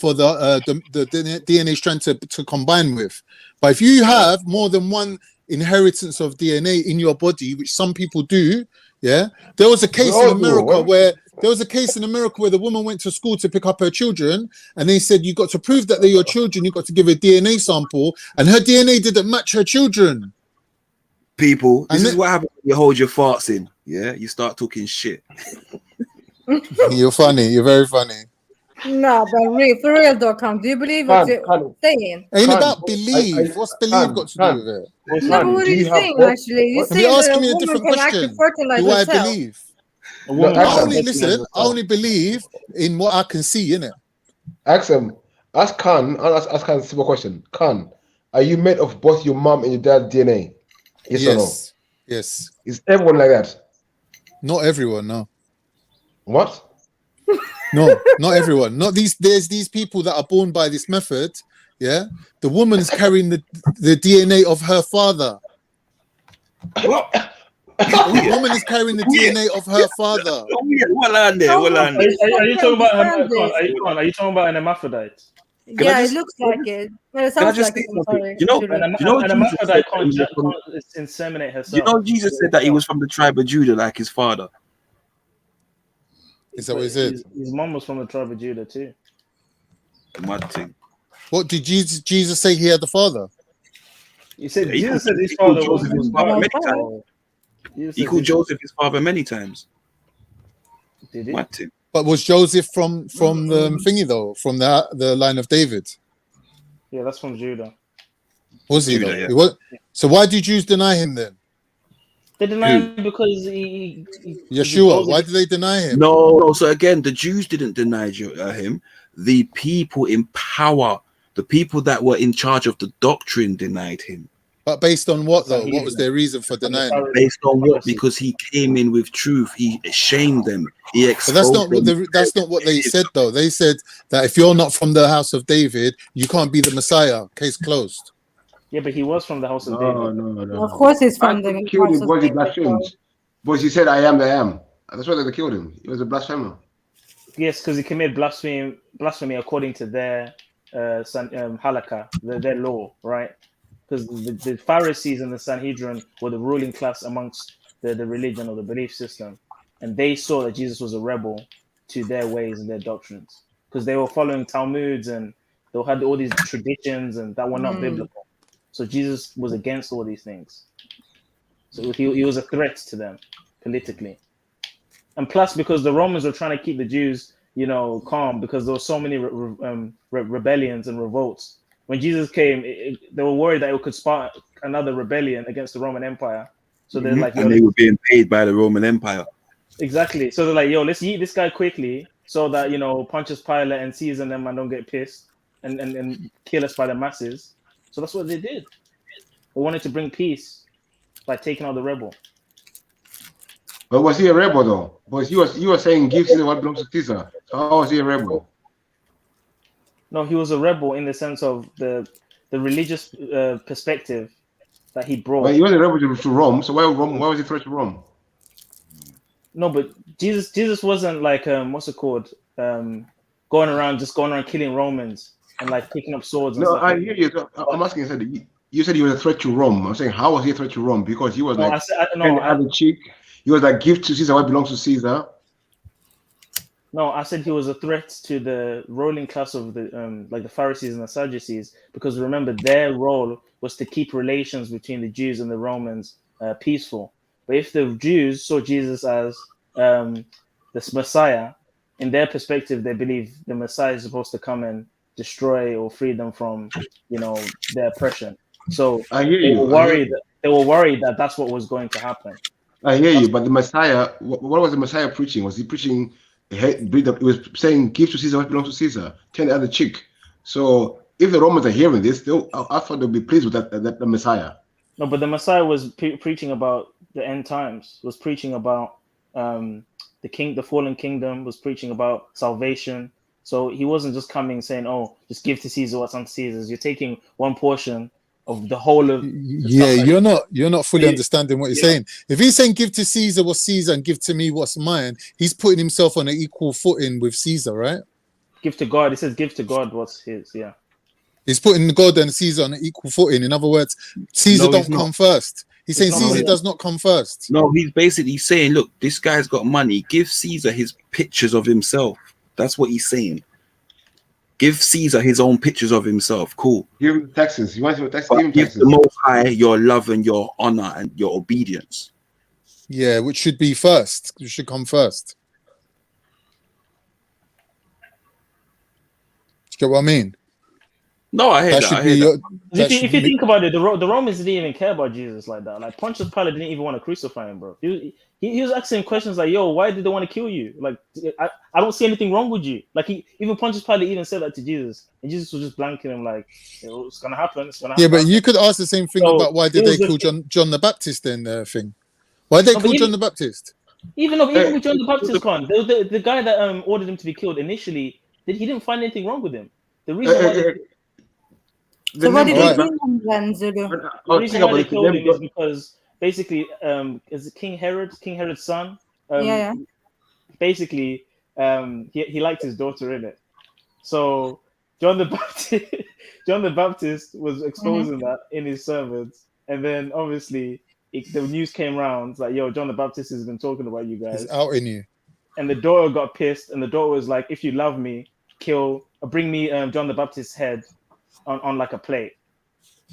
DNA strand to combine with. But if you have more than one inheritance of DNA in your body, which some people do, yeah, there was a case in America where the woman went to school to pick up her children, and they said you got to prove that they're your children. You got to give a DNA sample, and her DNA didn't match her children. People, this is what happens when you hold your farts in. Yeah, you start talking shit. You're funny. You're very funny. No, but for real though, Khan, do you believe what you're saying? Ain't about belief. What's belief got to do with it? No, but what are you saying actually? You're saying You're that a asking me a woman different can question. actually fertilize Do I herself. believe? No, I only believe in what I can see, innit? Ask him. Ask Khan. Ask Khan a simple question. Khan, are you made of both your mom and your dad's DNA? Yes or no? Yes. Is everyone like that? Not everyone, no. What? No, not everyone. Not these. There's these people that are born by this method. Yeah, the woman's carrying the DNA of her father. The woman is carrying the DNA of her father. What on there? What on there? Are you talking about are you talking about an hermaphrodite? Yeah, it looks like it. Well, it sounds like it. I'm sorry. An hermaphrodite can't inseminate herself. You know, Jesus said that he was from the tribe of Judah, like his father. Is that what he said? His mom was from the tribe of Judah too. Mad thing. What did Jesus say he had the father? He said Yeah, Jesus said his father was his father many times. He called Joseph his father many times. Did he? Mad thing. But was Joseph from the thingy though? From the line of David? Yeah, that's from Judah. Was he Judah, though? yeah. He was, so why do Jews deny him then? They deny him because he Yeshua. Why did they deny him? No. So again, the Jews didn't deny him. The people in power, the people that were in charge of the doctrine, denied him. But based on what though? What was their reason for denying him? Based on what? Because he came in with truth. He shamed them. He But that's exposed not what they said though. They said that if you're not from the house of David, you can't be the Messiah. Case closed. Yeah, but he was from the house of David. No. Of course, he's from the killed house him of because he David, blasphemed. Because he said, "I am the I am." That's why they killed him. He was a blasphemer. Yes, because he committed blasphemy according to their halakha, their law, right? Because the Pharisees and the Sanhedrin were the ruling class amongst the religion or the belief system, and they saw that Jesus was a rebel to their ways and their doctrines, because they were following Talmuds and they had all these traditions and that were not biblical. So Jesus was against all these things. So he was a threat to them politically. And plus, because the Romans were trying to keep the Jews, calm, because there were so many rebellions and revolts. When Jesus came, they were worried that it could spark another rebellion against the Roman Empire. So they're like, and they were being paid by the Roman Empire. Exactly. So they're like, let's eat this guy quickly so that, Pontius Pilate and Caesar and them don't get pissed and kill us by the masses. So that's what they did. They wanted to bring peace by taking out the rebel. But was he a rebel though? Because you were saying give Caesar what belongs to Caesar. So how was he a rebel? No, he was a rebel in the sense of the religious perspective that he brought. But he was a rebel to Rome. So why was he threat to Rome? No, but Jesus wasn't like what's it called? Going around killing Romans and like picking up swords. And No, stuff I like hear you. So I'm asking. You said he was a threat to Rome. I'm saying how was he a threat to Rome? Because he was having cheek. He was like give to Caesar what belongs to Caesar. No, I said he was a threat to the ruling class of the like the Pharisees and the Sadducees, because remember their role was to keep relations between the Jews and the Romans peaceful. But if the Jews saw Jesus as this Messiah, in their perspective, they believe the Messiah is supposed to come and destroy or free them from, their oppression. So I hear they you. were worried. They were worried that that's what was going to happen. I hear you, but the Messiah, what was the Messiah preaching? Was he preaching It was saying, "Give to Caesar what belongs to Caesar." Turn the other cheek. So if the Romans are hearing this, I thought they'll be pleased with that the Messiah. No, but the Messiah was preaching about the end times. Was preaching about the fallen kingdom. Was preaching about salvation. So he wasn't just coming saying, "Oh, just give to Caesar what's unto Caesar's." You're taking one portion of the whole of. Yeah, you're not fully understanding what he's saying. If he's saying give to Caesar what's Caesar and give to me what's mine, he's putting himself on an equal footing with Caesar, right? Give to God. He says, "Give to God what's his." Yeah. He's putting God and Caesar on an equal footing. In other words, Caesar don't come first. He's saying Caesar does not come first. No, he's basically saying, look, this guy's got money. Give Caesar his pictures of himself. That's what he's saying. Give Caesar his own pictures of himself. Cool. Give him taxes. You want to tax? Give the Most High your love and your honor and your obedience. Yeah, which should be first. You should come first. Do you get what I mean? No, I hear that. If you think about it, the Romans didn't even care about Jesus like that. Like Pontius Pilate didn't even want to crucify him, bro. He was asking questions like, "Yo, why did they want to kill you? Like, I don't see anything wrong with you." Like even Pontius Pilate even said that to Jesus, and Jesus was just blanking him like, "It's gonna happen. It's gonna happen." Yeah, but you could ask the same thing about why did they kill John the Baptist then? Thing. Why did they kill John the Baptist? Even with John the Baptist, the guy that ordered him to be killed initially, he didn't find anything wrong with him. The reason why. So what did they do then, Zulu? The reason why they killed him is because basically, is it King Herod's son? Basically, he liked his daughter in it. So John the Baptist was exposing that in his sermons, and then obviously the news came around like, "Yo, John the Baptist has been talking about you guys." He's outing you. And the daughter got pissed, and the daughter was like, "If you love me, bring me John the Baptist's head on like a plate."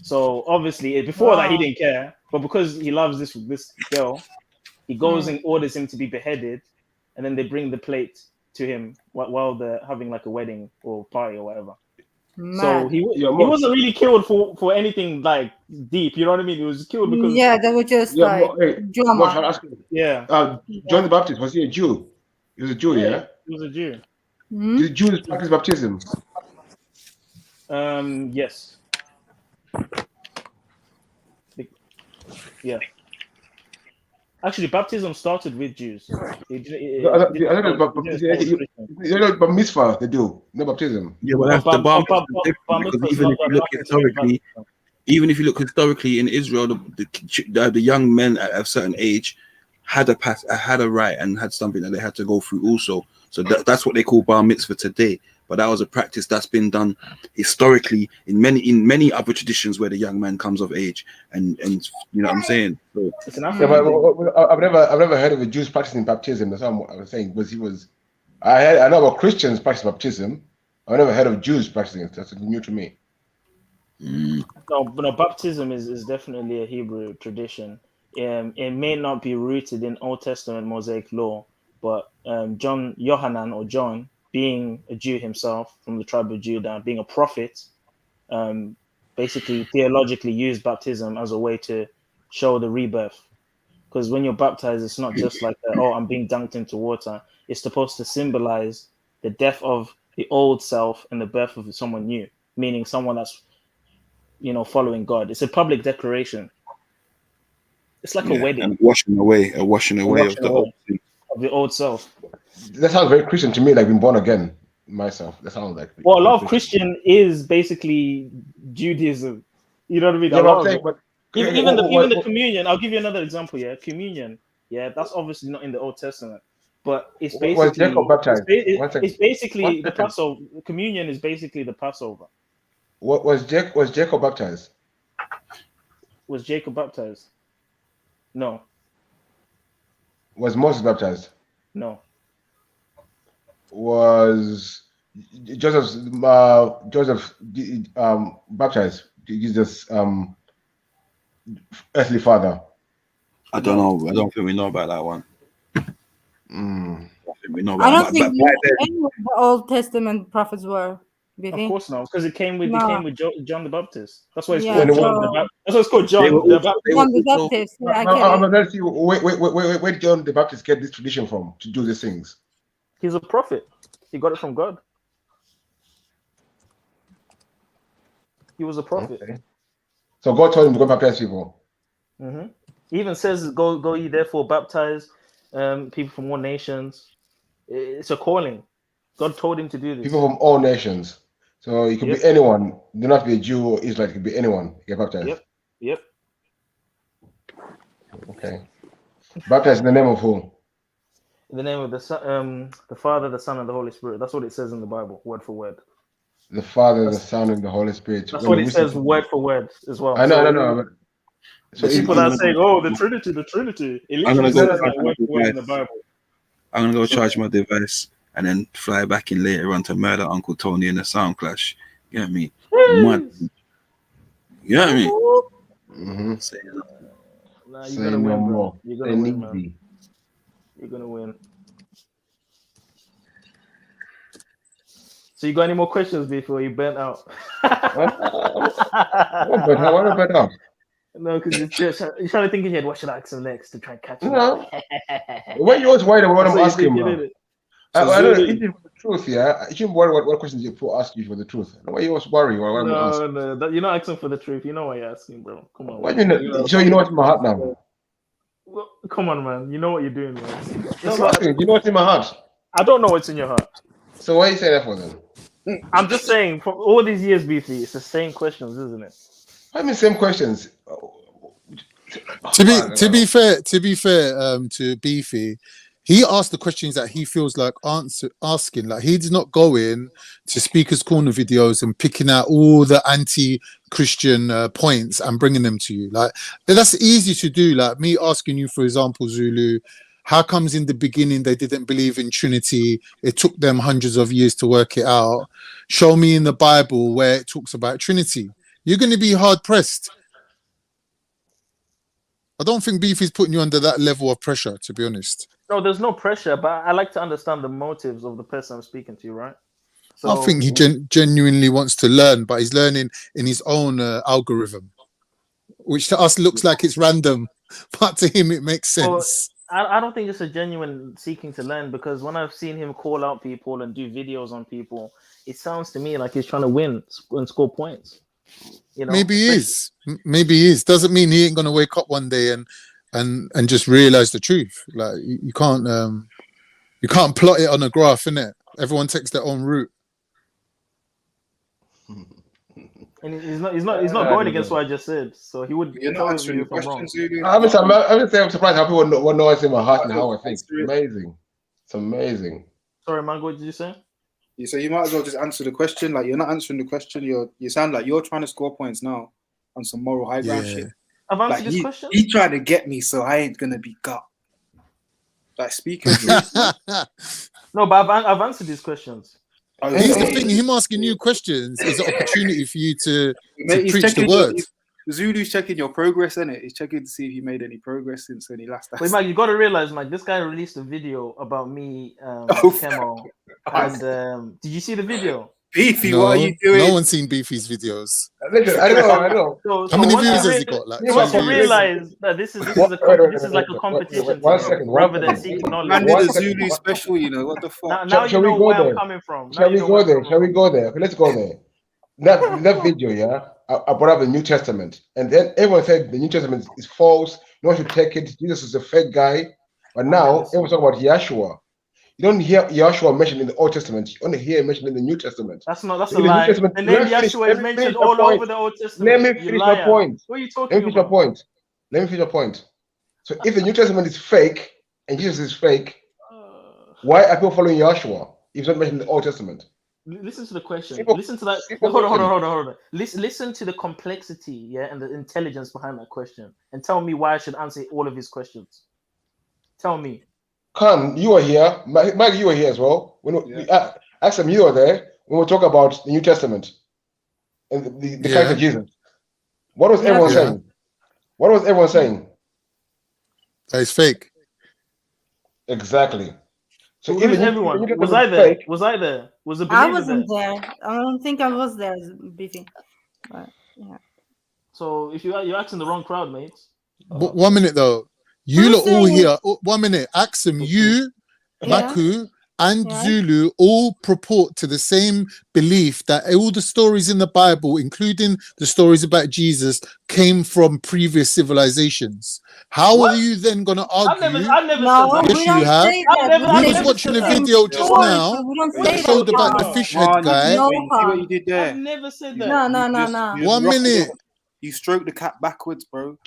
So obviously before that he didn't care, but because he loves this girl, he goes and orders him to be beheaded, and then they bring the plate to him while they're having like a wedding or party or whatever. So he wasn't really killed for anything like deep, you know what I mean? He was killed because they were just drama. John the Baptist, was he a Jew? He was a Jew, yeah? He was a Jew. Did Jews practice baptism? Yes. Yeah. Actually, baptism started with Jews. But mitzvah they do, no baptism. Yeah, well, that's the bar mitzvah. Even if you look historically in Israel, the young men at a certain age had a right and had something that they had to go through also. So that's what they call bar mitzvah today. But that was a practice that's been done historically in many other traditions where the young man comes of age, and you know what I'm saying. So, I've never heard of a Jews practicing baptism. That's what I was saying. I know about Christians practicing baptism. I've never heard of Jews practicing it. That's new to me. No, baptism is definitely a Hebrew tradition. It may not be rooted in Old Testament Mosaic law, but John, being a Jew himself from the tribe of Judah, being a prophet, basically theologically used baptism as a way to show the rebirth. Because when you're baptized, it's not just like, I'm being dunked into water. It's supposed to symbolize the death of the old self and the birth of someone new, meaning someone that's, following God. It's a public declaration. It's like a wedding. And washing away of the old self. That sounds very Christian to me, like being born again myself. That sounds like. Well, a lot of Christian is basically Judaism. You know what I mean? Even the communion. I'll give you another example. Yeah, communion. Yeah, that's obviously not in the Old Testament, but it's basically. Was Jacob baptized? It's basically the Passover. Communion is basically the Passover. Was Jacob baptized? Was Jacob baptized? No. Was Moses baptized? No. Was Joseph baptized? Jesus earthly father? I don't know. I don't think we know about that one. I think we know about I don't think any of the Old Testament prophets were. Of course not, because it came with John the Baptist. That's why it's called John the Baptist. John the Baptist. I'm going to see where John the Baptist get this tradition from to do these things. He's a prophet. He got it from God. He was a prophet. Okay. So God told him to go baptize people. Mm-hmm. He even says, "Go ye therefore baptize people from all nations." It's a calling. God told him to do this. People from all nations. So it could be anyone. Do not be a Jew or Israelite. It could be anyone. Get baptized. Yep. Okay. Baptized in the name of who? In the name of the Son, the Father, the Son, and the Holy Spirit. That's what it says in the Bible, word for word. The Father, the Son, and the Holy Spirit. That's what it says, word for word, as well. I know. So people that say, "Oh, the Trinity," it I'm literally gonna go says that word for word in the Bible. I'm gonna go charge my device and then fly back in later on to murder Uncle Tony in a sound clash. You get me? You get me? Mm-hmm. Nah, you're gonna win, bro. You're gonna win, man. You're gonna win. So you got any more questions before you burnt out? What burnt out? No, because you're trying to think in your head, what should I ask him next to try and catch him? No. Why you always worried about what I'm asking, bro? I don't know. If it's for the truth, yeah, you shouldn't worry what questions you ask you for the truth. Why you always worry? No, you're not asking for the truth. You know what you're asking, bro. Come on. Why do you know? So you know what's in my heart now? Well, come on, man. You know what you're doing, man. You know what's in my heart? I don't know what's in your heart. So why are you saying that for then? I'm just saying, for all these years, BC, it's the same questions, isn't it? I mean, same questions. To be fair to Beefy, he asked the questions that he feels like asking. Like, he's not going to Speaker's Corner videos and picking out all the anti-Christian points and bringing them to you. Like, that's easy to do. Like me asking you, for example, Zulu, how comes in the beginning they didn't believe in Trinity? It took them hundreds of years to work it out. Show me in the Bible where it talks about Trinity. You're going to be hard pressed. I don't think Beefy's putting you under that level of pressure, to be honest. No, there's no pressure, but I like to understand the motives of the person I'm speaking to, right? So, I think he genuinely wants to learn, but he's learning in his own algorithm, which to us looks like it's random, but to him it makes sense. Well, I don't think it's a genuine seeking to learn, because when I've seen him call out people and do videos on people, it sounds to me like he's trying to win and score points. You know, maybe he is. Maybe he is. Doesn't mean he ain't gonna wake up one day and just realize the truth. Like, you can't plot it on a graph, innit? Everyone takes their own route. And he's not going against what I just said, so he would. You're not answering the question, Zulu. I'm surprised how people know what's in my heart and how I think. It's amazing. It's amazing. Sorry, man. What did you say? So you might as well just answer the question. Like, you're not answering the question. You sound like you're trying to score points now on some moral high ground shit. I've answered this question. He trying to get me, so I ain't gonna be got. Like, speaking. No, but I've answered these questions. Here's the thing: him asking you questions is an opportunity for you to preach the word. Zulu's checking your progress, isn't it? He's checking to see if you made any progress since when he last. Wait, Mike, you got to realize, Mike, this guy released a video about me, Chemo, and did you see the video? Beefy, what are you doing? No one's seen Beefy's videos. I know. How many views has he got? Like, you must realize that this is like a competition. One second, rather than seeking knowledge. Man did a Zulu special, you know what the fuck? Now you know where I'm coming from. Shall we go there? Okay, let's go there. That video, yeah. I brought up the New Testament, and then everyone said the New Testament is false. No one should take it. Jesus is a fake guy. But now everyone's talking about Yeshua. You don't hear Yeshua mentioned in the Old Testament. You only hear him mentioned in the New Testament. That's a lie. The name Yeshua is mentioned all over the Old Testament. Let me finish my point. What are you talking about? Let me finish your point. So if the New Testament is fake and Jesus is fake, why are people following Yeshua if it's not mentioned in the Old Testament? Listen to the question. Listen to that. Hold on. Listen to the complexity, yeah, and the intelligence behind that question, and tell me why I should answer all of his questions. Tell me. Khan, you were here. Mike, you were here as well. Axel, you were there when we talk about the New Testament and the character of Jesus. What was everyone saying? What was everyone saying? That is fake. Exactly. So even everyone was I there? Was I there? Was a believer I wasn't there? I don't think I was there, Beefy. But yeah. So if you're asking the wrong crowd, mates. 1 minute though. You lot all here. 1 minute. Axum, you, Maku, and Right. Zulu all purport to the same belief that all the stories in the Bible, including the stories about Jesus, came from previous civilizations. How What? are you then going to I've never argue? No, Yes, we you don't have. say I've that. never, We We I've say was never the watching said a that. same video just stories, now but we don't What are that say you that, showed talking about the Khan. about? fish head Man, guy. No, wait, you see what you Khan. did I've there? never said You, that. No, you no, no, just no. you 1 rocked minute. it. You stroked the cat backwards, bro.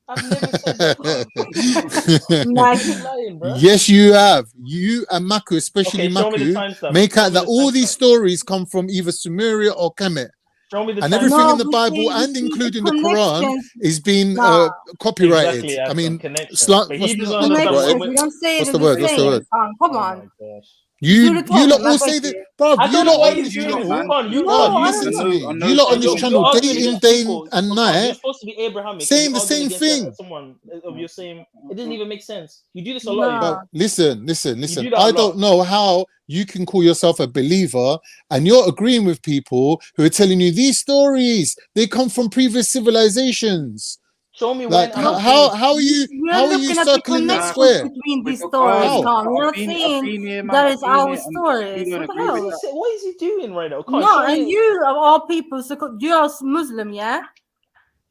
I've never said that, Khan. Like, You're lying, bro. Yes, you have. You and Maku, especially Okay, show me the Maku, timestamp. make Show out me that the all these timestamp. stories come from either Sumeria or Kemet. Show me the And everything in timestamp. the no, Bible you and see the including the Quran connections. is being Nah, copyrighted. Exactly, I Akram. mean, Connection. But what's he doesn't not understand copyrighted? connections. what. We don't say it What's is the the word? What's the same, word? Khan. Come Oh on. my gosh. You Zulu lot told him, I all bet say that, you. bro. I You don't know lot why on he's this doing You lot, this. channel, man. Con, you're bro. Con, No, I you don't Listen I to know. know. I me. know. You lot I on this know. you're channel day arguing in, against day people. and Con, you're night, supposed to be Abrahamic, and saying you're the arguing same against thing. someone of your same. It doesn't even make sense. You do this a lot, you But know. No. You do that I a don't lot. know how you can call yourself a believer and you're agreeing with people who are telling you these stories, they come from previous civilizations. Show me when Like I'm agreeing. how are you We're looking at the circling that Nah, connections square? between these stories, Khan, How? Khan. We're I've not been saying here, man. that I've is been our here, and you stories. don't What the agree What with is hell? that. he? What is he doing right now? Con, No, show and me. you of all people, so you are Muslim, yeah?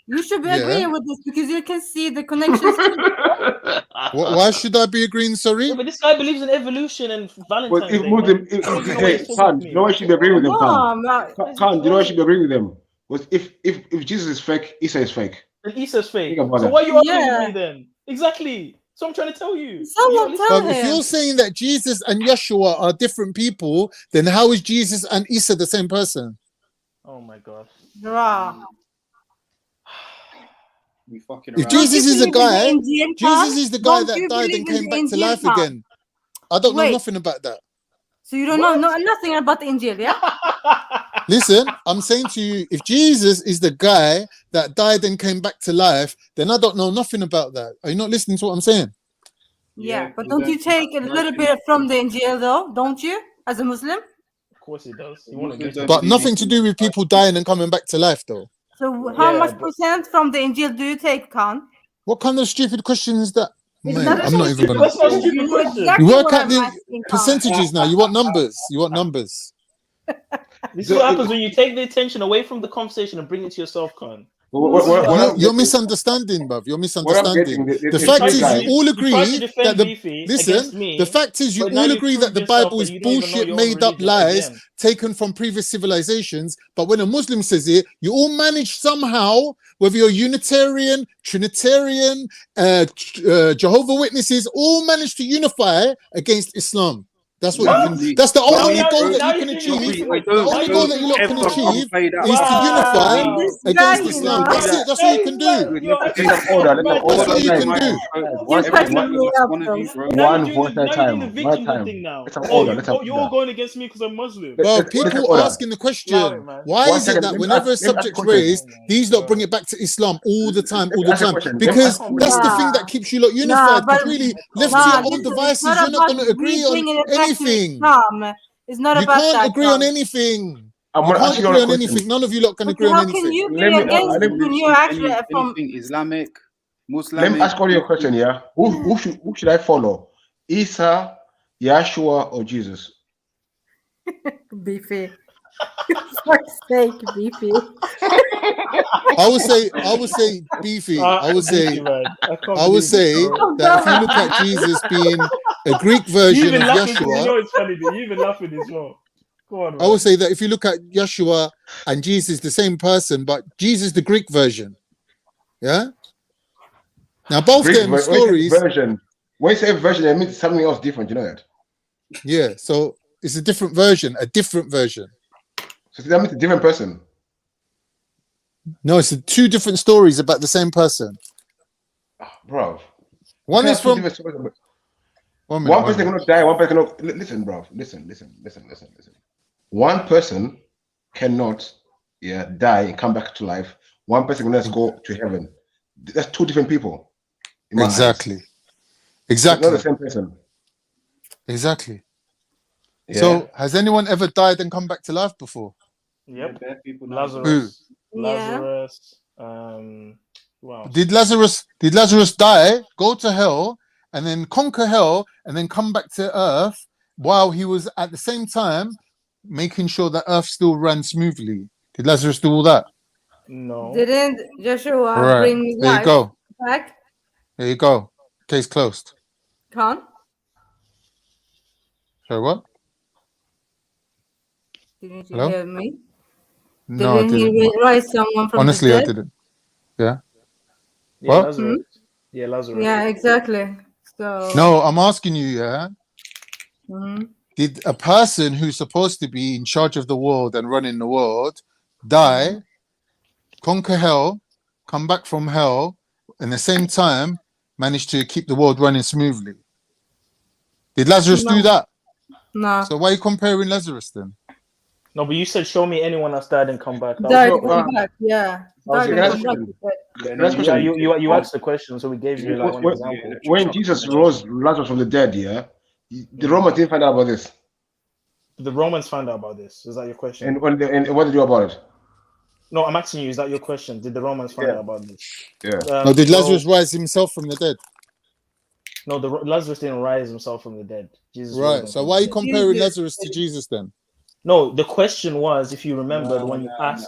You should be Yeah. agreeing with this because you can see the connections. Why should I be agreeing, sorry? Yeah, but this guy believes in evolution and Well, Valentine's if Day, Muslim, man. I don't even know what hey, he's talking Khan, to you me. know why you should be agreeing with them, Khan? No, Khan, you know why you should be agreeing with them? Was if Jesus is fake, Isa is fake. And Issa's fake. Think about So that. why are you arguing with yeah. me then? Exactly. So I'm trying to tell you. But you're Someone not tell But listening. if him. you're saying that Jesus and Yeshua are different people, then how is Jesus and Isa the same person? Oh my god. Bruh. We fucking If around. Don't Jesus you is a believe in the guy, Indian Jesus Khan? is the guy Don't that you died and believe in came the back to Indian life Khan? again. I don't know Wait, nothing about that. so you don't know nothing about the Injil, yeah? Listen, I'm saying to you, if Jesus is the guy that died and came back to life, then I don't know nothing about that. Are you not listening to what I'm saying? Yeah, but we don't don't you take a little bit from the Injil though? Don't you? As a Muslim? Of course he does. You won't Muslims admit don't it. But believe nothing to do with people dying and coming back to life, though. So how Yeah, much but percent from the Injil do you take, Khan? What kind of stupid question is that? It's Mate, not a I'm not even stupid gonna. that's not a question. You stupid know question. You exactly work what out I'm the asking, Khan. percentages now. You want numbers. You want numbers. This is what happens when you take the attention away from the conversation and bring it to yourself, Con. You're misunderstanding, bruv. You're what I'm misunderstanding. getting, The You fact tried is, to you all you tried to agree defend that the Beefy against listen. me, The fact is, you but now all you've agree that proved the yourself Bible that is you don't even know bullshit, your own made up religion lies again. taken from previous civilizations. But when a Muslim says it, you all manage somehow, whether you're Unitarian, Trinitarian, Jehovah Witnesses, all manage to unify against Islam. That's what you can. That's the only goal that you can achieve. The only goal that you lot can achieve is to unify against Islam. That's it. That's all you can do. That's all you can do. One voice at a time. One time. Let's have order. Let's have You're all going against me because I'm Muslim. Bro, let's people order. asking the question, man. why One is it second, that let me whenever a ask- let me ask a subject's question. raised, these lot bring it back to Islam all the time, all Let me the ask a time? question. Let me Because ask- that's the thing that keeps you lot unified. Because really, left to your own Listen, it's devices, not you're not about going to agree we on bringing it back to anything. Islam. It's not You about can't that, agree on Khan. anything. I'm You gonna ask can't you agree another on question. anything. None of you lot can agree on How can anything. you be Let me against it when you're actually from? anything Islamic, Muslim. Let me ask all you a question, yeah? Who should I follow? Isa, Yeshua, or Jesus? Beefy. Fuck's sake, Beefy. I would say beefy. I would say that if you look at Jesus being a Greek You version even of laughing because you Yeshua, know it's funny. Dude. You even laughing as well. Go on, I man. would say that if you look at Yeshua and Jesus, the same person, but Jesus the Greek version. Yeah. Now both Greek them stories. version. When you say version, it means something else different. You know that? Yeah. So it's a different version. A different version. So that means a different person. No, it's two different stories about the same person. Bro. One is from. One person cannot die. One person cannot. Listen, bro. Listen. One person cannot, die and come back to life. One person can just go to heaven. That's two different people. Exactly. Not the same person. Exactly. Yeah. So, has anyone ever died and come back to life before? Yep. Who? Lazarus. Lazarus. Wow. Did Lazarus die, go to hell, and then conquer hell, and then come back to earth while he was at the same time making sure that Earth still ran smoothly? Did Lazarus do all that? No. Didn't Joshua Right. bring There you life go. back? There you go. Case closed. Khan? So what? Didn't you Hello? hear me? No, I Didn't he didn't. rise someone from Honestly, the I dead? didn't. Yeah. Yeah, What? Lazarus. Yeah, Lazarus. Yeah, exactly. So. No, I'm asking you, yeah. Mhm. Did a person who's supposed to be in charge of the world and running the world die, conquer hell, come back from hell, and at the same time manage to keep the world running smoothly? Did Lazarus do that? No. So why are you comparing Lazarus then? No, but you said show me anyone that's died and come back. That Died was and come back, yeah. Died and come back. Yeah, you asked the question, so we gave you like one example. When Jesus rose Lazarus from the dead, yeah, the Romans didn't find out about this. The Romans found out about this. Is that your question? And what did they do about it? No, I'm asking you. Is that your question? Did the Romans find out about this? Yeah. No, did Lazarus rise himself from the dead? No, Lazarus didn't rise himself from the dead. Jesus. Right. So why are you comparing Lazarus to Jesus then? No, the question was, if you remembered when you asked,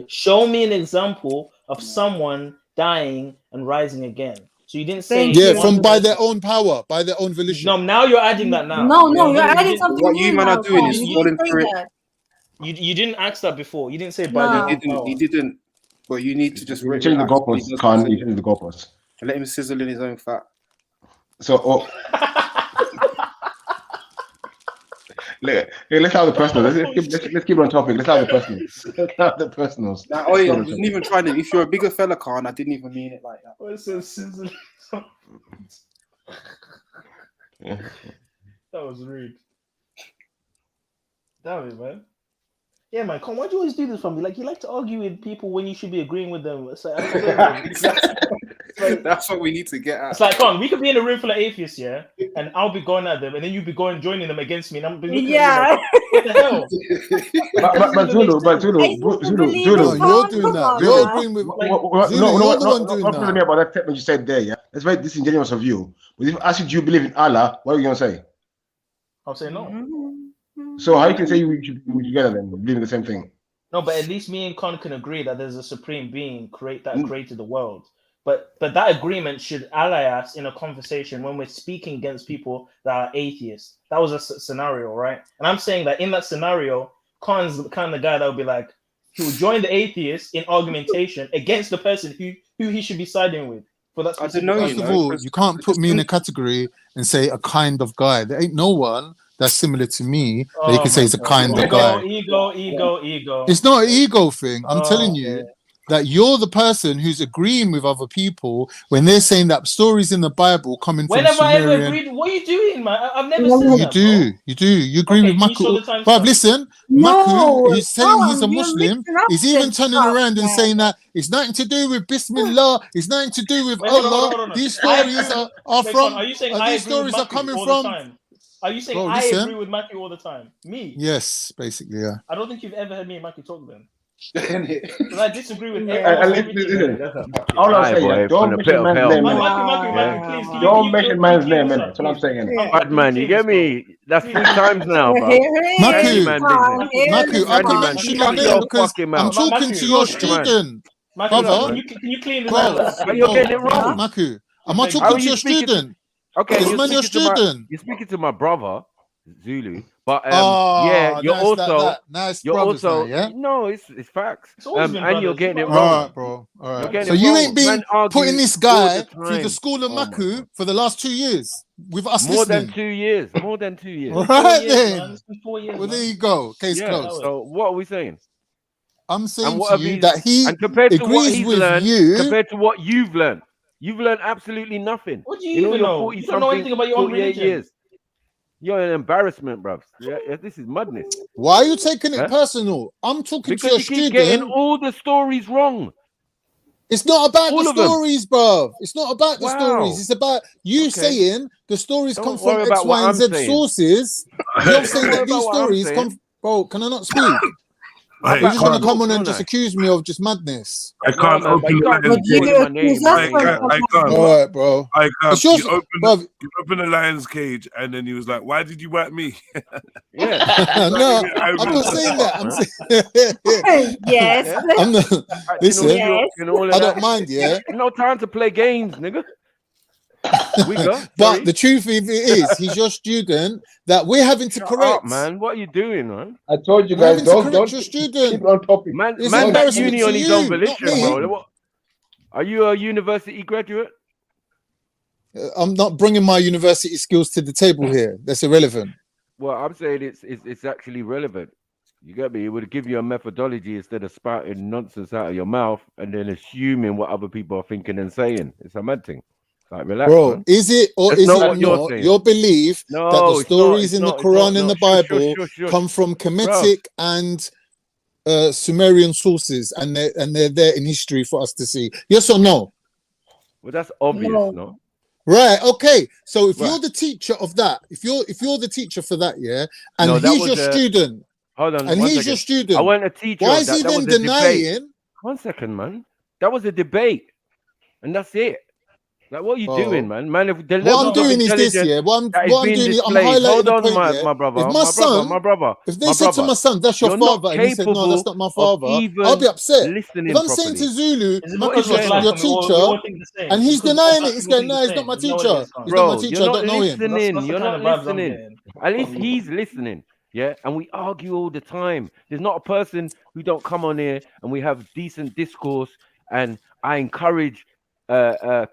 show me an example of someone dying and rising again. So you didn't say from by their own power, by their own volition. No, now you're adding that now. No, you're adding something. What you man are doing is falling for it. You didn't ask that before. You didn't say by their own power. He didn't. But you need to just change the goalposts. Can't you change the goalposts? Let him sizzle in his own fat. So, let's have the personal. Let's keep on topic. Let's have the personals. Let's have the personals. Nah, I wasn't even trying to. If you're a bigger fella, Khan, I didn't even mean it like that. What's so sizzling? That was rude. Damn it, man. Yeah, man. Come, why do you always do this for me? Like, you like to argue with people when you should be agreeing with them. It's like, That's what we need to get at. It's like, come, we could be in a room full of atheists, yeah, and I'll be going at them, and then you'll be joining them against me, and I'm looking at you like, what the hell? But Zulu, you're doing that. You're agreeing with. No, to me about that statement you said there. Yeah, that's very disingenuous of you. But if I ask you, do you believe in Allah? What are you gonna say? I'll say no. So how you can say we should be together then, believe in the same thing? No, but at least me and Con can agree that there's a supreme being created the world. But that agreement should ally us in a conversation when we're speaking against people that are atheists. That was a scenario, right? And I'm saying that in that scenario, Con's the kind of guy that would be like, he would join the atheists in argumentation against the person who he should be siding with. For that First of all, you can't put me in a category and say a kind of guy. There ain't no one that's similar to me that you can say is a kind of guy. Ego. It's not an ego thing. I'm telling you that you're the person who's agreeing with other people when they're saying that stories in the Bible coming from Whenever I ever Sumerian. agreed, what are you doing, man? I've never said that. You do. You agree with Maku. But listen, Maku, who's saying he's a Muslim, is even turning around and saying that it's nothing to do with Bismillah, it's nothing to do with Allah. These stories are from. Are you saying these stories are coming from? Are you saying I agree with Matthew all the time? Me? Yes, basically, yeah. I don't think you've ever heard me and Matthew talk then. Because I disagree with everything. All I'm saying, don't mention man's name. Don't mention man's name. That's what I'm saying. Bad man, you get me? That's 3 times now, bro. Maku, I can mention your name because I'm talking to your student. Brother, can you clean this up? You're getting it wrong. Maku, am I talking to your student? Okay, you're speaking to my brother, Zulu, but yeah, you're also no, it's facts. And you're getting it wrong, all right, bro. All right. So you ain't been putting this guy through the school of Maku for the last 2 years with us more listening. than 2 years. More than 2 years. All right then. Well, there you go. Case closed. So what are we saying? I'm saying to you that he compared to what agrees he's with learned, you compared to what you've learned. You've learned absolutely nothing. What do you even know? You don't know anything about your own religion. Years. You're an embarrassment, bruv. Yeah, this is madness. Why are you taking it personal? I'm talking because to your you keep student. Getting all the stories wrong. It's not about all the stories, bruv. It's not about the stories. It's about you saying the stories come from X, Y, and Z sources. You're saying that these stories come. Bro, can I not speak? I You're just gonna can't- come on and just accuse me of just madness. I can't man, but open you the can't Lions keep calling my name. I can't. All right, bro. I can't. It's yours, You open, bruv. you open the lion's cage, and then he was like, "Why did you whack me?" Yeah. No, I'm not saying that. I'm saying Yes. I'm not. Listen, all of I that. don't mind. Yeah, No time to play games, nigga. Wigger, but the truth of it is, he's your student that we're having to Shut correct. up, man. What are you doing, man? I told you We're guys, having to don't correct your student. keep on topic. Man, It's man, that embarrassment uni to on his you, own not volition, me. bro. What? Are you a university graduate? I'm not bringing my university skills to the table here. That's irrelevant. Well, I'm saying it's actually relevant. You get me? It would give you a methodology instead of spouting nonsense out of your mouth and then assuming what other people are thinking and saying. It's a mad thing. Like, relax, Bro, man. is it or That's is not it what you're not saying. your belief that No, the it's not, stories it's in the not, it's Quran not, and no. the Bible Shush. come from Kemetic and Sumerian sources and they're there in history for us to see? Yes or no? Well, that's obvious, no? Right, okay. So if Right. you're the teacher of that, if you're the teacher for that, yeah, and No, that he's was your student, Hold on, and one he's second. your student, I wasn't a teacher. why of is that. he That then was a debate. denying? 1 second, man. That was a debate, and that's it. Like, what are you Oh. doing, man? Man, if the What levels I'm of doing is this, intelligence yeah. What I'm that is being doing is I'm displayed. highlighting Hold the on, point, my yeah. brother, If my my son, brother. if they my said to brother, my son, "That's your you're not father," and he said, "No, that's not my capable of father," even I'll be upset. listening If I'm saying to properly. Zulu, Is it "Marcus, because we're saying? black your and we teacher," all think the same? and he's Because denying black it, he's people going, think "No, the he's not my same. You know what it teacher. is, Con. He's not my Bro, teacher. you're I not don't know him." listening. That's the You're kind not of vibes I'm listening. getting. At least he's listening. Yeah, and we argue all the time. There's not a person who don't come on here and we have decent discourse. And I encourage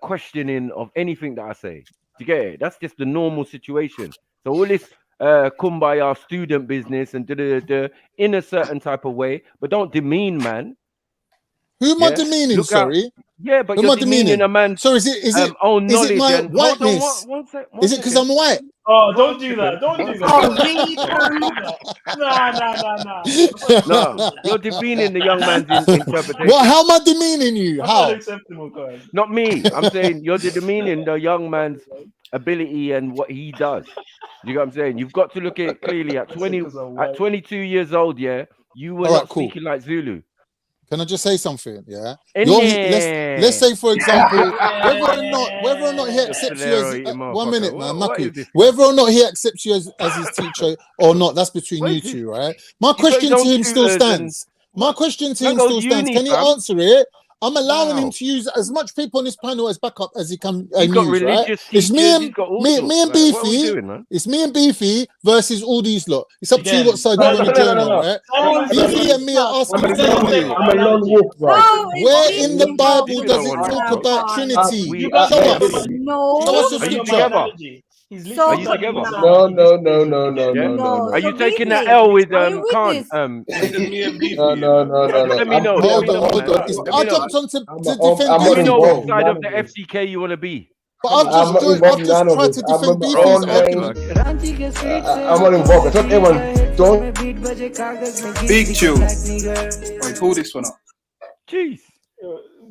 questioning of anything that I say. Do you get it? That's just the normal situation. So all this kumbaya student business and in a certain type of way, but don't demean man. Who am I Yeah? demeaning? Look out. Sorry. Yeah, but Who am you're I demeaning? demeaning a man's So is it own is it knowledge. my And hold on, whiteness? one second. Is it because I'm white? Oh, don't do that. Don't do that. Oh, really? Don't do that. Nah. No, you're demeaning the young man's interpretation. Well, how am I demeaning you? That's How? unacceptable, guys. Not me. I'm saying you're demeaning the young man's ability and what he does. You know what I'm saying? You've got to look at it clearly. At 22 years old, yeah, you were All right, not cool. speaking like Zulu. Can I just say something? Yeah. Yeah. Let's say, for example, whether or not he accepts you as 1 minute, man, Maku, whether or not he accepts you as his teacher or not, that's between you two, right? My question to him still stands. My question to him still stands. Can he answer it? I'm allowing him to use as much people on this panel as backup as he can He's got use, right? religious It's me teachers, and he's got all me sorts. and Like, what are we Beefy. doing, man? It's me and Beefy versus all these lot. It's up to you Again. what side you want to join on, right? Beefy and me are asking Zulu. I'm a lone wolf, right? Where in the Bible Beefy does don't it want talk to. about Trinity? You guys Show are us. Show us the Are you scripture. together? He's So Are you together? No. Yeah? No. Are you So taking that Beefy, L with are you with Khan? this? No. Let me know. Hold Let me on, know, hold man. on. Let me I know. jumped on to I'm defend not Let me know Beefy, what bro. side of the FCK you want to be. But I've just tried to defend Beefy's Okay, argument. I'm not involved. I thought everyone don't. Big chill. Wait, pull this one up. Jeez.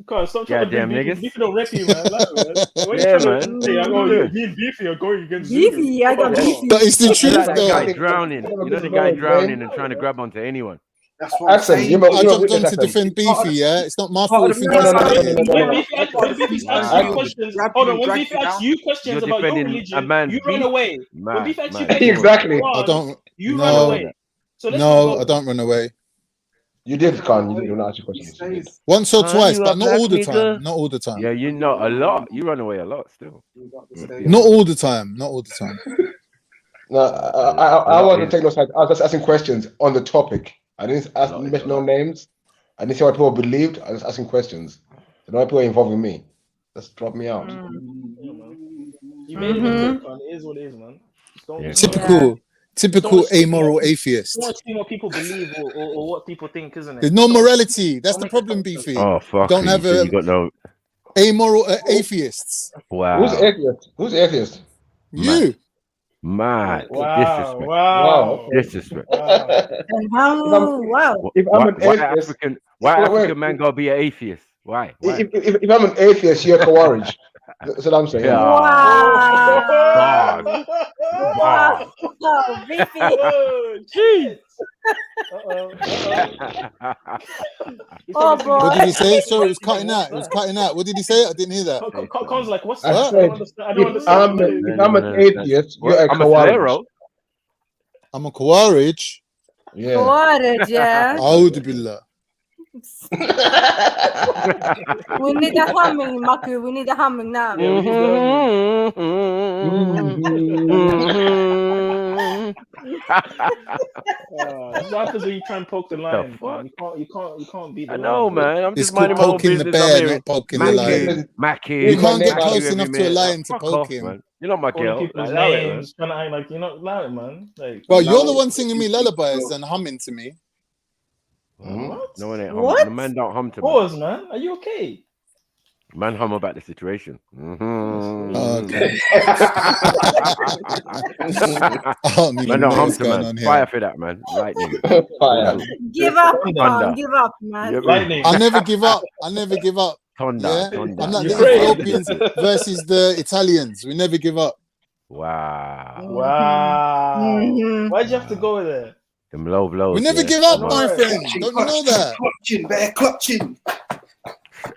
God, stop trying to Goddamn bring niggas. Beefy don't wreck you, man. When Yeah, you trying man. to say, What oh, you you doing? me and Beefy are going against Beefy, I got Beefy. But it's the You truth, like the guy though. drowning. You know the guy drowning and trying to grab onto anyone. That's what I'm Accent, saying. I jumped on to defend Beefy, yeah? It's not my fault if he No. When Beefy asks you questions, hold on. When Beefy asks you questions You're about your defending a religion, man's you run beef? away. When Man, Beefy asks you man. questions, Exactly. I don't. you run No, away. So let's no, go. I don't run away. You did, Khan. You didn't ask your questions. You did. Once or Son, twice, you but a not all the black time. nigga? Not all the time. Yeah, you know a lot. You run away a lot still. Not all the time. Not all the time. No, I wasn't taking no side. I was just asking questions on the topic. I didn't ask mention no names. I didn't see what people believed. I was asking questions. The no people involving me. Just drop me out. You made it into it, Con. It is what it is, man. Typical amoral atheist. You want to see what people believe or what people think, isn't it? There's no morality. That's the problem, Beefy. Oh fuck! Don't have you got no amoral atheists. wow. Who's atheist? Who's atheist? You. Mad. Wow. Disrespect. Wow. Disrespect. And how? Wow. If I'm an Why atheist, Why African man gotta be an atheist? Why? if I'm an atheist, you're Kawarij. That's what I'm saying. Yeah. Wow. God. Wow. Beefy. Oh, jeez. Oh boy. What did he say? Sorry, it was cutting out. It was cutting out. What did he say? I didn't hear that. Con's like, what's I that? said, I don't if understand. I'm an atheist, you're a Khawarij. I'm a Khawarij. Yeah. Khawarij, yeah. A'udhu billah. We need a humming, Maku. We need a humming now. That's what happens when you try and poke the lion. Man. You can't beat the I lion. know, man. I'm It's just called minding my own poking the business. I'm bear, here. not poking the lion. Mackie. You can't get Mackie close every enough to a minute. lion to Fuck poke off, him. man. You're not my Calling girl. people's Allow it, man. names, trying to act like you're not loud, man. Like, Bro, you're the one singing me lullabies and humming to me. What? No one ain't What? hum. The man don't hum to me. Pause, man. Are you okay? Man hum about the situation. Okay. I don't even Man know don't hum what's to going man. on here. Fire for that, man. Lightning. Fire. Give up, Thunder. man. Give up, man. Lightning. I never give up. I never give up. Thunder. Yeah? Thunder. I'm like the Ukraine. Ethiopians versus the Italians. We never give up. Wow. Wow. Mhm. Why'd you have to go there? Them low blows. We never yeah. give up, Come my on. friend. Don't you know that? Clutching, bear clutching.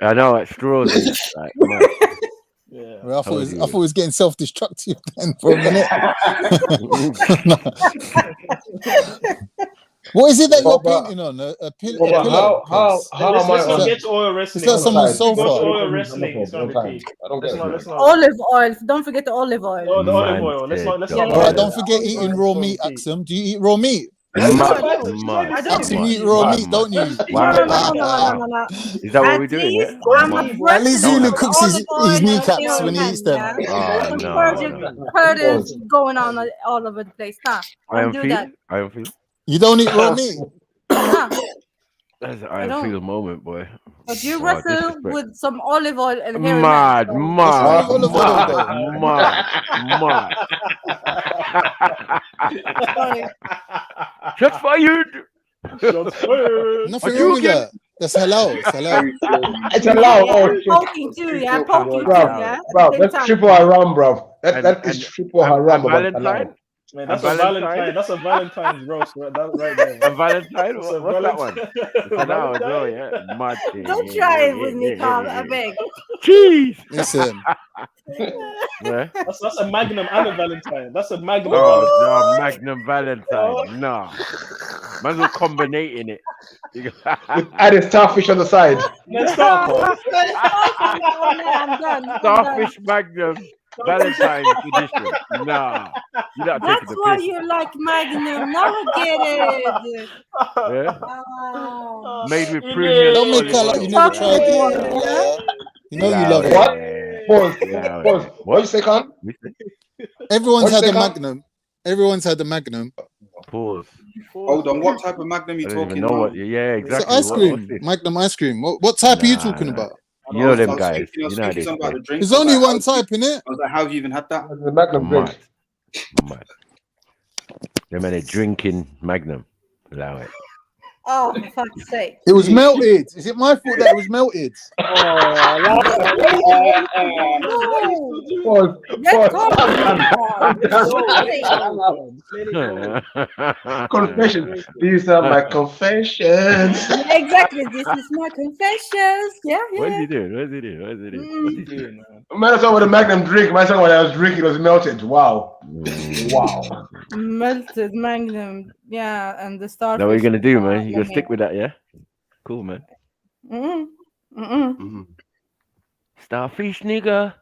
I know it's straws. Like, come on. Yeah. Well, I thought it was getting self-destructive then for a minute. What is it that you're painting on? A pillow? How am I Let's not on? get to oil wrestling. It's like someone's If you go to sofa. oil wrestling, it's gonna be peak. I don't get it. Let's not. Olive oil. Don't forget the olive oil. Oh, the olive Man oil. Let's not. Yeah. All right, don't forget eating raw meat, Axum. Do you eat raw meat? Axum, you eat raw meat, don't you? No. Is that what we're doing? Yeah? At least Zulu cooks his kneecaps when he eats them. Oh, no. Purges going on all over the place. Nah, I am do feeling. that. I am feeling. You don't eat raw meat? Nah. That's an I I don't. feel moment, boy. But you Oh, wrestle disrespect. with some olive oil and hairy Mad, man. mad. Shots fired. Shots fired. Nothing wrong with that. That's halal. It's halal. It's allowed. Yeah, poking too, yeah. Poking too, yeah. Bro, that's triple haram, bro. That is triple haram. Valentine? Man, that's a Valentine. That's a Valentine's roast right there. A Valentine? That's a What's that one? Valentine. It's now as well, yeah. Mad thing. Don't try it with me, Carl. I beg. Jeez. Listen. Yeah. That's a Magnum and a Valentine. That's a Magnum. Oh, no, Magnum Valentine. No. Man's all combinating it. With added starfish on the side. I'm done. Starfish Magnum Valentine's edition. Nah. You're not That's taking the why piss. you like Magnum. Now I get it. Yeah? Oh. Made with premium. Don't make out like you never tried it. Yeah. You know you love it. What? Pause. What you say, Khan? Everyone's What's had a that, Khan? Magnum. Everyone's had a Magnum. Pause. Hold on, what type of Magnum are you I don't even talking know about? what. Yeah, It's exactly. ice What's cream. this? Magnum ice cream. What type are you talking about? You know them I was guys. thinking- I was You know how thinking they something about play. the drink. There's I was only like, one how- type in it. I was like, how have you even had that? The Magnum drink. Mad. Them and a drinking Magnum. Allow it. Oh, for fuck's sake. It was melted. Is it my fault that it was melted? Confession. These are my confessions. Exactly. This is my confessions. Yeah. What is he doing? What is he doing? What is he doing? What's he doing? Man, I saw what the Magnum drink. Man, I saw what I was drinking. It was melted. Wow. Wow. Melted Magnum. Yeah, and the starfish. Now what are you gonna do, man? You gonna yummy. stick with that, yeah? Cool, man. Starfish nigga.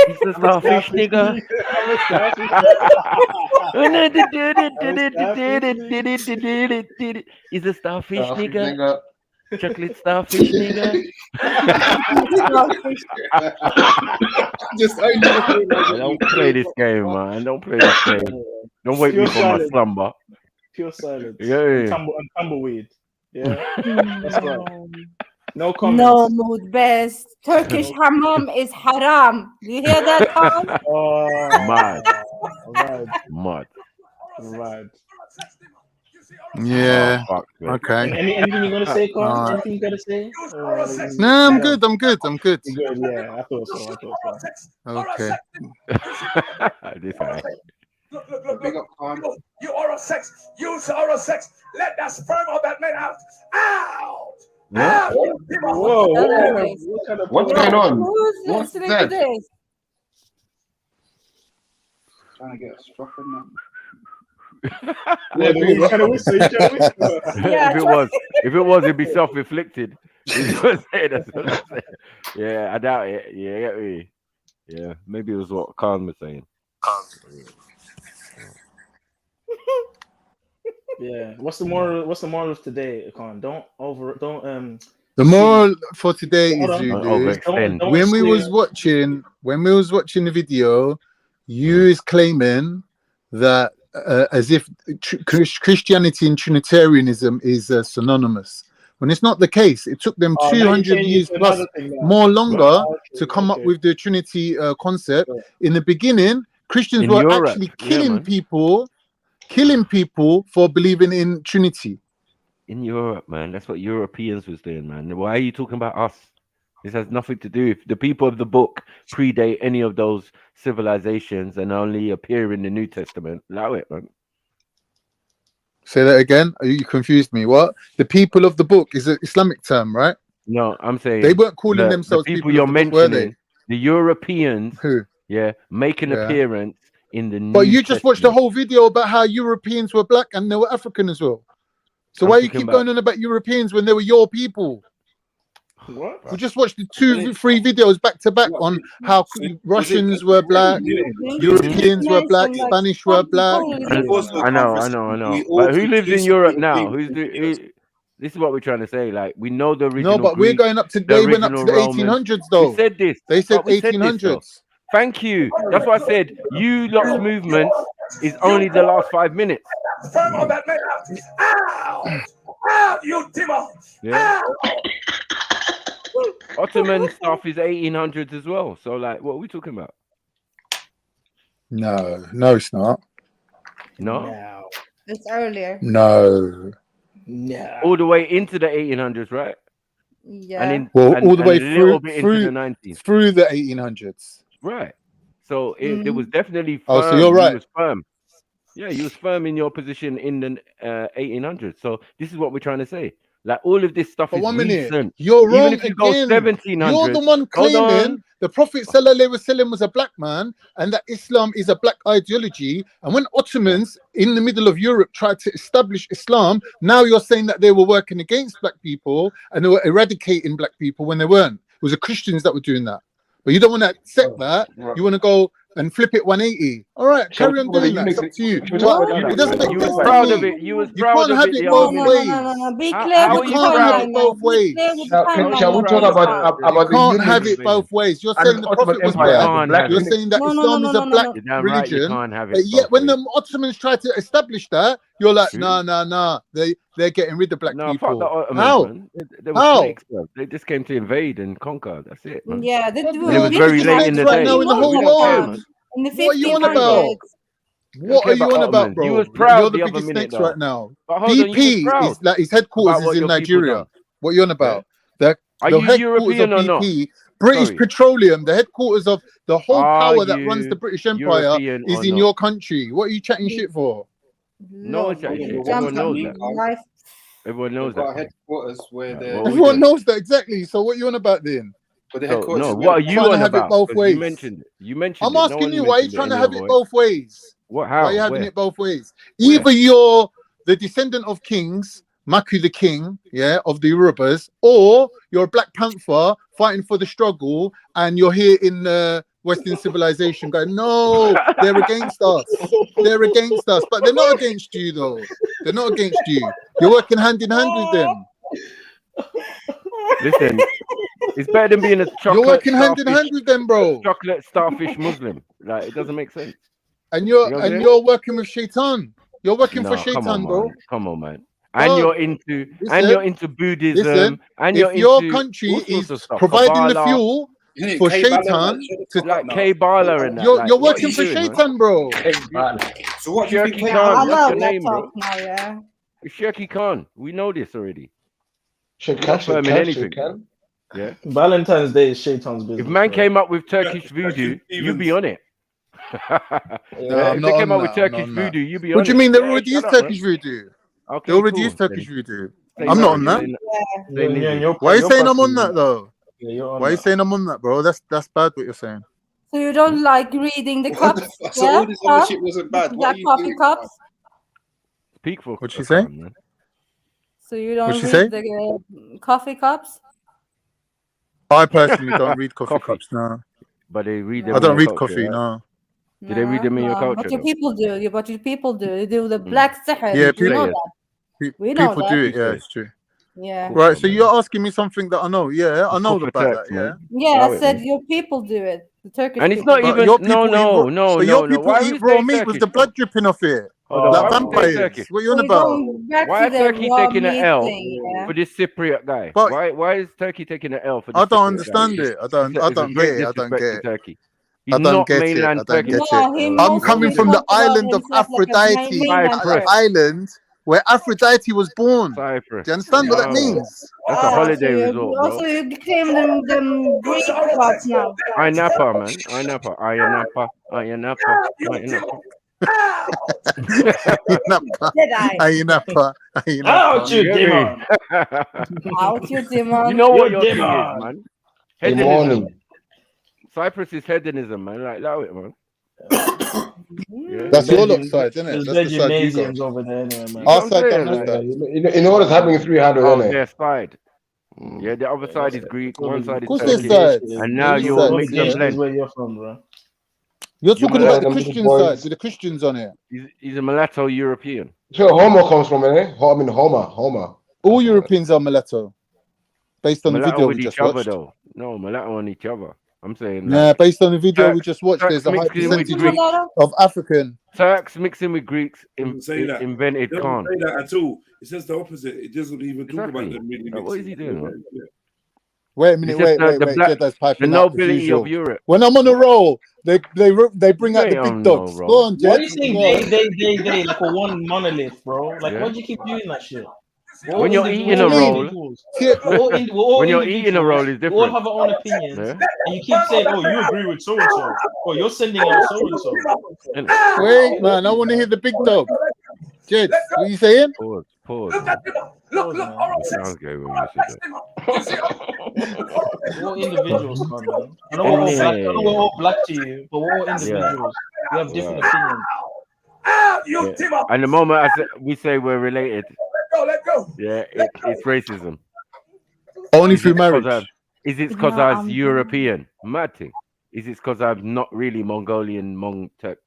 He's the starfish nigga. He's a starfish nigga. Chocolate starfish nigga. Just Don't play this game, man. Don't play this game. Don't wake me from my slumber. Pure silence. Yeah. And tumbleweed. Yeah. That's right. No comments. No mood best. Turkish hammam is haram. You hear that, Carl? Mad. Mad. Mad. Mad. Yeah. Oh, fuck, man. Okay. Anything you gonna say, Carl? Anything you gotta say? No, I'm good. I'm good. Good, yeah. I thought so. Okay. This guy. Look. Big up, Khan. You oral sex. Use oral sex. Let that sperm of that man out. Out. Yeah. Whoa, what's going on? Who's What's listening that? to this? Trying to get a strap in now. Yeah, what kind of whistle? You trying to whistle? if it was, it'd be self-inflicted. Yeah, I doubt it. Yeah, get me. Yeah, maybe it was what Khan was saying. Yeah. What's the moral? What's the moral of today, Khan? Don't. The moral for today Hold is, on. Zulu, Don't when we was steal- watching the video, you is claiming that as if Christianity and Trinitarianism is synonymous. When it's not the case. It took them Oh, now you're 200 changing years to plus another thing now. more longer Right. to come up Okay. with the Trinity concept. In the beginning, Christians In were Europe, actually yeah, killing man. people for believing in Trinity. In Europe, man, that's what Europeans was doing, man. Why are you talking about us? This has nothing to do. If the people of the book predate any of those civilizations and only appear in the New Testament, allow it, man. Say that again. You confused me. What? The people of the book is an Islamic term, right? No, I'm saying They weren't calling the themselves people people you're of the book, were they? mentioning, the Europeans, Who? yeah, make an Yeah. appearance in the New But you just watched the Testament. whole video about how Europeans were black and they were African as well. So I'm why you talking keep about- going on about Europeans when they were your people? What? We just watched the 3 videos back to back on how Russians were black, Europeans were black, Spanish were black. I know. But who lives in Europe now? This is what we're trying to say. Like, we know the original. No, but we're Greeks, going up to. the They went up to original the Romans. 1800s though. We said this. They said but we said this, though. 1800s. Thank you. That's why I said you lot's movement is only the last 5 minutes. Sperm of that man out. Out. Out, you demon. Yeah. Out. Ottoman stuff is 1800s as well. So, like, what are we talking about? No, it's not. No. It's earlier. No. All the way into the 1800s, right? Yeah. And all the way a little bit through into the 19th. through the 1800s. Right. So there was definitely firm. Oh, so you're right. You was firm. Yeah, you was firm in your position in the 1800s. So this is what we're trying to say. Like, all of this stuff But is 1 minute, recent. you're Even wrong if you go again. 1700s. You're the one Hold claiming on. the Prophet ﷺ was a black man and that Islam is a black ideology. And when Ottomans in the middle of Europe tried to establish Islam, now you're saying that they were working against black people and they were eradicating black people when they weren't. It was the Christians that were doing that. But you don't want to accept that. You want to go and flip it 180. All right, carry on doing that. It's up to you. But it doesn't make You sense was to proud me. of it. You was You proud can't of have it it the both other ways. No. Be How clear are with you the can't have it timeline. both ways. Be clear with the Shall timeline. we talk about You the can't have unity it both ways. You're and saying the the Ottoman Prophet was Empire, black. the black You're unity? saying that No, Islam is a black You're damn right, you religion. can't have it But yet, both when ways. the Ottomans tried to establish that, you're like, Who? nah. They're getting rid of black No, people. fuck the Ottomans, How? man. They were How? snakes, bro. They just came to invade and conquer. That's it, man. Yeah, And it was very Biggest late in snakes the right day. now in the whole We don't care, world. man. in the What are you on 1500s. about? What are you on about, Ottomans. You bro? was proud You're the the other biggest minute, snakes though. right now. But hold on, you was BP proud is like his headquarters about what is in your people Nigeria. done. What are you on about? The Are the you headquarters European of or not? BP, British Sorry. Petroleum, the headquarters of the whole Are power that runs the you British Empire European is or in not? your country. What are you chatting shit for? No one's chatting shit. Everyone knows that. Everyone knows They've got that. headquarters where Right, the what we Everyone doing? knows that exactly. So what are you on about then? but the So, headquarters no, is what are you Trying to on have it about? both 'Cause ways. you mentioned it. You mentioned I'm it. No asking one you, why are you mentioned trying it to any have other it way. both ways? What? Why How? are you having Where? it both ways? Where? Either you're the descendant of kings, Maku the king, yeah, of the Yorubas, or you're a Black Panther fighting for the struggle, and you're here in Western civilization going, no, they're against us. They're against us. But they're not against you, though. They're not against you. You're working hand in hand with them. Listen, it's better than being a chocolate You're working hand in starfish, hand with them, bro. chocolate starfish Muslim. Like, it doesn't make sense. And You know what I'm saying? you're working with Shaitan. You're working for No, come on, Shaitan, bro. man. Come on, man. Bro, And you're into Buddhism, listen, and you're if your into country all sorts is of stuff. providing the Kabbalah, fuel for Shaitan, like K-Bala and that. you're Like, what are working you for doing, man? Shaitan, bro. So what do you Shirky think? Khan, I that's love your that name, bro. talk now, yeah. It's Shirky Khan. We know this already. Should You're not firm in anything. Yeah. Valentine's Day is Shaitan's business. If man bro. came up with Turkish voodoo, you'd be on it. I'm If not they came on out with that, I'm not Turkish on that. voodoo, you be What do you honest. mean? They Yeah, already use shut up, man. Turkish voodoo. Okay, They already cool. use Turkish voodoo. Say I'm not nothing. on that. Say nizzy. Why are you you're saying I'm on pressing that me. though? Yeah, you're on Why are you that. saying I'm on that, bro? That's bad what you're saying. So you don't like reading the What the cups? fuck? So Yeah, all this other shit wasn't bad. What are that you coffee doing? cups. Speak for What'd she a say? time, man. So you What'd don't she say? read the coffee cups? I personally don't read coffee Coffee. cups. No, But they read I them in don't your read culture, coffee. right? No. Do they read them in your But culture, your though? people do. But your people do. They do the black sihr. Yeah, We know Players. that. We know people that. do it. You Yeah, say. it's true. Yeah. Right. So you're asking me something that I know. Yeah, I It's know called for about Turks, that. Yeah. man. Yeah, Allow I it, said man. your people do it. The Turkish And it's people. not But even. your No, people eat no, raw, no, but your no, no. people Why are eat we raw saying meat with Turkish? the blood dripping off it, Hold on. like Why are we saying vampires. Turkish? What you on We're about? going back Why to is the Turkey raw taking an meat L thing. Yeah. for this Cypriot guy? But Why is Turkey taking an L for this I don't Cypriot understand guy? it. I don't It's a get great it. I don't disrespect get to it. Turkey. He's I don't not get it. mainland I don't Turkish. get it. No, he I'm What's wrong coming with mostly from you? the talks about island of himself like a Aphrodite, mainland Cyprus. Turk. island where Aphrodite was born. Cyprus. Do you understand what that Oh, man. means? That's a So holiday you resort, bro. also you claim them Greek gods now. I Napa, man. I Napa. I Napa. I Napa. I Napa. Ayinapa. Out you You get me? demon. Out you You demon. know what You your thing is, demon. man. Good Hedonism. morning. Cyprus is hedonism, man. Like, allow it, man. Yeah. That's your lot There's side, isn't it? there's That's the side you got. gymnasiums over there anyway, man. You know Our what I'm side don't saying? have Like, that. You know what is happening 300, oh, isn't it? their side. Yeah, the other side is Greek, one side Of is course, their Turkish, sides. and There now is you're sides, mix and yeah. Is blend. where you're from, bro. You're You're talking Yeah, about the mulatto. them little Christian side boys. with the Christians on it. He's a mulatto European. That's where Homo comes from, eh? I mean, Homer. All That's where. Europeans are mulatto, based on the Mulatto video we with each just other, watched. though. No, mulatto on each other. I'm saying Yeah, like based on the video we Turks, just watched, Turks there's a high mixing with percentage Greeks. of African. Turks mixing with Greeks Doesn't say that. invented It doesn't Khan. say that at all. It says the opposite. It doesn't even talk about Exactly. them really Like, what is mixing. he doing, man? Wait a It's minute, just wait. the black, Jedi's the piping up as nobility of usual. Europe. When I'm on a roll, they bring You out the ain't big on no dogs. roll. Go on, Why are Jed. you saying Go on. they like a one monolith, bro? Like, Yeah. why do you keep doing that shit? When you're eating a We're all roll, individuals. We're all when you're eating a roll, individuals. is We all different. have our own opinions, Yeah. and you keep saying, "Oh, you agree with so and so," or "You're sending out so and so." Innit? Wait, man, I want to hear the big dog. Jed, what you saying? Pause. Look, It sounds gay when you said we're all individuals, man. I know that. we're all black. I know we're all black to you, but we're all Yeah. individuals. We have different Right. opinions. Yeah. And the moment we say we're related, Let go. yeah, it's racism. Only through marriage. Is it because I was European? Mad thing. Is it because I'm not really Mongolian, Turk?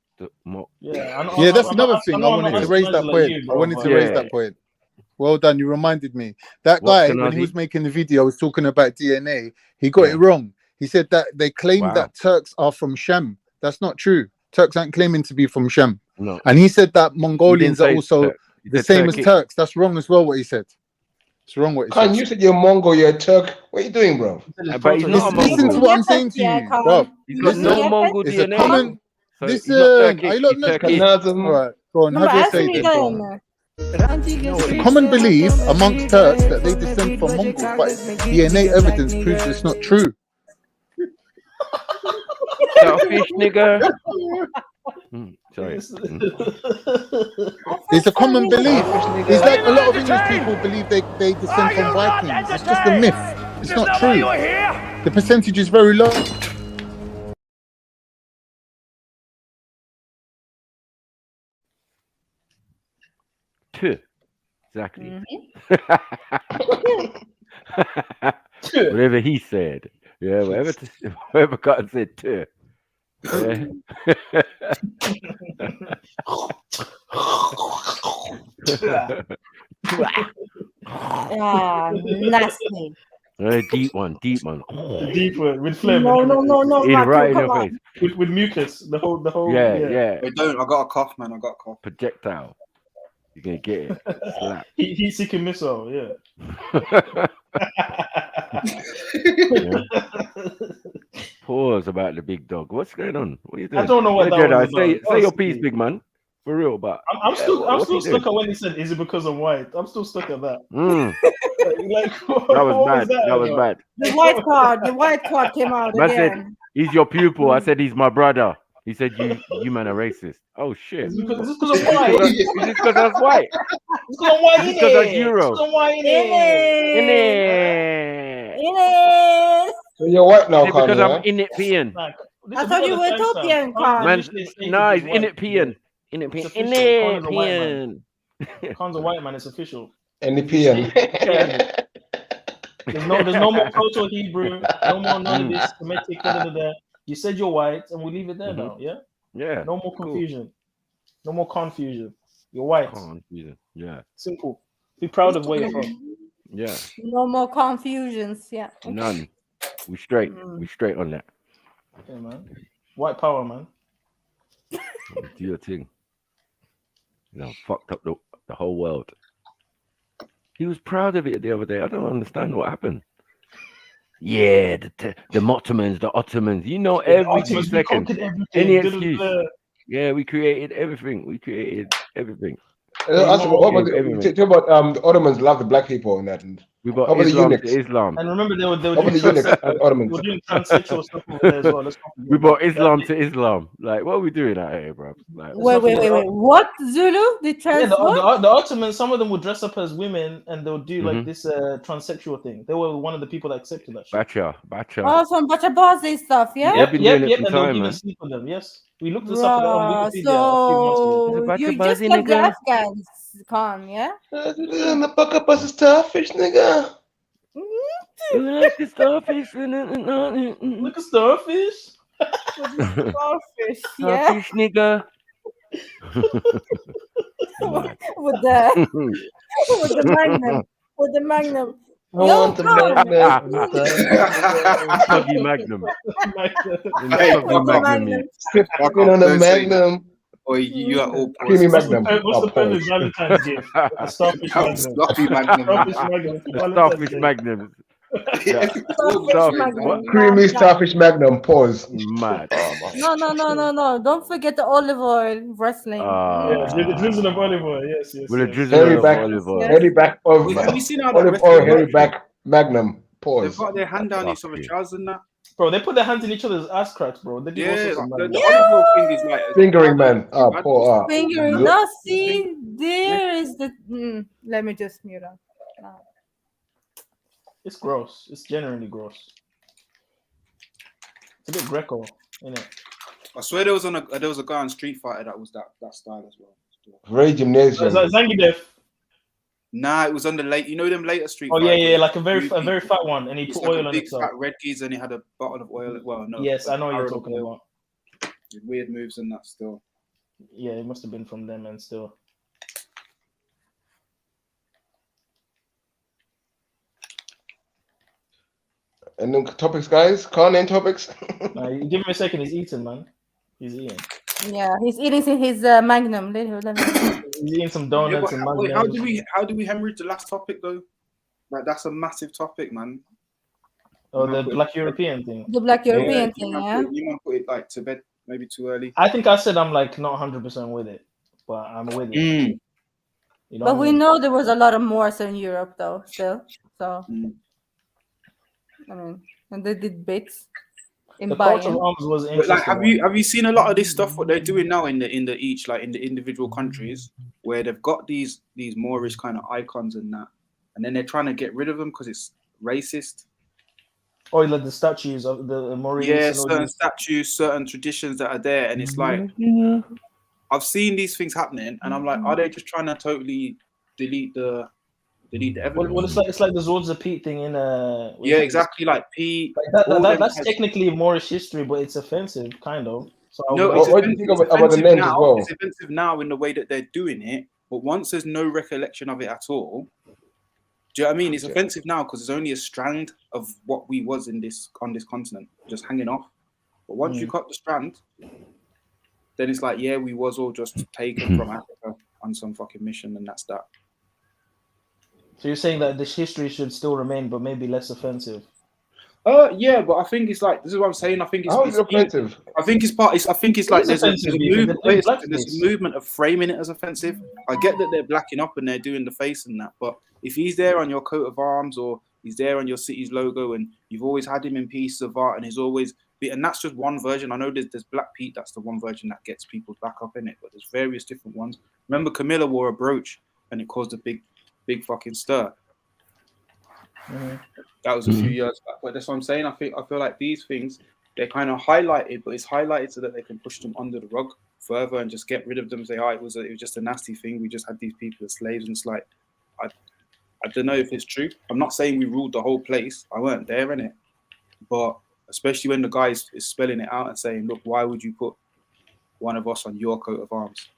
Yeah, that's another thing. I wanted to raise that point. I wanted to raise that point. Well done. You reminded me. That guy, when he was making the video, was talking about DNA. He got it wrong. He said that they claim that Turks are from Shem. That's not true. Turks aren't claiming to be from Shem. No. And he said that Mongolians are also the same as Turks. That's wrong as well, what he said. It's wrong what he said. You said you're Mongol, you're a Turk. What are you doing, bro? But he's not a Mongol. Listen to what I'm saying to you, bro. He's got no Mongol It's a DNA. common. So Listen, he's not Turkish, are you lot he's not? Turkish. All right, go on. Have your say then. Go on. It's a common belief amongst Turks that they descend from Mongols, but DNA evidence proves it's not true. Selfish nigga. Sorry. It's a common belief. It's like a lot of English people believe they descend from Vikings. It's just a myth. It's not true. The percentage is very low. Exactly. Whatever he said. Yeah, whatever God said too. Yeah. Nasty. Deep one. Deep one with phlegm. No, right in your face. With mucus. The whole. Yeah. Wait, don't. I got a cough, man. I got a cough. Projectile. You're gonna get it. Slap. Heat-seeking missile. Yeah. Pause about the big dog. What's going on? What are you doing? I don't know what that Jedi, was about. say your piece, big man. For real, but I'm still stuck at when he said, "Is it because I'm white?" I'm still stuck at that. Like, that was bad. That was bad. The white card came out Man again. said, he's your pupil. I said, he's my brother. He said you man are racist. Oh shit. Is this because I'm white? Is this because I was white? It's because I'm white, Is this because I was innit? Euro? It's 'cause I'm white, In innit? it. So you're white now, Is it because Kanye, I'm in it peeing? Like, I thought you were Ethiopian, Khan. Man, no, he's in it peeing. In it It's peeing. In official. Khan it is a white man. peeing. Khan's a white man. It's official. NDPN. There's no more Proto Hebrew. No more none of this Semitic. You said you're white, and we leave it there now. Yeah. Yeah. No more cool. confusion. No more confusion. You're white. Confusion. Yeah. Simple. Be proud of where you're from. Yeah. No more confusions. Yeah. None. We straight. We straight on that. Yeah, man. White power, man. Do your thing. You know, fucked up the whole world. He was proud of it the other day. I don't understand what happened. Yeah, the Ottomans. You know, every 2 seconds. Any excuse. Yeah, we created everything. What about the Ottomans love the black people and that? And we brought the Islam eunuchs? to Islam. And remember, they were doing Ottomans. We're doing transsexual stuff over there as well. We brought Islam to Islam. Like, what are we doing out here, bro? Like, Wait. What? Zulu? The trans the Ottomans, some of them would dress up as women and they'll do like this transsexual thing. They were one of the people that accepted that shit. Bacha. Oh, some Bachabazi stuff, yeah? They've been doing it and some they'll time, even man. sleep with them. Yes, we looked this up on Wikipedia So a few you months just like the Afghans, Khan, yeah? The bucket bus is starfish, nigga. Look at starfish. Look at starfish. Starfish, yeah? Starfish, nigga. with the magnum. With the magnum. I want the Puggy magnum. Fucking on the magnum. Or you are all Creamy magnum. What's the perfect Valentine's gift? A starfish magnum. Sloppy magnum. Starfish magnum. Starfish magnum. Creamy starfish magnum. Pause. Mad. No. Don't forget the olive oil wrestling. The drizzle of olive oil. Yes. With a drizzle of olive oil. Hairy back of Have you seen how olive oil, hairy back magnum. They've Pause. got their hand down each other's trousers and that. Bro, they put their hands in each other's ass cracks, bro. They do all sorts of the madness. olive oil thing is like Fingering man. Fingering. Now see, there is the. Let me just mute up. It's gross. It's genuinely gross. It's a bit Greco, isn't it? I swear there was a guy on Street Fighter that was that style as well. Very gymnasium. Is that Zangief? Nah, it was on the late. You know them later Street Oh Fighter. yeah, like a very fat one, and he It's put like oil a on big it. fat red keys, and he had a bottle of oil. Well, no. Yes, I know what you're barrel of talking oil. about. Weird moves and that still. Yeah, it must have been from them, and still. And then topics, guys. Can't name topics. Give him a second. He's eating, man. He's eating. Yeah, he's eating his magnum. He's eating some donuts and Wait, magnums. how do we hemorrhage the last topic though? Like that's a massive topic, man. Oh, the Black European thing. The Black European thing, yeah. You might put it like to bed, maybe too early. I think I said I'm like not 100% with it, but I'm with it. You know But what I we mean? know there was a lot of Moors in Europe, though. Still, so I mean, and they did bits in The buying. Court of Arms was But interesting. like, have you seen a lot of this stuff? What they're doing now in the individual countries, where they've got these Moorish kind of icons and that, and then they're trying to get rid of them because it's racist. Oh, like the statues of the Maurice. Yeah, certain statues, certain traditions that are there, and it's like I've seen these things happening, and I'm like, are they just trying to totally delete the evidence? Well, it's like the Zords of Pete thing in yeah, exactly, like Pete. That's technically Moorish history, but it's offensive, kind of. So No, what do you think about the names as well? It's offensive now in the way that they're doing it, but once there's no recollection of it at all, do you know what I mean? It's offensive now because there's only a strand of what we was on this continent just hanging off. But once you cut the strand, then it's like, yeah, we was all just taken from Africa on some fucking mission, and that's that. So you're saying that this history should still remain, but maybe less offensive? Yeah, but I think it's like, this is what I'm saying. I think it's, How is it offensive? I think it's part. I think it's like there's a there's movement of framing it as offensive. I get that they're blacking up and they're doing the face and that, but if he's there on your coat of arms or he's there on your city's logo and you've always had him in pieces of art and he's always And that's just one version. I know there's Black Pete. That's the one version that gets people back up in it. But there's various different ones. Remember, Camilla wore a brooch, and it caused a big fucking stir. That was a few years back. But that's what I'm saying. I feel like these things, they're kind of highlighted, but it's highlighted so that they can push them under the rug further and just get rid of them. Say, oh, it was just a nasty thing. We just had these people as slaves, and it's like, I don't know if it's true. I'm not saying we ruled the whole place. I weren't there in it, but especially when the guy is spelling it out and saying, look, why would you put one of us on your coat of arms?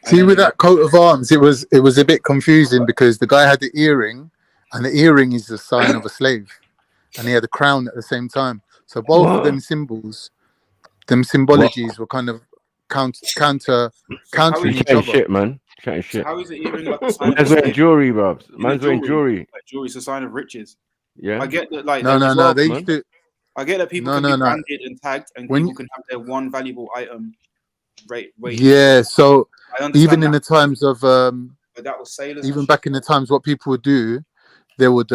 See, with that coat of arms, it was a bit confusing because the guy had the earring, and the earring is the sign of a slave, and he had a crown at the same time. So both of them symbols, them symbologies were kind of countering each other. Shit, man. Chatting shit. How is it even like a sign Man's of wearing jewelry, bro. Man's wearing jewelry. Like jewelry is a sign of riches. Yeah. I get that. Like No. They used to. I get that people can be branded and tagged, and people can have their one valuable item rate. Yeah. So even in the times of but that was sailors. Even back in the times, what people would do, they would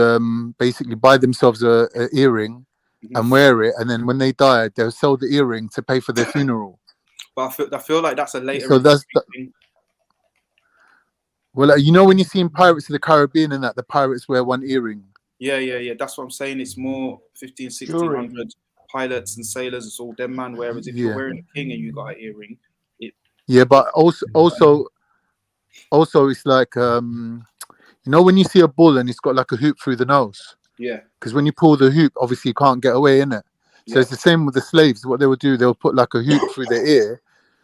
basically buy themselves a earring and wear it, and then when they died, they'll sell the earring to pay for their funeral. But I feel like that's a later. So that's thing. Well, you know when you see in Pirates of the Caribbean and that the pirates wear one earring. Yeah. That's what I'm saying. It's more 1600 pilots and sailors. It's all them, man. Whereas if you're wearing a king and you got an earring, yeah, but also it's like you know when you see a bull and it's got like a hoop through the nose. Yeah. Because when you pull the hoop, obviously you can't get away, innit? So it's the same with the slaves. What they would do, they'll put like a hoop through their ear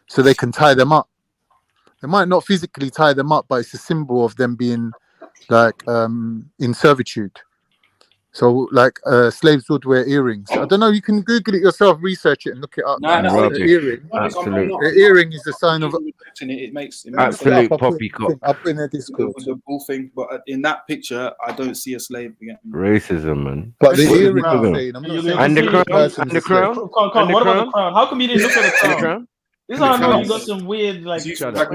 so they can tie them up. They might not physically tie them up, but it's a symbol of them being like in servitude. So like slaves would wear earrings. I don't know, you can Google it yourself, research it and look it up. The earring. The earring is the sign of it makes absolute poppycock. Up in the Discord. The bull thing, but in that picture, I don't see a slave again. Racism, man. But the earring, I'm saying, I'm not saying and the crown, What about the crown? How come you didn't look at the crown? This is how I know you got some weird like. You lot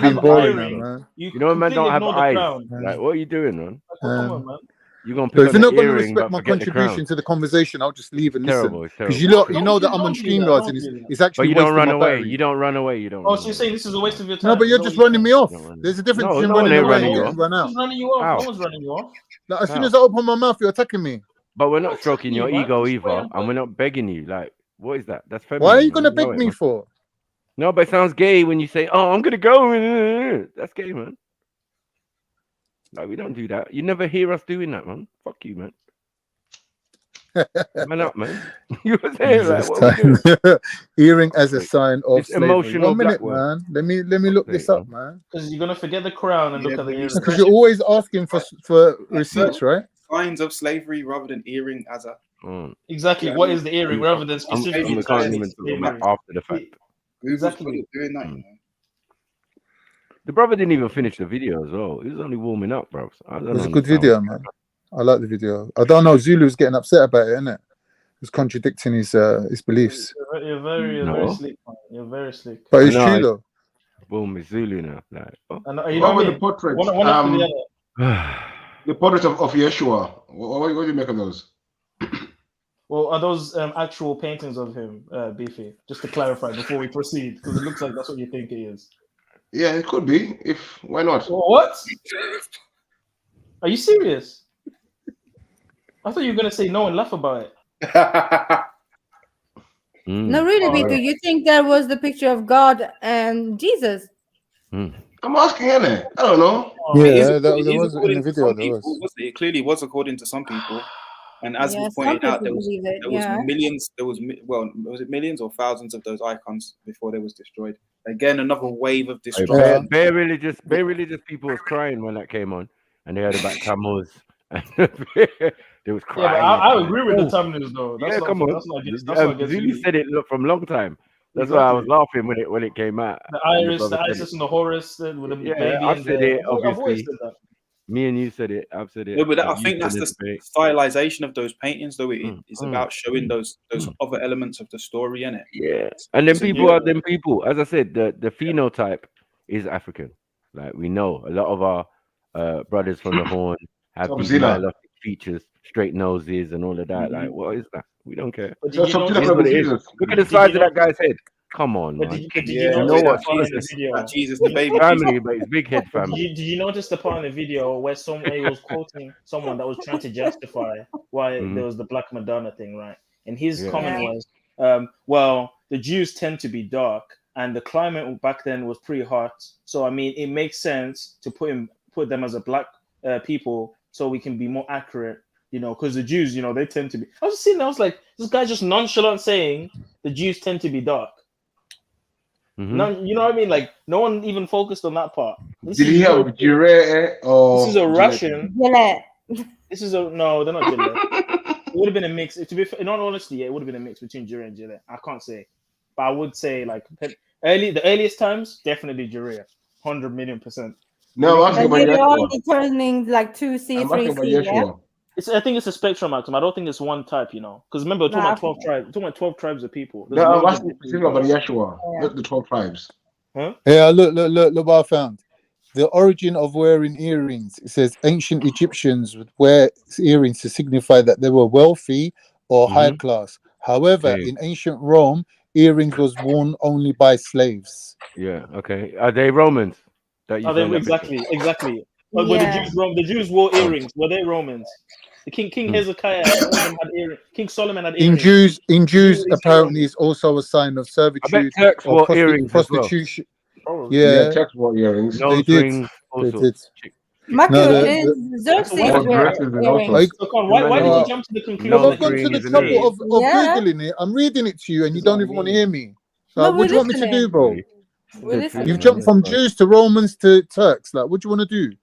being boring, man. You know, man don't have eyes. Like, what are you doing, man? Come on, man. You're gonna so if pick you're on not going to earring, respect but my forget the contribution crown. to the conversation, I'll just leave and Terrible, listen. terrible. Because you know that I'm on StreamYards and it's actually. But you don't wasting run my away. battery. You don't run away. You don't. Oh, so you're saying this is a waste of your time? No, but you're just running me off. There's a difference between running away and run out. Who's running you off? No one's running you off. Like, as soon as I open my mouth, you're attacking me. But we're not stroking your ego either, and we're not begging you. Like, what is that? That's feminine. Why are you gonna beg me for? No, but it sounds gay when you say, "Oh, I'm gonna go." That's gay, man. Like, we don't do that. You never hear us doing that, man. Fuck you, man. Man up, man. You were saying like, what earring as a sign of it's emotional. 1 minute, man. Let me look this up, man. Because you're gonna forget the crown and look at the earring. Because you're always asking for receipts, right? Signs of slavery rather than earring as a. Exactly. Yeah, what is the earring rather than specifically? We can't even talk about after the fact. Exactly. Doing that, The brother didn't even finish the video as well. He was only warming up, bro. It was a good video, man. I like the video. I don't know. Zulu's getting upset about it, innit? He's contradicting his beliefs. You're very slick, man. You're very slick. But it's true though. Boom, it's Zulu now. Like, what about the portrait? The portrait of Yeshua. What do you make of those? Well, are those actual paintings of him, Beefy? Just to clarify before we proceed, because it looks like that's what you think it is. Yeah, it could be. Why not? What? Are you serious? I thought you were gonna say no and laugh about it. No, really, Beefy. You think that was the picture of God and Jesus? I'm asking, innit? I don't know. Yeah, there was in the video. There was. It clearly was according to some people. And as we pointed out, there was millions. Was it millions or thousands of those icons before they was destroyed? Again, another wave of destruction. Bare religious people was crying when that came on, and they heard about Tammuz. They was crying. Yeah, I agree with the Tammuz though. That's not, come on. That's not Zulu said it from a long time. That's why I was laughing when it came out. The Iris, the Isis, and the Horus with the baby. I've said it. I've always Obviously, said that. me and you said it. I've said it. No, but I think that's the stylization of those paintings, though. It's about showing those other elements of the story in it. Yeah, and then people are them people. As I said, the phenotype is African. Like we know, a lot of our brothers from the Horn have these features, straight noses, and all of that. Like, what is that? We don't care. But So did you something notice? like What it is. Jesus. Look at the Did size you of that notice? guy's head. Come on, But man. did Yeah, you You know notice the what? part in the Jesus, video? Like Jesus, the baby family, but it's big head Did family. you notice the part in the video where somebody was quoting someone that was trying to justify why there was the Black Madonna thing, right? And his Yeah. comment Yeah. was, well, the Jews tend to be dark, and the climate back then was pretty hot. So I mean, it makes sense to put them as a black people, so we can be more accurate, you know, because the Jews, you know, they tend to be. I was just sitting there, I was like, this guy's just nonchalant saying the Jews tend to be dark. No, you know what I mean? Like, no one even focused on that part. This Did is he have Europe. Gillette or This is a Gillette? Russian. Gillette. This is a no, they're not Gillette. It would have been a mix. To be in all honesty, yeah, it would have been a mix between Jure and Gillette. I can't say, but I would say like the earliest times, definitely Jure, 100 million%. No, I'm asking But about you're Yeshua. only turning like 2C, I'm asking 3C, about yeah? Yeshua. I think it's a spectrum, Maxim. I don't think it's one type, you know, because remember we're talking Nah, about 12 tribes. We're talking about 12 tribes of people. There's No, I'm loads of asking different specifically about groups. Yeshua, not the 12 tribes. Huh? Yeah, look what I found. The origin of wearing earrings. It says ancient Egyptians would wear earrings to signify that they were wealthy or high class. However, Okay. in ancient Rome, earrings was worn only by slaves. Yeah. Okay. Are they Romans? That you Oh, they, saying that picture? exactly. But were Yeah. the Jews wore earrings? Were they Romans? The King Hezekiah, all of them had earrings. King Solomon had In earrings. Jews, apparently, is also a sign of servitude Turks or wore earrings as well. prostitution. Probably. Yeah, Yeah, Turks wore earrings. they Nose did. ring, all They sorts. did. Maku, No, Xerxes why- wear dresses and all earrings. So, Con, why did you jump to the conclusion? Well, I've Nose gone to the rings and trouble everything. of Yeah. Googling it. I'm reading it to you, and you That's don't what I even want to mean. hear me. No, Like, we're what do you want me to listening. do, bro? We're listening. You've jumped from Jews to Romans to Turks. Like, what do you want to do?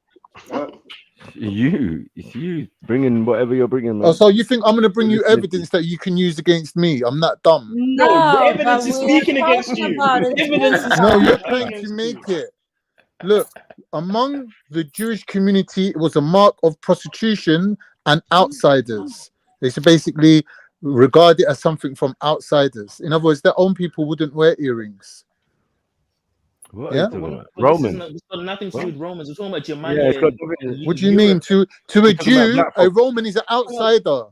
It's you bringing whatever you're bringing, man. Oh, so you think I'm going to bring you evidence that you can use against me? I'm not dumb. No, the No, evidence but is we're speaking against talking you. about The it. evidence is No, you're speaking trying to against make you. it. Look, among the Jewish community, it was a mark of prostitution and outsiders. They should basically regard it as something from outsiders. In other words, their own people wouldn't wear earrings. What Yeah? are you talking about? But this Romans. has got nothing to do with Romans. We're talking about Yeah, Germania. it's got What do you mean? To a We're talking about Jew, black a folk. Roman is an outsider.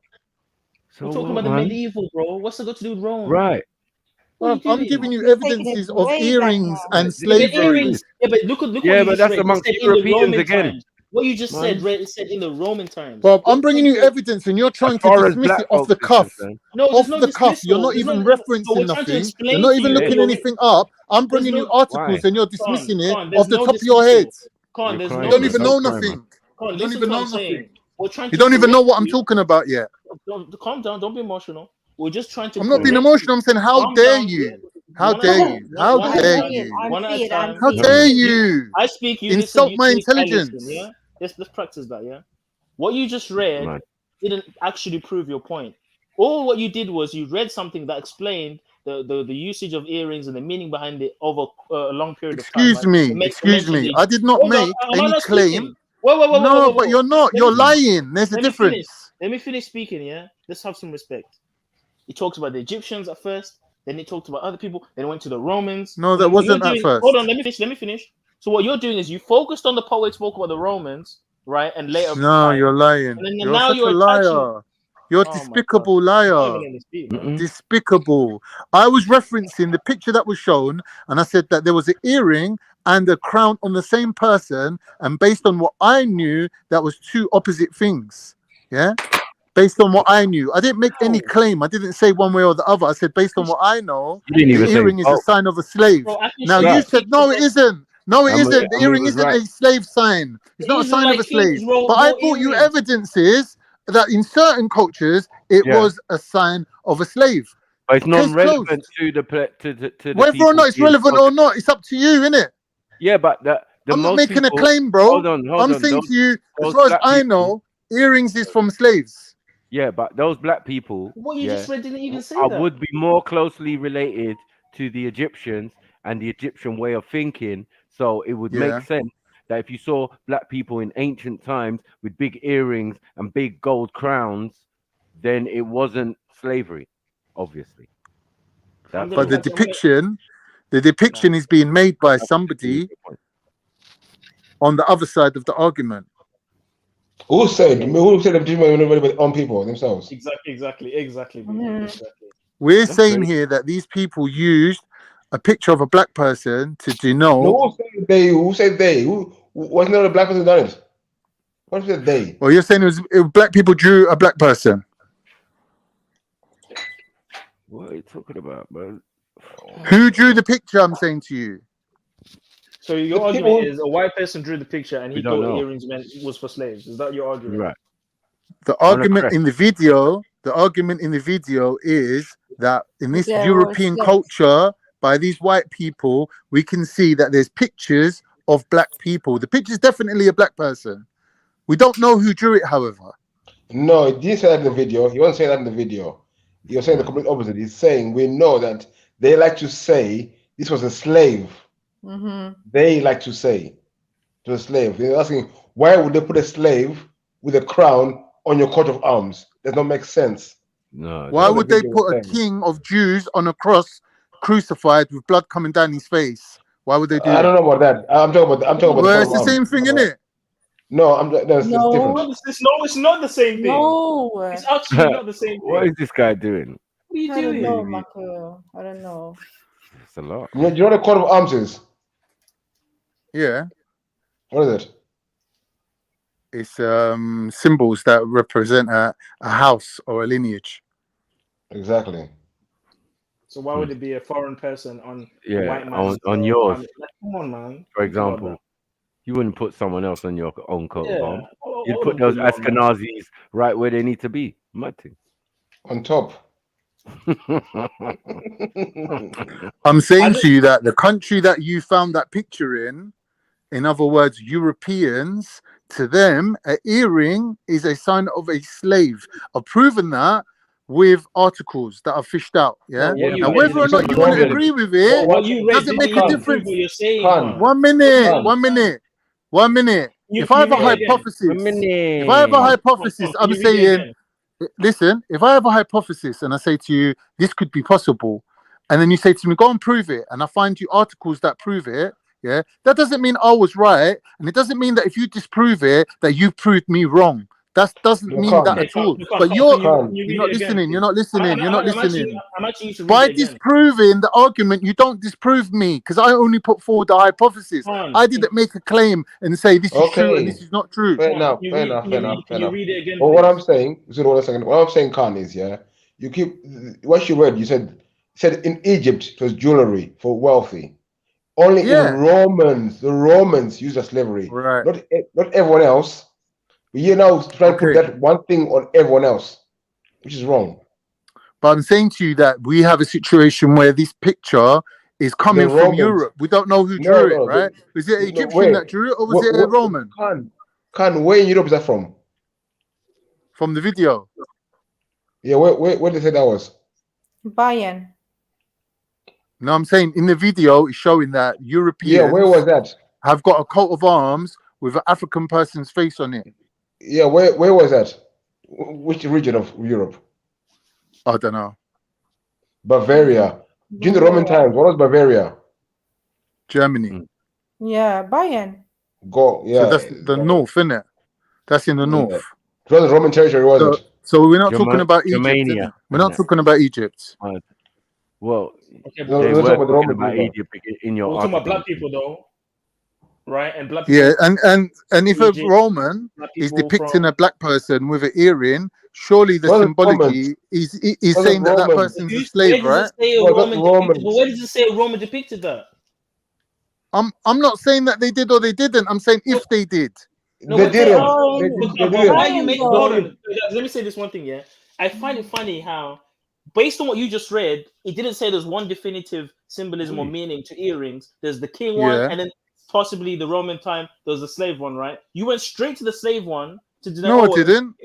We're talking about the medieval, bro. What's it got to do with Rome? Right. What are you I'm doing? giving you You're taking it evidences of way back earrings now. and Yeah, but slavery. earrings. Yeah, but look Yeah, what you but just that's read. It amongst said in the Europeans Roman again, times. What you just said, man. read, it said in the Roman times. Bob, I'm What bringing you evidence, and you're As trying to far as dismiss black it off folks the is cuff. concerned, No, there's Off no the cuff. You're dismissal. not There's even no. So we're referencing trying to nothing. You're explain not to even you. looking Wait, anything up. I'm there's bringing you no. articles, why? and you're dismissing it Con, off there's the no top of your head. dismissal. Con, You're there's You no don't crying, man. even Don't know dismissal. cry, man. nothing. Con, You don't listen even to what know I'm saying. nothing. We're trying You to don't even know correct what I'm you. talking about yet. Calm down. Don't be emotional. We're just trying to I'm not being correct you. emotional. I'm saying, how Calm dare down. you? How One at a dare time. you? How One at a dare time. you? I'm One at a feared. I'm time. How feared. dare Listen, you I speak. You listen. insult You my speak. I listen. intelligence? Yeah. Let's practice that. Yeah. What you just read Man. didn't actually prove your point. All what you did was you read something that explained the usage of earrings and the meaning behind it over a long period of time. Excuse Right? me. It Excuse mentions me. the. I did not Hold on. make Am I any not claim. speaking? Whoa. No, but you're not. Let You're me finish. lying. There's a Let me finish. difference. Let me finish speaking. Yeah. Let's have some respect. It talks about the Egyptians at first, then it talked about other people, then it went to the Romans. No, And that what you're wasn't at doing, first. hold on, let me finish. So what you're doing is you focused on the part where it spoke about the Romans, right? And later No, time. you're lying. And then You're now such a you're attaching. liar. You're a Oh my god. despicable I'm not liar. even gonna speak, man. Despicable. I was referencing the picture that was shown, and I said that there was an earring and a crown on the same person, and based on what I knew, that was two opposite things. Yeah? Based on what I knew. I didn't make any claim. I didn't say one way or the other. I said based on what I know, You didn't the even say earring is a oh. sign of a slave. Bro, I can Now show you you said no, it isn't. No, it And isn't. The we earring was isn't right. a slave sign. It's not a sign of a Israelite slave. kings wore But I brought you earrings. evidences that in certain cultures it Yeah. was a sign of a slave. But it's Case non-relevant closed. to the Whether people or not it's being relevant or not, it's up to you, innit? Yeah, but the I'm not most making people, a claim, bro. Hold on. I'm saying Those, to you, as those far as black I people, know, earrings is from slaves. Yeah, but those black people, What you just read didn't even say I that. would be more closely related to the Egyptians and the Egyptian way of thinking. So it would Yeah. make sense that if you saw black people in ancient times with big earrings and big gold crowns, then it wasn't slavery, obviously. That's But the all. depiction is being made by somebody on the other side of the argument. Who said the judgment on people themselves? Exactly. We're saying here that these people used a picture of a black person to denote. No, who said they? Who said they? Who wasn't there a black person done it? What said they? Well, you're saying it was black people drew a black person. What are you talking about, man? Who drew the picture? I'm saying to you. So your argument is a white person drew the picture and he don't thought know. earrings was for slaves. Is that your argument? Right. The argument in the video, is that in this Yeah, European well, culture, by these white people, we can see that there's pictures of black people. The picture's definitely a black person. We don't know who drew it, however. No, he didn't say that in the video. He wasn't saying that in the video. He was saying the complete opposite. He's saying we know that they like to say this was a slave. They like to say to a slave. They're asking, why would they put a slave with a crown on your coat of arms? That don't make sense. No. Why would they put a king of Jews on a cross, crucified with blood coming down his face? Why would they do that? I don't know about that. I'm talking about. Well, it's the same thing, isn't it? No, it's different. It's not the same thing. No. It's actually not the same thing. What is this guy doing? What are you I don't doing? know, Marco. I don't know. It's a lot. You know what a coat of arms is? Yeah. What is it? It's symbols that represent a house or a lineage. Exactly. So why would it be a foreign person on a Yeah, white man's on yours. Like, come on, man. For example, you wouldn't put someone else on your own coat of arms. Oh, You'd put those Ashkenazis right where they need to be. Mad thing. On top. I'm saying to you that the country that you found that picture in other words, Europeans, to them, an earring is a sign of a slave. I've proven that with articles that I've fished out. Yeah. Now, whether or not you want to agree with it, doesn't make a difference. 1 minute. If I have a hypothesis, I'm saying, listen, if I have a hypothesis and I say to you, this could be possible, and then you say to me, go and prove it, and I find you articles that prove it, yeah, that doesn't mean I was right, and it doesn't mean that if you disprove it, that you proved me wrong. That doesn't mean that at all. But you're not listening. You're not listening. You're not listening. By disproving the argument, you don't disprove me because I only put forward the hypothesis. I didn't make a claim and say this is true and this is not true. Fair enough. But what I'm saying, what I'm saying, Khan, is you keep what you read. You said in Egypt it was jewelry for wealthy. Only in the Romans used as slavery. Right. Not everyone else. You're now trying to put that one thing on everyone else, which is wrong. But I'm saying to you that we have a situation where this picture is coming from Europe. We don't know who drew it, right? Is it an Egyptian that drew it, or was it a Roman? Khan, where in Europe is that from? From the video. Yeah, where did they say that was? Bayern. No, I'm saying in the video, it's showing that Europeans. Yeah, where was that? Have got a coat of arms with an African person's face on it. Yeah, where was that? Which region of Europe? I don't know. Bavaria. During the Roman times, what was Bavaria? Germany. Yeah, Bayern. So that's the north, isn't it? That's in the north. It wasn't Roman territory, was it? So we're not talking about Egypt. We're not talking about Egypt. Well, okay, they were talking about Egypt in your we're talking about black people, though. Right, and black people. Yeah, and if a Roman is depicting a black person with an earring, surely the symbology is saying that person's a slave, right? Where does it say a Roman depicted that? I'm not saying that they did or they didn't. I'm saying if they did. No, they didn't. Let me say this one thing. Yeah, I find it funny how, based on what you just read, it didn't say there's one definitive symbolism or meaning to earrings. There's the king one, and then possibly the Roman time, there was the slave one, right? You went straight to the slave one to deny. No, I didn't.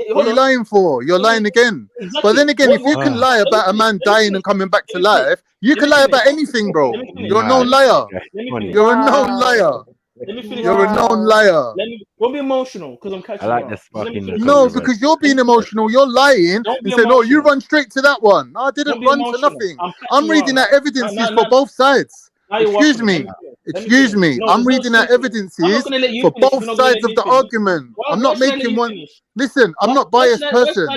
What are you lying for? You're lying again. Exactly. But then again, if you can lie about a man dying and coming back to life, you can lie about anything, bro. You're a known liar. You're a known liar. You're a known liar. Don't be emotional because I'm catching. I like this fucking. No, because you're being emotional. You're lying. You say, no, you run straight to that one. No, I didn't run to nothing. I'm reading that evidence for both sides. Excuse me. Excuse me. I'm reading out evidences for both sides of the argument. I'm not making one. Listen, I'm not biased person.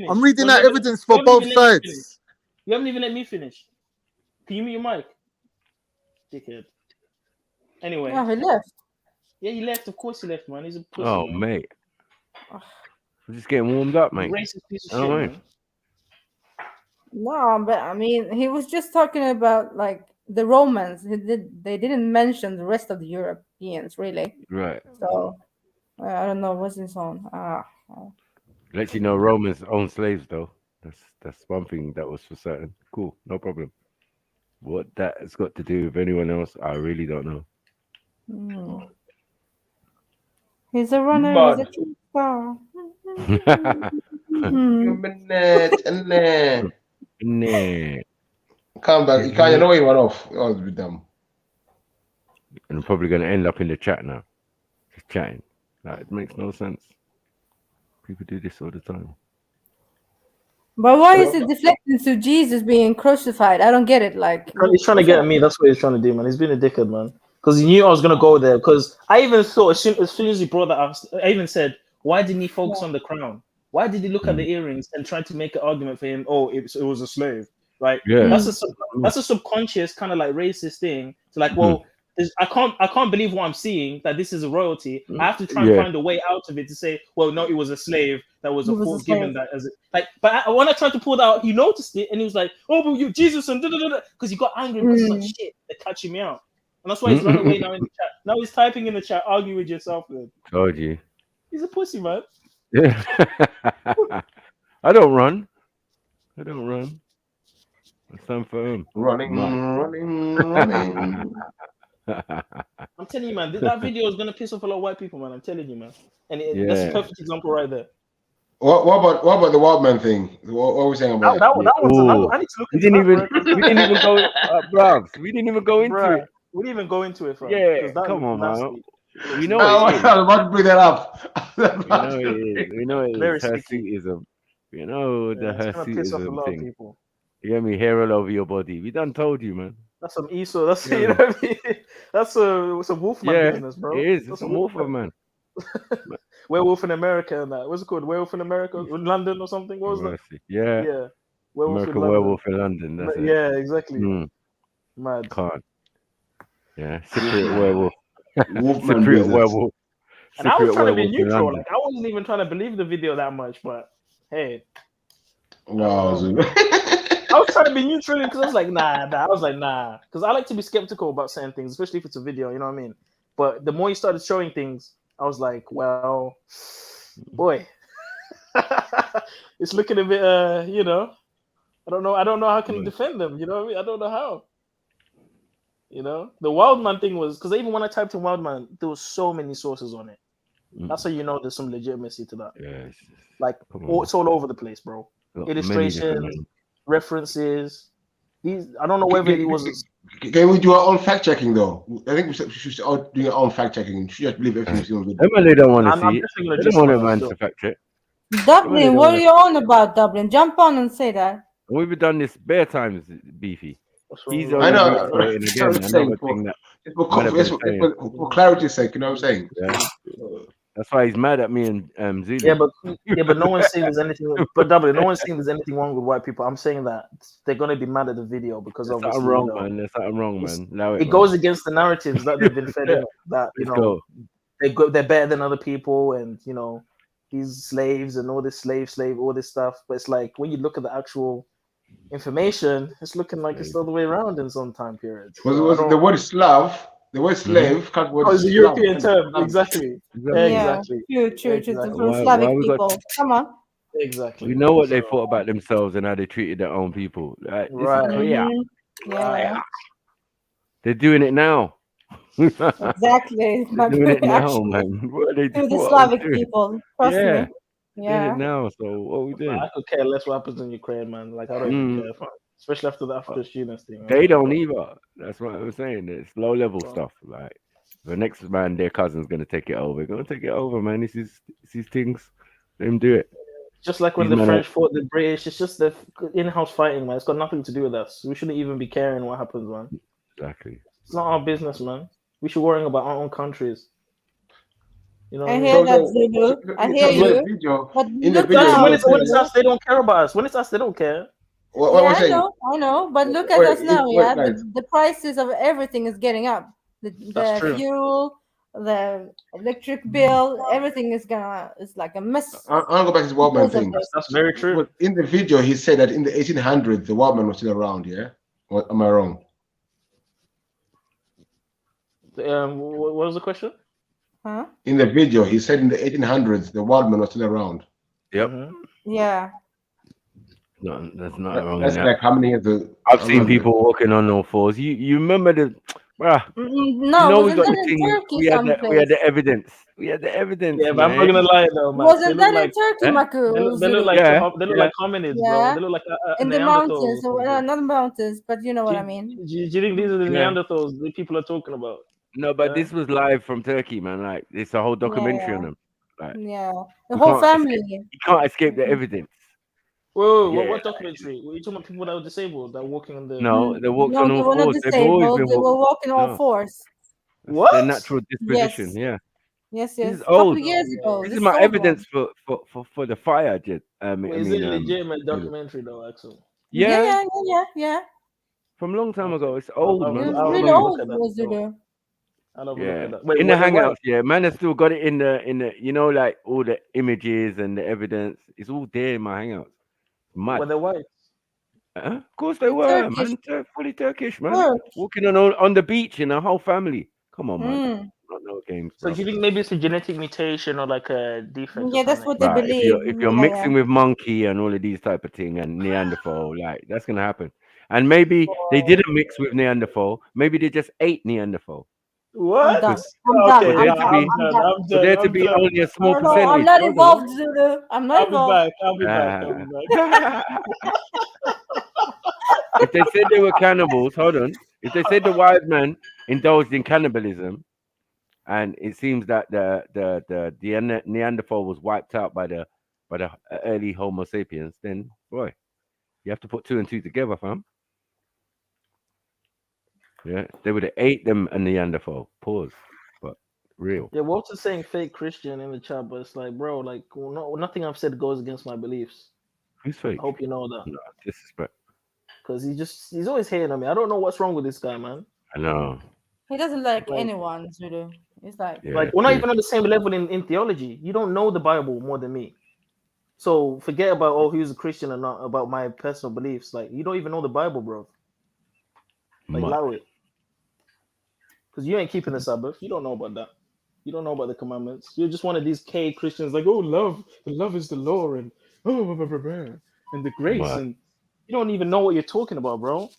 I'm reading out evidence for both sides. You haven't even let me finish. Can you mute your mic? Dickhead. Anyway. Yeah, he left. Yeah, he left. Of course he left, man. He's a pussy. Oh, man. mate. I'm just getting warmed up, mate. Racist piece of shit, man. No, but I mean, he was just talking about like the Romans. They didn't mention the rest of the Europeans, really. Right. So I don't know what's his on. Let you know, Romans own slaves, though. That's one thing that was for certain. Cool, no problem. What that has got to do with anyone else, I really don't know. He's a runner. Mud. He's a true star. Nah. Come back. You can't. You know he went off. Oh, with them. And I'm probably going to end up in the chat now, just chatting. Like, it makes no sense. People do this all the time. But why is it deflecting to Jesus being crucified? I don't get it. Like he's trying to get at me. That's what he's trying to do, man. He's been a dickhead, man. Because he knew I was gonna go there. Because I even thought as soon as he brought that up, I even said, why didn't he focus on the crown? Why did he look at the earrings and try to make an argument for him? Oh, it was a slave, right? Yeah. That's a subconscious kind of like racist thing. To like, well, I can't believe what I'm seeing, that this is a royalty. I have to try and find a way out of it to say, well, no, it was a slave that was given that as like. But when I tried to pull that out, he noticed it and he was like, oh, but you Jesus and because he got angry because he's like, shit, they're catching me out, and that's why he's running away now in the chat. Now he's typing in the chat, argue with yourself, man. Told you. He's a pussy, man. Yeah. I don't run. I stand firm. Running. I'm telling you, man, that video is gonna piss off a lot of white people, man. I'm telling you, man. And that's a perfect example right there. What about the wild man thing? What were we saying about that one's I need to look. We didn't even go, bro. We didn't even go into it. We didn't even go into it, bro. Yeah, come on, man. We know I was about to bring that up. We know it is Hirsutism. You know the Hirsutism thing. People. You get me? Hair all over your body. We done told you, man. That's some Esau. That's you know what I mean? That's some Wolfman business, bro. It is. It's some Wolfman, man. Werewolf in America and that. What's it called? Werewolf in America? In London or something? What was that? Yeah. Yeah. American Werewolf in London. That's it. Yeah, exactly. Mad. Can't. Yeah. Cypriot werewolf. Cypriot werewolf. And I was trying to be neutral. Like I wasn't even trying to believe the video that much, but hey. Wow. I was trying to be neutral because I was like, nah. I was like, nah. Because I like to be skeptical about certain things, especially if it's a video, you know what I mean? But the more you started showing things, I was like, well, boy. It's looking a bit you know. I don't know how I can defend them, you know what I mean? I don't know how. You know? The Wildman thing was because even when I typed in Wildman, there was so many sources on it. That's how you know there's some legitimacy to that. Yes. Like it's all over the place, bro. Illustrations, references. I don't know whether it was. Can we do our own fact checking though? I think we should start doing our own fact checking. You should just believe everything we see on video. They don't want to see it. They don't want a man to fact check. Dublin, what are you on about, Dublin? Jump on and say that. We've done this bare times, Beefy. I know. For clarity's sake, you know what I'm saying? Yeah. That's why he's mad at me and Zulu. Yeah, but no one's saying there's anything. But Dublin, no one's saying there's anything wrong with white people. I'm saying that they're gonna be mad at the video because there's something wrong, man. There's something wrong, man. It goes against the narratives that they've been fed. That you know, they're better than other people, and you know, these slaves and all this slave, all this stuff. But it's like when you look at the actual information, it's looking like it's the other way around in some time periods. So the word is Slav. The word slave can't word it's a European term. Exactly. Yeah, true. Exactly. From Slavic people. Come on. Exactly. We know what they thought about themselves and how they treated their own people. Right. Yeah. They're doing it now. Exactly. They're doing it now, man. What are they doing? The Slavic people. Trust me. Yeah. Yeah. Doing it now. So what are we doing? I could care less what happens in Ukraine, man. Like I don't even care. Especially after the students thing. They don't either. That's what I was saying. It's low level stuff. Like the next man, their cousin's gonna take it over. Gonna take it over, man. This is these things. Let him do it. Just like when the French fought the British, it's just the in-house fighting, man. It's got nothing to do with us. We shouldn't even be caring what happens, man. Exactly. It's not our business, man. We should worry about our own countries. You know what I I hear mean? that, Zulu. I hear you. But look now, When it's Zulu. us, they don't care about us. When it's us, they don't care. Yeah, I know. But look at us now, yeah. guys. The prices of everything is getting up. That's The true. fuel, the electric bill, everything is it's like a mess. I'll go back to this Wildman Because of thing. this. That's very true. But in the video, he said that in the 1800s, the Wildman was still around. Yeah, or am I wrong? What was the question? Huh? In the video, he said in the 1800s, the Wildman was still around. Yep. Yeah. No, that's not wrong. That's in like that. how many years? I've seen people walking on all fours. You remember the, bruh, No, you know we wasn't got that the in thing. Turkey We had someplace? the evidence. We had the evidence. Yeah, but I'm not man. gonna lie though, man. Wasn't that in Turkey, Eh? Maku? They look like they look like hominids, bro. Yeah. They look like In the Neanderthals. mountains, so, not mountains, but you know what I mean. Do you think these are the Yeah. Neanderthals the people are talking about? No, but Yeah. this was live from Turkey, man. Like it's a whole documentary on them. Like Yeah, the you whole can't family. escape- you can't escape the evidence. Whoa, Yeah. what documentary? Were you talking about people that were disabled that are walking on the? No, they walked No, on they all were not fours. They've always disabled. been They were walking. walking all No. fours. What? Their natural disposition. Yes. Yeah. Yes. This is A couple old. of years ago. This This is my old evidence one. for the fire, Jed. I Wait, is it a mean, legitimate documentary though, Axel? yeah, Yeah. from a long time ago. It's old, I'll man. It was have a really look at old, that. was Zulu. I'll have a look Yeah, at that. Wait, in the were they white? hangouts, yeah, man has still got it in the you know, like all the images and the evidence. It's all there in my hangouts. Mad. Were they white? Of course they were, Turkish. man. Fully Turkish, man. Turk. Walking on the beach in a whole family. Come on, man. Not no games, So bro. do you think maybe it's a genetic mutation or like a defect? Yeah, or that's something? what they Right, believe. if you're Yeah. mixing with monkey and all of these type of thing and Neanderthal, like that's gonna happen. And maybe they didn't mix with Neanderthal. Maybe they just ate Neanderthal. What? I'm Okay, For there nah, to be, I'm done. I'm for done. there to I'm be done. only a small No, percentage. I'm not Hold on. involved, Zulu. I'm not I'll be involved. back. I'll be back. I'll be back. If they said they were cannibals, hold on. If they said the wild man indulged in cannibalism, and it seems that the Neanderthal was wiped out by the early Homo sapiens, then boy, you have to put 2 and 2 together, fam. Yeah, they would have ate them a Neanderthal. Pause, but real. Yeah, Walter's saying fake Christian in the chat, but it's like, bro, like, nothing I've said goes against my beliefs. Who's fake? I hope you know that. No, disrespect. Because he's always hating on me. I don't know what's wrong with this guy, man. I know. He doesn't like anyone, Zulu. It's like, Like, we're not even on the same level in theology. You don't know the Bible more than me. So forget about, who's a Christian or not, about my personal beliefs. Like, you don't even know the Bible, bro. Like, allow it. Because you ain't keeping the Sabbath. You don't know about that. You don't know about the commandments. You're just one of these K Christians, like, love is the law, and and the grace, What? and you don't even know what you're talking about, bro.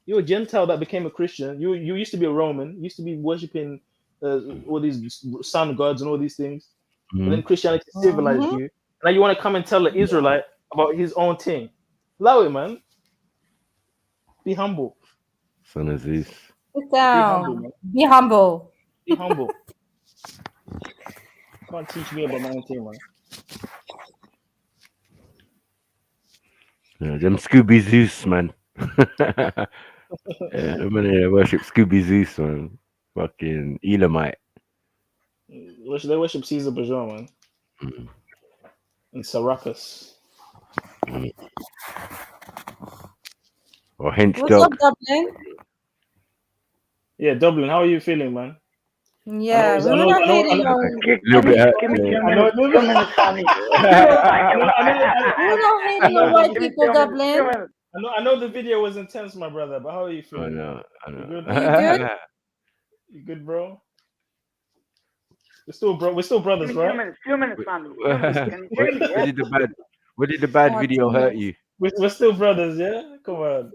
You're a Gentile that became a Christian. You used to be a Roman. You used to be worshiping all these sun gods and all these things. But then Christianity civilized you. Now you want to come and tell the Israelite about his own thing. Allow it, man. Be humble. Son of Zeus. sit down. humble, man. Be humble. Be humble. Can't teach me about my own thing, man. Yeah, them Scooby Zeus, man. Yeah, they worship Scooby Zeus, man. Fucking Elamite. They worship Caesar Bajan, man. And Serapis. Or hench What's dog. up, Dublin? Yeah, Dublin, how are you feeling, man? Yeah, we're not hating on. Little bit. We're not hating on white people, Dublin. I know the video was intense, my brother, but how are you feeling? I know. You good? You good? You good, bro? We're still brothers, right? Few minutes, family. Where did the bad video hurt you? We're still brothers, yeah? Come on.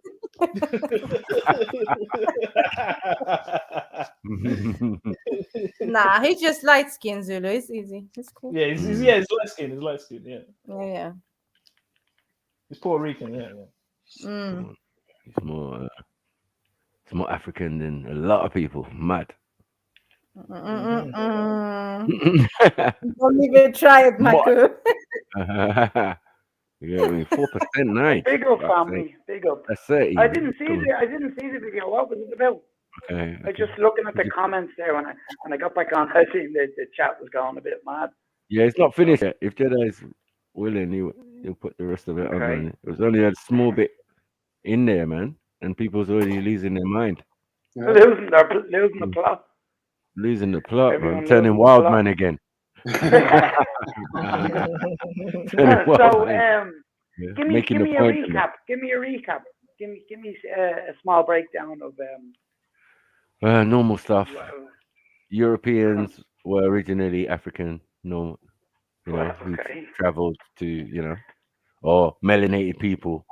Nah, he's just light skinned, Zulu. It's easy. It's cool. Yeah, he's light skinned. He's light skinned, yeah. Yeah. He's Puerto Rican, yeah. Mm. It's more African than a lot of people. Mad. Don't even try it, Michael. Yeah, I mean 4%, nice. Big up, family. Big up. That's 30. I didn't see the video. What was it about? Okay. I was just looking at the comments there when I got back on. I seen the chat was going a bit mad. Yeah, it's not finished yet. If Jedi is willing, he'll put the rest of it on. Man. It was only a small bit in there, man, and people's already losing their mind. Losing the plot. Losing the plot, Everyone man. Turning losing the wild plot. man again. So, Yeah, give me making the a point. recap. Give me a recap. Give me a small breakdown of Normal stuff. Europeans were originally African, normal, who traveled to, or melanated people.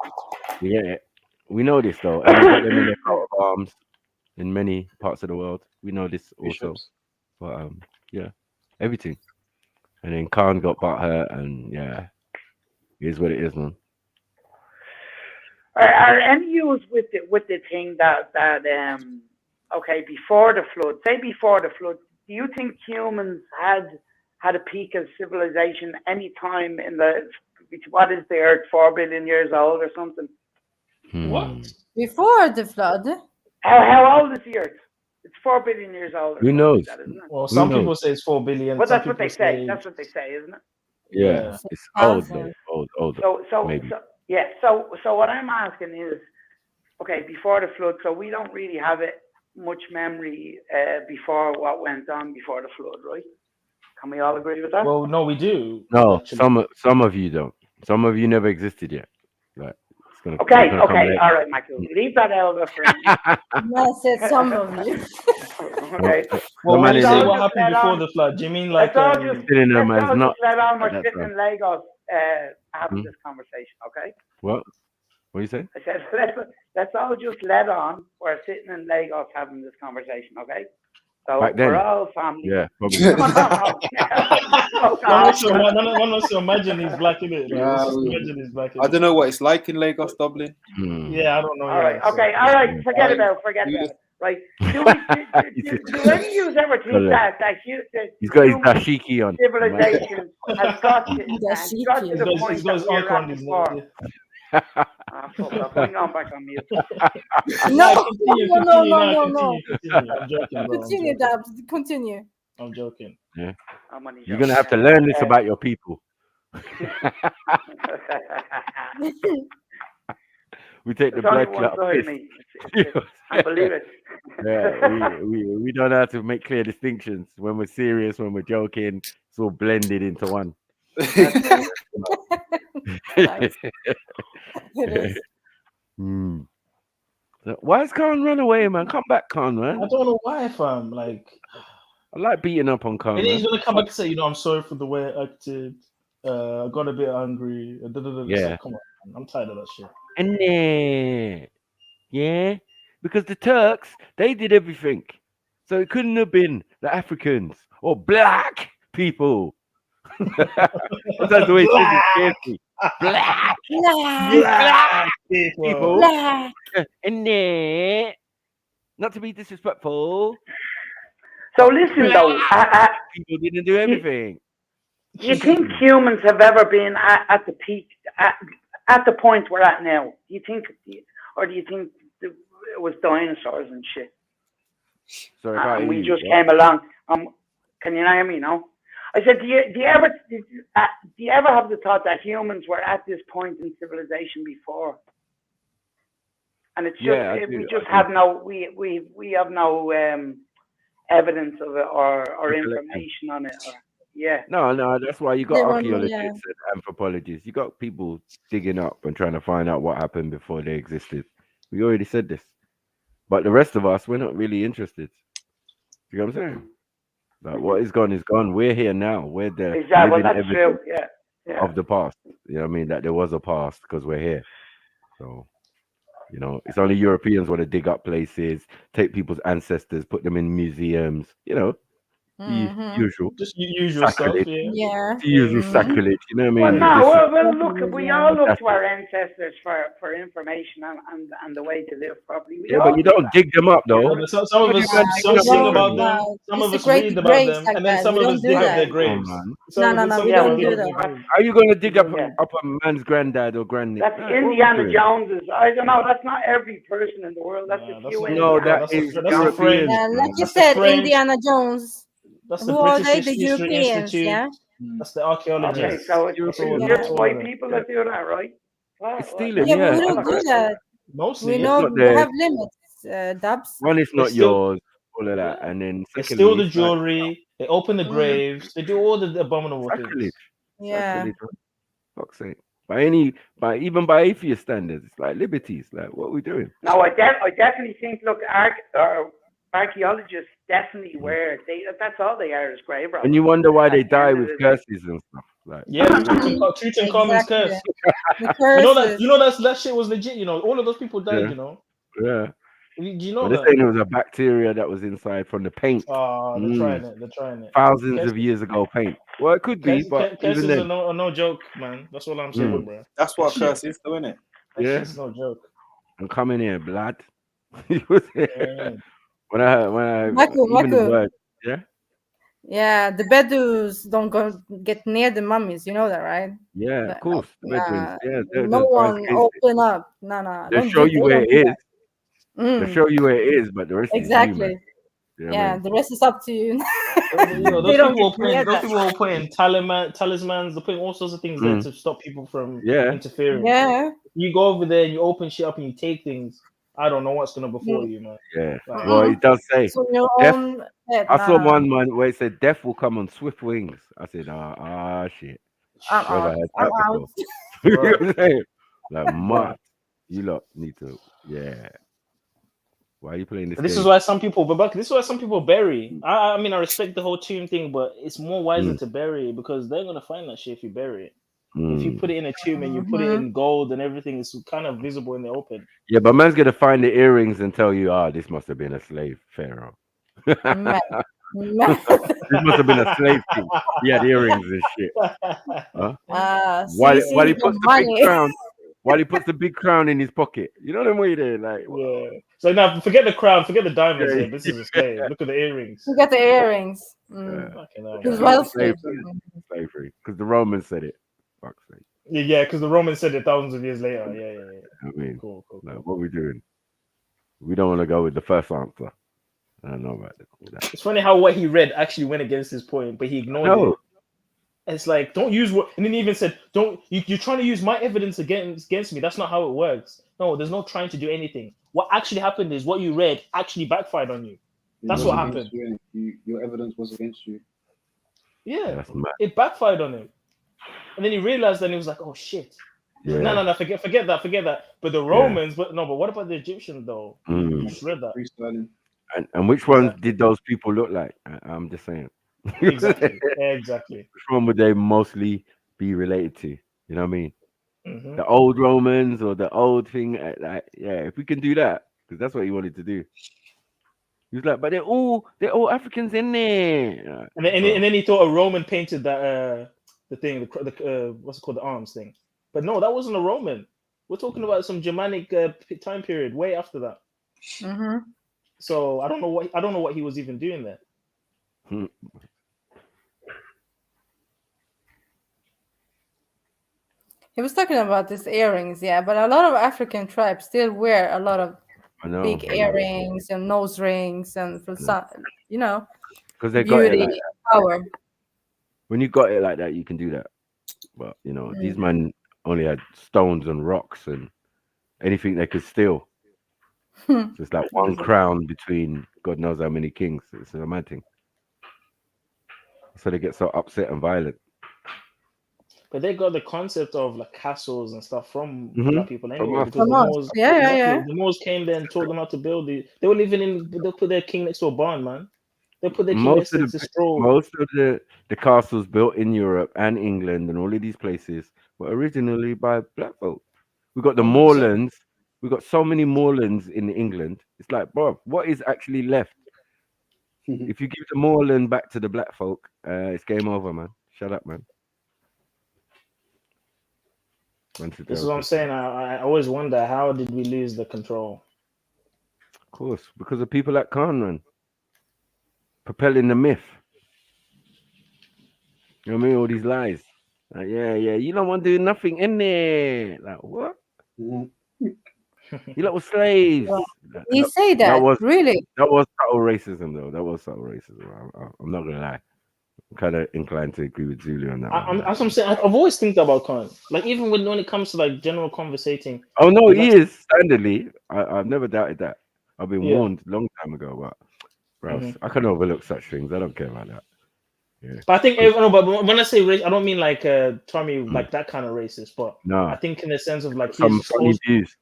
Yeah, we know this though, and we got them in their coat of arms in many parts of the world. We know this also, but yeah, everything. And then Khan got butthurt, and yeah, it is what it is, man. Are any use with the thing that okay, before the flood? Say before the flood, do you think humans had a peak of civilization any time in what is the Earth, 4 billion years old or something? What? Before the flood? How old is the Earth? It's 4 billion years old. Who knows? Like that, isn't it? Well, some people say it's 4 billion. Well, some that's what they people say. That's what they say, isn't it? Yeah, it's old though. Old. Maybe. So what I'm asking is, okay, before the flood, so we don't really have much memory before what went on before the flood, right? Can we all agree with that? Well, no, we do. No, actually. some of you don't. Some of you never existed yet. Right. Okay, all right, Michael. Leave that out of frame. I said some of you. Okay. Well, when you Let's say all what happened before the flood, do you mean like let's all just let on we're at that sitting time. in Lagos having this conversation, okay? What? What do you say? I said let's all just let on we're sitting in Lagos having this conversation, okay? So Back then, we're all family. yeah, probably. One wants to imagine he's black in it. Imagine he's black in I don't know what it's like in Lagos, Dublin. Yeah, I don't know. All right, okay, all right. Forget about it. Right? Do any of you ever think that He's got his dashiki on. civilization has got to the point He's got his that we're arc at on his before? neck. Fuck off. I'm going back on mute. No. I'm joking, bro. Continue, Dabs. Continue. I'm joking. Yeah. You're gonna have to learn this about your people. We take the blood clot. I believe it. Yeah, we don't have to make clear distinctions when we're serious, when we're joking. It's all blended into one. Why has Khan run away, man? Come back, Khan, man. I don't know why, fam. Like, I like beating up on Khan. And he's gonna come back and say, I'm sorry for the way I acted. I got a bit angry. Yeah. Like, come on, man. I'm tired of that shit. And yeah, because the Turks, they did everything, so it couldn't have been the Africans or black people. That's the way it scares me. Black people. And not to be disrespectful. So listen, though, people didn't do everything. Do you think humans have ever been at the peak, at the point we're at now? Do you think, or do you think it was dinosaurs and shit? Sorry, and we just came along. Can you hear me now? I said, do you ever have the thought that humans were at this point in civilization before? And it's just we just have no we have no evidence of it or information on it. No, that's why you got archaeologists yeah. and anthropologists. You got people digging up and trying to find out what happened before they existed. We already said this, but the rest of us, we're not really interested. You know what I'm saying? Like, what is gone is gone. We're here now. We're the Exactly. living That's evidence true. Yeah. of the past. You know what I mean? That there was a past because we're here. So, it's only Europeans want to dig up places, take people's ancestors, put them in museums. Usual. Just usual stuff. Sacrilege. Yeah. The usual sacrilege. You know what I Well, mean? no, This is- look, we all look to our ancestors for information and the way to live properly. We Yeah, all but you do don't that. dig them up though. But some of us some sing about them, some of us read about them, and then some of us dig up their graves. Some of us dig up their graves. Are you going to dig up Yeah. up a man's granddad or granny? That's What are we Indiana doing? Jones's. I don't know. That's not every person in the world. That's a few. No, that is European. Yeah, like you That's the said, French. Indiana Jones. That's the Who are British they? The History Europeans, Institute. yeah? That's the archaeologists. Okay, so it's That's all- just that's all white of it. people that do that, right? It's stealing, Yeah, yeah. but we don't do that. Mostly, We yeah. know It's not we theirs. have limits, Dubs. One is They not still- yours, all of that, and then They secondly, steal the it's like jewelry. They open the graves. They do all the abominable sacrilege. things. Yeah. Sacrilege. Fuck's sake. Even by atheist standards, it's like liberties. Like, what are we doing? No, I definitely think. Look, archaeologists definitely wear. That's all they are is grave robbers. And you wonder why they At the die end of with the day. curses and stuff. Like, Yeah, Tutankhamun's curse. That shit was legit. You know, all of those people died. Yeah. You know. Yeah. Do you know Well, that? they're saying it was a bacteria that was inside from the paint. Oh, they're trying it. They're trying it. Thousands of years ago paint. Well, it could be, but curses even are then. no joke, man. That's all I'm saying, bro. That's what a curse is, though, isn't it? Yeah. It's no joke. I'm coming here, blood. When I Michael, even the Michael. word, yeah. Yeah, the Bedouins don't get near the mummies. You know that, right? Yeah, of course. The Bedouins. Yeah, No one open up. No. They'll don't show do- you they where don't it do is. that. They'll show you where it is, but the rest is you, Exactly. man. You know what I Yeah, mean? the rest is up to you. You know, They those don't people, get near those that. people are putting talismans. They're putting all sorts of things there to stop people from interfering. Yeah. You go over there and you open shit up and you take things. I don't know what's gonna befall you, man. Yeah. Like, Well, it does say. So your Death, own head, I saw nah. one where it said death will come on swift wings. I said, shit. I'm Where have I out. heard I'm that out. before? You know what I'm saying? Like, mad. You lot need to, yeah. Why are you playing this? This game? is why some people, this is why some people bury. I mean, I respect the whole tomb thing, but it's more wiser to bury it because they're gonna find that shit if you bury it. If you put it in a tomb and you put it in gold and everything, it's kind of visible in the open. Yeah, but man's gonna find the earrings and tell you, this must have been a slave pharaoh. This must have been a slave king. He had earrings and shit. Huh? While he puts the big crown, while he puts the big crown in his pocket. You know them way there, like. Yeah. So now, forget the crown, forget the diamonds. Yeah, this is a slave. Look at the earrings. You got the earrings. Fucking hell, Who's man. wealthy? Slavery, because the Romans said it. Fuck's sake. Yeah, because the Romans said it thousands of years later. Yeah. I mean, cool. Like, what are we doing? We don't want to go with the first answer. I don't know about that. It's funny how what he read actually went against his point, but he ignored it. It's like, don't use what, and then he even said, don't, you're trying to use my evidence against me. That's not how it works. No, there's no trying to do anything. What actually happened is what you read actually backfired on you. That's what happened. Your evidence was against you. Yeah, that's mad. It backfired on him. And then he realized and he was like, oh shit. Yeah. No, forget that. But the Romans, but what about the Egyptians though? You just read that. And which ones did those people look like? I'm just saying. Exactly. Which one would they mostly be related to? You know what I mean? Mm-hmm. The old Romans or the old thing? If we can do that, because that's what he wanted to do. He was like, but they're all Africans in there. And then he thought a Roman painted that the thing, the what's it called, the arms thing. But no, that wasn't a Roman. We're talking about some Germanic time period, way after that. Mm-hmm. So I don't know what he was even doing there. He was talking about these earrings, yeah, but a lot of African tribes still wear a lot of big earrings and nose rings and for some, you know, because they got beauty, it like that. power. When you got it like that, you can do that. But you know, these men only had stones and rocks and anything they could steal. So it's like one crown between God knows how many kings. It's a mad thing. So they get so upset and violent. But they got the concept of like castles and stuff from black people anyway. us. Because Yeah. the Moors came there and taught them how to build it. They were living in. They'll put their king next to a barn, man. They'll put their king next to straw. Most of the castles built in Europe and England and all of these places were originally by black folk. We got the moorlands. We got so many moorlands in England. It's like, bro, what is actually left? If you give the moorland back to the black folk, it's game over, man. Shut up, man. This is what I'm saying. I always wonder, how did we lose the control? Of course, because of people like Khan, man. Propelling the myth. You know what I mean? All these lies. Like, yeah, you don't want to do nothing in there. Like, what? You little slaves. You say that, really? That was subtle racism, though. That was subtle racism. I'm not gonna lie. I'm kind of inclined to agree with Zulu on that one. As I'm saying, I've always think about Khan. Like, even when it comes to like general conversating. Oh no, he is standardly. I've never doubted that. I've been warned a long time ago, but bro, I can overlook such things. I don't care about that. Yeah. But I think but when I say race, I don't mean like Tommy like that kind of racist, but I think in the sense of like some funny views.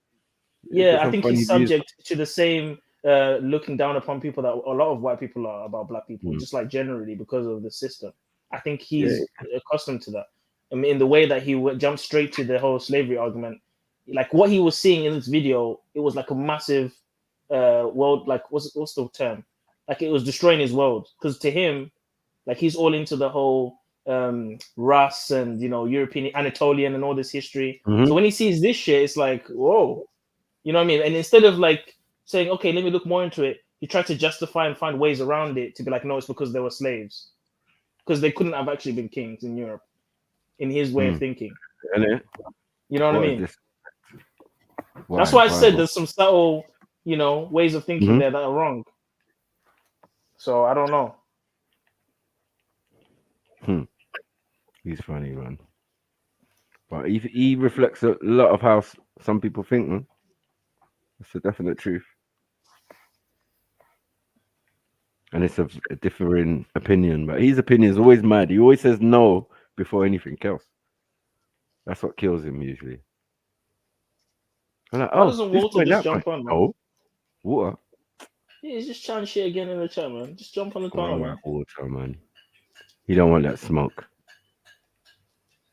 Yeah, I think he's subject to the same looking down upon people that a lot of white people are about black people, just like generally because of the system. I think he's accustomed to that. I mean, in the way that he would jump straight to the whole slavery argument, like what he was seeing in this video, it was like a massive world. Like what's the term? Like it was destroying his world, because to him, like he's all into the whole Rus and European Anatolian and all this history. So when he sees this shit, it's like, whoa, you know what I mean? And instead of like saying, okay, let me look more into it, he tried to justify and find ways around it to be like, no, it's because they were slaves, because they couldn't have actually been kings in Europe, in his way of thinking. You know what I mean? That's why I said there's some subtle, ways of thinking there that are wrong. So I don't know. He's funny, man. But he reflects a lot of how some people think, man. That's a definite truth. And it's a differing opinion, but his opinion is always mad. He always says no before anything else. That's what kills him usually. I'm like, why doesn't Walter just jump on, man? Oh, Water? Yeah, he's just chatting shit again in the chat, man. Just jump on the panel, man. Water, man. You don't want that smoke.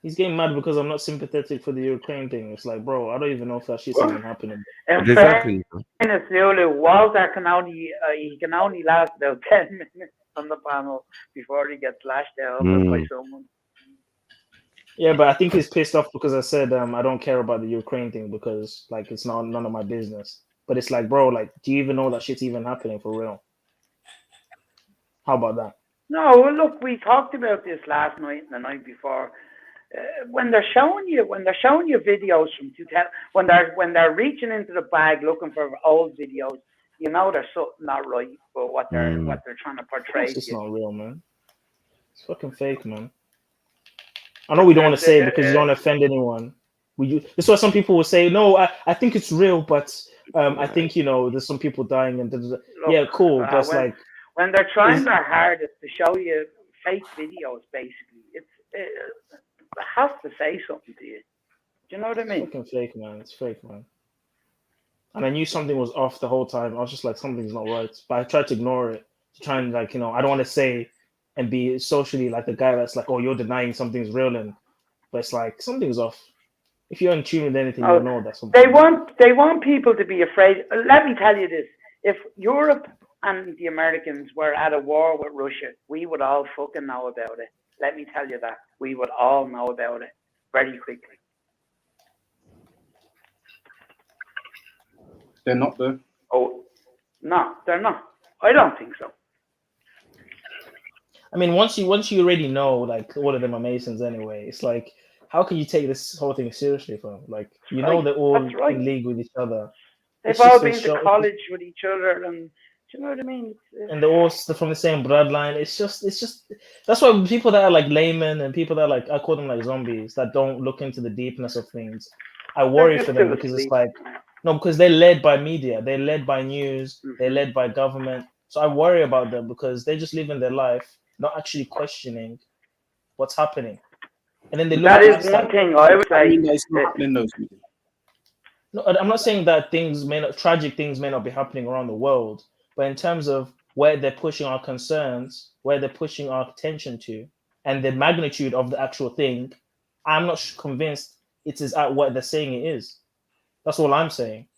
He's getting mad because I'm not sympathetic for the Ukraine thing. It's like, bro, I don't even know if that shit's even happening. Exactly. Walter can only last about 10 minutes on the panel before he gets lashed out by someone. Yeah, but I think he's pissed off because I said I don't care about the Ukraine thing because like it's none of my business. But it's like, bro, like, do you even know that shit's even happening for real? How about that? No, well, look, we talked about this last night and the night before. When they're showing you videos from 2000, when they're reaching into the bag looking for old videos, there's something not right for what they're trying to portray. It's not real, man. It's fucking fake, man. I know we don't want to say it because you don't offend anyone. That's why some people will say, no, I think it's real, but I think there's some people dying and look, yeah, cool. But when they're trying their hardest to show you fake videos, basically, it has to say something to you. Do you know what I mean? It's fucking fake, man. It's fake, man. And I knew something was off the whole time. I was just like, something's not right. But I tried to ignore it, to try and I don't want to say and be socially like the guy that's like, oh, you're denying something's real, but it's like something's off. If you're in tune with anything, you'll know that something. They want people to be afraid. Let me tell you this: if Europe and the Americans were at a war with Russia, we would all fucking know about it. Let me tell you that. We would all know about it very quickly. They're not, though. Oh, no, they're not. I don't think so. I mean, once you already know, like, all of them are Masons anyway, it's like, how can you take this whole thing seriously from? Like, know they're all in league with each other. They've all been to college with each other, and do you know what I mean? And they're all from the same bloodline. It's just that's why people that are like laymen and people that are like, I call them like zombies, that don't look into the deepness of things, I worry for them because it's like, no, because they're led by media, they're led by news, they're led by government. So I worry about them because they're just living their life, not actually questioning what's happening. And then they look that is one thing I would say. No, I'm not saying that tragic things may not be happening around the world, but in terms of where they're pushing our concerns, where they're pushing our attention to, and the magnitude of the actual thing, I'm not convinced it is at what they're saying it is. That's all I'm saying.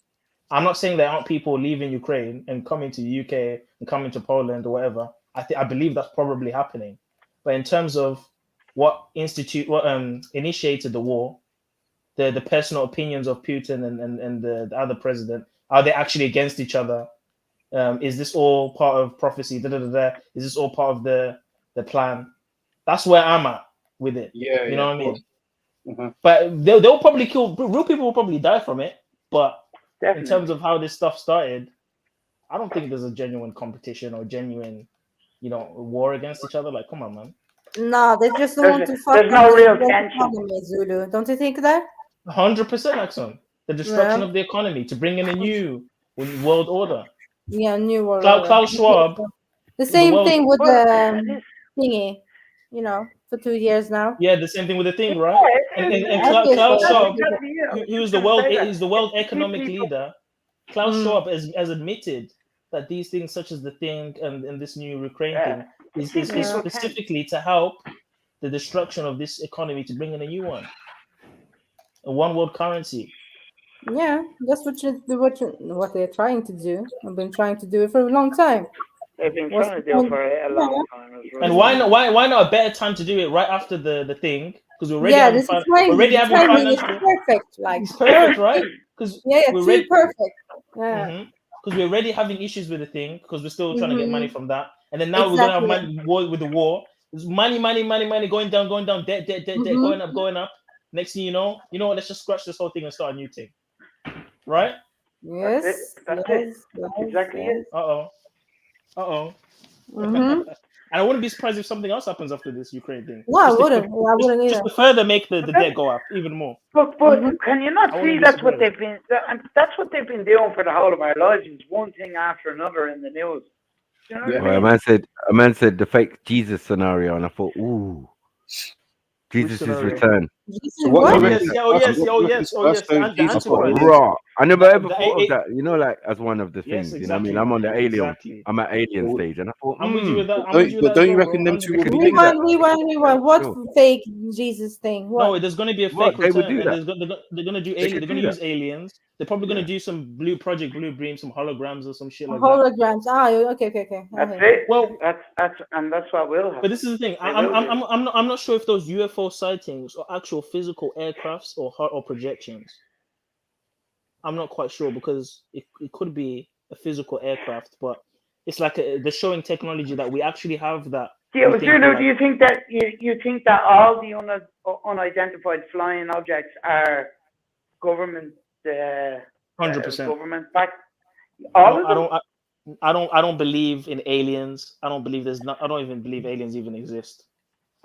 I'm not saying there aren't people leaving Ukraine and coming to the UK and coming to Poland or whatever I believe that's probably happening. But in terms of what initiated the war, the personal opinions of Putin and the other president, are they actually against each other? Is this all part of prophecy? Is this all part of the plan? That's where I'm at with it. Yeah, you know what I mean? Uh-huh. But they'll probably kill real people. Will probably die from it. But Definitely. in terms of how this stuff started, I don't think there's a genuine competition or genuine, war against each other. Like, come on, man. No, they just don't want to fuck there's up no the real global tension. economy, Zulu. Don't you think that? 100%, Axon. The destruction Yeah. of the economy to bring in a new world order. Yeah, new world Klaus order. Schwab. The same world- thing with the thingy, for 2 years now. Yeah, the same thing with the thing, right? And Obviously. Klaus Schwab, Exactly, who's the world economic leader, Klaus Schwab has admitted that these things, such as the thing and this new Ukraine thing, is specifically to help the destruction of this economy to bring in a new one, a one world currency. Yeah, that's what they're trying to do. I've been trying to do it for a long time. They've been trying to do it for a long time. And why not a better time to do it right after the thing? Because we're already having this is crazy. The timing is perfect. Like it's perfect, right? Because too perfect. Yeah. Because we're already having issues with the thing because we're still trying to get money from that, and then now we're gonna have money with the war. There's money going down, debt, going up. Next thing you know what? Let's just scratch this whole thing and start a new thing, right? Yes. That's it. Exactly it. Mm-hmm. And I wouldn't be surprised if something else happens after this Ukraine thing. No, I wouldn't either. Just to further make the debt go up even more. But can you not see that's what they've been? That's what they've been doing for the whole of our lives. It's one thing after another in the news. You know what I mean? A man said the fake Jesus scenario, and I thought, ooh, Jesus' return. So what? Yes. Raw. I never ever thought of that. Like as one of the things. Exactly. You know what I mean? I'm on the alien. Exactly. I'm at alien stage, and I thought, I'm with you with that. But don't you reckon them two will be doing that? Rewind. What fake Jesus thing? What? No, there's going to be a fake They would return. do And that. they're going to do aliens. They're going to use aliens. They're probably going to do some Project Blue Beam, some holograms or some shit like that. Holograms. Okay. That's it. Well, that's what will happen. But this is the thing. I'm not sure if those UFO sightings are actual physical aircrafts or projections. I'm not quite sure because it could be a physical aircraft, but it's like they're showing technology that we actually have that. Do you think that all the unidentified flying objects are government? 100%. Government back. I don't believe in aliens. I don't even believe aliens even exist.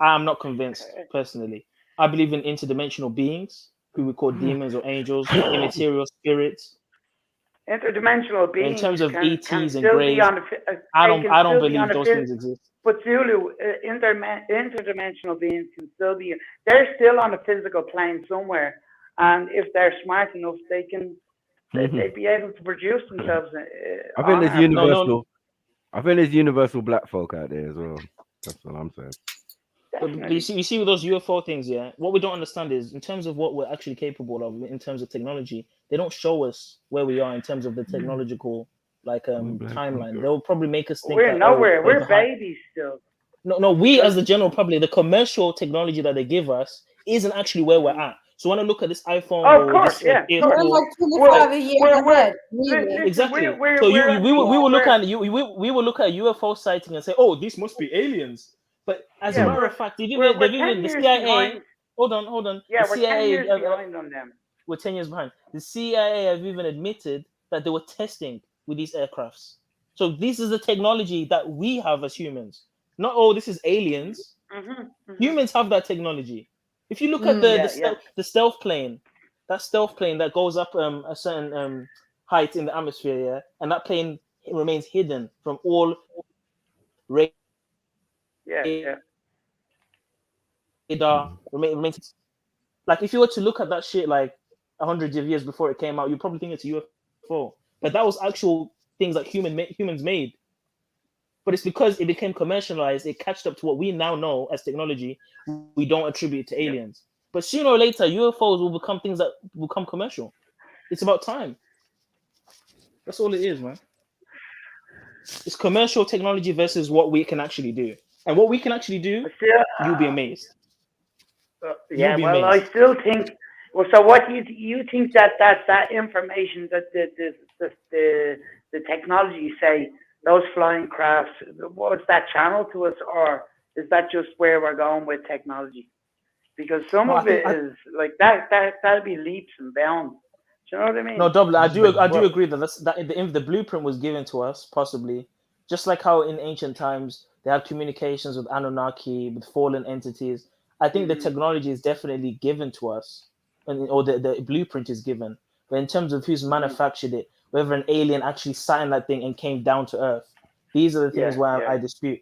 I'm not convinced personally. I believe in interdimensional beings who we call demons or angels, immaterial spirits. Interdimensional beings. In terms of ETs and greys, greys, I don't believe those things exist. But Zulu, interdimensional beings can still be. They're still on a physical plane somewhere, and if they're smart enough, they can. They'd be able to produce themselves. I think there's universal. I think there's universal black folk out there as well. That's what I'm saying. But you see with those UFO things, yeah. What we don't understand is in terms of what we're actually capable of in terms of technology, they don't show us where we are in terms of the technological timeline. They'll probably make us think we're nowhere. We're babies still. No. We as the general public, the commercial technology that they give us isn't actually where we're at. So when I look at this iPhone, of course, yeah, we're like 25 years ahead. Really. Exactly. So we will look at UFO sighting and say, oh, this must be aliens. But as a matter of fact, the CIA. Hold on. Yeah, we're 10 years behind on them. We're 10 years behind. The CIA have even admitted that they were testing with these aircrafts. So this is the technology that we have as humans. Not this is aliens. Humans have that technology. If you look at the stealth plane, that stealth plane that goes up a certain height in the atmosphere, and that plane remains hidden from all radar. Remains like if you were to look at that shit like 100 years before it came out, you probably think it's a UFO. But that was actual things that humans made. But it's because it became commercialized, it catched up to what we now know as technology. We don't attribute to aliens. But sooner or later, UFOs will become things that will become commercial. It's about time. That's all it is, man. It's commercial technology versus what we can actually do. And what we can actually do, you'll be amazed. Yeah, be well, amazed. I still think. Well, so what do you think that information that the technology, say those flying crafts, was that channel to us, or is that just where we're going with technology? Because some No, of it is like that'd be leaps and bounds. Do you know what I mean? No, double. I do agree that if the blueprint was given to us, possibly, just like how in ancient times they have communications with Anunnaki, with fallen entities. I think the technology is definitely given to us, or the blueprint is given. But in terms of who's manufactured it, whether an alien actually sat in that thing and came down to Earth, these are the things where I dispute.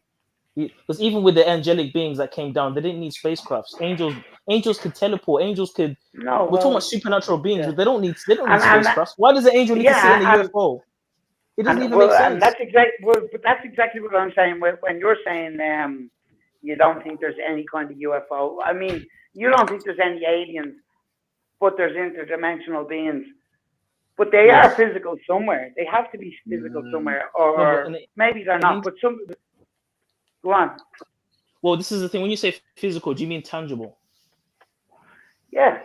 Because even with the angelic beings that came down, they didn't need spacecrafts. Angels could teleport. Angels could. No, we're talking about supernatural beings, but they don't need spacecrafts. Why does an angel need to sit in a UFO? It doesn't even make sense. And that's exactly what I'm saying. When you're saying you don't think there's any kind of UFO. I mean, you don't think there's any aliens, but there's interdimensional beings. But they are physical somewhere. They have to be physical somewhere, or maybe they're not. But some. Go on. Well, this is the thing. When you say physical, do you mean tangible? Yeah.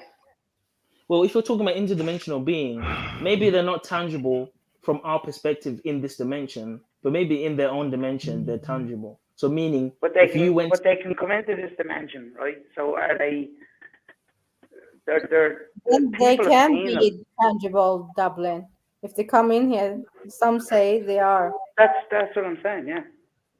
Well, if you're talking about interdimensional being, maybe they're not tangible from our perspective in this dimension, but maybe in their own dimension they're tangible. So meaning, but they can come into this dimension, right? So are they? They can be tangible, Dublin. If they come in here, some say they are. That's what I'm saying. Yeah.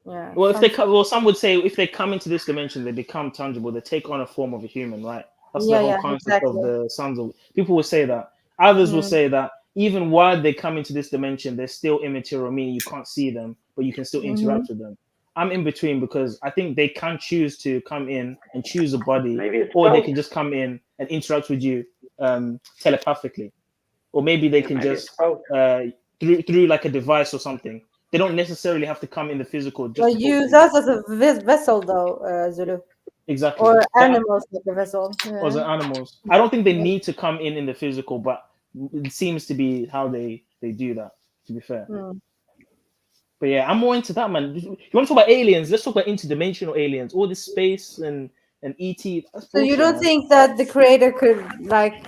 Yeah. Well, some would say if they come into this dimension, they become tangible. They take on a form of a human, right? That's the whole concept of the sons of. People will say that. Others will say that even while they come into this dimension, they're still immaterial, meaning you can't see them, but you can still interact with them. I'm in between because I think they can choose to come in and choose a body, or they can just come in and interact with you telepathically, or maybe they can just through like a device or something. They don't necessarily have to come in the physical. Just use us as a vessel, though, Zulu. Exactly. Or animals like a vessel. Or the animals. I don't think they need to come in the physical, but it seems to be how they do that, to be fair. But yeah, I'm more into that, man. You want to talk about aliens? Let's talk about interdimensional aliens. All this space and ET. So you don't think that the creator could like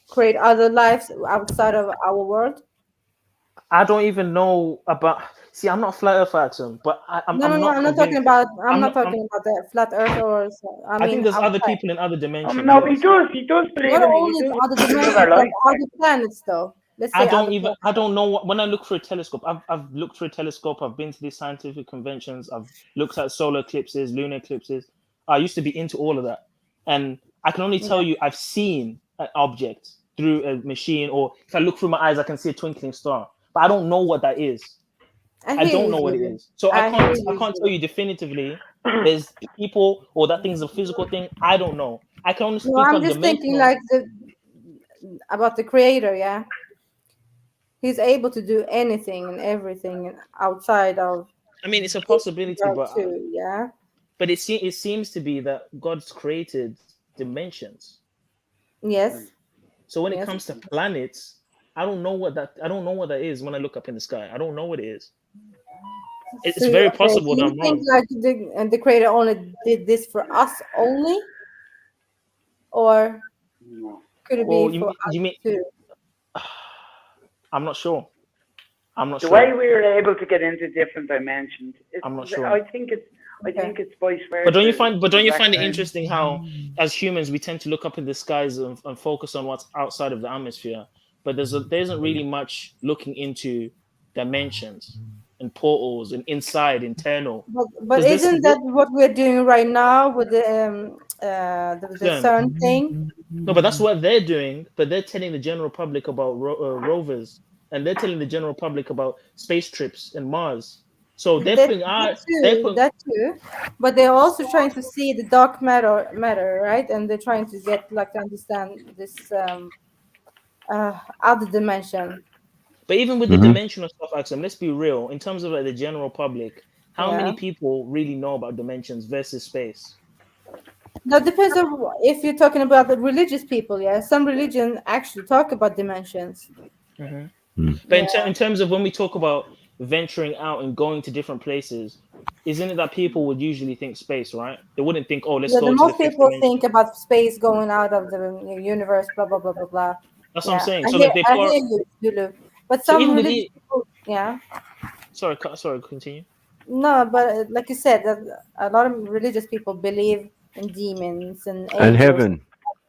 create other lives outside of our world? I don't even know about. See, I'm not a flat earth person, but I'm not talking about. I'm not talking about the flat earth or. I think there's other people in other dimensions. No, he does believe not only in other dimensions, but other planets, though. Let's say I don't know when I look through a telescope. I've looked through a telescope. I've been to these scientific conventions. I've looked at solar eclipses, lunar eclipses. I used to be into all of that, and I can only tell you I've seen an object through a machine, or if I look through my eyes, I can see a twinkling star. But I don't know what that is. I don't know what it is. So I can't tell you definitively there's people or that thing's a physical thing. I don't know. I can only speak on I'm just thinking like about the creator, yeah. He's able to do anything and everything outside of. I mean, it's a possibility, but yeah. But it seems to be that God's created dimensions. Yes. So when it comes to planets, I don't know what that is when I look up in the sky. I don't know what it is. It's very possible that I'm wrong. Do you think like the creator only did this for us only? Or could it be for us too? I'm not sure. The way we were able to get into different dimensions, I'm not sure. I think it's vice versa. But don't you find it interesting how, as humans, we tend to look up in the skies and focus on what's outside of the atmosphere, but there isn't really much looking into dimensions and portals and inside, internal. But isn't that what we're doing right now with the CERN thing? No, but that's what they're doing. But they're telling the general public about rovers, and they're telling the general public about space trips and Mars. So they're that too. But they're also trying to see the dark matter, right? And they're trying to get to understand this other dimension. But even with the dimensional stuff, Axel, let's be real. In terms of the general public, how many people really know about dimensions versus space? That depends on if you're talking about the religious people. Yeah, some religions actually talk about dimensions. But in terms of when we talk about venturing out and going to different places, isn't it that people would usually think space, right? They wouldn't think, oh, let's Yeah, go the to the most fifth people dimension. think about space going out of the universe, blah blah blah blah blah. That's what I'm saying. I So hear, like they I put, hear you, Lulu. But so some even religious within, people, yeah. sorry, continue. No, but like you said, that a lot of religious people believe in demons and And angels heaven.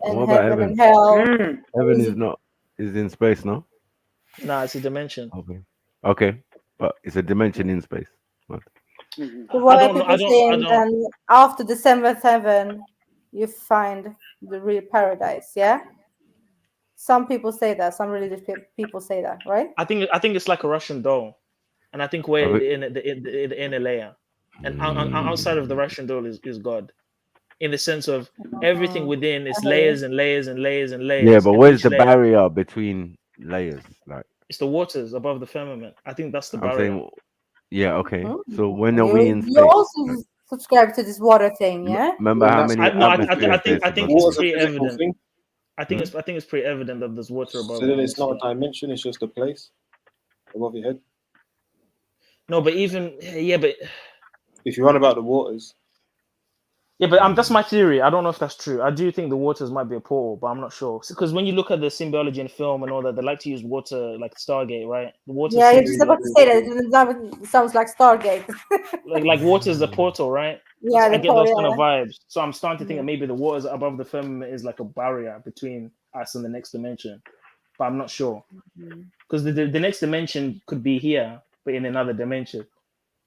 and What about heaven heaven? and hell. Heaven is not is in space, no? Nah, it's a dimension. Okay. Okay. But it's a dimension in space. What? So what I are don't know. people saying? And after the seventh heaven, you find the real paradise. Yeah. Some people say that. Some religious people say that, right? I think it's like a Russian doll, and I think we're the inner layer, and outside of the Russian doll is God, in the sense of everything within is layers and layers and layers and layers. Yeah, but and where's each the layer, barrier between layers? Like it's the waters above the firmament. I think that's the I'm barrier. saying, yeah, okay. So when are You we in you space? also subscribe to this water thing, yeah? Remember how many atmospheres I there's think supposed it's to be? pretty evident. thing. I think it's pretty evident that there's water above. So then it's not a dimension; it's just a place above your head. No, but even but if you run about the waters. Yeah, but that's my theory. I don't know if that's true. I do think the waters might be a portal, but I'm not sure. Because when you look at the symbology in film and all that, they like to use water like Stargate, right? The water. Yeah, you're just about to say that. It sounds like Stargate. like water is the portal, right? Yeah, I the get those portal, kind of yeah. vibes. So I'm starting to think that maybe the waters above the firmament is like a barrier between us and the next dimension. But I'm not sure. Because the next dimension could be here, but in another dimension,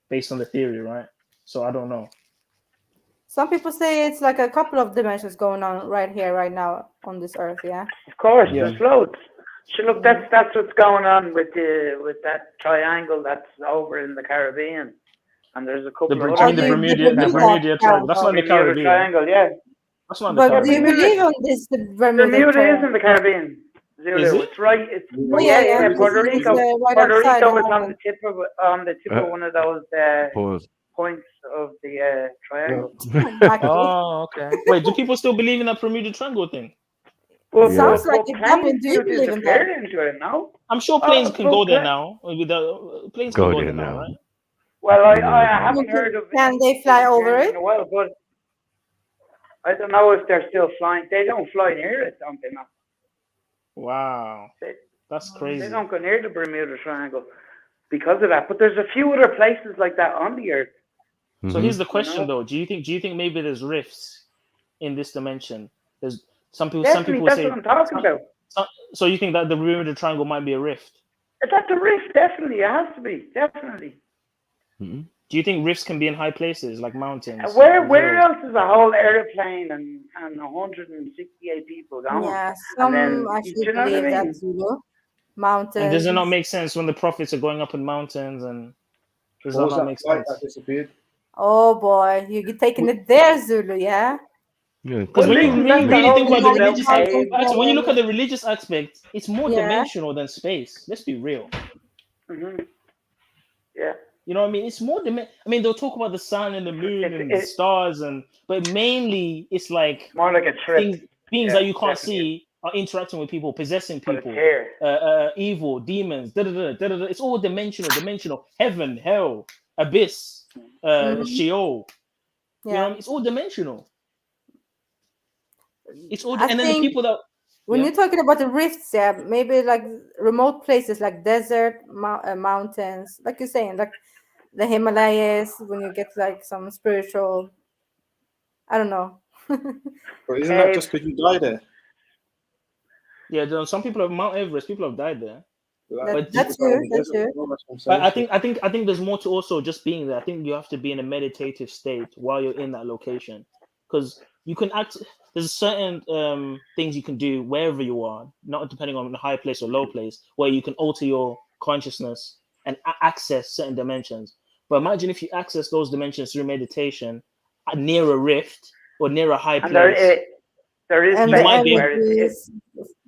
based on the theory, right? So I don't know. Some people say it's like a couple of dimensions going on right here, right now on this earth. Yeah. Of course, Yeah. there's loads. So look, that's what's going on with that triangle that's over in the Caribbean, and there's a couple of other the Bermuda Triangle. That's not in the Bermuda Caribbean. Triangle, yeah. That's not in the But do Caribbean. you believe on this? The Bermuda is in the Caribbean. Is Zulu. it? It's right. It's Yeah, Puerto it's, Rico. right Puerto outside Rico the is on island. the tip of one of those Pause. points of the triangle. Oh, okay. Wait, do people still believe in that Bermuda Triangle thing? Well, Sounds like it planes happened. Do you do believe in disappear that? into it now. I'm sure planes can go there now. Planes can Go go there there now, now. right? Well, I haven't heard of it. Can they fly over in it? a while, but I don't know if they're still flying. They don't fly near it, don't they? Now? Wow, that's crazy. They don't go near the Bermuda Triangle because of that. But there's a few other places like that on the Earth. So here's the question, though: Do you think maybe there's rifts in this dimension? There's some people. Definitely, some people that's say. what I'm talking about. So you think that the Bermuda Triangle might be a rift? If that's a rift, definitely, it has to be, definitely. Do you think rifts can be in high places like mountains? Where else is a whole airplane and 168 people going? Yeah, And then, some actually you know what I believe that mean? Zulu. Mountains. And does it not make sense when the prophets are going up in mountains? And does that not make sense? That disappeared. Oh boy, you're taking it there, Zulu, yeah? Because when you really think about the religious aspect, Yeah, when you yeah, look at the religious aspect, it's more Yeah. dimensional than space. Let's be real. Yeah. You know what I mean? It's more I mean, they'll talk about the sun and the moon and the stars, but mainly it's like more like a trip. Beings Yeah, that you can't definitely. see are interacting with people, possessing But it's people, here. evil, demons, It's all dimensional. Heaven, hell, abyss, Sheol. You know what I mean? It's all dimensional. It's all, I and then the think people that when you're talking about the rifts, yeah, maybe like remote places like desert, mountains, like you're saying, like the Himalayas, when you get like some spiritual, I don't know. But isn't that just because you die there? some people have Mount Everest. People have died there. That's true. That's true. But I think there's more to also just being there. I think you have to be in a meditative state while you're in that location, because you can act. There's certain things you can do wherever you are, not depending on a high place or low place, where you can alter your consciousness and access certain dimensions. But imagine if you access those dimensions through meditation near a rift or near a high place. There is and you the might be energy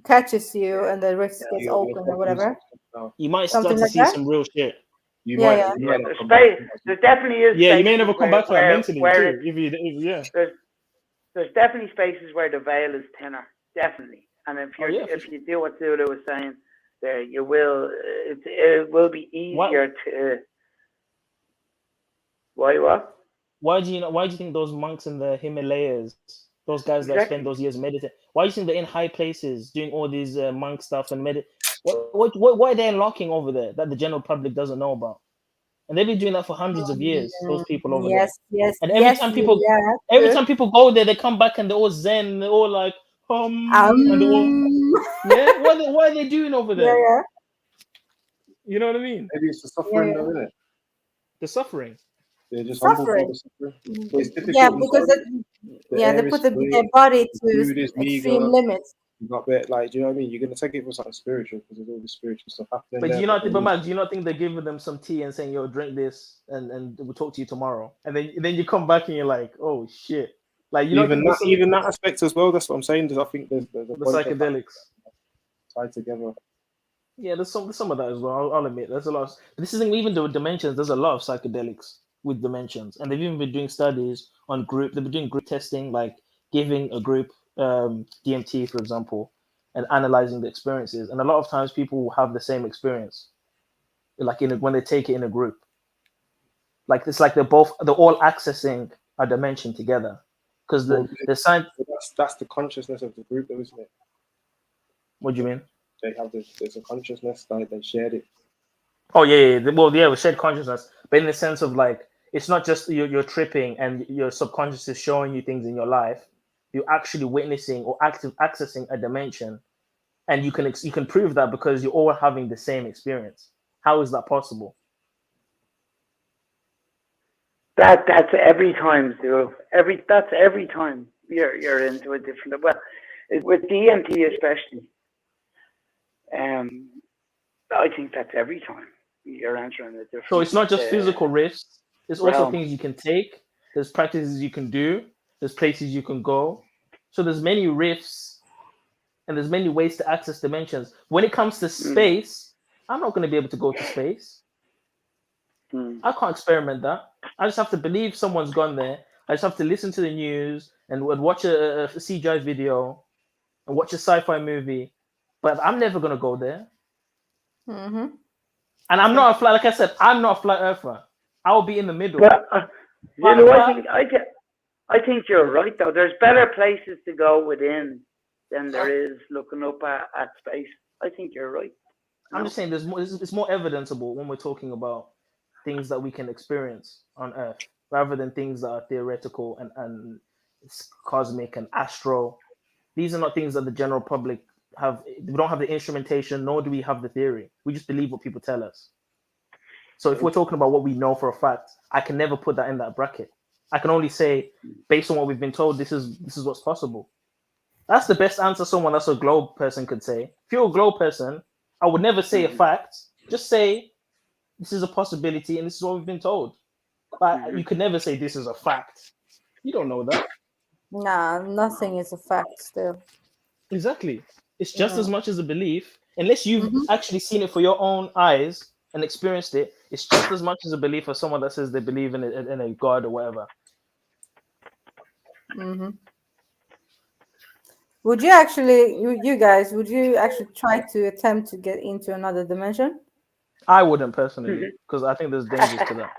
catches you and the rift gets open or whatever. You might start Something to like see that? some real shit. Yeah. There definitely is. Yeah, you may spaces never come where- back to that where- mentally where too. There's definitely spaces where the veil is thinner, definitely. And if you do what Zulu was saying, You will. It will be easier to. Why what? Why do you think those monks in the Himalayas, those guys that spend those years meditating, why do you think they're in high places doing all these monk stuff and why are they unlocking over there that the general public doesn't know about? And they've been doing that for hundreds of years. Those people over there. And every time people go there, they come back and they're all zen. And they're all like, and they're all, yeah. What are they doing over there? Yeah. You know what I mean? Maybe it's the suffering, though, isn't it? The suffering. They're just Suffering. humble for the suffering. But it's difficult. Yeah, because they put their body to extreme limits. You got bit, like, do you know what I mean? You're gonna take it for something spiritual because there's all this spiritual stuff happening. But there, do you not think they're giving them some tea and saying, "Yo, drink this, and we'll talk to you tomorrow," and then you come back and you're like, "Oh shit!" Like even that aspect as well. That's what I'm saying. I think there's the psychedelics tied together. Yeah, there's some of that as well. I'll admit there's a lot. This isn't even the dimensions. There's a lot of psychedelics with dimensions, and they've even been doing studies on group. They've been doing group testing, like giving a group DMT, for example, and analyzing the experiences. And a lot of times, people have the same experience, like when they take it in a group. Like it's like they're all accessing a dimension together, because the science. That's the consciousness of the group, though, isn't it? What do you mean? They have there's a consciousness, like they shared it. Oh yeah. Well, yeah, we shared consciousness, but in the sense of like, it's not just you're tripping and your subconscious is showing you things in your life. You're actually witnessing or accessing a dimension, and you can prove that because you're all having the same experience. How is that possible? That's every time, Drew. That's every time you're into a different. Well, with DMT especially. I think that's every time you're answering a different. So it's not just physical risks. There's also things you can take. There's practices you can do. There's places you can go. So there's many rifts, and there's many ways to access dimensions. When it comes to space, I'm not going to be able to go to space. I can't experiment that. I just have to believe someone's gone there. I just have to listen to the news and watch a CGI video and watch a sci-fi movie. But I'm never going to go there. Mm-hmm. And I'm not like I said, I'm not a flat earther. I'll be in the middle. But, I think you're right, though. There's better places to go within than there is looking up at space. I think you're right. I'm just saying it's more evidenceable when we're talking about things that we can experience on Earth rather than things that are theoretical and cosmic and astral. These are not things that the general public have. We don't have the instrumentation, nor do we have the theory. We just believe what people tell us. So if we're talking about what we know for a fact, I can never put that in that bracket. I can only say, based on what we've been told, this is what's possible. That's the best answer someone that's a globe person could say. If you're a globe person, I would never say a fact. Just say, this is a possibility and this is what we've been told. But you could never say this is a fact. You don't know that. Nah, nothing is a fact still. Exactly. It's just as much as a belief. Unless you've actually seen it for your own eyes and experienced it, it's just as much as a belief as someone that says they believe in a God or whatever. Mm-hmm. Would you actually, you guys, would you actually try to attempt to get into another dimension? I wouldn't personally, because I think there's dangers to that.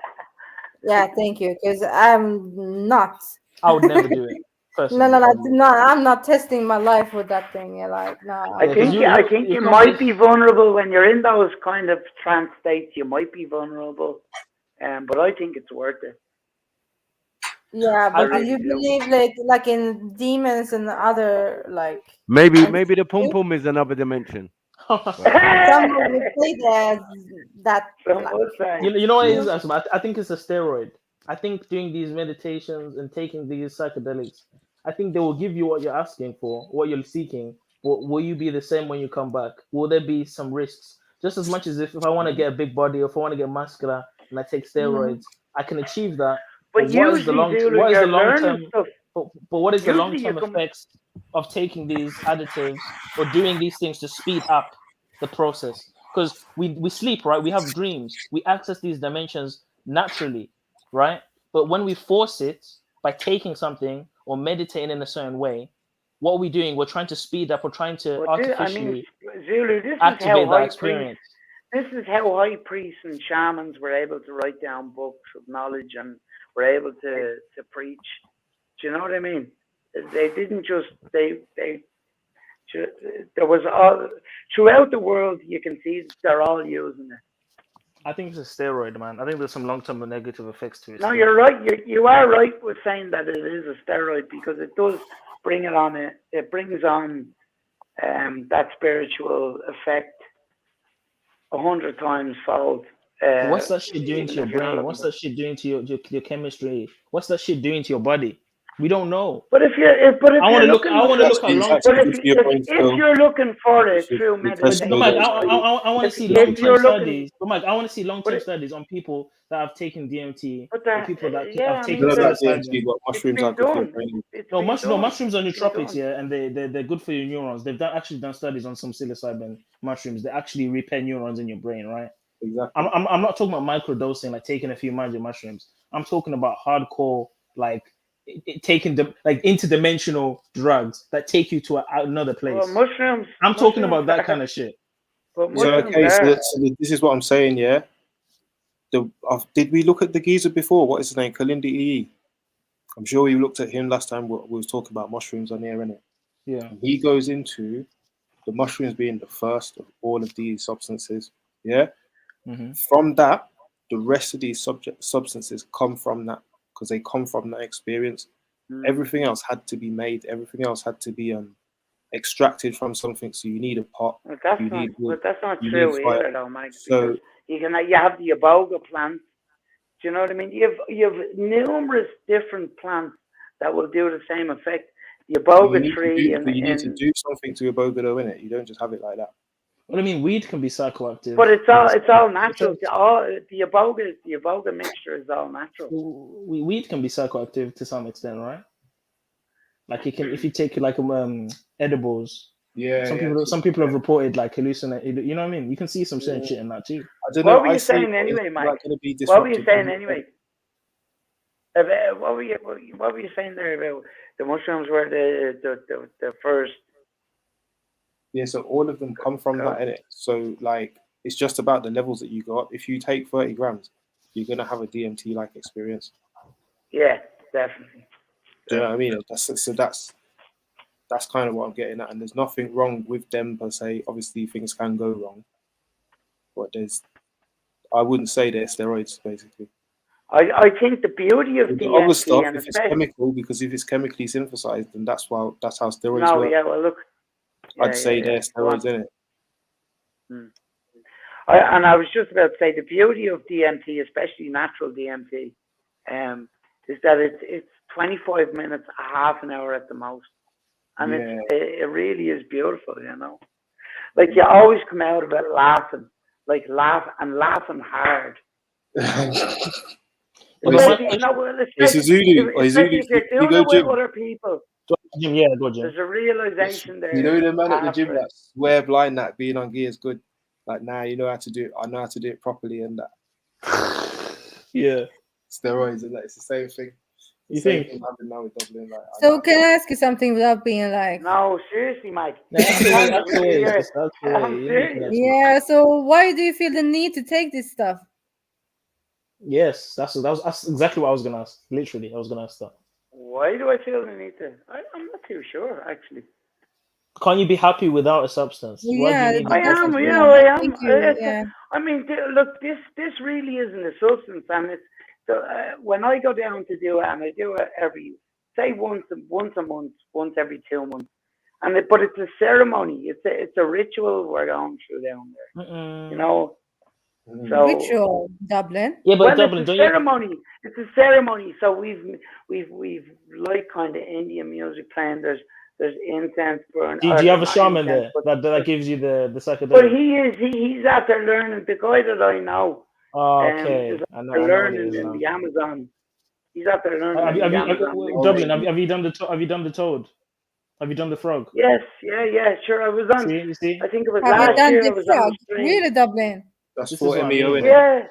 Yeah, thank you, because I'm not. I would never do it. No, I'm not testing my life with that thing. You're like, no. I think you might be vulnerable when you're in those kind of trance states. You might be vulnerable, but I think it's worth it. Yeah, but do you believe like in demons and other like? Maybe the pum pum is another dimension. Someone would say that. You know what it is? I think it's a steroid. I think doing these meditations and taking these psychedelics, I think they will give you what you're asking for, what you're seeking. Will you be the same when you come back? Will there be some risks? Just as much as if I want to get a big body or if I want to get muscular and I take steroids, I can achieve that. But what is the long term? But what is the long term effects of taking these additives or doing these things to speed up the process? Because we sleep, right? We have dreams. We access these dimensions naturally, right? But when we force it by taking something or meditating in a certain way, what are we doing? We're trying to speed up. We're trying to artificially Zulu, this activate is how that high experience. priests. This is how high priests and shamans were able to write down books of knowledge and were able to preach. Do you know what I mean? They didn't just there was all throughout the world. You can see they're all using it. I think it's a steroid, man. I think there's some long-term negative effects to it. No, you're right. You are right with saying that it is a steroid because it does bring it on. It brings on that spiritual effect 100 times fold. What's that shit doing to your brain? What's that shit doing to your chemistry? What's that shit doing to your body? We don't know. But if you're I want to look at long. But if you're looking for a true meditation, But Mike, I want to see long-term studies. But Mike, I want to see long-term studies on people that have taken DMT, or people that have taken psilocybin. Mushrooms are good for your brain. No, mushrooms are nootropics, yeah, and they're good for your neurons. They've actually done studies on some psilocybin mushrooms. They actually repair neurons in your brain, right? Exactly. I'm not talking about microdosing, like taking a few magic mushrooms. I'm talking about hardcore, like taking the interdimensional drugs that take you to another place. Well, mushrooms. I'm talking about that kind of shit. So this is what I'm saying, yeah. Did we look at the geezer before? What is his name? Kalindi EE. I'm sure we looked at him last time. We was talking about mushrooms on here, innit? Yeah. And he goes into the mushrooms being the first of all of these substances. Yeah. Mm-hmm. From that, the rest of these substances come from that because they come from that experience. Everything else had to be made. Everything else had to be extracted from something. So you need a pot. But that's not true either, though, Mike. So you have the iboga plant. Do you know what I mean? You have numerous different plants that will do the same effect. The iboga tree, you need to do something to iboga, though, innit? You don't just have it like that. Well, I mean, weed can be psychoactive. But it's all natural. The iboga mixture is all natural. Weed can be psychoactive to some extent, right? Like it can, if you take like edibles. Yeah. Some people have reported like hallucinate. You know what I mean? You can see some certain shit in that too. I don't know. What were you saying anyway, Mike? What were you saying anyway? What were you saying there about the mushrooms were the first? Yeah, so all of them come from that, innit? So like it's just about the levels that you got. If you take 30 grams, you're gonna have a DMT-like experience. Yeah, definitely. Do you know what I mean? That's kind of what I'm getting at. And there's nothing wrong with them per se. Obviously things can go wrong. But I wouldn't say they're steroids, basically. I think the beauty of the other stuff, if it's chemical, because if it's chemically synthesized, then that's how steroids work. Yeah, well look. I'd say they're steroids, innit? And I was just about to say the beauty of DMT, especially natural DMT, is that it's 25 minutes, a half an hour at the most, and it really is beautiful, you know. Like you always come out of it laughing hard. Especially if you're doing it with other people. Jim, yeah, go Jim. There's a realization there. You know the man at the gym that swear blind that being on gear is good. Like, nah, you know how to do it. I know how to do it properly and that. Yeah. Steroids and that. It's the same thing. You think? Now with Dublin, like, so can I ask you something without being like? No, seriously, Mike. Yeah. So why do you feel the need to take this stuff? Yes, that's exactly what I was gonna ask. Literally, I was gonna ask that. Why do I feel the need to? I'm not too sure, actually. Can't you be happy without a substance? Yeah, I am. You know, I am. I mean, look, this really isn't a substance, and it's when I go down to do it, and I do it every, say once a month, once every 2 months, but it's a ceremony. It's a ritual we're going through down there. You know. So, ritual, Dublin. Yeah, but Dublin, it's a ceremony. It's a ceremony. So we've like kind of Indian music playing. There's incense burning. Do you have a shaman there that gives you the psychedelic? But he's out there learning. The guy that I know. Oh, okay. I know learning in the Amazon. He's out there learning. Dublin, have you done the toad? Have you done the frog? Yes, yeah, sure. I was on. You see? I think it was have last year. Done the frog? Really, Dublin? That's 4 MEO in it. Yeah,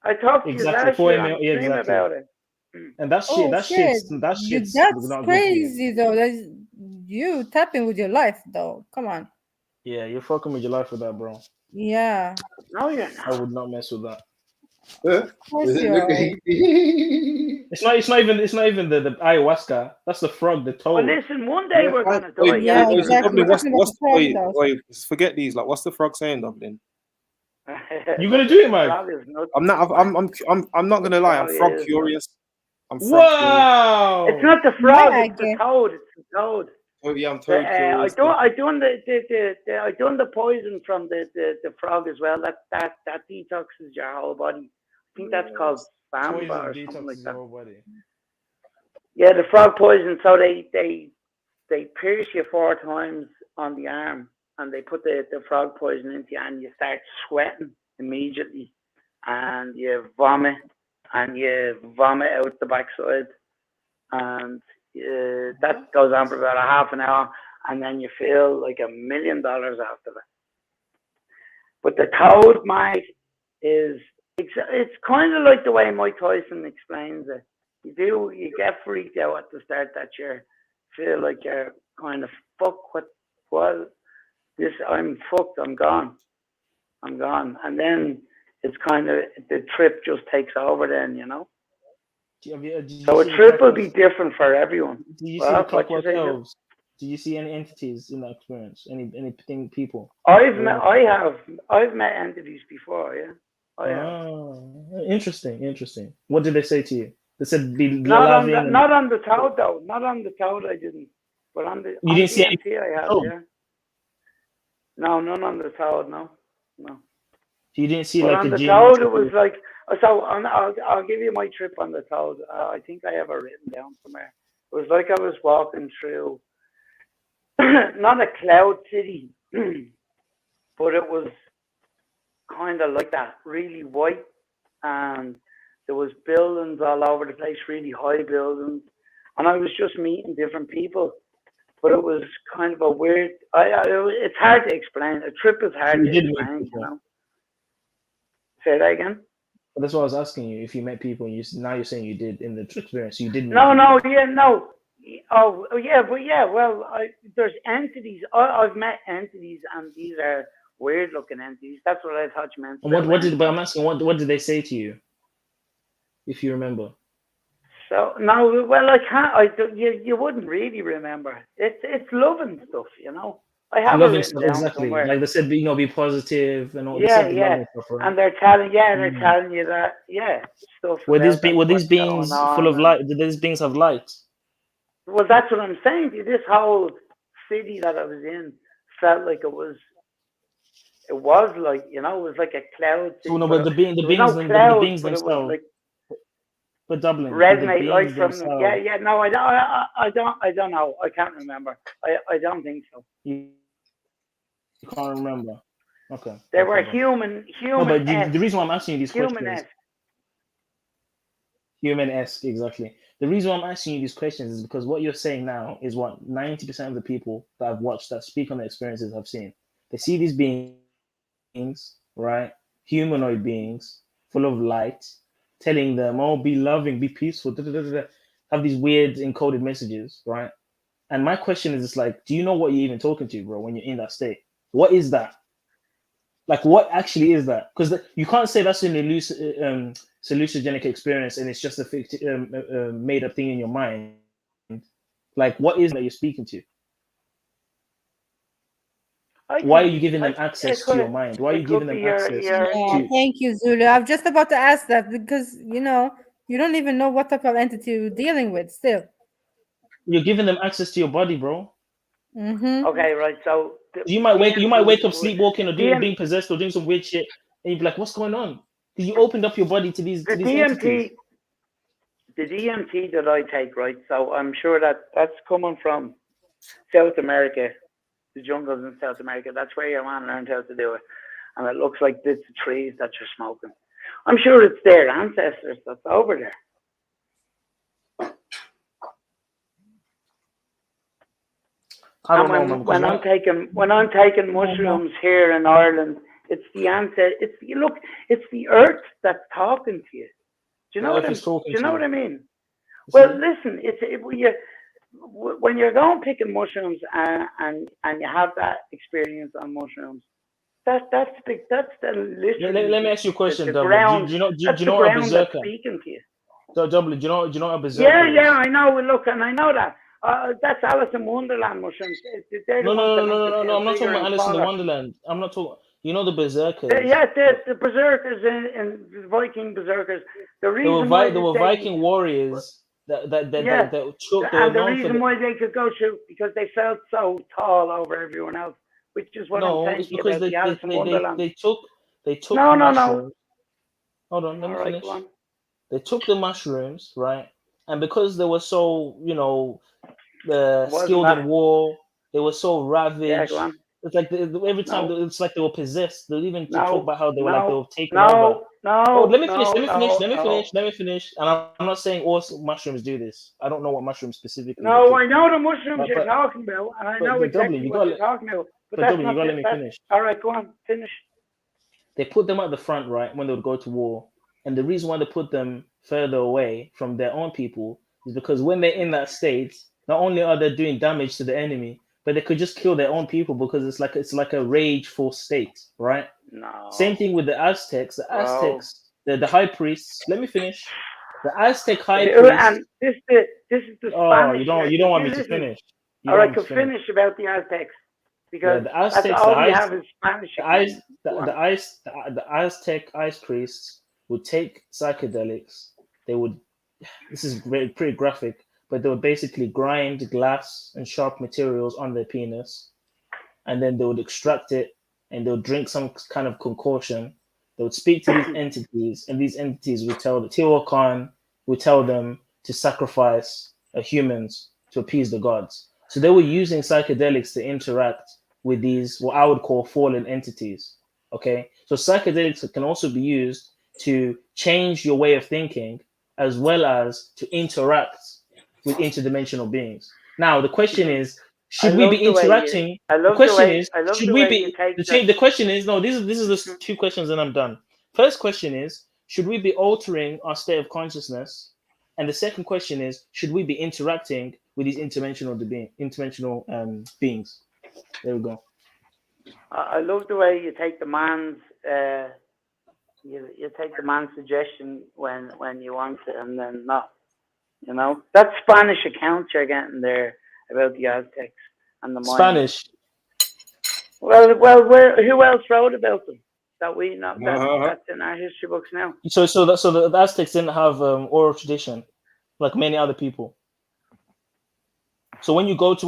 I talked to you exactly, last 4 year MEO, on stream about it. And that's shit. That's crazy though. You tapping with your life, though. Come on. Yeah, you're fucking with your life with that, bro. Yeah. No, you're I would not mess with that. Of course you are. It's not even the ayahuasca. That's the frog, the toad. Well, listen, one day we're gonna die. Wait, Yeah, wait, so exactly. Dublin, We're talking about the frog, though. wait, forget these. Like, what's the frog saying, Dublin? You gonna do it, Mike? I'm not gonna lie. I'm frog is curious. I'm frog curious. Wow! It's not the frog. It's the toad. It's the toad. Oh yeah, I'm toad curious. I done the poison from the frog as well. That detoxes your whole body. I think that's called Poison Bamba or something detoxes like your that. whole body. Yeah, the frog poison. So they pierce you 4 times on the arm, and they put the frog poison into you, and you start sweating immediately, and you vomit out the backside, and that goes on for about a half an hour, and then you feel like $1 million after that. But the toad, Mike, it's kind of like the way Mike Tyson explains it. You get freaked out at the start that you feel like you're kind of fuck what this, I'm fucked, I'm gone, and then it's kind of the trip just takes over then, you know. So a trip will be different for everyone. Do you see the clockwork elves? Do you see any entities in that experience? Anything people? I've met entities before, yeah. Interesting. What did they say to you? They said be not loving. Not on the toad though. Not on the toad. I didn't. But on the you didn't see any. I have, yeah. No, none on the toad. No. You didn't see but like on a the gym. toad. It was like so. I'll give you my trip on the toad. I think I have it written down somewhere. It was like I was walking through not a cloud city, but it was kind of like that, really white, and there was buildings all over the place, really high buildings, and I was just meeting different people. But it was kind of a weird. It's hard to explain. A trip is hard to explain, you know. Say that again. But that's what I was asking you. If you met people, now you're saying you did in the experience. You didn't. No. Oh, yeah, but yeah. Well, there's entities. I've met entities, and these are weird-looking entities. That's what I thought you meant. And what did? But I'm asking, what did they say to you? If you remember. So no, well, I can't. You wouldn't really remember. It's loving stuff, you know. I have it written down somewhere. Like they said, be positive and all. Yeah. Stuff, right? And they're telling you that stuff. Were these beings full of light? Did these beings have light? Well, that's what I'm saying. This whole city that I was in felt like it was like, you know, it was like a cloud city. So no, but the beings themselves. But Dublin, resonate right from them. Yeah. No, I don't know. I can't remember. I don't think so. You can't remember. Okay. They were human. No, but the reason why I'm asking you these questions. Human-esque, exactly. The reason why I'm asking you these questions is because what you're saying now is what 90% of the people that I've watched that speak on their experiences have seen. They see these beings, right? Humanoid beings, full of light, telling them, oh, be loving, be peaceful, have these weird encoded messages, right? And my question is just like, do you know what you're even talking to, bro, when you're in that state? What is that? Like, what actually is that? Because you can't say that's an hallucinogenic experience and it's just a made-up thing in your mind. Like, what is that you're speaking to? Why are you giving them access to your mind? Why are you giving them access to... Thank you, Zulu. I was just about to ask that because, you know, you don't even know what type of entity you're dealing with still. You're giving them access to your body, bro. Mm-hmm. Okay, right. So you might wake up sleepwalking or being possessed or doing some weird shit, and you'd be like, "What's going on?" Because you opened up your body to these. The DMT that I take, right? So I'm sure that's coming from South America, the jungles in South America. That's where your man learned how to do it, and it looks like bits of trees that you're smoking. I'm sure it's their ancestors that's over there. When I'm taking mushrooms here in Ireland, it's the it's the earth that's talking to you. Do you know what I mean? Well, listen, when you're going picking mushrooms and you have that experience on mushrooms, that's literally Let me ask you a question, the Double. ground. Do you know That's the what a ground that's berserker? speaking to you. So, Double, do you know what a berserker Yeah, is? I know. Look, and I know that. That's Alice in Wonderland mushrooms. They're the No, ones no, that no, make no, you no, no. feel I'm not talking bigger about and Alice in the smaller. Wonderland. I'm not talking. You know the berserkers. Yeah, the berserkers in the Viking berserkers. The They were reason why they Viking warriors that yeah, took. They were and the known for reason why they could go through because they felt so tall over everyone else, which is what I'm No, saying it's to you because about the Alice in Wonderland. they took No. mushrooms. Hold on, let me All right, finish. go on. They took the mushrooms, right? And because they were so, Wasn't skilled that? in war, they were so Yeah, ravaged. go on. It's like every time No, it's like they were possessed. They even talk no, about how they no, were taken over. Oh, let me finish. no. Let me finish. And I'm not saying all mushrooms do this. I don't know what mushrooms specifically. No, do. I know the mushrooms But you're talking about, and I know but Dublin, exactly what you're talking about. But but that's Dublin, not you gotta the, let me that's finish. all right. Go on, finish. They put them at the front, right, when they would go to war. And the reason why they put them further away from their own people is because when they're in that state, not only are they doing damage to the enemy, but they could just kill their own people because it's like a rageful state, right? No. Same thing with the Aztecs. The Bro. Aztecs, the high priests. Let me finish. The Aztec high And priest. this is the Oh, Spanish. you don't want me to Listen. finish. You All don't right, want me could to finish. finish about the Aztecs Yeah, because the that's Aztecs, all we have is Spanish. the Aztec ice priests would take psychedelics. They would. This is pretty graphic, but they would basically grind glass and sharp materials on their penis, and then they would extract it, and they would drink some kind of concoction. They would speak to these entities, and these entities would tell the Teotihuacan would tell them to sacrifice humans to appease the gods. So they were using psychedelics to interact with these, what I would call fallen entities. Okay, so psychedelics can also be used to change your way of thinking as well as to interact with interdimensional beings. Now, the question is, should we be interacting? The question is, should we be? The question is, no. This is the two questions, and I'm done. First question is, should we be altering our state of consciousness? And the second question is, should we be interacting with these interdimensional beings? There we go. I love the way you take the man's you take the man's suggestion when you want it, and then not. You know, that Spanish account you're getting there about the Aztecs and the Mayans. Spanish. Well, who else wrote about them that we know? That's in our history books now. So the Aztecs didn't have oral tradition like many other people. So when you go to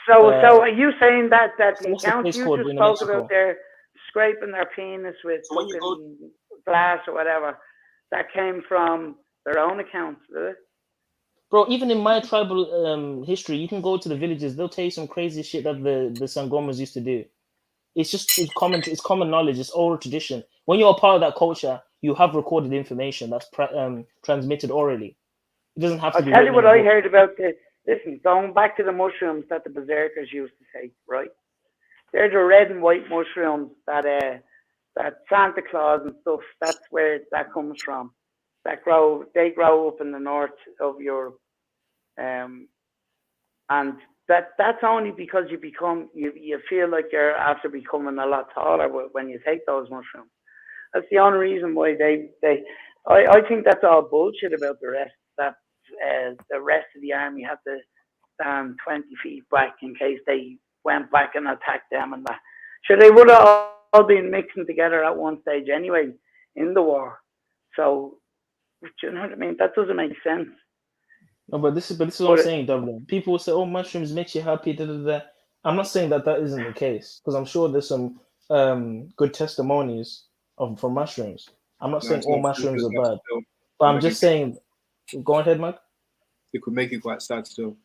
So are you saying that the what's the account place you called just in spoke Mexico? about there, scraping their penis with fucking glass or whatever, that came from their own accounts, did it? Bro, even in my tribal history, you can go to the villages. They'll tell you some crazy shit that the Sangomas used to do. It's common knowledge. It's oral tradition. When you're a part of that culture, you have recorded information that's transmitted orally. It doesn't have to I'll be tell you written what in a I book. heard about listen, going back to the mushrooms that the berserkers used to take, right? They're the red and white mushrooms that Santa Claus and stuff, that's where that comes from. They grow up in the north of Europe. And that's only because you feel like you're after becoming a lot taller when you take those mushrooms. That's the only reason why I think that's all bullshit about the rest. That the rest of the army had to stand 20 feet back in case they went back and attacked them and that. Sure, they would have all been mixing together at one stage anyway in the war. So, you know what I mean? That doesn't make sense. No, but this is what I'm saying, Dublin. People will say, "Oh, mushrooms makes you happy." Da, da, da. I'm not saying that isn't the case because I'm sure there's some good testimonies from mushrooms. I'm not saying all mushrooms are bad, but I'm just saying. Go ahead, Mike. It could make it quite sad still.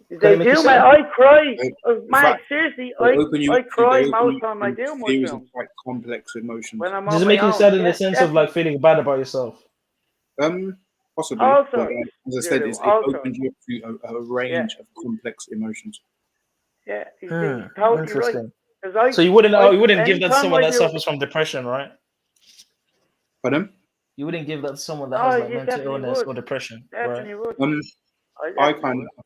They do, man. I cry. Mike, seriously, I cry most time I do mushrooms. Quite complex emotions. Does it make you sad in the sense of like feeling bad about yourself? Possibly. Also, but, as I said, it opens you up to a range of complex emotions. Yeah, he's totally right. So you wouldn't give that to someone that suffers from depression, right? Pardon? You wouldn't give that to someone that has like mental illness or depression, Definitely right? would. I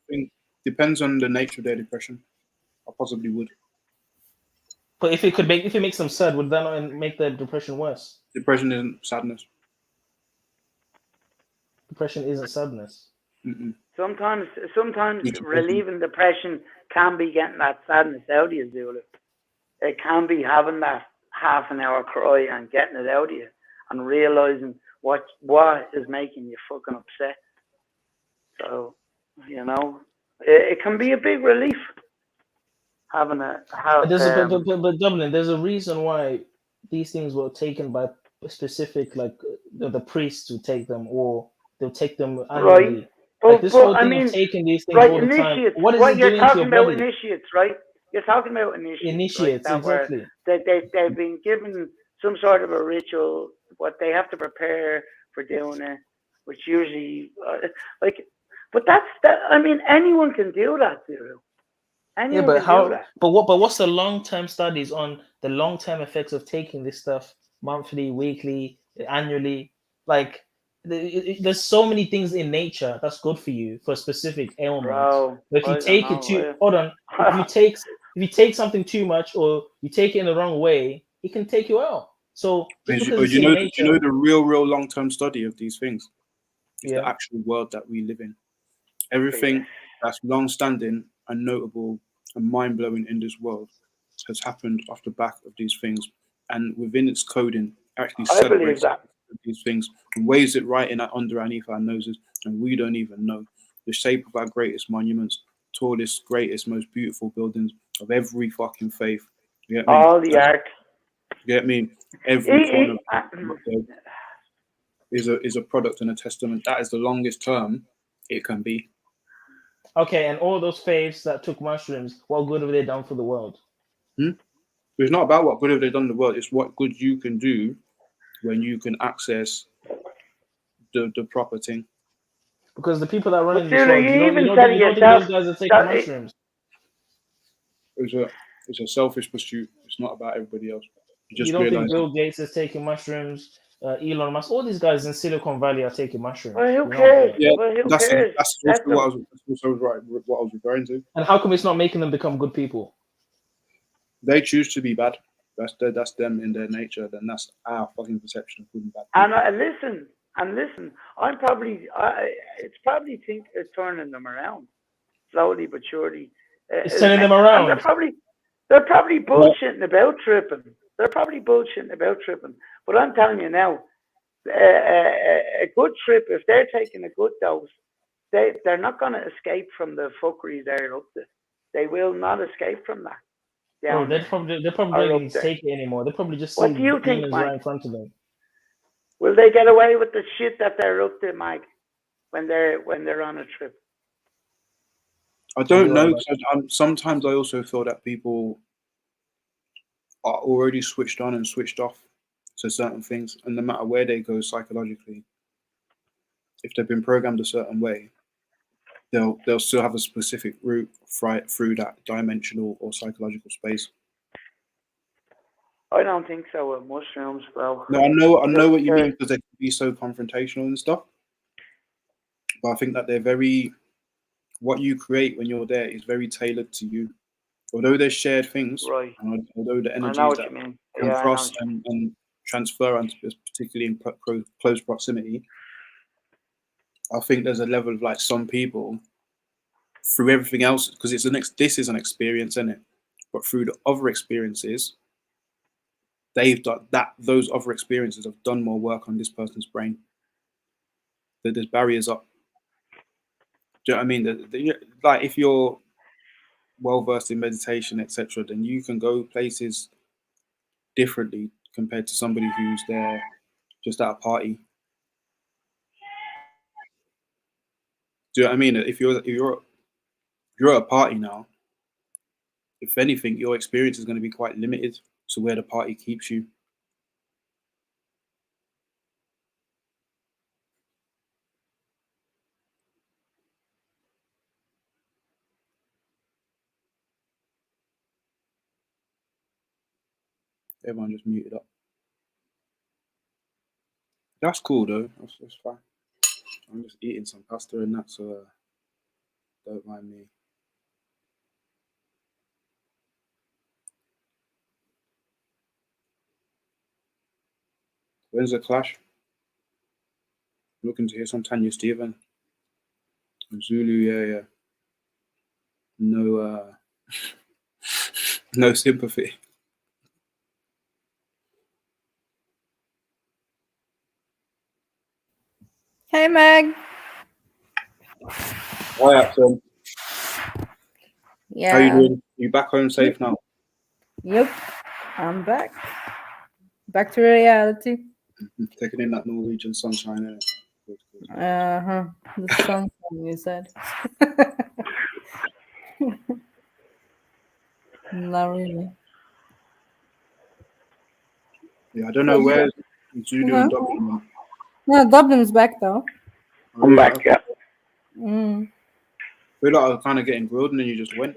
think depends on the nature of their depression. I possibly would. But if it makes them sad, would that not make their depression worse? Depression isn't sadness. Depression isn't sadness. Mm-mm. Sometimes relieving depression can be getting that sadness out of you, Zulu. It can be having that half an hour cry and getting it out of you and realizing what is making you fucking upset. So, you know, it can be a big relief having a but Dublin, there's a reason why these things were taken by specific, like the priests to take them, or they'll take them annually. Right. Like this whole thing of taking these things all the time. Initiates. What is it you're doing to talking your about body? initiates, right? You're talking about initiates. Initiates, right? exactly. They've been given some sort of a ritual, what they have to prepare for doing it, which usually, but that's that. I mean, anyone can do that, Zulu. Anyone Yeah, but can do that. But what's the long-term studies on the long-term effects of taking this stuff monthly, weekly, annually? Like, there's so many things in nature that's good for you for specific ailments. Bro, But if you take it too, hold on, if you take something too much or you take it in the wrong way, it can take you out. So just because it's in nature, you know the real long-term study of these things is Yeah. the actual world that we live in. Everything that's long-standing and notable and mind-blowing in this world has happened off the back of these things, and within its coding actually I believe celebrates that. these things and weighs it right in underneath our noses, and we don't even know the shape of our greatest monuments, tallest, greatest, most beautiful buildings of every fucking faith. You get me? All the art. You get me? Every corner is a product and a testament. That is the longest term it can be. okay, and all those faiths that took mushrooms, what good have they done for the world? It's not about what good have they done in the world. It's what good you can do when you can access the proper thing. Because the people that run in this Zulu, world, you you even don't said think it those guys are yourself. taking mushrooms. It's a selfish pursuit. It's not about everybody else. You don't think Bill Gates is taking mushrooms? Elon Musk, all these guys in Silicon Valley are taking mushrooms. Well, who cares? Yeah, Well, who that's cares? also what I was referring to. And how come it's not making them become good people? They choose to be bad. That's them in their nature. Then that's our fucking perception of good and bad. And listen. It's probably turning them around slowly but surely. It's turning them around. They're probably bullshitting about tripping. But I'm telling you now, a good trip, if they're taking a good dose, they're not going to escape from the fuckery they're up to. They will not escape from that. Oh, they're probably don't even take it anymore. They probably just see What do you think, demons Mike? right in front of them. Will they get away with the shit that they're up to, Mike, when they're on a trip? I don't know. Sometimes I also feel that people are already switched on and switched off to certain things, and no matter where they go psychologically, if they've been programmed a certain way, they'll still have a specific route through that dimensional or psychological space. I don't think so with mushrooms, bro. No, I know what you mean, because they can be so confrontational and stuff. But I think that they're very, what you create when you're there is very tailored to you. Although there's shared things, right? And although the I know energies what that you mean. come Yeah, across and transfer, and particularly in close proximity, I think there's a level of, like, some people through everything else, because this is an experience, isn't it? But through the other experiences, they've done that. Those other experiences have done more work on this person's brain. That there's barriers up. Do you know what I mean? Like, if you're well versed in meditation, etc., then you can go places differently compared to somebody who's there just at a party. Do you know what I mean? If you're at a party now, if anything, your experience is going to be quite limited to where the party keeps you. Everyone just muted up. That's cool though. That's fine. I'm just eating some pasta and that, so Don't mind me. When's the clash? Looking to hear some Tanya Stephen. Zulu, yeah. No, no sympathy. Hey, Meg. Hi, Axel. Yeah. How you doing? You back home safe now? Yep. I'm back. Back to reality. Taking in that Norwegian sunshine, innit? Uh-huh. The sunshine, you said. Not really. Yeah, I don't know where Zulu and Dublin went. No, Dublin's back though. I'm back, yeah. Mm. I feel like I was kind of getting grilled and then you just went.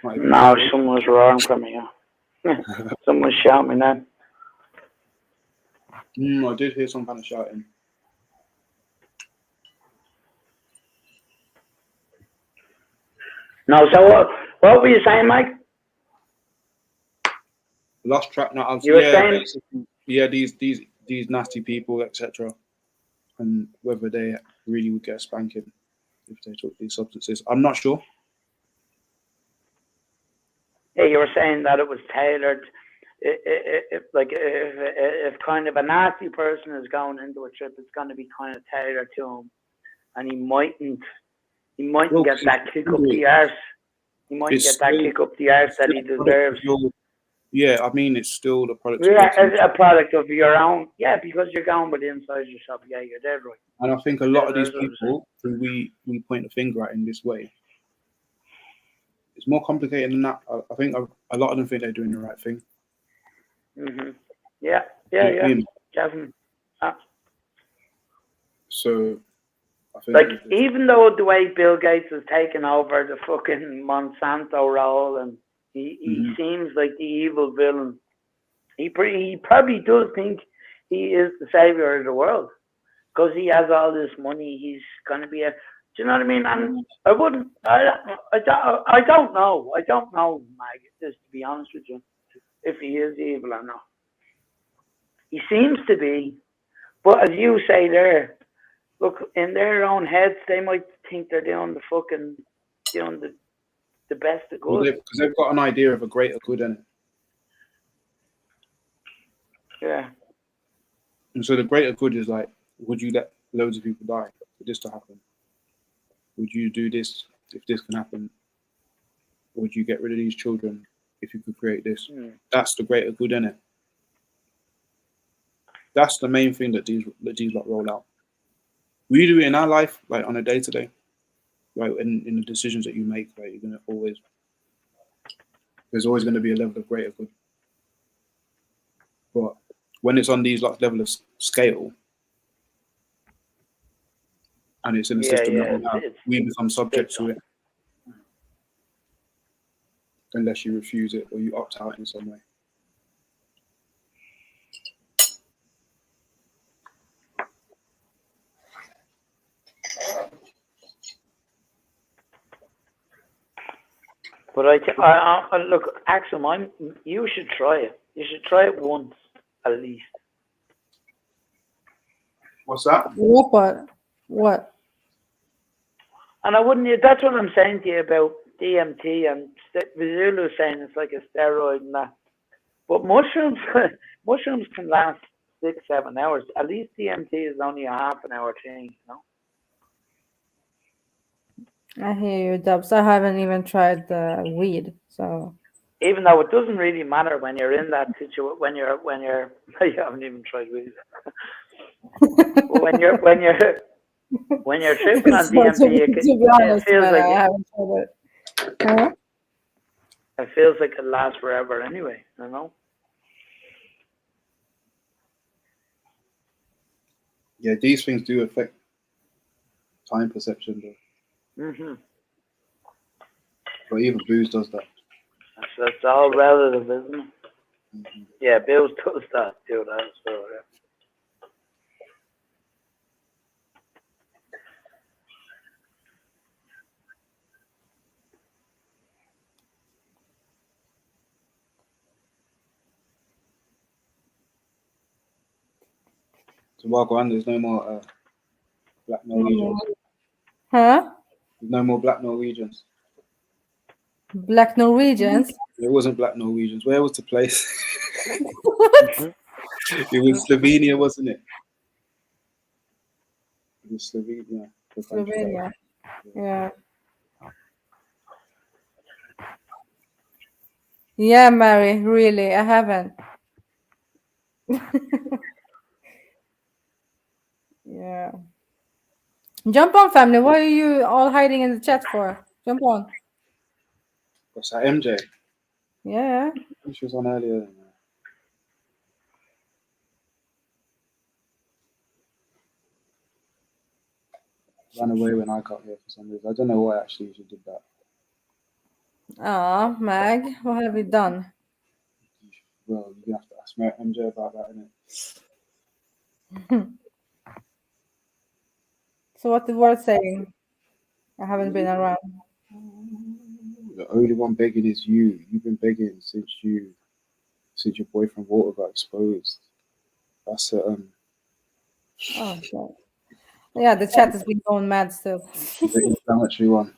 Like, No, someone's wrong from me. Someone's shouting me now. I did hear some kind of shouting. No, so what were you saying, Mike? Lost track now. You were saying? Yeah, these nasty people, etc. And whether they really would get a spanking if they took these substances, I'm not sure. Yeah, you were saying that it was tailored. If kind of a nasty person is going into a trip, it's going to be kind of tailored to him, and he mightn't get that kick up the arse. He mightn't get that kick up the arse that he deserves. Yeah, I mean, it's still the product. Yeah, as a product of your own. Yeah, because you're going with inside yourself. Yeah, you're dead right. And I think a lot of these people who we point the finger at in this way, it's more complicated than that. I think a lot of them think they're doing the right thing. Mm-hmm. Yeah, definitely. So, I think like, even though the way Bill Gates has taken over the fucking Monsanto role, and he seems like the evil villain, he probably does think he is the savior of the world because he has all this money. He's gonna be a. Do you know what I mean? And I wouldn't. I don't know. I don't know, Mag. Just to be honest with you, if he is evil or not. He seems to be, but as you say there, look, in their own heads, they might think they're doing the fucking, doing the best of good. Because they've got an idea of a greater good in it. Yeah. And so the greater good is like, would you let loads of people die for this to happen? Would you do this if this can happen? Would you get rid of these children if you could create this? That's the greater good in it. That's the main thing that these lot roll out. We do it in our life, like on a day-to-day, like in the decisions that you make, like you're gonna always, there's always going to be a level of greater good. But when it's on these level of scale, and it's in a system that we become subject to it, unless you refuse it or you opt out in some way. But I look, Axel, you should try it. You should try it once, at least. What's that? What? And I wouldn't. That's what I'm saying to you about DMT, and Zulu saying it's like a steroid and that. But mushrooms can last 6-7 hours. At least DMT is only a half an hour thing, you know. I hear you, Dubs. I haven't even tried the weed, so. Even though it doesn't really matter when you're in that situation, when you're you haven't even tried weed. when you're tripping on DMT, it feels like I haven't tried it. Huh? It feels like it lasts forever anyway, you know. Yeah, these things do affect time perception, though. Mm-hmm. But even booze does that. That's all relative, isn't it? Mm-hmm. Yeah, booze does that too. That's so. Yeah. So while go on, there's no more black Norwegians. Huh? There's no more black Norwegians. Black Norwegians. It wasn't black Norwegians. Where was the place? It was Slovenia, wasn't it? It was Slovenia. The country that Slovenia. Yeah. Yeah, Mary, really, I haven't. Yeah. Jump on, family. What are you all hiding in the chat for? Jump on. What's that, MJ? Yeah. She was on earlier. Ran away when I got here for some reason. I don't know why actually she did that. Ah, Mag, what have you done? Well, you're gonna have to ask MJ about that, innit? So what the word saying? I haven't been around. The only one begging is you. You've been begging since your boyfriend Walter got exposed. That's Oh, God. Yeah, the chat has been going mad still. the inflammatory one.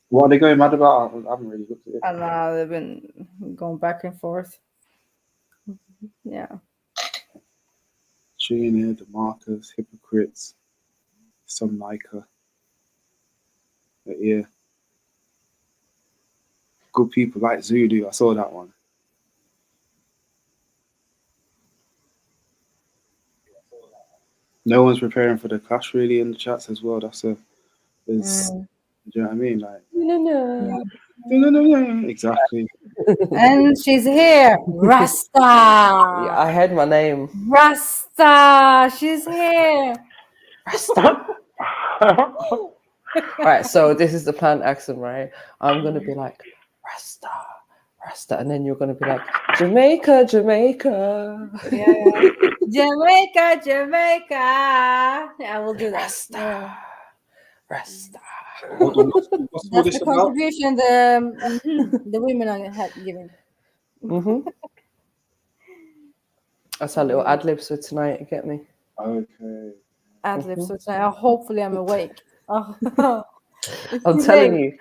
What are they going mad about? I haven't really looked at it. I know they've been going back and forth. Yeah. Chewing here, the markers, hypocrites, some Nika. But yeah. Good people like Zulu. I saw that one. No one's preparing for the clash really in the chats as well. Do you know what I mean? Like, exactly. And she's here, Rasta. Yeah, I heard my name. Rasta, she's here. Rasta. Right, so this is the planned accent, right? I'm gonna be like Rasta, Rasta, and then you're gonna be like Jamaica, Jamaica. Yeah. Jamaica, Jamaica. Yeah, I will do that. Rasta, Rasta. That's the contribution the women are giving. That's our little ad libs for tonight. You get me? Okay. Ad libs for tonight. Hopefully, I'm awake. Oh. I'm telling you,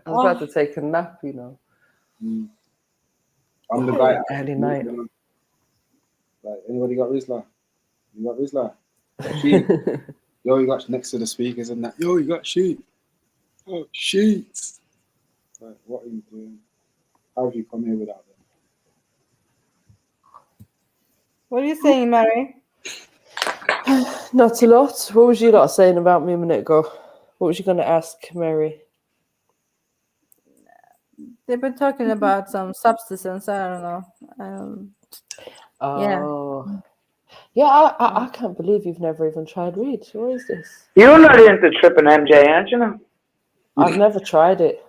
I was about to take a nap. You know. I'm the guy. Early night. Like, anybody got Rizla? You got Rizla? Yo, you got next to the speakers and that. Yo, you got sheet. Oh, sheets. Like, what are you doing? How have you come here without them? What are you saying, Mary? Not a lot. What was you lot saying about me a minute ago? What was you going to ask, Mary? They've been talking about some substance. I don't know. Yeah, I can't believe you've never even tried weed. What is this? You're not into tripping, MJ, aren't you? Know? I've never tried it.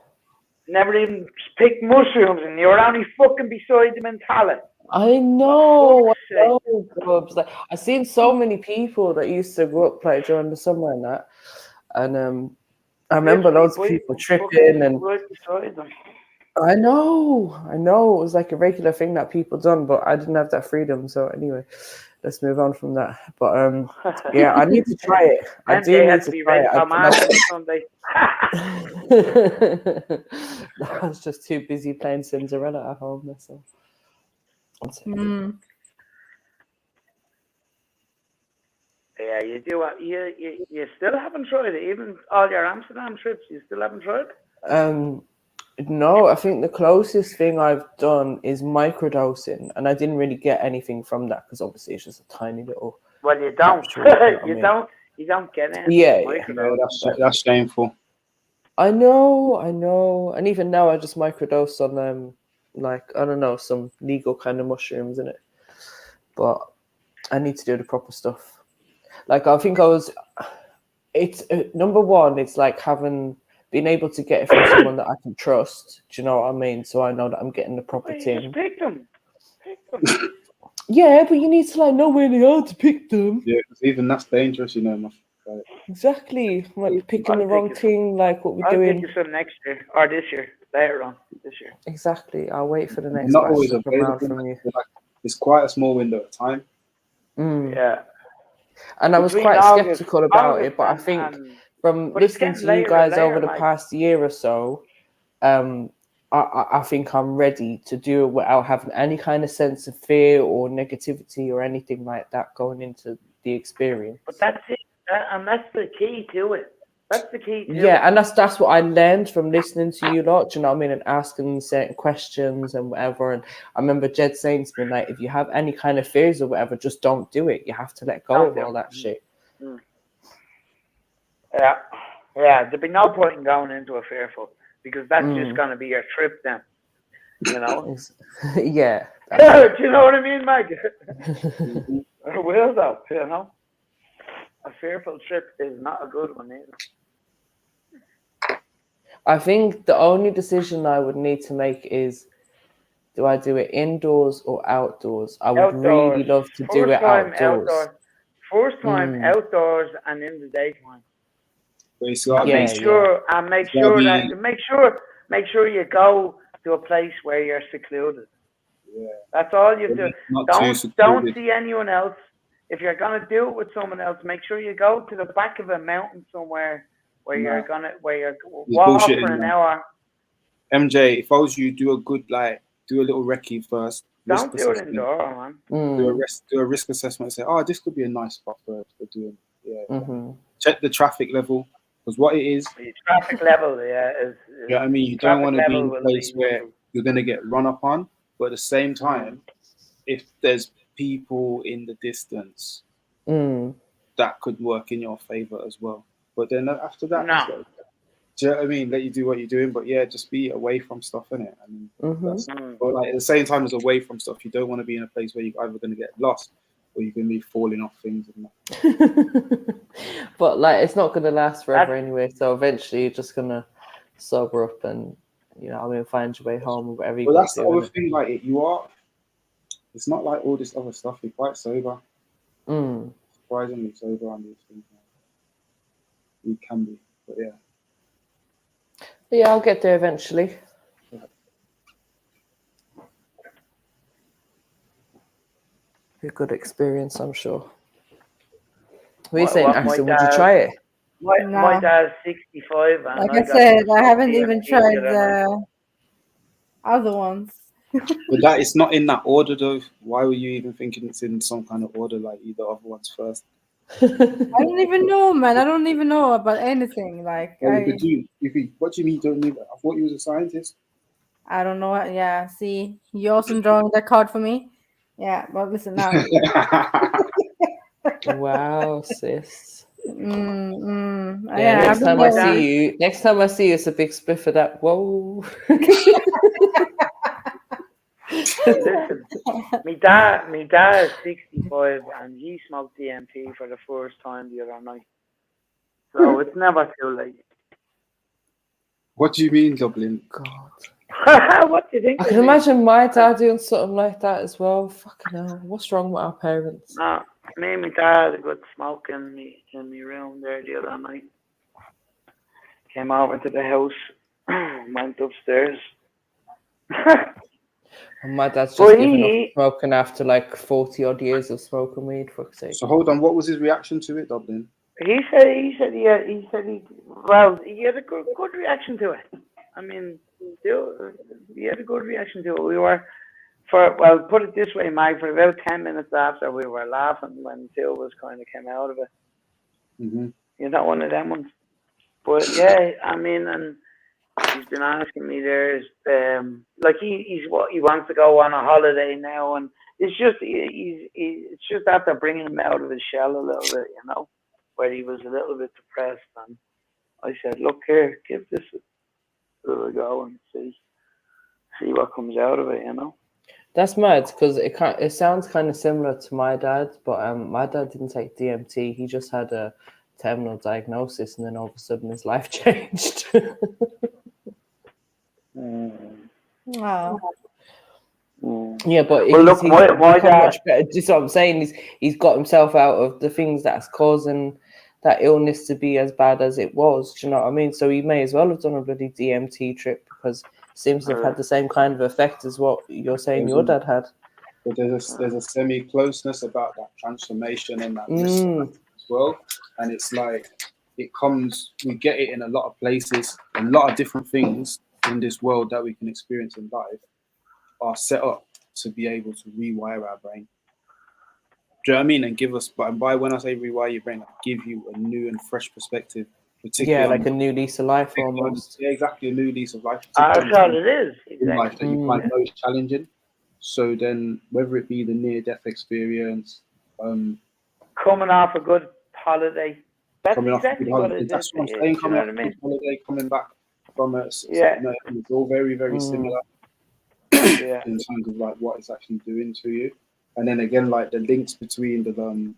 Never even picked mushrooms, and you're only fucking beside them in talent. I know, Grubs. Like, I've seen so many people that used to go up like during the summer and that, and I remember loads of people tripping and. I know. It was like a regular thing that people done, but I didn't have that freedom. So anyway, let's move on from that. But yeah, I need to try it. I do need to try it. I was just too busy playing Cinderella at home. That's all. Yeah, you do. You still haven't tried it. Even all your Amsterdam trips, you still haven't tried it. No, I think the closest thing I've done is microdosing, and I didn't really get anything from that because obviously it's just a tiny little. Well, you don't. You don't get anything. Yeah, that's shameful. I know, and even now I just microdose on them, like I don't know, some legal kind of mushrooms in it, but I need to do the proper stuff. Like I think it's number one. It's like being able to get it from someone that I can trust. Do you know what I mean? So I know that I'm getting the proper thing. Pick them. Yeah, but you need to like know where they are to pick them. Yeah, even that's dangerous, you know. Like, exactly. Like picking the wrong thing, like what we're doing. I'll pick you some next year or this year. Later on this year. Exactly. I'll wait for the next not batch always to come around from you. Like, it's quite a small window of time. Yeah. And I was Between quite August- skeptical about August it, but I and- think and- from but it's listening getting to you later guys and over later, the mate. past year or so, I think I'm ready to do it without having any kind of sense of fear or negativity or anything like that going into the experience. But that's it, and that's the key to it. That's the key to it. Yeah, and that's what I learned from listening to you lot, do you know what I mean, and asking certain questions and whatever. And I remember Jed saying to me, like, if you have any kind of fears or whatever, just don't do it. You have to let go Don't of do all it. that shit. Mm. Yeah, there'd be no point in going into a fearful, because that's just going to be your trip then, you know? Yeah. Do you know what I mean, Mike? It will, though, you know? A fearful trip is not a good one either. I think the only decision I would need to make is, do I do it indoors or outdoors? I would really love to do it outdoors. First time outdoors and in the daytime. Make sure you go to a place where you're secluded. Yeah. That's all you do. Not too Don't secluded. see anyone else. If you're gonna do it with someone else, make sure you go to the back of a mountain somewhere where you're walk for an hour. MJ, if I was you, do a little recce first. Don't do it indoor, man. Do a risk assessment. Say, oh, this could be a nice spot for doing. Yeah. Check the traffic level, because what it is. The traffic level, is. You know what I mean? You don't want to be in a place where you're gonna get run up on, but at the same time, if there's people in the distance, that could work in your favor as well. But then after that, do you know what I mean? Let you do what you're doing, but yeah, just be away from stuff, innit? I mean, but like at the same time as away from stuff, you don't want to be in a place where you're either going to get lost or you're going to be falling off things. And But like, it's not going to last forever anyway. So eventually, you're just going to sober up and, you know, I mean, find your way home or whatever. But that's the other thing. Like, it's not like all this other stuff. You're quite sober. Surprisingly sober on these things. You can be, but yeah. Yeah, I'll get there eventually. Be a good experience, I'm sure. What are you saying, Axel? Would you try it? My dad's 65. And like I said, I haven't even tried the other ones. But that is not in that order, though. Why were you even thinking it's in some kind of order, like either other ones first? I don't even know, man. I don't even know about anything. Like, what do you mean? You don't need? I thought you was a scientist. I don't know. Yeah, see, you also drawing that card for me. Yeah, but listen now. Wow, sis. Yeah, next time I see you, it's a big spliff of that. Whoa. Listen, my dad is 65 and he smoked DMT for the first time the other night. So it's never too late. What do you mean, Dublin? God. What do you think? I can imagine my dad doing something like that as well. Fucking hell. What's wrong with our parents? No, me and my dad had a good smoke in my room there the other night. Came over to the house, went upstairs. And my dad's just given up smoking after like 40 odd years of smoking weed, fuck's sake. So hold on, what was his reaction to it, Dublin? He said he had a good reaction to it. I mean, he had a good reaction to it. We were, put it this way, Mike, for about 10 minutes after, we were laughing when Till was kind of came out of it. You're not one of them ones. But yeah, I mean, and he's been asking me there's like he wants to go on a holiday now, and it's just it's just after bringing him out of his shell a little bit, you know, where he was a little bit depressed, and I said, look here, give this a go and see what comes out of it, you know. That's mad because it sounds kind of similar to my dad, but my dad didn't take DMT. He just had a terminal diagnosis, and then all of a sudden his life changed. Wow. Yeah, but well, look, he's my dad, much better. Just what I'm saying, he's got himself out of the things that's causing that illness to be as bad as it was. Do you know what I mean? So he may as well have done a bloody DMT trip because it seems to have had the same kind of effect as what you're saying your dad had. But there's a semi closeness about that transformation and that as well, and it's like it comes. We get it in a lot of places. A lot of different things in this world that we can experience in life are set up to be able to rewire our brain. Do you know what I mean? And give us, but by when I say rewire your brain, like give you a new and fresh perspective. Yeah, like a new lease of life almost. Yeah, exactly, a new lease of life. That's what it is. In life that you find most challenging. So then, whether it be the near-death experience, coming off a good holiday. That's coming exactly off a what good holiday. it is. That's what I'm saying. You Coming know off what I a mean? good holiday, coming back from it. Yeah. It's all very, very similar. Yeah. In terms of like what it's actually doing to you, and then again, like the links between the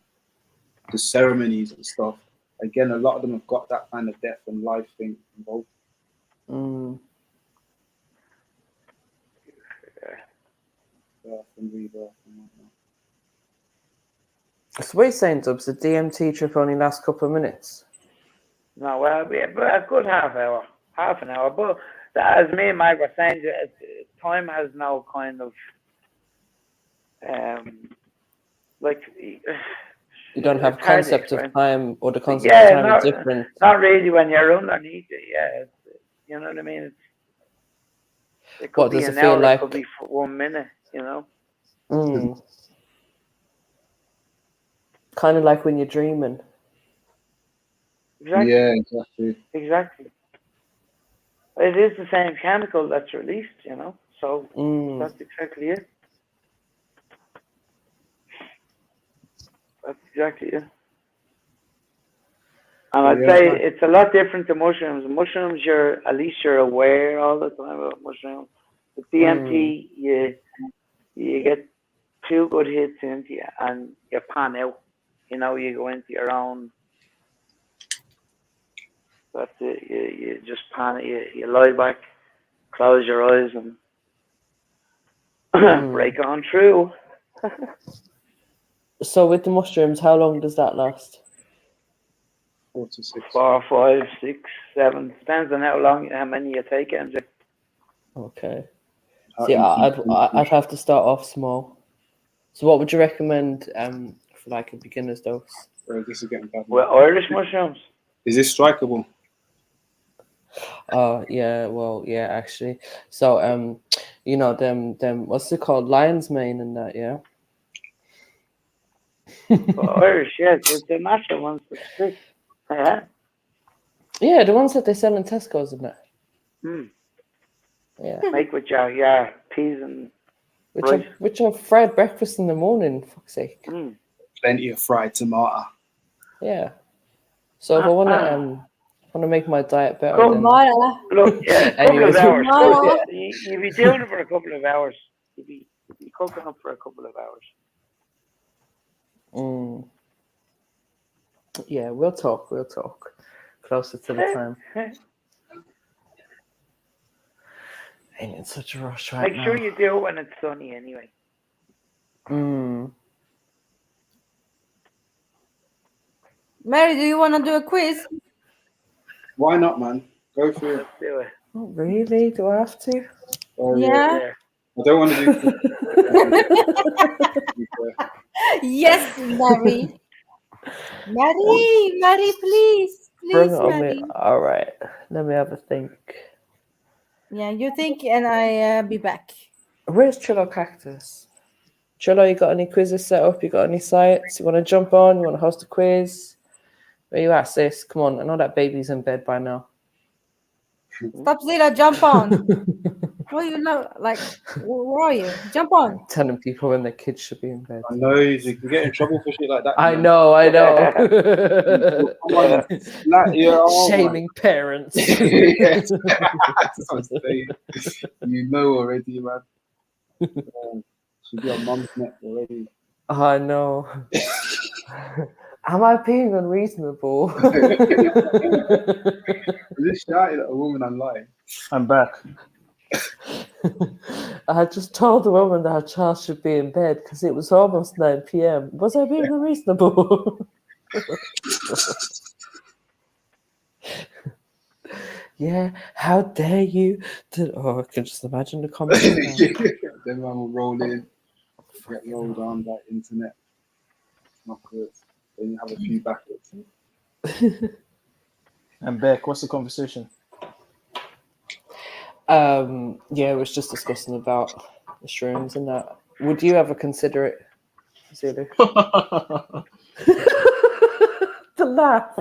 ceremonies and stuff. Again, a lot of them have got that kind of death and life thing involved. Birth and rebirth and whatnot. So what are you saying, Dubs? The DMT trip only lasts a couple of minutes? No, well, a good half an hour. But as me and Mike were saying, time has no kind of like. You don't have concept of time or the concept yeah, of time is different. Not really when you're underneath it. Yeah, you know what I mean. It could What be does an it feel hour. like? It could be for 1 minute. You know. Kind of like when you're dreaming. Exactly. Yeah, exactly. Exactly. It is the same chemical that's released, you know. So that's exactly it. That's exactly it. And I'd say it's a lot different to mushrooms. Mushrooms, at least you're aware all the time about mushrooms. With DMT, you get 2 good hits into you and you pan out. You know, you go into your own. That's it. You just pan it. You lie back, close your eyes, and break on through. So with the mushrooms, how long does that last? 4 to 6. 4, 5, 6, 7. Depends on how many you take, MJ. Okay. See, I'd have to start off small. So what would you recommend for like a beginner's dose? This is getting bad. Well, Irish mushrooms. Is this strikeable? Yeah, well, yeah, actually. So you know, them what's it called? Lion's mane and that, yeah. Well, Irish, yeah, the natural ones that stick. Yeah. Yeah, the ones that they sell in Tesco's and that. Yeah. Make with your peas and which are fried breakfast in the morning, fuck's sake. Plenty of fried tomato. Yeah. So if I wanna make my diet better, Look, then couple of hours. Anyways. You'll be doing it for a couple of hours. You'll be cooking up for a couple of hours. Yeah, we'll talk closer to the time. Ain't in such a rush right now. Make sure you do it when it's sunny anyway. Mary, do you want to do a quiz? Why not, man? Go through it. Let's do it. Oh, really? Do I have to? Oh, Yeah. I don't want to do. Yes, Mary. Mary, please, Bring it on Mary. me. All right. Let me have a think. Yeah, you think, and I be back. Where's Trillo Cactus? Trillo, you got any quizzes set up? You got any sites? You want to jump on? You want to host a quiz? Where you at, sis? Come on. I know that baby's in bed by now. Stop, Zila, jump on. What you know? Like, where are you? Jump on. Telling people when their kids should be in bed. I know you can get in trouble for shit like that. I know. Shaming parents. Yes. That's what I'm saying. You know already, man. Should be on mum's neck already. I know. Am I being unreasonable? Just shouting at a woman online. I'm back. I had just told the woman that her child should be in bed because it was almost 9 p.m. Was I being unreasonable? Yeah, how dare you? I can just imagine the comments. Then man will roll in. Get rolled on that internet. Not good. Then you have a few backups. And Beck, what's the conversation? Yeah, it was just discussing about the shrooms and that. Would you ever consider it, Zulu? The laugh.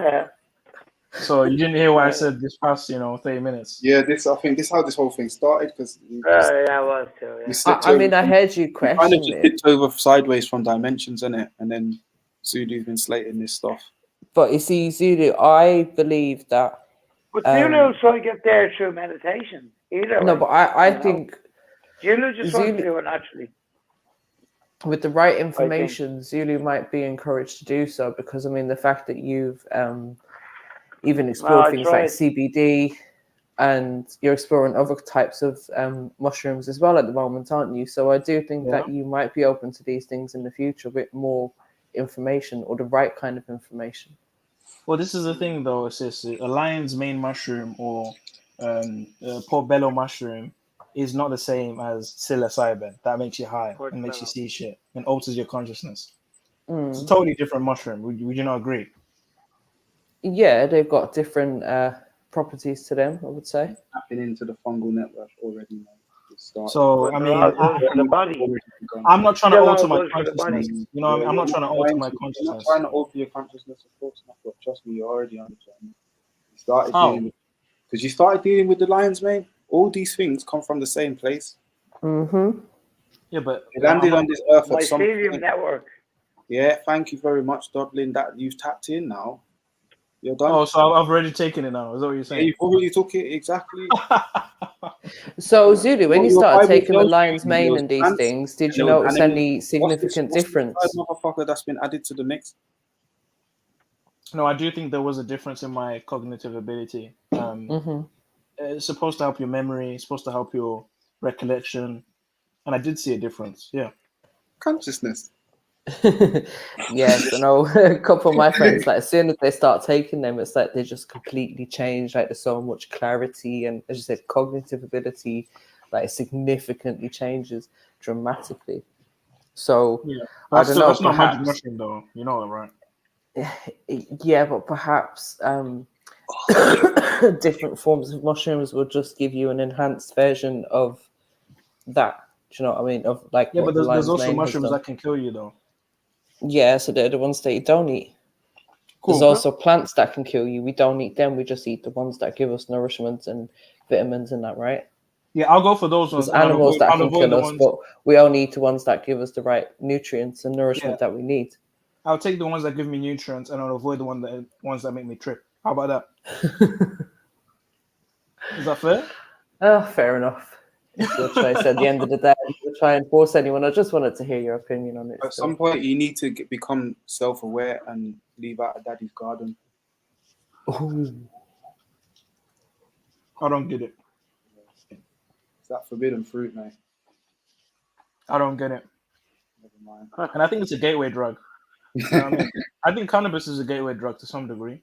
So you didn't hear what I said this past, 30 minutes. Yeah, I think this is how this whole thing started because Yeah, I was too. Yeah. I mean, I heard you kind of question just it, tipped over sideways from dimensions, innit? And then Zulu's been slating this stuff. but you see, Zulu, I believe that. But Zulu trying to get there through meditation. Either No, way, but I think Zulu just wants to Zulu, do it naturally. with the right information, Zulu might be encouraged to do so because I mean the fact that you've even explored things like CBD and you're exploring other types of mushrooms as well at the moment, aren't you? So I do think that you might be open to these things in the future with more information or the right kind of information. Well, this is the thing, though. It's just a lion's mane mushroom or portobello mushroom is not the same as psilocybin. That makes you high and makes you see shit and alters your consciousness. It's a totally different mushroom. Would you not agree? Yeah, they've got different properties to them, I would say. Tapping into the fungal network already, man. So, I mean, I'm not trying to alter my consciousness. You know what I mean? I'm not trying to alter my consciousness. You're not trying to alter your consciousness, of course not. But trust me, you're already on the journey. You started dealing with the lions, mate. All these things come from the same place. Mm-hmm. Yeah, but you landed on this earth at some point. Network. Yeah, thank you very much, Dublin. That you've tapped in now. You're done. Oh, so I've already taken it now. Is that what you're saying? Yeah, you've already took it, exactly. So, Zulu, when you started taking the lion's mane and these things, did you notice any significant difference? What's the third motherfucker that's been added to the mix? No, I do think there was a difference in my cognitive ability. It's supposed to help your memory. It's supposed to help your recollection. And I did see a difference, yeah. Consciousness. Yes, I know a couple of my friends, like as soon as they start taking them, it's like they just completely change. Like there's so much clarity and, as you said, cognitive ability, like significantly changes dramatically. So yeah, I don't know. That's not magic mushroom, though. You know that, right? Yeah, but perhaps different forms of mushrooms will just give you an enhanced version of that. Do you know what I mean? Of like, yeah, but there's also mushrooms that can kill you, though. Yeah, so they're the ones that you don't eat. Cool. There's also plants that can kill you. We don't eat them. We just eat the ones that give us nourishment and vitamins and that, right? Yeah, I'll go for those ones. There's animals that can kill us, but we only eat the ones that give us the right nutrients and nourishment that we need. I'll take the ones that give me nutrients and I'll avoid the ones that make me trip. How about that? Is that fair? Oh, fair enough. It's your choice at the end of the day. To try and force anyone. I just wanted to hear your opinion on it. At some point, you need to become self-aware and leave out of daddy's garden. Ooh. I don't get it. It's that forbidden fruit, mate. I don't get it. Never mind. And I think it's a gateway drug. You know what I mean? I think cannabis is a gateway drug to some degree.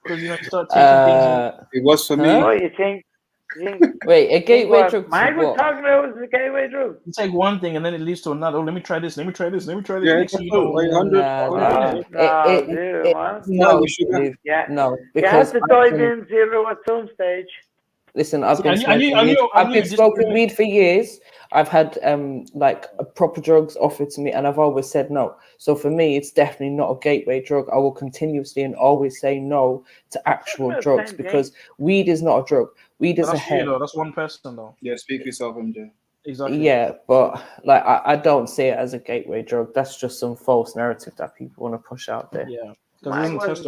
Because, you start taking things. It was for me. Oh, you think? Wait, a gateway drug. Mike was talking about was a gateway drug. You take one thing and then it leads to another. Oh, let me try this. Let me try this. Let me try this. Yeah, Next thing you know, no, you because have to dive in zero at some stage. Listen, I've been smoking weed for years. I've had like proper drugs offered to me, and I've always said no. So for me, it's definitely not a gateway drug. I will continuously and always say no to actual drugs because weed is not a drug. Weed is a hemp. That's one person, though. Yeah, speak for yourself, MJ. Exactly. Yeah, but like I don't see it as a gateway drug. That's just some false narrative that people want to push out there. Yeah, because there's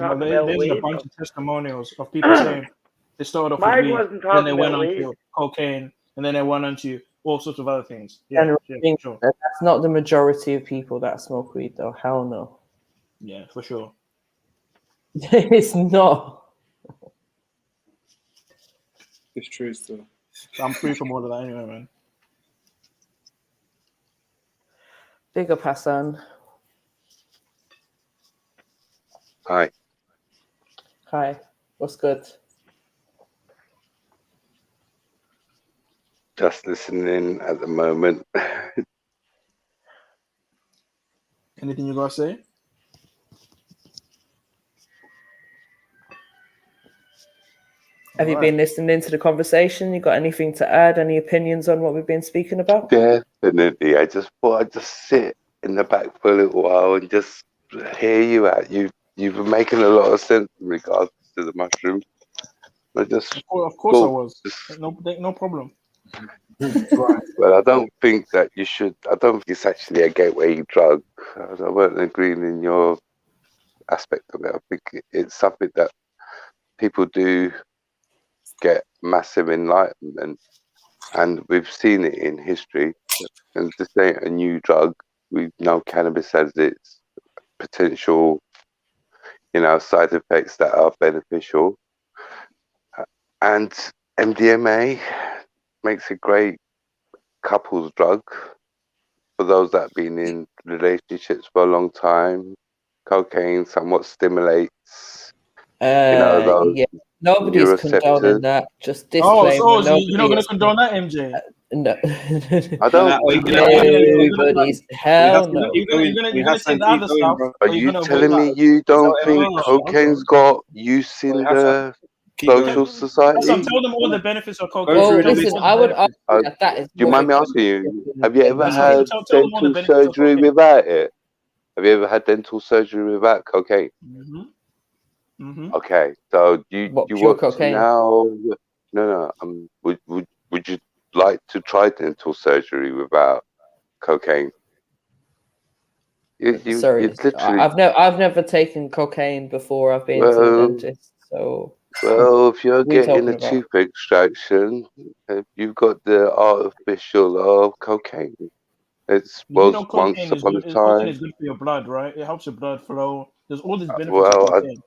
a bunch of testimonials of people saying they started off with weed, then they went on to cocaine, and then they went on to all sorts of other things. Yeah, sure. That's not the majority of people that smoke weed, though. Hell no. Yeah, for sure. It's not. It's true still. I'm free from all of that anyway, man. Big up, Hassan. Hi. Hi. What's good? Just listening at the moment. Anything you gotta say? Have you been listening to the conversation? You got anything to add? Any opinions on what we've been speaking about? Definitely. I just thought I'd just sit in the back for a little while and just hear you out. You've been making a lot of sense in regards to the mushrooms. I just Of course I was. No problem. Well, I don't think that you should. I don't think it's actually a gateway drug. I weren't agreeing in your aspect of it. I think it's something that people do get massive enlightenment, and we've seen it in history. And this ain't a new drug. We know cannabis has its potential, side effects that are beneficial, and MDMA makes a great couples drug for those that have been in relationships for a long time. Cocaine somewhat stimulates, those Yeah, nobody's condoning neuroceptors. that. Just disclaimer. So you're not gonna condone that, MJ? No. I don't. Nobody's hell no. You're gonna say the other stuff. Are you telling me you don't think cocaine's got use in the social society? Tell them all the benefits of cocaine. Well, listen, I would argue that is. Do you mind me asking you? Have you ever That's had fine. Tell them all the dental benefits of surgery cocaine. without it? Have you ever had dental surgery without cocaine? Okay, so you pure want cocaine? now? No. Would you like to try dental surgery without cocaine? Sorry, I've never taken cocaine before. I've been to the dentist. So. Well, if you're What are you getting a talking about? tooth extraction, you've got the artificial of cocaine. It's once Cocaine upon a is time. good for your blood, right? It helps your blood flow. There's all these benefits of Well, cocaine.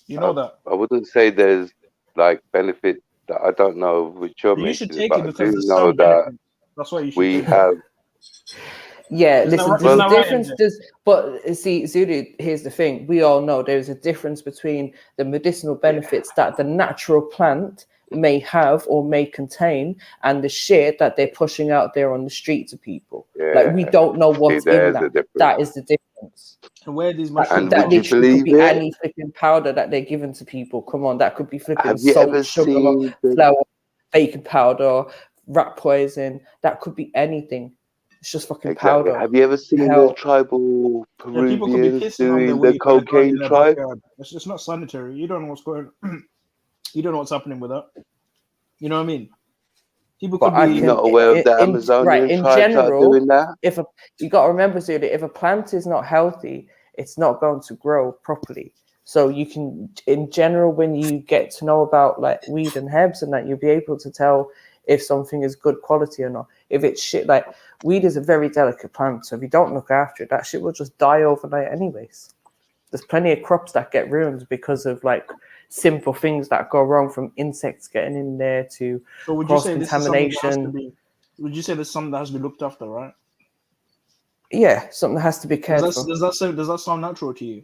You know that. I wouldn't say there's like benefit that I don't know which you're But you should mentioning, take it but I because do there's know some that benefits. That's why you should we take have. Yeah, Isn't listen, that there's a right, difference. MJ? But see, Zulu, here's the thing. We all know there's a difference between the medicinal benefits that the natural plant may have or may contain and the shit that they're pushing out there on the street to people. Like, we don't know what's in that. That is the difference. And where these mushrooms That would you literally could be believe it? any flipping powder that they're giving to people. Come on, that could be flipping Have you ever salt, sugar, seen flour, baking powder, rat poison. That could be anything. It's just fucking Exactly. powder. Have you ever seen Hell. the tribal Yeah, people could be Peruvians pissing on their doing the weed in the garden in cocaine their tribe? backyard. It's not sanitary. You don't know what's going. You don't know what's happening with that. You know what I mean? People But could be. You're not aware of the Amazonian in tribes that are general, doing that? you got to remember, Zulu, if a plant is not healthy, it's not going to grow properly. So you can, in general, when you get to know about like weed and herbs and that, you'll be able to tell if something is good quality or not. If it's shit, like weed is a very delicate plant, so if you don't look after it, that shit will just die overnight anyways. There's plenty of crops that get ruined because of like simple things that go wrong, from insects getting in there to So would you say this is something that has to cross-contamination. be? Would you say this is something that has to be looked after, right? Yeah, something that has to be cared for. Does that sound natural to you?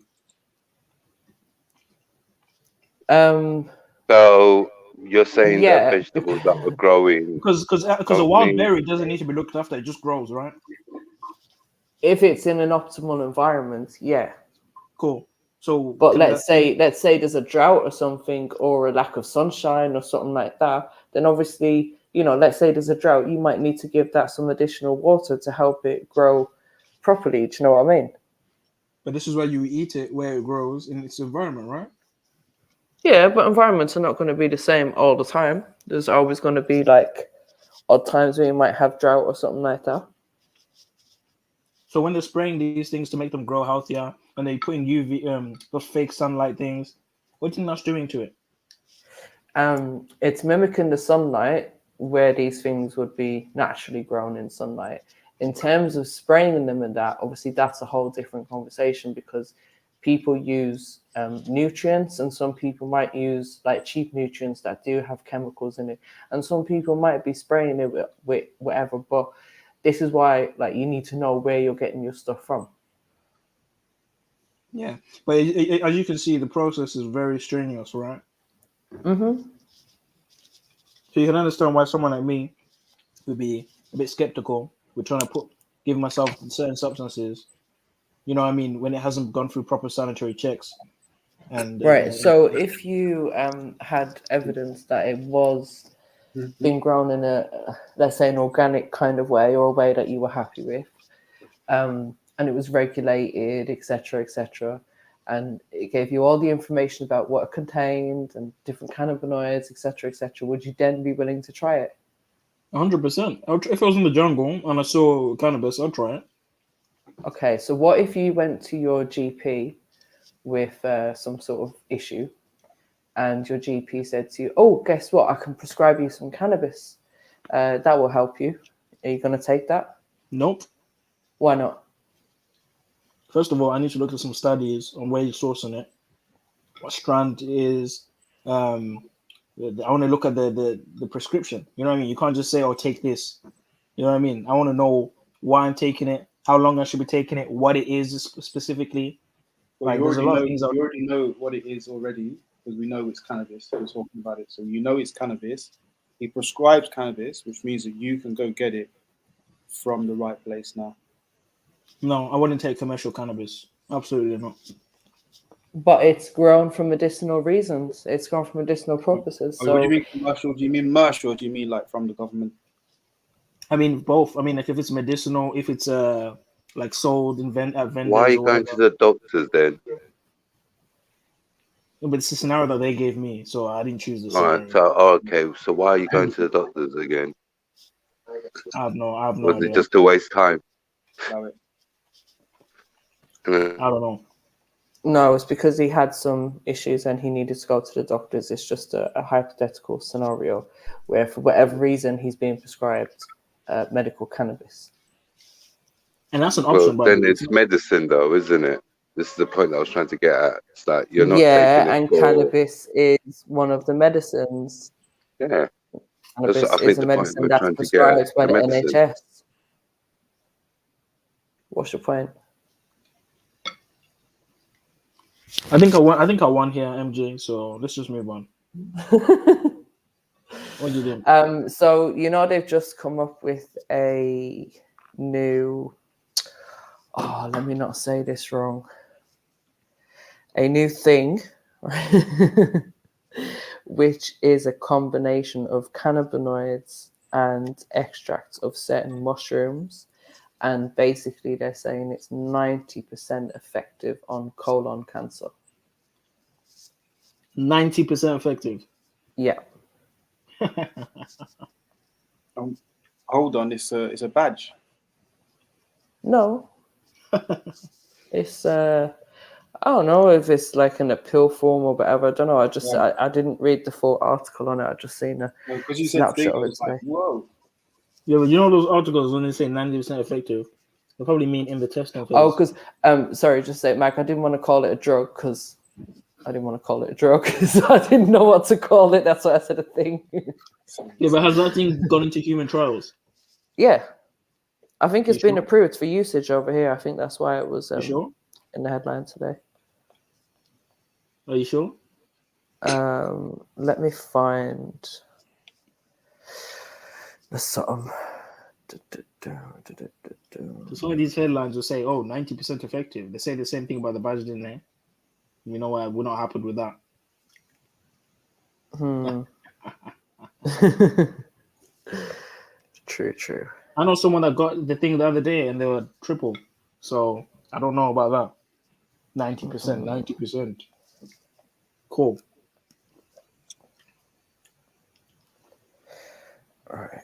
So you're saying yeah, that vegetables that are growing Because a wild berry doesn't need to be looked after; it just grows, right? If it's in an optimal environment, yeah. Cool. So, but let's say there's a drought or something, or a lack of sunshine or something like that. Then obviously, let's say there's a drought, you might need to give that some additional water to help it grow properly. Do you know what I mean? But this is where you eat it, where it grows in its environment, right? Yeah, but environments are not going to be the same all the time. There's always going to be like odd times where you might have drought or something like that. So when they're spraying these things to make them grow healthier, and they put in UV, those fake sunlight things, what do you think that's doing to it? It's mimicking the sunlight where these things would be naturally grown in sunlight. In terms of spraying them and that, obviously that's a whole different conversation, because people use nutrients, and some people might use like cheap nutrients that do have chemicals in it, and some people might be spraying it with whatever. But this is why, like, you need to know where you're getting your stuff from. Yeah, but as you can see, the process is very strenuous, right? Mm-hmm. So you can understand why someone like me would be a bit skeptical with trying to give myself certain substances You know what I mean? When it hasn't gone through proper sanitary checks. And right. So if you had evidence that it was being grown in a, let's say, an organic kind of way, or a way that you were happy with, and it was regulated, etc., and it gave you all the information about what it contained and different cannabinoids, etc., would you then be willing to try it? 100%. If I was in the jungle and I saw cannabis, I'd try it. Okay, so what if you went to your GP with some sort of issue, and your GP said to you, "Oh, guess what? I can prescribe you some cannabis. That will help you." Are you going to take that? Nope. Why not? First of all, I need to look at some studies on where you're sourcing it. What strand is? I want to look at the prescription. You know what I mean? You can't just say, "Oh, take this." You know what I mean? I want to know why I'm taking it, how long I should be taking it, what it is specifically. Well, Like, you there's a lot of things. you already know what it is already, because we know it's cannabis. We're talking about it, so you know it's cannabis. He prescribes cannabis, which means that you can go get it from the right place now. No, I wouldn't take commercial cannabis. Absolutely not. But it's grown for medicinal reasons. It's grown for medicinal purposes. Oh, So what do you mean commercial? Do you mean commercial, or do you mean like from the government? I mean both. I mean, like if it's medicinal, if it's like sold in vendors. Why are you going to the doctors then? But it's the scenario that they gave me, so I didn't choose the All scenario. right, so okay, so why are you going to the doctors again? I have no Was idea. it just to waste time? I don't know. no, it's because he had some issues and he needed to go to the doctors. It's just a hypothetical scenario where, for whatever reason, he's being prescribed medical cannabis. And that's an Well, option, but then it's medicine, though, isn't it? This is the point I was trying to get at. It's like you're not Yeah, taking it and for... cannabis is one of the medicines. Yeah, Cannabis I is think a the point medicine we're that's trying to get at. prescribed by The the medicine. NHS. What's your point? I think I won here, MJ. So let's just move on. What do you think? So you know they've just come up with a new. Oh, let me not say this wrong. A new thing, which is a combination of cannabinoids and extracts of certain mushrooms, and basically they're saying it's 90% effective on colon cancer. 90% effective. Yeah. Hold on, it's a badge. No. It's I don't know if it's like in a pill form or whatever. I don't know. I didn't read the full article on it. I just seen a Because you said snapshot of it like, today. whoa. Yeah, but you know those articles when they say 90% effective, they probably mean in the testing phase. Oh, because sorry, just say, Mike, I didn't want to call it a drug because I didn't want to call it a drug because I didn't know what to call it. That's why I said a thing. Yeah, but has that thing gone into human trials? Yeah, I think it's You been sure? approved for usage over here. I think that's why it was You sure? in the headline today. Are you sure? Let me find the something. So some of these headlines will say, "Oh, 90% effective." They say the same thing about the badge, didn't they? You know what would not happen with that? True. I know someone that got the thing the other day and they were triple. So I don't know about that. 90%. Cool. All right.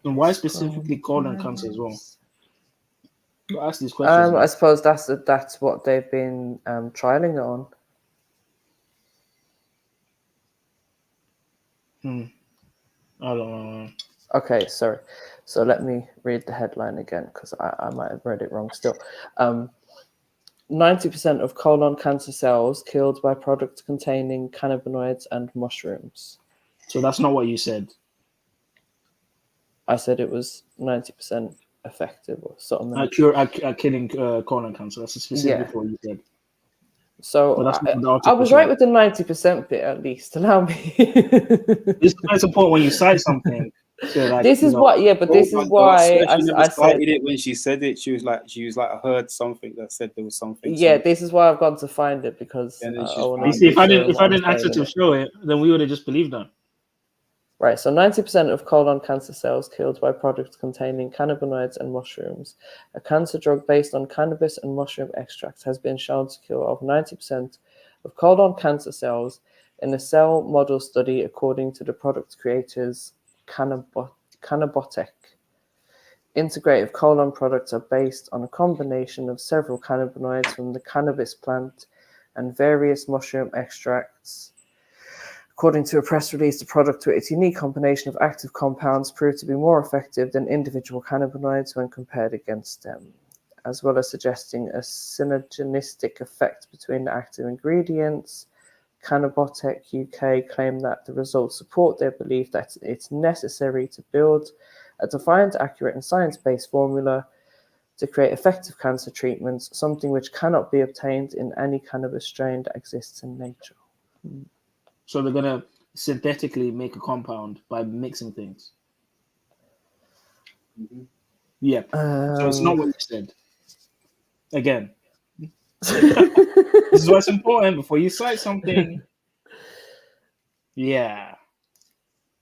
And why specifically colon cancer as well? You ask these questions. I suppose that's what they've been trialing it on. I don't know. Okay, sorry. So let me read the headline again because I might have read it wrong still. 90% of colon cancer cells killed by products containing cannabinoids and mushrooms. So that's not what you said. I said it was 90% effective or something. At killing colon cancer. That's specifically what you said. So I was right with the 90% bit at least. Allow me. It's quite important when you cite something So, like, This you is know, what, yeah, but this Oh is my God, why she never I said, cited it when she said it. She was like, I heard something that said there was something. yeah, this is why I've gone to find it, because And then I she's want you to see, be sure if what I I'm didn't ask her saying. to show it, then we would have just believed her. Right, so 90% of colon cancer cells killed by products containing cannabinoids and mushrooms. A cancer drug based on cannabis and mushroom extracts has been shown to kill over 90% of colon cancer cells in a cell model study, according to the product creators Cannabotech. Integrative colon products are based on a combination of several cannabinoids from the cannabis plant and various mushroom extracts. According to a press release, the product with its unique combination of active compounds proved to be more effective than individual cannabinoids when compared against them, as well as suggesting a synergistic effect between the active ingredients. Cannabotech UK claim that the results support their belief that it's necessary to build a defined, accurate, and science-based formula to create effective cancer treatments, something which cannot be obtained in any cannabis strain that exists in nature. So they're gonna synthetically make a compound by mixing things. Yeah. So it's not what you said. Again, this is what's important before you cite something. Yeah.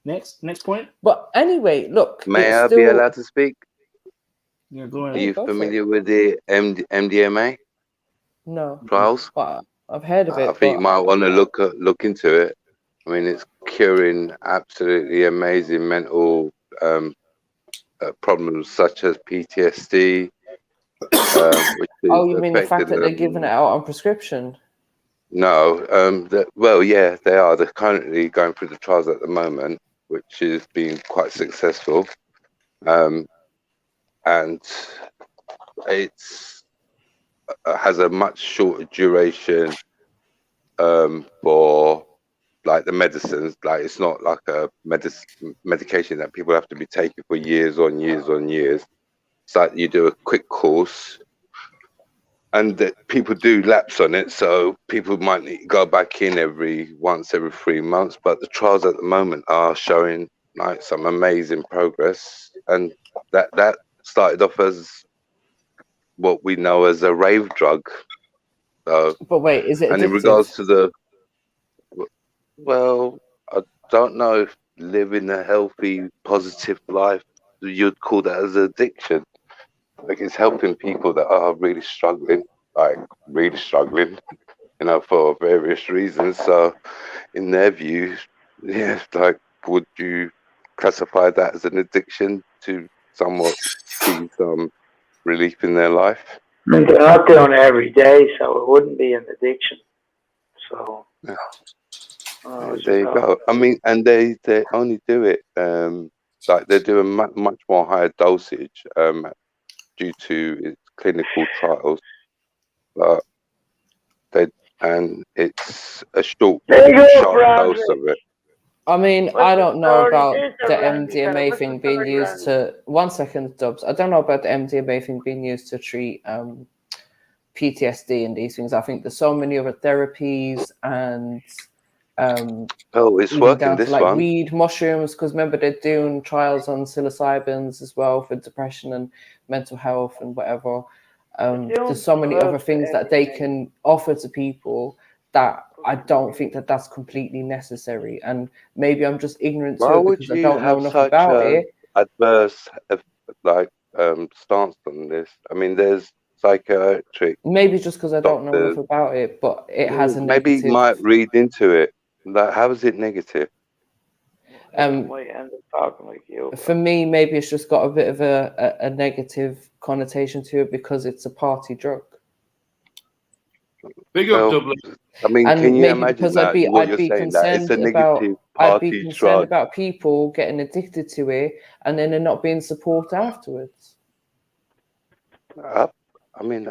Next point. But anyway, look. May I be allowed to speak? Yeah, go ahead. Are you familiar with the MDMA No. trials? But I've heard of it. I think you might want to look into it. I mean, it's curing absolutely amazing mental problems such as PTSD. Which is Oh, you mean the fact that they're affecting giving it out on prescription? No, well, yeah, they are. They're currently going through the trials at the moment, which is being quite successful. And it's has a much shorter duration for like the medicines. Like it's not like a medication that people have to be taking for years on years on years. It's like you do a quick course, and that people do lapse on it, so people might need to go back in once every 3 months. But the trials at the moment are showing like some amazing progress, and that started off as what we know as a rave drug. So, but wait, is it and in addictive? regards to the, well, I don't know if living a healthy, positive life, you'd call that as addiction. Like it's helping people that are really struggling, you know, for various reasons. So, in their view, yeah, like, would you classify that as an addiction to somewhat see some relief in their life? I mean, they're not doing it every day, so it wouldn't be an addiction. So, Yeah. There you go. I mean, and they only do it like they're doing much more higher dosage due to its clinical trials, but it's a sharp dose of it. I mean, I don't know about there's the a Randy fella. MDMA What's thing the being fella, used Randy? to. 1 second, Dubs. I don't know about the MDMA thing being used to treat PTSD and these things. I think there's so many other therapies and it's even working, down to this like one. weed, mushrooms. Because remember they're doing trials on psilocybins as well for depression and mental health and whatever. There's so many other things that they can offer to people that I don't think that that's completely necessary. And maybe I'm just ignorant Why to it would because I you don't know have enough such about a it. adverse stance on this? I mean, there's psychiatric Maybe just because I don't know doctors. enough about it, but it has a Maybe you negative. might read into it. Like, how is it negative? Might end up talking like you. For me, maybe it's just got a bit of a negative connotation to it because it's a party drug. Big up, Dublin. I mean, And can you maybe imagine because that? What I'd you're be saying, that it's concerned a negative party drug. about people getting addicted to it and then they're not being supported afterwards. I mean,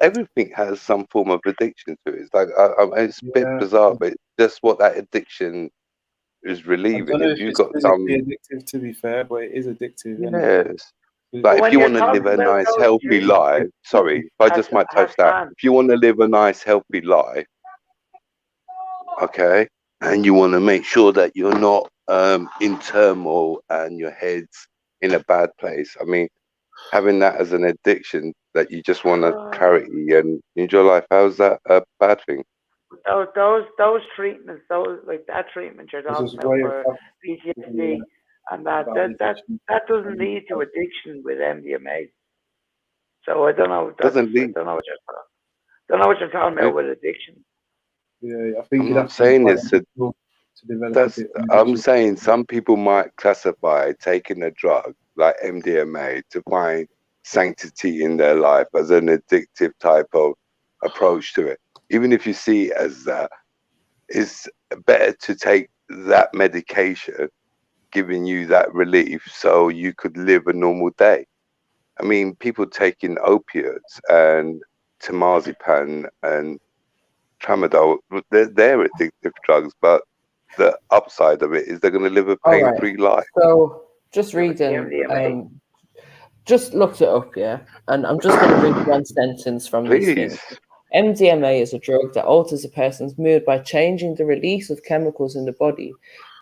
everything has some form of addiction to it. It's like it's a bit bizarre, but just what that addiction is I relieving. don't know If if you it's got some, physically addictive, to be fair, but it is addictive. Anyway. yes. Like if you want to live a nice, healthy life, sorry, if I just might touch that. If you want to live a nice, healthy life, okay, and you want to make sure that you're not in turmoil and your head's in a bad place. I mean, having that as an addiction that you just want to clarity and enjoy life, how's that a bad thing? Those treatments, those like that treatment you're talking about for PTSD, and that doesn't lead to addiction with MDMA. So I don't know. I don't know what you're talking about with addiction. Yeah, I think I'm not saying this. I'm saying some people might classify taking a drug like MDMA to find sanctity in their life as an addictive type of approach to it. Even if you see it as that, it's better to take that medication, giving you that relief, so you could live a normal day. I mean, people taking opiates and temazepam and tramadol, they're addictive drugs, but the upside of it is they're going to live a pain-free life. So just reading, just looked it up, yeah, and I'm just going to read one sentence from this thing. MDMA is a drug that alters a person's mood by changing the release of chemicals in the body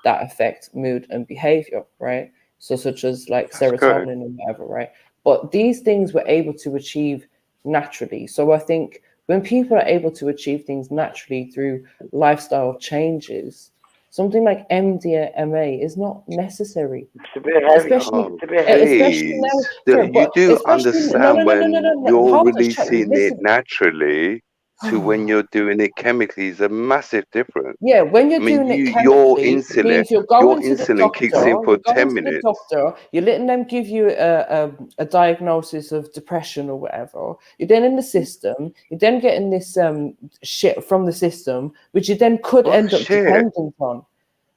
that affect mood and behavior, right? So such as like serotonin and whatever, right? But these things we're able to achieve naturally. So I think when people are able to achieve things naturally through lifestyle changes, something like MDMA is not necessary. It's a bit heavy. Especially now. You do understand when you're releasing it naturally to when you're doing it chemically is a massive difference. Yeah, when you're doing it chemically, it means you're going to the doctor, kicks in for 10 minutes. You're letting them give you a diagnosis of depression or whatever. You're then in the system. You're then getting this shit from the system, which you then could end up dependent on.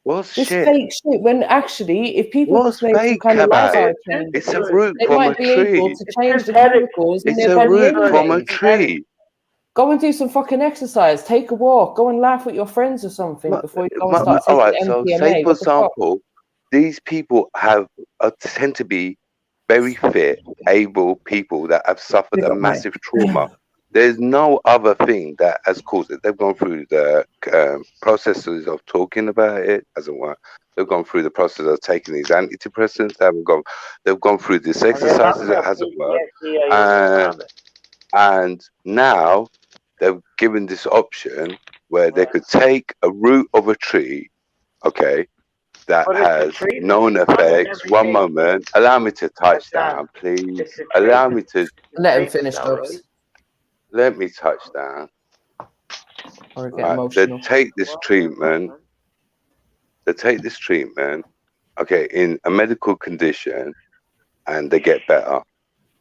This fake shit. When actually, if people just make some kind of lifestyle change, it's a root they from might a be able tree. to change the chemicals in It's their a body root from a anyway. tree. Go and do some fucking exercise. Take a walk. Go and laugh with your friends or something before you go and start All taking right, so MDMA. say for example, these people tend to be very fit, able people that have suffered a massive trauma. There's no other thing that has caused it. They've gone through the processes of talking about it, hasn't worked. They've gone through the process of taking these antidepressants. They've gone through this exercises. It hasn't worked. And now they've given this option where they could take a root of a tree, okay, that has known effects. One moment, allow me to touch down, please. Allow me to let him finish, Dubs. Let me touch down. Or get emotional. They take this treatment. Okay, in a medical condition, and they get better.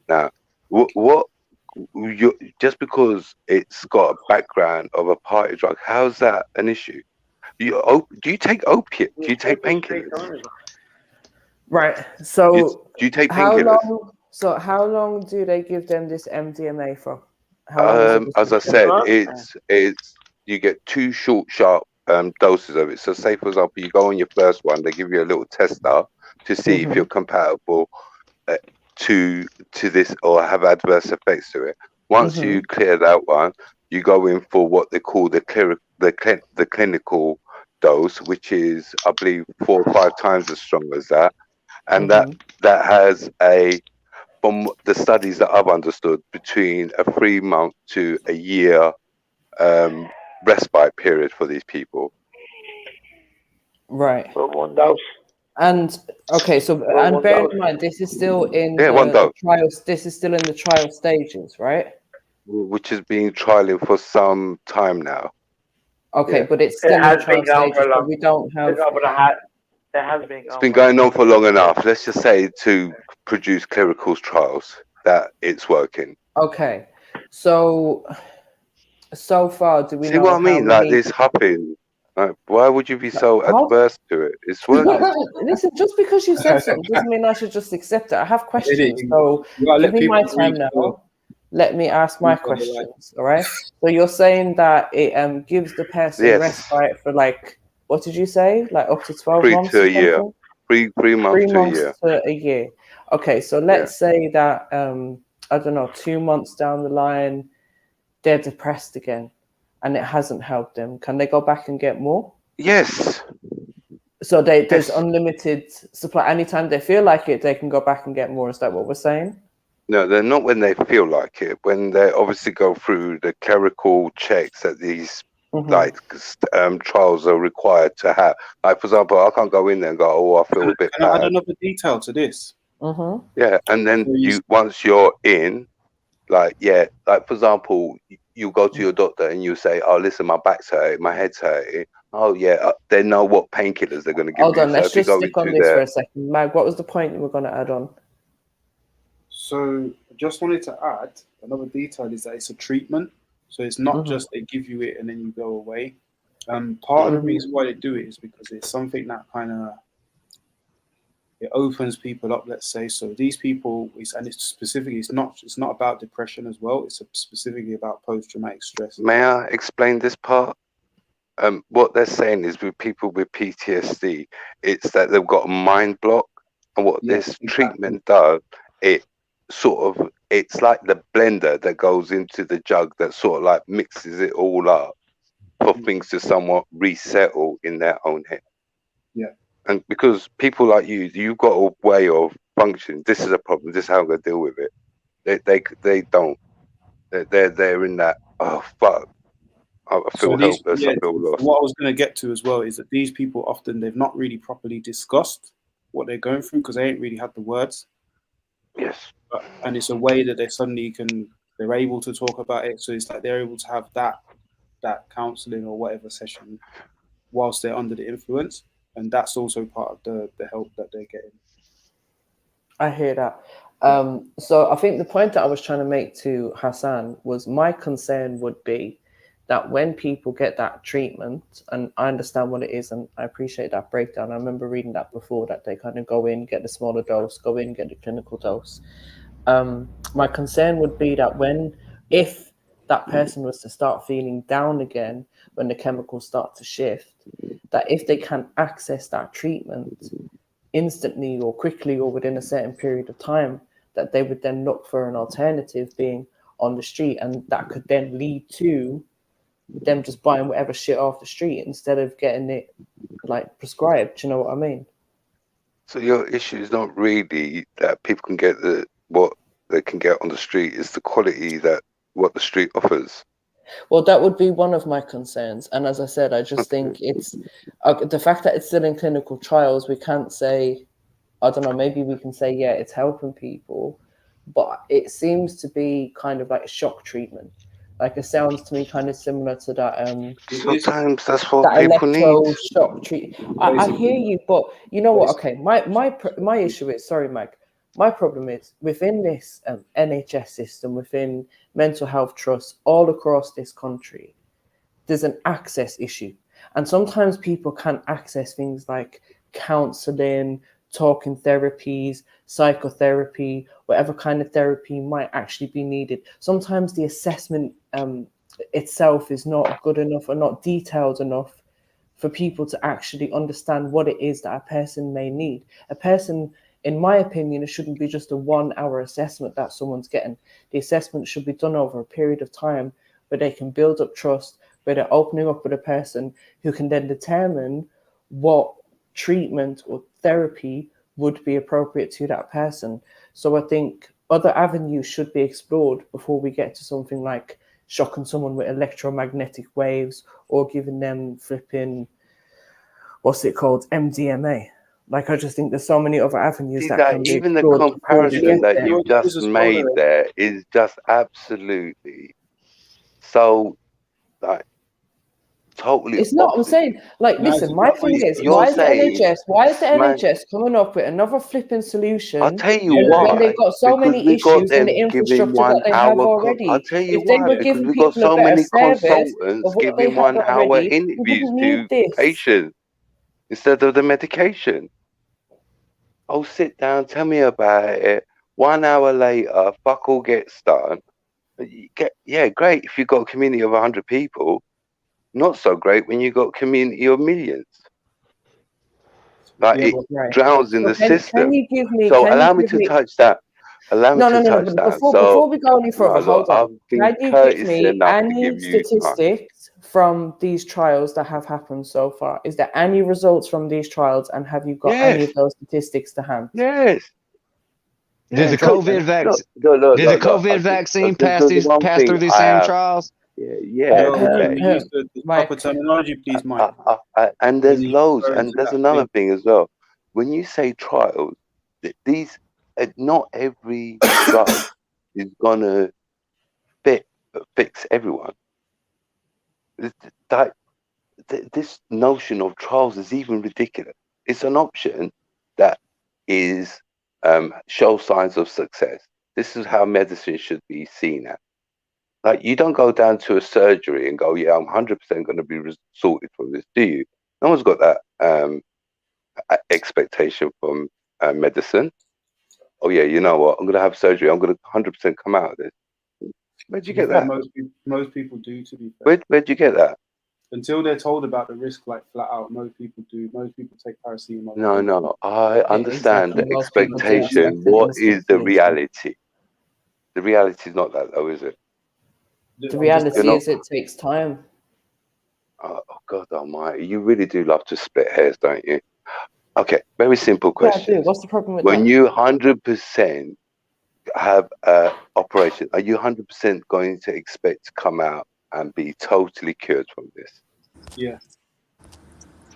Now, just because it's got a background of a party drug, how's that an issue? Do you take opiate? Do you take painkillers? Right. So do you take painkillers? How long do they give them this MDMA for? As I said, it's you get 2 short, sharp doses of it. So say for example, you go on your first one, they give you a little tester to see if you're compatible to this or have adverse effects to it. Once you clear that one, you go in for what they call the clinical dose, which is I believe 4 or 5 times as strong as that, and that has from the studies that I've understood, between a 3-month to a year respite period for these people. Right. For one dose. And okay, so and bear in mind, this is still in the trials. This is still in the trial stages, right? Which is being trialing for some time now. Okay, but it's still in the trial stages, but we don't have. It's been going on for long enough. Let's just say to produce clinical trials that it's working. Okay, so far, do we see know what I mean? Like many... this hopping. Like, why would you be so adverse to it? It's working. Listen, just because you said something doesn't mean I should just accept it. I have questions, so give me my time now. Let me ask my questions. All right. So you're saying that it gives the person respite for like, what did you say? Like up to 12 months to a year. 3 months to a year. To a year. Okay, so let's say that I don't know, 2 months down the line, they're depressed again, and it hasn't helped them. Can they go back and get more? Yes. So there's unlimited supply. Anytime they feel like it, they can go back and get more. Is that what we're saying? No, they're not when they feel like it. When they obviously go through the clerical checks that these trials are required to have. Like, for example, I can't go in there and go, oh, I feel a bit Can I add bad. another detail to this? Yeah, and then once you're in, like, like, for example, you go to your doctor and you say, oh, listen, my back's hurting, my head's hurting. Oh, yeah, they know what painkillers they're going to give Hold you. on, So let's if you just go stick on into this there, for a second. Mag, what was the point you were going to add on? So I just wanted to add another detail is that it's a treatment. So it's not just they give you it and then you go away. Part of the reason why they do it is because it's something that kind of it opens people up. Let's say so. These people and it's specifically it's not about depression as well. It's specifically about post-traumatic stress. may I explain this part? What they're saying is with people with PTSD, it's that they've got a mind block, and what this treatment does, it's like the blender that goes into the jug that sort of like mixes it all up for things to somewhat resettle in their own head. Yeah. And because people like you've got a way of functioning. This is a problem. This is how I'm gonna deal with it. They don't. They're in that. Oh fuck. I feel helpless. I feel lost. What I was going to get to as well is that these people often they've not really properly discussed what they're going through because they ain't really had the words. Yes. And it's a way that they suddenly they're able to talk about it. So it's like they're able to have that counselling or whatever session whilst they're under the influence, and that's also part of the help that they're getting. I hear that. So I think the point that I was trying to make to Hassan was my concern would be that when people get that treatment, and I understand what it is, and I appreciate that breakdown. I remember reading that before, that they kind of go in, get the smaller dose, go in, get the clinical dose. My concern would be that if that person was to start feeling down again, when the chemicals start to shift, that if they can access that treatment instantly or quickly or within a certain period of time, that they would then look for an alternative being on the street, and that could then lead to them just buying whatever shit off the street instead of getting it like prescribed. Do you know what I mean? So your issue is not really that people can get what they can get on the street. It's the quality that what the street offers. Well, that would be one of my concerns. And as I said, I just think it's the fact that it's still in clinical trials. We can't say, I don't know, maybe we can say, yeah, it's helping people, but it seems to be kind of like a shock treatment. Like it sounds to me kind of similar to that. Sometimes that's what that people need. shock treatment. I hear you, but you know what? Okay, my issue is, sorry, Mike. My problem is within this NHS system, within mental health trusts all across this country, there's an access issue, and sometimes people can't access things like counselling, talking therapies, psychotherapy, whatever kind of therapy might actually be needed. Sometimes the assessment itself is not good enough or not detailed enough for people to actually understand what it is that a person may need. A person, in my opinion, it shouldn't be just a 1 hour assessment that someone's getting. The assessment should be done over a period of time where they can build up trust, where they're opening up with a person who can then determine what treatment or therapy would be appropriate to that person. So I think other avenues should be explored before we get to something like shocking someone with electromagnetic waves or giving them flipping, what's it called, MDMA. Like, I just think there's so many other avenues that can be even the explored. comparison that you just made there is just absolutely so like totally. It's not. I'm saying, like, listen. My thing is, why is the NHS coming up with another flipping solution? I'll tell you when why. they've got so Because many we got issues in them the giving infrastructure 1 that they have hour. already. I'll tell you If they why. were Because giving we got people so a better many service consultants of what they giving have 1 hour already, we interviews wouldn't to need this. patients instead of the medication. Oh, sit down, tell me about it. 1 hour later, fuck all gets done. Yeah, great if you've got a community of 100 people. Not so great when you've got a community of millions. Like, it drowns in the system. Can you give me? So allow me to touch that. Allow me to touch that. Before we go any further, no, hold look, on. I've been Can you give courteous me enough to any give you time. statistics from these trials that have happened so far? Is there any results from these trials, and have you got any of those statistics to hand? Yes. Does a COVID vaccine? Look, Does a look, COVID look. vaccine There's one pass thing through these I same have. trials? Yeah, Yo, okay. can we use the proper terminology, please, Mike? And there's Can you loads, refer and to there's that, another please? thing as well. When you say trials, these not every drug is gonna fix everyone. That this notion of trials is even ridiculous. It's an option that is show signs of success. This is how medicine should be seen at. Like, you don't go down to a surgery and go, yeah, I'm 100% going to be sorted from this, do you? No one's got that expectation from medicine. Oh yeah, you know what? I'm going to have surgery. I'm going to 100% come out of this. Where'd you To be get fair, that? most people do, to be fair. Where'd you get that? Until they're told about the risk, like flat out, most people do. Most people take paracetamol. No. I understand exactly. the Most people do expectation. expect it What is the instantly. reality? The reality is not that, though, is it? The reality is it takes time. Oh God Almighty! You really do love to split hairs, don't you? Okay, very simple question. Yeah, I do. What's the problem with When that? you 100% have operation, are you 100% going to expect to come out and be totally cured from this? Yeah.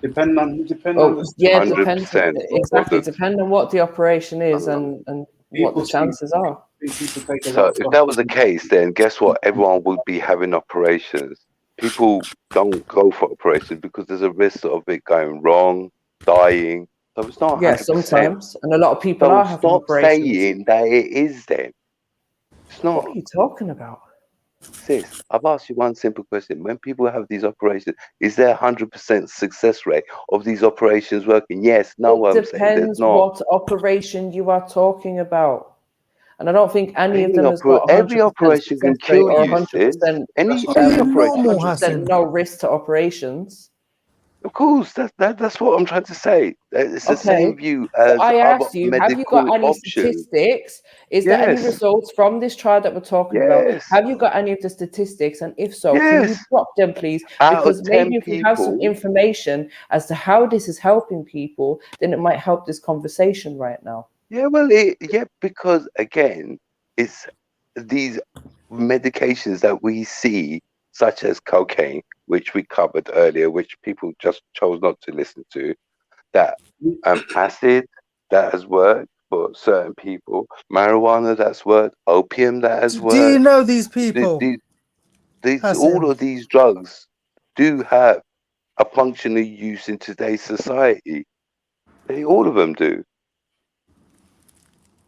Depending on the Yeah, 100%. exactly. Depending on what the operation is and what the chances are. People take a So lot if that was the case, then guess what? Everyone would be having operations. People don't go for operations because there's a risk of it going wrong, dying. So it's not 100%. Yeah, sometimes, and a lot of people So are having stop operations. saying that it is then. It's not. What are you talking about? Sis, I've asked you one simple question. When people have these operations, is there 100% success rate of these operations working? Yes, no, It I'm saying there's depends not. what operation you are talking about. And I don't think any of them has got 100% Every operation success can rate kill or you, sis. 100% Any operation. 100% no risk to operations. Of course, that's what I'm trying to say. It's the Okay. same view So as I other asked you, have you got medical any options. statistics? Is there any Yes. results from this trial that we're talking about? Have you got any of the statistics? And if so, can you Yes. drop them, please? Out of Because 10 maybe if we have some people- information as to how this is helping people, then it might help this conversation right now. Yeah, well, because again, it's these medications that we see, such as cocaine, which we covered earlier, which people just chose not to listen to, that acid that has worked for certain people, marijuana that's worked, opium that has worked. Do you know these people? All of these drugs do have a functional use in today's society. All of them do.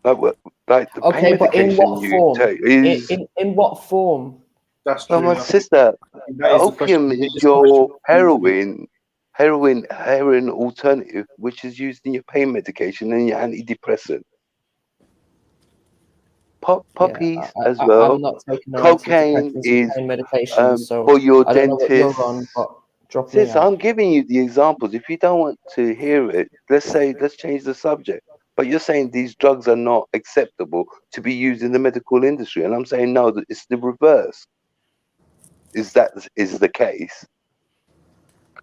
Like the pain Okay, but in medication what you form? take is. In what form? That's Well, my sister, opium is your heroin alternative, which is used in your pain medication and your antidepressant. Puppies as well. I'm not taking no Cocaine antidepressants is and pain medications, so for your I don't know what dentist. you're on, but drop me Sis, out. I'm giving you the examples. If you don't want to hear it, let's change the subject. But you're saying these drugs are not acceptable to be used in the medical industry, and I'm saying no, that it's the reverse. Is the case?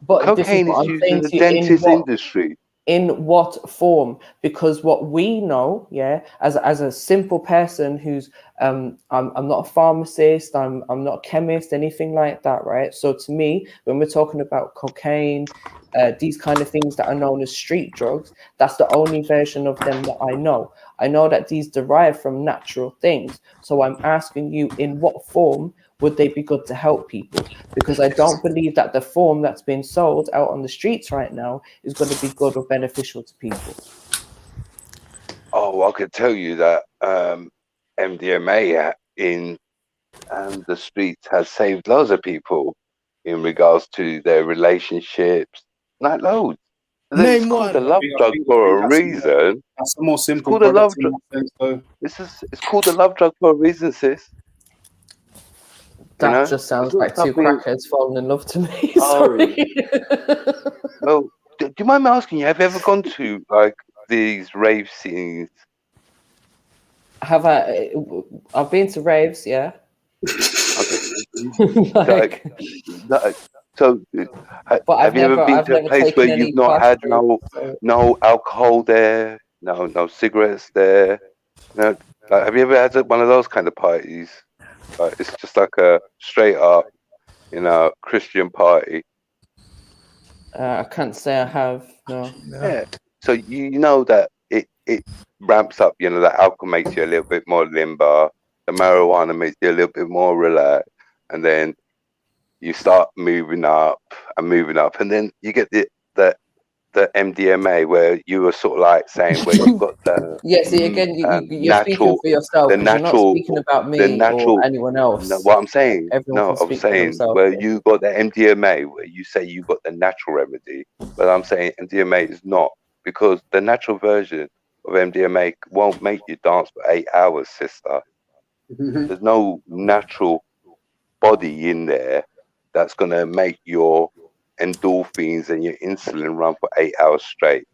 But this is Cocaine what is I'm used saying in the to you, dentist industry. in what form? Because what we know, yeah, as a simple person who's I'm not a pharmacist, I'm not a chemist, anything like that, right? So to me, when we're talking about cocaine, these kind of things that are known as street drugs, that's the only version of them that I know. I know that these derive from natural things. So I'm asking you, in what form would they be good to help people? Because I don't believe that the form that's being sold out on the streets right now is going to be good or beneficial to people. Oh, I could tell you that MDMA in the streets has saved loads of people in regards to their relationships, like loads. It's called a love drug for a reason. That's a more simple It's called a love product in drug. that sense, though. It's called a love drug for a reason, sis. That just sounds like two crackheads falling in love to me. Sorry. Well, do you mind me asking you, have you ever gone to like these rave scenes? Have I? I've been to raves, yeah. Okay. So, But have you ever been to a place where you've not had no alcohol there, no cigarettes there? No, like, have you ever had one of those kind of parties? Like, it's just like a straight up, Christian party. I can't say I have. No. Yeah. So you know that it ramps up. That alcohol makes you a little bit more limber. The marijuana makes you a little bit more relaxed, and then you start moving up, and then you get the MDMA where you were sort of like saying where you got the Yeah, see, again, you're speaking natural, for yourself the because you're not natural, speaking about the me natural. or anyone else. No, what I'm saying, Everyone no, can I'm speak for saying themselves. where you got the MDMA, where you say you got the natural remedy, but I'm saying MDMA is not, because the natural version of MDMA won't make you dance for 8 hours, sister. There's no natural body in there that's gonna make your endorphins and your insulin run for 8 hours straight.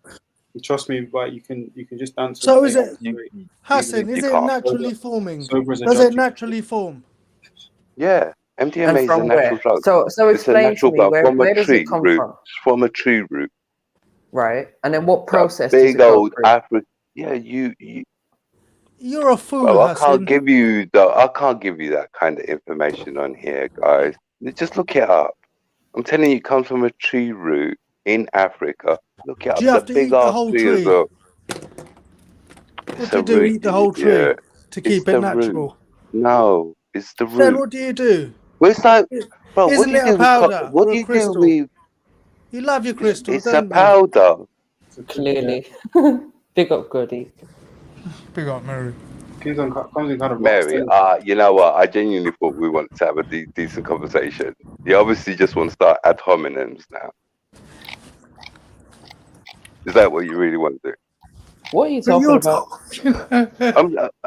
Trust me, but you can just dance. So is it, You Hassan? Is it can't. naturally forming? Sober as a Does judge. it naturally form? Yeah, And MDMA is a from natural where? drug. So It's a explain to natural me drug where from a does it tree come root. from? It's from a tree root. Right. And then what That process does big it go old through? African. Yeah, you. You're a fool, Well, I can't Hassan. give you that kind of information on here, guys. Just look it up. I'm telling you, it comes from a tree root in Africa. Look it Do up. you The have to big eat the ass whole tree as tree? well. What It's do a you do? root. Eat the whole Yeah, tree to it's keep it the root. natural? No, it's the Then root. what do you do? Well, it's like, bro, what Isn't do you it a do with powder what or do a you do crystal? with? You love your crystals, It's a don't you? powder. Clearly. Big up, Goody. Big up, Mary. Comes in kind of Mary, you know what? I genuinely thought we wanted to have a decent conversation. You obviously just want to start ad hominems now. Is that what you really want to do? What are you But talking you're about?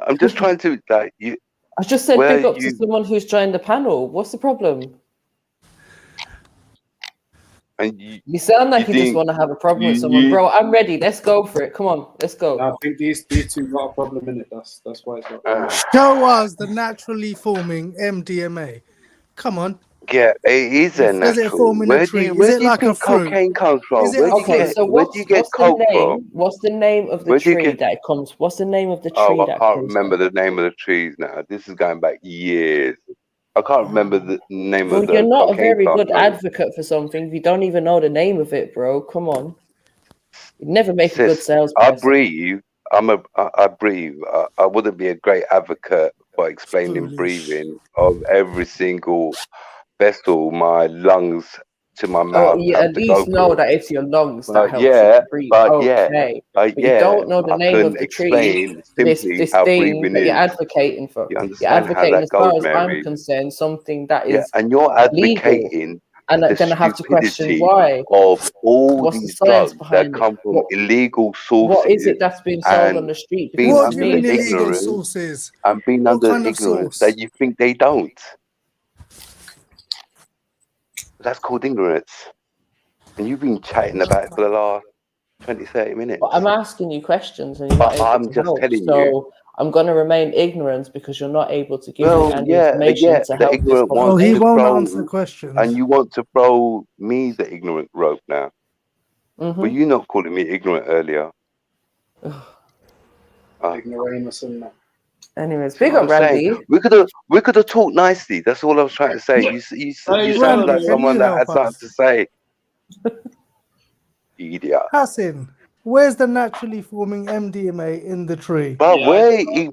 I'm just trying to you. I just said where big up to you someone who's joined the panel. What's the problem? and You sound like you you just think want to have a problem with someone. Bro, I'm ready. Let's go for it. Come on, let's go. I think these two got a problem in it. That's why it's not. Show us the naturally forming MDMA. Come on. Yeah, it is a Does it natural. form in a tree? Is it like a think fruit? cocaine comes from? Is it a Okay, so Where do you get what's the coke name? from? What's the name of the Where do you tree get? that it comes? What's the name of the Oh, tree I that can't comes remember from? the name of the trees now. This is going back years. I can't remember the name Bro, of you're the not a cocaine very plant. good advocate for something if you don't even know the name of it, bro. Come on. You'd never make a good Sis, I salesperson. breathe. I breathe. I wouldn't be a great advocate for explaining Foolish. breathing of every single vessel my lungs to my Oh, mouth you have at to go least know through. that it's your lungs that But helps you yeah, to breathe. but Okay. But you yeah, don't know the I name can of the tree, explain this simply how thing breathing that you're is. advocating for. You You're understand how advocating, that as far goes, as I'm Mary? concerned, something that Yeah, is and you're legal. advocating And the then I have to question stupidity why. of all What's the these science drugs that behind it? come from illegal What is sources it that's being sold on and the street? Because being What to do you under me, the mean it doesn't. illegal ignorance sources? and being What under kind of ignorance source? that you think they don't. That's called ignorance. And you've been chatting about it for the last 20, 30 minutes. But I'm asking you questions and you're not able I'm to just help. telling you. So I'm going to remain ignorant because you're not able to give me Well, any yeah, information to the help this ignorant Oh, wants he to conversation. won't throw, answer questions. and you want to throw me the ignorant rope now. Were Mm-hmm. you not calling me ignorant earlier? Ignoramus and that. Anyways, See big what up, I'm saying? Randy. We could have talked nicely. That's all I was trying to say. You sounded Randy, like can someone you that help had something us? to say. Idiot. Hassan, where's the naturally forming MDMA in the tree? But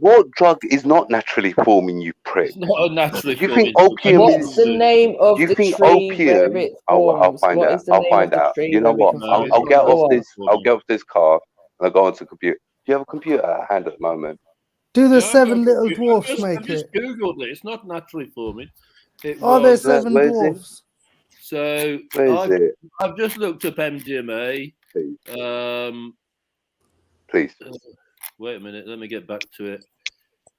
what drug is not naturally forming, you prick? It's not a naturally Do you think forming. opium is? What's the name Do of you the think tree where opium? it I'll forms? find What out. is the I'll name find of the out. tree You know where we what? can No, find it's I'll it? get not off Go on. this. I'll get off this car and I'll go onto the computer. Do you have a computer at hand at the moment? Do the Yeah, I've got seven a little computer. dwarfs I've make just it? googled it. It's not naturally forming. It Are there was seven Where is it? dwarfs? so. Where is it? I've just looked up MDMA. Please. Please. Please. Wait a minute. Let me get back to it.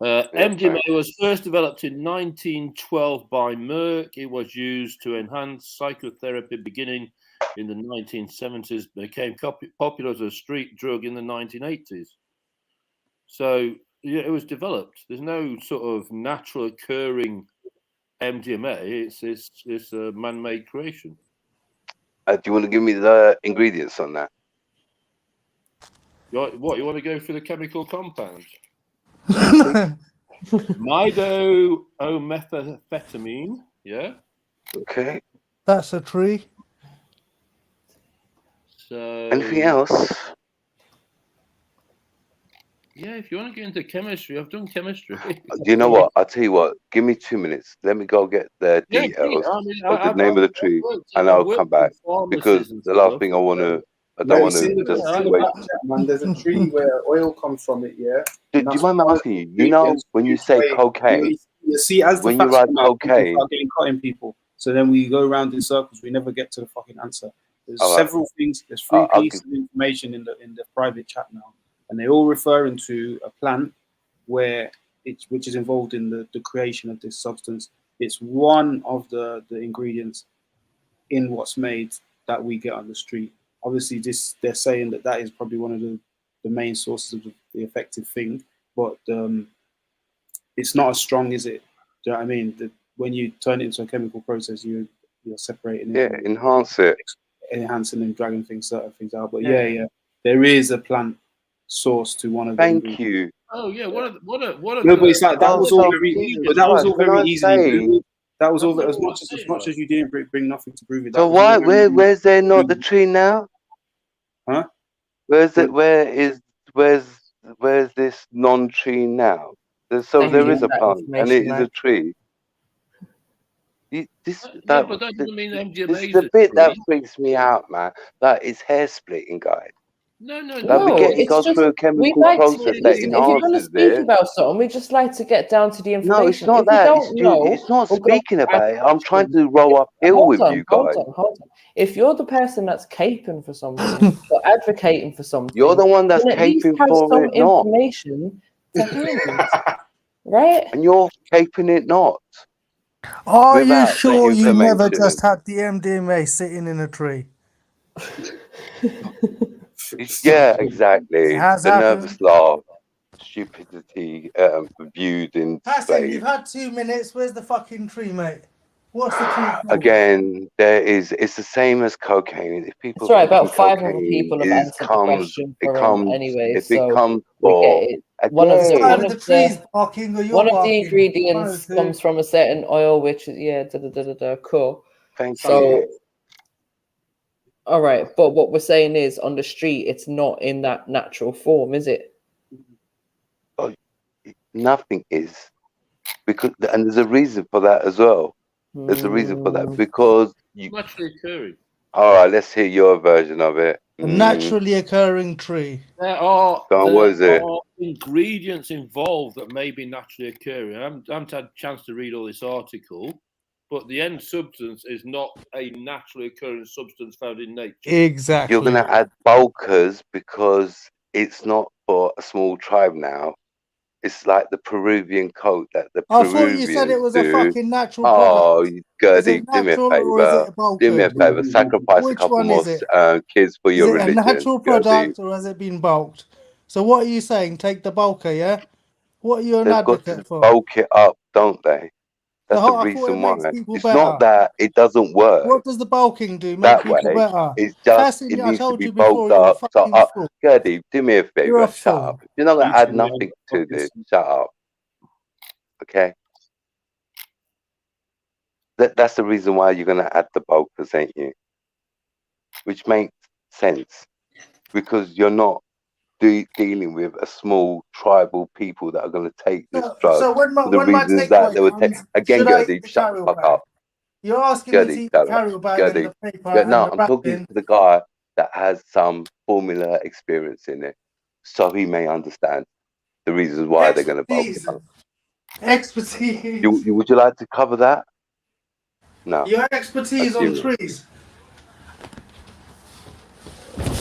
MDMA was first developed in 1912 by Merck. It was used to enhance psychotherapy beginning in the 1970s. Became popular as a street drug in the 1980s. So yeah, it was developed. There's no sort of natural occurring MDMA. It's a man-made creation. Do you want to give me the ingredients on that? What, you want to go through the chemical compound? Mido-O-methamphetamine, yeah? Okay. That's a tree. So anything else? Yeah, if you want to get into chemistry, I've done chemistry. You know what? I'll tell you what. Give me 2 minutes. Let me go get the details of the name of the tree, and I'll come back. Because the last thing I want to, I don't want to just wait. Man, there's a tree where oil comes from it. Yeah. Do you mind me asking you? You know, when you say cocaine, you see, as the when you facts write come out, people cocaine, start getting caught in people. So then we go around in circles. We never get to the fucking answer. There's all right. several things. There's three pieces of information in the private chat now, and they all referring to a plant where which is involved in the creation of this substance. It's one of the ingredients in what's made that we get on the street. Obviously, they're saying that is probably one of the main sources of the effective thing, but it's not as strong, is it? Do you know what I mean? When you turn it into a chemical process, you're separating it. Yeah, enhance it. Enhancing and dragging certain things out. But yeah, there is a plant source to one of the Thank you. Oh yeah, what are no, but it's like that was all very, Jesus that was all Christ, very when I easily say- proven. That was all. As much as you didn't bring nothing to prove it. So that was all very where's there not the tree now? Huh? Where's this non-tree now? There is a plant and it is a tree. This is the bit that freaks me out, man. That is hair splitting, guys. No, It goes through a chemical process that Listen, if you're going to enhances speak it. about something, we just like to get down to the information. No, it's not if that. You don't know, It's not we'll go speaking about it. I'm trying to roll uphill with you guys. Hold on. If you're the person that's caping for something or advocating for something, You're the one that's then at least caping have for some it, not. information to hand, right? And you're caping it not. Are you Without the sure you never information. just had the MDMA sitting in a tree? Yeah, exactly. It has The happened. nervous laugh, stupidity viewed in Hassan, display. you've had 2 minutes. Where's the fucking tree, mate? What's the tree for? Again, it's the same as cocaine. If people That's right. About thinking 500 cocaine people have answered the question for anyway, if so it comes we get for it. One of the One of the ingredients comes from a certain oil, which is cool. Thank so, you. All right, but what we're saying is on the street, it's not in that natural form, is it? Nothing is, and there's a reason for that as well. There's a reason for that because you. Naturally occurring. All right, let's hear your version of it. A naturally occurring tree. There are what is it? ingredients involved that may be naturally occurring. I haven't had a chance to read all this article, but the end substance is not a naturally occurring substance found in nature. Exactly. You're going to add bulkers because it's not for a small tribe now. It's like the Peruvian coat that the I Peruvians thought you said it was do. a fucking natural Oh, product. you Is Gertie, it do me a natural or is favor. it bulk? Do me a favor. Sacrifice a Which couple one more is it? kids for your Is it religion. a natural Gertie. product or has it been bulked? So what are you saying? Take the bulker, yeah? What are you an They've got advocate to for? bulk it up, don't they? That's So the I thought it reason makes why. people It's better. not that it doesn't work What does the bulking do? Make that people way. better? It's just Hassan, it I needs to told be you before, bulked you're a up. So, fucking fool. Gertie, do me a You're a favor. Shut fool. up. If you're not gonna add nothing to this, shut up. Okay. That's the reason why you're gonna add the bulkers, ain't you? Which makes sense because you're not dealing with a small tribal people that are going to take this drug So when for the reasons that they would take. Again, Gertie, shut the fuck up. You're asking me to Gertie, eat the shut up. carrier bag and Gertie. the paper No, and the I'm talking wrapping. to the guy that has some formula experience in it, so he may understand the reasons why they're going to bulk it up. Expertise. Would you like to cover that? No. Your expertise on Assume it. trees.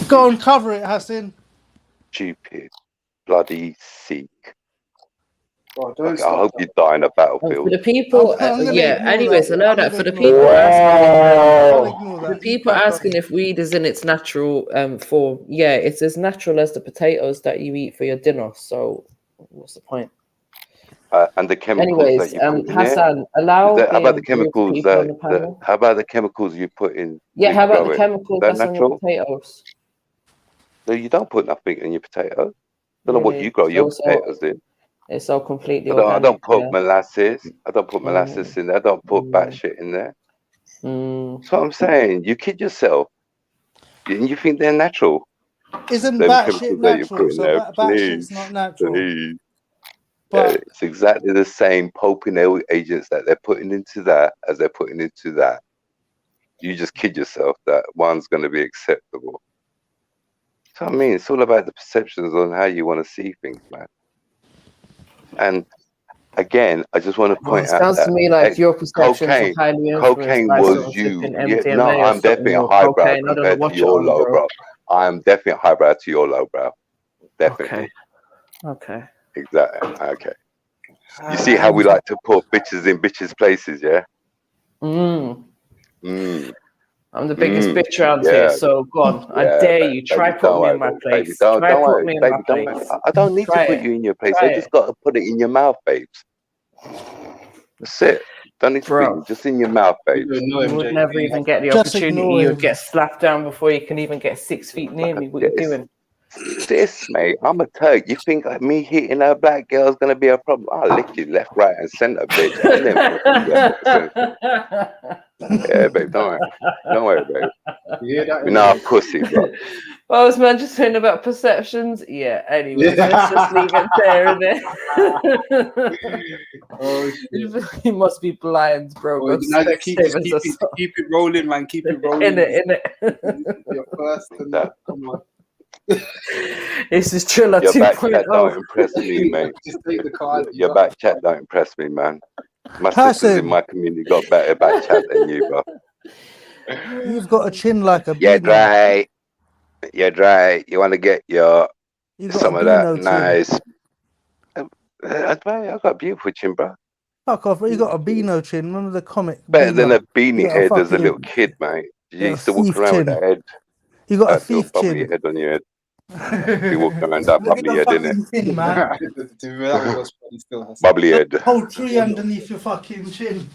Go and cover it, Hassan. Stupid, bloody Sikh. Oh, Okay, I hope you die in a battlefield. For the people, I'm gonna yeah. ignore Anyways, that. I know I'm that. gonna For the ignore people I'll asking, ignore the that. people asking if weed is in its natural form, yeah, it's as natural as the potatoes that you eat for your dinner. So, what's the point? And the chemicals Anyways, that you put in Hassan, it. allow How about the being rude to chemicals people on the that panel. how about the chemicals you put in Yeah, when how you about grow the it? chemicals Is that that's on your natural? potatoes? No, you don't put nothing in your potato. Don't know what you Really? grow your So potatoes in. it's all completely I organic. don't put Yeah. molasses. I don't put molasses in there. I don't put batshit in there. That's what I'm saying. You kid yourself. And you think they're natural. Isn't Them batshit chemicals that you natural? put in So there, batshit's please. not natural. Please. Yeah, But it's exactly the same poking agents that they're putting into that as they're putting into that. You just kid yourself that one's going to be acceptable. So I mean, it's all about the perceptions on how you want to see things, man. And again, I just want to Well, point it out sounds that to me like your perceptions are cocaine, highly influenced cocaine by was sort of you. flipping Yeah, no, MDMA or I'm something, definitely a or highbrow cocaine. I don't know compared to what you're your on, bro. lowbrow. I'm definitely highbrow to your lowbrow. Definitely. Okay. Exactly. Okay. You see how we like to put bitches in bitches' places, yeah? Mm. Mm. I'm the biggest bitch around here, Yeah. so go on. I Yeah, dare you. Try baby, put don't me worry, in my baby. place. Baby, don't Try put worry, me in baby, my don't worry. place. I don't need Try to put it. you in your place. Try I just it. got to put it in your mouth, babes. That's it. Don't need to put Bro. you just in your mouth, babes. You would never even get the just opportunity. ignore You him. would get slapped down before you can even get 6 feet near me. What are you doing? Sis, mate, I'm a Turk. You think me hitting a black girl is gonna be a problem? I'll lick you left, right, and center, bitch. And then fucking yeah, babe, don't worry. Don't worry, babe. You hear that? We're not a pussy, bro. What was man just saying about perceptions? Yeah, anyways, let's just leave it there, innit? Oh, shit. He must be blind, bro. Oh, God, now just keep Specsavers keep it rolling, man. Keep it rolling. in it. You're first and that. Come on. This is Triller Your back 2.0. chat don't impress me, mate. Just take the card. Your back chat don't impress me, man. My Hassan. sisters in my community got better back chat than you, bro. You've got a chin like a You're beano. dry. You're dry. You want to get your You got some a of that beano chin. nice. I got a beautiful chin, bro. Fuck off, you got a beano chin. Remember the comic? Better than Beano? a beanie You got head as a fucking little kid, mate. You got a used to walk thief around with chin. that head, You got a that little thief bubbly chin. head on your head. Be walking around that Look at bubbly the head, innit? fucking chin, man. That was funny still. Hassan. Bubbly head. Whole tree underneath your fucking chin.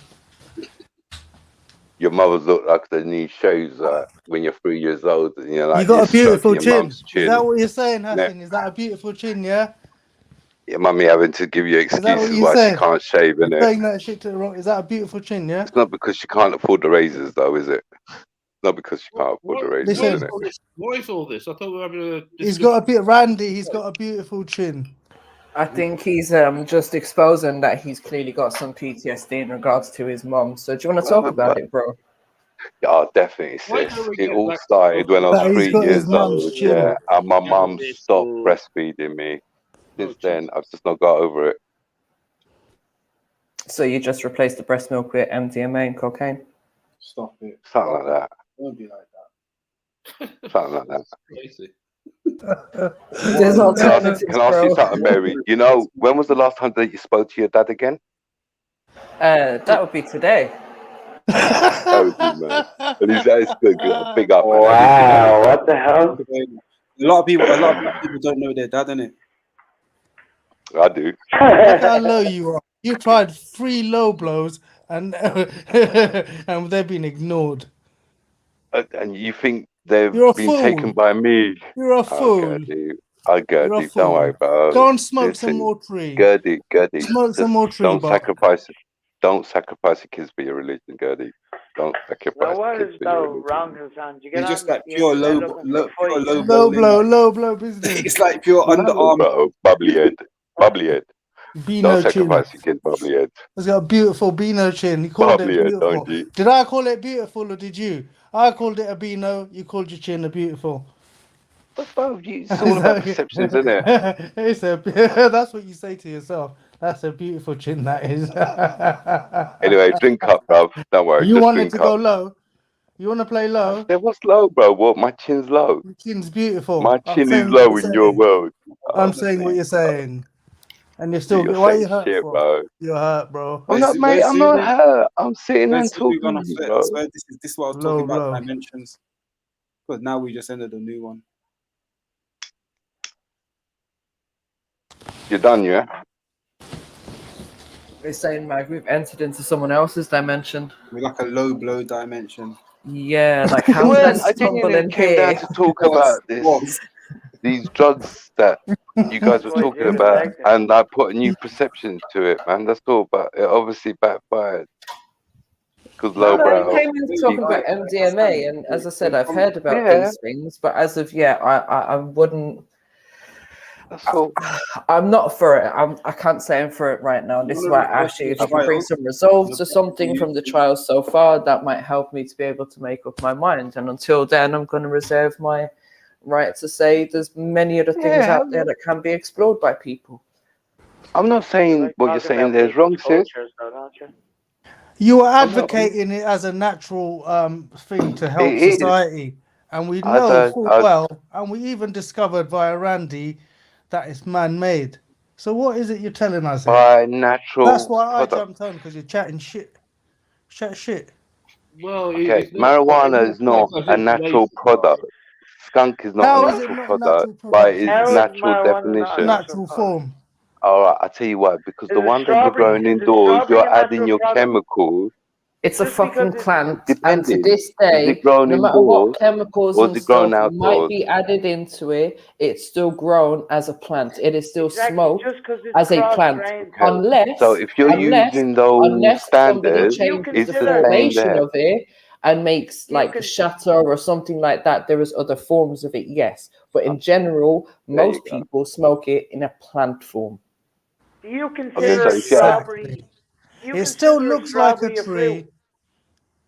Your mothers look like they need shows when you're 3 years old and you're like You got you're a beautiful stroking your chin. mum's Is chin. that what you're saying, Yeah. Hassan? Is that a beautiful chin, yeah? Your mummy having to give you Is that what excuses you why she saying? can't shave, You're innit? saying that shit to the wrong. Is that a beautiful chin, yeah? It's not because she can't afford the razors, though, is it? Not because she can't afford the razors, Listen. innit? What is all this? I thought we were having a He's discussion. got a bit Randy. He's got a beautiful chin. I think he's just exposing that he's clearly got some PTSD in regards to his mom. So do you want to talk about it, bro? Yeah, definitely, Why sis. don't we It get all back started when I was That he's 3 got his years mum's old, chin. yeah, and my mum this stopped or- breastfeeding me. Since then, I've just not got over it. So you just replaced the breast milk with MDMA and cocaine? Stop it. Something like that. Don't be like that. Something like that. Crazy. There's alternatives, Can I ask you bro. something, Mary? You know, when was the last time that you spoke to your dad again? That would be today. That was good, man. And he's that is good. Big up, man. Wow, what the hell? A lot of people don't know their dad, innit? I do. Look how low you are. You tried 3 low blows and and they've been ignored. And you think they've You're a been fool. taken by me? You're a Oh, fool. Gertie. Oh, You're a Gertie. Don't worry, fool. bro. Go and smoke Listen, some more tree. Gertie, Smoke some just more tree, don't Bob. sacrifice it. Don't sacrifice your kids for your religion, Gertie. Don't So sacrifice what the is kids for your though religion. wrong, Hassan? You get It's on just the like pure internet low, looking for pure fights. low Low blow business. It's like pure No, underarm. bro. Bubbly head. Bubbly head. Beano Don't chin. sacrifice your kids, bubbly head. He's got a beautiful Beano chin. He called Bubbly it head, beautiful. don't you? Did I call it beautiful or did you? I called it a Beano. You called your chin a beautiful. But, bro, it's all about perceptions, isn't it? It's a, that's what you say to yourself. That's a beautiful chin, that is. Anyway, drink up, bro. Don't worry. You Just wanted drink to go up. low? You want to play low? Then what's low, bro? What? My chin's low. Your chin's beautiful. My I'm chin is saying what low you're in your saying. world. I'm saying what you're saying. And you're still, You're why are saying you hurt shit, for? bro. You're hurt, bro. I'm not, mate. I'm not hurt. I'm sitting and We're talking gonna to you, flip. bro. So this is what I was Low talking about blow. dimensions. Because now we just ended a new one. You're done, yeah? They're saying, Mag, we've entered into someone else's dimension. We're like a low blow dimension. Yeah, like how Well, let's I tumble genuinely in came down here. to talk about this, these drugs that you guys were talking about, and I put a new perception to it, man. That's all, but it obviously backfired because No, you lowbrow came in talking people. about MDMA, and as I said, I've heard about Yeah. these things, but as of yet, I wouldn't. That's all. I'm not for it. I can't say I'm for it right now. This is why I asked you if you can bring some results or something from the trials so far that might help me to be able to make up my mind. And until then, I'm going to reserve my right to say there's many other things out there that can be explored by people. I'm not saying what you're saying there is wrong, sis. You are advocating it as a natural thing to help It is. society, and we I know don't- full I- well, and we even discovered via Randy that it's man-made. So what is it you're telling us here? By natural That's why I product. jumped on, because you're chatting shit. Chat shit. Well, Okay, marijuana is not a natural product. Skunk is not How a is it natural not a product natural by product? its How is natural marijuana not a definition. natural form? All right, I'll tell you why. Because the Is it one that you're strawberry- growing is it indoors, strawberry you're a adding natural your product? chemicals. It's a fucking plant, and to Depending. this Is day, it grown no matter indoors what chemicals or is and it grown stuff might outdoors? be added into it, it's still grown as a plant. It is still Exactly, smoked just 'cause it's as a plant, cross-grained. Okay. unless So if you're using those somebody standards, changes it's the the same formation there. of it and makes like the shatter or something like that. There is other forms of it, yes, but in general, There you most go. people smoke it in a plant form. Do you Okay, consider so a if you're adding, strawberry? Do you It still consider looks a like a strawberry a tree fruit?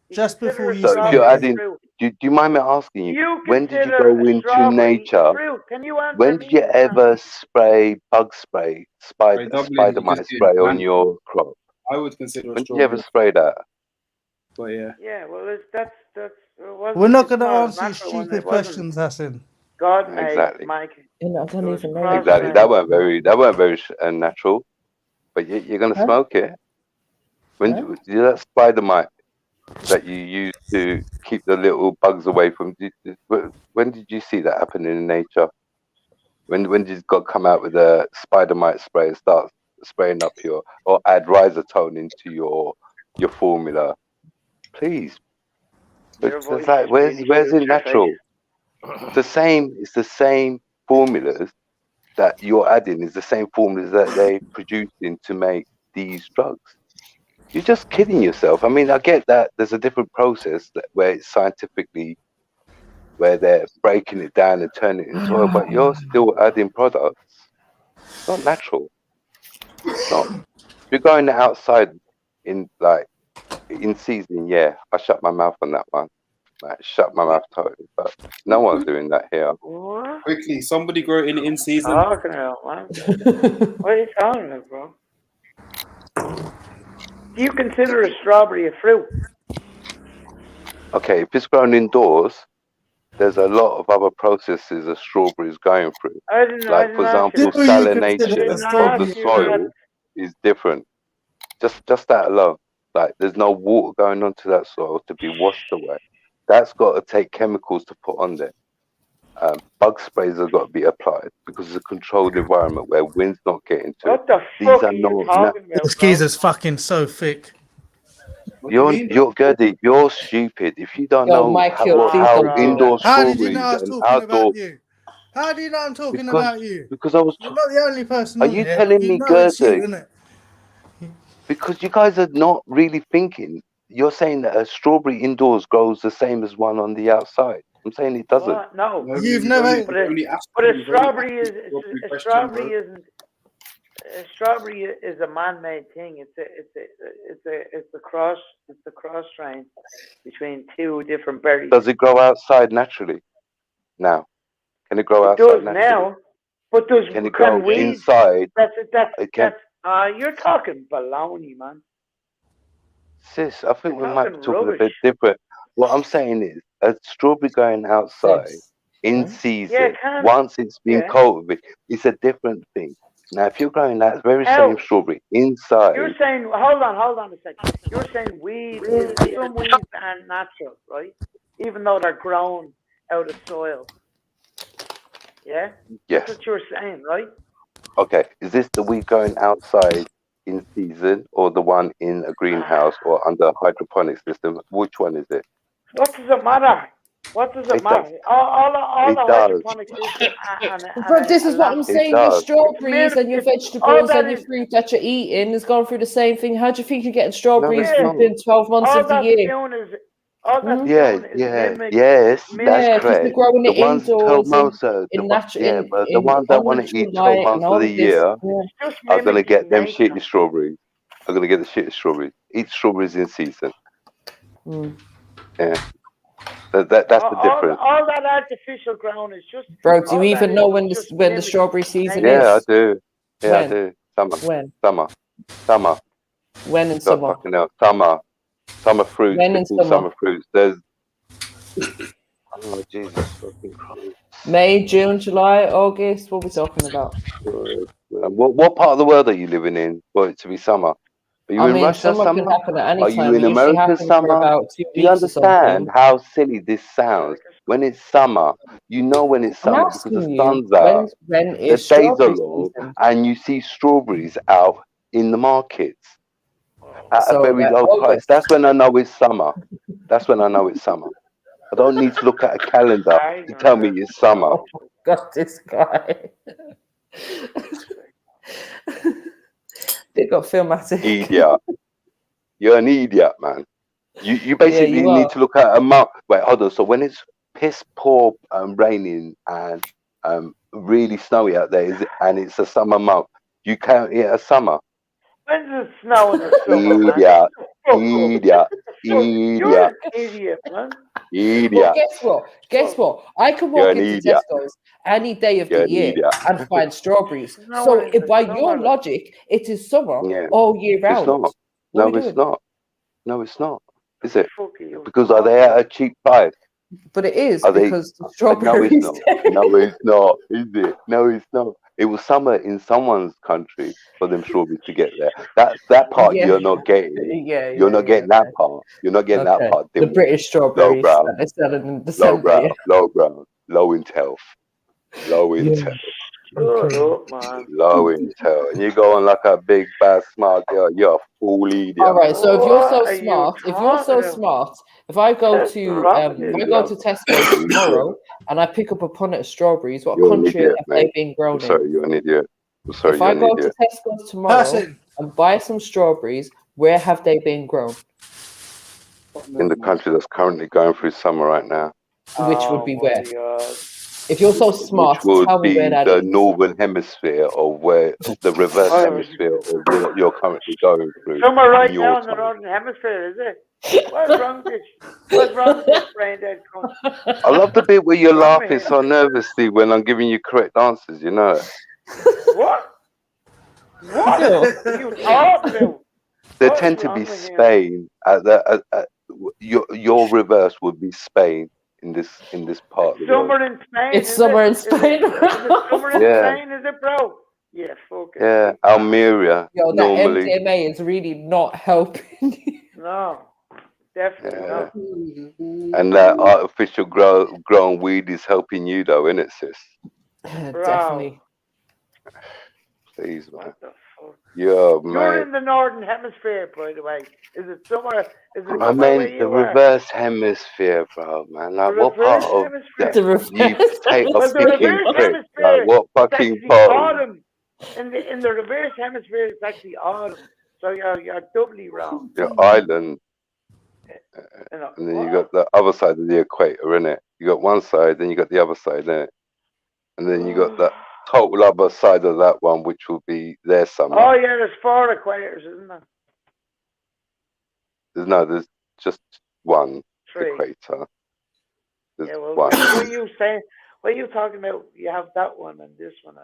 You just consider before a you so if smoke you're strawberry a it. adding, fruit? do you mind me asking you, You when did you consider go a into strawberry nature? a fruit? Can you answer When me? did you ever spray bug spray, Hey, Dublin, spider you mite just did spray on man. your crop? I would consider a When did you ever strawberry. spray that? But yeah. Yeah, well, that's it wasn't. We're not It's going to not a answer your natural one. stupid It wasn't. questions, Hassan. God made Exactly. Mike. And I don't It was even know. Exactly. That weren't very natural. But you're gonna Huh? smoke it. When Huh? that spider mite that you use to keep the little bugs away from. When did you see that happen in nature? When did you got come out with a spider mite spray and start spraying up your or add risotone into your formula? Please, Your it's voice like is where's really it huge, natural? It's the same. It's the same formulas that you're adding. Is the same formulas that they producing to make these drugs. You're just kidding yourself. I mean, I get that there's a different process where it's scientifically, where they're breaking it down and turning it into oil, but you're still adding products. It's not natural. It's not. If you're going outside in season, yeah, I shut my mouth on that one. Like, shut my mouth totally. But no one's doing that here. What? Quickly, somebody grow it in season. Talking about, man. What are you talking about, bro? Do you consider a strawberry a fruit? Okay, if it's grown indoors, there's a lot of other processes a strawberry is going through. I didn't Like, for ask you example, that. salination of ask the you soil that. is different. Just that alone. Like, there's no water going onto that soil to be washed away. That's got to take chemicals to put on there. Bug sprays have got to be applied because it's a controlled environment where wind's not getting to it. What the These fuck are are you not. talking about, This bro? geezer's fucking so thick. You're Gertie, you're stupid. If you don't Yo, know Michael, please how don't do indoor that. How did you know strawberries I was and talking outdoor, about you? How do you know I'm talking about you? because I was. You're not the only person Are on you here, but telling you me, know it's you, Gertie? isn't it? Because you guys are not really thinking. You're saying that a strawberry indoors grows the same as one on the outside. I'm saying it doesn't. What? No. You've never. But a strawberry is a man-made thing. It's a cross strain between two different berries. Does it grow outside naturally? Now, can it grow It outside does naturally? now, but Can it grow weeds? inside? That's you're talking baloney, man. Sis, I think You're we might be talking talking a rubbish. bit different. What I'm saying is, a strawberry going outside in season, Yeah, it can. once it's been Yeah. cultivated, it's a different thing. Now, if you're growing that very How? same strawberry inside, You're saying, hold on a second. You're saying some weeds aren't natural, right? Even though they're grown out of soil. Yeah? yes. That's what you're saying, right? Okay, is this the weed going outside in season or the one in a greenhouse or under a hydroponic system? Which one is it? What does it matter? What does it matter? All the hydroponic system But this is what I'm saying. Your strawberries and your It's all vegetables that and your is- fruit that you're eating is going through the same thing. How do you think you're getting No, strawberries it's not. within 12 months all of the that's year? doing is all that's Yeah, doing is yeah, mimic. yes, that's Yeah, because they're correct. growing The it ones indoors in but the ones that want to eat 12 light months and of all the of this. year Yeah. Just are gonna mimicking get them nature. shitty strawberries. Are gonna get the shitty strawberries. Eat strawberries in season. Mm. Yeah, that's the difference. All that artificial ground is just. Bro, do you all that even is know is when just the mimicking strawberry season nature. Yeah, I is? do. Yeah, I When? do. Summer. When? Summer. When in God summer? fucking hell. Summer fruits. When They're in called summer? summer fruits. There's oh Jesus fucking Christ. May, June, July, August. What are we talking about? What part of the world are you living in for it to be summer? Are you I in mean, Russia summer can summer? happen at any Are you time. in It usually America happens for summer? about 2 Do you weeks or something. understand how silly this sounds? When it's summer, you know when it's I'm summer because the asking you, sun's out, when the is days are strawberry long, season? and you see strawberries out in the markets at a So, very low price. August. That's when I know it's summer. That's when I know it's summer. I don't need to look at a calendar to tell me it's summer. Oh, God, this guy. Big up Filmatic. Idiot. You're an idiot, man. You basically you need are. to look at a month. Wait, hold on. So when it's piss poor raining and really snowy out there, and it's a summer month, you count it as summer. When does it snow in the summer, man? Idiot. Fuck up. Idiot. You're Idiot. an idiot, man. But Idiot. guess what? I can You're walk an into idiot. Tesco's any day of You're the an year idiot. and find strawberries. No, So in the by summer, your like- logic, it is summer Yeah. all year It's round. not. What No, are we it's doing? not. No, it's not. Is it? Fuck you. Because are they at a cheap price? But it is Are they? because the No, it's strawberries. not. No, it's not. Is it? No, it's not. It was summer in someone's country for them strawberries to get there. That part Yeah. you're not getting. Yeah, You're not getting that okay. part. You're not getting that Okay. part. The Dimwit. British strawberries Lowbrow. that they're selling in Low December. brow. Yeah. Low brow. Low intel. Low intel. Shut up, man. Low intel. And you go on like a big bad smart girl. You're a fool idiot. All right. So if you're so What are you smart, if I go What's to wrong with if I you? go to Tesco tomorrow and I pick up a punnet of strawberries, what You're an country idiot, have they mate. been I'm grown in? sorry, you're an idiot. I'm sorry, If you're I an go to idiot. Tesco's tomorrow and buy some strawberries, where have they been grown? In the country that's currently going through summer right now. Which would be where? God. If you're so smart, Which would tell me be where that the is. northern hemisphere of where the reverse hemisphere of what you're currently going through. Somewhere right in your now in the time. northern hemisphere, is it? What's wrong with this? What's wrong with this brain dead cunt? I love the bit where you're Wrong with laughing him? so nervously when I'm giving you correct answers, you know. What? What? You talking about? They What's tend to wrong be with him? Spain. Your reverse would be Spain in this part of the world. Summer in Spain. It's is summer it? in Spain. Is it summer in Yeah. Spain? Is it, bro? Yeah, fuck it. Yeah, Almeria Yo, that normally. MDMA is really not helping. No, definitely Yeah. not. And that artificial grown weed is helping you though, isn't it, sis? Definitely. Please, man. The fuck? Yeah, You're mate. in the northern hemisphere, by the way. Is it somewhere? Is it I somewhere where meant the you are? reverse hemisphere, bro, man. Like, The what part reverse of hemisphere. that you take a Well, the picking reverse prick? hemisphere Like, what is fucking actually part? autumn. In the reverse hemisphere, it's actually autumn. So you're doubly wrong. Your island, You know, and then you got the other side of the equator, innit? You got one side, then you got the other side, innit? And then you got the total other side of that one, which will be their summer. Oh yeah, there's 4 equators, isn't there? There's just one 3. equator. There's Yeah, well, one. what are you saying? What are you talking about? You have that one and this one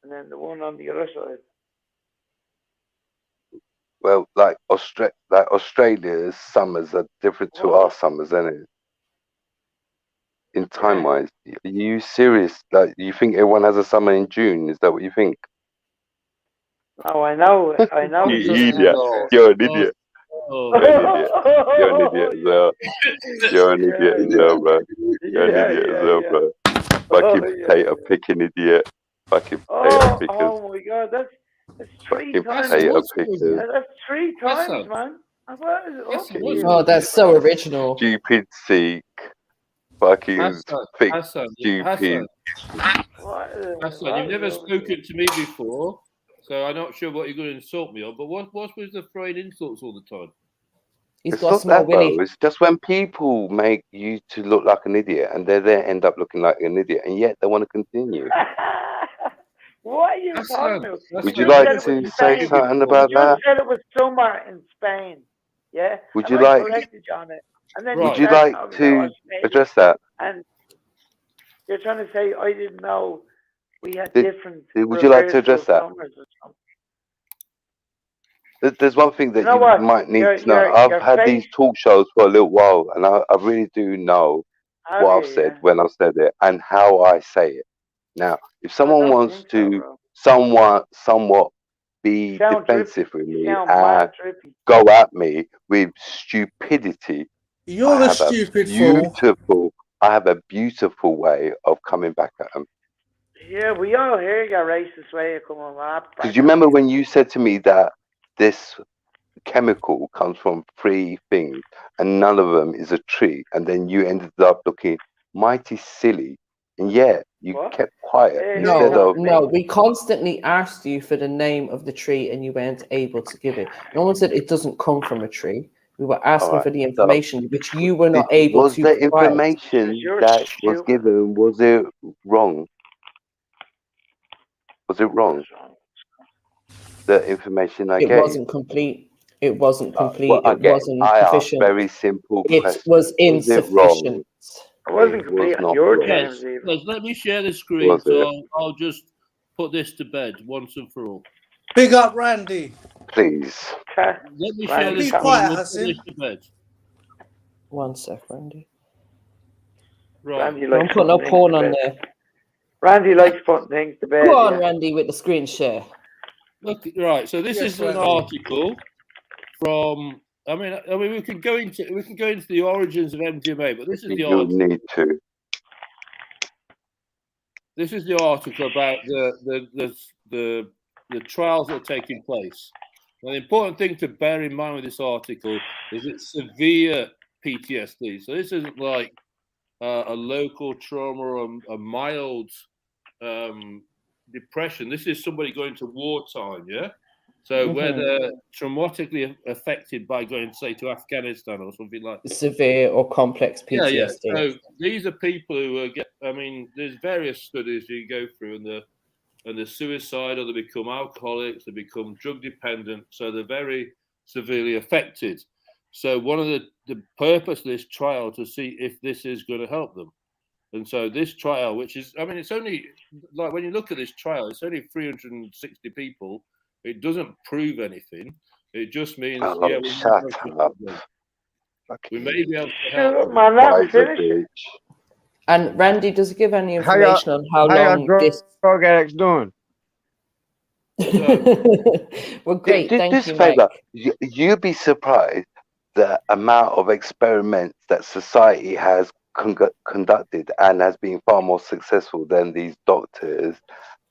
and then the one on the other side. Well, like Australia's summers are different to our summers, isn't it? In time wise, are you serious? Like, you think everyone has a summer in June? Is that what you think? Oh, I know. You idiot! You're an idiot. You're an idiot. You're an idiot as well. You're an idiot as well, bro. You're an idiot as well, bro. Fucking potato picking idiot. Fucking potato pickers. Oh my God, It's three Fucking times. potato pickers. That's three times, man. What is it? Oh, that's so original. Stupid Sikh. Fucking Hassan, thick, Hassan, stupid. Hassan, you've never spoken to me before, so I'm not sure what you're going to insult me on. But what's with the throwing insults all the time? It's not that, bro. It's just when people make you to look like an idiot, and they then end up looking like an idiot, and yet they want to continue. What are you talking about? Would you like to say something about that? You said it was summer in Spain. Yeah. Would and you I like? corrected you on it. And then Would you like to address that? And you're trying to say I didn't know we had different. Would you like to address that? There's one thing that you might need to know. I've had these talk shows for a little while, and I really do know what I've said when I've said it and how I say it. Now, if someone wants to somewhat be defensive with me and go at me with stupidity, You're a stupid fool. I have a beautiful way of coming back at them. Yeah, we all hear your racist way of coming up. Because you remember when you said to me that this chemical comes from 3 things and none of them is a tree, and then you ended up looking mighty silly, and yet you kept quiet instead of. No, we constantly asked you for the name of the tree and you weren't able to give it. No one said it doesn't come from a tree. We were asking for the information, which you were not able to. Was the information that was given, was it wrong? Was it wrong? The information I gave. It wasn't complete. It wasn't complete. Well, it wasn't sufficient. Very simple it question. Was insufficient. It wasn't complete on your terms. Let me share the screen, so I'll just put this to bed once and for all. Big up, Randy. Please. Let me share the Be screen. quiet, We'll put Hassan. this to bed. 1 sec, Randy. Right. Randy Don't put no porn on there. Randy likes putting things to bed. Go on, Randy, with the screen share. Look, right. So this is an article from. I mean, we can go into the origins of MDMA, but this is the article. You need to. This is the article about the trials that are taking place. Now, the important thing to bear in mind with this article is it's severe PTSD. So this isn't like a local trauma or a mild depression. This is somebody going to wartime, yeah? So where they're traumatically affected by going, say, to Afghanistan or something like that. Severe or complex PTSD. Yeah. So these are people who there's various studies you go through, and they're suicidal, they become alcoholics, they become drug dependent, so they're very severely affected. So one of the purpose of this trial to see if this is going to help them. And so this trial, which is, it's only, like when you look at this trial, it's only 360 people. It doesn't prove anything. It just means, we may be able to help. Man, that finished. And Randy, does it give any information on how long this drug addicts doing? Well, great. Thank you, Mike. Mike. You'd be surprised the amount of experiments that society has conducted and has been far more successful than these doctors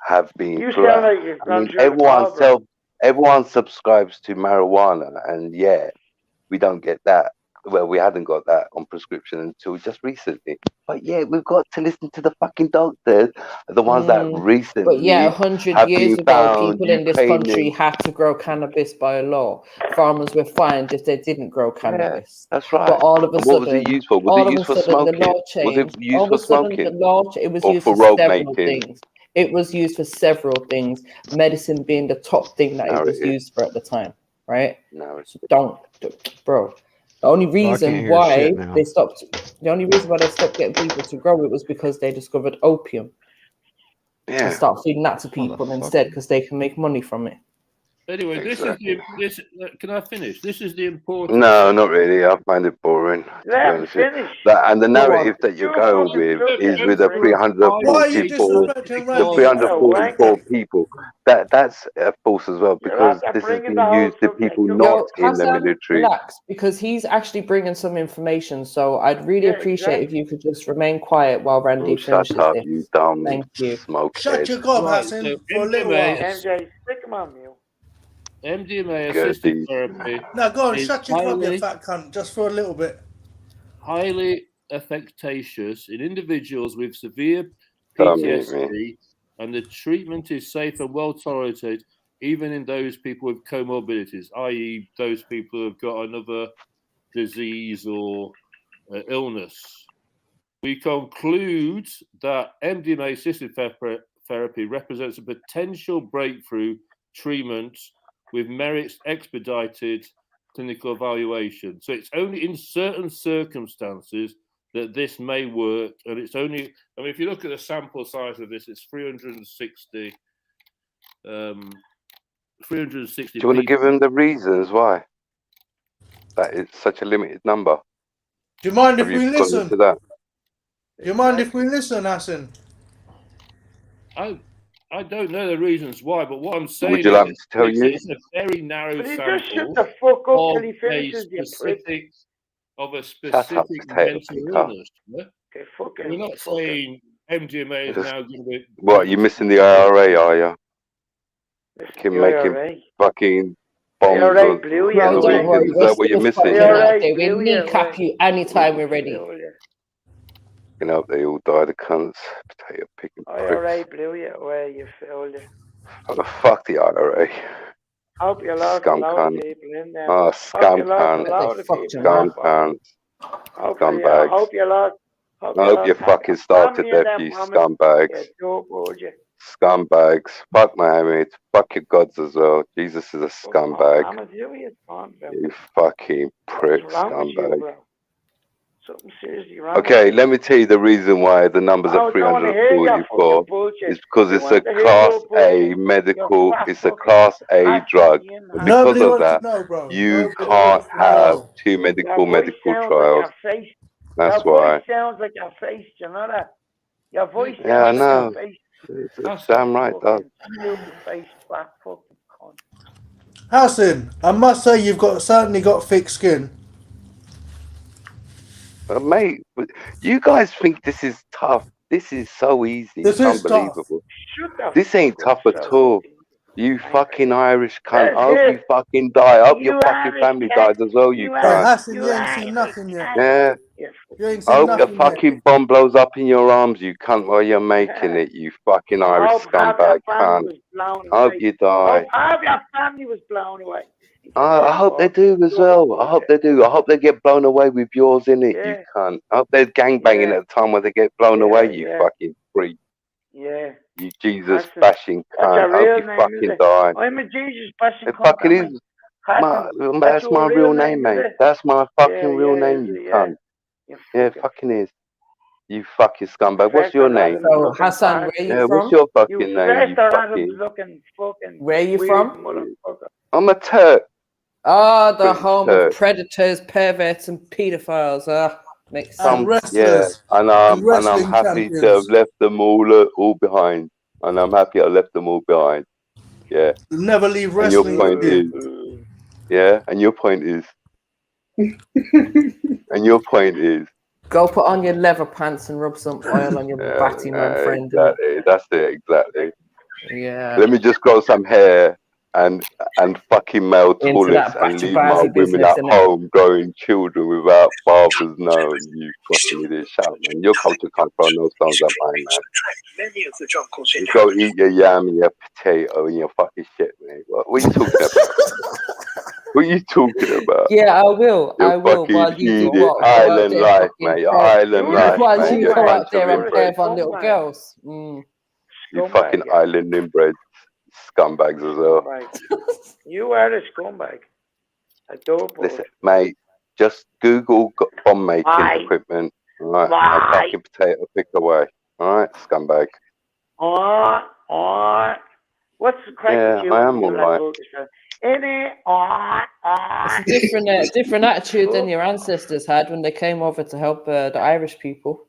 have been. You sound like you've gone through everyone subscribes to marijuana, and we don't get that. Well, we hadn't got that on prescription until just recently. But we've got to listen to the fucking doctors, the ones that recently. But 100 years ago, people in this country had to grow cannabis by law. Farmers were fined if they didn't grow cannabis. That's right. But all of a sudden, what was it used for? Was it used for smoking? The law changed. Was it used for smoking? It was or used for for rope several making? things. It was used for several things. Medicine being the top thing that it was used for at the time, right? So bro. The only reason why they stopped getting people to grow it was because they discovered opium. And start feeding that to people instead because they can make money from it. Anyway, this can I finish? This is the important. No, not really. I find it boring. Finish. And the narrative that you're going with is with the 344 people. That's false as well, because this is being used to people not in the military. Relax, because he's actually bringing some information. So I'd really appreciate if you could just remain quiet while Randy finishes this. You dumb Thank you. Smoke Shut your gob, Hassan, for a little while. MJ, stick him on mute. MDMA Good assisted deed. therapy Now go on, is shut your club, you fat cunt, just for a little bit. highly effectacious in individuals with severe Don't mute me. PTSD, and the treatment is safe and well tolerated, even in those people with comorbidities, i.e., those people who have got another disease or illness. We conclude that MDMA-assisted therapy represents a potential breakthrough treatment with merits expedited clinical evaluation. So it's only in certain circumstances that this may work, and it's only, I mean, if you look at the sample size of this, it's 360. 360 Do you want to people. give him the reasons why that it's such a limited number? Do you mind if Have you we gone listen? into that? Do you mind if we listen, Hassan? I don't know the reasons why, but what I'm saying Would you like me to tell you? it's a very narrow But he sample just shut the fuck up of till he finishes, you prick. a Shut up, specific potato mental picker. illness. Yeah? Okay, fucking. We're not saying MDMA is Just- now going to be. What, you missing the IRA, are you? Can the make IRA. it fucking bombs IRA on blew you Bro, away. don't worry, Is we're that what you're still missing? fucking out there. We'll kneecap you anytime we're ready. You know, they all die, the cunts. Potato picking IRA pricks. blew you away, you failure. Oh, fuck the IRA. Hope you lost a Scum lot cunt. of people in there. Oh, Hope scum you lost a pants. lot of people. Scum pants. Scumbags. Hope you lost. I hope you fucking starve to death, you scumbags. Scumbags. Fuck Mohammed. Fuck your gods as well. Jesus is a scumbag. You fucking prick scumbag. Something seriously wrong. Okay, let me tell you the reason why the numbers are 344 is because it's a class A medical, it's a class A drug. And because Nobody of wants that, to know, bro. you Nobody can't wants to have know. two medical trials. That's Your why. voice sounds like your face, you know that? Your voice sounds Yeah, I like know. your face. It's damn right, dog. Stupid face, black fucking cunt. Hassan, I must say you've certainly got thick skin. Mate, you guys think this is tough. This is so easy. This It's is tough. unbelievable. This ain't tough at all. You fucking Irish cunt. I hope you fucking die. I hope your fucking family dies as well, you Hey, cunt. Hassan, you ain't seen nothing yet. Yeah. You ain't I seen hope the nothing yet. fucking bomb blows up in your arms, you cunt, while you're making it, you fucking Irish scumbag cunt. I hope you die. I hope your family was blown away. I hope they do as well. I hope they do. I hope they get blown away with yours in it, you cunt. I hope they're gangbanging at the time when they get blown away, you fucking freak. Yeah. You Jesus bashing cunt. I hope you fucking die. I'm a Jesus bashing It cunt. fucking is. That's my real name, mate. That's my fucking real name, you cunt. Yeah, it fucking is. You fucking scumbag. What's your name? So, Hassan, where are you from? What's your fucking name, you fucking... Where are you from? I'm a Turk. Ah, the British home Turk. of predators, perverts, and paedophiles. Makes sense. Yeah, and I'm happy to have left them all behind. And I'm happy I left them all behind. Yeah. Never leave And your wrestling. point is, yeah, and your point is, and your point is, Go put on your leather pants and rub some oil on your batty man friend. exactly, that's it, exactly. Yeah. Let me just grow some hair and fucking male Into toilets that and leave batty my bazzy women business, at innit? home growing children without fathers knowing. You fucking idiot. Shut up, man. Your culture can't throw no stones at mine, man. You go eat your yam and your potato and your fucking shit, mate. What are you talking about? What are you talking about? Yeah, I will. I will. Fucking While you do idiot. what? Go out Island there, life, fucking mate. Your perv. island life, While man. you You're a go out bunch of there and inbred. perv on little girls. Mm. You fucking island inbred scumbags as well. You are a scumbag. I don't. Listen, mate, just Google bomb making equipment. All right, and fucking potato pick away. All right, scumbag. What's the crack with you? I am all right. It's a different attitude than your ancestors had when they came over to help the Irish people.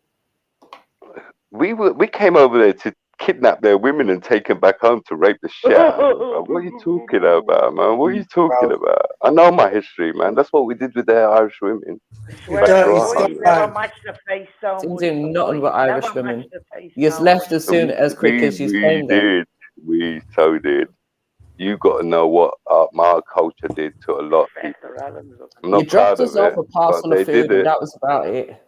We came over there to kidnap their women and take them back home to rape the shit out of them. What are you talking about, man? What are you talking about? I know my history, man. That's what we did with their Irish women. Never matched the face so Didn't much. do nothing but Irish Never women. matched the face You just so left much. as soon as quick as you came there. We so did. you got to know what my culture did to a lot of people. I'm not You dropped proud us of off it, a but parcel they of did food, and it. that was about it.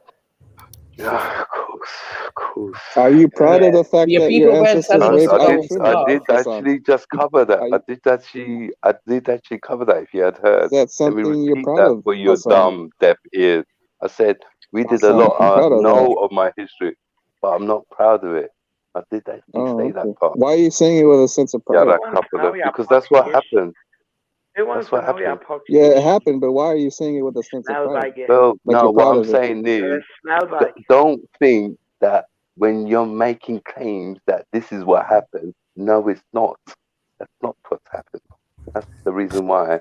Yeah, of course. Are you proud of the fact Your that your people weren't ancestors telling us raped to go other and children? I starve. did Hassan? actually just cover that. Are you, I did actually cover that. If you had heard, is that let me something you're repeat proud that of, for your Hassan? dumb deaf ears. I said we did a Hassan, lot. I'm I proud of that. know of my history, but I'm not proud of it. I did actually Oh, say okay. that part. Why are you saying it with a sense of Yeah, pride? that couple of because that's what happened. That's what happened. Yeah, it happened, but why are you saying it with a sense of pride? Well, Like no, you're what proud I'm of it. saying is, don't think that when you're making claims that this is what happened. No, it's not. That's not what's happened. That's the reason why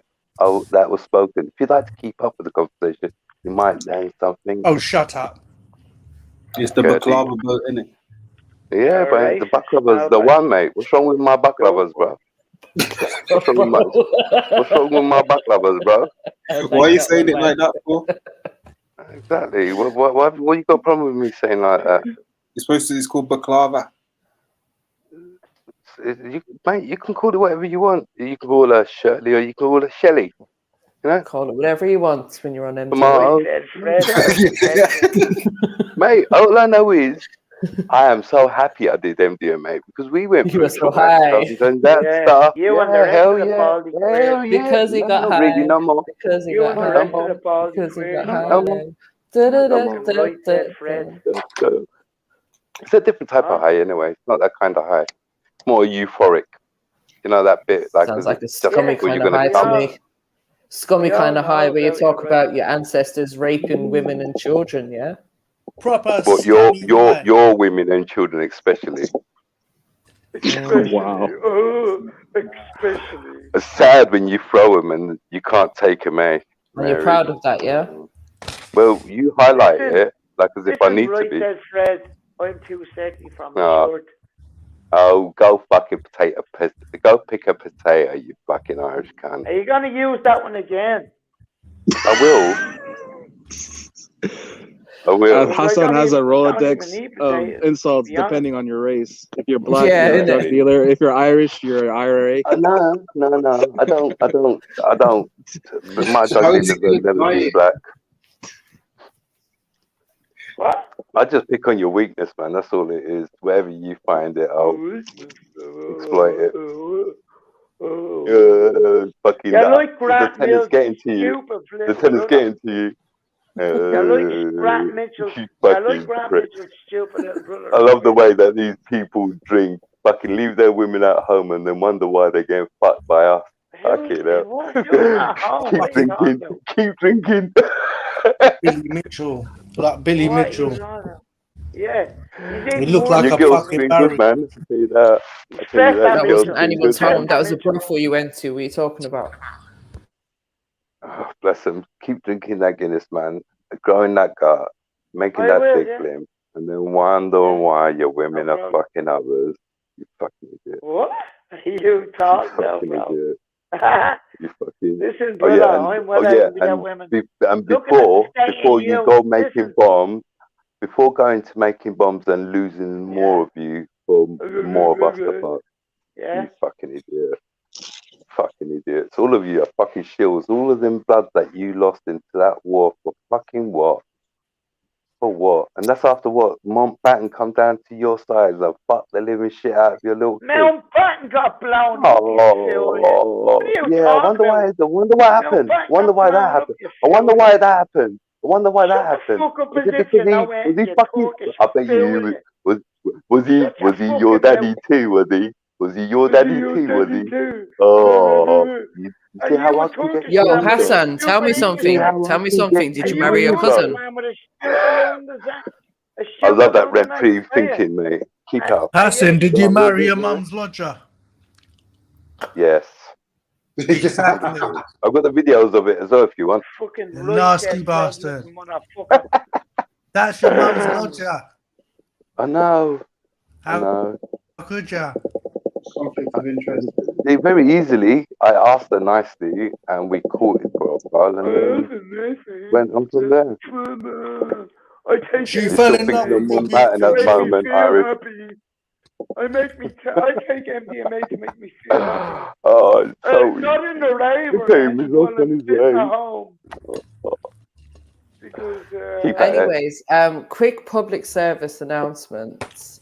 that was spoken. If you'd like to keep up with the conversation, you might learn something. Oh, shut up. It's the Curdy. baklava boat, isn't it? Yeah, but the baklava's the one, mate. What's wrong with my baklavas, bro? What's wrong with my baklavas, bro? Why are you saying it like that for? Exactly. What you got a problem with me saying like that? It's called baklava. Mate, you can call it whatever you want. You can call her Shirley or you can call her Shelley. You know? Call it whatever you want when you're on MTV. Tomato. Mate, all I know is I am so happy I did MDMA because we went You through were so traumatic high. and that stuff. You Yeah, and the rest hell of the yeah. baldy Hell yeah. Because he No, got not high. really, no more. Because he You got and the high. rest of the baldy Because he got queers. high. No more. Fucking right there, Fred. It's a different type of high anyway. It's not that kind of high. It's more euphoric. You know that bit like Sounds as like if a just scummy before kind you're of gonna high to come. me. Scummy We all kind of high know where you about talk your about your ancestors raping women and children, yeah? Proper But your women and children especially. Wow. Especially. It's sad when you throw them and you can't take them, eh? And you're Mary? proud of that, yeah? Well, you highlight Listen, it like as if I need to right be. there, Fred. I'm too sexy from the No. short. Oh, go fucking go pick a potato, you fucking Irish cunt. Are you gonna use that one again? I will. I will. Hassan has a Rolodex even need of potatoes, insults to be honest. depending on your race. If you're black, Yeah, you're a drug innit? dealer. If you're Irish, you're an IRA. No. I don't. My So drug how is dealers it have never gonna been die? black. What? I just pick on your weakness, man. That's all it is. Wherever you find it, I'll exploit it. Fucking You like the Grant tenant's Mills, getting to you. stupid The little tenant's brother. getting to you. You like Grant Mitchell's, You you like fucking Grant prick. Mitchell's stupid little brother. I love the way that these people drink, fucking leave their women at home and then wonder why they're getting fucked by us. Fucking hell. Keep drinking. Keep drinking. Billy Mitchell. Like Billy Mitchell. Yeah. He looked like Your a girl's fucking been Barry. good, man. I tell you that. I tell you that. That Your girl's wasn't been anyone's good, man. home. That was a brothel you went to. What are you talking about? Oh, bless them. Keep drinking that Guinness, man. Growing that gut, making I that will, dick yeah. limp, and then wondering why your women are fucking others. You fucking idiot. What? You talk now, Fucking bro. idiot. You fucking. Listen, Oh brother, yeah, I'm well able to get women. and Looking at the state before of you you, go making listen. bombs, before going to making bombs and losing more of you for more of us to fuck. Yeah. You fucking idiot. Fucking idiots. All of you are fucking shills. All of them blood that you lost into that war for fucking what? For what? And that's after what? Mountbatten come down to your sides and fuck the living shit out of your little kid. Mountbatten got blown up, you silly. What are you Yeah, I talking wonder about? why. I wonder what happened. Mountbatten Wonder got why that blown up, happened. you I wonder silly. why that happened. I wonder why that Shut happened. the fuck up Was it position because now, was he you fucking? Turkish I bet fool, you you. was he Shut your your fucking daddy mouth. too? Was he? Was he your Was he daddy your too? Was daddy he? too? Oh, you Are see you how a I can get Turkish Yo, man with a Hassan, tell me stupid something. English Tell me can something. get Did Are you you marry a your Turkish cousin? man with a stupid understand? A I stupid love that red understand, pill are you? thinking, mate. Keep up. Hassan, did Go you on, marry your man. mum's lodger? Yes. Exactly. I've got the videos of it as well if you want. Fucking You right nasty there, bastard. motherfucker. That's your mum's lodger. I know. I How know. could ya? Conflict of interest. Very easily, I asked her nicely and we caught it for a while and then went on from there. I take She it fell You're still in love thinking of with Mountbatten at the make me moment, feel Irish. happy. I take MDMA to make me feel happy. Oh, so Not in the rave or came anything, off while on I'm his sitting at way. home. Because, Anyways, quick public service announcements.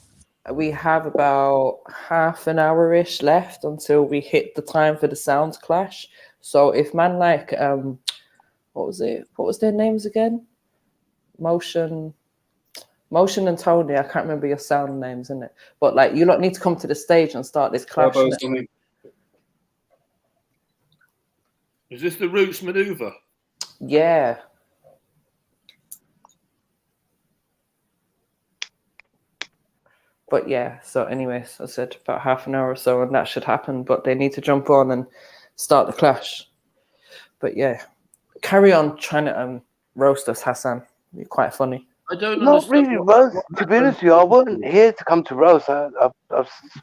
We have about half an hour-ish left until we hit the time for the sound clash. So if man like what was it? What was their names again? Motion and Tony. I can't remember your sound names, innit? But like you lot need to come to the stage and start this clash. Is this the Roots maneuver? Yeah. But yeah, so anyways, I said about half an hour or so and that should happen, but they need to jump on and start the clash. But yeah, carry on trying to roast us, Hassan. You're quite funny. I don't Not understand. really, Rose. To be honest with you, I wasn't here to come to roast.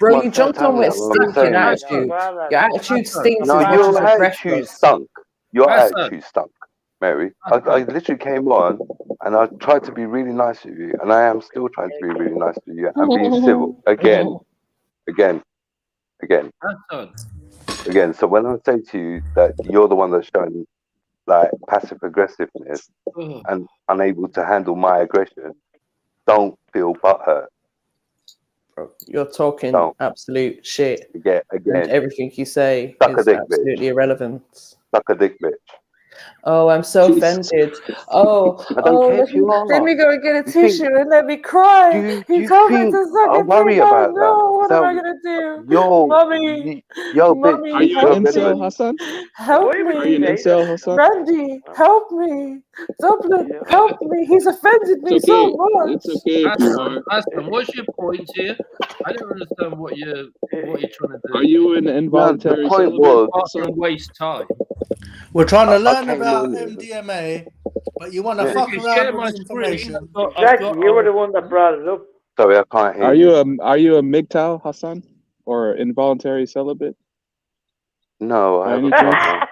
Bro, you jumped on with stinking attitude. Your attitude stinks No, as much your as the breath attitude does. stunk. Your attitude stunk, Mary. I literally came on and I tried to be really nice with you, and I am still trying to be really nice with you and being civil again. So when I say to you that you're the one that's showing like passive aggressiveness and unable to handle my aggression, don't feel butthurt. Bro, you're talking absolute shit. Again. And everything you say Suck a is dick, absolutely bitch. irrelevant. Suck a dick, bitch. Oh, I'm so offended. Oh, I don't care let if you are. me go and get a You think- tissue and let me cry. He told me think to suck I a worry dick. about Oh no, what that? am I gonna do? Yo, Mommy, bitch. Mommy, help me. Hassan? Help Are me. you an incel, Hassan? Randy, help me. Dublin, help me. He's offended me so much. It's okay if you are. Aston, what's your point here? I don't understand what you're trying to do. Are you an involuntary the point celibate? Apart from waste time. We're trying to I learn came about on here. MDMA, but you want to Yeah. fuck If you around share with my the screen, information. Exactly, you were the one that brought it up. Sorry, I can't hear Are you. you a MGTOW, Hassan, or involuntary celibate? No, I By have any a chance? partner.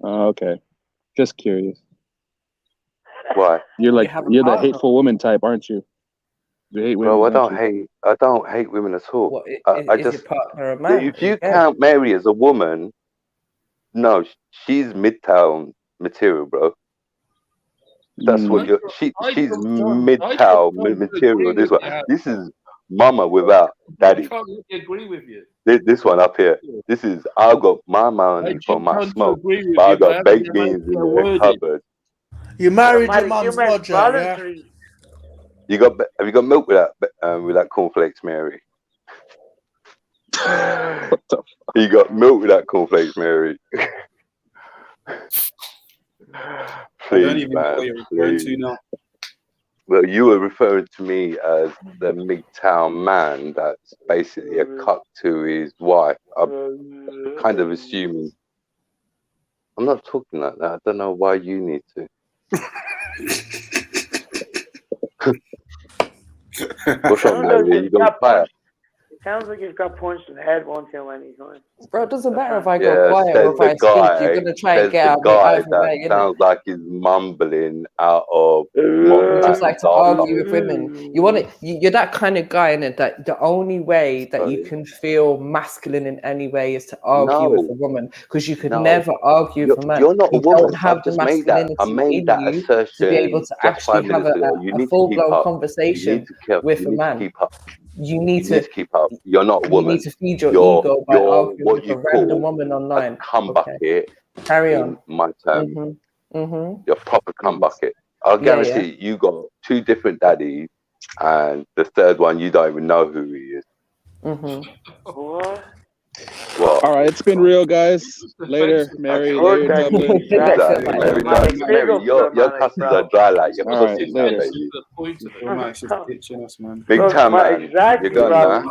Oh, okay. Just curious. Why? You're You have a the partner? hateful woman type, aren't you? You hate women. Bro, I don't don't you? hate women at all. What, I is your just, partner a man? if you count Mary as a woman, no, she's midtown material, bro. That's what you're. She's midtown material. This one. This is mama without daddy. I can't really agree with you. This one up here. This is I got my money for my smoke, but I got baked beans in the cupboard. You married your mum's Roger, yeah? voluntary. Have you got milk with that cornflakes, Mary? You got milk with that cornflakes, Mary. I don't even know what you're referring to now. Well, you were referring to me as the MGTOW man that's basically a cuck to his wife. I'm kind of assuming. I'm not talking like that. I don't know why you need to. What's wrong, Mary? You got quiet? It sounds like you've got punched in the head one too many times. Bro, it doesn't matter if I go quiet or if I speak. You're going to try and get out me either way, innit? Sounds like he's mumbling out of. You just like to argue with women. You're that kind of guy, innit? That the only way that you can feel masculine in any way is to argue with a woman, because you could never argue with a man. You're not a You woman. don't have I've the just made that. masculinity I made in that you assertion to be able to just actually 5 have minutes ago. You a need to full-blown keep up. conversation with a man. Keep up. You need to keep up. You're not a woman. You need to feed your ego by arguing what with you a random call woman online. a cum bucket. Carry on. My term. Mm-hmm. You're a proper cum bucket. I'll guarantee you got 2 different daddies, and the third one you don't even know who he is. What? What? All right, it's been real, guys. Later, Mary. Later, Dublin. Exactly, Mary. Your cusses are dry like your All right, pussy. later. Big time, man. Exactly, You're gone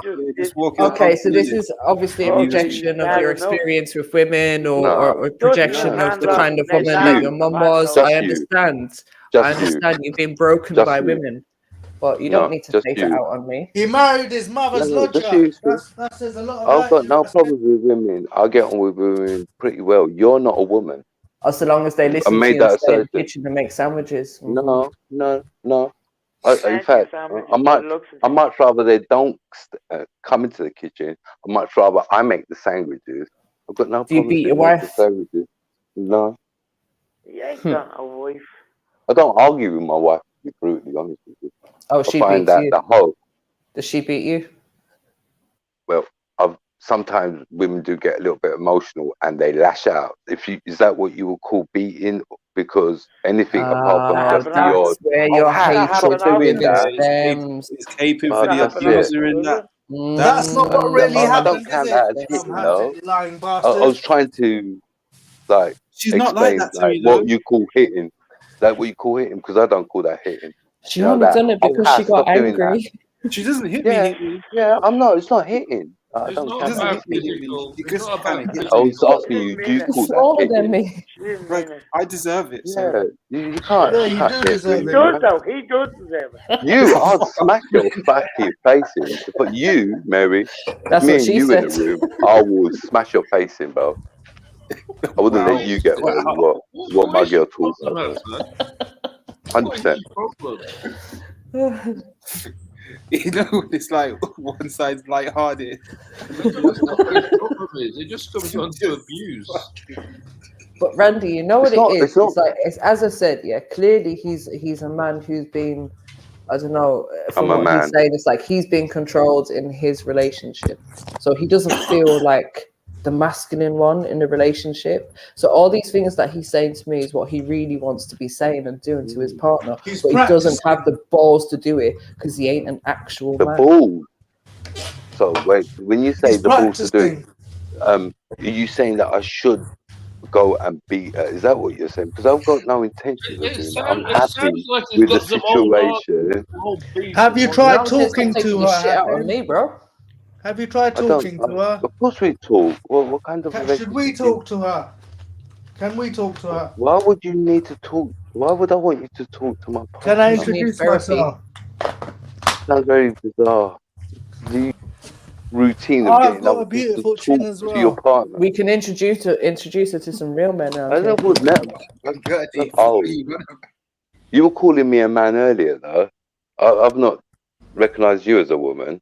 now. Okay, so this is obviously a projection of your experience with women, or a projection of the kind of woman that your mum was. I understand. I understand you've been broken by women, but you don't need to take it out on me. He married his mother's lodger. That says a lot I've about got you. no problems with women. I get on with women pretty well. You're not a woman. Oh, so long as they listen to you and stay in the kitchen and make sandwiches. No. In fact, I much rather they don't come into the kitchen. I much rather I make the sandwiches. I've got no Do you problem beat your making wife? sandwiches. No, You ain't got a wife. I don't argue with my wife. To be brutally honest with you. Oh, I she find beats that you. the whole. Does she beat you? Well, sometimes women do get a little bit emotional and they lash out. Is that what you would call beating? Because anything apart from just the That's odd, where your hatred stop doing that. stems. It's caping Well, for the that's abuser and that. That's not what really I don't happened, is count it? that as hitting though. You lying I bastard. was trying to like She's not like explain that to like me, what though. you call hitting, like what you call hitting, because I don't call that hitting. She only done it because she got angry. She doesn't hit me. Yeah, I'm not. It's not hitting. I It's don't not count that about as hitting. physical. It It's gets not kind about of hit I me. was asking you, do you call that Smaller than hitting? me. Like, I deserve it. So. Yeah, you can't. Yeah, you you can't do hit deserve me, it. man. He does deserve it. You, I'd smack your fucking face in. But you, Mary, if That's me what and she you in said. the room, I would smash your face in, bro. I wouldn't let you get away with what my girl talks about. 100%. You know, it's like one side's light-hearted. It just comes on to abuse. But Randy, you know what It's not. It's like, it's as I said, yeah. Clearly, he's a man who's been, I don't know, from I'm a what man. he's saying, it's like he's been controlled in his relationship, so he doesn't feel like the masculine one in the relationship. So all these things that he's saying to me is what he really wants to be saying and doing to his partner, He's but he doesn't practicing. have the balls to do it because he ain't an actual The man. balls. So wait, when you say He's the balls to do practicing. it, are you saying that I should go and beat her? Is that what you're saying? Because I've got no intentions of doing that. I'm It sounds happy like he's with the got some old situation. beef. Have you Now tried I'm gonna stop talking to taking your her, shit out on Hakim? me, bro. Have you tried I don't. talking to her? Of course we talk. Well, what kind of relationship? Should we talk to her? Can we talk to her? Why would you need to talk? Why would I want you to talk to my partner? Can I She needs introduce therapy. myself? Sounds very bizarre. The routine of I've getting got other a people to beautiful chin talk as to your well. partner. We can introduce her to some real men out I here. don't would never. Oh, you were calling me a man earlier, though. I've not recognised you as a woman.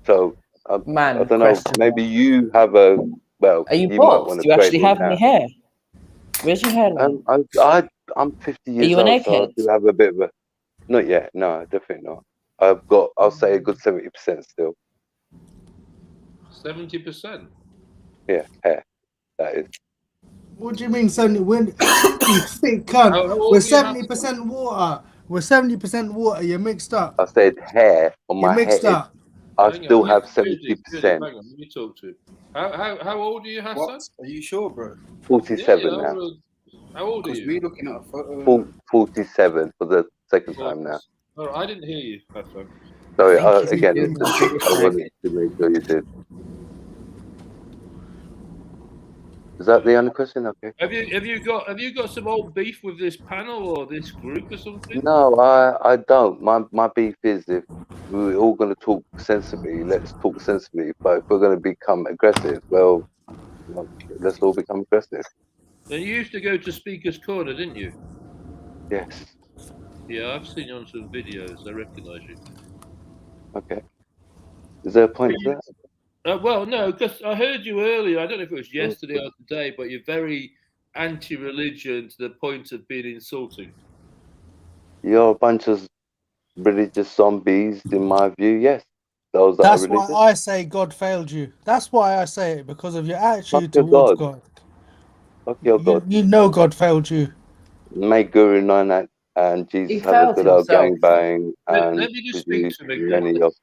So I don't know. Maybe you have a well. Are you might bald? want Do to you trade actually in have now. any hair? Where's your hairline? I'm 50 Are years you an old, so I egghead? do have a bit of a. Not yet. No, definitely not. I've got. I'll say a good 70% still. 70%. Yeah, hair. That is. What do you mean 70? When you thick cunt? How old We're do you have 70% water. We're 70% water. You're mixed up. I said hair on You're my mixed head. up. I Hang still on, have Philip, 70%. hang on, let me talk to him. How old are you, Hassan? What? Are you sure, bro? 47 now. How old are Because you? we're looking at a photo. 47 for the second time now. Oh, I didn't hear you, Hassan. Sorry, I think again, he's it's doing just, the biggest I wanted to make sure you did. Is that the only question? Okay. Have you got some old beef with this panel or this group or something? No, I don't. My beef is if we're all going to talk sensibly, let's talk sensibly. But if we're going to become aggressive, well, let's all become aggressive. Now, you used to go to Speaker's Corner, didn't you? Yes. Yeah, I've seen you on some videos. I recognise you. Okay. Is there a point to that? Well, no, because I heard you earlier. I don't know if it was Oh, yesterday or today, but you're very anti-religion to the point of being insulting. You're a bunch of religious zombies, in my view. Yes, those that That's are why religious. I say God failed you. That's why I say it, because of your Fuck attitude your towards God. God. Fuck your God. You know God failed you. Make Guru Nanak and Jesus He have a failed good old himself. gangbang and Let me just speak produce to him many again. of.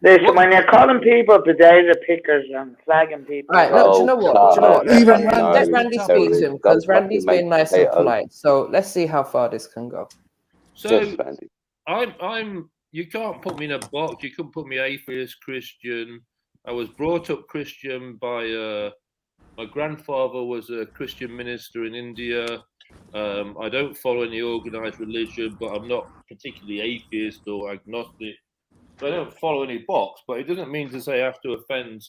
Listen, when you're calling people potato pickers and flagging people, Right, no, do you know what? Do you know what? Even Let Randy's Randy picked up speak on to it. him because Randy's being nice and polite. So let's see how far this can go. So Yes, Randy. I'm. You can't put me in a box. You couldn't put me atheist, Christian. I was brought up Christian by my grandfather was a Christian minister in India. I don't follow any organized religion, but I'm not particularly atheist or agnostic. So I don't follow any box, but it doesn't mean to say I have to offend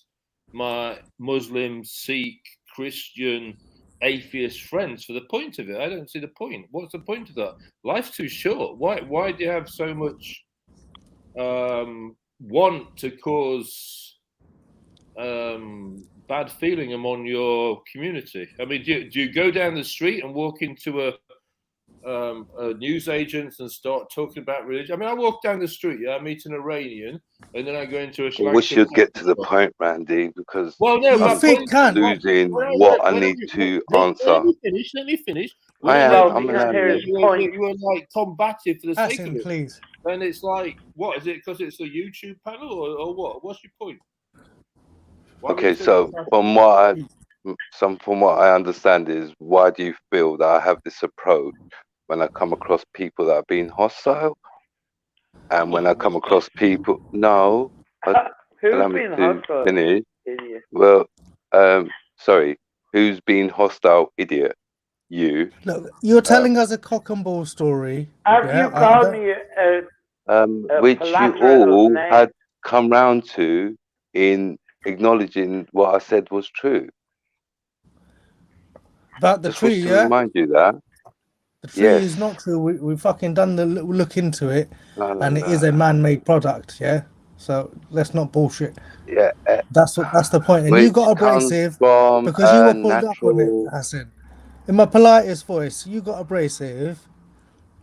my Muslim, Sikh, Christian, atheist friends for the point of it. I don't see the point. What's the point of that? Life's too short. Why do you have so much want to cause bad feeling among your community? I mean, do you go down the street and walk into a news agents and start talking about religion? I mean, I walk down the street, I meet an Iranian, and then I go into a. Well, we should get to the point, Randy, because well, no, I'm losing what I need to answer. Let me finish. I'm you were like combative for the sake of it. Please. And it's like, what is it? Because it's a YouTube panel, or what? What's your point? Okay, so from what I understand is, why do you feel that I have this approach when I come across people that are being hostile, and when I come across people? No, who's being hostile? Finish. Idiot. Well, sorry, who's being hostile? Idiot. You. Look, you're telling us a cock and ball story. Have you called me which you all had come round to in acknowledging what I said was true. About the Just tree, wants to yeah? remind you that. The tree is not true. We fucking done the look into it, No, and it is a man-made product, yeah? So let's not bullshit. Yeah. That's the point. And you got abrasive because you were pulled up on it, Hassan. In my politest voice, you got abrasive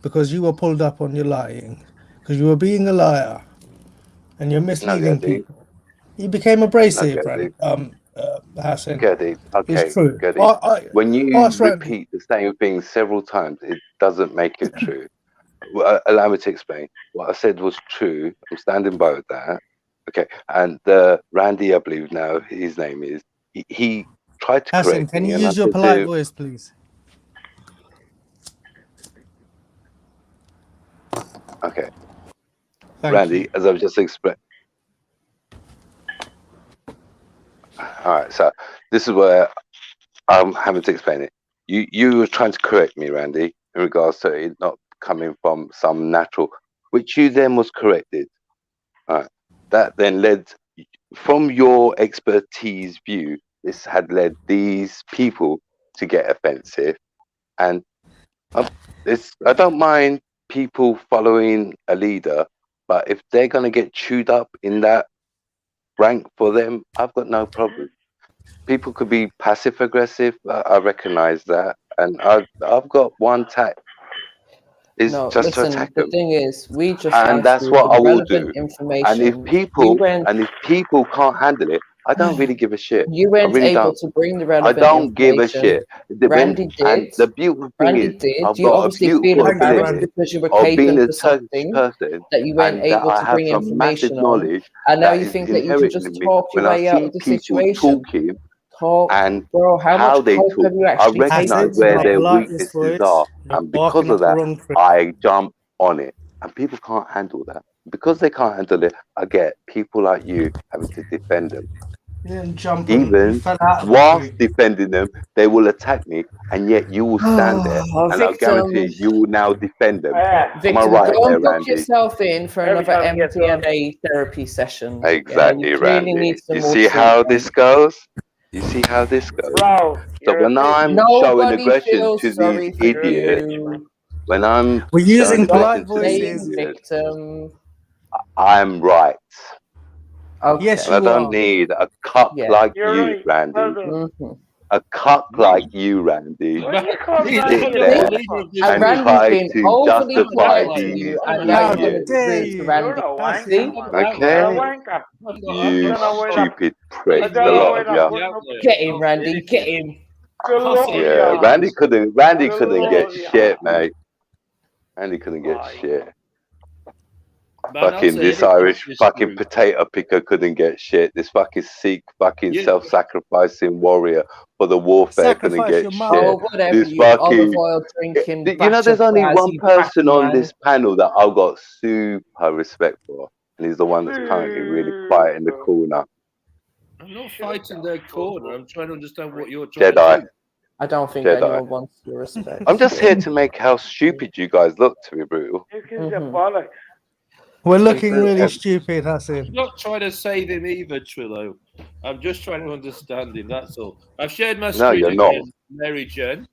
because you were pulled up on your lying, because you were being a liar, and you're misleading people. You became abrasive, Hassan. Okay, it's true. When you ask repeat the same thing several times, it doesn't make it true. Well, allow me to explain. What I said was true. I'm standing by that. Okay, and Randy, I believe now his name is. He tried to Hassan, correct can me. you use your polite voice, please? Okay. Thank Randy, you. as I've just explained. All right, so this is where I'm having to explain it. You were trying to correct me, Randy, in regards to it not coming from some natural, which you then was corrected. All right. That then led, from your expertise view, this had led these people to get offensive. And I don't mind people following a leader, but if they're going to get chewed up in that rank for them, I've got no problem. People could be passive aggressive. I recognize that, and I've got one tact. Is just to attack them. The thing is, we just and that's what I will do. Information. And if people can't handle it, I don't really give a shit. You weren't really able don't. to bring the I relevant don't give a information. shit. Randy did. And the beautiful thing is, I've you got obviously a feel beautiful embarrassed ability because you were of being caping a for something person, that you weren't and that able I to have bring some massive information on, knowledge and now that you is think that you can inherent just in me. talk your When I way out see of the people situation. talking And bro, how they much cope talk, have you I actually recognize taken where today? their weaknesses are, and because of that, I jump on it. And people can't handle that. Because they can't handle it, I get people like you having to defend them. You didn't jump Even whilst defending them, they will attack me, and yet you will stand there, and I'll guarantee you will now defend them. Am I Victim, right go there, and book Randy? yourself in for another MDMA therapy session. Exactly, you really Randy. need some You more see how treatment. this goes? You see how this goes? Bro, So when I'm showing aggression feels to sorry these for idiots, you. when I'm We're using showing polite aggression to these voices. idiots, Victim. I'm right. Yes, And I you don't are. need a cuck like you, Randy. A cuck like you, Randy. Sit there and try to justify these idiots. Okay? You stupid pricks, the lot of you. Get him, Randy. Get him. Yeah, Randy couldn't get shit, mate. Randy couldn't get shit. Fucking this Irish fucking potato picker couldn't get shit. This fucking Sikh fucking self-sacrificing warrior for the warfare couldn't get shit. Oh, whatever, This you olive oil drinking. you know, there's only one batty person on man. this panel that I've got super respect for, and he's the one that's currently really quiet in the corner. I'm not fighting their corner. I'm trying to understand what you're trying to Jedi. do. I don't think Jedi. anyone wants your respect. I'm just here to make how stupid you guys look, to be brutal. We're looking really stupid, Hassan. I'm not trying to save him either, Trillo. I'm just trying to understand him. That's all. I've shared my No, screen you're not. again. Mary Jen.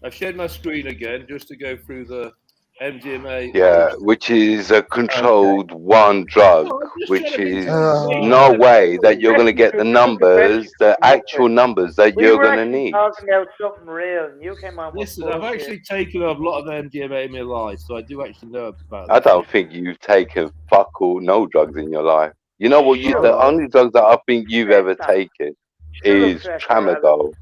I've shared my screen again just to go through the MDMA. Yeah, which is a controlled one drug, which is no way that you're going to get the numbers, the actual numbers that We you're were going to actually need. talking about something real, and you came on with Listen, I've bullshit. actually taken a lot of MDMA in my life, so I do actually know about I this. don't think you've taken fuck all no drugs in your life. You know what? The only drugs that I think you've ever taken is tramadol.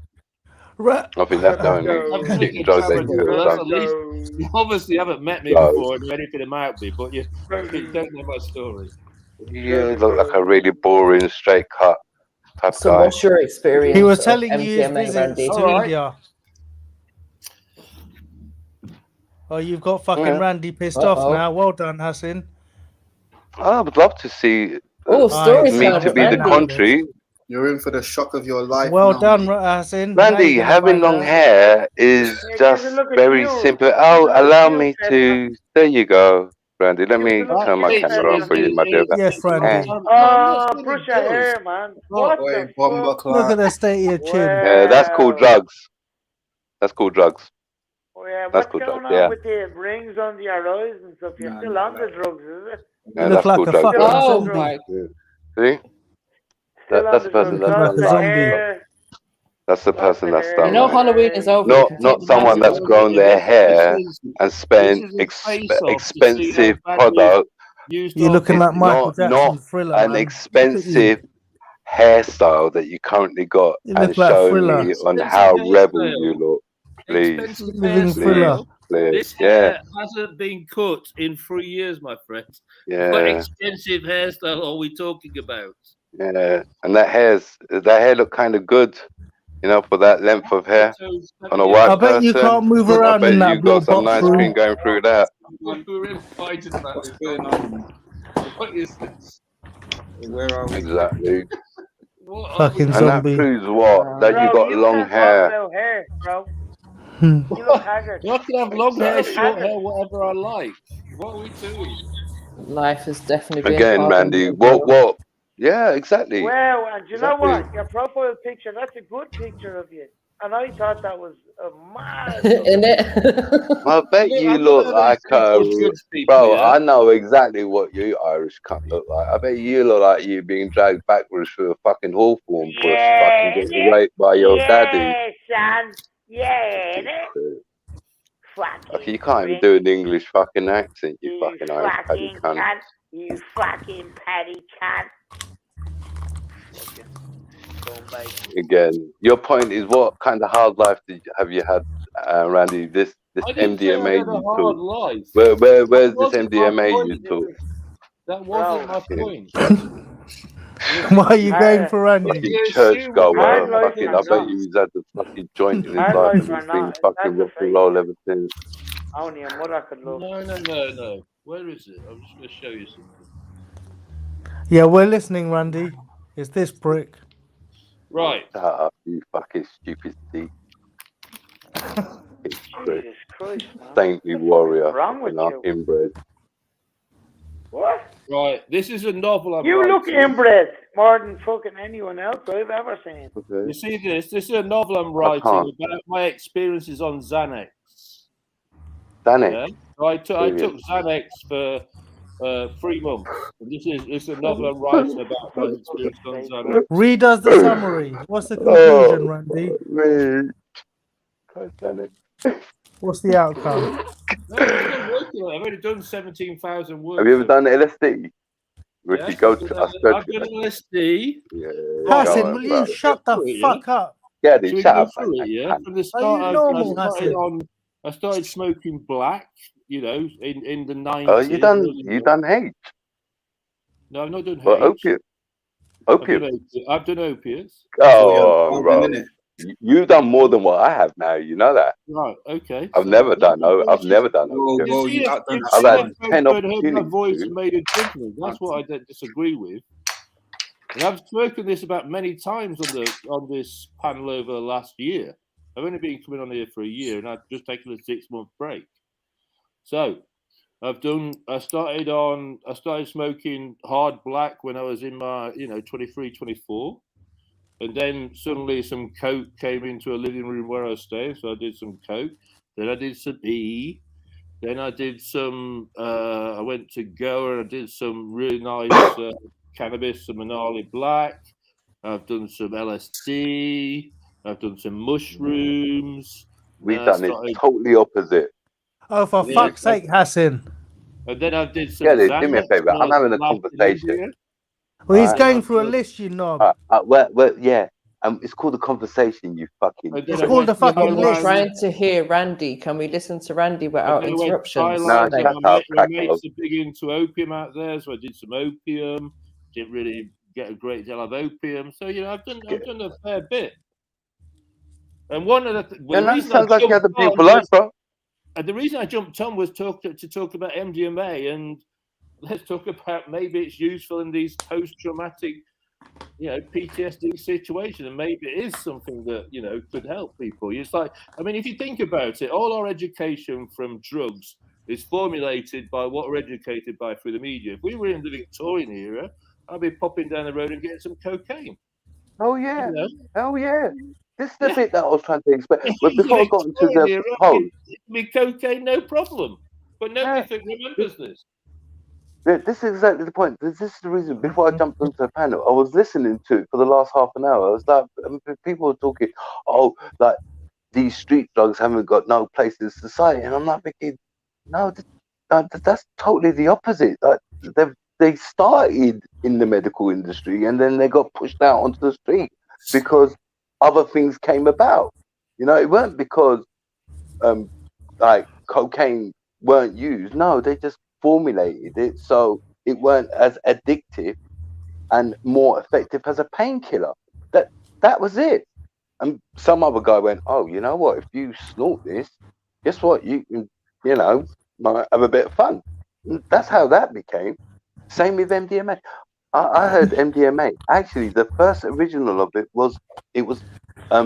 I think that's the only I've shitting drug that you've ever that's done. at least, you obviously haven't met me No. before and know anything about me, but you don't know my story. You look like a really boring, straight cut type So guy. what's your experience? He was of telling you his MDMA, visits Randy? to India. Oh, you've got fucking Randy pissed off now. Well done, Hassan. I would love to see stories me time to with be the Randy. country. You're in for the shock of your life. Well now. done, Hassan. Randy, having long hair is just very simple. Oh, allow me to. There you go, Randy. Let me turn my camera on for you, my dear. Yes, Randy. Brush your hair, man. What the fuck? Look at the state of your chin. Yeah, that's called drugs. That's called drugs. Oh, yeah, That's what's called going drugs. on Yeah. with the rings under your eyes and stuff? You're still on the drugs, is it? Yeah, that's called drugs. Oh my! See? That's the person that's done that. That's the person that's done You know that. Halloween is over. You can Not take someone the that's grown their hair and spent expensive product. You're looking like Michael Jackson Not Thriller, an man. expensive hairstyle that you currently got, You and look like showing Thriller. me on how rebel you look. Please, Living Thriller. This hair hasn't been cut in 3 years, my friend. Yeah. What expensive hairstyle are we talking about? Yeah, and that hair look kind of good, you know, for that length of hair on a white I bet you person. can't move I around bet in that you got some box nice room. cream going through that. We're in fighting about this going on. What is this? Where are we? Exactly. Fucking And zombie. that proves what? That you got long Talk hair. about hair, bro. Hmm. You look haggard. I can have long hair, You look short haggard. hair, whatever I like. What are we doing? Life has definitely been Again, hard on Randy. you, bro. What? Yeah, exactly. Well, and you know Exactly. what? Your profile picture, that's a good picture of you. And I thought that was a mad. In it. I bet you look like a bro. I know exactly what you Irish cunt look like. I bet you look like you being dragged backwards through a fucking Hawthorne bush, fucking getting raped by your daddy. Yeah, son. Yeah, innit? Okay, you can't even do an English fucking accent, you fucking Irish paddy Fucking cunt. cunt. You fucking paddy cunt. Again, your point is, what kind of hard life have you had, Randy? This I didn't say I MDMA had a you hard took. life. Where's this wasn't my MDMA point. you took? That wasn't my point. Why are you going for Randy? Fucking churchgoer, fucking. I bet you he's had the fucking joint in his life and he's been fucking rock and roll ever since. Only a mother could look. No. Where is it? I'm just going to show you something. Yeah, we're listening, Randy. It's this prick. Right. Shut up, you fucking stupid thief. Jesus Christ, man. Saintly warrior. wrong with fucking you? inbred. What? Right. This is a novel I'm You writing. look inbred more than fucking anyone else I've ever seen. You see this? This is a novel I'm writing can't. about my experiences on Xanax. Xanax? Yeah? So I took Xanax for 3 months. And this is a novel I'm writing about my experience on Xanax. Read us the summary. What's the conclusion, Randy? What's the outcome? No, I'm still working on it. I've only done 17,000 words. Have you ever done LSD? If Yes, you go to I've done LSD. Yeah. Hassan, will you shut the fuck up? Yeah, Should dude, we shut go up. through it, yeah? From the Are start, you normal, Hassan? I started smoking black, you know, in the 90s. Oh, you done H? No, I've not done Or H. opiate? Opiate. I've done opiates. Oh, bro. You've done more than what I have now. You know that. Right. Okay. I've never done opiate. I've had 10 heard my voice opportunities. and made a judgment. That's what I don't disagree with. And I've spoken this about many times on this panel over the last year. I've only been coming on here for a year, and I've just taken a 6-month break. So I started smoking hard black when I was in my 23, 24. And then suddenly some coke came into a living room where I stay, so I did some coke. Then I did some E. Then I did some. I went to Goa and I did some really nice cannabis, some Manali Black. I've done some LSD. I've done some mushrooms. We've done it totally opposite. Oh, for fuck's sake, Hassan. And then I did some. Get it. Do me a favor. I'm having a conversation. Well, he's going through a list, you knob. Well, yeah. It's called a conversation, you fucking. It's called a fucking list. Trying to hear Randy. Can we listen to Randy without interruptions? My mates are big into opium out there, so I did some opium. Didn't really get a great deal of opium, so I've done a fair bit. And one of the that sounds like you had the people like, bro. And the reason I jumped on was to talk about MDMA, and let's talk about maybe it's useful in these post-traumatic, PTSD situations, and maybe it is something that could help people. It's like, I mean, if you think about it, all our education from drugs is formulated by what we're educated by through the media. If we were in the Victorian era, I'd be popping down the road and getting some cocaine. Oh yeah, oh yeah. This is the bit that I was trying to explain. But before I got into the post, it'd cocaine, no problem. But nobody remembers this. This is exactly the point. This is the reason. Before I jumped onto the panel, I was listening to it for the last half an hour. I was like, people were talking, like these street drugs haven't got no place in society, and I'm not thinking, no, that's totally the opposite. Like they started in the medical industry, and then they got pushed out onto the street because other things came about. It weren't because like cocaine weren't used. No, they just formulated it so it weren't as addictive and more effective as a painkiller. That was it. And some other guy went, oh, you know what? If you snort this, guess what? You can, might have a bit of fun. And that's how that became. Same with MDMA. I heard MDMA. Actually, the first original of it was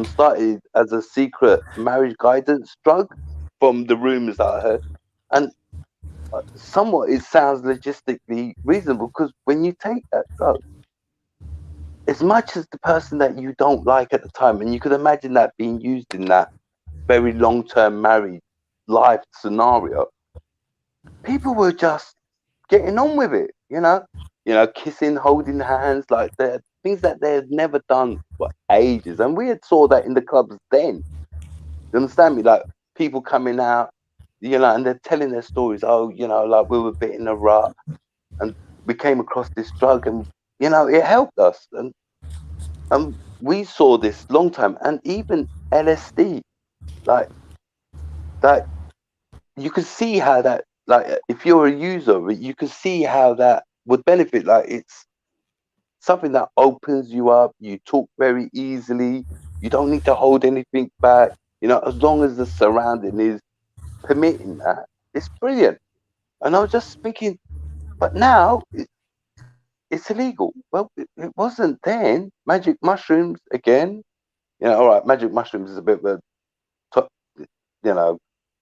started as a secret marriage guidance drug from the rumors that I heard, and somewhat it sounds logistically reasonable because when you take that drug, as much as the person that you don't like at the time, and you could imagine that being used in that very long-term married life scenario, people were just getting on with it, kissing, holding hands, like the things that they had never done for ages. And we had saw that in the clubs then. You understand me? Like people coming out, and they're telling their stories. Oh, like we were a bit in a rut and we came across this drug and, it helped us. And we saw this long time. And even LSD, like you could see how that, like if you're a user, you can see how that would benefit. Like it's something that opens you up. You talk very easily. You don't need to hold anything back. As long as the surrounding is permitting that, it's brilliant. And I was just thinking, but now it's illegal. Well, it wasn't then. Magic mushrooms again. All right, magic mushrooms is a bit of a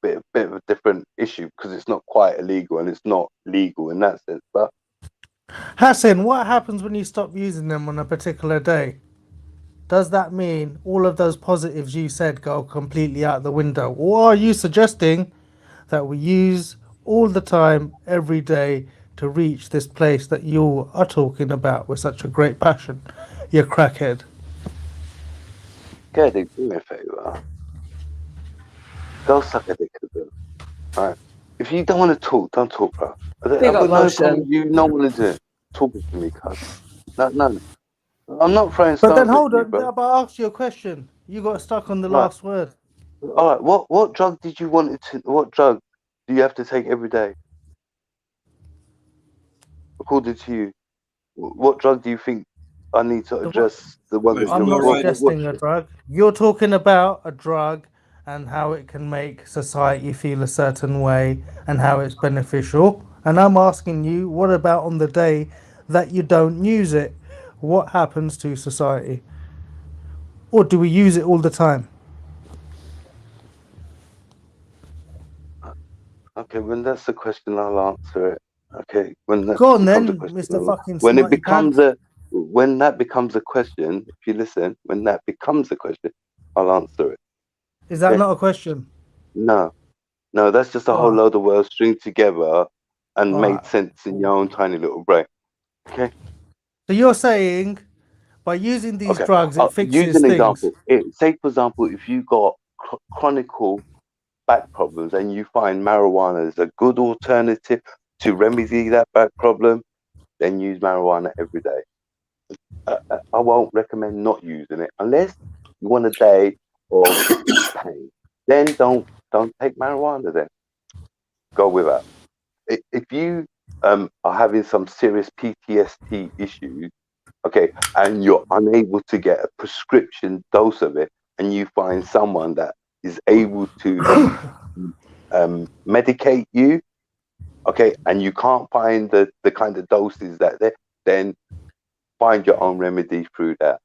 bit of a different issue because it's not quite illegal and it's not legal in that sense. But Hassan, what happens when you stop using them on a particular day? Does that mean all of those positives you said go completely out the window? Or are you suggesting that we use all the time, every day, to reach this place that you are talking about with such a great passion? You crackhead. Get it, do me a favor. Go suck a dick. Alright. If you don't want to talk, don't talk, bro. I've got no problem with you not want to do it. Talking to me, cuz. No. I'm not throwing stones. But then hold at on, you, but I asked you a question. You got stuck on the last word. All right, what drug did you want to? What drug do you have to take every day? According to you, what drug do you think I need to address? The one that I'm not suggesting a drug. You're talking about a drug and how it can make society feel a certain way and how it's beneficial. And I'm asking you, what about on the day that you don't use it? What happens to society? Or do we use it all the time? Okay, when that's the question, I'll answer it. Okay, when that Go on then, becomes a question, Mr. Fucking when it Smarty becomes Pants. when that becomes a question, if you listen, when that becomes a question, I'll answer it. Is that Okay? not a question? No, that's just a whole load of words stringed together and made Alright. sense in your own tiny little brain. Okay. So you're saying by using these Okay. drugs, it Use fixes an things. example. Say, for example, if you got chronic back problems and you find marijuana is a good alternative to remedy that back problem, then use marijuana every day. I won't recommend not using it unless you want a day of pain. Then don't take marijuana. Then go without. If you are having some serious PTSD issues, okay, and you're unable to get a prescription dose of it, and you find someone that is able to medicate you, okay, and you can't find the kind of doses that then find your own remedy through that.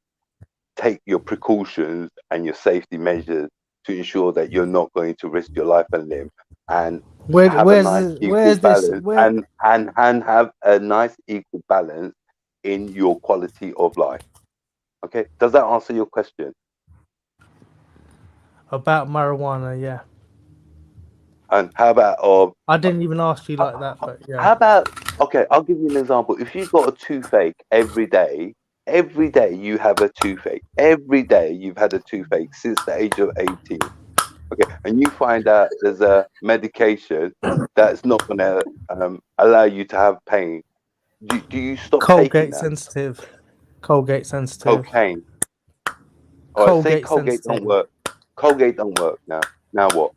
Take your precautions and your safety measures to ensure that you're not going to risk your life and limb, and have a nice equal balance and have a nice equal balance in your quality of life. Okay, does that answer your question? About marijuana, yeah. And how about I didn't even ask you like that, but yeah. how about, okay, I'll give you an example. If you've got a toothache every day you have a toothache. Every day you've had a toothache since the age of 18. Okay, and you find out there's a medication that's not going to allow you to have pain. Do you stop taking that? Sensitive. Colgate sensitive. Cocaine. All right, say Colgate Colgate sensitive. don't work. Colgate don't work now. Now what?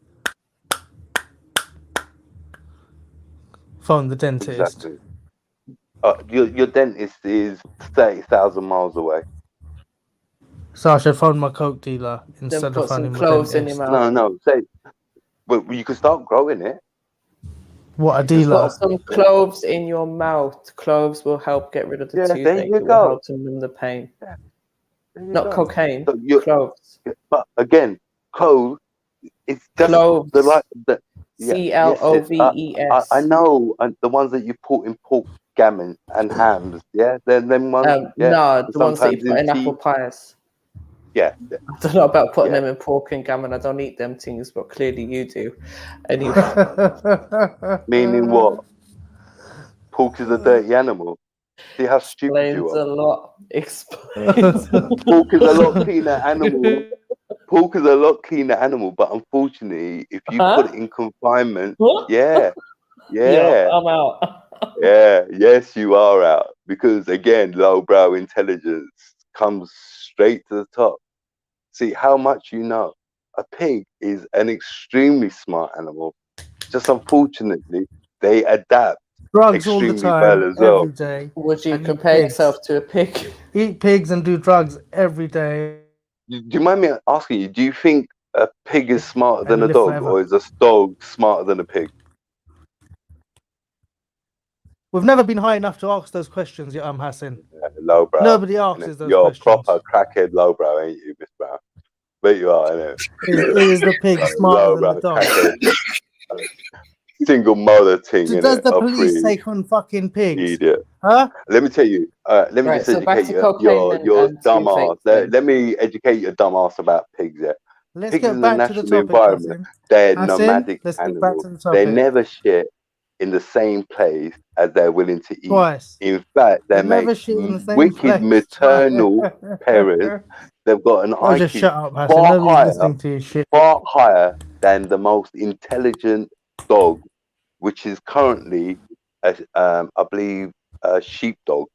Phone the dentist. Exactly. Your dentist is 30,000 miles away. So I should phone my coke dealer instead put of phoning some my cloves dentist. in your mouth. No. Say, well, you can start growing it. What, a Just dealer? put some cloves in your mouth. Cloves will help get rid of the toothache. There you It will go. help to numb the pain. There you Not go. cocaine. So Cloves. But again, clove. It's just Cloves. the CLOVES. I know, and the ones that you put in pork gammon and hams. Yeah, then them ones. Yeah, No, and the ones that you sometimes put in tea. apple pies. Yeah. I don't know about putting them in pork and gammon. I don't eat them things, but clearly you do. Anyway. Meaning what? Pork is a dirty animal. See how stupid you are. Explains a lot. Explains a lot. Pork is a lot cleaner animal. Pork is a lot cleaner animal, but unfortunately, if you put it in confinement, yeah, I'm out. yes, you are out, because again, lowbrow intelligence comes straight to the top. See how much you know. A pig is an extremely smart animal. Just unfortunately, they adapt Drugs all the extremely well time, as well. every day. Would you and eat compare pigs. yourself to a pig? Eat pigs and do drugs every day. Do you mind me asking you, do you think a pig is smarter than a live dog, forever. or is a dog smarter than a pig? We've never been high enough to ask those questions yet, Hassan. Lowbrow. Nobody asks those You're questions. proper crackhead lowbrow, ain't you, Miss Brown? Bet you are, innit? Is the pig smarter than the dog? Crackhead. Single mother thing, innit? Does the A police free take on fucking pigs? idiot. Huh? Let me tell you. Let me Right, just so back educate to cocaine your and dumb ass. toothache then. Let me educate your dumb ass about pigs. Yeah. Let's Pigs get in back the to the natural topic, environment. Hassan. They're Hassan, nomadic let's get back animals. to the They topic. never shit in the same place as they're willing to eat. Twice. In fact, they They make never shit in the same wicked place. maternal parents. They've got an Oh, just IQ shut up, Hassan. Nobody's listening to your shit. far higher than the most intelligent dog, which is currently, I believe, a sheepdog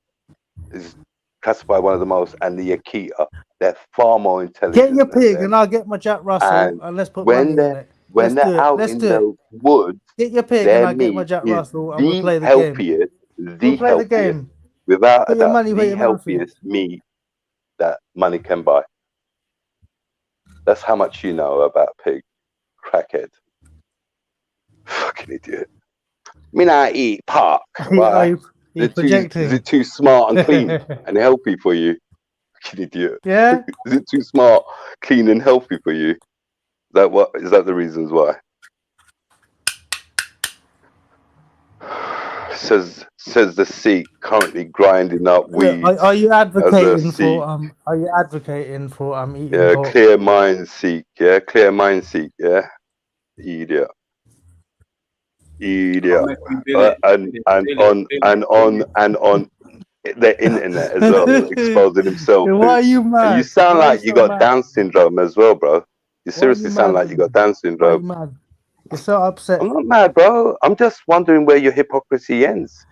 is classified one of the most, and the Akita. They're far more intelligent. Get your than pig them. and I'll get my Jack Russell and let's put money in it. When Let's do they're it. out Let's in do it. the woods, Get your pig their and I'll get my meat Jack is Russell and we'll the play the healthiest, game. the We'll play the healthiest, game. without Put a your doubt, money where the your mouth is. healthiest meat that money can buy. That's how much you know about pig. Crackhead. Fucking idiot. Me not eat pork. Why? You're Is projecting. it too smart and clean and healthy for you? Fucking idiot. Yeah? Is it too smart, clean and healthy for you? Is that the reasons why? Says the Sikh currently grinding up weed. Are you advocating as a Are you advocating for eating Yeah, pork? clear mind Sikh. Yeah, clear mind Sikh. Yeah, idiot. And on the internet as well, exposing himself. Why are you And mad? you sound Why are you like you so got mad? Down syndrome as well, bro. You Why are you seriously sound mad like with you me? got Down Why are you syndrome. mad? You're so upset. I'm not mad, bro. I'm just wondering where your hypocrisy ends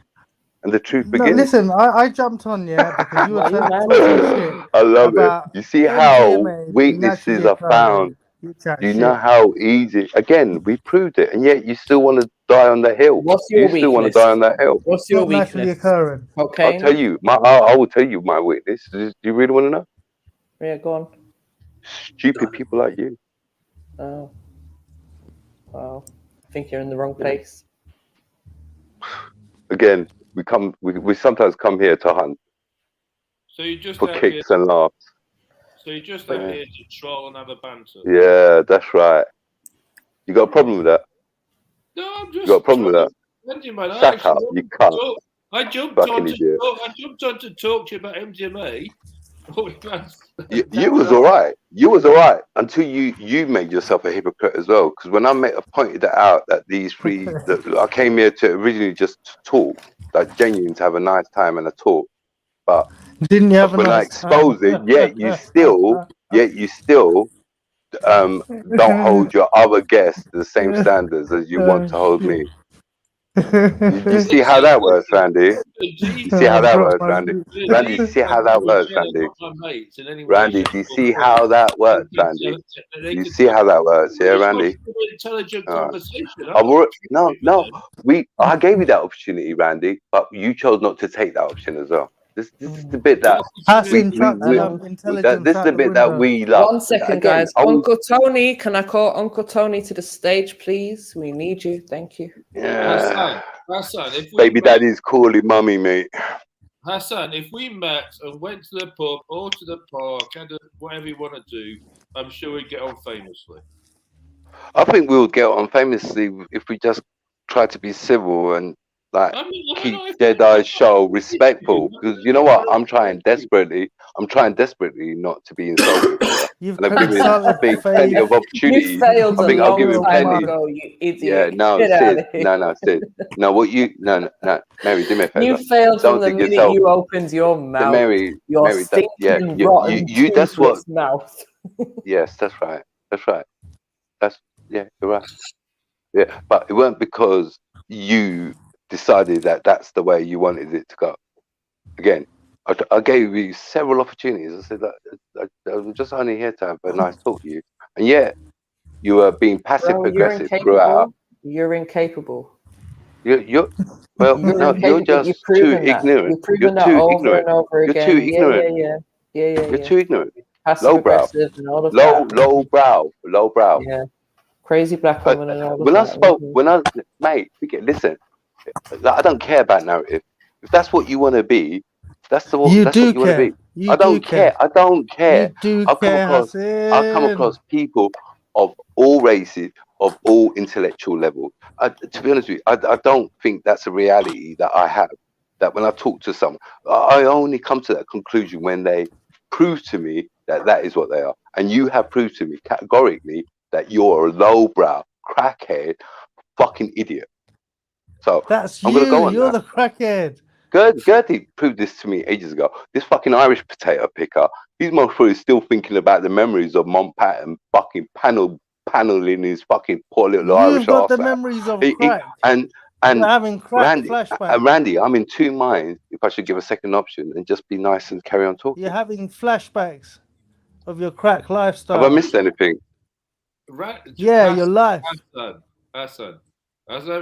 and the truth No, begins. listen, I jumped on, yeah, because you were Why you mad? talking shit I love it. about You see how MDMA weaknesses naturally are found. occurring. You chat You shit. know how easy. Again, we proved it, and yet you still want to die on the hill. What's You your still want to weakness? die on that hill. What's your Not naturally weakness? occurring. I'll Cocaine? tell you. I will tell you my weakness. Do you really want to know? Yeah, go on. Stupid people like you. Oh. Wow. I think you're in the wrong place. Again, we sometimes come here to hunt So you just for out here. kicks and laughs. So you're just out here to troll and have a banter. Yeah, that's right. You got a problem with that? No, I'm You just. got a problem with that? MDMA. Shut up, you cunt. I jumped Fucking on to idiot. talk. I jumped on to talk to you about MDMA. You was all right. You was all right until you made yourself a hypocrite as well. Because when I pointed it out that these three, that I came here to originally just to talk, like genuine to have a nice time and a talk. But Didn't you have a when I nice time? expose it, yet you still don't hold your other guests to the same standards as you want to hold me. You see how that works, Randy? You see how that works, Randy? Randy, you see how that works, Randy? Randy, do you see how that works, Randy? You see how that works, yeah, Randy? Intelligent All right. conversation. I gave you that opportunity, Randy, but you chose not to take that option as well. This is the bit that This is the bit that we love. 1 second, Again, guys. Uncle Tony, can I call Uncle Tony to the stage, please? We need you. Thank you. Yeah. Hassan, if we Baby met, daddy's calling mummy, mate. Hassan, if we met and went to the pub or to the park, and whatever you want to do, I'm sure we'd get on famously. I think we'll get on famously if we just try to be civil and keep JEDI's show respectful. Because you know what, I'm trying desperately not to be insulted. And I've given plenty of opportunities. You failed I think a I've given long time plenty. ago, you idiot. Yeah, no, Get out Sid. of here. No, Sid. No, Mary, do me a favor. You failed Don't from the dig minute yourself. you opened your mouth. Mary, stinking, rotten, you that's what. toothless mouth. Yes, that's right. You're right. Yeah, but it weren't because you decided that that's the way you wanted it to go. Again, I gave you several opportunities. I said that I was just only here to have a nice talk to you, and yet you were being passive aggressive throughout. You're incapable. You're just too ignorant. You're that over and over again. You're too ignorant. Yeah. You're too ignorant. Passive aggressive and all of that. Low brow. Yeah. Crazy black woman and all of that. Mate, listen, I don't care about narrative. If that's what you want to be, that's what you want to be. I don't care. I come across people of all races, of all intellectual levels. To be honest with you, I don't think that's a reality that I have. That when I talk to someone, I only come to that conclusion when they prove to me that that is what they are. And you have proved to me categorically that you're a lowbrow, crackhead, fucking idiot. So that's I'm gonna go on you're that. the crackhead. Gertie proved this to me ages ago. This fucking Irish potato picker, he's most probably still thinking about the memories of Mountbatten fucking paneling his fucking poor little Irish You've got the arse out. memories of crack. And you're having crack flashbacks. Randy, I'm in two minds if I should give a second option and just be nice and carry on talking. You're having flashbacks of your crack lifestyle. Have I missed anything? Right. Yeah, your life. Hassan.